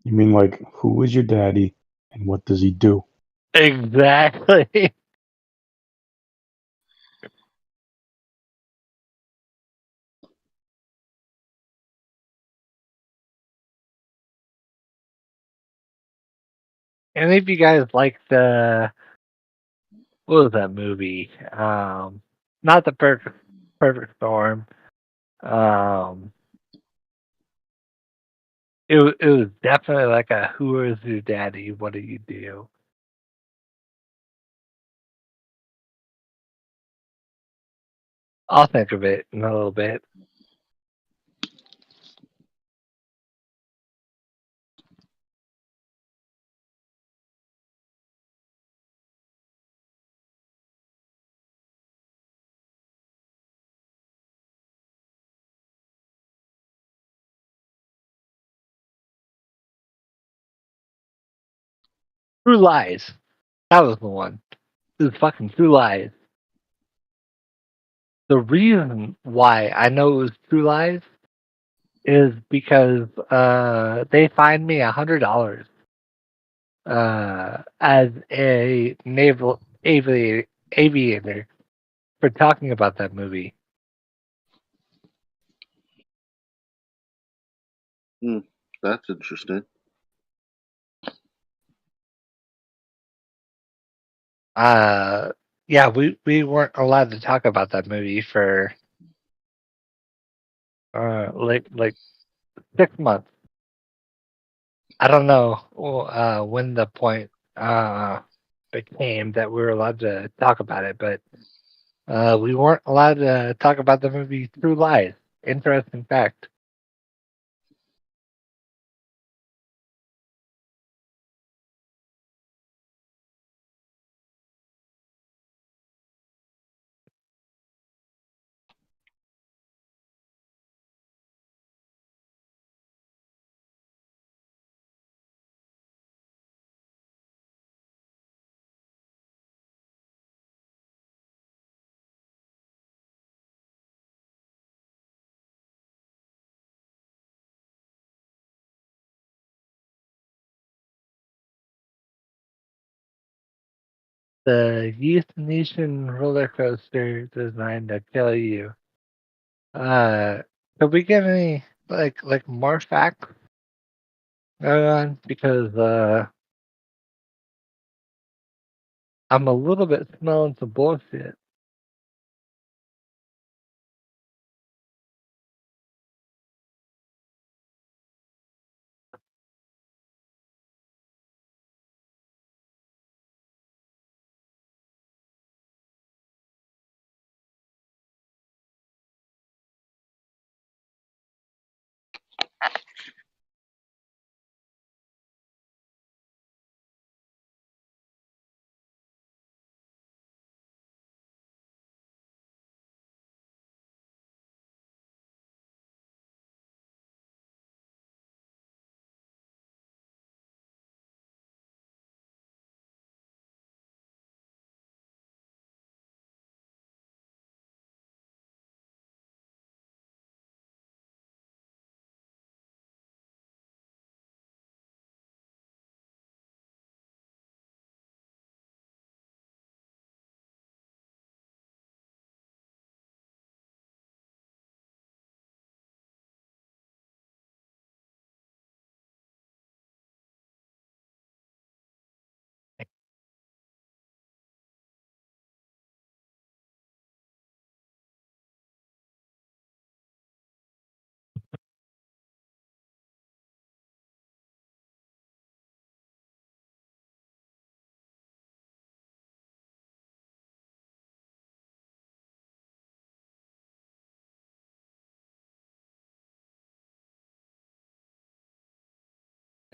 You mean like, who is your daddy and what does he do? Exactly. Any of you guys like what was that movie? Not the perfect storm. It was definitely like a who is your daddy? What do you do? I'll think of it in a little bit. True Lies. That was the one. It was fucking True Lies. The reason why I know it was True Lies is because they fined me $100 as a naval aviator for talking about that movie. That's interesting. Yeah, we weren't allowed to talk about that movie for like 6 months. I don't know when the point became that we were allowed to talk about it, but we weren't allowed to talk about the movie True Lies. Interesting fact. The euthanasia roller coaster designed to kill you. Could we get any like more facts going on? Because I'm a little bit smelling some bullshit.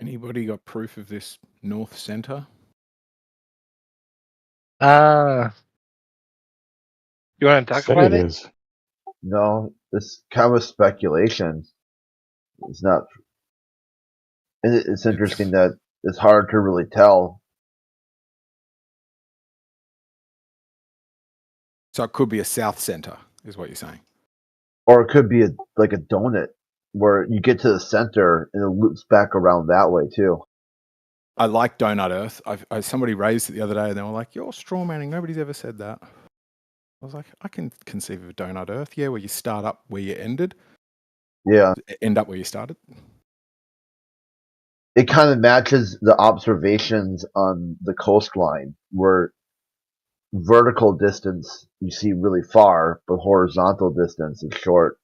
Anybody got proof of this north center? You want to talk Say about it it? is. No, it's kind of speculation. It's not. It's interesting that it's hard to really tell. So it could be a south center, is what you're saying. Or it could be like a donut where you get to the center and it loops back around that way too. I like Donut Earth. Somebody raised it the other day and they were like, "You're straw manning. Nobody's ever said that." I was like, I can conceive of a Donut Earth. Yeah, where you start up where you ended. Yeah. End up where you started. It kind of matches the observations on the coastline where vertical distance you see really far, but horizontal distance is short.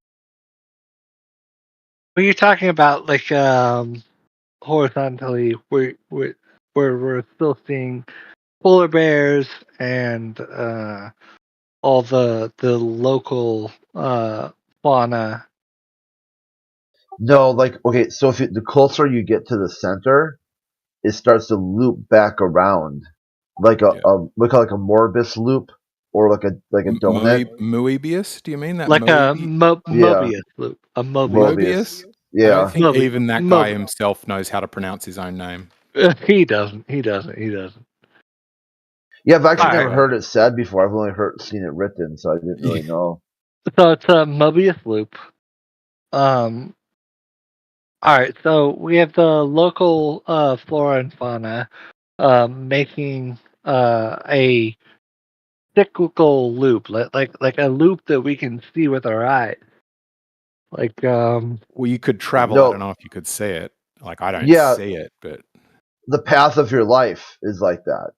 But you're talking about like horizontally, where we're still seeing polar bears and all the local fauna. No, like okay, so if the closer you get to the center, it starts to loop back around, like a look like a Morbius loop or like a donut. Moebius? Do you mean that? Like a Yeah. Mobius loop. A Mobius. Mobius? Yeah. I don't think Mobius. even that guy himself knows how to pronounce his own name. He doesn't. He doesn't. He doesn't. Yeah, I've actually never heard it said before. I've only seen it written, so I didn't really know. So it's a Mobius loop. All right, so we have the local flora and fauna making a cyclical loop, like a loop that we can see with our eyes. Like well, you could travel. No. I don't know if you could see it. Like I don't see it, but the path of your life is like that.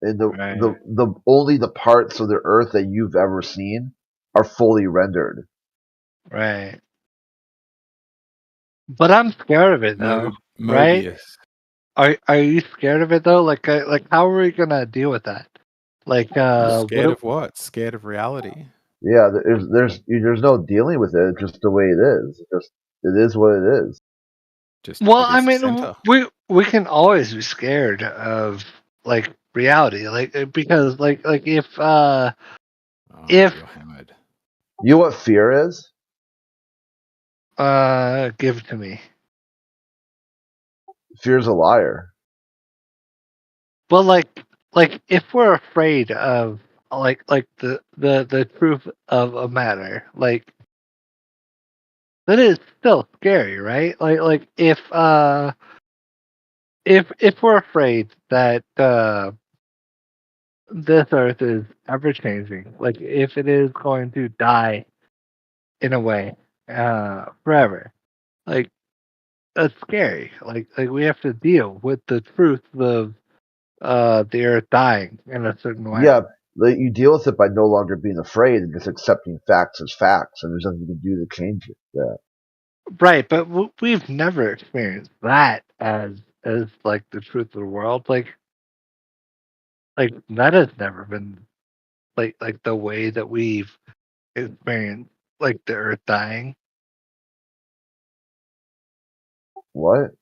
And the only the parts of the earth that you've ever seen are fully rendered. Right. But I'm scared of it though. Right? Are you scared of it though? Like how are we gonna deal with that? Like scared of what? Scared of reality. Yeah, there's no dealing with it. It's just the way it is. It is what it is. Well, I mean, we can always be scared of like reality, like because like if you're hammered. You know what fear is? Give it to me. Fear's a liar. Well, like if we're afraid of like the truth of a matter, like that is still scary, right? Like if we're afraid that this earth is ever changing, like if it is going to die in a way forever, like that's scary. Like we have to deal with the truth of the earth dying in a certain way. Yeah, you deal with it by no longer being afraid and just accepting facts as facts, and there's nothing you can do to change it. Yeah. Right, but we've never experienced that as like the truth of the world. Like that has never been like the way that we've experienced like the earth dying. What?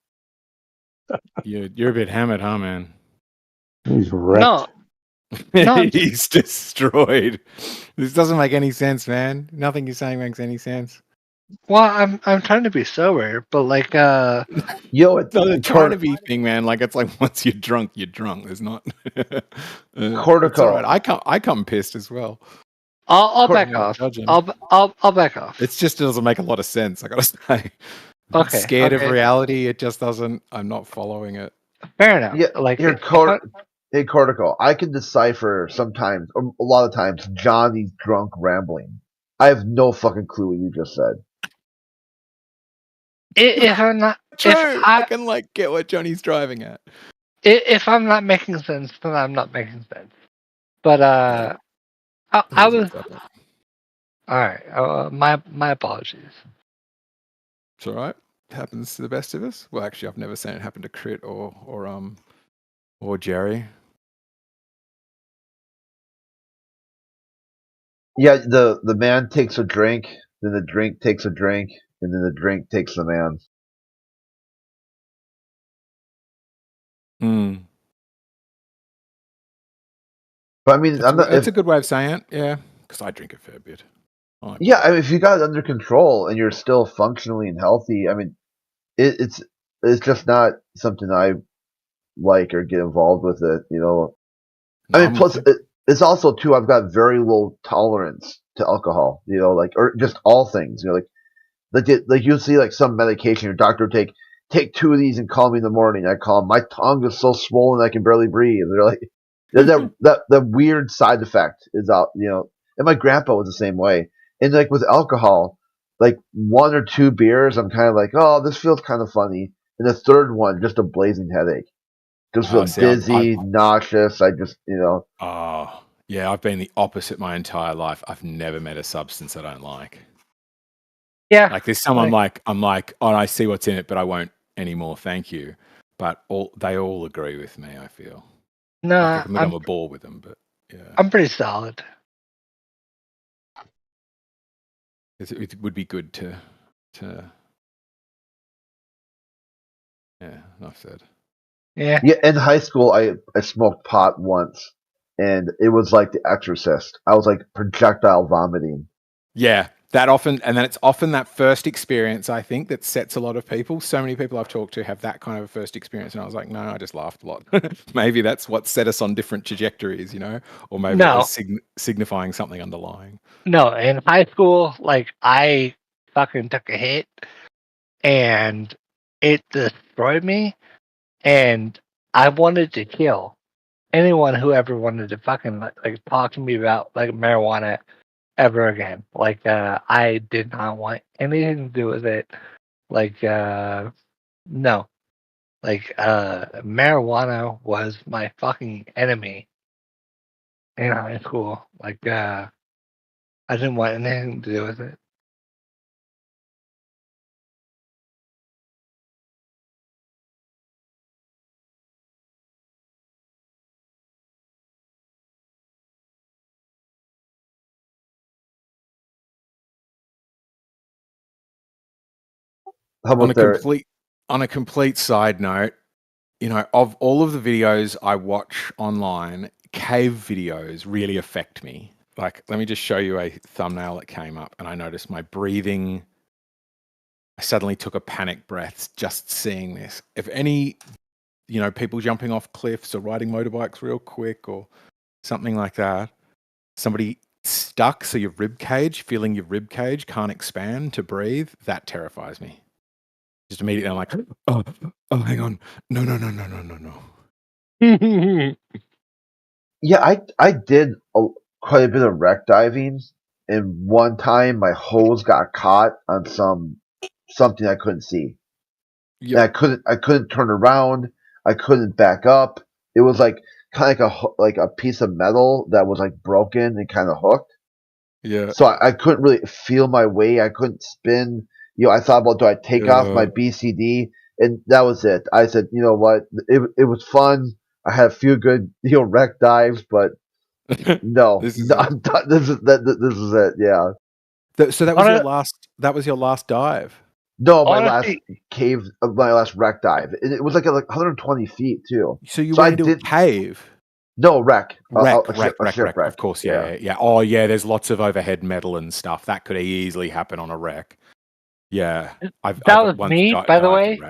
You're a bit hammered, huh, man? He's wrecked. No, he's destroyed. This doesn't make any sense, man. Nothing you're saying makes any sense. Well, I'm trying to be sober, but like it's not a trying to be thing, man. Like it's like once you're drunk, you're drunk. There's not cortical. All right. I come pissed as well. I'll back off. I'll back off. It just doesn't make a lot of sense. I gotta say. Okay. Scared of reality. It just doesn't. I'm not following it. Fair enough. Yeah, like hey, cortical. I can decipher sometimes, a lot of times, Johnny's drunk rambling. I have no fucking clue what you just said. If I'm not true, I can like get what Johnny's driving at. If I'm not making sense, then I'm not making sense. But I was all right. My apologies. It's all right. It happens to the best of us. Well, actually, I've never seen it happen to Crit or Jerry. Yeah, the man takes a drink, then the drink takes a drink, and then the drink takes the man. Mm. But I mean, That's a good way of saying it. Yeah, because I drink a fair bit. Yeah, I mean, if you got it under control and you're still functionally and healthy, I mean, it's just not something I like or get involved with it. No, I mean, plus it's also too. I've got very low tolerance to alcohol. Or just all things. Like you see, like some medication, your doctor would take 2 of these and call me in the morning. I call them, my tongue is so swollen I can barely breathe. They're like, that weird side effect is out. And my grandpa was the same way. And like with alcohol, like 1 or 2 beers, I'm kind of like, oh, this feels kind of funny. And the third one, just a blazing headache. Just feel dizzy, nauseous. I just, Oh, yeah, I've been the opposite my entire life. I've never met a substance I don't like. Yeah. Like there's someone I'm like, oh, I see what's in it, but I won't anymore. Thank you. But they all agree with me, I feel. No, I can become a bore with them, but yeah. I'm pretty solid. It would be good to yeah, enough said. Yeah. In high school, I smoked pot once, and it was like The Exorcist. I was like projectile vomiting. Yeah, and then it's often that first experience, I think, that sets a lot of people. So many people I've talked to have that kind of a first experience, and I was like, no, I just laughed a lot. Maybe that's what set us on different trajectories, or maybe it was signifying something underlying. No, in high school, like I fucking took a hit, and it destroyed me, and I wanted to kill anyone who ever wanted to fucking like talk to me about like marijuana ever again. Like I did not want anything to do with it. Like no. Like marijuana was my fucking enemy in high school. Like I didn't want anything to do with it. How about on a complete side note, of all of the videos I watch online, cave videos really affect me. Like, let me just show you a thumbnail that came up, and I noticed my breathing. I suddenly took a panic breath just seeing this. If any, people jumping off cliffs or riding motorbikes real quick or something like that, somebody stuck, so your rib cage, feeling your rib cage can't expand to breathe, that terrifies me. Just immediately I'm like, oh, hang on. No. Yeah, I did quite a bit of wreck diving, and one time my hose got caught on something I couldn't see. Yep. And I couldn't turn around. I couldn't back up. It was like kind of like a piece of metal that was like broken and kind of hooked. Yeah. So I couldn't really feel my way. I couldn't spin. I thought about, do I take off my BCD? And that was it. I said, you know what? It was fun. I had a few good wreck dives, but no, I'm done. This is it. Yeah. So that was your last. That was your last dive. No, my last cave, my last wreck dive. It was like 120 feet too. So you went into a cave. No, wreck. Wreck. Of course, yeah. Oh, yeah. There's lots of overhead metal and stuff that could easily happen on a wreck. Yeah, that was me, by the way.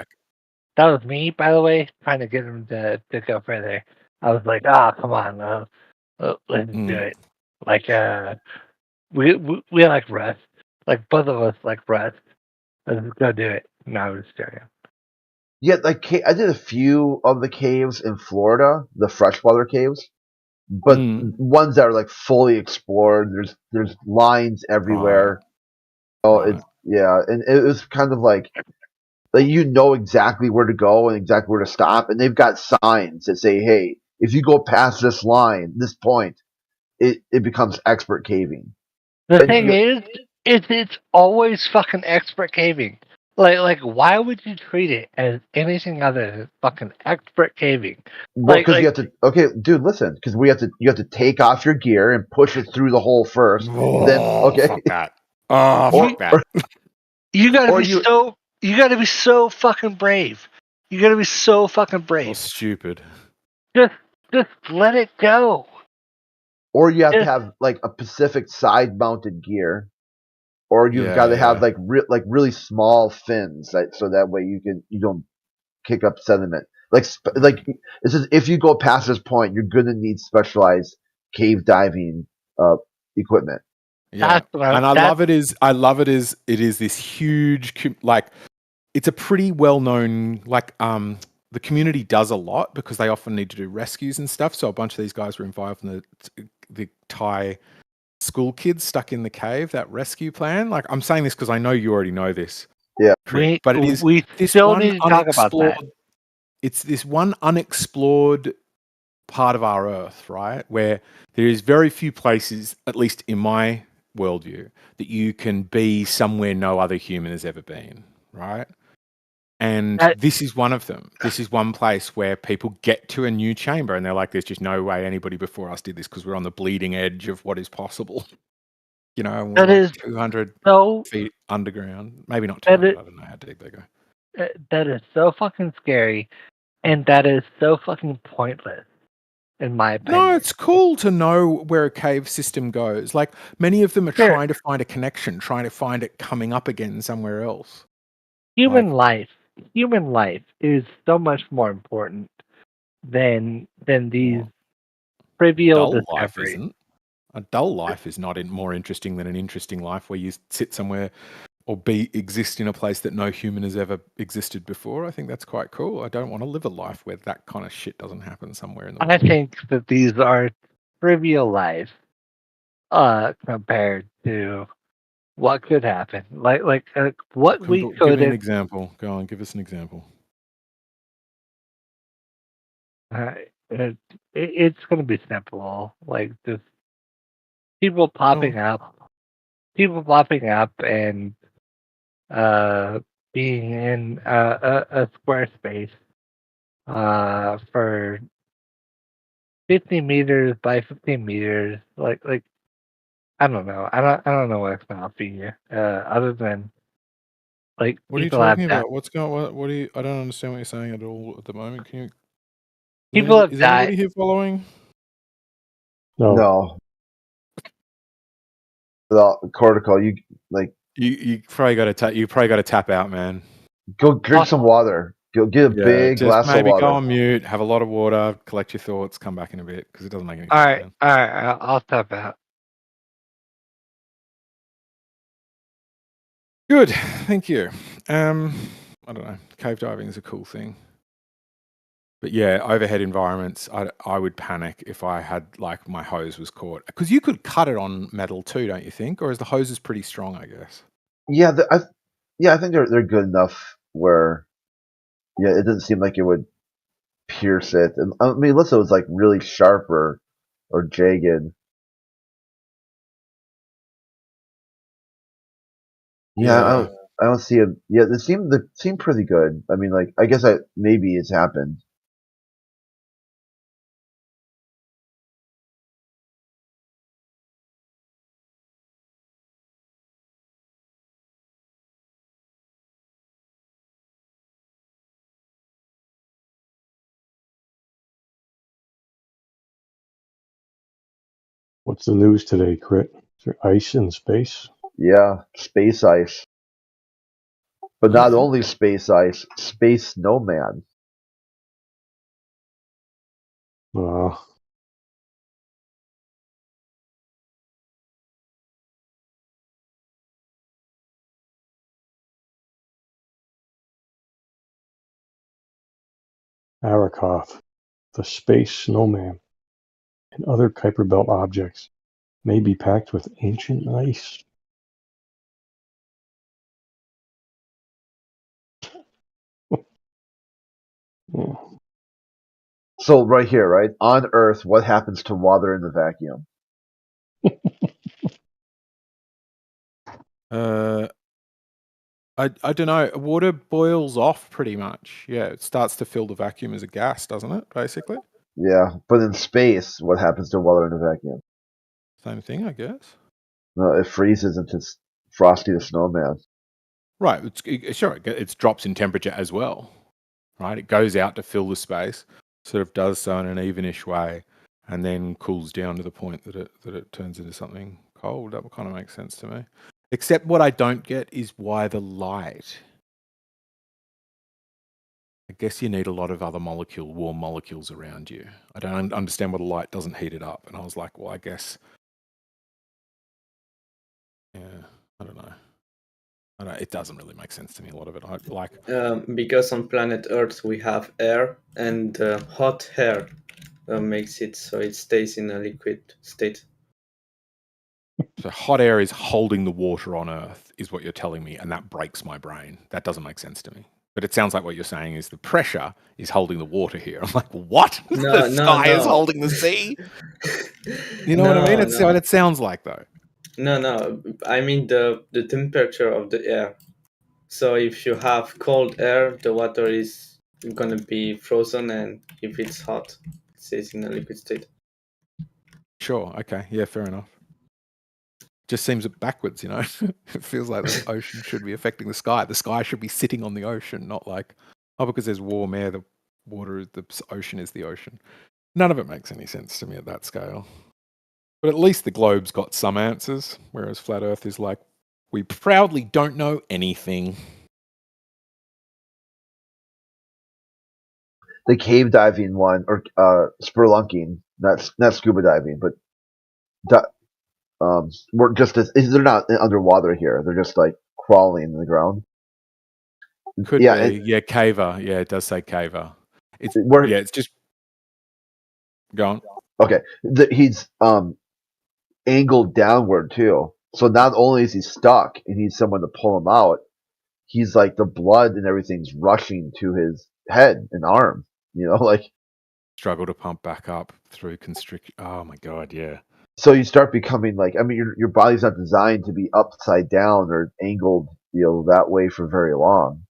That was me, by the way, trying to get him to go further. I was like, come on, let's do it. Like, we like rest. Like both of us like rest. Let's go do it. No, I was joking. Yeah, like I did a few of the caves in Florida, the freshwater caves, but ones that are like fully explored. There's lines everywhere. And it was kind of like exactly where to go and exactly where to stop, and they've got signs that say, "Hey, if you go past this line, this point, it becomes expert caving." The thing is, it's always fucking expert caving. Like, why would you treat it as anything other than fucking expert caving? Well, because you have to. Okay, dude, listen. Because you have to take off your gear and push it through the hole first. Then fuck that. Oh, fuck that. You gotta be so fucking brave You gotta be so fucking brave. Or stupid. Just let it go. Or you have to have like a Pacific side-mounted gear, or you've got to have like really small fins, so that way you don't kick up sediment. Like this is if you go past this point, you're gonna need specialized cave diving equipment. Yeah, and I love it is it is this huge like it's a pretty well known like the community does a lot because they often need to do rescues and stuff. So a bunch of these guys were involved in the Thai school kids stuck in the cave, that rescue plan. Like I'm saying this because I know you already know this. Yeah, but it is we this still one need to talk about that. It's this one unexplored part of our Earth, right? Where there is very few places, at least in my worldview, that you can be somewhere no other human has ever been, right? And this is one of them. This is one place where people get to a new chamber and they're like, there's just no way anybody before us did this because we're on the bleeding edge of what is possible. You know, and we're like 200 feet underground. Maybe not 200, I don't know how deep they go. That is so fucking scary, and that is so fucking pointless, in my opinion. No, it's cool to know where a cave system goes. Like, many of them are trying to find a connection, trying to find it coming up again somewhere else. Human life is so much more important than these trivial dull life discoveries. isn't. A dull life is not more interesting than an interesting life where you sit somewhere or exist in a place that no human has ever existed before. I think that's quite cool. I don't want to live a life where that kind of shit doesn't happen somewhere in the world. I think that these are trivial lives compared to what could happen. Like what we could. Give me an example. Go on, give us an example. It's going to be simple. Like just people popping up and being in a square space for 50 meters by 15 meters. Like I don't know. I don't know what it's going to offer you other than like what are you talking about? What's going? What do you? I don't understand what you're saying at all at the moment. Can you? People have is died. anybody here following? No. The cortical, you like you probably got to tap out, man. Go drink some water. Go get a big glass of water. Maybe go on mute, have a lot of water, collect your thoughts, come back in a bit because it doesn't make any sense. All right, I'll tap out. Good, thank you. I don't know. Cave diving is a cool thing. But yeah, overhead environments, I would panic if I had like my hose was caught because you could cut it on metal too, don't you think? Or is the hose pretty strong? I guess. Yeah, I think they're good enough where, it doesn't seem like it would pierce it. And I mean, unless it was like really sharp or jagged. Yeah, I don't see it. Yeah, they seem pretty good. I mean, like I guess maybe it's happened. What's the news today, Crit? Is there ice in space? Yeah, space ice. But not only space ice, space snowman. Arrokoth, the space snowman, and other Kuiper Belt objects may be packed with ancient ice. Yeah. So right here, right on Earth, what happens to water in the vacuum? I don't know. Water boils off pretty much. Yeah, it starts to fill the vacuum as a gas, doesn't it? Basically. Yeah, but in space, what happens to water in a vacuum? Same thing, I guess. No, it freezes into Frosty the Snowman. Right. It drops in temperature as well. right? It goes out to fill the space, sort of does so in an evenish way, and then cools down to the point that it turns into something cold. That kind of makes sense to me. Except what I don't get is why the light. I guess you need a lot of other warm molecules around you. I don't understand why the light doesn't heat it up. And I was like, well, I guess, yeah, I don't know. It doesn't really make sense to me, a lot of it. Because on planet Earth we have air, and hot air makes it so it stays in a liquid state. So hot air is holding the water on Earth, is what you're telling me, and that breaks my brain. That doesn't make sense to me. But it sounds like what you're saying is the pressure is holding the water here. I'm like, what? No, the sky is holding the sea? You know what I mean? It's what it sounds like, though. No. I mean the temperature of the air. So if you have cold air, the water is gonna be frozen, and if it's hot, it stays in a liquid state. Sure. Okay. Yeah. Fair enough. Just seems backwards, you know. It feels like the ocean should be affecting the sky. The sky should be sitting on the ocean, not like, oh, because there's warm air, the ocean is the ocean. None of it makes any sense to me at that scale. But at least the globe's got some answers, whereas Flat Earth is like, we proudly don't know anything. The cave diving one, or spelunking, not scuba diving, but we're just they're not underwater here. They're just like crawling in the ground. Could be, caver. Yeah, it does say caver. It's just go on. Okay, he's angled downward too. So not only is he stuck and he needs someone to pull him out, he's like the blood and everything's rushing to his head and arm. You know, like struggle to pump back up through constriction. Oh my god, yeah. So you start becoming like, I mean, your body's not designed to be upside down or angled, that way for very long.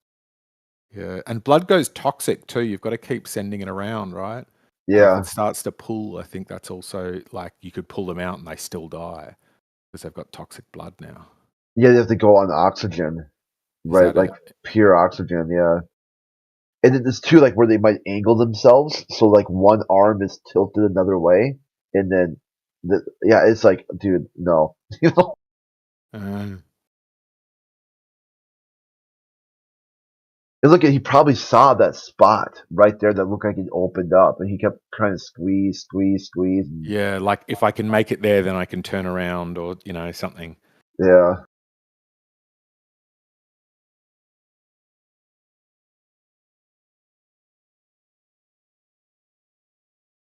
Yeah, and blood goes toxic too. You've got to keep sending it around, right? Yeah. If it starts to pull, I think that's also like you could pull them out and they still die because they've got toxic blood now. Yeah, they have to go on oxygen, right? Like pure oxygen, yeah. And then there's two, like where they might angle themselves, so like one arm is tilted another way, and then, it's like, dude, no, you know. And look, he probably saw that spot right there that looked like it opened up, and he kept trying to squeeze. Yeah, like if I can make it there, then I can turn around, or something. Yeah.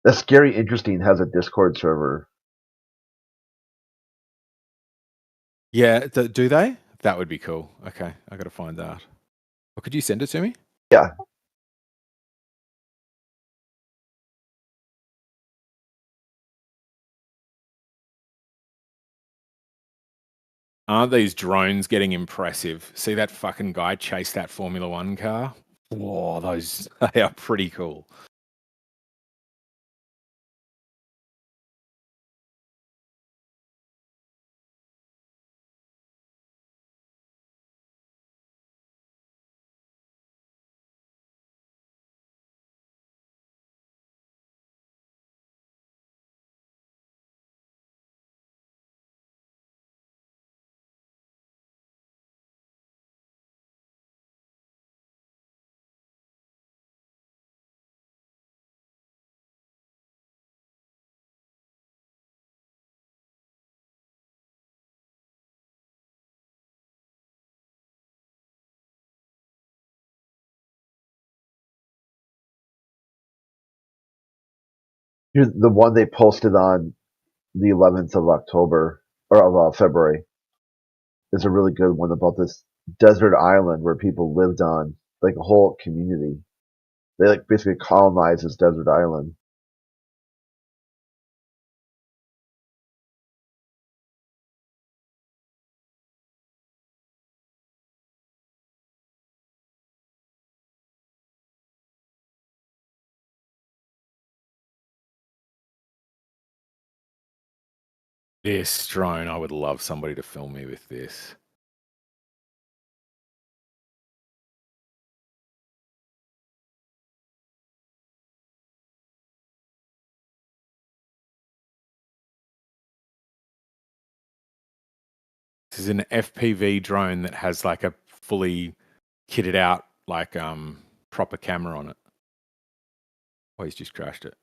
That's Scary Interesting has a Discord server. Yeah, do they? That would be cool. Okay, I got to find that. Or could you send it to me? Yeah. Aren't these drones getting impressive? See that fucking guy chase that Formula One car? Whoa, they are pretty cool. Here's the one they posted on the 11th of October, or of February. Is a really good one about this desert island where people lived on, like a whole community. They like basically colonized this desert island. This drone, I would love somebody to film me with this. This is an FPV drone that has like a fully kitted out like proper camera on it. Oh, he's just crashed it.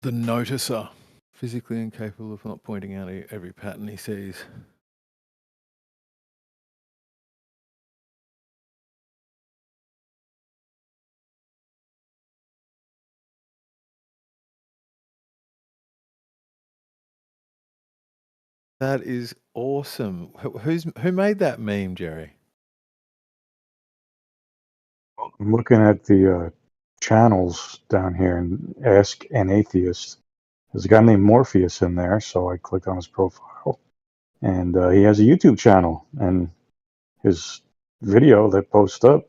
The noticer, physically incapable of not pointing out every pattern he sees. That is awesome. Who made that meme, Jerry? I'm looking at the channels down here and Ask an Atheist. There's a guy named Morpheus in there, so I clicked on his profile. And he has a YouTube channel, and his video that posts up,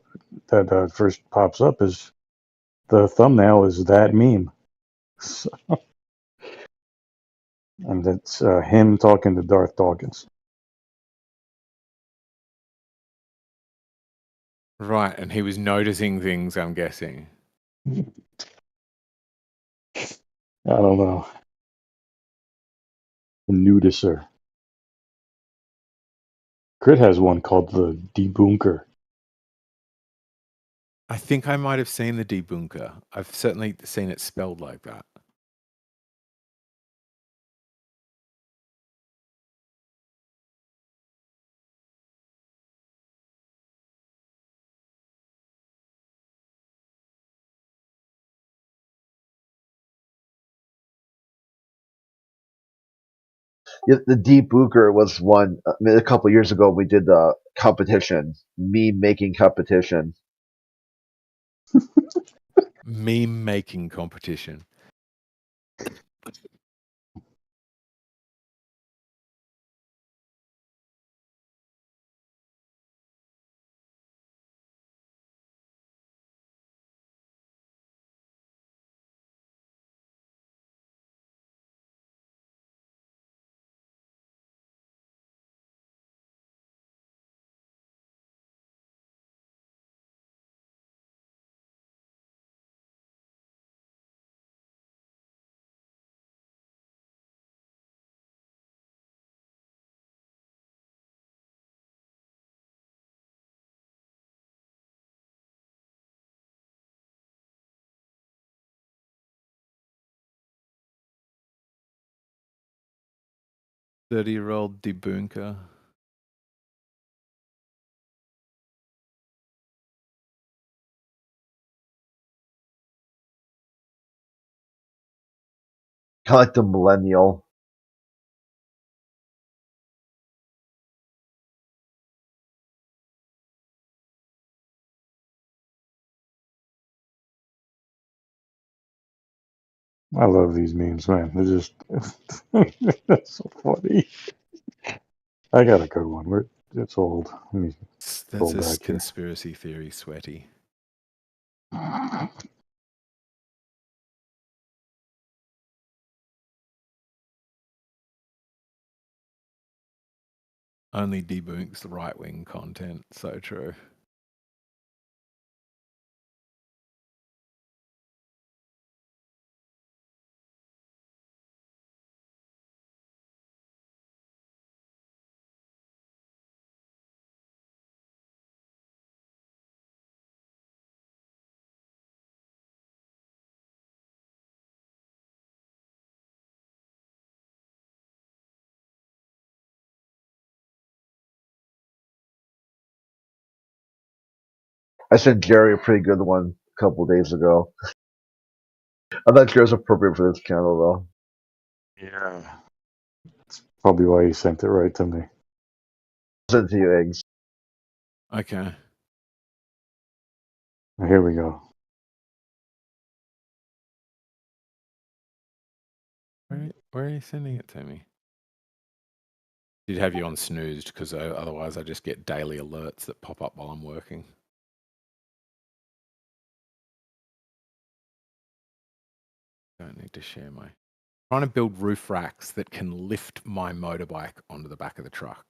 that first pops up, is the thumbnail is that meme. So, and it's him talking to Darth Dawkins. Right, and he was noticing things, I'm guessing. I don't know. The nudicer. Crit has one called the debunker. I think I might have seen the debunker. I've certainly seen it spelled like that. Yeah, the debunker was one. I mean, a couple of years ago, we did the competition, meme making competition. Meme making competition. 30-year-old debunker. Kind of like the millennial. I love these memes, man. They're just that's so funny. I got a good one. It's old. Let me That's scroll a back here. conspiracy theory sweaty. Only debunks the right-wing content. So true. I sent Jerry a pretty good one a couple days ago. I'm not sure it's appropriate for this channel though. Yeah. That's probably why he sent it right to me. Send it to you, Eggs. Okay. Here we go. Where are you sending it to me? Did have you on snoozed because otherwise I just get daily alerts that pop up while I'm working. Don't need to share my. Trying to build roof racks that can lift my motorbike onto the back of the truck.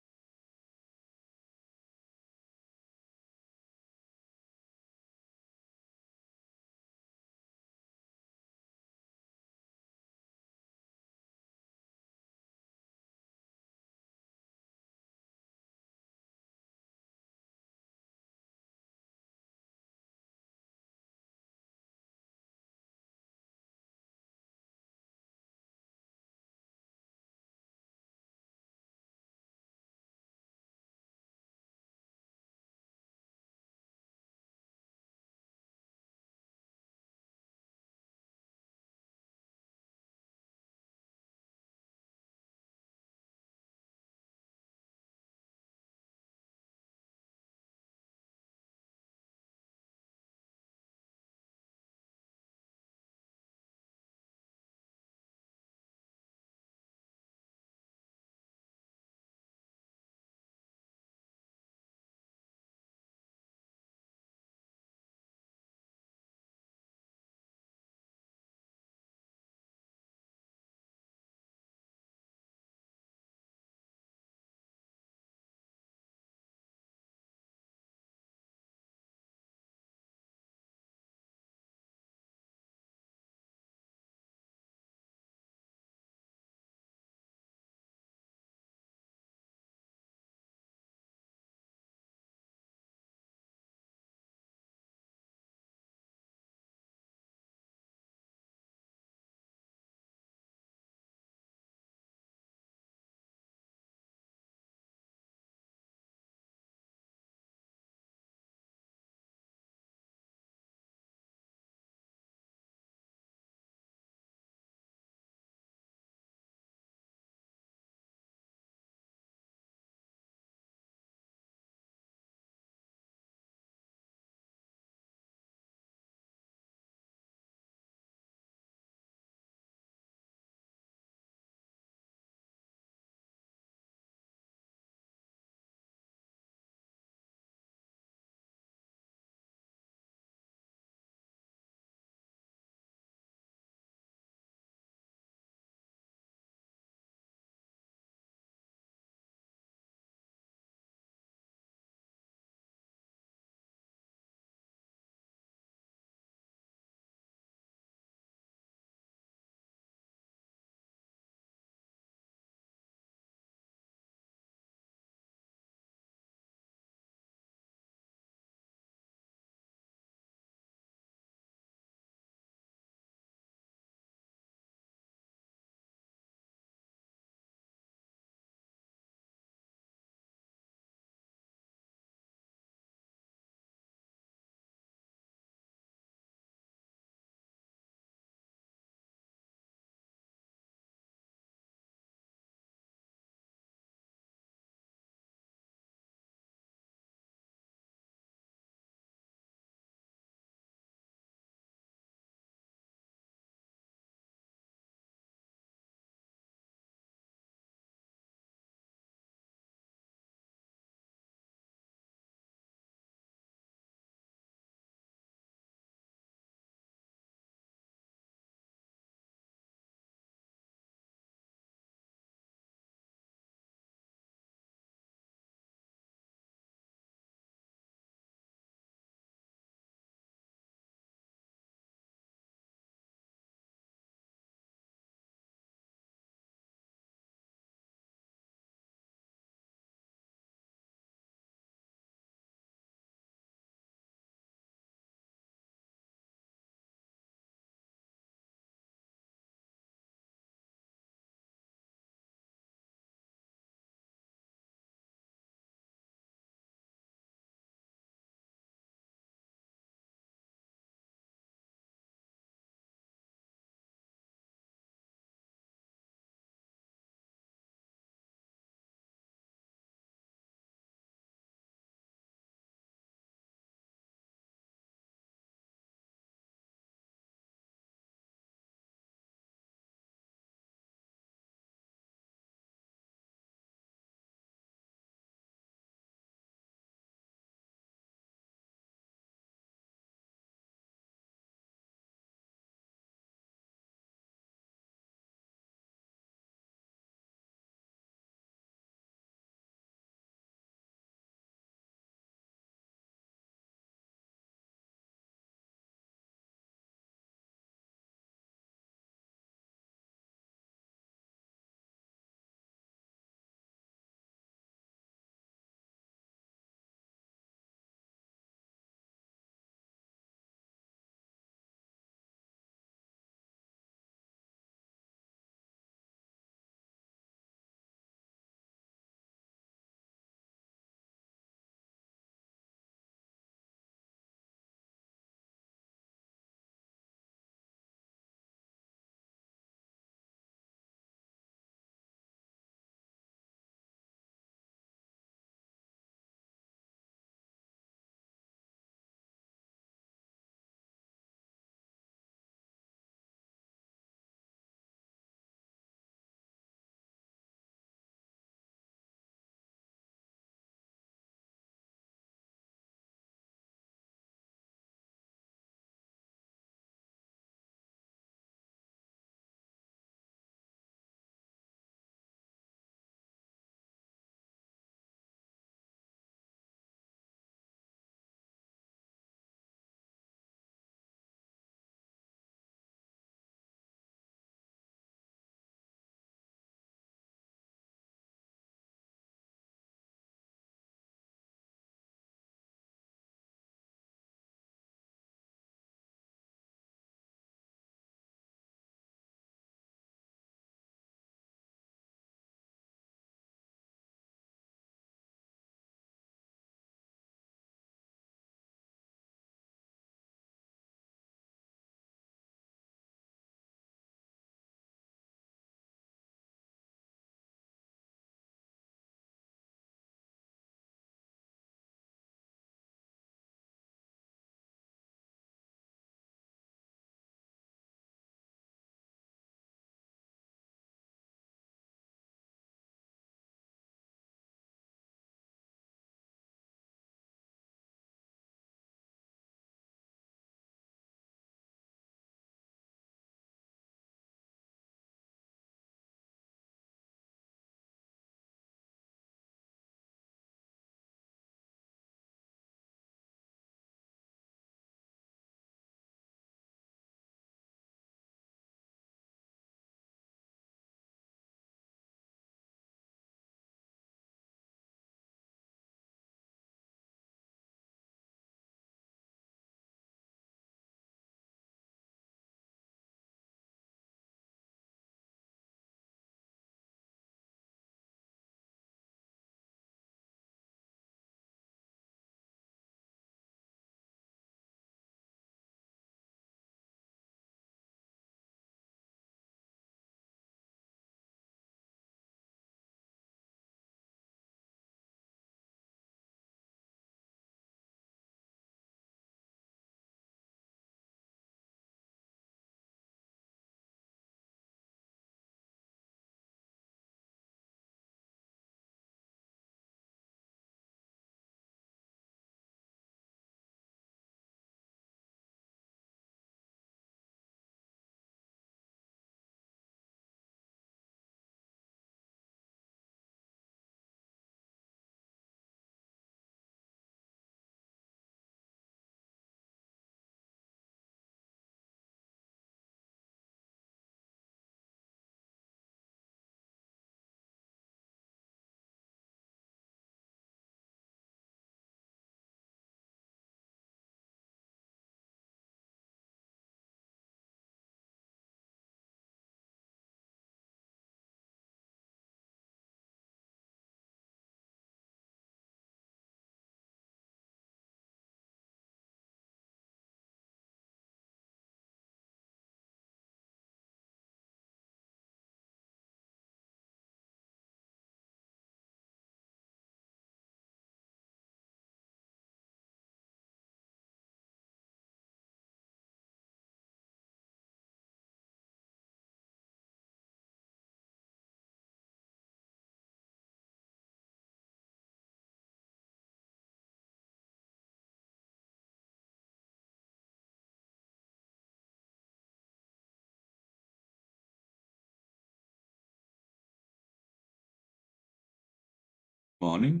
Morning.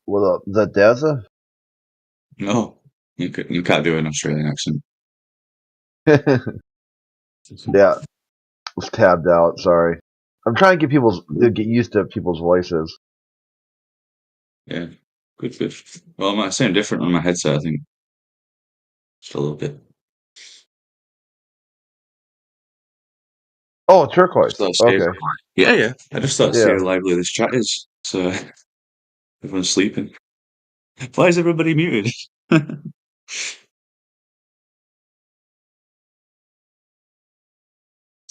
Well, the desert. No, you can't do an Australian accent. Yeah, was tabbed out. Sorry, I'm trying to get used to people's voices. Yeah, good. Well, I might sound different on my headset, I think. Just a little bit. Oh, turquoise. Okay. Yeah. I just thought to see how lively this chat is. So everyone's sleeping. Why is everybody muted? It's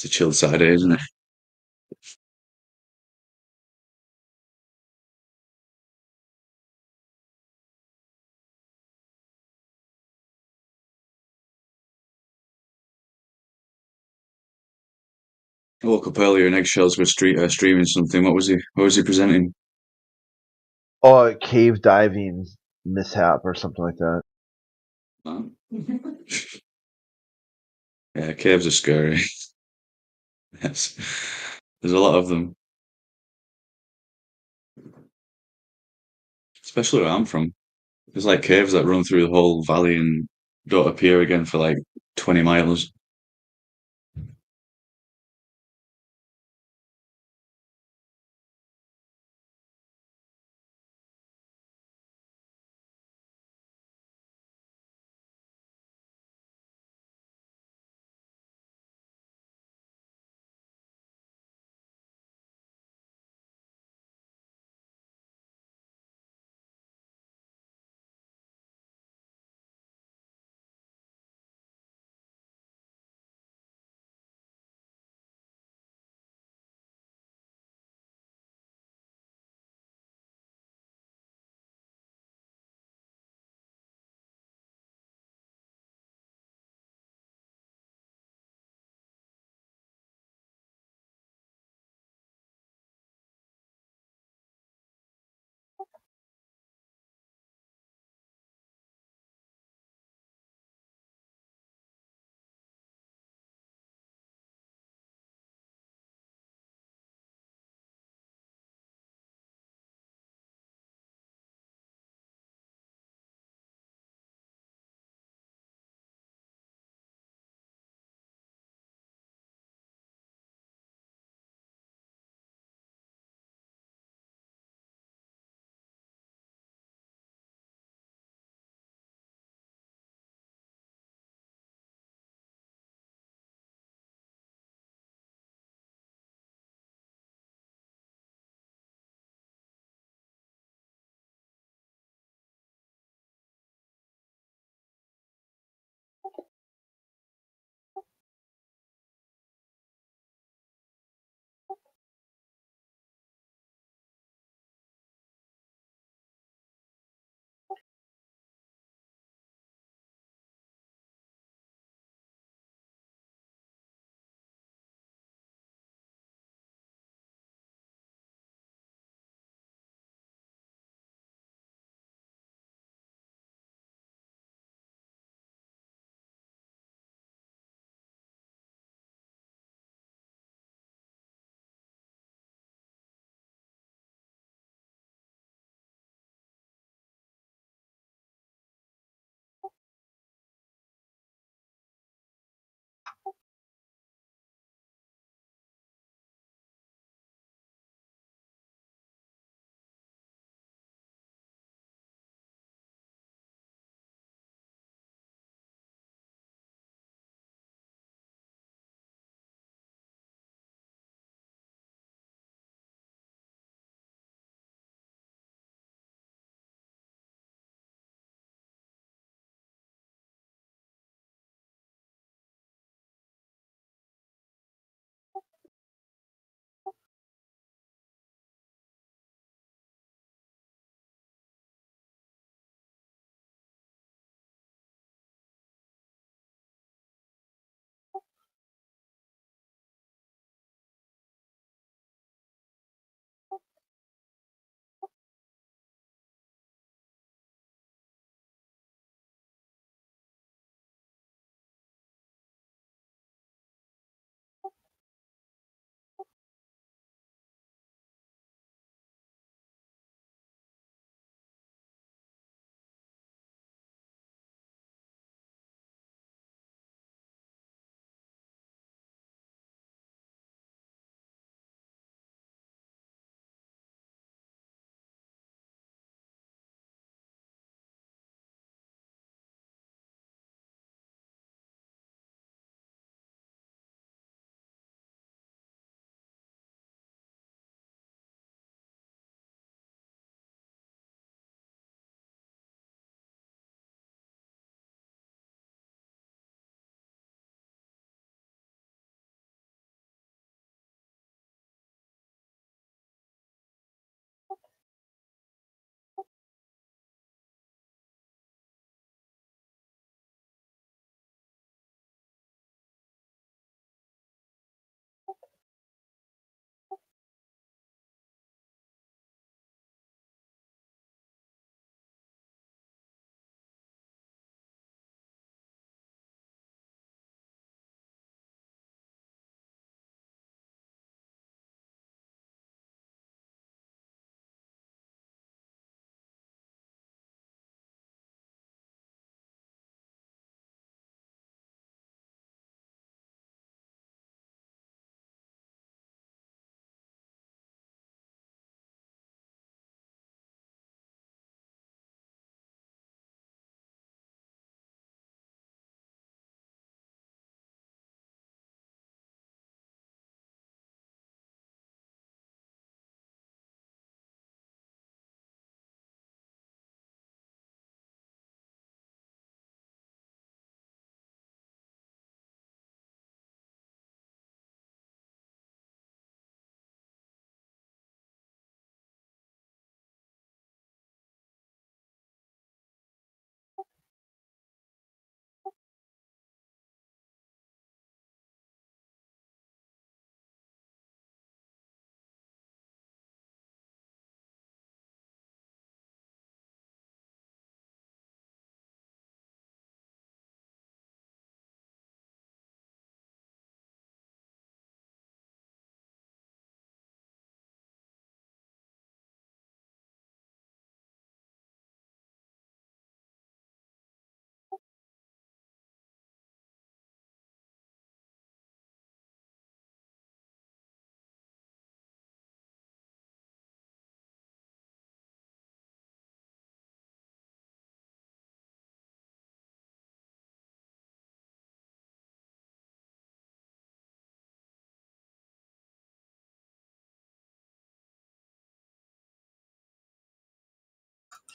a chilled Saturday, isn't it? I woke up earlier and Eggshells were streaming something. What was he presenting? Oh, a cave diving mishap or something like that. Yeah, caves are scary. Yes. There's a lot of them. Especially where I'm from. There's like caves that run through the whole valley and don't appear again for like 20 miles.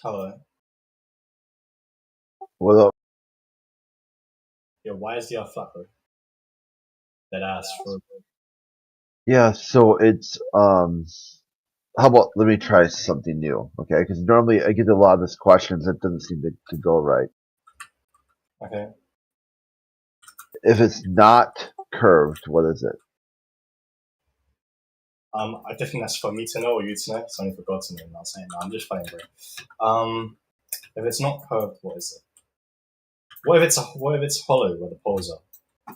Hello. What up? Yo, why is the Earth flat, bro? That ass for. Yeah, so it's how about let me try something new, okay? Because normally I get a lot of these questions that doesn't seem to go right. Okay. If it's not curved, what is it? I think that's for me to know or you to know. It's only for God to know. I'm not saying that. I'm just playing, bro. If it's not curved, what is it? What if it's hollow where the poles are?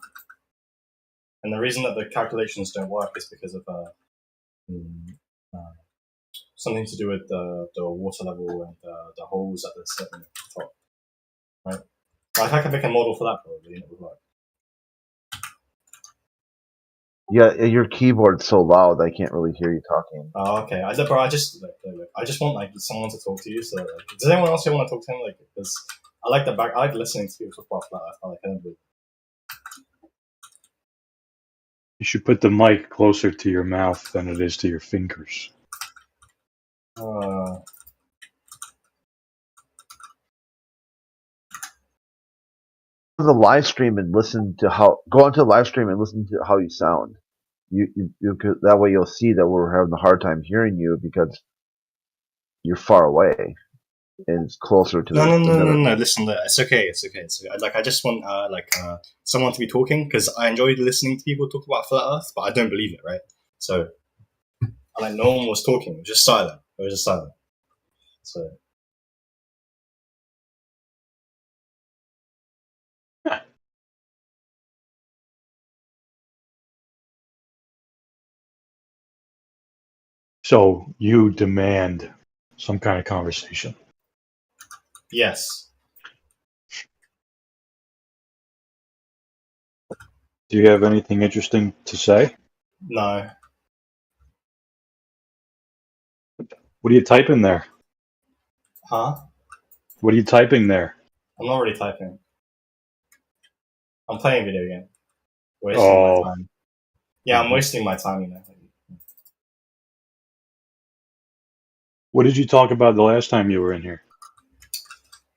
And the reason that the calculations don't work is because of something to do with the water level and the holes at the top, right? If I could make a model for that, probably it would work. Yeah, your keyboard's so loud I can't really hear you talking. Oh, okay. I just want like someone to talk to you. So, like, does anyone else here want to talk to him? Like, because I like listening to you talk about flat Earth. I like it. You should put the mic closer to your mouth than it is to your fingers. The live stream and listen to how go onto the live stream and listen to how you sound. You could, that way you'll see that we're having a hard time hearing you because you're far away and it's closer to No. Listen, it's okay. It's okay. Like, I just want someone to be talking because I enjoy listening to people talk about flat Earth, but I don't believe it, right? So, like, no one was talking. It was just silent. So. So you demand some kind of conversation. Yes. Do you have anything interesting to say? No. What are you typing there? Huh? What are you typing there? I'm not really typing. I'm playing a video game. Wasting my time. Yeah, I'm wasting my time, you know. What did you talk about the last time you were in here?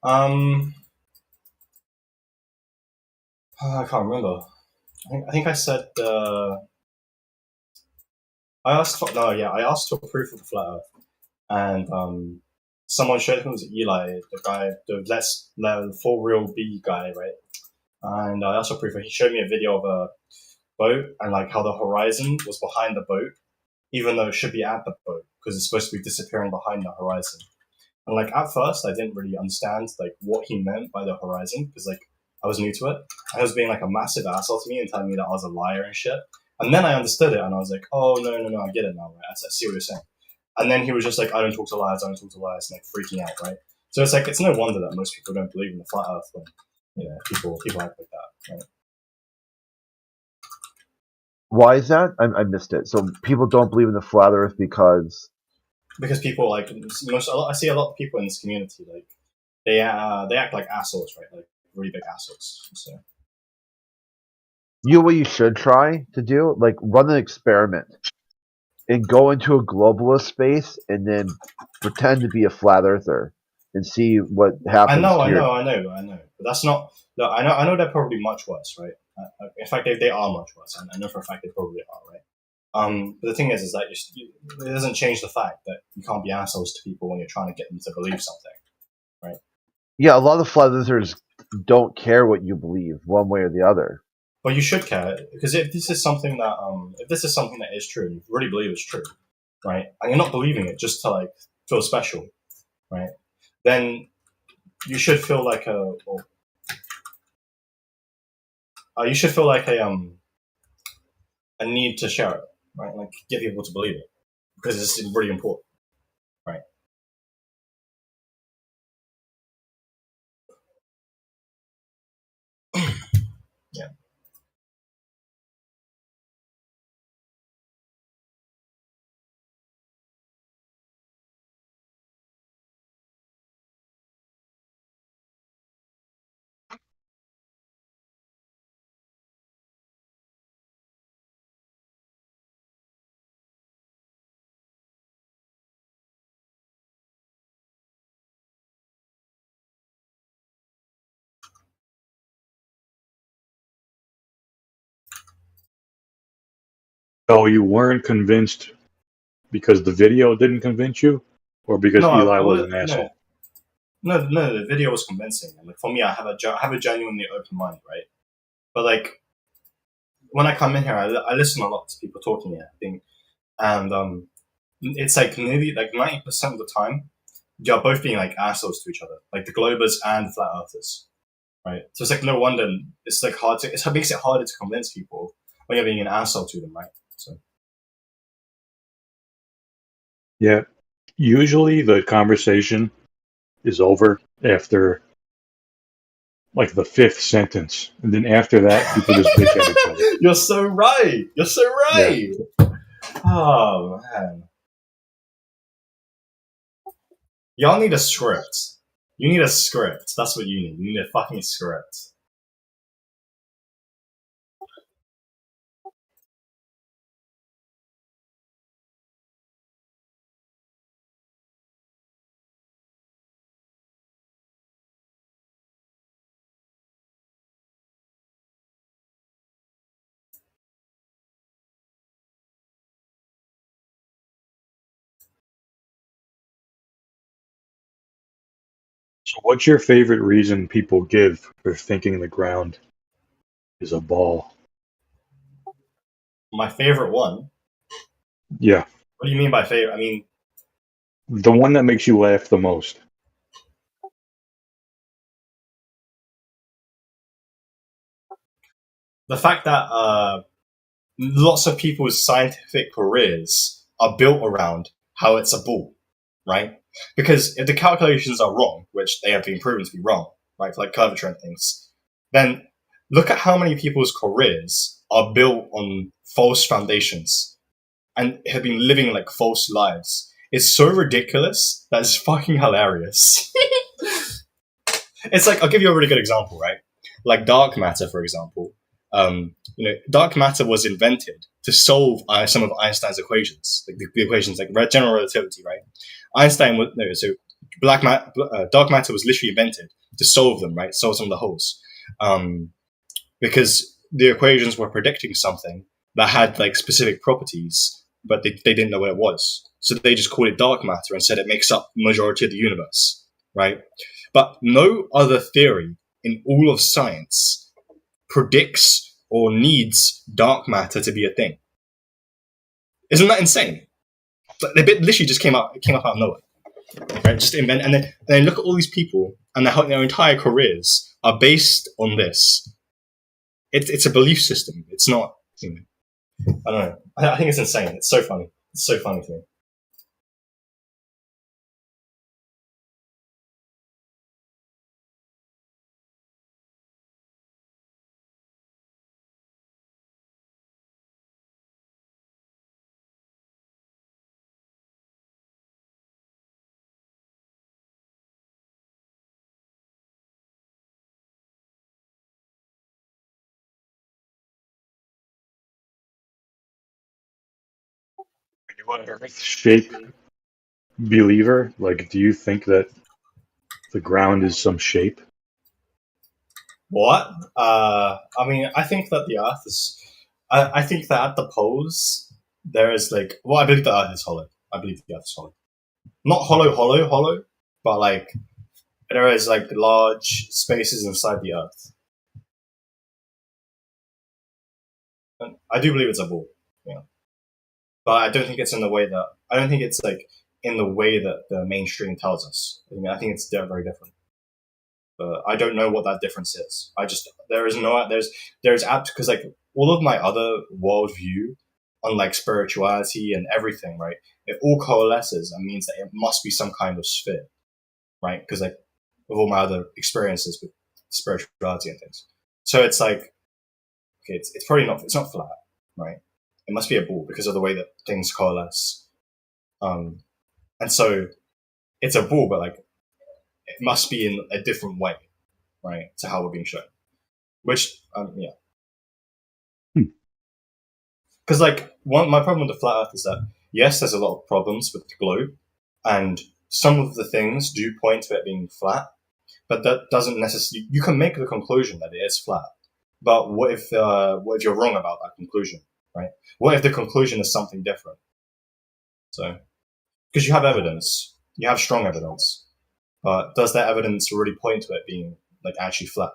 I can't remember. I think I said I asked for proof of the flat Earth, and someone showed him, it was Eli, the guy, the for real B guy, right? And I asked for proof. He showed me a video of a boat and like how the horizon was behind the boat, even though it should be at the boat because it's supposed to be disappearing behind the horizon. And like at first, I didn't really understand like what he meant by the horizon because like I was new to it. And he was being like a massive asshole to me and telling me that I was a liar and shit. And then I understood it and I was like, oh no, I get it now, right? I see what you're saying. And then he was just like, I don't talk to liars, and like freaking out, right? So it's like it's no wonder that most people don't believe in the flat Earth when people act like that, right? Why is that? I missed it. So people don't believe in the flat Earth because people like I see a lot of people in this community like they act like assholes, right? Like really big assholes. So. You know what you should try to do? Like run an experiment and go into a globalist space and then pretend to be a flat earther and see what happens. I know. But that's not. Look, I know they're probably much worse, right? In fact, they are much worse. I know for a fact they probably are, right? But the thing is that it doesn't change the fact that you can't be assholes to people when you're trying to get them to believe something, right? Yeah, a lot of flat earthers don't care what you believe, one way or the other. But you should care because if this is something that is true, and you really believe it's true, right? And you're not believing it just to like feel special, right? Then you should feel like a need to share it, right? Like get people to believe it because it's really important, right? Yeah. So you weren't convinced because the video didn't convince you, or because No, Eli was an asshole? No, the video was convincing. Like for me, I have a genuinely open mind, right? But like when I come in here, I listen a lot to people talking here, I think, and it's like nearly like 90% of the time, you're both being like assholes to each other, like the Globers and the Flat Earthers, right? So it's like no wonder it's like it makes it harder to convince people when you're being an asshole to them, right? So Yeah. Usually the conversation is over after like the 5th sentence, and then after that, people just bitch at each other. You're so right. You're so right. Yeah. Oh man, y'all need a script. You need a script. That's what you need. You need a fucking script. So what's your favorite reason people give for thinking the ground is a ball? My favorite one. Yeah. What do you mean by favorite? I mean, the one that makes you laugh the most. The fact that lots of people's scientific careers are built around how it's a ball, right? Because if the calculations are wrong, which they have been proven to be wrong, right, for like curvature and things, then look at how many people's careers are built on false foundations and have been living like false lives. It's so ridiculous that it's fucking hilarious. It's like, I'll give you a really good example, right? Like dark matter, for example. Dark matter was invented to solve some of Einstein's equations, like the equations like general relativity, right? Dark matter was literally invented to solve them, right? Solve some of the holes, because the equations were predicting something that had like specific properties, but they didn't know what it was, so they just called it dark matter and said it makes up majority of the universe, right? But no other theory in all of science predicts or needs dark matter to be a thing. Isn't that insane? They literally just came up out of nowhere, right? Just invent, and then look at all these people, and their entire careers are based on this. It's a belief system. It's not. I don't know. I think it's insane. It's so funny. It's so funny to me. Are you an Earth shape believer? Like, do you think that the ground is some shape? What? I mean, I think that the Earth is. I think that at the poles there is like. Well, I believe the Earth is hollow. I believe the Earth is hollow. Not hollow, but like there is like large spaces inside the Earth. And I do believe it's a ball, but I don't think it's in the way that I don't think it's like in the way that the mainstream tells us. I think it's very different. I don't know what that difference is. There's apt because like all of my other worldview on like spirituality and everything, right? It all coalesces and means that it must be some kind of sphere, right? Because like with all my other experiences with spirituality and things, so it's like okay, it's probably not. It's not flat, right? It must be a ball because of the way that things coalesce. And so it's a ball, but like it must be in a different way, right, to how we're being shown. Which, yeah. Because like my problem with the flat Earth is that yes, there's a lot of problems with the globe, and some of the things do point to it being flat, but that doesn't necessarily. You can make the conclusion that it is flat, but what if you're wrong about that conclusion, right? What if the conclusion is something different? So, because you have evidence, you have strong evidence, but does that evidence really point to it being like actually flat,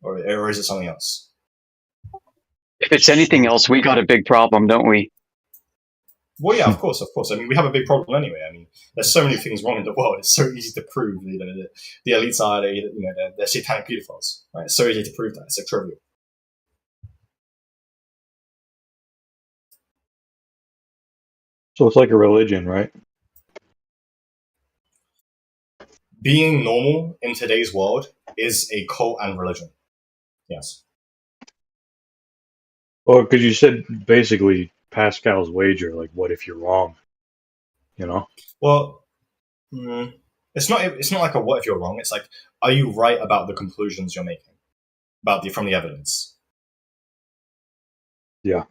or is it something else? If it's anything else, we got a big problem, don't we? Well, yeah, of course. I mean, we have a big problem anyway. I mean, there's so many things wrong in the world. It's so easy to prove. The elites are, they're satanic pedophiles. Right? It's so easy to prove that. It's so trivial. So it's like a religion, right? Being normal in today's world is a cult and religion. Yes. Well, because you said basically Pascal's wager, like, what if you're wrong? You know? Well, it's not like a what if you're wrong. It's like, are you right about the conclusions you're making from the evidence? Yeah.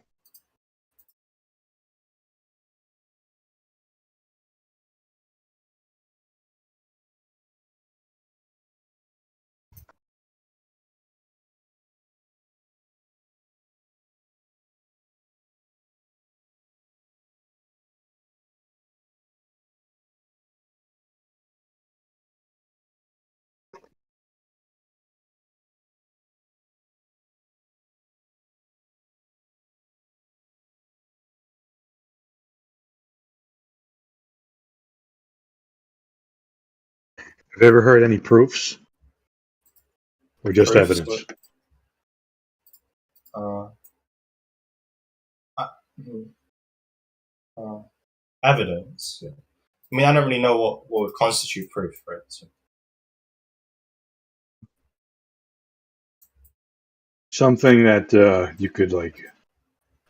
Have you ever heard any proofs? Or just Proofs, evidence? Evidence. Yeah. I mean, I don't really know what would constitute proof, right? So. Something that you could, like,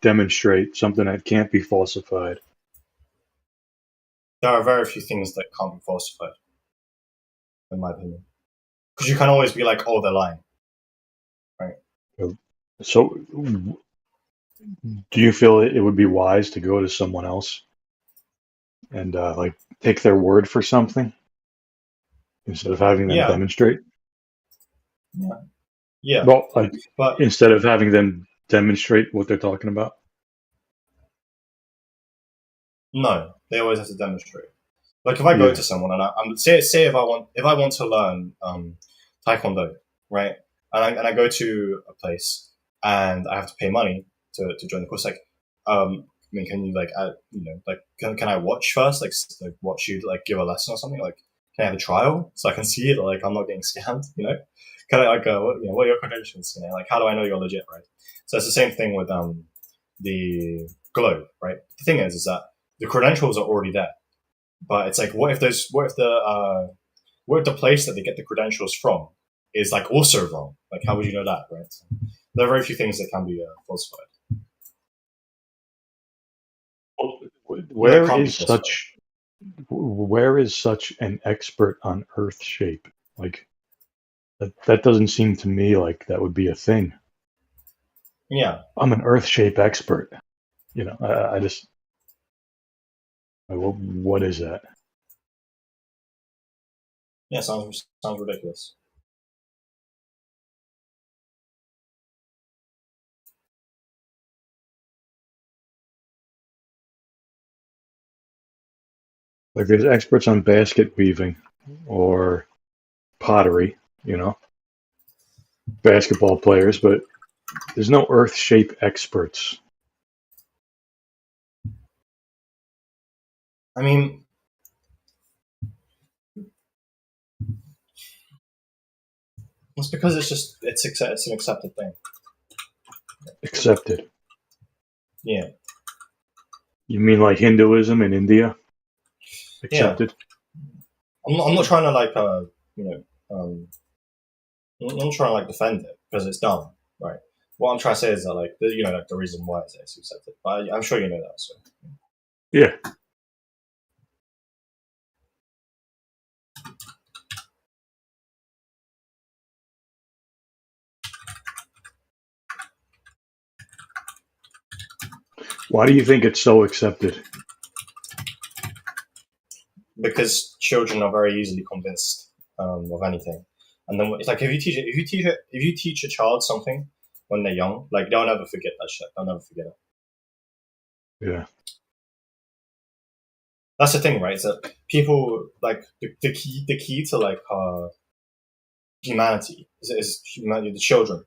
demonstrate, something that can't be falsified. There are very few things that can't be falsified, in my opinion. Because you can always be like, oh, they're lying. Right? So, do you feel it would be wise to go to someone else and, like, take their word for something instead of having them demonstrate? Yeah. Yeah. Well, like, but instead of having them demonstrate what they're talking about? No, they always have to demonstrate. Like if I go to someone and I'm say if I want to learn taekwondo, right? And I go to a place and I have to pay money to join the course. Like, I mean, can you like, can I watch first? Like watch you like give a lesson or something? Like, can I have a trial so I can see it? Like, I'm not getting scammed. Can I like what are your credentials? Like, how do I know you're legit? Right. So it's the same thing with the globe, right? The thing is that the credentials are already there. But it's like, what if the place that they get the credentials from is like also wrong? Like, how would you know that, right? There are very few things that can be falsified. Where is such an expert on Earth shape? Like, that doesn't seem to me like that would be a thing. Yeah, I'm an Earth shape expert. I just. What is that? Yeah, sounds ridiculous. Like, there's experts on basket weaving or pottery, basketball players, but there's no Earth shape experts. I mean, it's because it's an accepted thing. Accepted. Yeah. You mean like Hinduism in India? Accepted. Yeah. I'm not trying to like I'm not trying to like defend it because it's dumb, right? What I'm trying to say is that like the reason why it's accepted, but I'm sure you know that. So. Yeah. Why do you think it's so accepted? Because children are very easily convinced of anything, and then it's like if you teach a child something when they're young, like they'll never forget that shit. They'll never forget it. Yeah. That's the thing, right? So people like the key to like humanity is humanity, the children,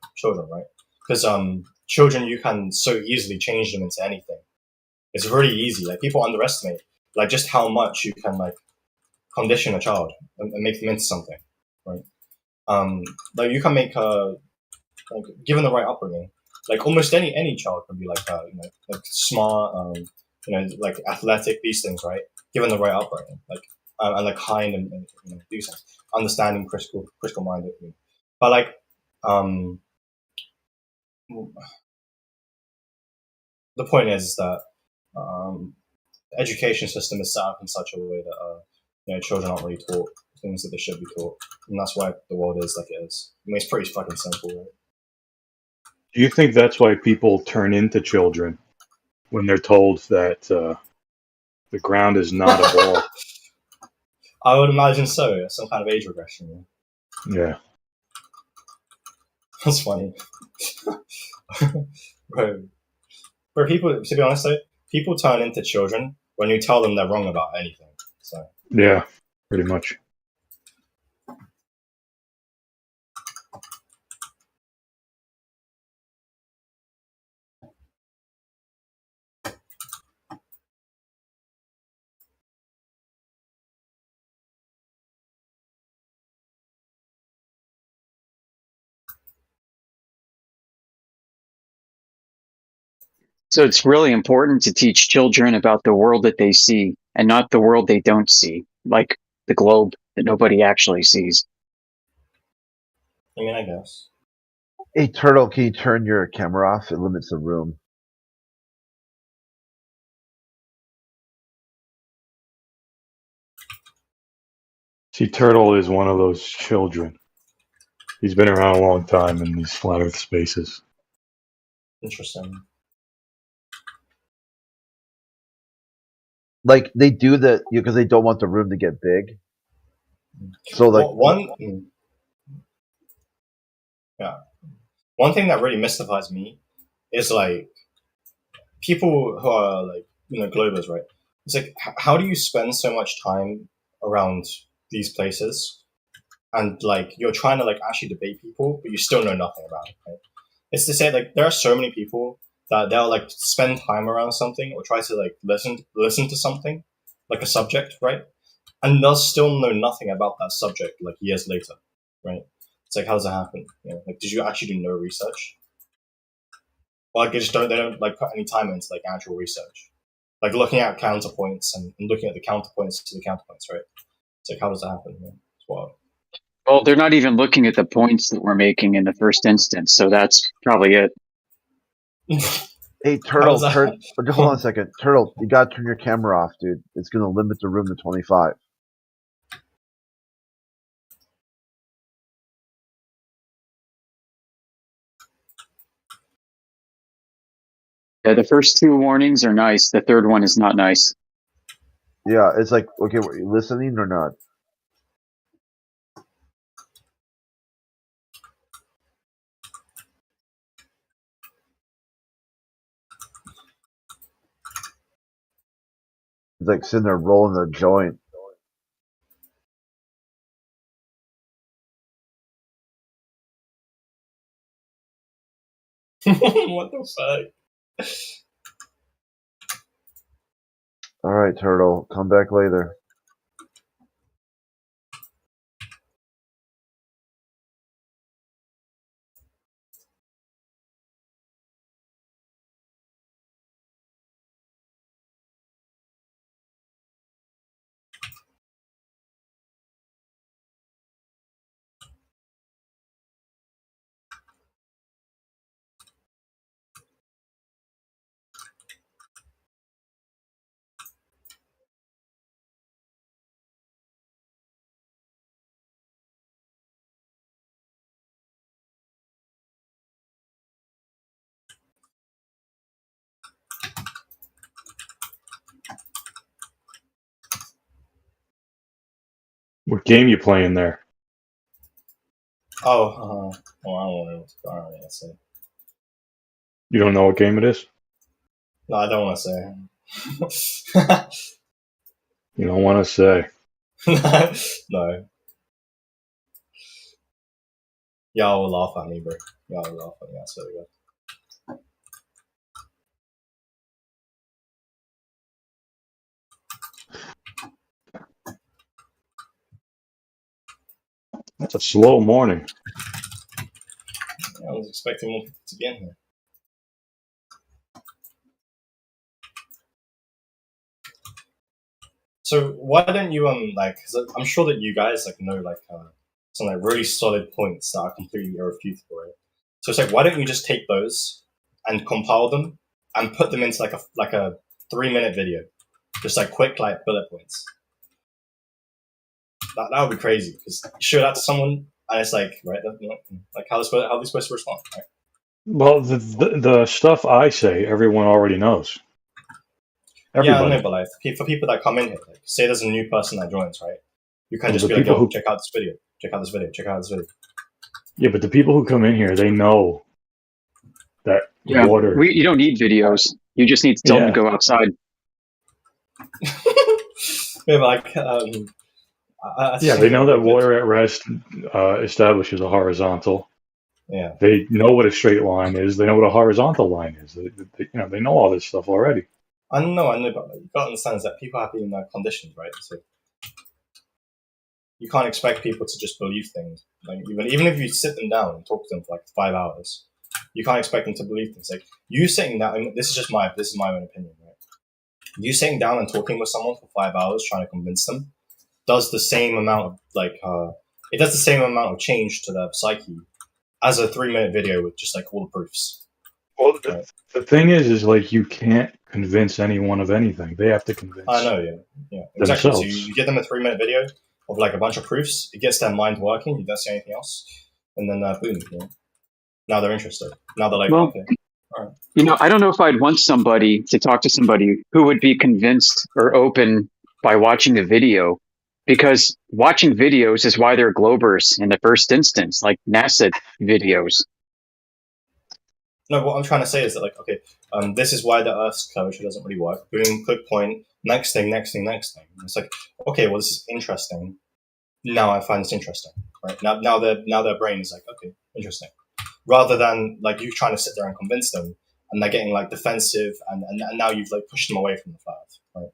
right? Because children, you can so easily change them into anything. It's really easy. Like people underestimate like just how much you can like condition a child and make them into something, right? Like you can make like given the right upbringing, like almost any child can be like like smart, like athletic, these things, right? Given the right upbringing, like and like kind and these things, understanding, critical minded, but like the point is that the education system is set up in such a way that children aren't really taught things that they should be taught, and that's why the world is like it is. I mean, it's pretty fucking simple, right? Do you think that's why people turn into children when they're told that the ground is not a ball? I would imagine so. Some kind of age regression. Yeah. That's funny. For people, to be honest though, people turn into children when you tell them they're wrong about anything. So yeah, pretty much. So it's really important to teach children about the world that they see and not the world they don't see, like the globe that nobody actually sees. I mean, I guess. Hey, Turtle, can you turn your camera off? It limits the room. See, Turtle is one of those children. He's been around a long time in these flat Earth spaces. Interesting. Like they do that because they don't want the room to get big. So like one thing that really mystifies me is like people who are like globers, right? It's like how do you spend so much time around these places and like you're trying to like actually debate people, but you still know nothing about it, right? It's to say like there are so many people that they'll like spend time around something or try to like listen to something like a subject, right? And they'll still know nothing about that subject like years later, right? It's like how does that happen? Like did you actually do no research? Well, like they don't like put any time into like actual research, like looking at counterpoints and looking at the counterpoints to the counterpoints, right? It's like how does that happen? It's wild. Well, they're not even looking at the points that we're making in the first instance, so that's probably it. Hey, Turtle, hold on a second. Turtle, you gotta turn your camera off, dude. It's gonna limit the room to 25. Yeah, the first two warnings are nice. The third one is not nice. Yeah, it's like, okay, were you listening or not? It's like sitting there rolling a joint. What the fuck? Alright, Turtle, come back later. What game you playing there? Oh, well, I don't know. All right, let's see. You don't know what game it is? No, I don't want to say. You don't want to say. No. Y'all will laugh at me, bro. Y'all will laugh at me. I swear to God. That's a slow morning. Yeah, I was expecting more people to be in here. So why don't you like? Cause I'm sure that you guys like know like some like really solid points that are completely irrefutable, right? So it's like, why don't you just take those and compile them and put them into like a 3-minute video, just like quick like bullet points. That would be crazy because you show that to someone and it's like, right, like how are they supposed to respond, right? Well, the stuff I say, everyone already knows. Everybody. Yeah, I know, but like for people that come in here, like say there's a new person that joins, right? You can Well, just be like, yo, check out this video, check out this video, check out this video. Yeah, but the people who come in here, they know that water. You don't need videos. You just need to tell them to go outside. Yeah, like, yeah, they know that water at rest establishes a horizontal. Yeah. They know what a straight line is. They know what a horizontal line is. They know all this stuff already. I know, but you gotta understand is that people have been in that conditions, right? So you can't expect people to just believe things. Like even if you sit them down and talk to them for like 5 hours, you can't expect them to believe things. Like you sitting down, and this is my own opinion, right? You sitting down and talking with someone for 5 hours trying to convince them does the same amount of it does the same amount of change to their psyche as a 3-minute video with just like all the proofs. Well, the thing is like you can't convince anyone of anything. They have to convince. I know, yeah, exactly. Themselves. So you give them a 3-minute video of like a bunch of proofs. It gets their mind working. You don't say anything else, and then boom, now they're interested. Now they're like, well, okay, all right. I don't know if I'd want somebody to talk to somebody who would be convinced or open by watching the video, because watching videos is why they're globers in the first instance, like NASA videos. No, what I'm trying to say is that like, okay, this is why the Earth's curvature doesn't really work. Boom, click point, next thing. It's like, okay, well, this is interesting. Now I find this interesting, right? Now their brain is like, okay, interesting. Rather than like you trying to sit there and convince them, and they're getting like defensive, and now you've like pushed them away from the flat Earth, right?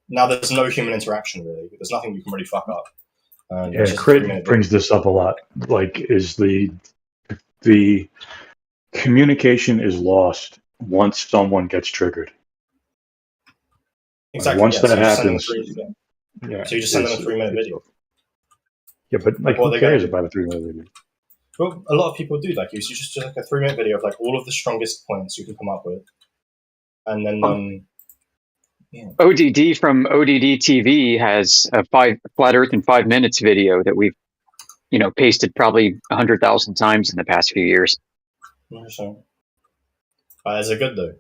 Now there's no human interaction really. There's nothing you can really fuck up. Yeah, Crit brings this up a lot. Like, is the communication is lost once someone gets triggered. Exactly. Once yeah, that so happens, so you just send them a 3-minute video. Yeah, but like, who cares about a 3-minute video? Well, a lot of people do. Like, you just do like a 3-minute video of like all of the strongest points you can come up with, and then ODD from ODD TV has a Flat Earth in 5 minutes video that we've pasted probably 100,000 times in the past few years. Interesting. Is it good though?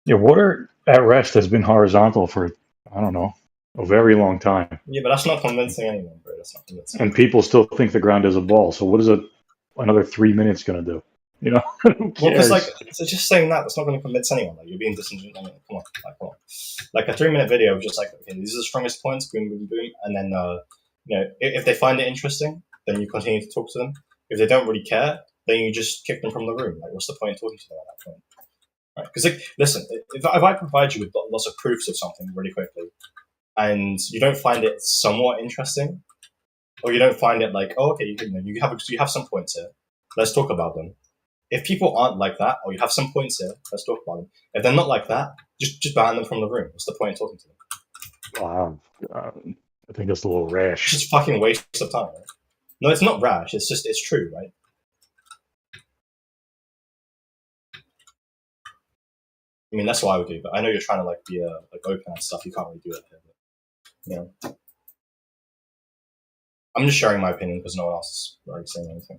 Yeah, water at rest has been horizontal for, I don't know, a very long time. Yeah, but that's not convincing anyone, bro. That's not convincing. And people still think the ground is a ball. So what is another 3 minutes going to do? Well, because like, so just saying that's not going to convince anyone. Like, you're being disingenuous. Come on. Like a 3-minute video of just like, okay, these are the strongest points, boom, boom, boom, and then if they find it interesting, then you continue to talk to them. If they don't really care, then you just kick them from the room. Like, what's the point of talking to them at that point? Right? Because like, listen, if I provide you with lots of proofs of something really quickly, and you don't find it somewhat interesting, or you don't find it like, oh, okay, you have some points here, let's talk about them. If people aren't like that, or you have some points here, let's talk about them. If they're not like that, just ban them from the room. What's the point of talking to them? Wow, I think that's a little rash. It's just fucking waste of time. Right? No, it's not rash. It's true, right? I mean, that's what I would do. But I know you're trying to like be like open and stuff. You can't really do that here. But, I'm just sharing my opinion because no one else is really saying anything.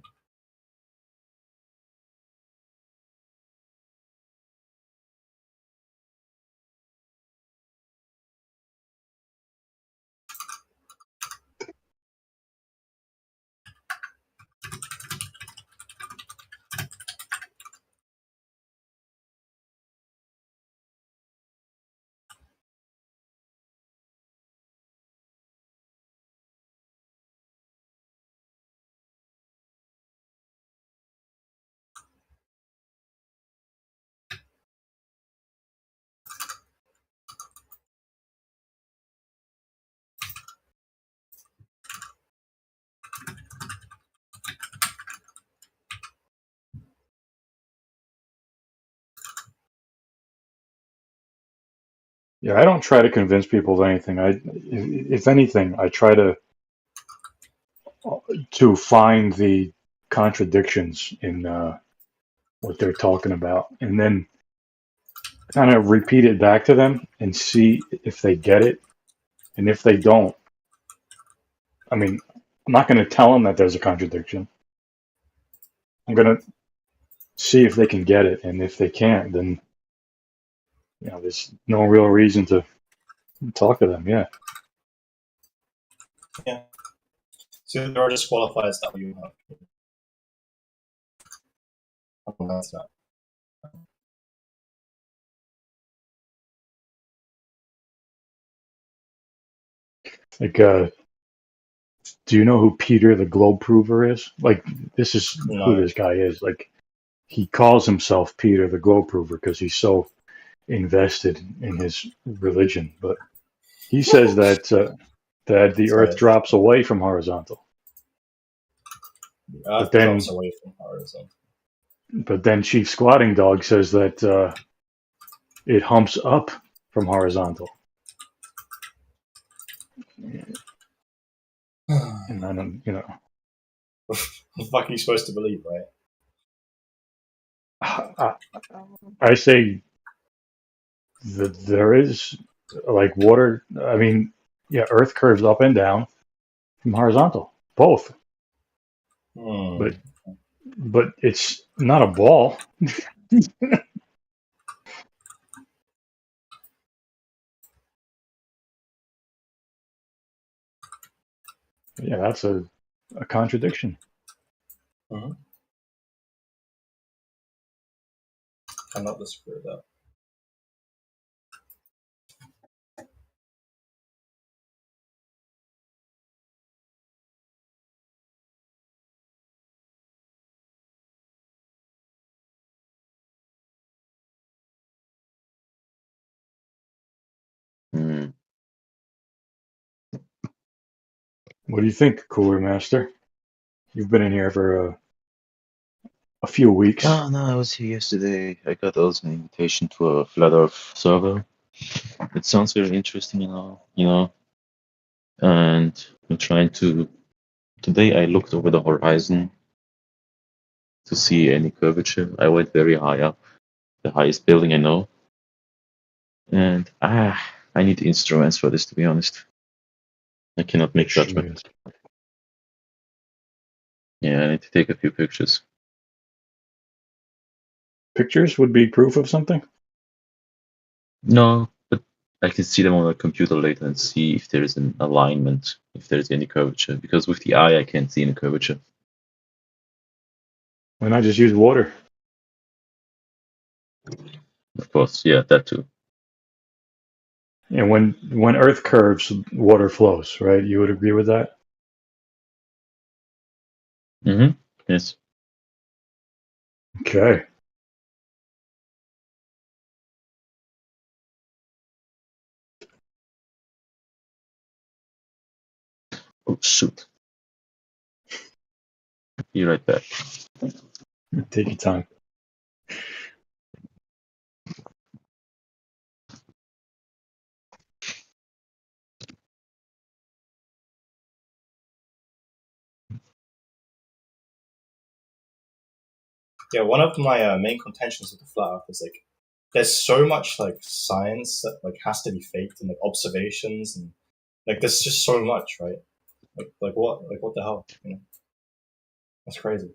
Yeah, I don't try to convince people of anything. If anything, I try to find the contradictions in what they're talking about, and then kind of repeat it back to them and see if they get it. And if they don't, I mean, I'm not going to tell them that there's a contradiction. I'm going to see if they can get it, and if they can't, then there's no real reason to talk to them. Yeah. Yeah. So there are disqualifiers that you have. That's not. Like, do you know who Peter the Globe Prover is? Like, this is who this guy is. Like, he calls himself Peter the Globe Prover because he's so invested in his religion. But he says that the Earth drops away from horizontal. The Earth drops away from horizontal. But then Chief Squatting Dog says that it humps up from horizontal. And I don't, What the fuck are you supposed to believe, right? I say that there is, like, water. I mean, yeah, Earth curves up and down from horizontal, both. But it's not a ball. Yeah, that's a contradiction. Mm-hmm. Cannot disagree with that. What do you think, Cooler Master? You've been in here for a few weeks. Oh, no, I was here yesterday. I got also an invitation to a Flat Earth server. It sounds very interesting and all, And I'm trying to. Today I looked over the horizon to see any curvature. I went very high up, the highest building I know. And I need instruments for this, to be honest. I cannot make judgment. Yeah, I need to take a few pictures. Pictures would be proof of something? No, but I can see them on a computer later and see if there is an alignment, if there is any curvature. Because with the eye, I can't see any curvature. Why not just use water? Of course, yeah, that too. And when Earth curves, water flows, right? You would agree with that? Mm-hmm. Yes. Okay. Oh, shoot. Be right back. Take your time. Yeah, one of my main contentions with the flat Earth is, like, there's so much, like, science that, like, has to be faked, and, like, observations, and, like, there's just so much, right? Like what the hell? That's crazy.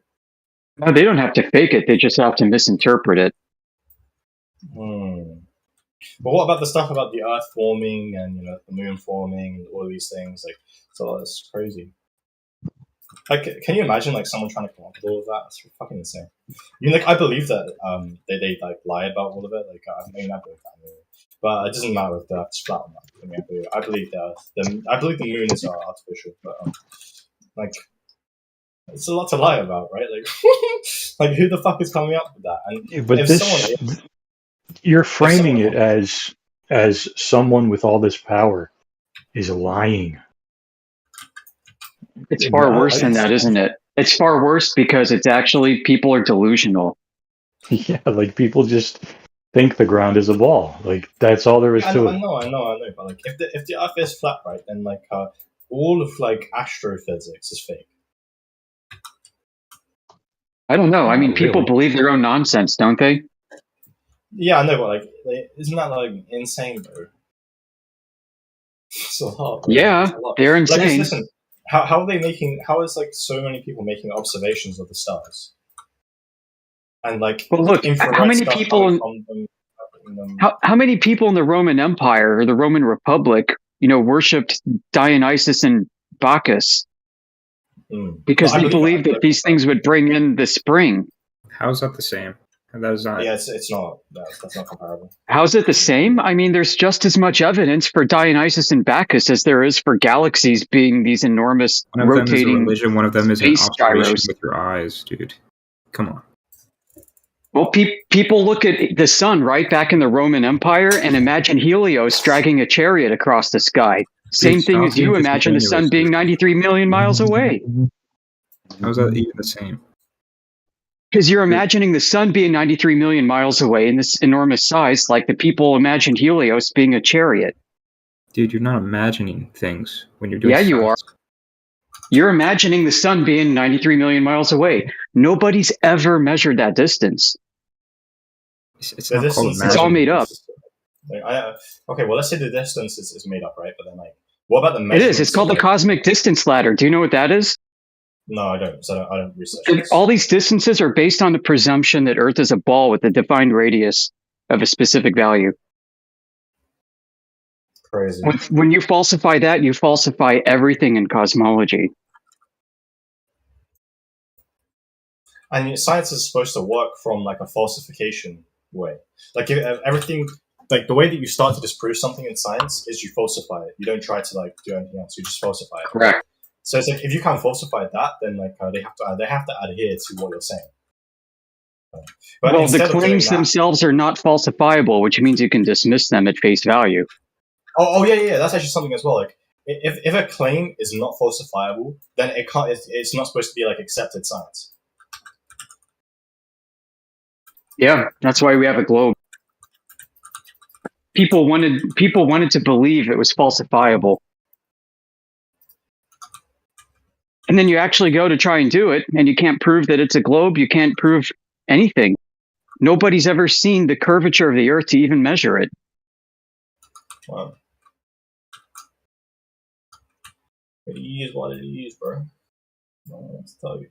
No, they don't have to fake it. They just have to misinterpret it. But what about the stuff about the Earth forming and the Moon forming and all of these things? Like, so that's crazy. Like, can you imagine like someone trying to come up with all of that? It's fucking insane. I mean, like, I believe that they like lie about all of it. Like, I believe that, but it doesn't matter if the Earth's flat or not. I mean, I believe the Moon is artificial, but like, it's a lot to lie about, right? Like, like, who the fuck is coming up with that? And But if you're framing it as someone with all this power is lying. It's far worse than that, isn't it? It's far worse because it's actually people are delusional. Yeah, like people just think the ground is a ball. Like that's all there is to it. I know. But like, if the Earth is flat, right, then like all of like astrophysics is fake. I don't know. I mean, Not people really. believe their own nonsense, don't they? Yeah, I know, but like isn't that like insane, bro? It's a lot, bro. Yeah, It's a lot. they're Like, insane. listen, how are they making? How is like so many people making observations of the stars? And like But look, how infrared many stuff people? coming from them. How many people in the Roman Empire or the Roman Republic, worshipped Dionysus and Bacchus because No, I they believe believed that these things would bring in the spring? How is that the same? That is not. Yeah, it's not. That's not comparable. How's it the same? I mean, there's just as much evidence for Dionysus and Bacchus as there is for galaxies being these enormous One of them is a rotating religion. One of them is an space observation gyros. with your eyes, dude. Come on. Well, people look at the sun right back in the Roman Empire and imagine Helios dragging a chariot across the sky. Same thing stop as being you imagine the sun disingenuous, being dude. 93 million miles away. How's that even the same? Because you're imagining the sun being 93 million miles away in this enormous size, like the people imagined Helios being a chariot. Dude, you're not imagining things when you're doing Yeah, you science. are. You're imagining the sun being 93 million miles away. Nobody's ever measured that distance. It's not called It's all made up. Like, okay, well, let's say the distance is made up, right? But then, like, what about the It measurements? is. It's called the cosmic distance ladder. Do you know what that is? No, I don't. So I don't research this. All these distances are based on the presumption that Earth is a ball with a defined radius of a specific value. Crazy. When you falsify that, you falsify everything in cosmology. And science is supposed to work from like a falsification way. Like everything, like the way that you start to disprove something in science is you falsify it. You don't try to like do anything else. You just falsify it. Correct. So it's like if you can't falsify that, then like they have to adhere to what you're saying. But Well, the instead of doing claims that, themselves are not falsifiable, which means you can dismiss them at face value. oh yeah, that's actually something as well. Like if a claim is not falsifiable, then it can't. It's not supposed to be like accepted science. Yeah, that's why we have a globe. People wanted to believe it was falsifiable. And then you actually go to try and do it, and you can't prove that it's a globe. You can't prove anything. Nobody's ever seen the curvature of the Earth to even measure it. Wow. It is what it is, bro. Let's tell you.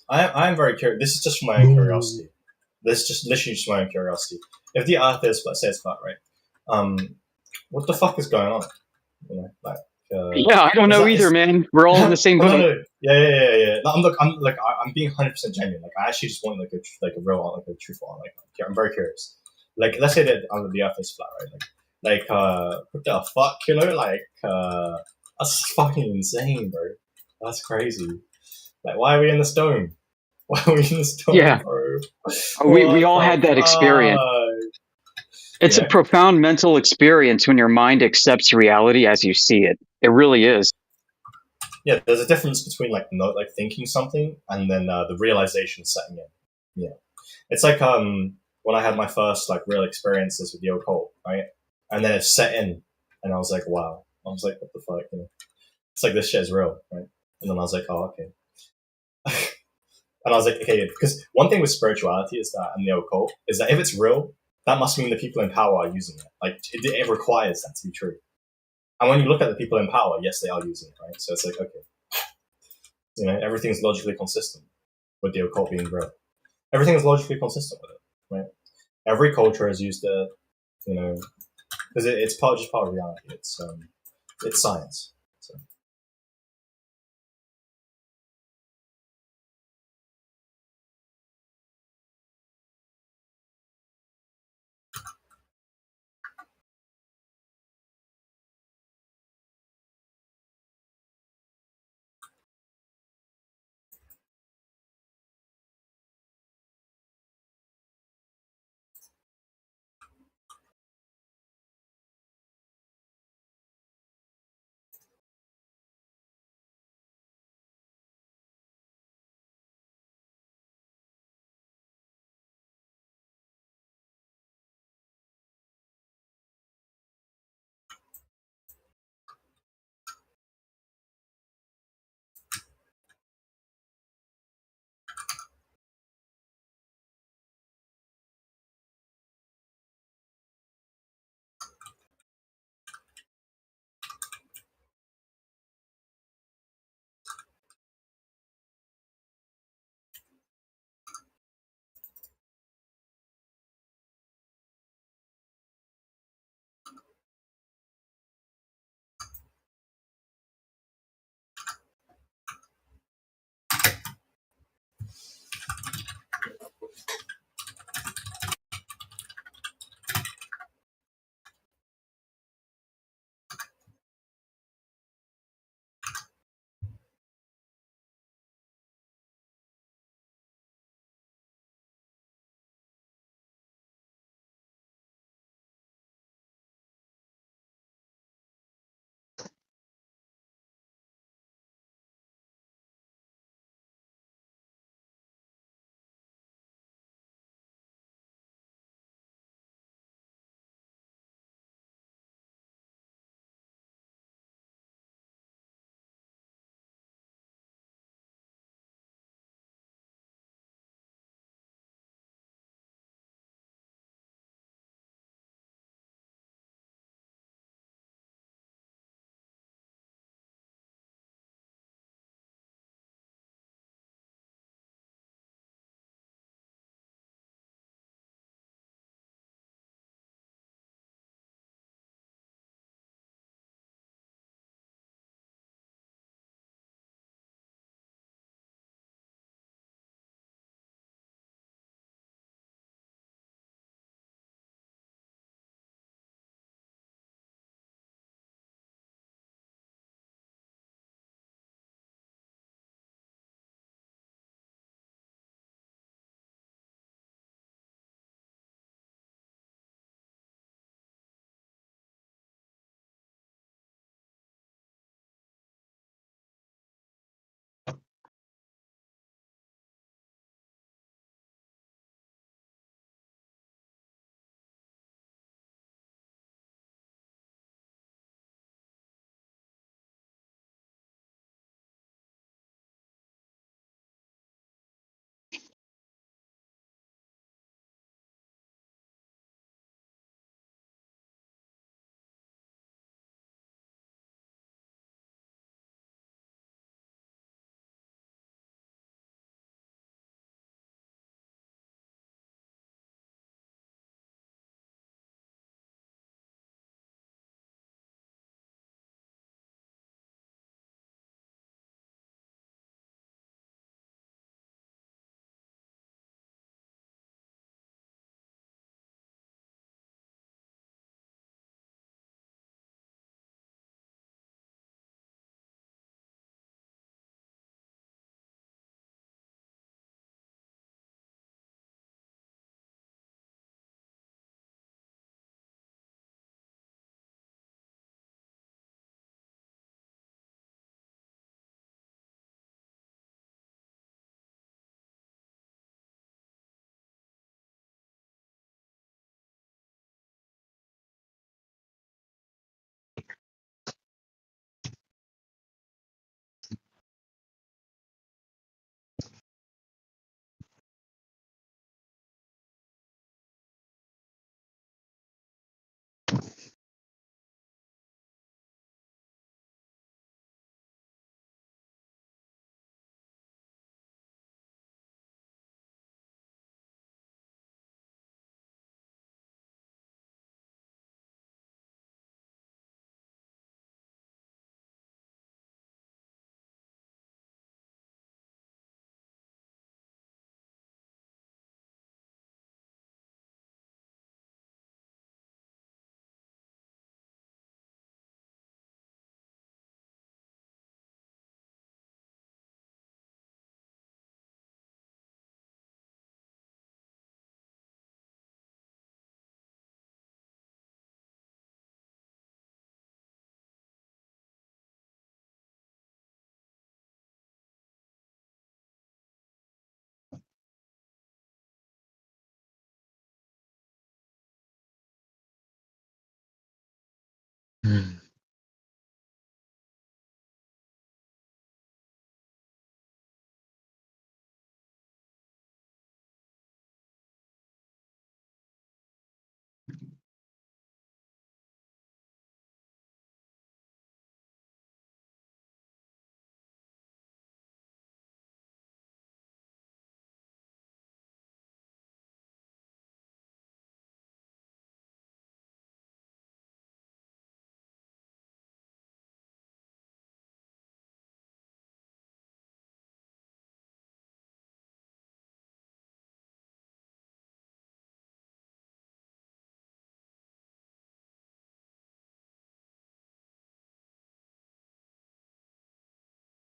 I'm very curious. This is just for my own curiosity. This is just literally just my own curiosity. If the Earth is, let's say it's flat, right? What the fuck is going on? You know, like. Yeah, I don't know either, man. We're all in the same boat. No. Yeah. No, I'm being 100% genuine. Like, I actually just want like a real, like a truthful one. Like, I'm very curious. Like, let's say that the Earth is flat, right? What the fuck, you know? Like, that's fucking insane, bro. That's crazy. Like, why are we in the stone? Why are we in the stone, Yeah. bro? We all had that experience. It's a profound mental experience when your mind accepts reality as you see it. It really is. Yeah, there's a difference between like thinking something and then the realization setting in. Yeah, it's like when I had my first like real experiences with the occult, right? And then it set in, and I was like, wow. I was like, what the fuck? You know? It's like this shit is real, right? And then I was like, oh, okay. And I was like, okay, because one thing with spirituality is that, and the occult, is that if it's real, that must mean the people in power are using it. Like, it requires that to be true. And when you look at the people in power, yes, they are using it, right? So it's like, okay. You know, everything's logically consistent with the occult being real. Everything is logically consistent with it, right? Every culture has used it, you know, because it's part of reality. It's science. So.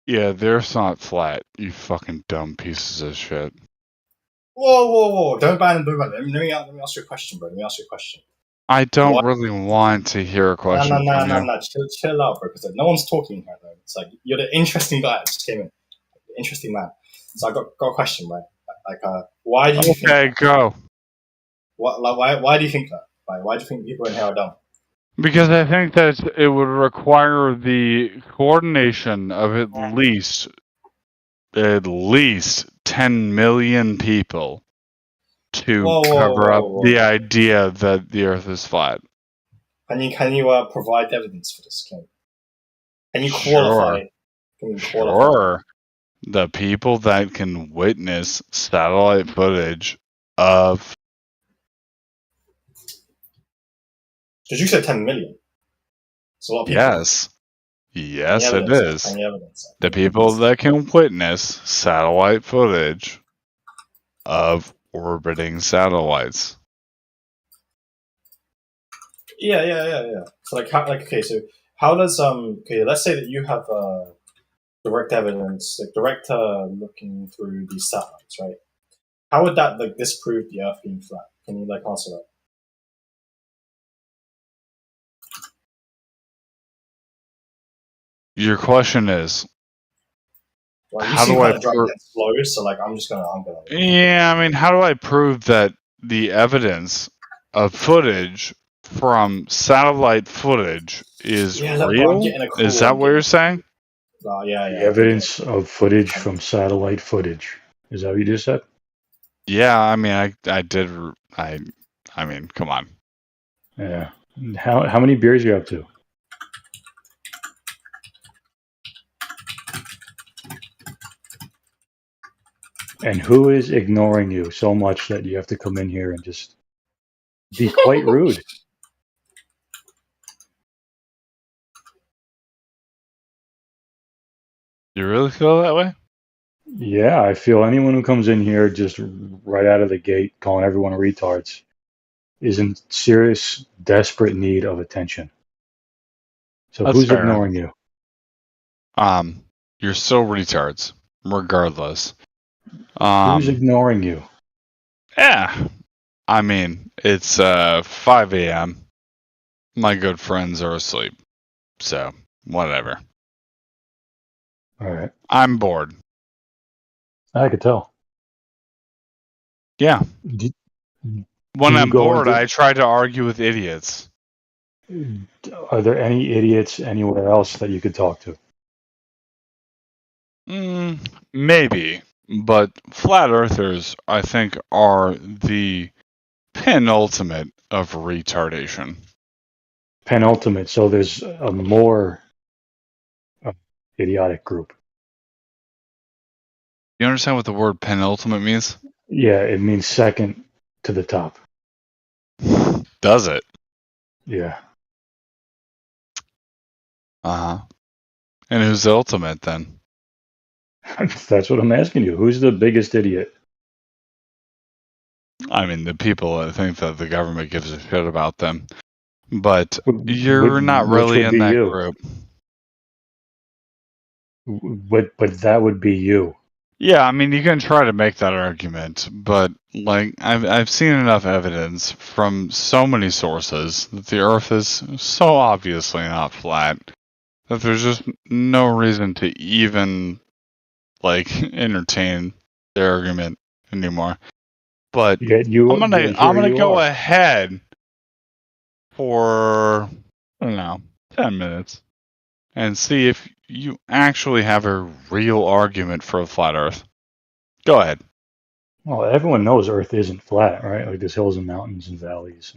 Yeah, the Earth's not flat, you fucking dumb pieces of shit. Whoa! Don't ban him. Let me ask you a question, bro. Let me ask you a question. I don't really want to hear a question from you. No. Chill out, bro. Because no one's talking here, though. It's like you're the interesting guy that just came in. Interesting man. So I got a question, right? Why do you think? Okay, go. Why do you think that? Why do you think people in here are dumb? Because I think that it would require the coordination of at least 10 million people to cover up the idea that the Earth is flat. Can you provide evidence for this claim? Can you qualify? Sure. The people that can witness satellite footage of. Did you say 10 million? It's a lot of people. Yes. Yes, it is. Any evidence? The people that can witness satellite footage of orbiting satellites. Yeah. So how does let's say that you have direct evidence, direct looking through these satellites, right? How would that disprove the Earth being flat? Can you answer that? Your question is, how do I prove? Slow, so I'm gonna. Yeah, I mean, how do I prove that the evidence of footage from satellite footage is real? Is that what you're saying? Yeah. The evidence of footage from satellite footage. Is that what you just said? Yeah, I mean, I mean, come on. Yeah. How many beers are you up to? And who is ignoring you so much that you have to come in here and just be quite rude? You really feel that way? Yeah, I feel anyone who comes in here just right out of the gate calling everyone retards is in serious, desperate need of attention. So That's who's fair. ignoring you? You're still retards, regardless. Who's ignoring you? Yeah. I mean, it's 5 a.m. My good friends are asleep. So, whatever. All right. I'm bored. I could tell. Yeah. When I'm bored, I try to argue with idiots. Are there any idiots anywhere else that you could talk to? Maybe. But flat earthers, I think, are the penultimate of retardation. Penultimate. So there's a more idiotic group. You understand what the word penultimate means? Yeah, it means second to the top. Does it? Yeah. Uh-huh. And who's the ultimate then? That's what I'm asking you. Who's the biggest idiot? I mean, the people that think that the government gives a shit about them. But you're not really in that group. But that would be you. Yeah, I mean, you can try to make that argument, but I've seen enough evidence from so many sources that the Earth is so obviously not flat that there's just no reason to even entertain the argument anymore. But I'm gonna go ahead for, I don't know, 10 minutes and see if you actually have a real argument for a flat Earth. Go ahead. Well, everyone knows Earth isn't flat, right? Like there's hills and mountains and valleys.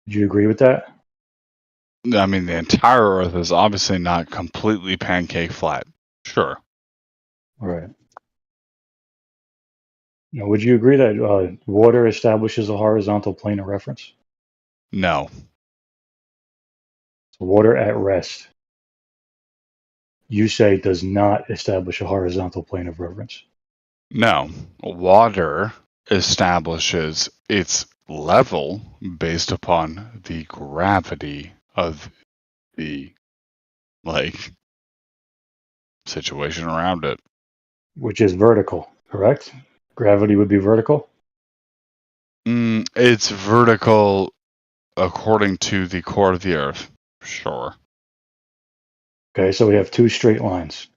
Do you agree with that? I mean, the entire Earth is obviously not completely pancake flat. Sure. Right. Now, would you agree that water establishes a horizontal plane of reference? No. So water at rest, you say, does not establish a horizontal plane of reference. No. Water establishes its level based upon the gravity of the situation around it. Which is vertical, correct? Gravity would be vertical? It's vertical according to the core of the Earth. Sure. Okay, so we have two straight lines.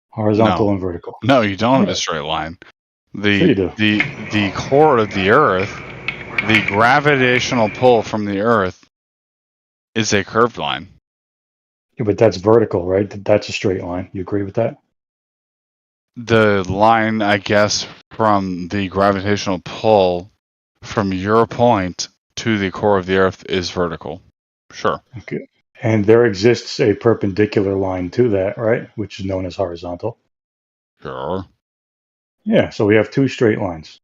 Horizontal No. and vertical. No, you don't have a straight line. Sure you do. The core of the Earth, the gravitational pull from the Earth is a curved line. Yeah, but that's vertical, right? That's a straight line. You agree with that? The line, I guess, from the gravitational pull from your point to the core of the Earth is vertical. Sure. Okay. And there exists a perpendicular line to that, right? Which is known as horizontal. Sure. Yeah, so we have two straight lines.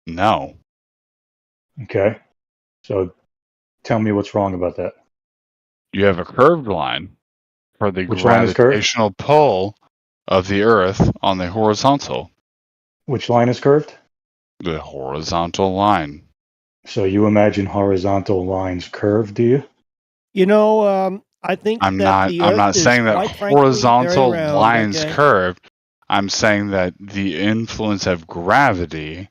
No. Okay. So tell me what's wrong about that. You have a curved line for the Which line is curved? gravitational pull of the Earth on the horizontal. Which line is curved? The horizontal line. So you imagine horizontal lines curved, do you? You know, I think I'm that the not Earth is saying that quite frankly horizontal very round. lines Okay? curved. I'm saying that the influence of gravity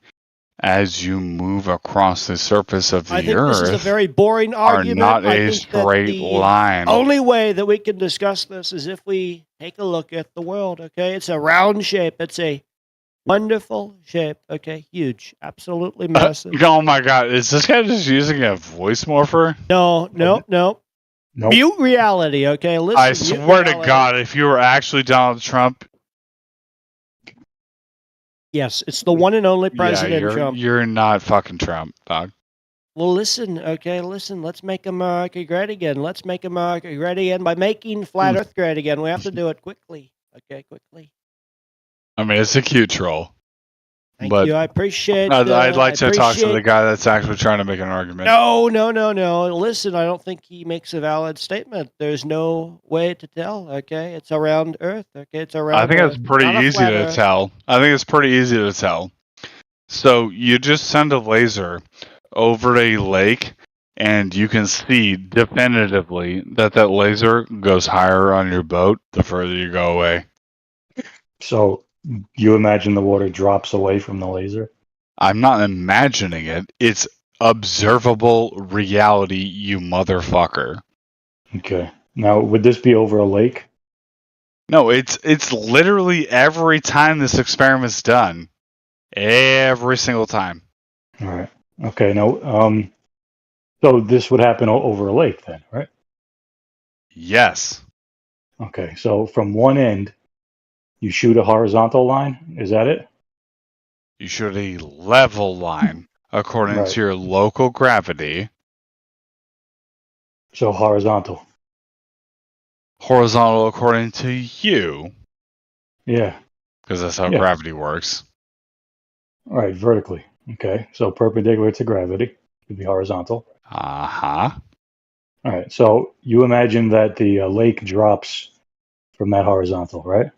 as you move across the surface of the I think this is a Earth very boring are argument. not I a think that straight the line. only way that we can discuss this is if we take a look at the world. Okay, it's a round shape. It's a wonderful shape. Okay, huge, absolutely massive. Oh my God! Is this guy just using a voice morpher? No. Nope. Mute reality. Okay, listen. I swear to God, if you were actually Donald Trump, yes, it's the one and only President Trump. You're not fucking Trump, dog. Well, listen, okay, listen. Let's make America great again. Let's make America great again by making flat Earth great again. We have to do it quickly. Okay, quickly. I mean, it's a cute troll. Thank you. I appreciate. I'd like to talk to the guy that's actually trying to make an argument. No. Listen, I don't think he makes a valid statement. There's no way to tell. Okay, it's around Earth. Okay, it's around. I think Earth. it's pretty easy to tell. So you just send a laser over a lake, and you can see definitively that laser goes higher on your boat the further you go away. So you imagine the water drops away from the laser? I'm not imagining it. It's observable reality, you motherfucker. Okay. Now, would this be over a lake? No, it's literally every time this experiment's done. Every single time. All right. Okay. Now, so this would happen over a lake then, right? Yes. Okay. So from one end, you shoot a horizontal line. Is that it? You shoot a level line according to your local gravity. So horizontal. Horizontal according to you. Yeah. Because that's how gravity works. All right, vertically. Okay. So perpendicular to gravity would be horizontal. Uh-huh. All right. So you imagine that the lake drops from that horizontal, right?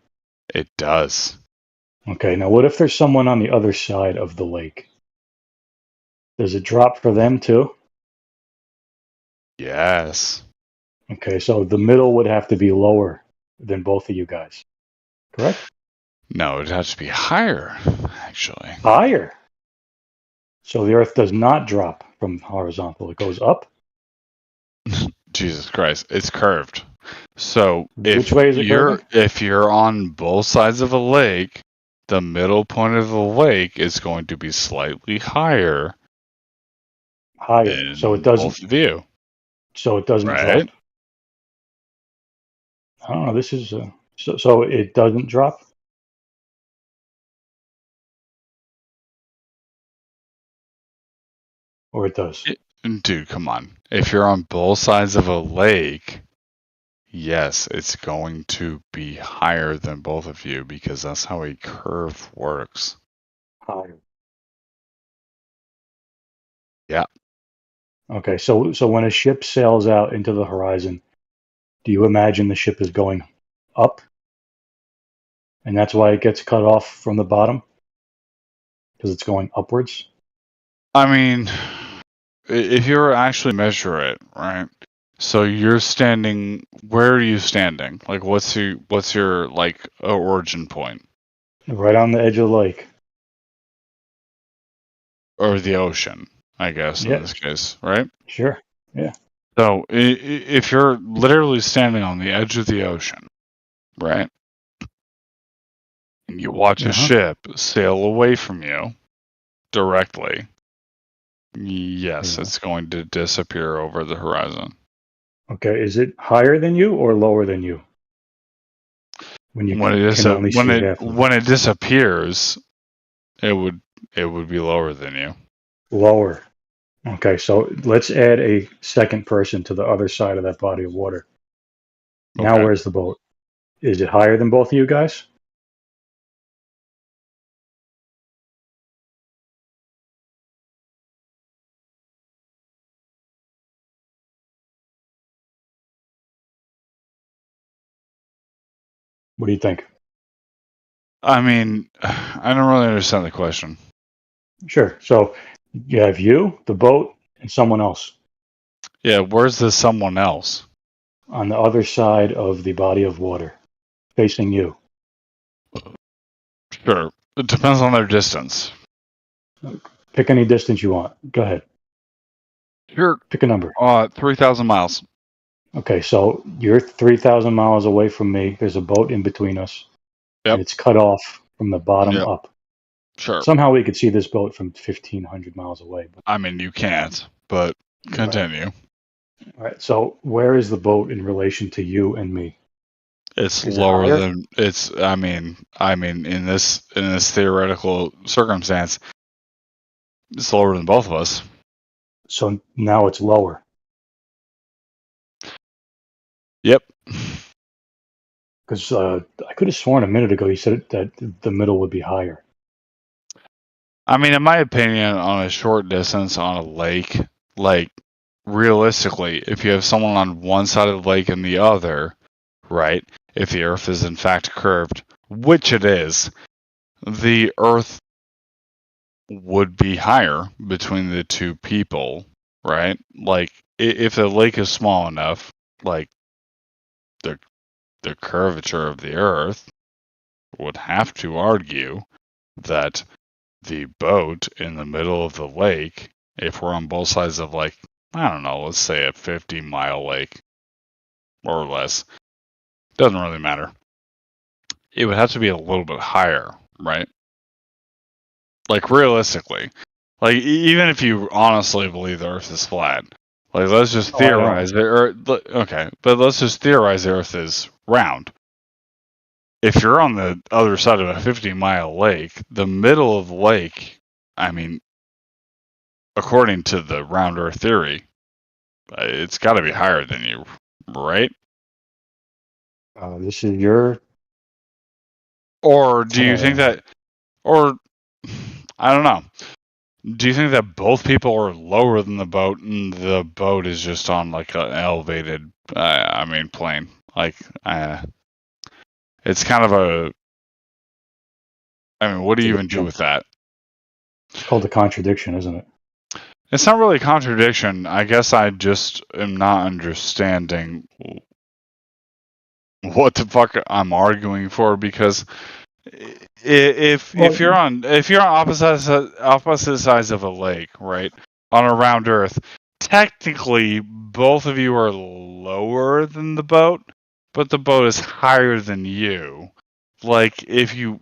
It does. Okay. Now, what if there's someone on the other side of the lake? Does it drop for them too? Yes. Okay. So the middle would have to be lower than both of you guys, correct? No, it'd have to be higher, actually. Higher. So the Earth does not drop from horizontal; it goes up. Jesus Christ, it's curved. So which way is it curving? If you're on both sides of a lake, the middle point of the lake is going to be slightly higher. higher, so it in doesn't. both of you, So it doesn't right? drop. I don't know. This is so it doesn't drop. Or it does. Dude, come on. If you're on both sides of a lake, yes, it's going to be higher than both of you because that's how a curve works. Higher. Yeah. Okay, so when a ship sails out into the horizon, do you imagine the ship is going up? And that's why it gets cut off from the bottom? Because it's going upwards? I mean, if you were actually measure it, right? So you're standing. Where are you standing? Like, what's your like origin point? Right on the edge of the lake. Or the ocean, I guess, in Yeah. this case, right? Sure. Yeah. So if you're literally standing on the edge of the ocean, right? And you watch a ship sail away from you directly, yes, it's going to disappear over the horizon. Okay, is it higher than you or lower than you? When you can only see half of it. When it disappears, it would be lower than you. Lower. Okay, so let's add a second person to the other side of that body of water. Now Okay. where's the boat? Is it higher than both of you guys? What do you think? I mean, I don't really understand the question. Sure. So you have you, the boat, and someone else. Yeah, where's the someone else? On the other side of the body of water, facing you. Sure. It depends on their distance. Pick any distance you want. Go ahead. Sure. Pick a number. 3,000 miles. Okay, so you're 3,000 miles away from me. There's a boat in between us. Yep. And it's cut off from the bottom Yep. up. Sure. Somehow we could see this boat from 1,500 miles away. But, I mean, you can't, but continue. all right, so where is the boat in relation to you and me? It's Is it lower higher? than it's. I mean, in this theoretical circumstance, it's lower than both of us. So now it's lower. Yep. Because I could have sworn a minute ago you said that the middle would be higher. I mean, in my opinion, on a short distance on a lake, like realistically, if you have someone on one side of the lake and the other, right? If the Earth is in fact curved, which it is, the Earth would be higher between the two people, right? Like if the lake is small enough, like the curvature of the Earth would have to argue that the boat in the middle of the lake, if we're on both sides of like, I don't know, let's say a 50-mile lake or less, doesn't really matter. It would have to be a little bit higher, right? Like realistically, like even if you honestly believe the Earth is flat, like let's just theorize the Earth. Okay, but let's just theorize the Earth is round. If you're on the other side of a 50-mile lake, the middle of the lake, I mean, according to the round Earth theory, it's got to be higher than you, right? This is your. Or do you think that, or I don't know. Do you think that both people are lower than the boat and the boat is just on like an elevated, plane? Like, it's kind of a, what do you even do with that? It's called a contradiction, isn't it? It's not really a contradiction. I guess I just am not understanding what the fuck I'm arguing for, because if you're on opposite sides of a lake, right, on a round Earth, technically both of you are lower than the boat, but the boat is higher than you. Like if you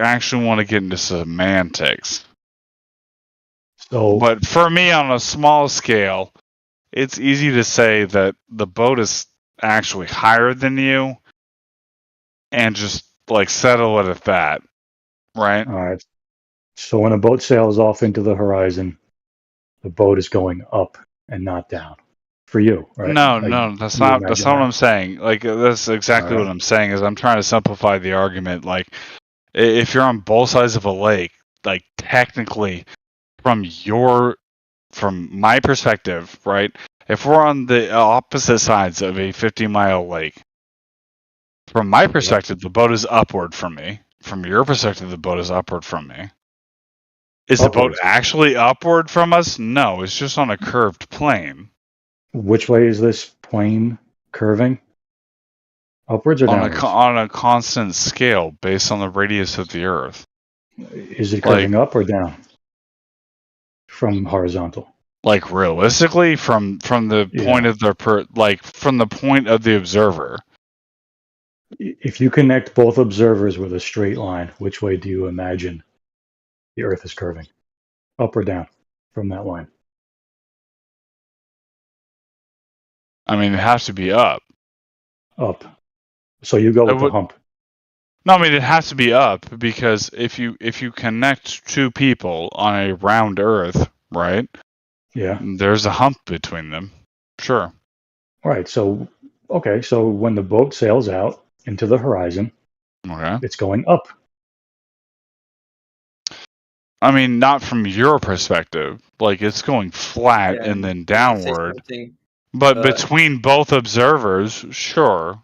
actually want to get into semantics. But for me, on a small scale, it's easy to say that the boat is actually higher than you, and just like settle it at that, right? All right. So when a boat sails off into the horizon, the boat is going up and not down. For you, right? No, that's not what I'm saying. Like, that's exactly All what right. I'm saying. Is I'm trying to simplify the argument. Like, if you're on both sides of a lake, like technically, from my perspective, right? If we're on the opposite sides of a 50-mile lake, from my perspective, the boat is upward from me. From your perspective, the boat is upward from me. Is the boat Upwards. actually upward from us? No, it's just on a curved plane. Which way is this plane curving? Upwards or downwards? On a constant scale based on the radius of the Earth. Is it curving up or down? From horizontal. Like realistically, from the point of from the point of the observer. If you connect both observers with a straight line, which way do you imagine the Earth is curving? Up or down from that line? I mean, it has to be up. Up. So you go with the hump. No, I mean it has to be up because if you connect two people on a round Earth, right? Yeah. There's a hump between them. Sure. Right. So when the boat sails out into the horizon, it's going up. I mean, not from your perspective. Like, it's going flat and then downward. But between both observers, sure.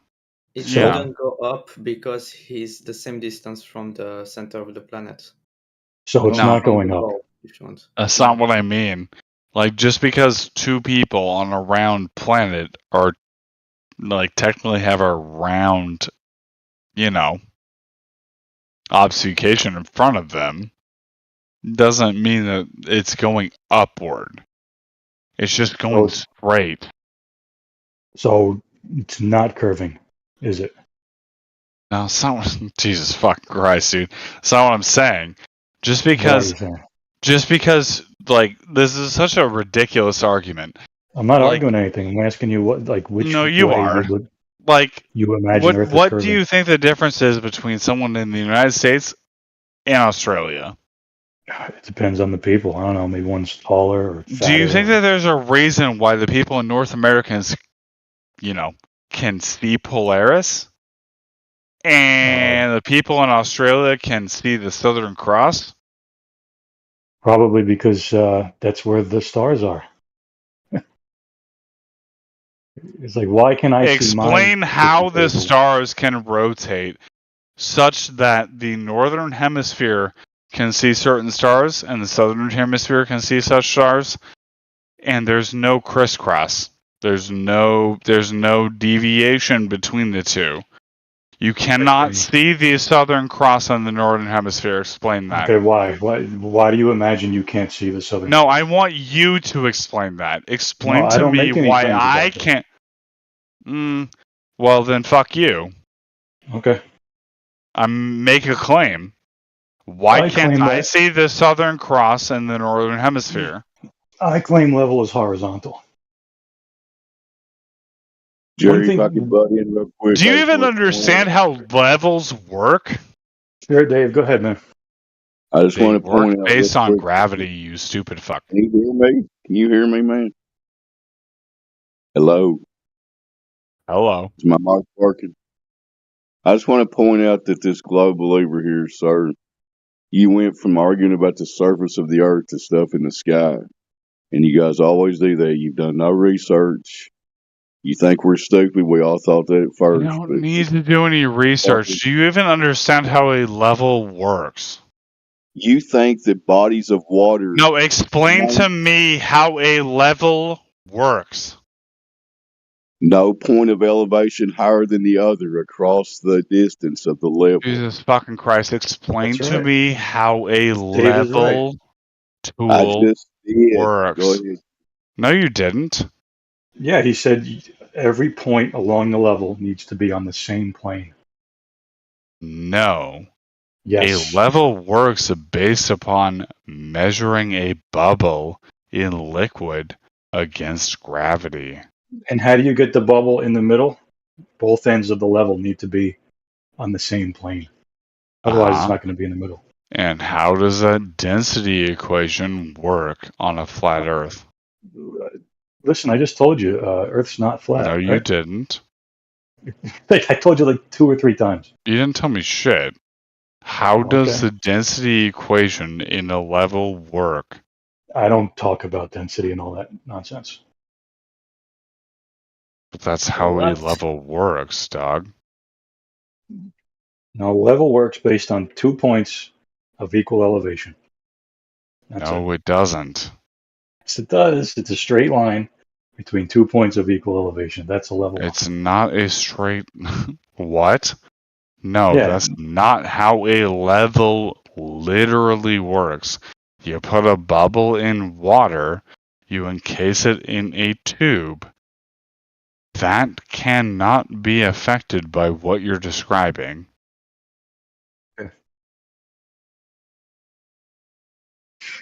It shouldn't go up because he's the same distance from the center of the planet. So it's not going up. That's not what I mean. Like, just because two people on a round planet are, like, technically have a round, obfuscation in front of them, doesn't mean that it's going upward. It's just going straight. So it's not curving, is it? No, it's not. Jesus fucking Christ, dude. That's not what I'm saying. Just because, like, this is such a ridiculous argument. I'm not arguing anything. I'm asking you which No, you way are. you imagine Earth is what curving. do you think the difference is between someone in the United States and Australia? It depends on the people. I don't know. Maybe one's taller or fatter. Do you think that there's a reason why the people in North America, can see Polaris, and the people in Australia can see the Southern Cross? Probably because that's where the stars are. It's like, why can I explain how the stars can rotate such that the northern hemisphere can see certain stars and the southern hemisphere can see such stars, and there's no crisscross. There's no deviation between the two. You cannot see the Southern Cross on the Northern Hemisphere. Explain that. Okay, why? Why do you imagine you can't see the Southern? No, I want you to explain that. Explain to me why I can't. Well, then fuck you. Okay. I'm making a claim. Why can't I see the Southern Cross in the Northern Hemisphere? I claim level is horizontal. Jerry, if I could butt in real quick. Do you even understand how levels work? Sure, Dave. Go ahead, man. I just want to point out based on gravity, you stupid fuck. Can you hear me? Can you hear me, man? Hello. Hello. Is my mic working? I just want to point out that this globe believer here, sir, you went from arguing about the surface of the earth to stuff in the sky. And you guys always do that. You've done no research. You think we're stupid. We all thought that at first. You don't need to do any research. Do you even understand how a level works? You think that bodies of water... No, explain to me how a level works. No point of elevation higher than the other across the distance of the level. Jesus fucking Christ, explain to me how a level tool works. Go ahead. No, you didn't. Yeah, he said every point along the level needs to be on the same plane. No. Yes. A level works based upon measuring a bubble in liquid against gravity. And how do you get the bubble in the middle? Both ends of the level need to be on the same plane. Otherwise, it's not going to be in the middle. And how does that density equation work on a flat Earth? Listen, I just told you, Earth's not flat. No, you right? didn't. I told you like 2 or 3 times. You didn't tell me shit. How does the density equation in a level work? I don't talk about density and all that nonsense. But that's how a What? level works, dog. Now, level works based on 2 points of equal elevation. That's No, it doesn't. Yes, it does. It's a straight line between 2 points of equal elevation. That's a level. It's not a straight... What? No, Yeah. that's not how a level literally works. You put a bubble in water, you encase it in a tube. That cannot be affected by what you're describing.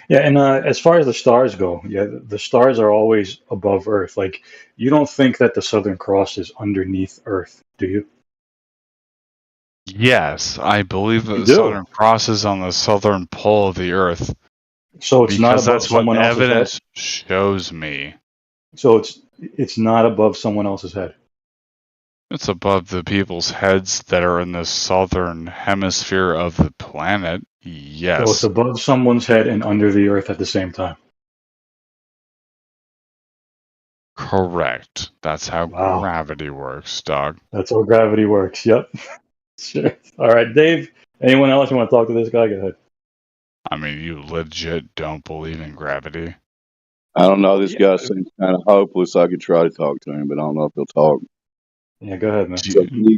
Yeah, and as far as the stars go, yeah, the stars are always above Earth. Like, you don't think that the Southern Cross is underneath Earth, do you? Yes, I believe that You the do. Southern Cross is on the southern pole of the Earth. So it's not Because above that's what someone else's head? evidence shows me. So it's not above someone else's head. It's above the people's heads that are in the southern hemisphere of the planet. So it's Yes. above someone's head and under the Earth at the same time. Correct. That's how Wow. gravity works, dog. That's how gravity works. Yep. Sure. All right, Dave. Anyone else you want to talk to this guy? Go ahead. I mean, you legit don't believe in gravity. I don't know. This guy seems kind of hopeless. I could try to talk to him, but I don't know if he'll talk. Yeah, go ahead, man.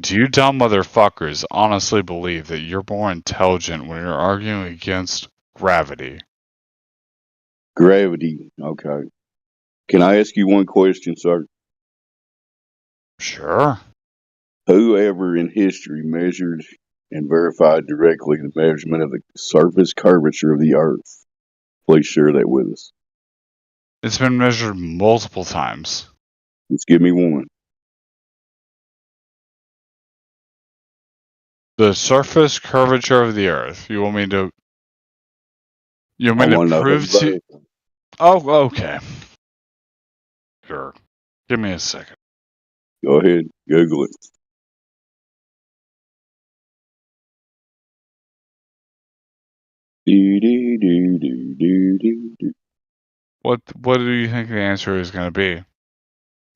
Do you dumb motherfuckers honestly believe that you're more intelligent when you're arguing against gravity? Gravity. Okay. Can I ask you one question, sir? Sure. Whoever in history measured and verified directly the measurement of the surface curvature of the Earth? Please share that with us. It's been measured multiple times. Let's give me one. The surface curvature of the Earth. You want me to? You want me I want to to know prove who to? verified. Oh, okay. Sure. Give me a second. Go ahead. Google it. What do you think the answer is going to be?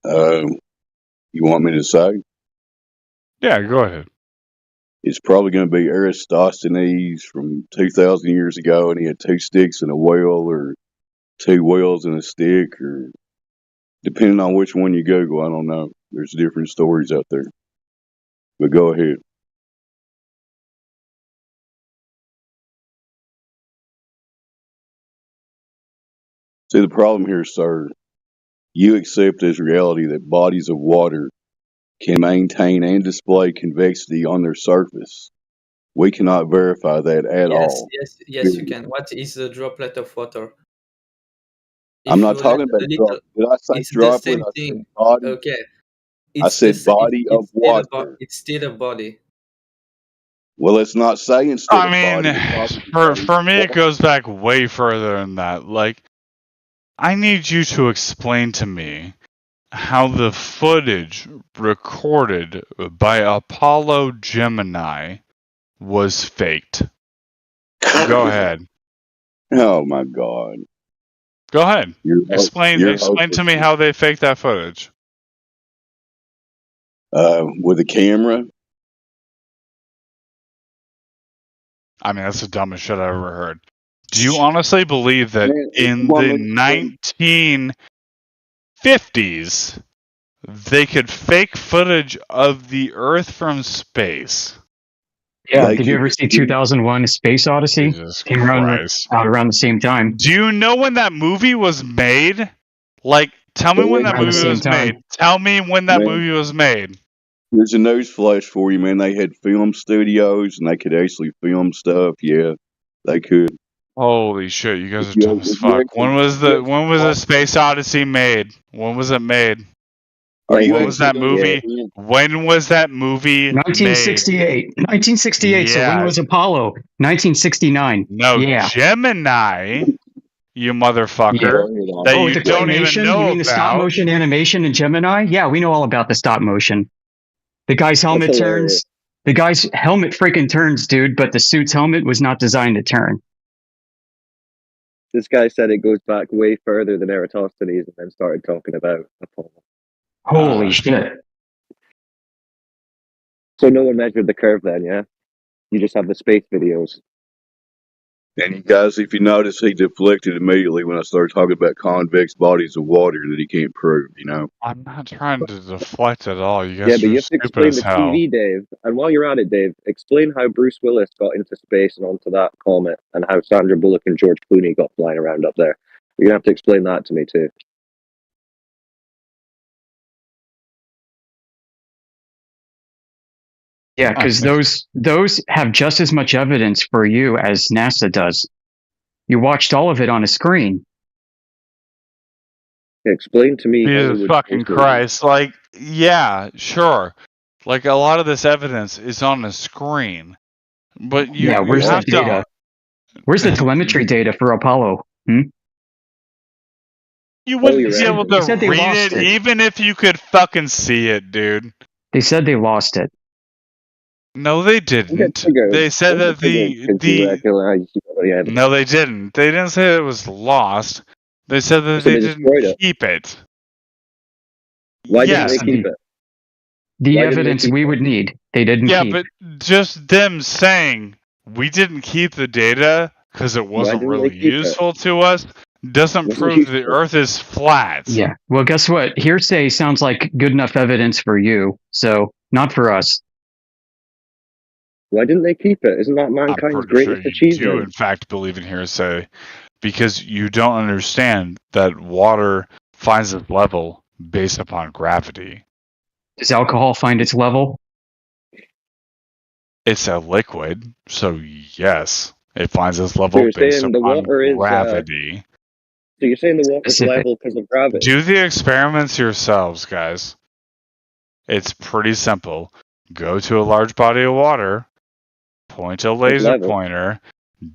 You want me to say? Yeah, go ahead. It's probably going to be Eratosthenes from 2,000 years ago, and he had 2 sticks and a whale, or 2 whales and a stick, or depending on which one you Google, I don't know. There's different stories out there. But go ahead. See, the problem here, sir, you accept as reality that bodies of water can maintain and display convexity on their surface. We cannot verify that at all. Yes, you can. What is a droplet of water? I'm If not you let talking a about little, drop. Did I say it's the droplet? same I thing. said body. Okay, I it's the said body of water. it's still a body. Well, let's not say instead I of mean, body. for me, it goes back way further than that. Like, I need you to explain to me how the footage recorded by Apollo Gemini was faked. Go ahead. Oh my God. Go ahead. You're Explain to me how they faked that footage. With a camera. I mean, that's the dumbest shit I've ever heard. Do you honestly believe that in the 1950s they could fake footage of the Earth from space? Yeah, did you ever see 2001: A Space Odyssey? Jesus Came out Christ. around the same time. Do you know when that movie was made? Like, tell me when that Around the movie same was time. made. Tell me when that movie was made. There's a newsflash for you, man. They had film studios and they could actually film stuff. Yeah, they could. Holy shit, you guys If are you, dumb as if you fuck. actually, When was the Space Odyssey made? When was it made? are you When was actually that going to movie? When was that movie made? 1968. 1968. So when Yeah. was Apollo? 1969. No, Yeah. Gemini, you Yeah. motherfucker, that Oh, you the don't even claymation? You know mean the stop about. motion animation in Gemini? Yeah, we know all about the stop motion. The guy's helmet That's hilarious. turns. The guy's helmet freaking turns, dude, but the suit's helmet was not designed to turn. This guy said it goes back way further than Eratosthenes and then started talking about Apollo. Holy shit. So no one measured the curve then, yeah? You just have the space videos. And you guys, if you notice, he deflected immediately when I started talking about convex bodies of water that he can't prove, you know? I'm not trying to deflect at all. You Yeah, guys but are you have to stupid explain as the hell. TV, Dave. And while you're at it, Dave, explain how Bruce Willis got into space and onto that comet and how Sandra Bullock and George Clooney got flying around up there. You're going to have to explain that to me, too. Yeah, because those have just as much evidence for you as NASA does. You watched all of it on a screen. Explain to me Jesus Hollywood fucking space movies. Christ. Like, yeah, sure. Like, a lot of this evidence is on a screen. But you, Yeah, you where's have that data? Where's the telemetry data for Apollo? You wouldn't you're be able They said to they read lost it it. even if you could fucking see it, dude. They said they lost it. No, they didn't. They said that No, they didn't. They didn't say it was lost. They said that So they they didn't destroyed it. keep it. Why Yes. didn't they keep it? The Why didn't they evidence keep we it? would need, they didn't Yeah, keep. but just them saying we didn't keep the data because it wasn't didn't they really keep it? useful to us doesn't Wasn't prove the useful. Earth is flat. Yeah. Well, guess what? Hearsay sounds like good enough evidence for you, so not for us. Why didn't they keep it? Isn't that I'm mankind's pretty sure greatest you do, achievement? in fact, believe in hearsay because you don't understand that water finds its level based upon gravity. Does alcohol find its level? It's a liquid, so yes, it finds its So level you're based saying the upon water is gravity. so you're saying the water's Specific. level because of gravity? Do the experiments yourselves, guys. It's pretty simple. Go to a large body of water, point a laser level. pointer,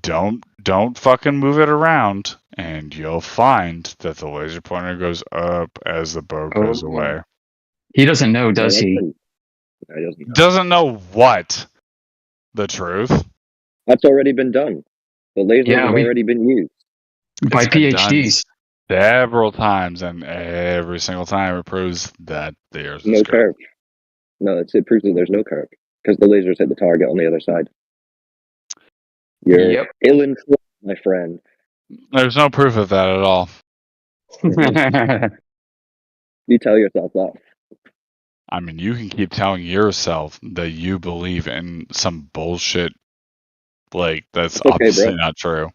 don't fucking move it around, and you'll find that the laser pointer goes up as the boat goes away. He doesn't know, does he? Doesn't know what? The truth? That's already been done. The lasers Yeah, have already been used. By It's been done PhDs. several times, and every single time it proves that the Earth No is curved. curve. No, it proves that there's no curve because the lasers hit the target on the other side. You're ill-informed, my friend. There's no proof of that at all. You tell yourself that. I mean, you can keep telling yourself that you believe in some bullshit, like that's okay, obviously bro. not true.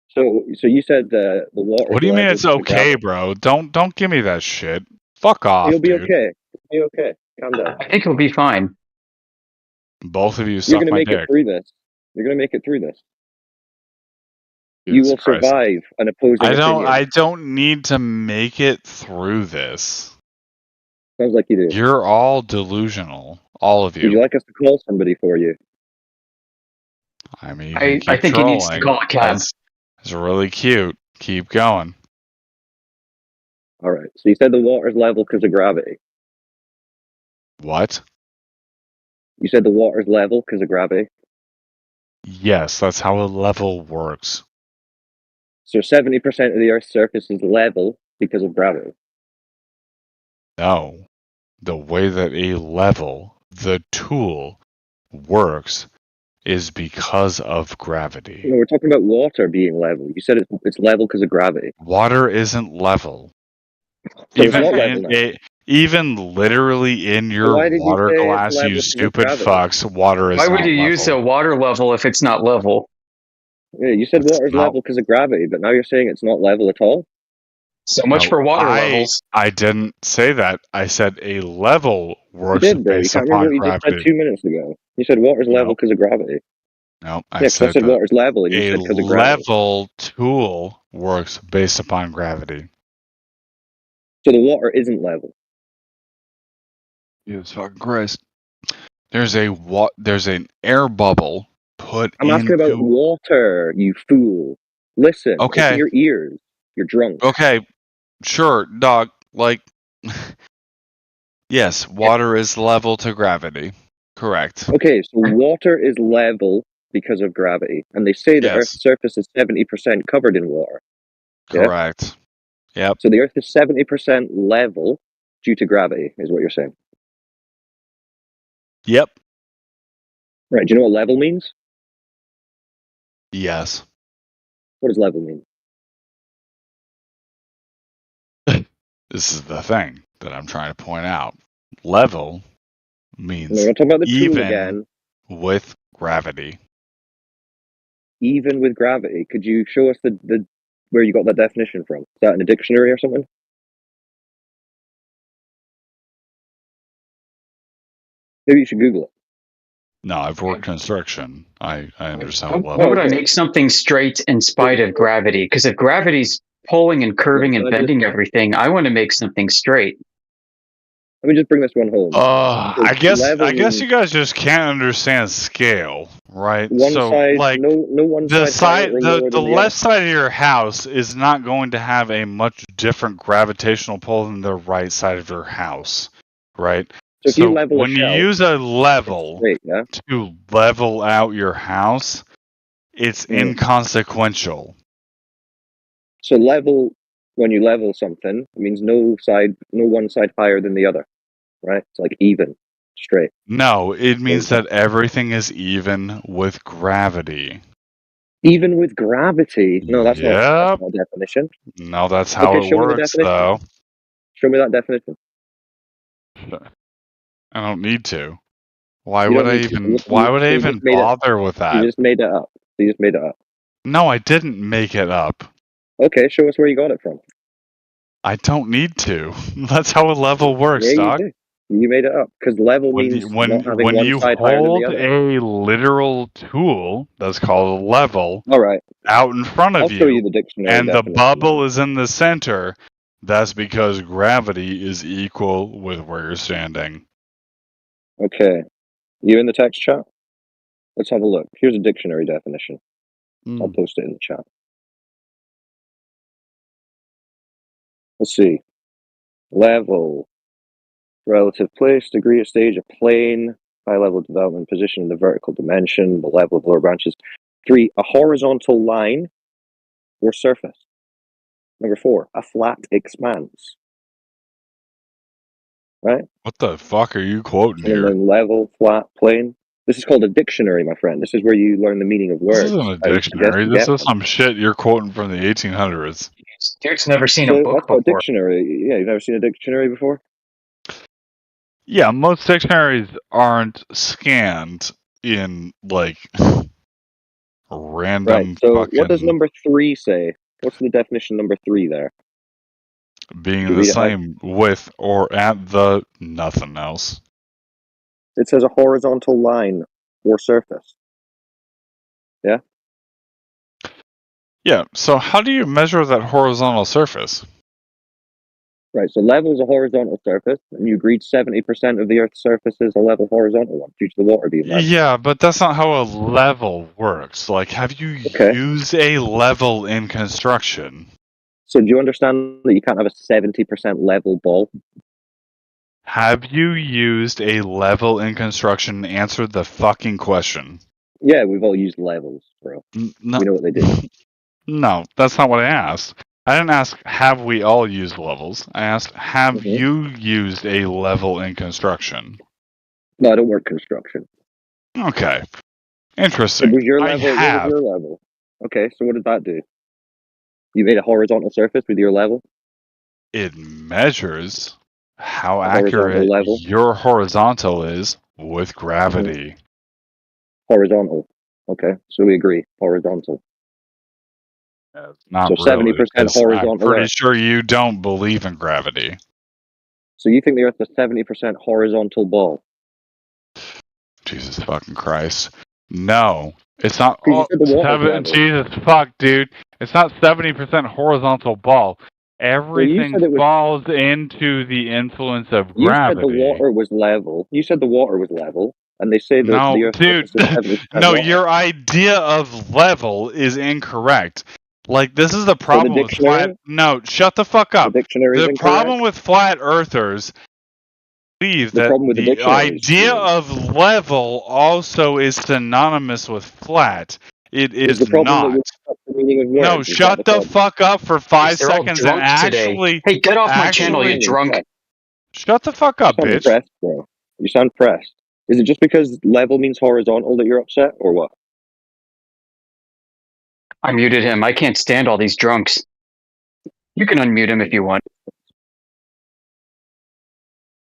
So you said the water. What do you mean it's okay, bro? Don't give me that shit. Fuck off, You'll be dude. okay. You'll be okay. Calm down. I think he'll be fine. Both of you You're suck gonna my make dick. it through this. You're gonna make it through this. Jesus You will Christ. survive an opposing opinion. I don't need to make it through this. Sounds like you do. You're all delusional, all of Would you. you like us to call somebody for you? I mean, you can keep I think he needs to trolling. call a cab. That's really cute. Keep going. All right. So you said the water's level because of gravity. What? You said the water's level because of gravity. Yes, that's how a level works. So 70% of the Earth's surface is level because of gravity. No. The way that a level, the tool, works is because of gravity. No, we're talking about water being level. You said it's level because of gravity. Water isn't level. So it's not level now. Even literally in your why did you water say it's glass, level you because of stupid gravity? fucks, water is Why would not you use a level. water level if it's not level? Yeah, you said water's not- level because of gravity, but now you're saying it's not level at all? So much No, for water levels. I didn't say that. I said a level You works did, bro. You based can't remember upon what you just said gravity. 2 minutes ago. You said water's level No, because of gravity. no, I Yeah, because I said said that water's level, and you a said because of gravity. level tool works based upon gravity. So the water isn't level. Jesus fucking Christ. There's an air bubble put I'm asking about into. water, you fool. Listen, open Okay, your ears. You're drunk. okay, sure, dog. Like, yes, water is level to gravity. Correct. Okay, so water is level because of gravity, and they say the Yes, Earth's surface is 70% covered in water. Yeah. correct. Yep. So the Earth is 70% level due to gravity, is what you're saying. Yep. Right. Do you know what level means? Yes. What does level mean? This is the thing that I'm trying to point out. Level No, means we're not talking about the tool even again. with gravity. Even with gravity. Could you show us the where you got that definition from? Is that in a dictionary or something? Maybe you should Google it. No, I've worked construction. I understand How, what how level. would I make something straight in spite of gravity? Because if gravity's pulling and curving and bending everything, I want to make something straight. Let me just bring this one home. I guess Level means you guys just can't understand scale, right? one So side, like no one the side higher or lower the than the other. left side of your house is not going to have a much different gravitational pull than the right side of your house, right? So if you So level a when you shelf, use a it's level straight, yeah? to level out your house, it's inconsequential. So level, when you level something, it means no one side higher than the other, right? It's like even, straight. No, it means that everything is even with gravity. Even with gravity? No, that's not Yep. a definition. No, that's how Okay, it show me the works, definition. though. Show me that definition. I don't need to. Why You would don't I need to. even? Why would I So you even just made it. bother with You that? just made it up. You just made it up. No, I didn't make it up. Okay, show us where you got it from. I don't need to. That's how a level works, Yeah, you dog. do. You made it up because level means not having When one you side higher than the hold other. a literal tool that's called a level All right, out in front I'll of show you, you the dictionary and the definition. bubble is in the center, that's because gravity is equal with where you're standing. Okay, you in the text chat? Let's have a look. Here's a dictionary definition. I'll post it in the chat. Let's see. Level, relative place, degree of stage, a plane, high level development, position in the vertical dimension, the level of lower branches. 3, a horizontal line or surface. Number 4, a flat expanse. Right? What the fuck are you quoting And here? then level, flat, plane. This is called a dictionary, my friend. This is where you learn the meaning of This words. isn't a I would suggest dictionary. you This get is one. some shit you're quoting from the 1800s. Dude's never seen a So book that's called before. dictionary. Yeah, you've never seen a dictionary before? Yeah, most dictionaries aren't scanned in like random Right. So what does fucking number 3 say? What's the definition number 3 there? being You the read it out. same with or at the nothing else. It says a horizontal line or surface. Yeah? Yeah, so how do you measure that horizontal surface? Right. So level is a horizontal surface, and you agreed 70% of the Earth's surface is a level horizontal one due to the water being level. Yeah, but that's not how a level works. Like, have you used a level in construction? So do you understand that you can't have a 70% level ball? Have you used a level in construction? Answer the fucking question. Yeah, we've all used levels, bro. No, We know what they do. no, that's not what I asked. I didn't ask, have we all used levels? I asked, have you used a level in construction? No, I don't work construction. Okay. Interesting. Was your I level, what was have. your level? Okay, so what did that do? You made a horizontal surface with your level? It measures how A horizontal accurate level? your horizontal is with gravity. Horizontal. Okay, so we agree. Horizontal. Not So really, 70% 'cause I'm horizontal pretty Earth. sure you don't believe in gravity. So you think the Earth's a 70% horizontal ball? Jesus fucking Christ. No. It's not. Because you said the water's level. Jesus fuck, dude. It's not 70% horizontal ball. Well, you Everything said it was. falls into the influence of You said the gravity. water was level. You said the water was level, and they say that the No, Earth's dude. surface is 70% No, water. your idea of level is incorrect. Like, this is the So the problem with flat. dictionary, No, shut the fuck the up. dictionary is The problem incorrect. with flat earthers believe The that problem with the the dictionary is idea of level also is synonymous with flat. It is is the problem that not. you fuck the meaning of No, words. Is that shut the the problem? fuck up for Guys, 5 they're all seconds and drunk today. Hey, get off my channel, you You sound drunk. pressed. shut the fuck You up, sound bitch. pressed, bro. You sound pressed. Is it just because level means horizontal that you're upset, or what? I muted him. I can't stand all these drunks. You can unmute him if you want.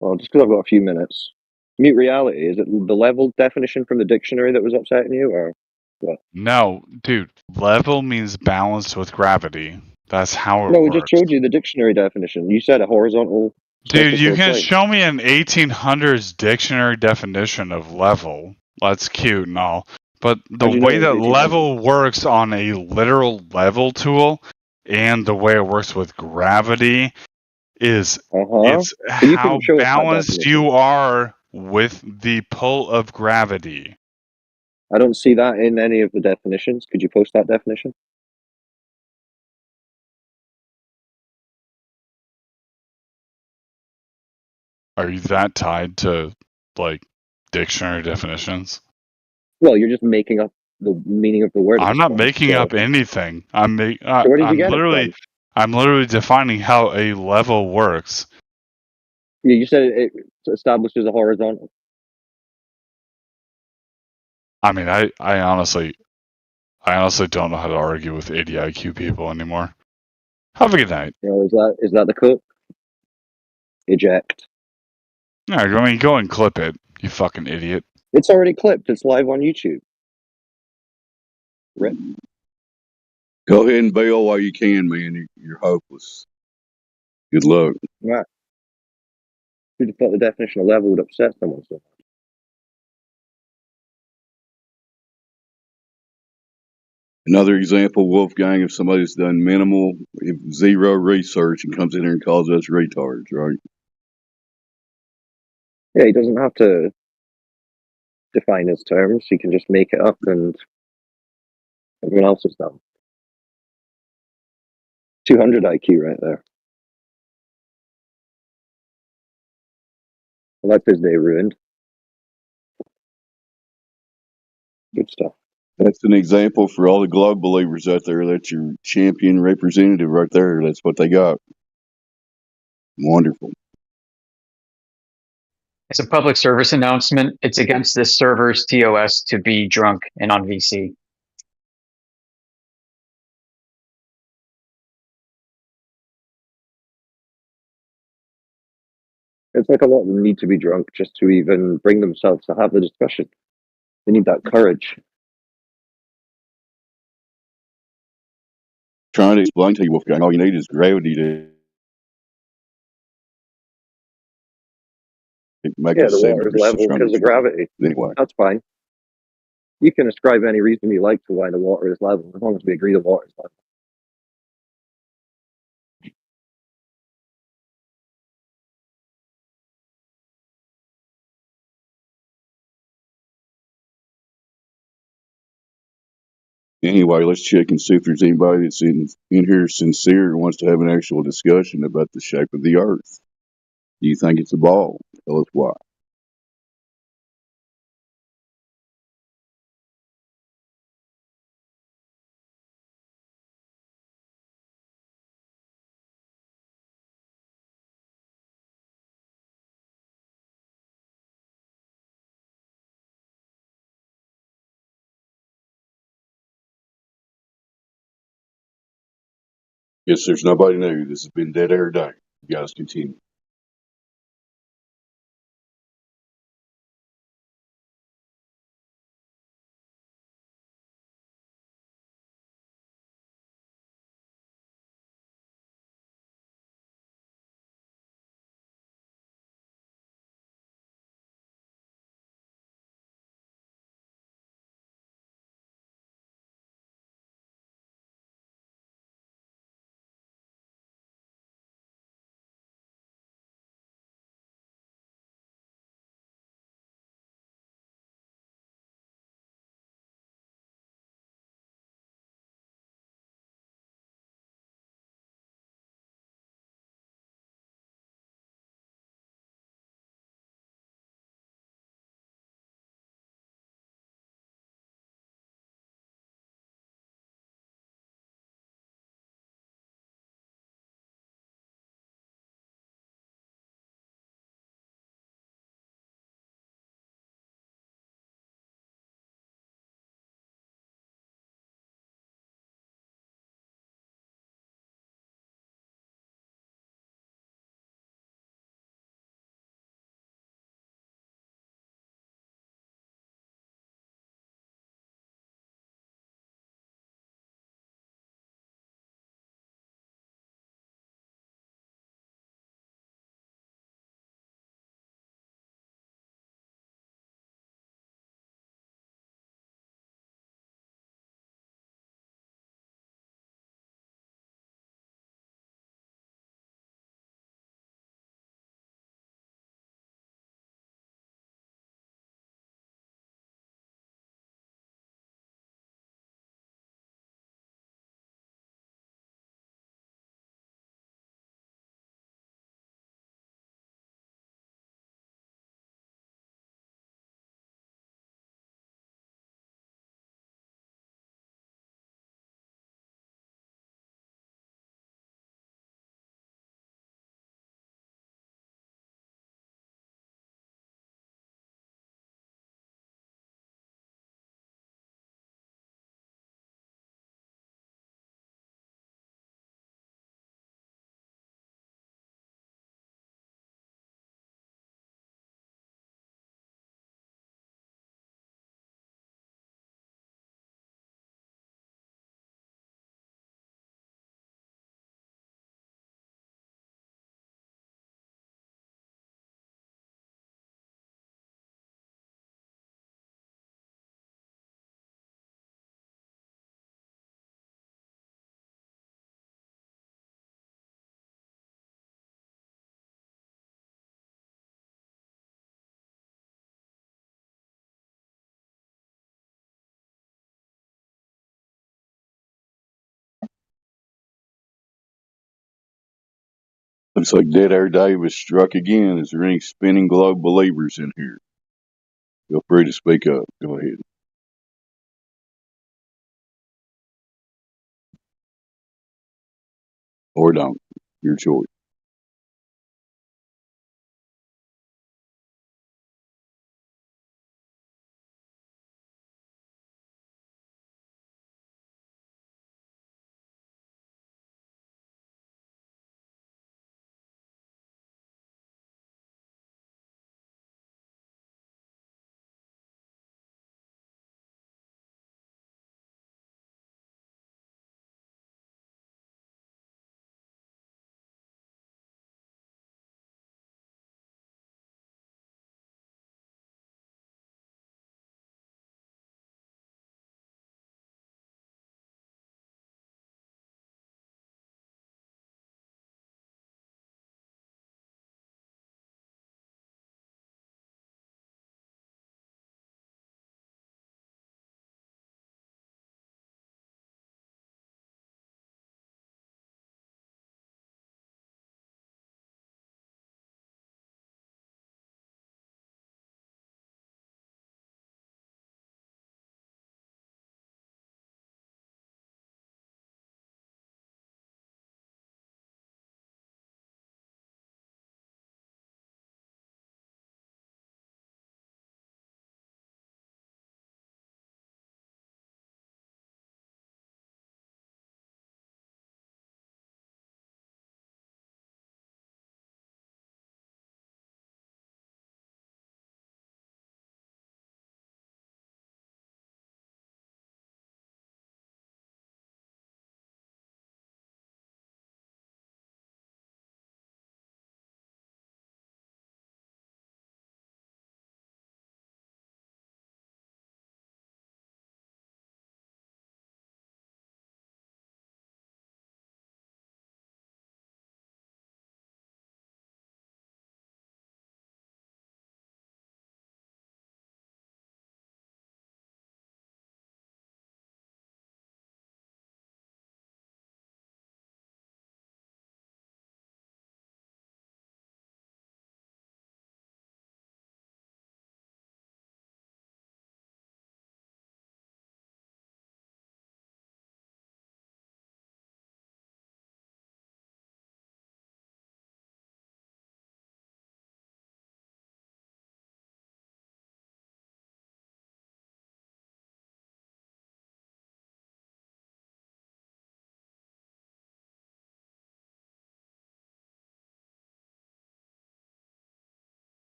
Well, just because I've got a few minutes. Mute reality. Is it the level definition from the dictionary that was upsetting you, or what? No, dude, level means balanced with gravity. That's how it No, we just works. showed you the dictionary definition. You said a horizontal Dude, surface you or can plane. show me an 1800s dictionary definition of level. That's cute and all. But the How do you know way it that was 1800? level works on a literal level tool and the way it works with gravity is it's So you how couldn't show us that balanced definition. you are with the pull of gravity. I don't see that in any of the definitions. Could you post that definition? Are you that tied to, like, dictionary definitions? Well, you're just making up the meaning of the word at I'm this not point. making So, up anything. so where did you get it from? I'm literally defining how a level works. Yeah, you said it establishes a horizontal. I mean, I honestly don't know how to argue with ADIQ people anymore. Have a good night. You know, is that the quote? Eject. No, I mean, go and clip it, you fucking idiot. It's already clipped. It's live on YouTube. Rip. Go ahead and bail while you can, man. You're hopeless. Good luck. Right. Who'd have thought the definition of level would upset someone so much? Another example, Wolfgang, if somebody's done minimal, if zero research and comes in here and calls us retards, right? Yeah, he doesn't have to define his terms. He can just make it up and everyone else is done. 200 IQ right there. Well, that's his day ruined. Good stuff. That's an example for all the globe believers out there. That's your champion representative right there. That's what they got. Wonderful. It's a public service announcement. It's against this server's TOS to be drunk and on VC. It's like a lot of them need to be drunk just to even bring themselves to have the discussion. They need that courage. Trying to explain to you, Wolfgang, all you need is gravity to make Yeah, a the 70% water is level because of gravity. Anyway. That's fine. You can ascribe any reason you like to why the water is level, as long as we agree the water is level. Anyway, let's check and see if there's anybody that's in here sincere and wants to have an actual discussion about the shape of the earth. Do you think it's a ball? Tell us why. Yes, there's nobody new. This has been dead air day. You guys continue. Looks like Dead Air Dave was struck again. Is there any spinning globe believers in here? Feel free to speak up. Go ahead. Or don't. Your choice.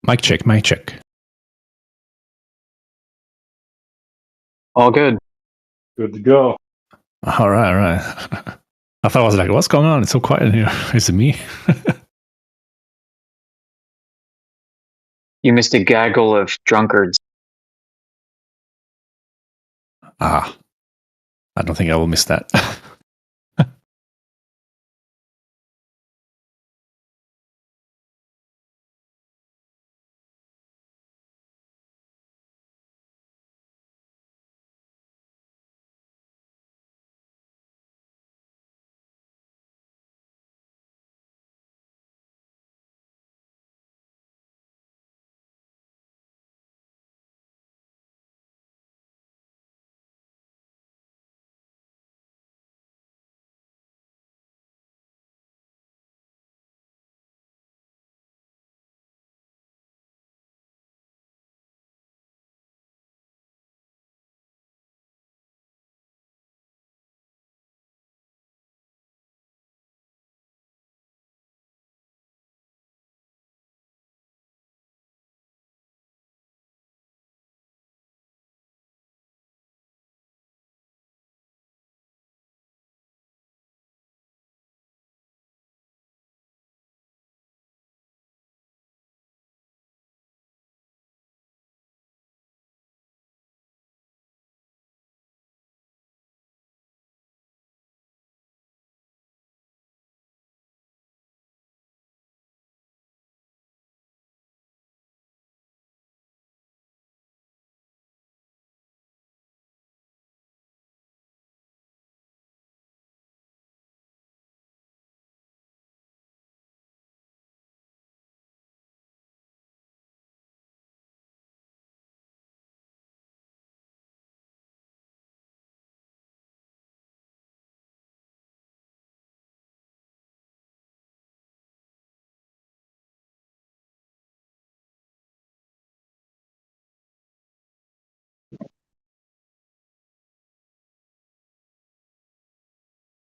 Mic check, mic check. All good. Good to go. All right, all right. I thought I was like, what's going on? It's so quiet in here. Is it me? You missed a gaggle of drunkards. I don't think I will miss that.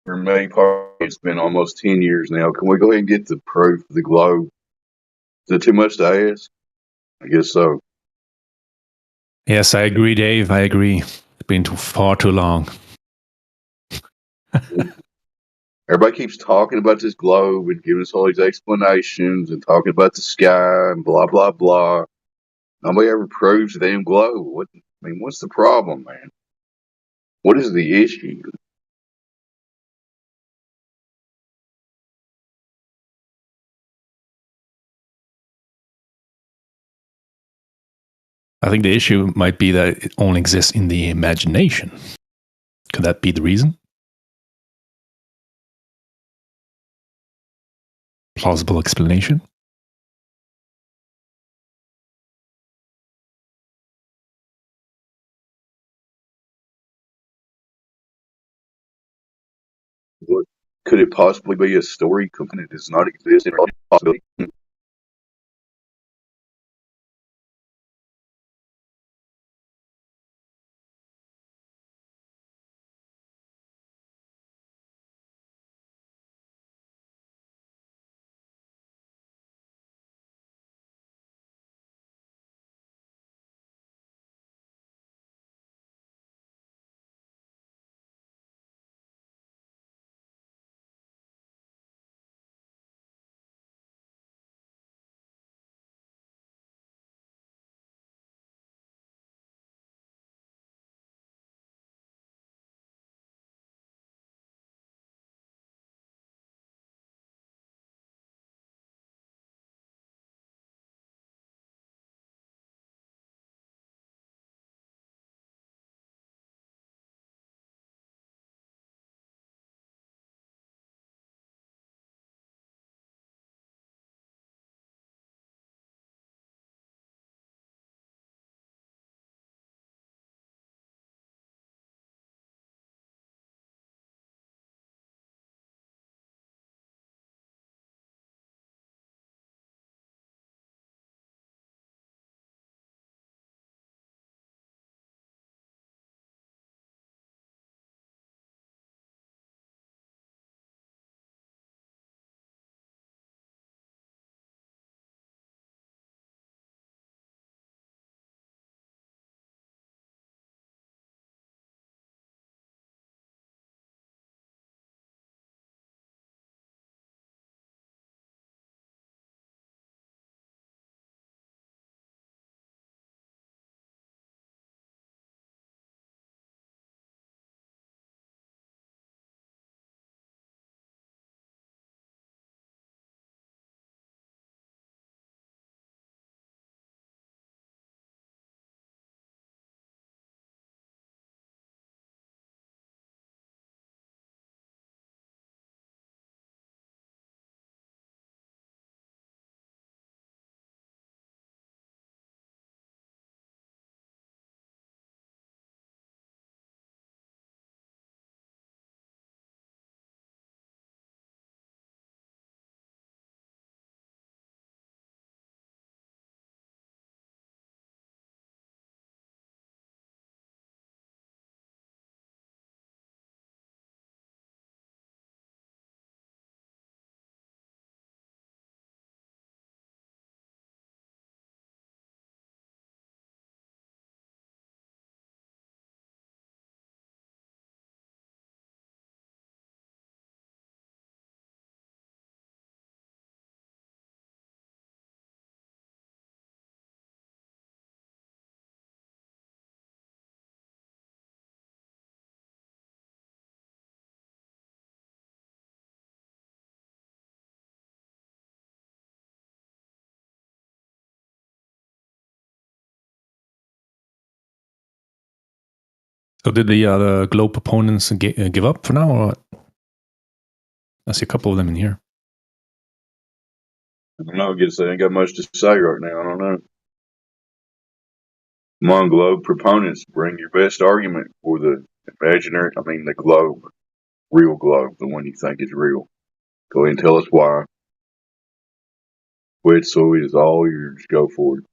For me, it's been almost 10 years now. Can we go ahead and get the proof of the globe? Is it too much to ask? I guess so. Yes, I agree, Dave. I agree. It's been far too long. Everybody keeps talking about this globe and giving us all these explanations and talking about the sky and blah, blah, blah. Nobody ever proves the damn globe. What's the problem, man? What is the issue? I think the issue might be that it only exists in the imagination. Could that be the reason? Plausible explanation? What, could it possibly be a story component that does not exist in reality? Possibility? So did the globe proponents give up for now, or what? I see a couple of them in here. I don't know. I guess they ain't got much to say right now. I don't know. Among globe proponents, bring your best argument for the the globe, real globe, the one you think is real. Go ahead and tell us why. Quit, so it is all yours. Go for it.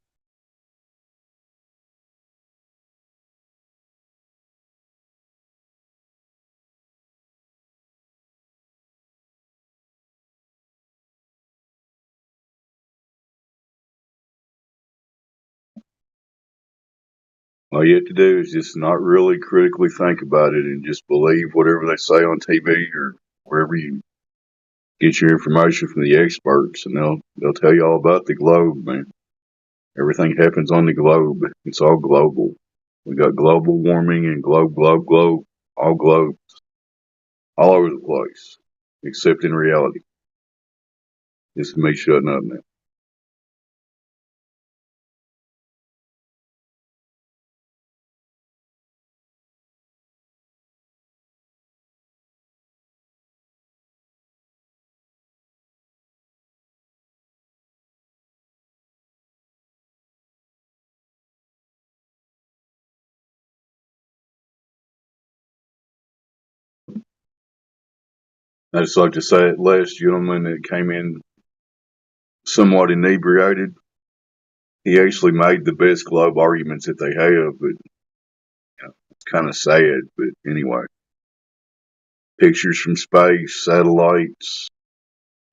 All you have to do is just not really critically think about it and just believe whatever they say on TV or wherever you get your information from the experts, and they'll tell you all about the globe, man. Everything happens on the globe. It's all global. We got global warming and globe, all globes, all over the place, except in reality. This is me shutting up now. I just like to say that last gentleman that came in somewhat inebriated, he actually made the best globe arguments that they have, but it's kind of sad. But anyway, pictures from space, satellites.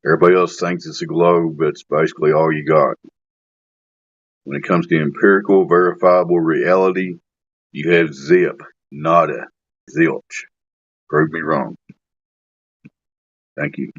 Everybody else thinks it's a globe. That's basically all you got. When it comes to empirical, verifiable reality, you have zip, nada, zilch. Prove me wrong. Thank you.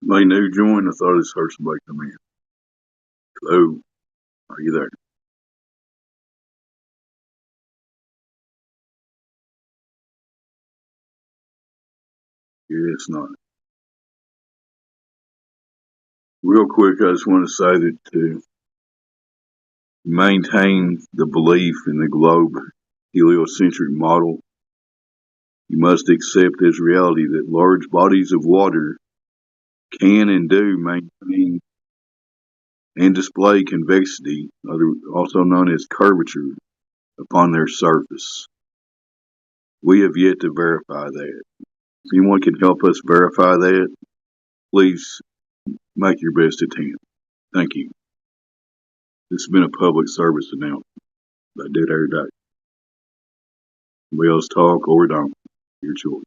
My new join. I thought I just heard somebody come in. Hello, are you there? Yes, not. Real quick, I just want to say that to maintain the belief in the globe heliocentric model, you must accept as reality that large bodies of water can and do maintain and display convexity, also known as curvature, upon their surface. We have yet to verify that. If anyone can help us verify that, please make your best attempt. Thank you. This has been a public service announcement. I do it every day. Somebody else talk or don't. Your choice.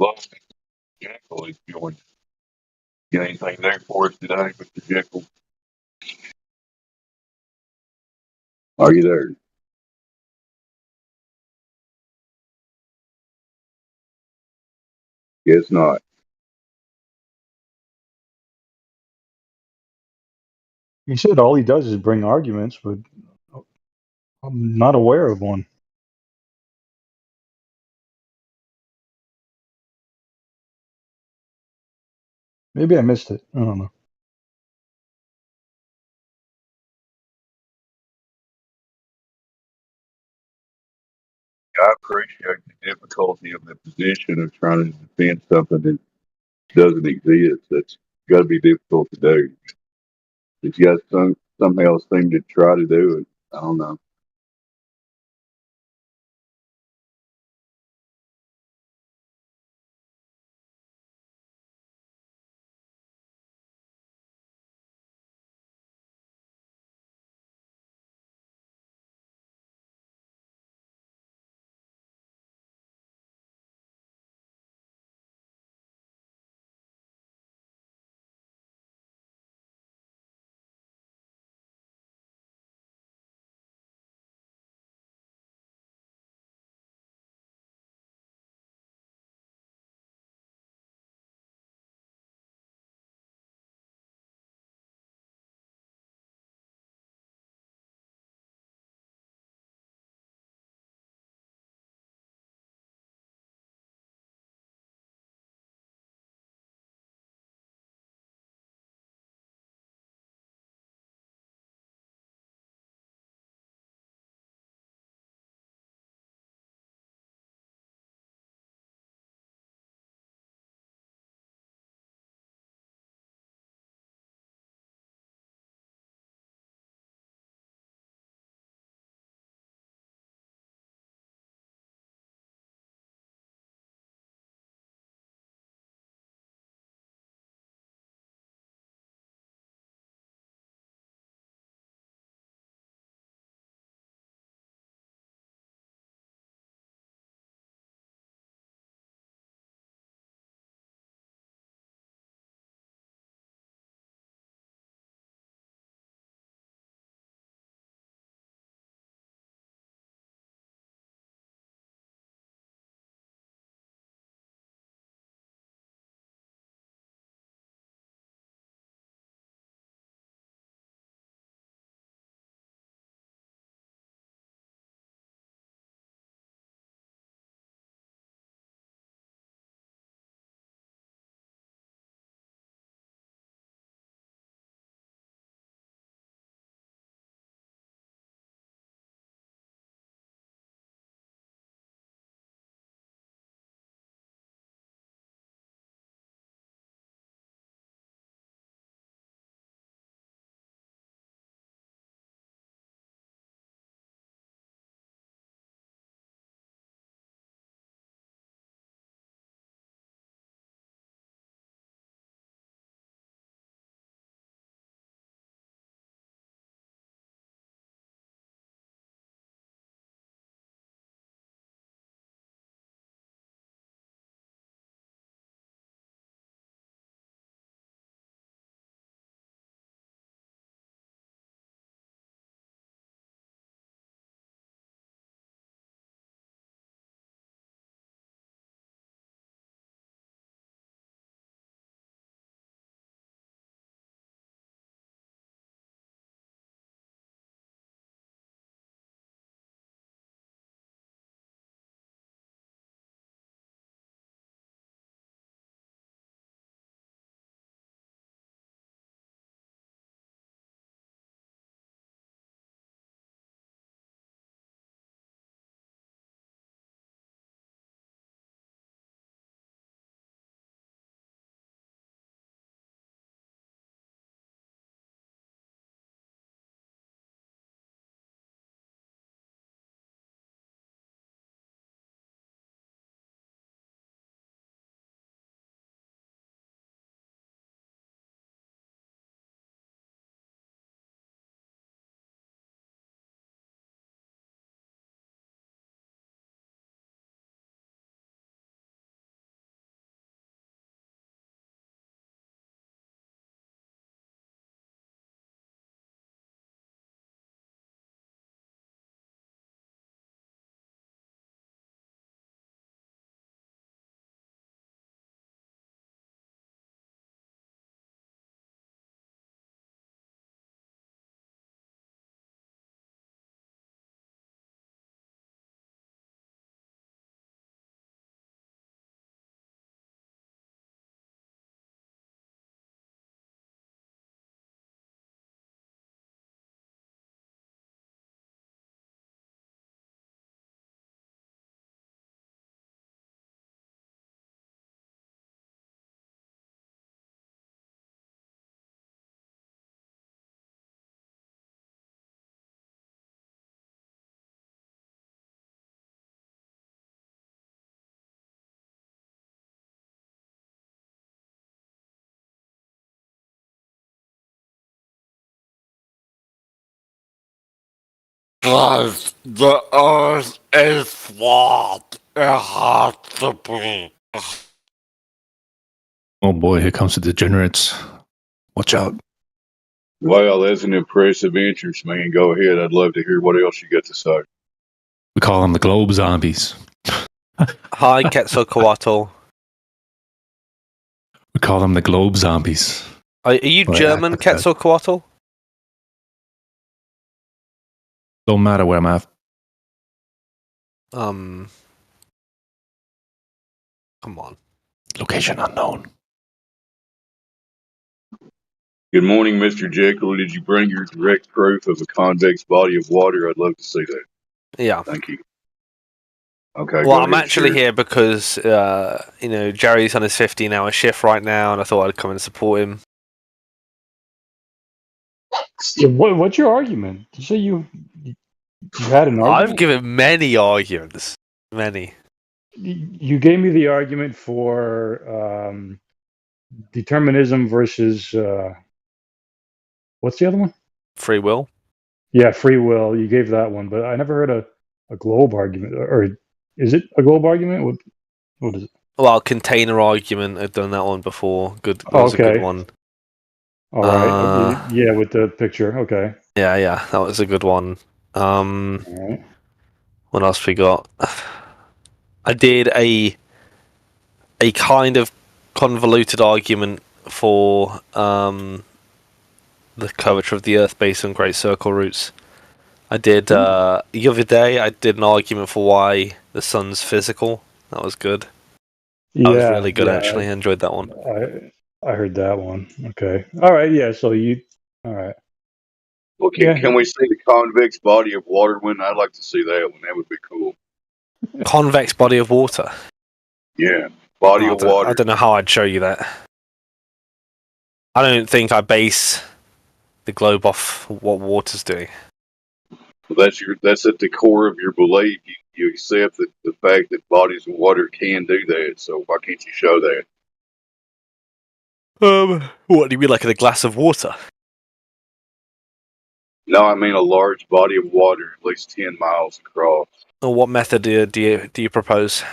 Well, Jekyll is joined. Got anything there for us today, Mr. Jekyll? Are you there? Guess not. He said all he does is bring arguments, but I'm not aware of one. Maybe I missed it. I don't know. I appreciate the difficulty of the position of trying to defend something that doesn't exist. That's got to be difficult to do. If you guys somehow seem to try to do it, I don't know. Guys, the Earth is flat. It has to be. Oh boy, here comes the degenerates. Watch out. Well, that's an impressive interest, man. Go ahead. I'd love to hear what else you got to say. We call them the globe zombies. Hi, Quetzalcoatl. We call them the globe zombies. Are you Well, German, Quetzalcoatl? Don't matter where I'm at. Come on. Location unknown. Good morning, Mr. Jekyll. Did you bring your direct proof of a convex body of water? I'd love to see that. Yeah. Thank you. Okay. Well, go I'm ahead, actually share. here because, Jerry's on his 15-hour shift right now, and I thought I'd come and support him. Yeah, what's your argument? You say you had an argument? I've given many arguments. Many. You gave me the argument for determinism versus what's the other one? Free will. Yeah, free will. You gave that one, but I never heard a globe argument. Or is it a globe argument? What is it? Well, container argument. I've done that one before. That Oh, was a good okay. one. All right. Yeah, with the picture. Okay. Yeah, that was a good one. All right. What else we got? I did a kind of convoluted argument for the curvature of the Earth based on great circle routes. I did the other day. I did an argument for why the sun's physical. That was good. That was really good, actually. I enjoyed that one. I heard that one. Okay. All right. Yeah. So you. All right. Well, can we see the convex body of water one? I'd like to see that one. That would be cool. Convex body of water. Yeah, body of water. I don't know how I'd show you that. I don't think I base the globe off what water's doing. Well, that's at the core of your belief. You accept the fact that bodies of water can do that. So why can't you show that? What do you mean, like in a glass of water? No, I mean a large body of water, at least 10 miles across. Or what method do you propose?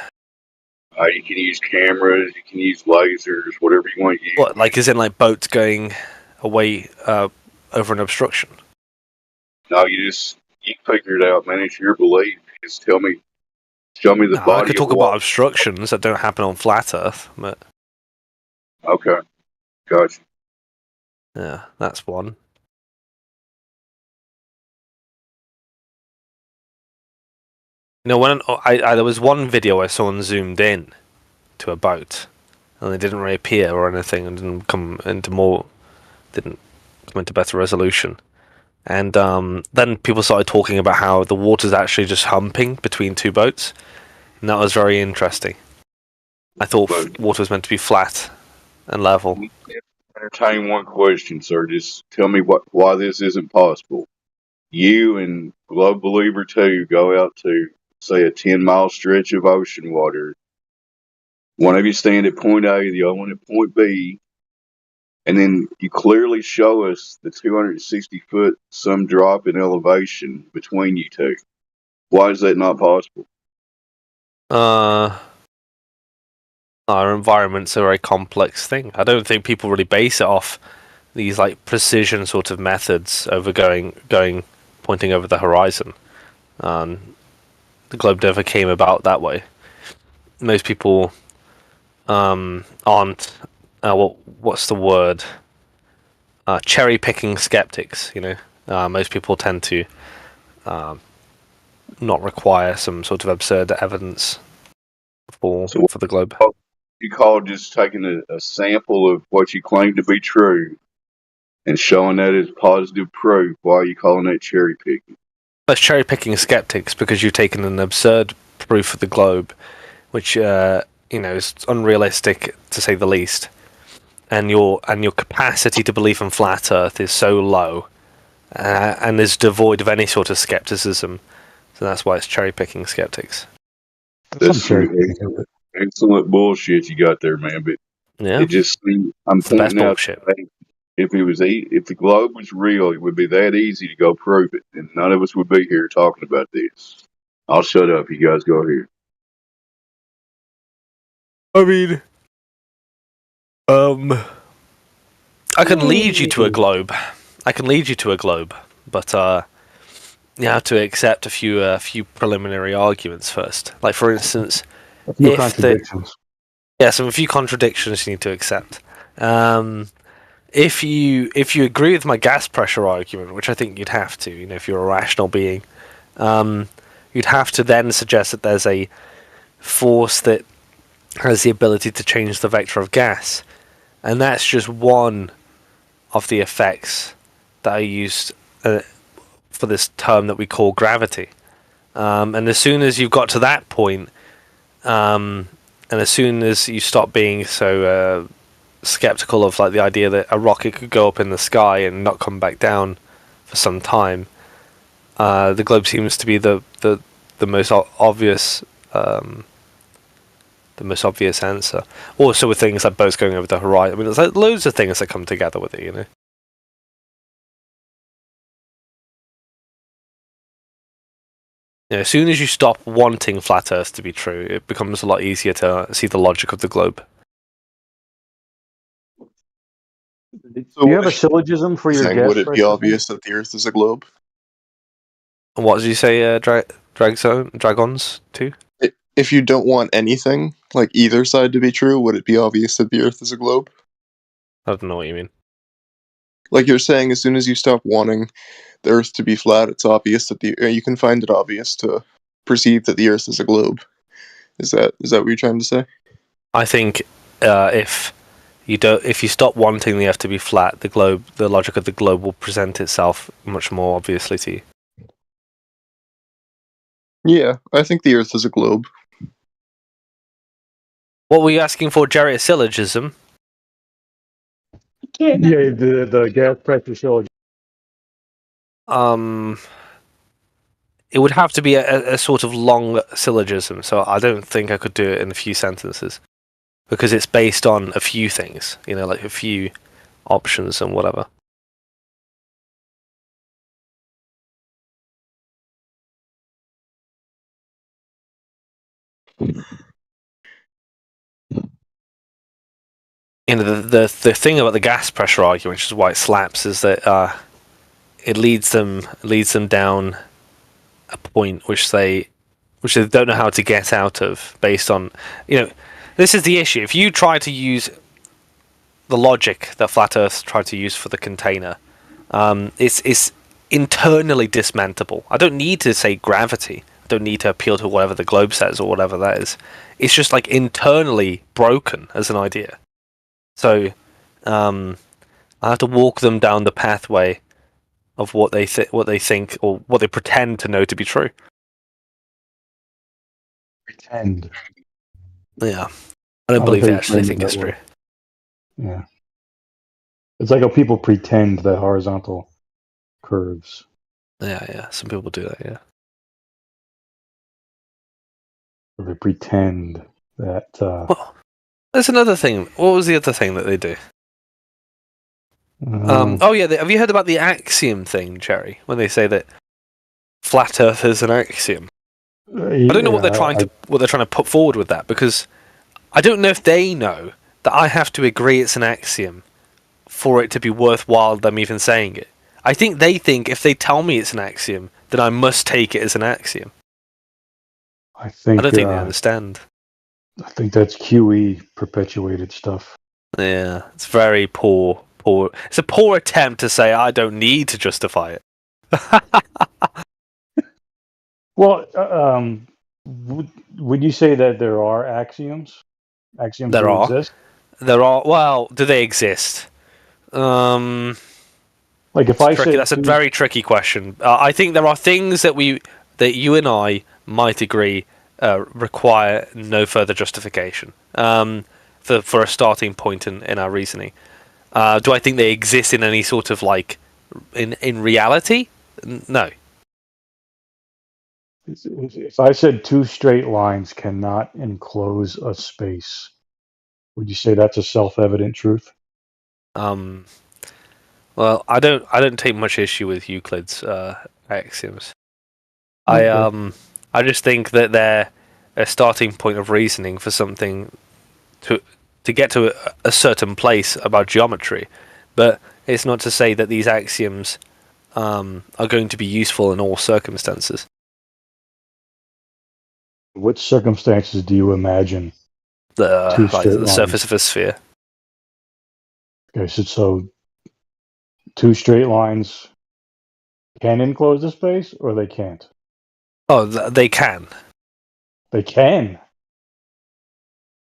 You can use cameras, you can use lasers, whatever you want to use. What, like, is in like boats going away over an obstruction? No, you figure it out, man. It's your belief. Just show me the body. I could talk about obstructions that don't happen on flat Earth, but okay, gotcha. Yeah, that's one. When there was one video I saw and zoomed in to a boat, and it didn't reappear or anything, and didn't come into better resolution. And then people started talking about how the water's actually just humping between two boats, and that was very interesting. I thought water was meant to be flat and level. Entertain one question, sir. Just tell me why this isn't possible. You and Globe Believer 2 go out to, say, a 10-mile stretch of ocean water. One of you stand at point A, the other one at point B, and then you clearly show us the 260-foot some drop in elevation between you two. Why is that not possible? Our environment's a very complex thing. I don't think people really base it off these like precision sort of methods over pointing over the horizon. The globe never came about that way. Most people aren't what's the word? Cherry picking skeptics. Most people tend to not require some sort of absurd evidence for the globe. You call just taking a sample of what you claim to be true and showing that as positive proof. Why are you calling that cherry picking? That's cherry picking skeptics because you've taken an absurd proof of the globe, which is unrealistic to say the least, and your capacity to believe in flat Earth is so low, and is devoid of any sort of skepticism. So that's why it's cherry picking skeptics. That's some excellent bullshit you got there, man. But yeah, it just I'm it's the best pointing out bullshit. If the globe was real, it would be that easy to go prove it, and none of us would be here talking about this. I'll shut up. You guys go ahead. I mean, I can lead you to a globe. But you have to accept a few preliminary arguments first. Like, for instance, A few contradictions. a few contradictions you need to accept. If you agree with my gas pressure argument, which I think you'd have to, if you're a rational being, you'd have to then suggest that there's a force that has the ability to change the vector of gas, and that's just one of the effects that I used for this term that we call gravity. And as soon as you've got to that point, and as soon as you stop being so skeptical of like the idea that a rocket could go up in the sky and not come back down for some time, the globe seems to be the most obvious answer. Also with things like boats going over the horizon. I mean, there's like loads of things that come together with it, as soon as you stop wanting flat Earth to be true, it becomes a lot easier to see the logic of the globe. Do you have a syllogism for your gas Would it be pressure? obvious that the Earth is a globe? And what did you say, Dragons too? If you don't want anything, like either side to be true, would it be obvious that the Earth is a globe? I don't know what you mean. Like you're saying, as soon as you stop wanting the Earth to be flat, it's obvious that you can find it obvious to perceive that the Earth is a globe. Is that what you're trying to say? I think if you stop wanting the Earth to be flat, the logic of the globe will present itself much more obviously to you. Yeah, I think the Earth is a globe. What were you asking for, Jerry? A syllogism? Yeah, the gas pressure syllogism. It would have to be a sort of long syllogism, so I don't think I could do it in a few sentences. Because it's based on a few things, like a few options and whatever. The thing about the gas pressure argument, which is why it slaps, is that it leads them down a point which they don't know how to get out of, based on this is the issue. If you try to use the logic that Flat Earth tried to use for the container, it's internally dismantleable. I don't need to say gravity. I don't need to appeal to whatever the globe says or whatever that is. It's just like internally broken as an idea. So I have to walk them down the pathway of what they think or what they pretend to know to be true. Pretend. Yeah, I don't believe they actually think it's true. Yeah, it's like how people pretend that horizontal curves. Yeah. Some people do that. Yeah. Or they pretend that. Well, there's another thing. What was the other thing that they do? Oh yeah, have you heard about the axiom thing, Jerry? When they say that flat Earth is an axiom. I don't know what they're trying to put forward with that, because I don't know if they know that I have to agree it's an axiom for it to be worthwhile them even saying it. I think they think if they tell me it's an axiom, then I must take it as an axiom. I don't think they understand. I think that's QE perpetuated stuff. Yeah, it's very poor. It's a poor attempt to say I don't need to justify it. Well, would you say that there are axioms? Axioms There do are. exist? There are. Well, do they exist? Like if I said that's a very tricky question. I think there are things that you and I might agree require no further justification for a starting point in our reasoning. Do I think they exist in any sort of in reality? No. If I said two straight lines cannot enclose a space, would you say that's a self-evident truth? Well, I don't take much issue with Euclid's axioms. Okay. I just think that they're a starting point of reasoning for something to get to a certain place about geometry, but it's not to say that these axioms are going to be useful in all circumstances. What circumstances do you imagine The two like straight the lines? surface of a sphere. Okay, so two straight lines can enclose the space, or they can't? Oh, they can. They can.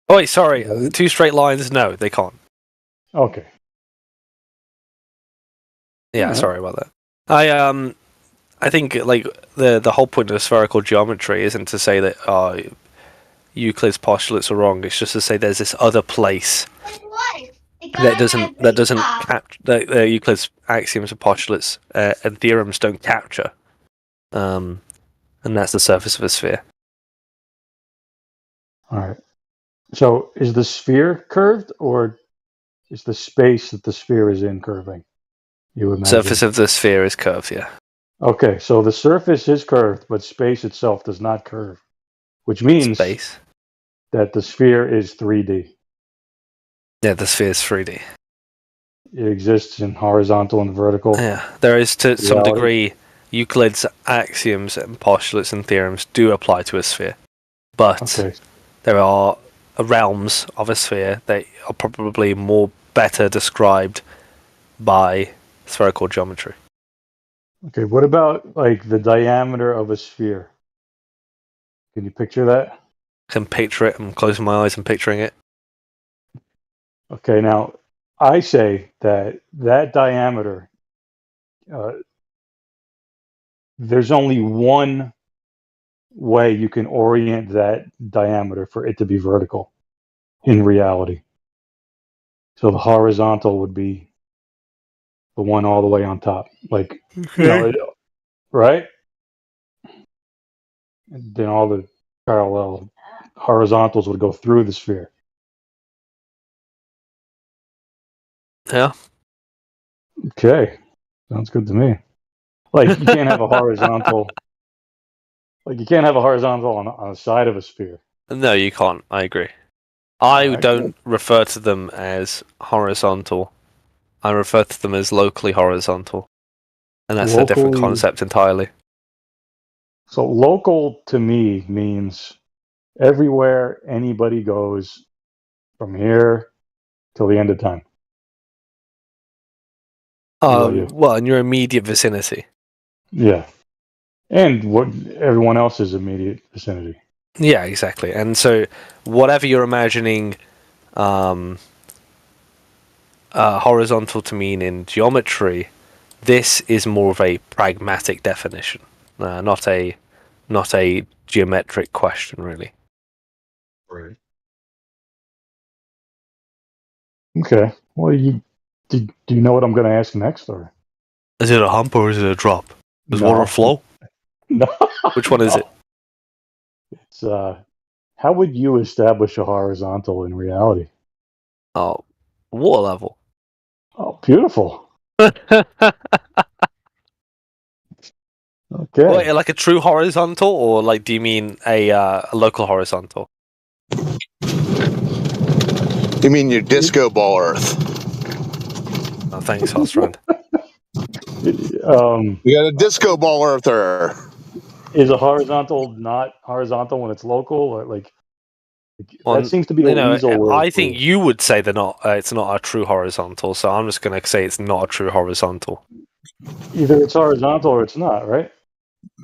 Oh wait, sorry. Two straight lines? No, they can't. Okay. Yeah, Alright. sorry about that. I think like the whole point of spherical geometry isn't to say that Euclid's postulates are wrong. It's just to say there's this other place that doesn't capture that Euclid's axioms and postulates and theorems don't capture, and that's the surface of a sphere. All right. So is the sphere curved, or is the space that the sphere is in curving? You imagine. Surface of the sphere is curved. Yeah. Okay, so the surface is curved, but space itself does not curve, which means Space. that the sphere is 3D. Yeah, the sphere is 3D. It exists in horizontal and vertical. Yeah, there is to some reality. degree Euclid's axioms and postulates and theorems do apply to a sphere, but Okay. there are realms of a sphere that are probably more better described by spherical geometry. Okay, what about like the diameter of a sphere? Can you picture that? I can picture it. I'm closing my eyes and picturing it. Okay, now I say that diameter, there's only one way you can orient that diameter for it to be vertical in reality. So the horizontal would be the one all the way on top, like right? And then all the parallel horizontals would go through the sphere. Yeah. Okay, sounds good to me. Like you can't have a horizontal. Like you can't have a horizontal on the side of a sphere. No, you can't. I agree. I Alright, don't refer to them as horizontal. I refer to them as locally horizontal. And that's a different Locally. concept entirely. So local to me means everywhere anybody goes from here till the end of time. What about you? Well, in your immediate vicinity. Yeah. And what everyone else's immediate vicinity. Yeah, exactly. And so, whatever you're imagining horizontal to mean in geometry, this is more of a pragmatic definition, not a geometric question, really. Right. Okay. Well, do you know what I'm going to ask next, or Is it a hump or is it a drop? Does No. water flow? No. Which one is it? It's how would you establish a horizontal in reality? Oh, water level. Oh, beautiful. Okay. Wait, like a true horizontal, or like do you mean a local horizontal? You mean your disco ball Earth? Oh, thanks, Hostrand. You got a disco ball Earther. Is a horizontal not horizontal when it's local, or like that seems to be a You know, weasel word. I think you would say they're not. It's not a true horizontal, so I'm just going to say it's not a true horizontal. Either it's horizontal or it's not, right?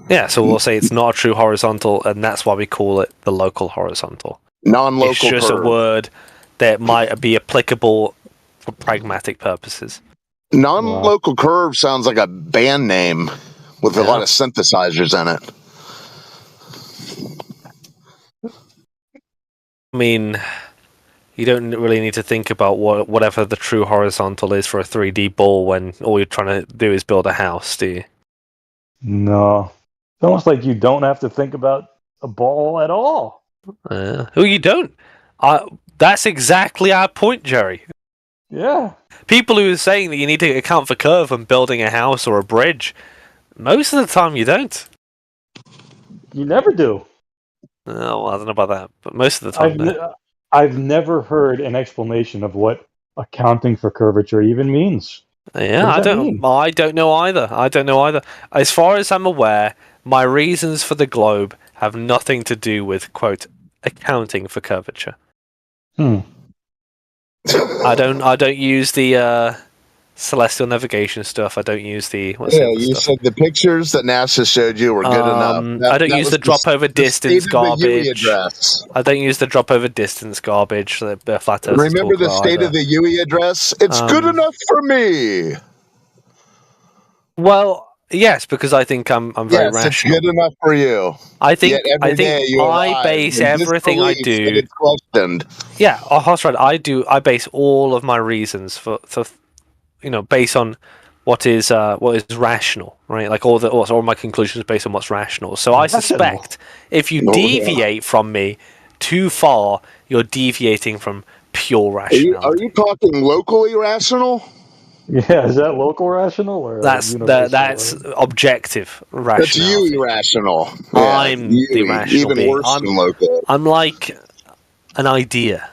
Yeah, so we'll say it's not a true horizontal, and that's why we call it the local horizontal. Non-local It's just curve. a word that might be applicable for pragmatic purposes. Non-local curve sounds like a band name with a lot of synthesizers in it. I mean, you don't really need to think about whatever the true horizontal is for a 3D ball when all you're trying to do is build a house, do you? No. It's almost like you don't have to think about a ball at all. Well, you don't. That's exactly our point, Jerry. Yeah. People who are saying that you need to account for curve when building a house or a bridge, most of the time you don't. You never do. Oh, well, I don't know about that, but most of the time, no. I've never heard an explanation of what accounting for curvature even means. Yeah, What does that mean? I don't know either. As far as I'm aware, my reasons for the globe have nothing to do with, quote, accounting for curvature. I don't use the celestial navigation stuff. I don't use the what's the Yeah, other you stuff? said the pictures that NASA showed you were good enough. I don't use was the drop over the state distance of the UE garbage. address. I don't use the drop over distance garbage that the flat earthers Remember talk the about state either. of the UE address? It's good enough for me. Well, yes, because I think I'm very Yes, rational. it's good enough for you. I think Yet every day you I arrive base in everything I disbelief that do. it's questioned. Yeah, that's right. I base all of my reasons for based on what is rational, right? Like all my conclusions based on what's rational. So I suspect if you deviate from me too far, you're deviating from pure rationality. Are you talking locally rational? Yeah, is that local rational or That's universal? that's objective That's rationality. UE rational. I'm the UE, rational even being. worse than local. I'm like an idea,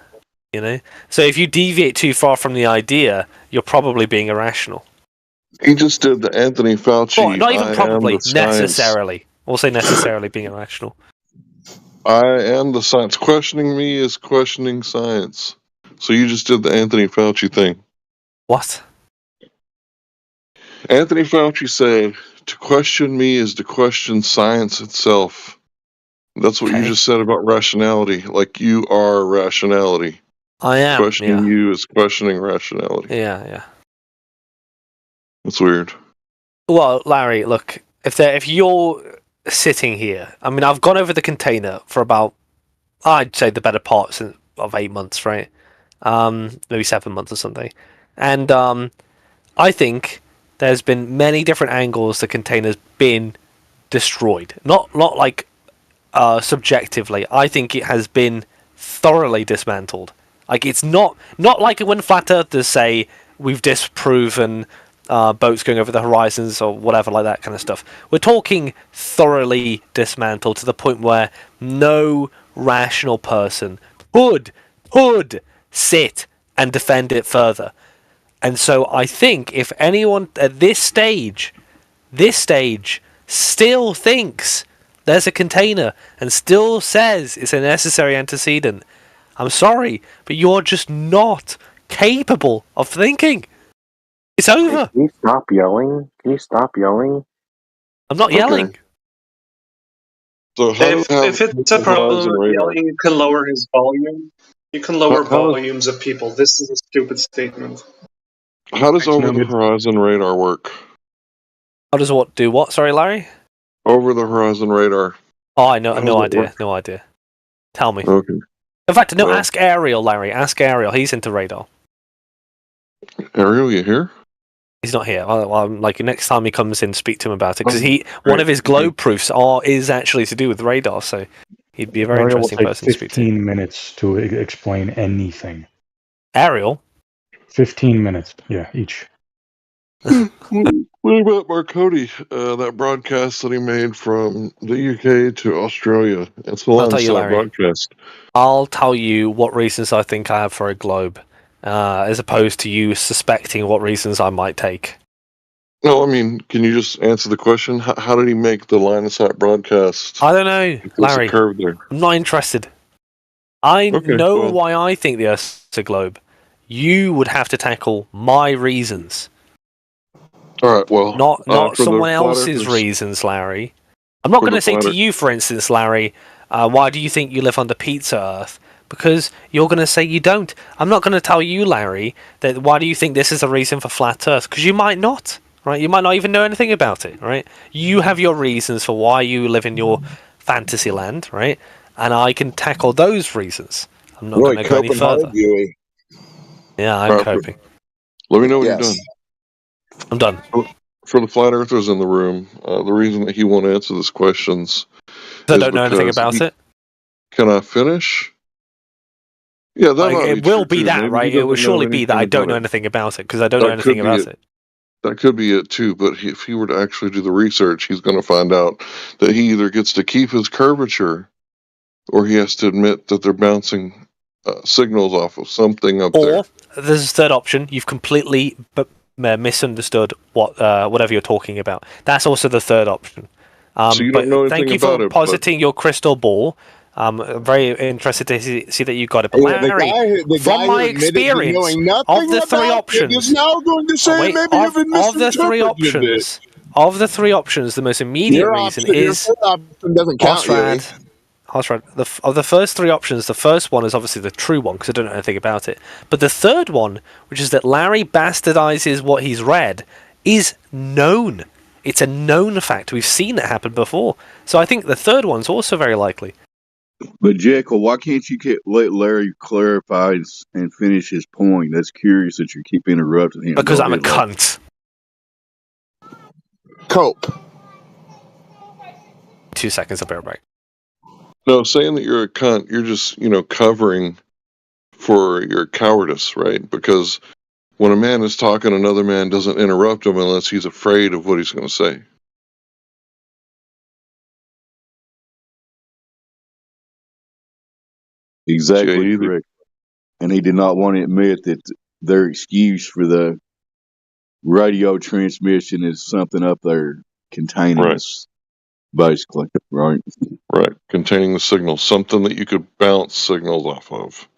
you know. So if you deviate too far from the idea, you're probably being irrational. He just did the Anthony Fauci. Well, not even I am probably, the science. necessarily. We'll say necessarily being irrational. I am the science. Questioning me is questioning science. So you just did the Anthony Fauci thing. What? Anthony Fauci said, to question me is to question science itself. That's what you just said about rationality. Like you are rationality. I am. Questioning you is questioning rationality. Yeah. That's weird. Well, Larry, look, if you're sitting here, I mean, I've gone over the container for about, I'd say, the better part of 8 months, right? Maybe 7 months or something, and I think there's been many different angles the container's been destroyed. Not like subjectively. I think it has been thoroughly dismantled. Like it's not like when flat earthers say we've disproven boats going over the horizons or whatever like that kind of stuff. We're talking thoroughly dismantled to the point where no rational person could sit and defend it further. And so I think if anyone at this stage still thinks there's a container and still says it's a necessary antecedent, I'm sorry, but you're just not capable of thinking. It's over. Can you stop yelling? I'm not yelling. So if it's a problem with yelling, you can lower his volume. You can lower volumes of people. This is a stupid statement. How does over the horizon radar work? How does what do what? Sorry, Larry? Over the horizon radar. Oh, I know, How no does it idea, work? no idea. Tell me. Okay. In fact, no, ask Ariel, Larry. Ask Ariel. He's into radar. Ariel, you here? He's not here. Like next time he comes in, speak to him about it because one of his globe proofs is actually to do with radar. So he'd be a very Ariel will interesting take person to speak to. 15 minutes to explain anything. Ariel? 15 minutes, yeah, each. What about Marconi? That broadcast that he made from the UK to Australia. It's a I'll tell you, line-side Larry. broadcast. I'll tell you what reasons I think I have for a globe, as opposed to you suspecting what reasons I might take. No, I mean, can you just answer the question? How did he make the line-of-sight broadcast? I don't know, There's Larry. a curve there. I'm not interested. I know why I think the Earth's a globe. You would have to tackle my reasons. All right, well, not for someone the flat else's earthers- reasons, Larry. I'm not For going the to say flat to earth- you, for instance, Larry, why do you think you live under pizza Earth? Because you're going to say you don't. I'm not going to tell you, Larry, that why do you think this is a reason for flat Earth? Because you might not, right? You might not even know anything about it, right? You have your reasons for why you live in your fantasy land, right? And I can tackle those reasons. I'm not going to go any further. Yeah, I'm coping. Let me know when you're done. I'm done. For the flat earthers in the room, the reason that he won't answer these questions I is don't know anything because about it. Can I finish? Yeah, that Like, might it be will true be too. that, Maybe right? he It will doesn't know surely be that anything I don't about know it. anything about it because I don't know That anything could be about it. it. That could be it too. But if he were to actually do the research, he's going to find out that he either gets to keep his curvature, or he has to admit that they're bouncing signals off of something up there. Or there's a third option. You've completely misunderstood whatever you're talking about. That's also the third option. So you don't know But thank anything you about for it, but positing your crystal ball. I'm very interested to see that you got it. But Yeah, Larry, the from guy my who admitted to experience knowing of nothing the three about it is options, now going to say wait, maybe you've been of the three misinterpreted it. options, the most immediate reason Your is third option doesn't count, Yui. Osrad. Of the first three options, the first one is obviously the true one because I don't know anything about it. But the third one, which is that Larry bastardizes what he's read, is known. It's a known fact. We've seen it happen before. So I think the third one's also very likely. But Jekyll, why can't you let Larry clarify and finish his point? That's curious that you keep interrupting him. Because Go I'm a ahead, Larry. cunt. Cope. 2 seconds, I'll be right back. no, saying that you're a cunt, you're just covering for your cowardice, right? Because when a man is talking, another man doesn't interrupt him unless he's afraid of what he's going to say. Exactly correct. And he did not want to admit that their excuse for the radio transmission is something up there containing us, basically, right? Right, containing the signal, something that you could bounce signals off of.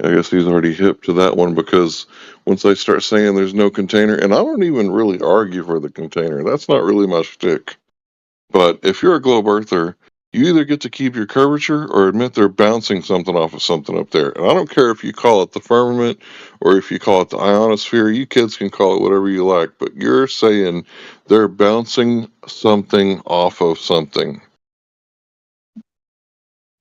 I guess he's already hip to that one because once they start saying there's no container, and I don't even really argue for the container, that's not really my shtick. But if you're a globe earther, you either get to keep your curvature or admit they're bouncing something off of something up there. And I don't care if you call it the firmament or if you call it the ionosphere, you kids can call it whatever you like, but you're saying they're bouncing something off of something.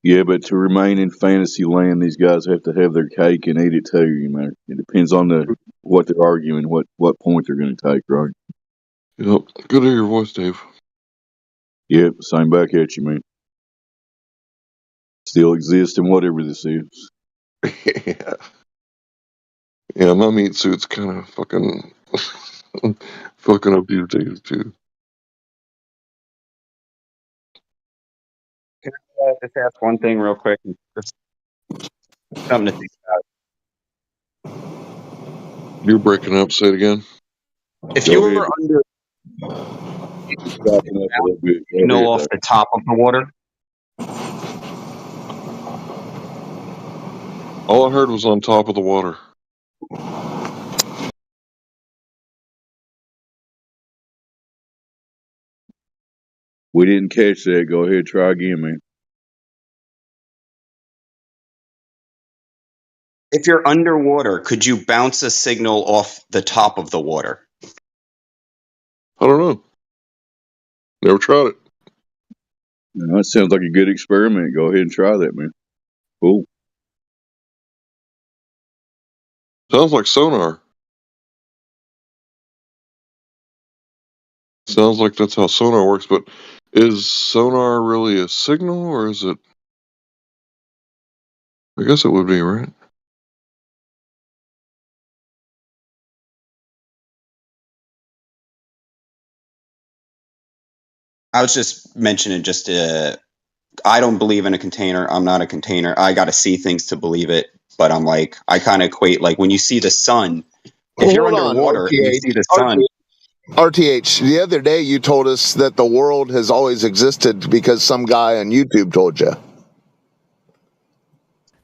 Yeah, but to remain in fantasy land, these guys have to have their cake and eat it too. It depends on what they're arguing, what point they're going to take, right? Yep. Good to hear your voice, Dave. Yep, same back at you, man. Still exists in whatever this is. Yeah, my meat suit's kind of fucking fucking up these days too. Can I just ask one thing real quick? Just something to think about. You're breaking up. Say it again. If you were under signal off the top of the water, All I heard was on top of the water. We didn't catch that. Go ahead, try again, man. if you're underwater, could you bounce a signal off the top of the water? I don't know. Never tried it. That sounds like a good experiment. Go ahead and try that, man. Cool. Sounds like sonar. Sounds like that's how sonar works, but is sonar really a signal or is it? I guess it would be, right? I was just mentioning I don't believe in a container. I'm not a container. I got to see things to believe it. But I'm like, I kind of equate, like when you see the sun, if you're Hold on, underwater and you see the sun. RTH, the other day you told us that the world has always existed because some guy on YouTube told you.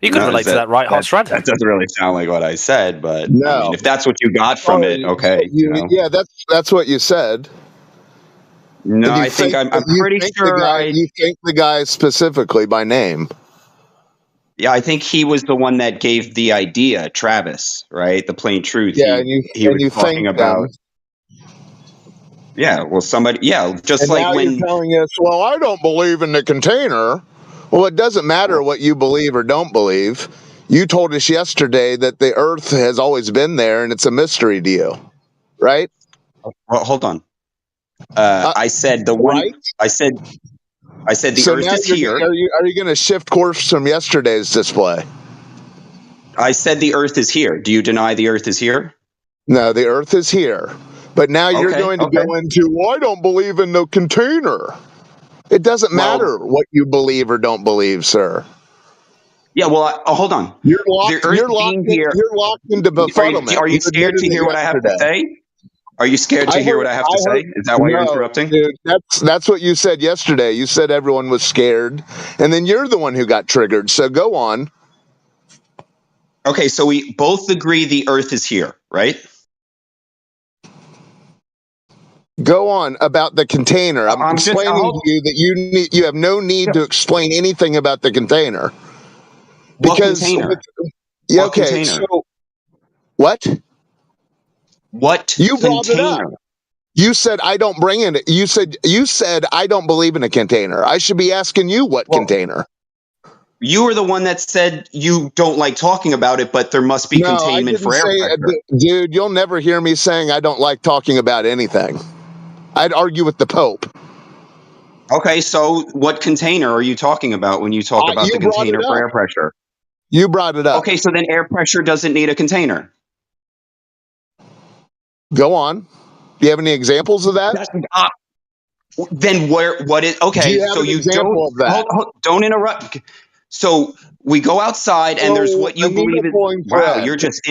You could relate to that, right, Hosrad? That doesn't really sound like what I said, but I mean, No. if that's what you got from it, okay. Yeah, that's what you said. No, I think I'm pretty sure you think the guy specifically by name. Yeah, I think he was the one that gave the idea, Travis, right? The plain truth. Yeah, He was talking about. Yeah, well, somebody. Yeah, just and like now when. you're telling us, well, I don't believe in the container. Well, it doesn't matter what you believe or don't believe. You told us yesterday that the Earth has always been there and it's a mystery deal, right? Well, hold on. I said the one. Right. I said the So Earth now is here. are you going to shift course from yesterday's display? I said the Earth is here. Do you deny the Earth is here? No, the Earth is here. But now you're Okay, going to okay. go into, well, I don't believe in the container. It doesn't matter what you believe or don't believe, sir. Yeah, well, hold on. You're The Earth being here. You're locked into befuddlement. Are you scared admitted to it hear what I have to yesterday. say? Are you scared to hear what I have to say? Is that why you're No, interrupting? dude, that's what you said yesterday. You said everyone was scared, and then you're the one who got triggered. So go on. Okay, so we both agree the Earth is here, right? Go on about the container. I'm explaining to you that you have no need to explain anything about the container. Because container? Yeah, What okay, container? so what? What You brought it container? up. You said I don't bring in it. You said I don't believe in a container. I should be asking you what container. You were the one that said you don't like talking about it, but there must be No, I containment didn't for air say pressure. dude, you'll never hear me saying I don't like talking about anything. I'd argue with the Pope. Okay, so what container are you talking about when you talk about You the brought it container for up. air pressure? You brought it up. Okay, so then air pressure doesn't need a container. Go on. Do you have any examples of that? Then what is Do okay? you have So an you example of that? don't interrupt. So we go outside and there's So what you a believe needle is. pulling Wow, thread. you're just